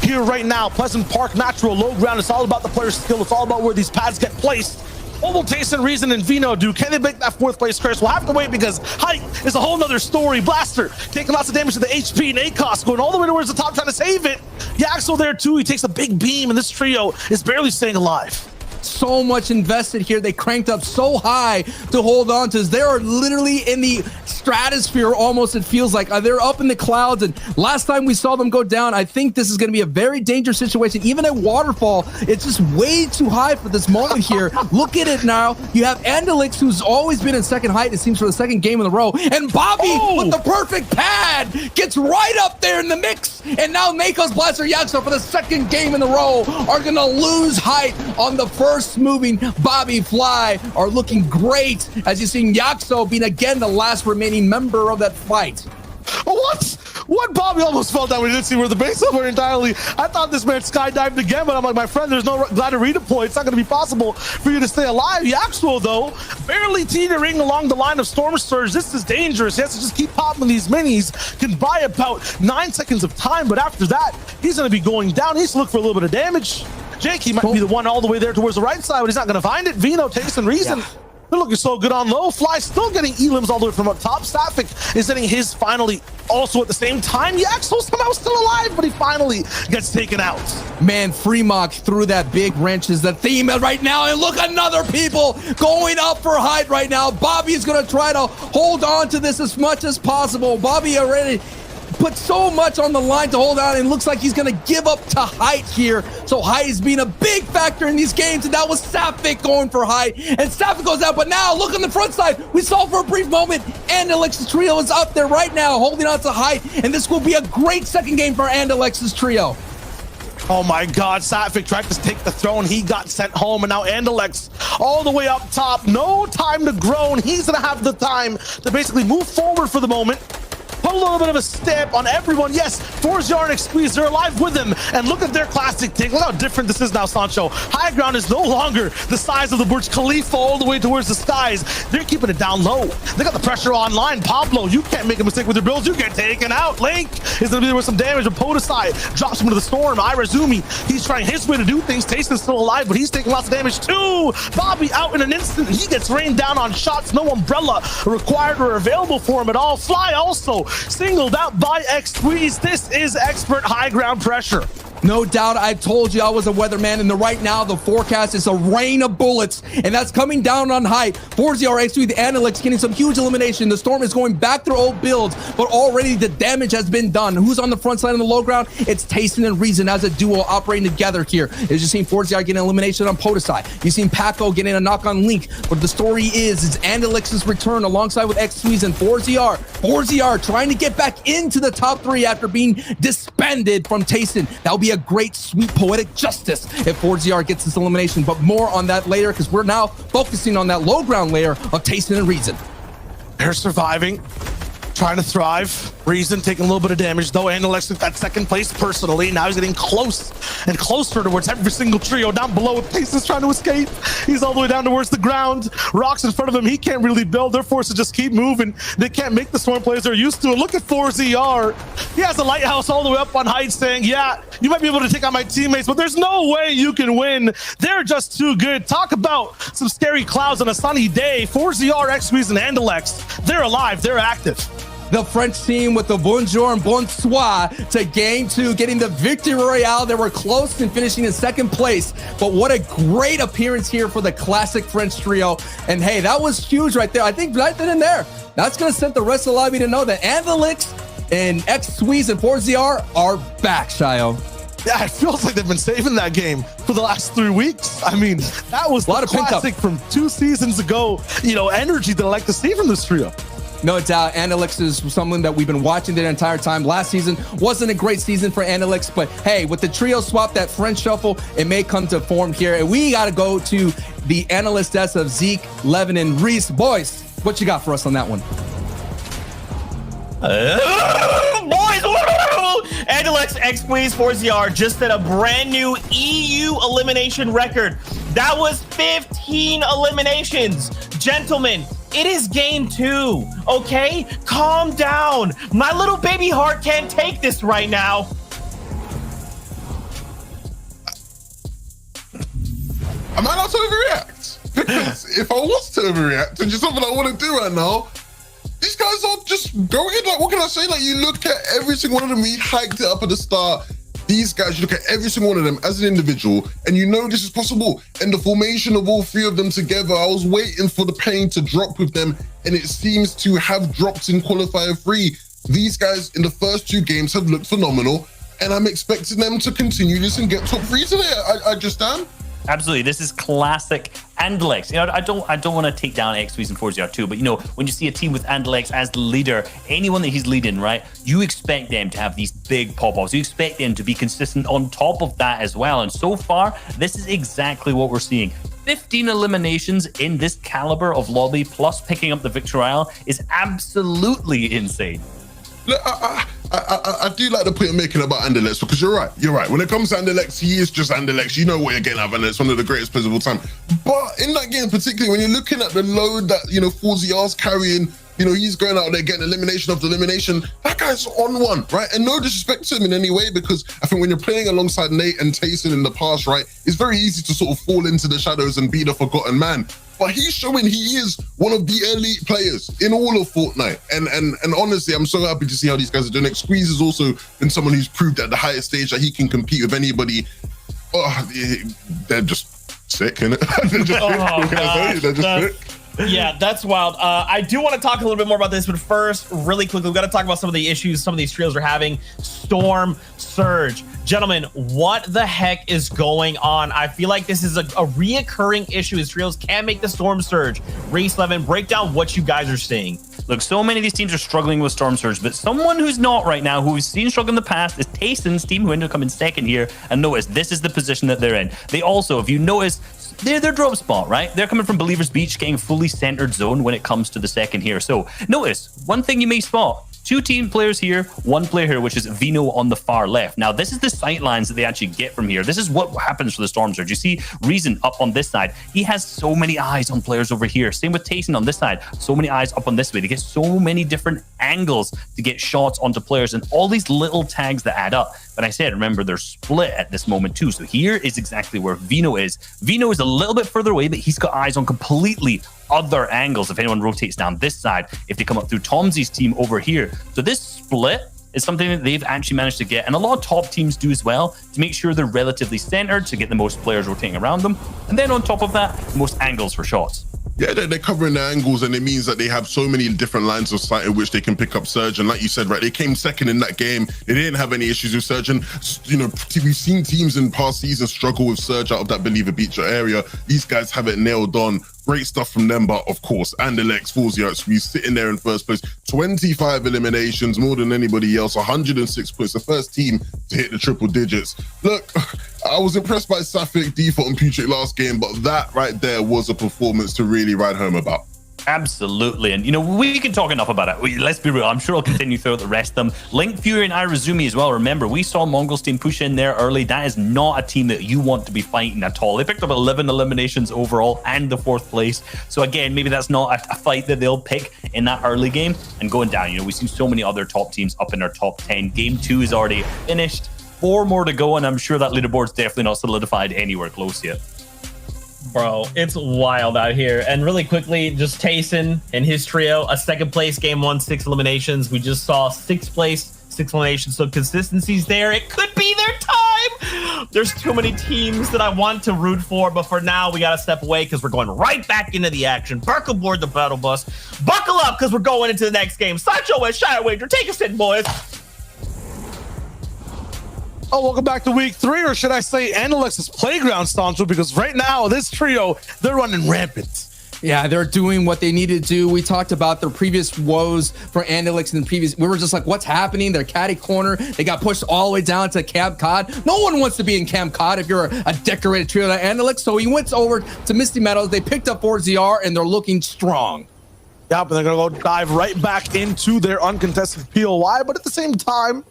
here right now, Pleasant Park, natural, low ground, it's all about the player's skill. It's all about where these pads get placed. What will Tayson, Reason, and Vino do? Can they break that 4th place curse? We'll have to wait, because height is a whole nother story. Blaster taking lots of damage to the HP, and ACOS going all the way towards the top trying to save it. Yaxel there too, he takes a big beam, and this trio is barely staying alive. So much invested here. They cranked up so high to hold on to. They are literally in the stratosphere almost, it feels like. They're up in the clouds, and last time we saw them go down, I think this is going to be a very dangerous situation. Even at Waterfall, it's just way too high for this moment here. Look at it now. You have Andalix, who's always been in 2nd height, it seems, for the 2nd game in a row, and Bobby with the perfect pad gets right up there in the mix, and now Nakos, Blaster, Yaxo for the 2nd game in a row are going to lose height on the first moving. Bobby Fly are looking great, as you've seen Yaxo being again the last remaining member of that fight. What? Bobby almost fell down. We didn't see where the base were entirely. I thought this man skydived again, but I'm like, my friend, there's no ladder redeploy. It's not going to be possible for you to stay alive. Yaxo, though, barely teetering along the line of Storm Surge. This is dangerous. He has to just keep popping these minis. Can buy about 9 seconds of time, but after that, he's going to be going down. He needs to look for a little bit of damage. Jake, he might be the one all the way there towards the right side, but he's not going to find it. Vino, Tayson, Reason. They're looking so good on low. Fly still getting elims all the way from up top. Sapphic is getting his finally also at the same time. Yaxel somehow still alive, but he finally gets taken out. Man, Fremont threw that big wrench is the theme right now. And look, another people going up for height right now. Bobby is going to try to hold on to this as much as possible. Bobby already put so much on the line to hold on, and looks like he's going to give up to height here. So height is being a big factor in these games, and that was Sapphic going for height, and Sapphic goes out. But now look on the front side, we saw for a brief moment, and Alexis Trio is up there right now holding on to height, and this will be a great second game for Alexis Trio. Oh my God, Sapphic tried to take the throne. He got sent home, and now Andalex all the way up top. No time to groan. He's gonna have the time to basically move forward for the moment. Put a little bit of a stamp on everyone. Yes, Forziar and Squeeze, they're alive with him. And look at their classic take. Look how different this is now, Sancho. High ground is no longer the size of the Burj Khalifa all the way towards the skies. They're keeping it down low. They got the pressure online. Pablo, you can't make a mistake with your builds. You get taken out. Link is going to be there with some damage. Podesai drops him into the storm. Irazumi, he's trying his way to do things. Tason's still alive, but he's taking lots of damage too. Bobby out in an instant. He gets rained down on shots. No umbrella required or available for him at all. Fly also singled out by X-Squeeze. This is expert high ground pressure. No doubt, I told you I was a weatherman, and right now the forecast is a rain of bullets, and that's coming down on height. Forziar X3, the Analyx, getting some huge elimination. The Storm is going back their old builds, but already the damage has been done. Who's on the front side on the low ground? It's Tayson and Reason as a duo operating together here. As you've seen Forziar getting elimination on Podesai. You've seen Paco getting a knock on Link, but the story is it's Analyx's return alongside with X3 and Forziar. Forziar trying to get back into the top 3 after being disbanded from Tayson. That'll be a great, sweet, poetic justice if Forziar gets this elimination, but more on that later because we're now focusing on that low ground layer of Tayson and Reason. They're surviving, trying to thrive. Reason taking a little bit of damage though. Andalex took that second place personally. Now he's getting close and closer towards every single trio down below. Tason's trying to escape. He's all the way down towards the ground. Rocks in front of him. He can't really build. They're forced to just keep moving. They can't make the Storm players they're used to. Look at 4ZR. He has a lighthouse all the way up on height saying, yeah, you might be able to take out my teammates, but there's no way you can win. They're just too good. Talk about some scary clouds on a sunny day. 4ZR, X-Squeeze, and Andalex. They're alive. They're active. The French team with the bonjour and bonsoir to game 2, getting the victory royale. They were close and finishing in second place, but what a great appearance here for the classic French trio. And hey, that was huge right there. I think right then and there, that's going to set the rest of the lobby to know that Andalix and X-Squeeze and 4ZR are back, Shio. Yeah, it feels like they've been saving that game for the last 3 weeks. I mean, that was a lot of classic from 2 seasons ago, you know, energy that I like to see from this trio. No doubt, Analyx is something that we've been watching the entire time. Last season wasn't a great season for Analyx, but hey, with the trio swap, that French shuffle, it may come to form here. And we got to go to the analyst desk of Zeke, Levin, and Reese. Boys, what you got for us on that one? Boys, Andalex, X-Squeeze, 4ZR just set a brand new EU elimination record. That was 15 eliminations. Gentlemen, it is game 2, okay? Calm down. My little baby heart can't take this right now. Am I allowed to overreact? Because if I was to overreact, which is something I want to do right now, these guys are just going, like, what can I say? Like, you look at every single one of them, we hiked it up at the start. These guys, you look at every single one of them as an individual, and you know this is possible. And the formation of all 3 of them together, I was waiting for the pain to drop with them, and it seems to have dropped in Qualifier 3. These guys in the first 2 games have looked phenomenal, and I'm expecting them to continue this and get top 3 today. I just am. Absolutely, this is classic Andalex. You know, I don't want to take down X-Squeeze and 4ZR too, but you know, when you see a team with Andalex as the leader, anyone that he's leading, right, you expect them to have these big pop-offs. You expect them to be consistent on top of that as well. And so far, this is exactly what we're seeing. 15 eliminations in this caliber of lobby, plus picking up the victory royale, is absolutely insane. Look, I do like the point you're making about Andalex, because you're right. When it comes to Andalex, he is just Andalex. You know what you're getting out of Andalex, one of the greatest players of all time. But in that game, particularly when you're looking at the load that, you know, 4ZR's carrying, you know, he's going out there getting elimination after elimination. That guy's on one, right? And no disrespect to him in any way, because I think when you're playing alongside Nate and Tayson in the past, right, it's very easy to sort of fall into the shadows and be the forgotten man. but he's showing he is one of the elite players in all of Fortnite. And honestly, I'm so happy to see how these guys are doing it. Squeeze has also been someone who's proved at the highest stage that he can compete with anybody. Oh, they're just sick, innit? They're just sick. They're just sick. Yeah, that's wild. I do want to talk a little bit more about this, but first, really quickly, we've got to talk about some of the issues some of these trios are having. Storm Surge. Gentlemen, what the heck is going on? I feel like this is a reoccurring issue as trios can't make the Storm Surge. Race 11, break down what you guys are seeing. Look, so many of these teams are struggling with Storm Surge, but someone who's not right now, who we've seen struggle in the past, is Tayson's team, who ended up coming second here. And notice, this is the position that they're in. They also, if you notice, they're their drop spot, right? They're coming from Believer's Beach, getting fully centered zone when it comes to the second here. So notice, one thing you may spot, 2 team players here, 1 player here, which is Vino on the far left. Now, this is the sight lines that they actually get from here. This is what happens for the Storm Surge. You see Reason up on this side. He has so many eyes on players over here. Same with Tayson on this side. So many eyes up on this way. They get so many different angles to get shots onto players and all these little tags that add up. But I said, remember, they're split at this moment too. So here is exactly where Vino is. Vino is a little bit further away, but he's got eyes on completely other angles. If anyone rotates down this side, if they come up through Tomsy's team over here. So this split is something that they've actually managed to get, and a lot of top teams do as well, to make sure they're relatively centered to get the most players rotating around them. And then on top of that, most angles for shots. Yeah, they're covering the angles, and it means that they have so many different lines of sight in which they can pick up Surge. And like you said, right, they came second in that game. They didn't have any issues with Surge. And, you know, we've seen teams in past seasons struggle with Surge out of that Believer Beach area. These guys have it nailed on. Great stuff from them, but of course, Andalex, Forziarts, we sitting there in first place. 25 eliminations, more than anybody else. 106 points, the first team to hit the triple digits. Look, I was impressed by Safik, Default, and Putric last game, but that right there was a performance to really write home about. Absolutely. And, you know, we can talk enough about it. Let's be real. I'm sure I'll continue throughout the rest of them. Link, Fury, and Irazumi as well. Remember, we saw Mongols team push in there early. That is not a team that you want to be fighting at all. They picked up 11 eliminations overall and the 4th place. So again, maybe that's not a fight that they'll pick in that early game. And going down, you know, we've seen so many other top teams up in our top 10. Game 2 is already finished. 4 more to go, and I'm sure that leaderboard's definitely not solidified anywhere close yet. Bro, it's wild out here. And really quickly, just Tayson and his trio, a 2nd place, game 1, 6 eliminations. We just saw 6th place, 6 eliminations. So consistency's there. It could be their time. There's too many teams that I want to root for, but for now, we got to step away because we're going right back into the action. Buckle aboard the battle bus. Buckle up because we're going into the next game. Sideshow West, Shire Wager. Take us in, boys. Oh, welcome back to week 3, or should I say Analex's playground, Stancho, because right now, this trio, they're running rampant. Yeah, they're doing what they need to do. We talked about their previous woes for Andalex in the previous. We were just like, what's happening? They're catty corner. They got pushed all the way down to Camp Cod. No one wants to be in Camp Cod if you're a decorated trio like Andalex. So he went over to Misty Meadows. They picked up 4ZR, and they're looking strong. Yep, and they're going to go dive right back into their uncontested POI. But at the same time,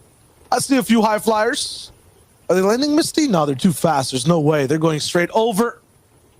I see a few high flyers. Are they landing Misty? No, they're too fast. There's no way. They're going straight over.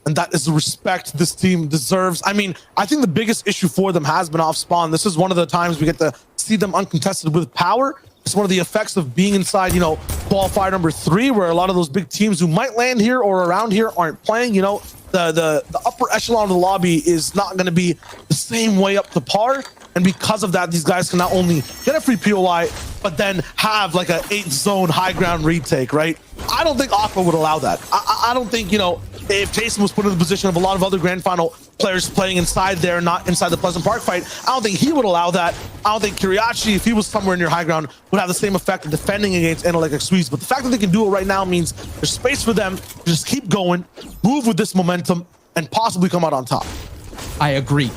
And that is the respect this team deserves. I mean, I think the biggest issue for them has been off spawn. This is one of the times we get to see them uncontested with power. It's one of the effects of being inside, you know, qualifier number 3, where a lot of those big teams who might land here or around here aren't playing. You know, the upper echelon of the lobby is not going to be the same way up to par. And because of that, these guys can not only get a free POI, but then have like a 8-zone high ground retake, right? I don't think Aqua would allow that. I don't think, you know, if Tayson was put in the position of a lot of other grand final players playing inside there, not inside the Pleasant Park fight, I don't think he would allow that. I don't think Kiriachi, if he was somewhere near high ground, would have the same effect of defending against Analytic Squeeze. But the fact that they can do it right now means there's space for them to just keep going, move with this momentum, and possibly come out on top. I agree.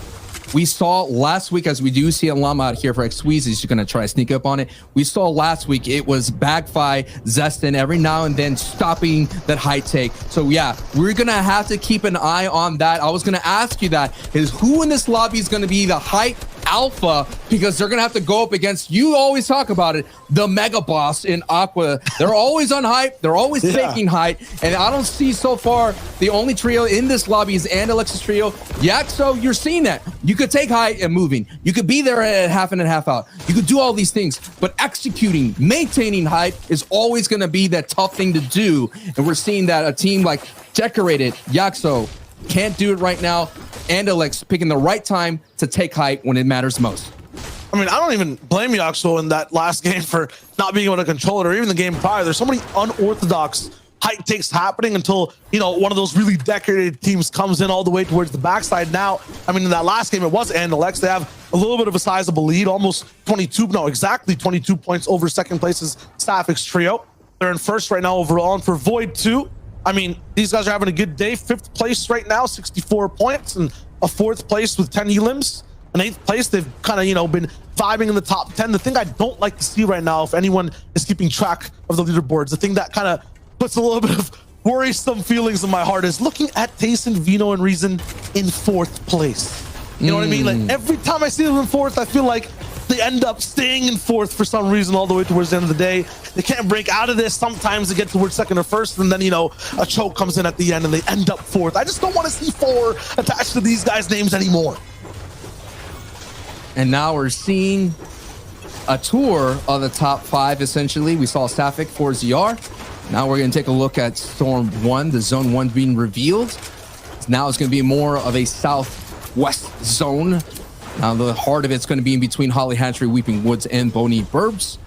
We saw last week, as we do see a llama out here for X-Squeeze, he's going to try to sneak up on it. We saw last week, it was Backfi, Zestin, every now and then stopping that high take. So yeah, we're going to have to keep an eye on that. I was going to ask you that, is who in this lobby is going to be the hype alpha, because they're going to have to go up against, you always talk about it, the mega boss in Aqua. They're always on hype. They're always taking hype. And I don't see so far, the only trio in this lobby is Andalex's trio. Yaxo, you're seeing that. You could take height and moving. You could be there at half in and half out. You could do all these things, but executing, maintaining height is always going to be that tough thing to do. And we're seeing that a team like Decorated, Yaxo, can't do it right now. Andalex picking the right time to take height when it matters most. I mean, I don't even blame Yaxo in that last game for not being able to control it, or even the game prior. There's so many unorthodox height takes happening until, you know, one of those really decorated teams comes in all the way towards the backside. Now, I mean, in that last game, it was Andalex. They have a little bit of a sizable lead, almost 22, no, exactly 22 points over second place's Sapphics trio. They're in first right now overall, and for Void 2, I mean, these guys are having a good day. 5th place right now, 64 points, and a 4th place with 10 elims. In 8th place, they've kind of, you know, been vibing in the top 10. The thing I don't like to see right now, if anyone is keeping track of the leaderboards, the thing that kind of puts a little bit of worrisome feelings in my heart is looking at Tayson, Vino, and Reason in 4th place. You know what I mean? Like, every time I see them in 4th, I feel like they end up staying in 4th for some reason all the way towards the end of the day. They can't break out of this. Sometimes they get towards 2nd or 1st, and then, you know, a choke comes in at the end and they end up 4th. I just don't want to see 4 attached to these guys' names anymore. And now we're seeing a tour of the top 5, essentially. We saw Sapphic for ZR. Now we're going to take a look at Storm 1, the Zone 1 being revealed. Now it's going to be more of a southwest zone. Now the heart of it's going to be in between Holly Hatchery, Weeping Woods, and Boney Burbs.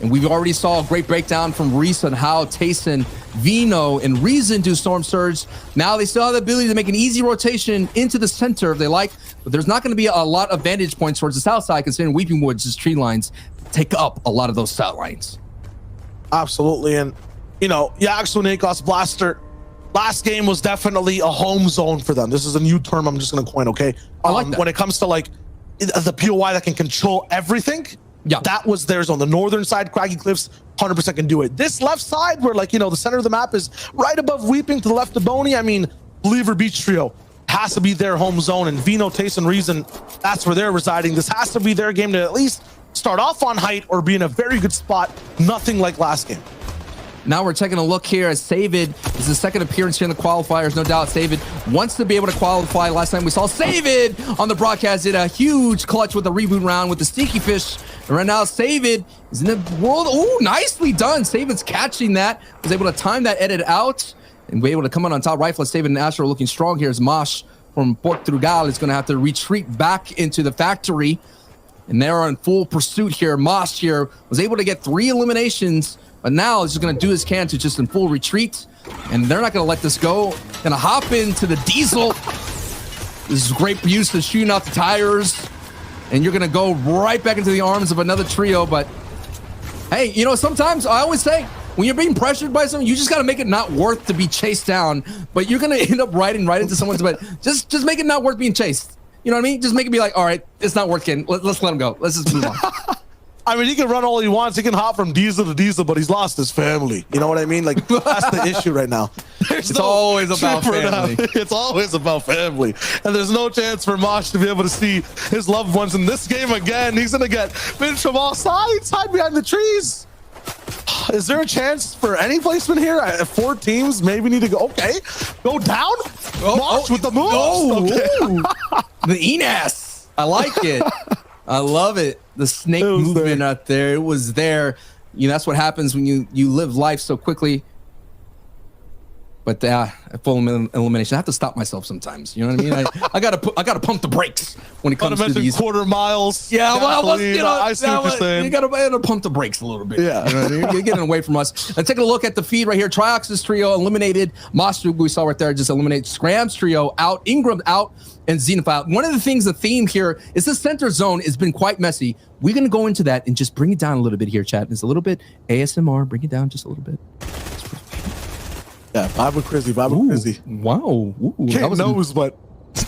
And we've already saw a great breakdown from Reese on how Tayson, Vino, and Reason do Storm Surge. Now they still have the ability to make an easy rotation into the center if they like, but there's not going to be a lot of vantage points towards the south side, considering Weeping Woods' tree lines take up a lot of those side lines. Absolutely. And, you know, Yaxo, Nakos, Blaster, last game was definitely a home zone for them. This is a new term I'm just going to coin, okay? I like that. When it comes to, like, the POI that can control everything, yeah, that was theirs. On the northern side, Craggy Cliffs 100% can do it. This left side, where, like, you know, the center of the map is right above Weeping to the left of Boney, I mean, Believer Beach Trio has to be their home zone, and Vino, Tayson, Reason, that's where they're residing. This has to be their game to at least start off on height or be in a very good spot. Nothing like last game. Now we're taking a look here as Savid is the second appearance here in the qualifiers. No doubt Savid wants to be able to qualify. Last time we saw Savid on the broadcast did a huge clutch with a reboot round with the Stinky Fish. And right now Savid is in the world. Oh, nicely done. Savid's catching that. Was able to time that edit out and be able to come on top. Rifle. Savid and Astro looking strong here as Mosh from Portugal is going to have to retreat back into the factory. And they're in full pursuit here. Mosh here was able to get 3 eliminations, but now he's just going to do his can to just in full retreat. And they're not going to let this go. Going to hop into the Diesel. This is great use to shooting out the tires. And you're going to go right back into the arms of another trio. But hey, you know, sometimes I always say, when you're being pressured by someone, you just got to make it not worth to be chased down. But you're going to end up riding right into someone's butt. Just make it not worth being chased. You know what I mean? Just make it be like, all right, it's not worth getting. Let's let him go. Let's just move on. I mean, he can run all he wants. He can hop from diesel to diesel, but he's lost his family. You know what I mean? Like, that's the issue right now. It's always about family. It's always about family. And there's no chance for Mosh to be able to see his loved ones in this game again. He's going to get pinched from all sides, hide behind the trees. Is there a chance for any placement here? 4 teams maybe need to go. Okay, go down. Mosh with the moves. Okay. The Enas. I like it. I love it. The snake movement out there. It was there. You know, that's what happens when you live life so quickly. But full elimination. I have to stop myself sometimes. You know what I mean? I gotta pump the brakes when it comes to these quarter miles. Yeah, well, you know, I see what you're saying. You gotta pump the brakes a little bit. Yeah, you know what I mean? You're getting away from us. And taking a look at the feed right here. Triox's trio eliminated. Mostrug, we saw right there, just eliminated. Scram's trio out. Ingram out. And Xenoph out. One of the things, the theme here is the center zone has been quite messy. We're going to go into that and just bring it down a little bit here, chat. It's a little bit ASMR. Bring it down just a little bit. Yeah, vibe with Crizzy. Vibe with Crizzy. Wow. Ooh, Can't knows, but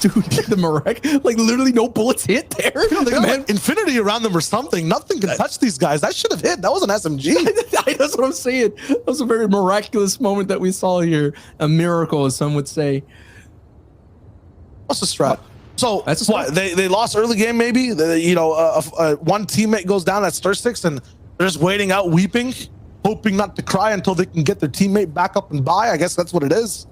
dude, the Marek, like literally no bullets hit there. They got like infinity around them or something. Nothing can touch these guys. That should have hit. That was an SMG. That's what I'm saying. That was a very miraculous moment that we saw here. A miracle, as some would say. What's the strat? So that's what they lost early game. Maybe one teammate goes down at Stir Six and they're just waiting out, weeping, hoping not to cry until they can get their teammate back up and by. I guess that's what it is.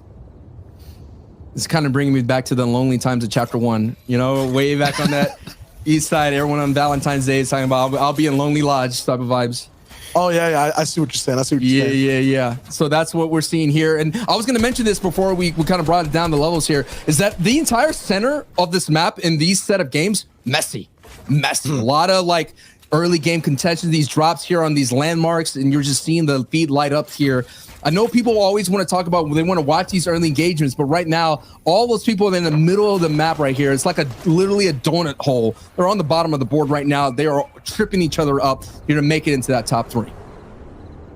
It's kind of bringing me back to the lonely times of chapter 1. You know, way back on that east side, everyone on Valentine's Day is talking about I'll be in Lonely Lodge type of vibes. Oh, yeah. I see what you're saying. I see what you're saying. Yeah. So that's what we're seeing here. And I was going to mention this before we kind of brought it down the levels here, is that the entire center of this map in these set of games, messy. A lot of like early game contention, these drops here on these landmarks, and you're just seeing the feed light up here. I know people always want to talk about, they want to watch these early engagements, but right now, all those people are in the middle of the map right here. It's like literally a donut hole. They're on the bottom of the board right now. They are tripping each other up here to make it into that top 3.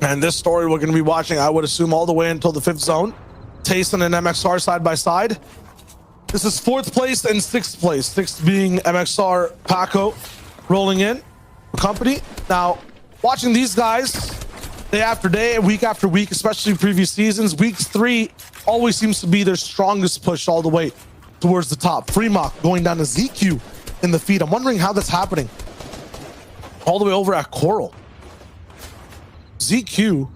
And this story we're going to be watching, I would assume, all the way until the 5th zone. Tayson and MXR side by side. This is 4th place and 6th place. 6th being MXR Paco rolling in for company. Now, watching these guys day after day, week after week, especially previous seasons, week 3 always seems to be their strongest push all the way towards the top. Fremont going down to ZQ in the feed. I'm wondering how that's happening. All the way over at Coral. ZQ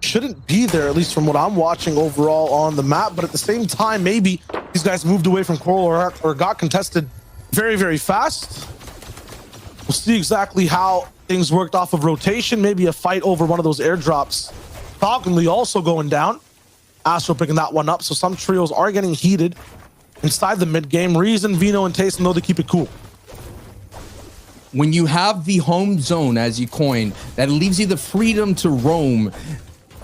shouldn't be there, at least from what I'm watching overall on the map, but at the same time, maybe these guys moved away from Coral or got contested very, very fast. We'll see exactly how things worked off of rotation, maybe a fight over one of those airdrops. Falconly also going down. Astro picking that one up, so some trios are getting heated inside the mid game. Reason, Vino, and Tayson know to keep it cool. When you have the home zone, as you coin, that leaves you the freedom to roam.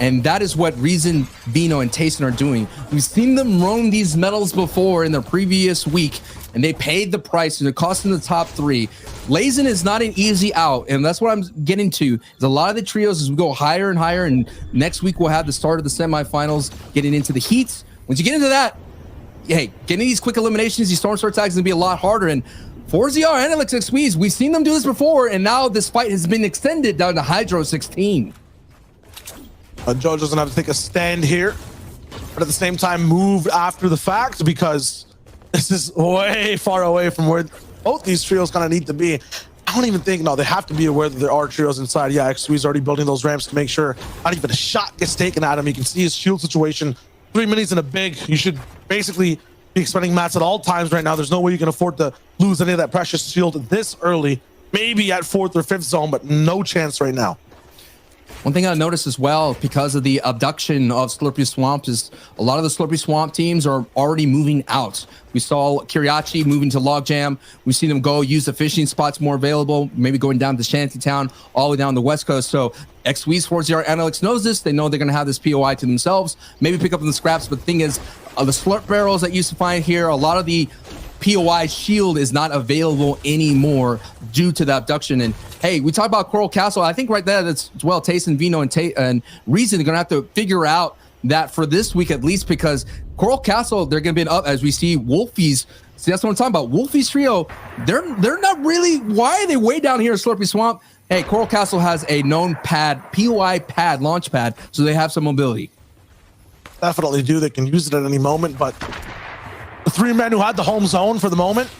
And that is what Reason, Vino, and Tayson are doing. We've seen them roam these medals before in the previous week, and they paid the price, and it cost them the top 3. Lazen is not an easy out, and that's what I'm getting to. Is a lot of the trios as we go higher and higher, and next week we'll have the start of the semifinals, getting into the heats. Once you get into that, hey, getting these quick eliminations, these Storm Sword tags is going to be a lot harder. And 4ZR and Alex Squeeze, we've seen them do this before, and now this fight has been extended down to Hydro 16. Joe doesn't have to take a stand here, but at the same time move after the fact, because this is way far away from where both these trios kind of need to be. I don't even think, no, they have to be aware that there are trios inside. Yeah, XWee's already building those ramps to make sure not even a shot gets taken at him. You can see his shield situation. 3 minis and a big. You should basically be expending mats at all times right now. There's no way you can afford to lose any of that precious shield this early. Maybe at 4th or 5th zone, but no chance right now. One thing I noticed as well, because of the abduction of Slurpy Swamp, is a lot of the Slurpy Swamp teams are already moving out. We saw Kiriachi moving to Logjam. We see them go use the fishing spots more available, maybe going down to Shantytown, all the way down the West Coast. So XWee's 4ZR Analytics knows this. They know they're going to have this POI to themselves, maybe pick up in the scraps. But the thing is, the Slurp barrels that you used to find here, a lot of the POI shield is not available anymore due to the abduction. And hey, we talk about Coral Castle. I think right there, that's well, Tayson, Vino, and Reason are gonna have to figure out that for this week at least, because Coral Castle, they're gonna be up as we see Wolfie's. See, that's what I'm talking about. Wolfie's trio, they're not really. Why are they way down here in Slurpy Swamp? Hey, Coral Castle has a known pad, POI pad, launch pad, so they have some mobility. Definitely do. They can use it at any moment, but the 3 men who had the home zone for the moment,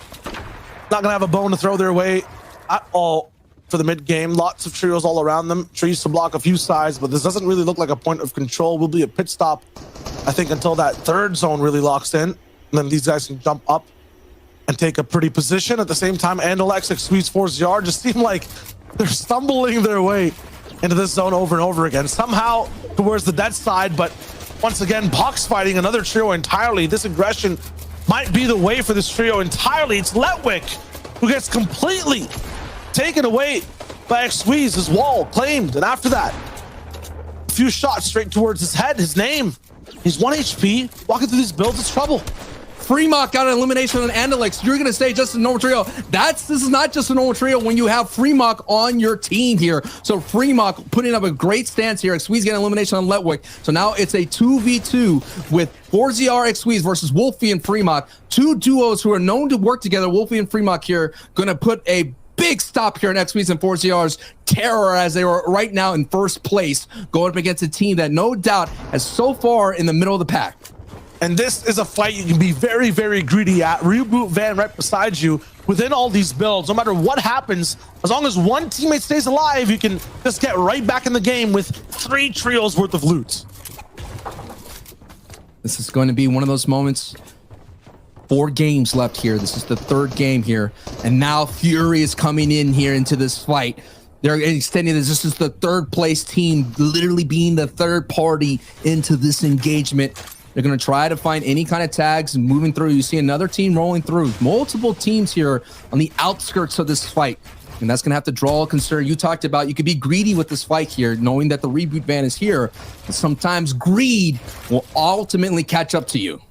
not gonna have a bone to throw their way at all for the mid game. Lots of trios all around them, trees to block a few sides, but this doesn't really look like a point of control. Will be a pit stop, I think, until that 3rd zone really locks in, and then these guys can jump up and take a pretty position. At the same time, and Alexic Squeeze 4ZR just seem like they're stumbling their way into this zone over and over again, somehow towards the dead side. But once again, box fighting another trio entirely. This aggression might be the way for this trio entirely. It's Letwick who gets completely taken away by XWeeze. His wall claimed, and after that, a few shots straight towards his head. His name, he's 1 HP. Walking through these builds, it's trouble. Fremont got an elimination on Andalix. You're gonna say just a normal trio. This is not just a normal trio when you have Fremont on your team here. So Fremont putting up a great stance here. XWeeze getting elimination on Letwick. So now it's a 2v2 with 4ZR XWeeze versus Wolfie and Fremont. 2 duos who are known to work together. Wolfie and Fremont here gonna put a big stop here in XWeeze and 4ZR's terror as they are right now in 1st place, going up against a team that no doubt is so far in the middle of the pack. And this is a fight you can be very, very greedy at. Reboot Van right beside you within all these builds. No matter what happens, as long as one teammate stays alive, you can just get right back in the game with 3 trios worth of loot. This is going to be one of those moments. 4 games left here. This is the 3rd game here. And now Fury is coming in here into this fight. They're extending this. This is the third place team, literally being the third party into this engagement. They're going to try to find any kind of tags moving through. You see another team rolling through. Multiple teams here on the outskirts of this fight. And that's going to have to draw a concern. You talked about you could be greedy with this fight here, knowing that the reboot van is here. And sometimes greed will ultimately catch up to you.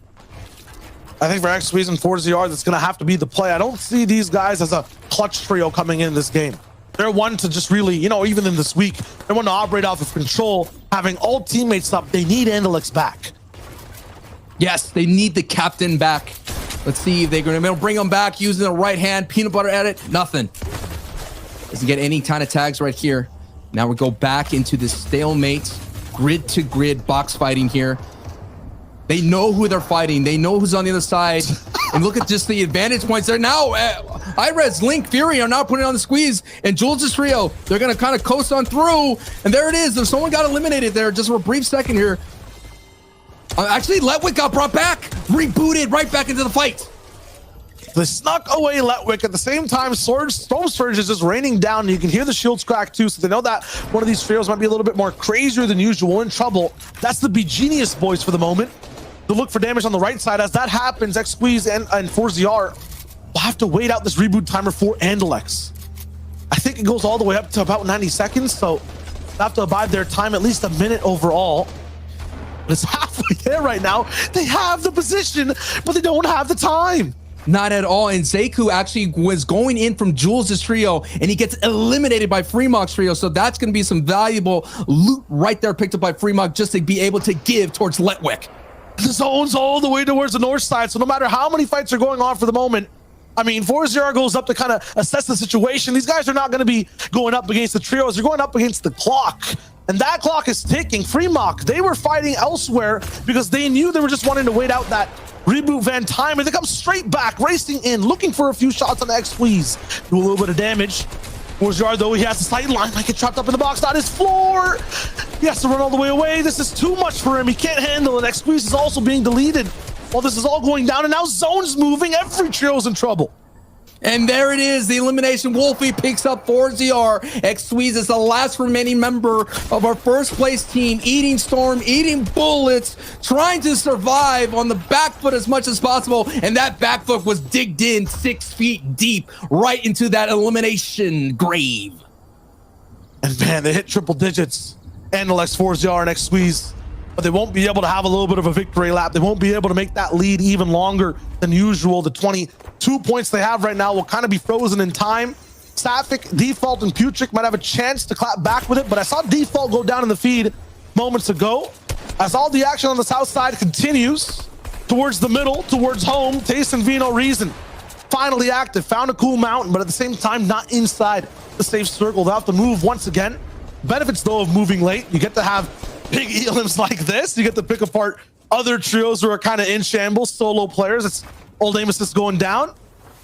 I think for XSqueeze and 4ZR, that's going to have to be the play. I don't see these guys as a clutch trio coming in this game. They're one to just really, you know, even in this week, they want to operate off of control, having all teammates up. They need Andelix back. Yes, they need the captain back. Let's see if they're going to bring him back using the right hand. Peanut butter at it. Nothing. Doesn't get any kind of tags right here. Now we go back into this stalemate, grid to grid box fighting here. They know who they're fighting. They know who's on the other side. And look at just the advantage points there. Now, iRez, Link, Fury are now putting on the squeeze. And Jules' trio, they're going to kind of coast on through. And there it is. There's someone got eliminated there just for a brief second here. Actually, Letwick got brought back. Rebooted right back into the fight. They snuck away Letwick. At the same time, Storm Surge is just raining down. And you can hear the shields crack too. So they know that one of these trios might be a little bit more crazier than usual, in trouble. That's the Be Genius boys for the moment. To look for damage on the right side. As that happens, XSqueeze and 4ZR will have to wait out this reboot timer for Andelix. I think it goes all the way up to about 90 seconds, so they have to abide their time, at least a minute overall. But it's halfway there right now. They have the position, but they don't have the time. Not at all. And Zeku actually was going in from Jules' trio, and he gets eliminated by Fremog's trio. So that's going to be some valuable loot right there picked up by Fremog just to be able to give towards Letwick. The zone's all the way towards the north side, so no matter how many fights are going on for the moment, I mean, 4ZR goes up to kind of assess the situation. These guys are not going to be going up against the trios. They're going up against the clock. And that clock is ticking. Fremog, they were fighting elsewhere because they knew they were just wanting to wait out that reboot van time, and they come straight back, racing in, looking for a few shots on the XSqueeze. Do a little bit of damage. 4ZR, though, he has the sight line. Might get trapped up in the box on his floor. He has to run all the way away. This is too much for him. He can't handle it. XSqueeze is also being deleted while this is all going down, and now Zone's moving. Every trio's in trouble. And there it is, the elimination. Wolfie picks up 4ZR. XSqueeze is the last remaining member of our first place team, eating storm, eating bullets, trying to survive on the back foot as much as possible. And that back foot was digged in 6 feet deep right into that elimination grave. And man, they hit triple digits. Andelix, 4ZR, and XSqueeze. But they won't be able to have a little bit of a victory lap. They won't be able to make that lead even longer than usual. The 22 points they have right now will kind of be frozen in time. Sapphic, Default, and Putrick might have a chance to clap back with it, but I saw Default go down in the feed moments ago. As all the action on the south side continues towards the middle, towards home, Taste and Vino Reason finally active, found a cool mountain, but at the same time not inside the safe circle. They'll have to move once again. Benefits though of moving late, you get to have big elims like this. You get to pick apart other trios who are kind of in shambles, solo players. It's Old Nemesis going down.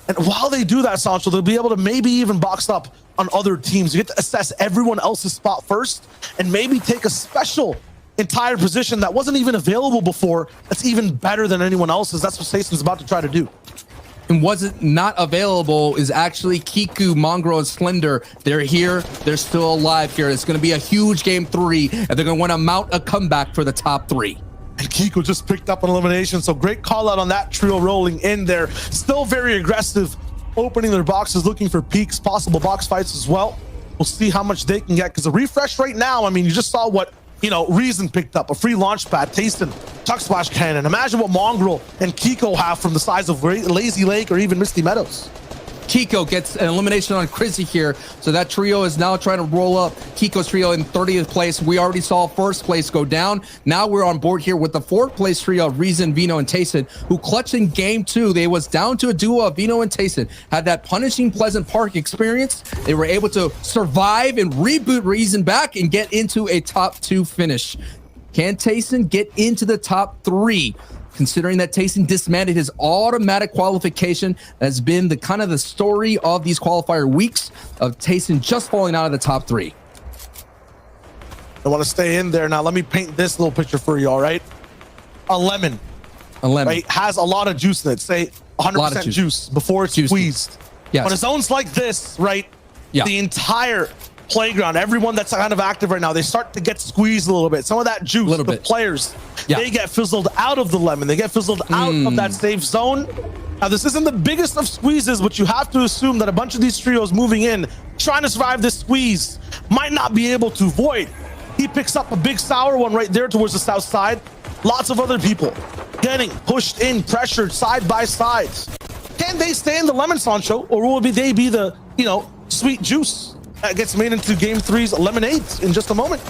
And while they do that, Sancho, they'll be able to maybe even box up on other teams. You get to assess everyone else's spot first and maybe take a special entire position that wasn't even available before. That's even better than anyone else's. That's what Stason's about to try to do. And wasn't not available is actually Kiku, Mongrel, and Slender. They're here. They're still alive here. It's going to be a huge game 3, and they're going to want to mount a comeback for the top 3. And Kiko just picked up an elimination, so great call out on that trio rolling in there. Still very aggressive, opening their boxes, looking for peaks, possible box fights as well. We'll see how much they can get, because the refresh right now, I mean, you just saw what, you know, Reason picked up, a free launch pad, Tastin, Chuck Splash Cannon. Imagine what Mongrel and Kiko have from the size of Lazy Lake or even Misty Meadows. Kiko gets an elimination on Chrissy here, so that trio is now trying to roll up. Kiko's trio in 30th place. We already saw first place go down. Now we're on board here with the 4th place trio, Reason, Vino, and Tayson, who clutched in game 2. They was down to a duo of Vino and Tayson. Had that punishing Pleasant Park experience. They were able to survive and reboot Reason back and get into a top 2 finish. Can Tayson get into the top 3? Considering that Tayson dismantled his automatic qualification, has been the kind of the story of these qualifier weeks of Tayson just falling out of the top 3. I want to stay in there. Now let me paint this little picture for you, all right? A lemon, right, has a lot of juice in it. Say 100% juice before it's squeezed. Yes. When a zone's like this, right, the entire playground, everyone that's kind of active right now, they start to get squeezed a little bit. Some of that juice, the players, they get fizzled out of the lemon. They get fizzled out of that safe zone. Now, this isn't the biggest of squeezes, but you have to assume that a bunch of these trios moving in, trying to survive this squeeze, might not be able to. Void, he picks up a big sour one right there towards the south side. Lots of other people getting pushed in, pressured side by side. Can they stay in the lemon, Sancho, or will they be the, sweet juice that gets made into Game 3's lemonade in just a moment?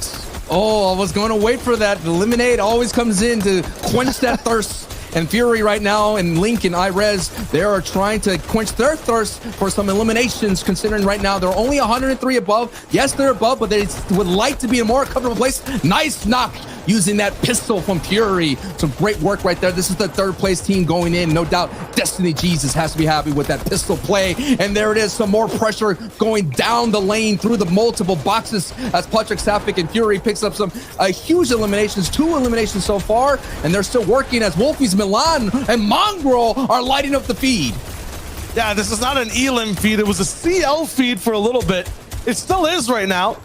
Oh, I was going to wait for that. The lemonade always comes in to quench that thirst. And Fury right now and Link and iRez, they are trying to quench their thirst for some eliminations, considering right now they're only 103 above. Yes, they're above, but they would like to be in a more comfortable place. Nice knock using that pistol from Fury. Some great work right there. This is the third place team going in. No doubt Destiny Jesus has to be happy with that pistol play. And there it is, some more pressure going down the lane through the multiple boxes as Patrick Safik and Fury picks up some huge eliminations, 2 eliminations so far. And they're still working as Wolfie's Milan and Mongrel are lighting up the feed. Yeah, this is not an Elim feed. It was a CL feed for a little bit. It still is right now.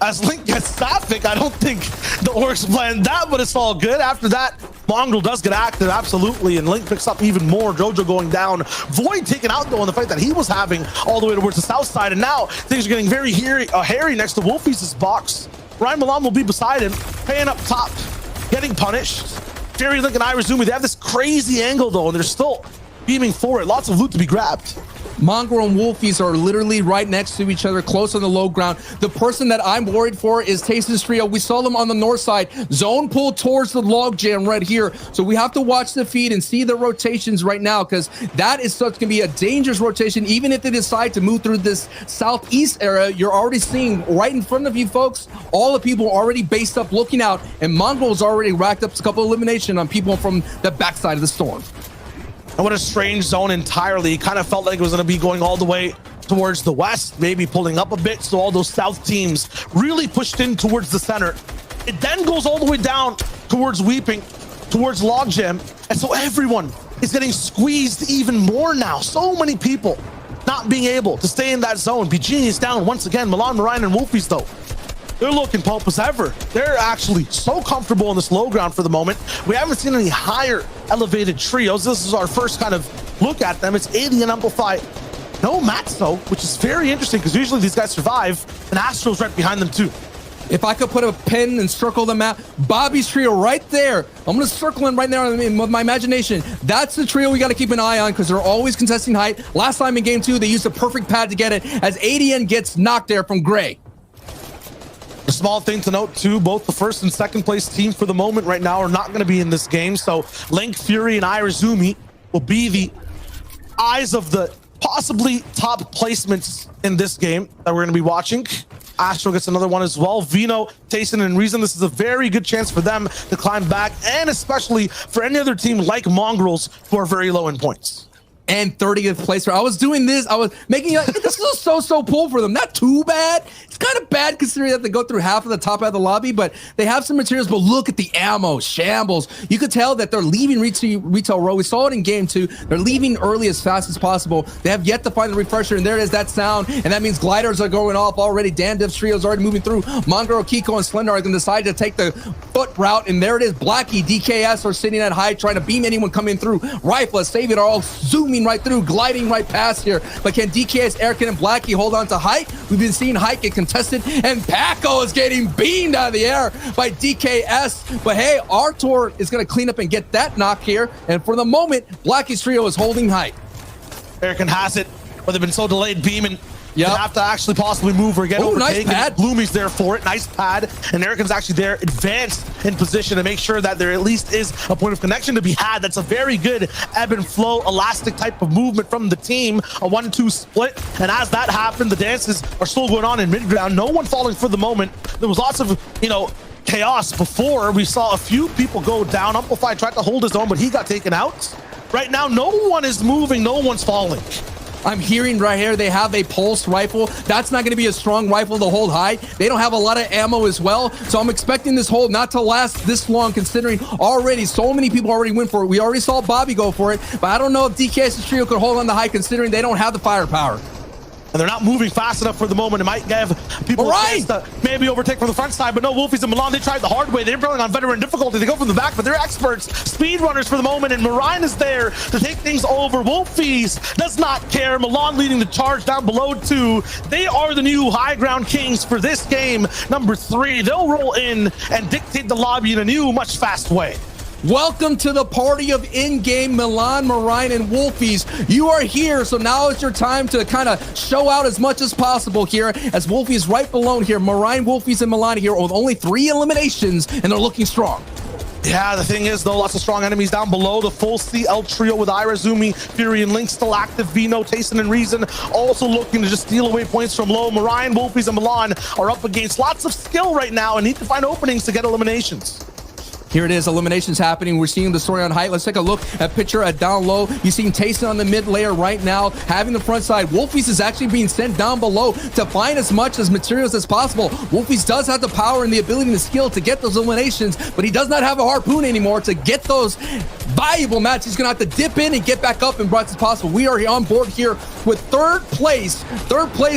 As Link gets Safik, I don't think the Orcs planned that, but it's all good. After that, Mongrel does get active, absolutely, and Link picks up even more. Jojo going down. Void taken out, though, in the fight that he was having all the way towards the south side, and now things are getting very hairy next to Wolfie's box. Ryan Milan will be beside him, paying up top, getting punished. Fury, Link, and Irizumi, they have this crazy angle, though, and they're still beaming forward. Lots of loot to be grabbed. Mongrel and Wolfies are literally right next to each other, close on the low ground. The person that I'm worried for is Tayson's trio. We saw them on the north side. Zone pull towards the log jam right here. So we have to watch the feed and see the rotations right now, because that is such going to be a dangerous rotation. Even if they decide to move through this southeast area, you're already seeing right in front of you folks, all the people already based up looking out, and Mongrel's already racked up a couple elimination on people from the backside of the storm. And what a strange zone entirely. It kind of felt like it was going to be going all the way towards the west, maybe pulling up a bit. So all those south teams really pushed in towards the center. It then goes all the way down towards Weeping, towards Logjam. And so everyone is getting squeezed even more now. So many people not being able to stay in that zone. BG is down once again. Milan, Mariah, and Wolfies, though, they're looking pulp as ever. They're actually so comfortable in this low ground for the moment. We haven't seen any higher elevated trios. This is our first kind of look at them. It's 80 and Amplify. No Mats, though, which is very interesting because usually these guys survive, and Astro's right behind them, too. If I could put a pen and circle the map, Bobby's trio right there. I'm going to circle him right now with my imagination. That's the trio we got to keep an eye on because they're always contesting height. Last time in game 2, they used a perfect pad to get it as ADN gets knocked there from Gray. A small thing to note, too, both the first and second place team for the moment right now are not going to be in this game. So Link, Fury, and Irizumi will be the eyes of the possibly top placements in this game that we're going to be watching. Astro gets another one as well. Vino, Tayson, and Reason, this is a very good chance for them to climb back, and especially for any other team like Mongrels who are very low in points. And 30th place. I was doing this. I was making this is so pull for them. Not too bad. It's kind of bad considering that they go through half of the top of the lobby, but they have some materials. But look at the ammo, shambles. You could tell that they're leaving retail row. We saw it in game 2. They're leaving early as fast as possible. They have yet to find the refresher, and there it is, that sound. And that means gliders are going off already. Dan Dev's trio is already moving through. Mongrel, Kiko, and Slender are going to decide to take the foot route, and there it is. Blackie, DKS are sitting at high, trying to beam anyone coming through. Rifle, Save It are all zooming right through, gliding right past here. But can DKS, Erican, and Blackie hold on to height? We've been seeing height get contested, and Paco is getting beamed out of the air by DKS. But hey, Artur is going to clean up and get that knock here. And for the moment, Blackie's trio is holding height. Erican has it, but they've been so delayed beaming. You have to actually possibly move or get overtaken. Nice pad. Bloomy's there for it. Nice pad. And Erican's actually there, advanced in position to make sure that there at least is a point of connection to be had. That's a very good ebb and flow, elastic type of movement from the team. A 1-2 split. And as that happened, the dances are still going on in mid-ground. No one falling for the moment. There was lots of, chaos before. We saw a few people go down. Amplify tried to hold his own, but he got taken out. Right now, no one is moving. No one's falling. I'm hearing right here they have a pulse rifle. That's not going to be a strong rifle to hold high. They don't have a lot of ammo as well. So I'm expecting this hold not to last this long, considering already so many people already went for it. We already saw Bobby go for it, but I don't know if DKS's trio could hold on to high considering they don't have the firepower. and they're not moving fast enough for the moment. It might give people a chance to maybe overtake from the front side, but no, Wolfies and Milan, they tried the hard way. They're playing on veteran difficulty. They go from the back, but they're experts, speedrunners for the moment, and Marine is there to take things over. Wolfies does not care. Milan leading the charge down below 2. They are the new high ground kings for this game, number 3. They'll roll in and dictate the lobby in a new, much fast way. Welcome to the party of in-game Milan, Marine, and Wolfies. You are here, so now is your time to kind of show out as much as possible here, as Wolfies right below here. Marine, Wolfies, and Milan here with only 3 eliminations, and they're looking strong. Yeah, the thing is, though, lots of strong enemies down below. The full CL trio with Irazumi, Fury, and Link still active. Vino, Tayson, and Reason also looking to just steal away points from low. Marine, Wolfies, and Milan are up against lots of skill right now and need to find openings to get eliminations. Here it is, eliminations happening. We're seeing the story on height. Let's take a look at picture at down low. You're seeing Tayson on the mid layer right now, having the front side. Wolfies is actually being sent down below to find as much as materials as possible. Wolfies does have the power and the ability and the skill to get those eliminations, but he does not have a harpoon anymore to get those valuable matches. He's gonna have to dip in and get back up as much as possible. We are on board here with third place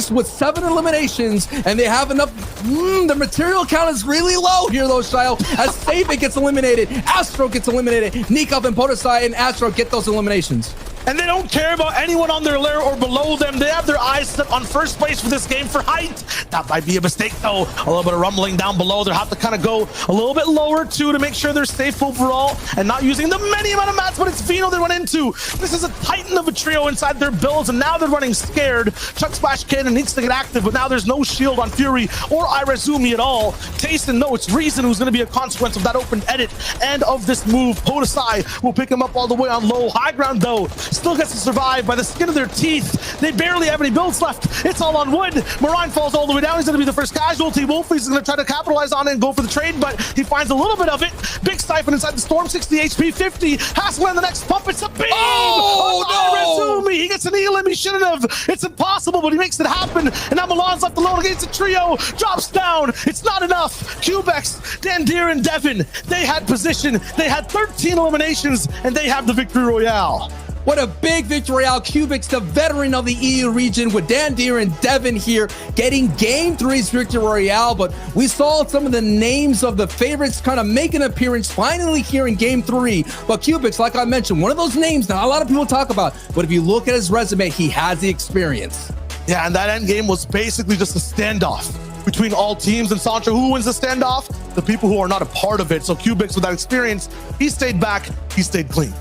with 7 eliminations, and they have enough. The material count is really low here though, Shio, as Savic gets eliminated, Astro gets eliminated, Nikov and Podosai and Astro get those eliminations. And they don't care about anyone on their layer or below them. They have their eyes set on first place for this game for height. That might be a mistake, though. A little bit of rumbling down below. They'll have to kind of go a little bit lower, too, to make sure they're safe overall and not using the many amount of mats, but it's Vino they run into. This is a titan of a trio inside their builds, and now they're running scared. Chuck Splash Cannon needs to get active, but now there's no shield on Fury or Irazumi at all. Tayson, no, it's Reason who's going to be a consequence of that open edit and of this move. Podosai will pick him up all the way on low. High ground, though, still gets to survive by the skin of their teeth. They barely have any builds left. It's all on wood. Marine falls all the way down. He's going to be the first casualty. Wolfies is going to try to capitalize on it and go for the trade, but he finds a little bit of it. Big Siphon inside the storm, 60 HP, 50. Has to land the next pump. It's a beam! Oh, no! He gets an elim. He shouldn't have. It's impossible, but he makes it happen. And now Milan's left alone against the trio. Drops down. It's not enough. Cubex, Dandir, and Devin, they had position. They had 13 eliminations, and they have the victory royale. What a big victory royale. Cubics, the veteran of the EU region, with Dandir and Devin here getting Game 3's victory royale. But we saw some of the names of the favorites kind of make an appearance finally here in Game 3. But Cubics, like I mentioned, one of those names that a lot of people talk about. But if you look at his resume, he has the experience. Yeah, and that end game was basically just a standoff between all teams. And Sancho, who wins the standoff? The people who are not a part of it. So Cubics, with that experience, he stayed back, he stayed clean.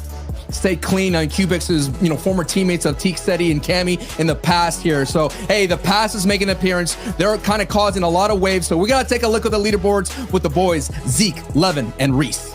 Stay clean on Cubics' former teammates of Teeksteady and Cammy in the past here. So, hey, the past is making an appearance. They're kind of causing a lot of waves. So we got to take a look at the leaderboards with the boys, Zeke, Levin, and Reese.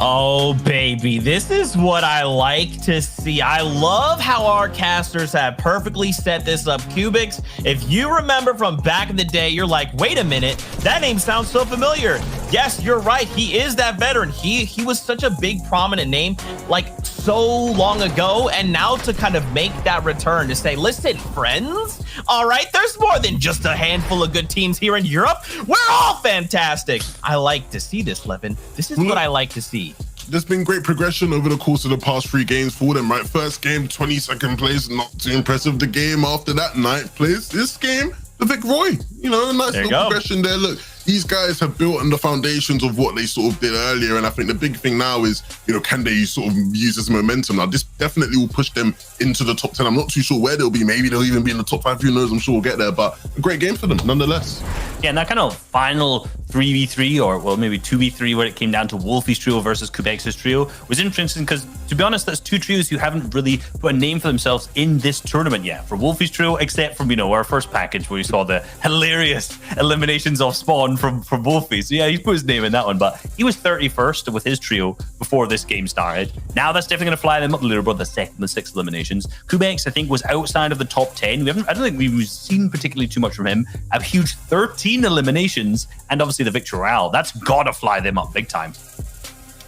Oh, baby, this is what I like to see. I love how our casters have perfectly set this up. Cubics, if you remember from back in the day, you're like, wait a minute, that name sounds so familiar. Yes, you're right. He is that veteran. He was such a big, prominent name, like so long ago. And now to kind of make that return to say, listen, friends, all right, there's more than just a handful of good teams here in Europe. We're all fantastic. I like to see this, Levin. This is what I like to see. There's been great progression over the course of the past 3 games for them, right? First game, 22nd place, not too impressive. The game after that, 9th place. This game, the Vic Roy, a nice little progression there. Look, these guys have built on the foundations of what they sort of did earlier, and I think the big thing now is, can they sort of use this momentum? Now, this definitely will push them into the top 10. I'm not too sure where they'll be. Maybe they'll even be in the top 5. Who knows? I'm sure we'll get there, but a great game for them, nonetheless. Yeah, and that kind of final 3v3, or well, maybe 2v3, where it came down to Wolfie's trio versus Kubex's trio, was interesting because, to be honest, that's 2 trios who haven't really put a name for themselves in this tournament yet. For Wolfie's trio, except from, our first package where we saw the hilarious eliminations off spawn from Wolfie. So yeah, he put his name in that one, but he was 31st with his trio before this game started. Now that's definitely going to fly them up the leaderboard, the 2nd and 6th eliminations. Kubex, I think, was outside of the top 10. I don't think we've seen particularly too much from him. A huge 13 eliminations, and obviously the victory royale. That's got to fly them up big time.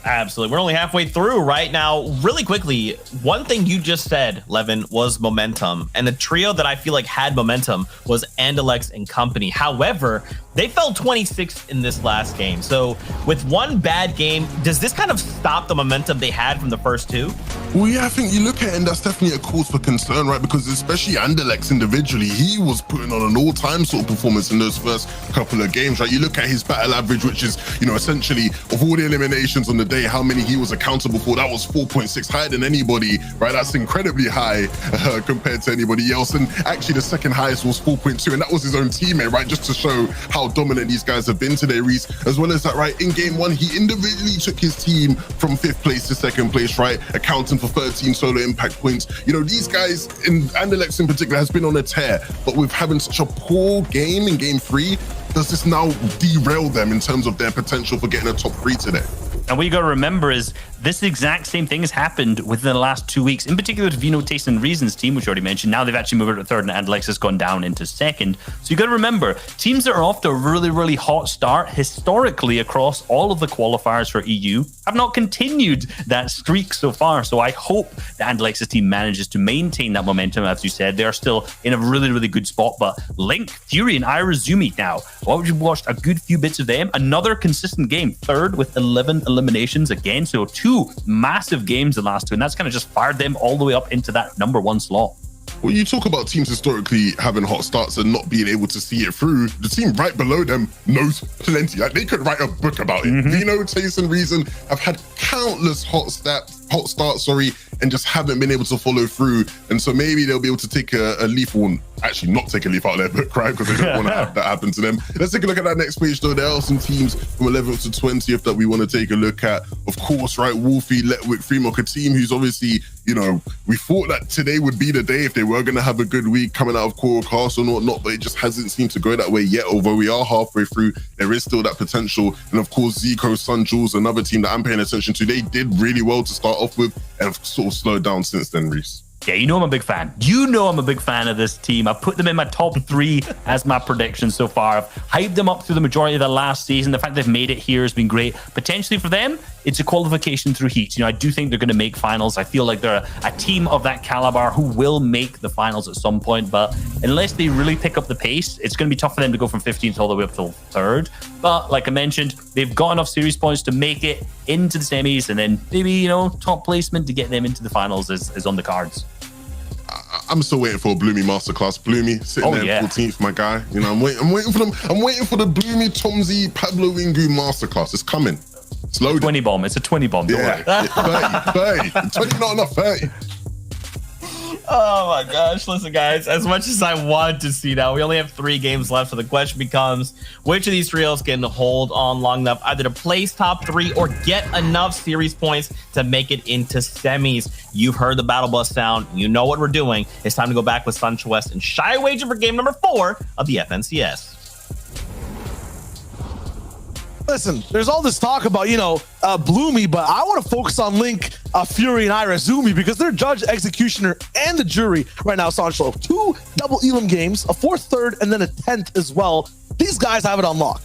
Absolutely. We're only halfway through right now. Really quickly, one thing you just said, Levin, was momentum. And the trio that I feel like had momentum was Andalex and company. However, they fell 26th in this last game. So with one bad game, does this kind of stop the momentum they had from the first 2? Well, yeah, I think you look at it and that's definitely a cause for concern, right? Because especially Anderlecht individually, he was putting on an all-time sort of performance in those first couple of games, right? You look at his battle average, which is, you know, essentially of all the eliminations on the day, how many he was accountable for, that was 4.6, higher than anybody, right? That's incredibly high compared to anybody else. And actually the second highest was 4.2, and that was his own teammate, right? Just to show how dominant these guys have been today, Reese. As well as that, right, in game one, he individually took his team from 5th place to 2nd place, right? Accounting for 13 solo impact points. You know, these guys, in Anderlecht in particular, has been on a tear, but with having such a poor game in game 3, does this now derail them in terms of their potential for getting a top 3 today? And what you got to remember is this exact same thing has happened within the last 2 weeks, in particular to Vino, Taste, and Reason's team, which you already mentioned. Now they've actually moved to 3rd, and Anderlecht has gone down into 2nd. So you got to remember, teams that are off to a really, really hot start historically across all of the qualifiers for EU have not continued that streak so far. So I hope the Anderlecht's team manages to maintain that momentum. As you said, they are still in a really, really good spot. But Link, Fury, and Irazumi now, well, we've watched a good few bits of them. Another consistent game, 3rd with 11 eliminations again. So 2 massive games the last 2, and that's kind of just fired them all the way up into that #1 slot. Well, you talk about teams historically having hot starts and not being able to see it through. The team right below them knows plenty. Like, they could write a book about it. Vino, Taste, and Reason have had countless hot starts, and just haven't been able to follow through. And so maybe they'll be able to take a leaf, or actually not take a leaf out of their book, right? Because they don't want to have that happen to them. Let's take a look at that next page, though. There are some teams from 11th to 20th that we want to take a look at. Of course, right, Wolfie, Letwick, Fremok, a team who's obviously, you know, we thought that today would be the day if they were going to have a good week coming out of Coral Castle and whatnot, but it just hasn't seemed to go that way yet. Although we are halfway through, there is still that potential. And of course, Zico, Sun Jules, another team that I'm paying attention to, they did really well to start off with and have sort of slowed down since then, Reese. Yeah, you know I'm a big fan. You know I'm a big fan of this team. I've put them in my top 3 as my predictions so far. I've hyped them up through the majority of the last season. The fact they've made it here has been great. Potentially for them, it's a qualification through heats. You know, I do think they're going to make finals. I feel like they're a team of that caliber who will make the finals at some point. But unless they really pick up the pace, it's going to be tough for them to go from 15th all the way up till 3rd. But like I mentioned, they've got enough series points to make it into the semis, and then maybe, you know, top placement to get them into the finals is on the cards. I'm still waiting for a Bloomy masterclass. Bloomy sitting there 14th, my guy. You know, I'm waiting for them. I'm waiting for the Bloomy Tomsy Pablo Ingu masterclass. It's coming. It's loaded. 20 bomb. It's a 20 bomb. Don't worry. 30. 20 not enough. 30. Oh my gosh, listen guys, as much as I want to see now, we only have 3 games left, so the question becomes, which of these trios can hold on long enough either to place top 3 or get enough series points to make it into semis? You've heard the battle bus sound, you know what we're doing. It's time to go back with C2S7 and Shy Wager for game number 4 of the FNCS. Listen, there's all this talk about, you know, Bloomy, but I want to focus on Link, Fury, and Irazumi because they're judge, executioner, and the jury right now, Sancho. 2 double elim games, a 4th, 3rd, and then a 10th as well. These guys have it on lock.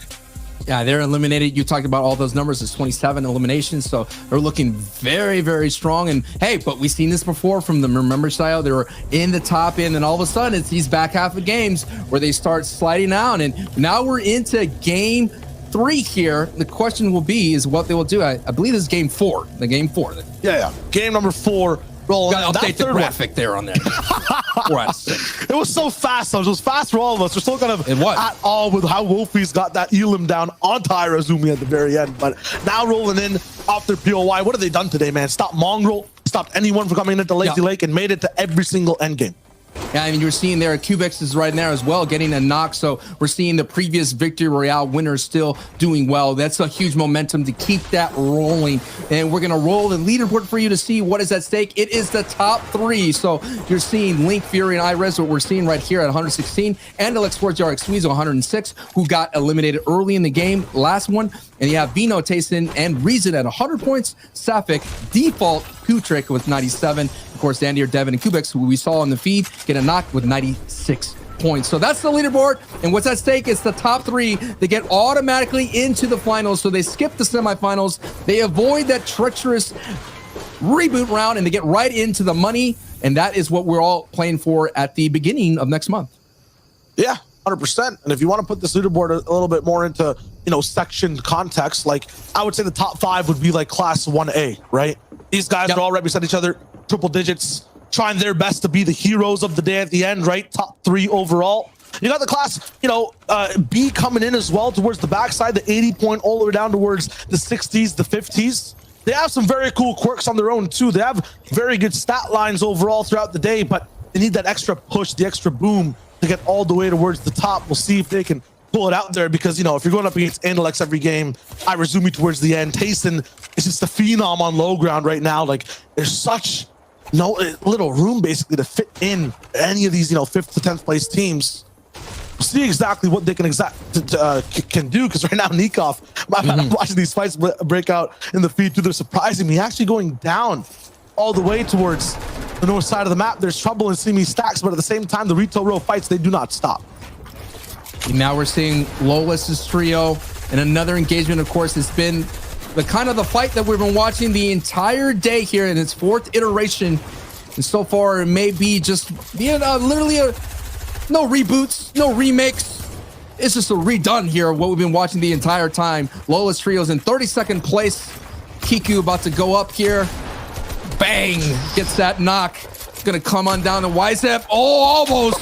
Yeah, they're eliminated. You talked about all those numbers. It's 27 eliminations, so they're looking very, very strong. And hey, but we've seen this before from them. Remember, Sayo, they were in the top end, and all of a sudden, it's these back half of games where they start sliding down. And now we're into game 3 here. The question will be is what they will do. I believe this is game 4. The game 4. Yeah. Game number 4. Roll. Got to update the graphic there on there. It was so fast. Though. It was fast for all of us. We're still kind of at all with how Wolfie's got that elim down onto Irazumi at the very end. But now rolling in off their POY. What have they done today, man? Stopped Mongrel, stopped anyone from coming into Lazy Lake, and made it to every single end game. Yeah, I mean, you're seeing there, Cubex is right there as well, getting a knock. So we're seeing the previous Victory Royale winners still doing well. That's a huge momentum to keep that rolling. And we're going to roll the leaderboard for you to see what is at stake. It is the top 3. So you're seeing Link, Fury, and Irez, what we're seeing right here at 116. And Alex Sports Yarrick Squeeze 106, who got eliminated early in the game, last one. And you have Vino, Tayson, and Reason at 100 points. Safik, Default, Kutrick with 97. Of course, Dandy or Devin and Kubex, who we saw on the feed, get a knock with 96 points. So that's the leaderboard. And what's at stake is the top 3. They get automatically into the finals. So they skip the semifinals. They avoid that treacherous reboot round, and they get right into the money. And that is what we're all playing for at the beginning of next month. Yeah, 100%. And if you want to put this leaderboard a little bit more into, you know, section context, like I would say the top 5 would be like class 1A, right? These guys are all represent each other triple digits, trying their best to be the heroes of the day at the end, right? Top 3 overall. You got the class, B coming in as well towards the backside, the 80 point all the way down towards the 60s, the 50s. They have some very cool quirks on their own too. They have very good stat lines overall throughout the day, but they need that extra push, the extra boom to get all the way towards the top. We'll see if they can pull it out there because, if you're going up against Andalex every game, Irazumi towards the end, Tayson is just a phenom on low ground right now. Like, there's such no little room basically to fit in any of these, 5th to 10th place teams. We'll see exactly what they can do, because right now Nikov, I'm watching these fights break out in the feed too. They're surprising me, actually going down all the way towards the north side of the map. There's trouble in Simi stacks, but at the same time, the retail row fights, they do not stop. Now we're seeing Lawless's trio, and another engagement, of course, has been the kind of the fight that we've been watching the entire day here in its 4th iteration. And so far, it may be just literally no reboots, no remakes. It's just a redone here of what we've been watching the entire time. Lola's trio's in 32nd place. Kiku about to go up here. Bang! Gets that knock. Gonna come on down to Wyzep. Oh,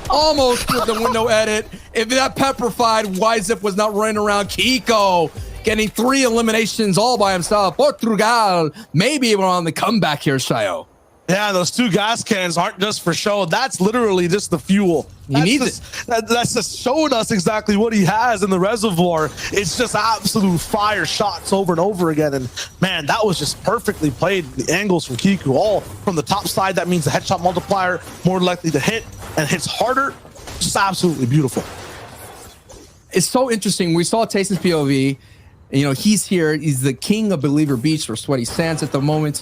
almost with the window edit. If that petrified Wyzep was not running around, Kiko getting 3 eliminations all by himself. Portugal maybe even on the comeback here, Shayo. Yeah, those 2 gas cans aren't just for show. That's literally just the fuel. He needs it. That's just showing us exactly what he has in the reservoir. It's just absolute fire shots over and over again. And man, that was just perfectly played. The angles from Kiku, all from the top side. That means the headshot multiplier more likely to hit and hits harder. Just absolutely beautiful. It's so interesting. We saw Tayson's POV. He's here. He's the king of Believer Beach or Sweaty Sands at the moment.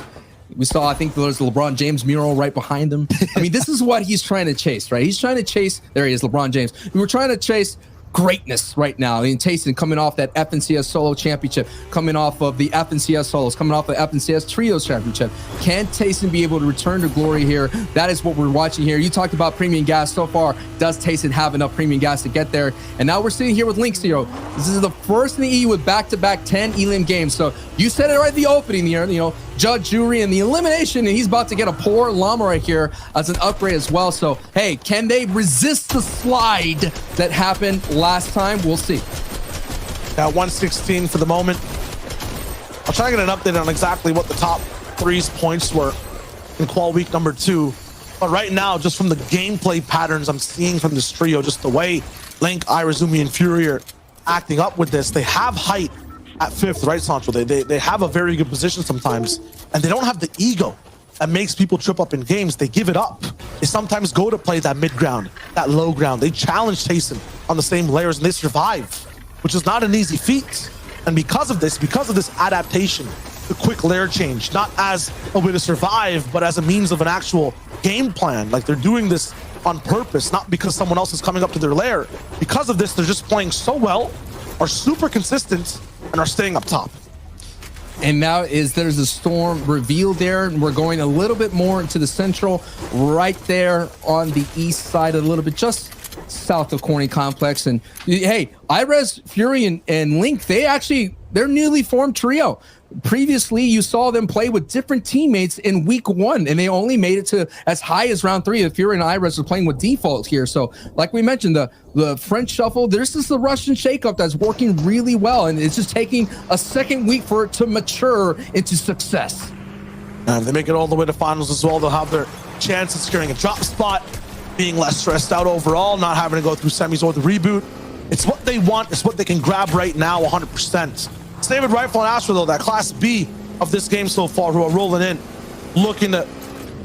We saw, I think there's the LeBron James mural right behind him. I mean, this is what he's trying to chase, right? He's trying to chase, there he is, LeBron James. We were trying to chase greatness right now. I mean, Tayson coming off that FNCS solo championship, coming off of the FNCS solos, coming off the FNCS trios championship. Can Tayson be able to return to glory here? That is what we're watching here. You talked about premium gas so far. Does Tayson have enough premium gas to get there? And now we're sitting here with Link Zero. This is the first NAE with back-to-back 10 elim games. So you said it right at the opening here, judge, jury, and the elimination, and he's about to get a poor llama right here as an upgrade as well. So, hey, can they resist the slide that happened last time? We'll see. At 116 for the moment. I'll try to get an update on exactly what the top 3's points were in qual week number 2. But right now, just from the gameplay patterns I'm seeing from this trio, just the way Link, Irazumi, and Fury are acting up with this, they have height at 5th, right, Sancho? They have a very good position sometimes, and they don't have the ego that makes people trip up in games. They give it up. They sometimes go to play that mid ground, that low ground. They challenge Tayson on the same layers, and they survive, which is not an easy feat. And because of this adaptation, the quick layer change, not as a way to survive, but as a means of an actual game plan. Like, they're doing this on purpose, not because someone else is coming up to their lair. Because of this, they're just playing so well, are super consistent, and are staying up top. And now there's a storm revealed there, and we're going a little bit more into the central, right there on the east side, a little bit just south of Corny Complex. And hey, Irez, Fury, and Link, they're newly formed trio. Previously, you saw them play with different teammates in week 1, and they only made it to as high as round 3. If Fury and Irez are playing with default here. So, like we mentioned, the French shuffle, there's just the Russian shakeup that's working really well, and it's just taking a second week for it to mature into success. And if they make it all the way to finals as well, they'll have their chance of securing a drop spot, being less stressed out overall, not having to go through semis or the reboot. It's what they want. It's what they can grab right now, 100%. Same with Rifle and Astro, though, that class B of this game so far, who are rolling in, looking to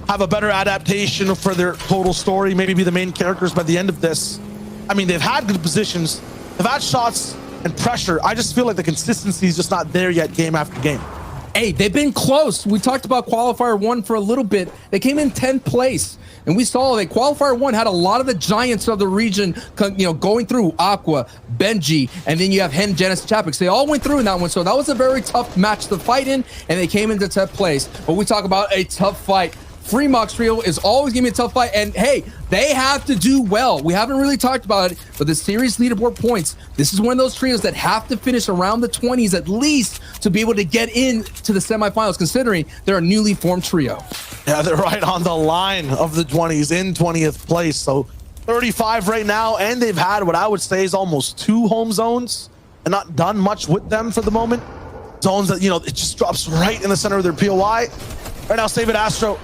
have a better adaptation for their total story, maybe be the main characters by the end of this. I mean, they've had good positions, they've had shots and pressure. I just feel like the consistency is just not there yet game after game. Hey, they've been close. We talked about Qualifier 1 for a little bit. They came in 10th place. And we saw that Qualifier 1 had a lot of the giants of the region, going through Aqua, Benji, and then you have Hen, Genesis, Chapix. They all went through in that one. So that was a very tough match to fight in, and they came into 10th place. But we talk about a tough fight Fremont trio is always going to be a tough fight. And hey, they have to do well. We haven't really talked about it, but the series leaderboard points, this is one of those trios that have to finish around the 20s at least to be able to get into the semifinals, considering they're a newly formed trio. Yeah, they're right on the line of the 20s in 20th place. So 35 right now, and they've had what I would say is almost 2 home zones and not done much with them for the moment. Zones that, you know, it just drops right in the center of their POI. Right now, Save It Astro,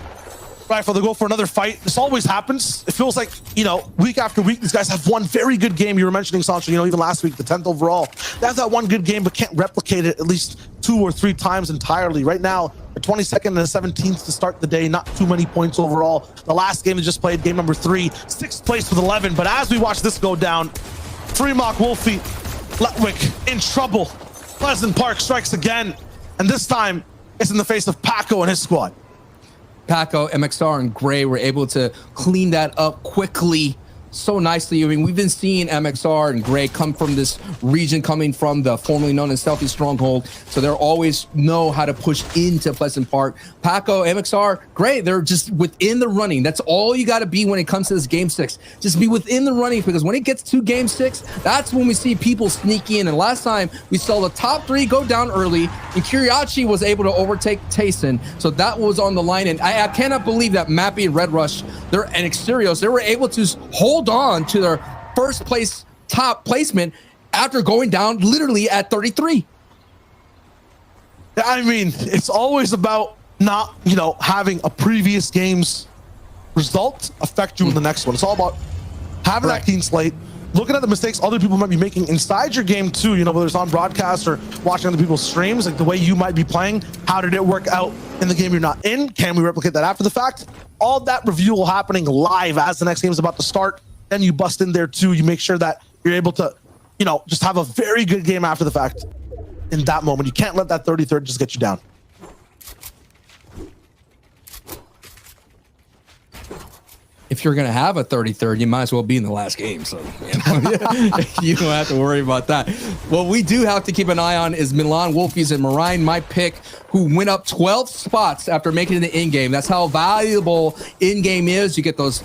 Rifle, they go for another fight. This always happens. It feels like, you know, week after week, these guys have one very good game. You were mentioning, Sancho, you know, even last week, the 10th overall. They have that one good game, but can't replicate it at least 2 or 3 times entirely. Right now, the 22nd and the 17th to start the day, not too many points overall. The last game they just played, game number 3, 6th place with 11. But as we watch this go down, Fremont, Wolfie, Letwick in trouble. Pleasant Park strikes again, and this time it's in the face of Paco and his squad. Paco, MXR, and Gray were able to clean that up quickly, so nicely. I mean, we've been seeing MXR and Gray come from this region, coming from the formerly known as Stealthy Stronghold, so they're always know how to push into Pleasant Park. Paco, MXR, Gray, they're just within the running. That's all you got to be when it comes to this game 6. Just be within the running, because when it gets to game 6, that's when we see people sneak in. And last time we saw the top 3 go down early, and Kiriachi was able to overtake Tayson, so that was on the line. And I cannot believe that Mappy and Red Rush, and Exteriors, they were able to hold on to their first place top placement after going down literally at 33. I mean, it's always about not, you know, having a previous game's result affect you in the next one. It's all about having that clean slate, looking at the mistakes other people might be making inside your game too, you know, whether it's on broadcast or watching other people's streams, like the way you might be playing, how did it work out in the game you're not in? Can we replicate that after the fact? All that review will happening live as the next game is about to start. Then you bust in there too. You make sure that you're able to, you know, just have a very good game after the fact in that moment. You can't let that 33rd just get you down. If you're going to have a 33rd, you might as well be in the last game. So you don't have to worry about that. What we do have to keep an eye on is Milan, Wolfies, and Marine, my pick, who went up 12 spots after making it in the in-game. That's how valuable in-game is. You get those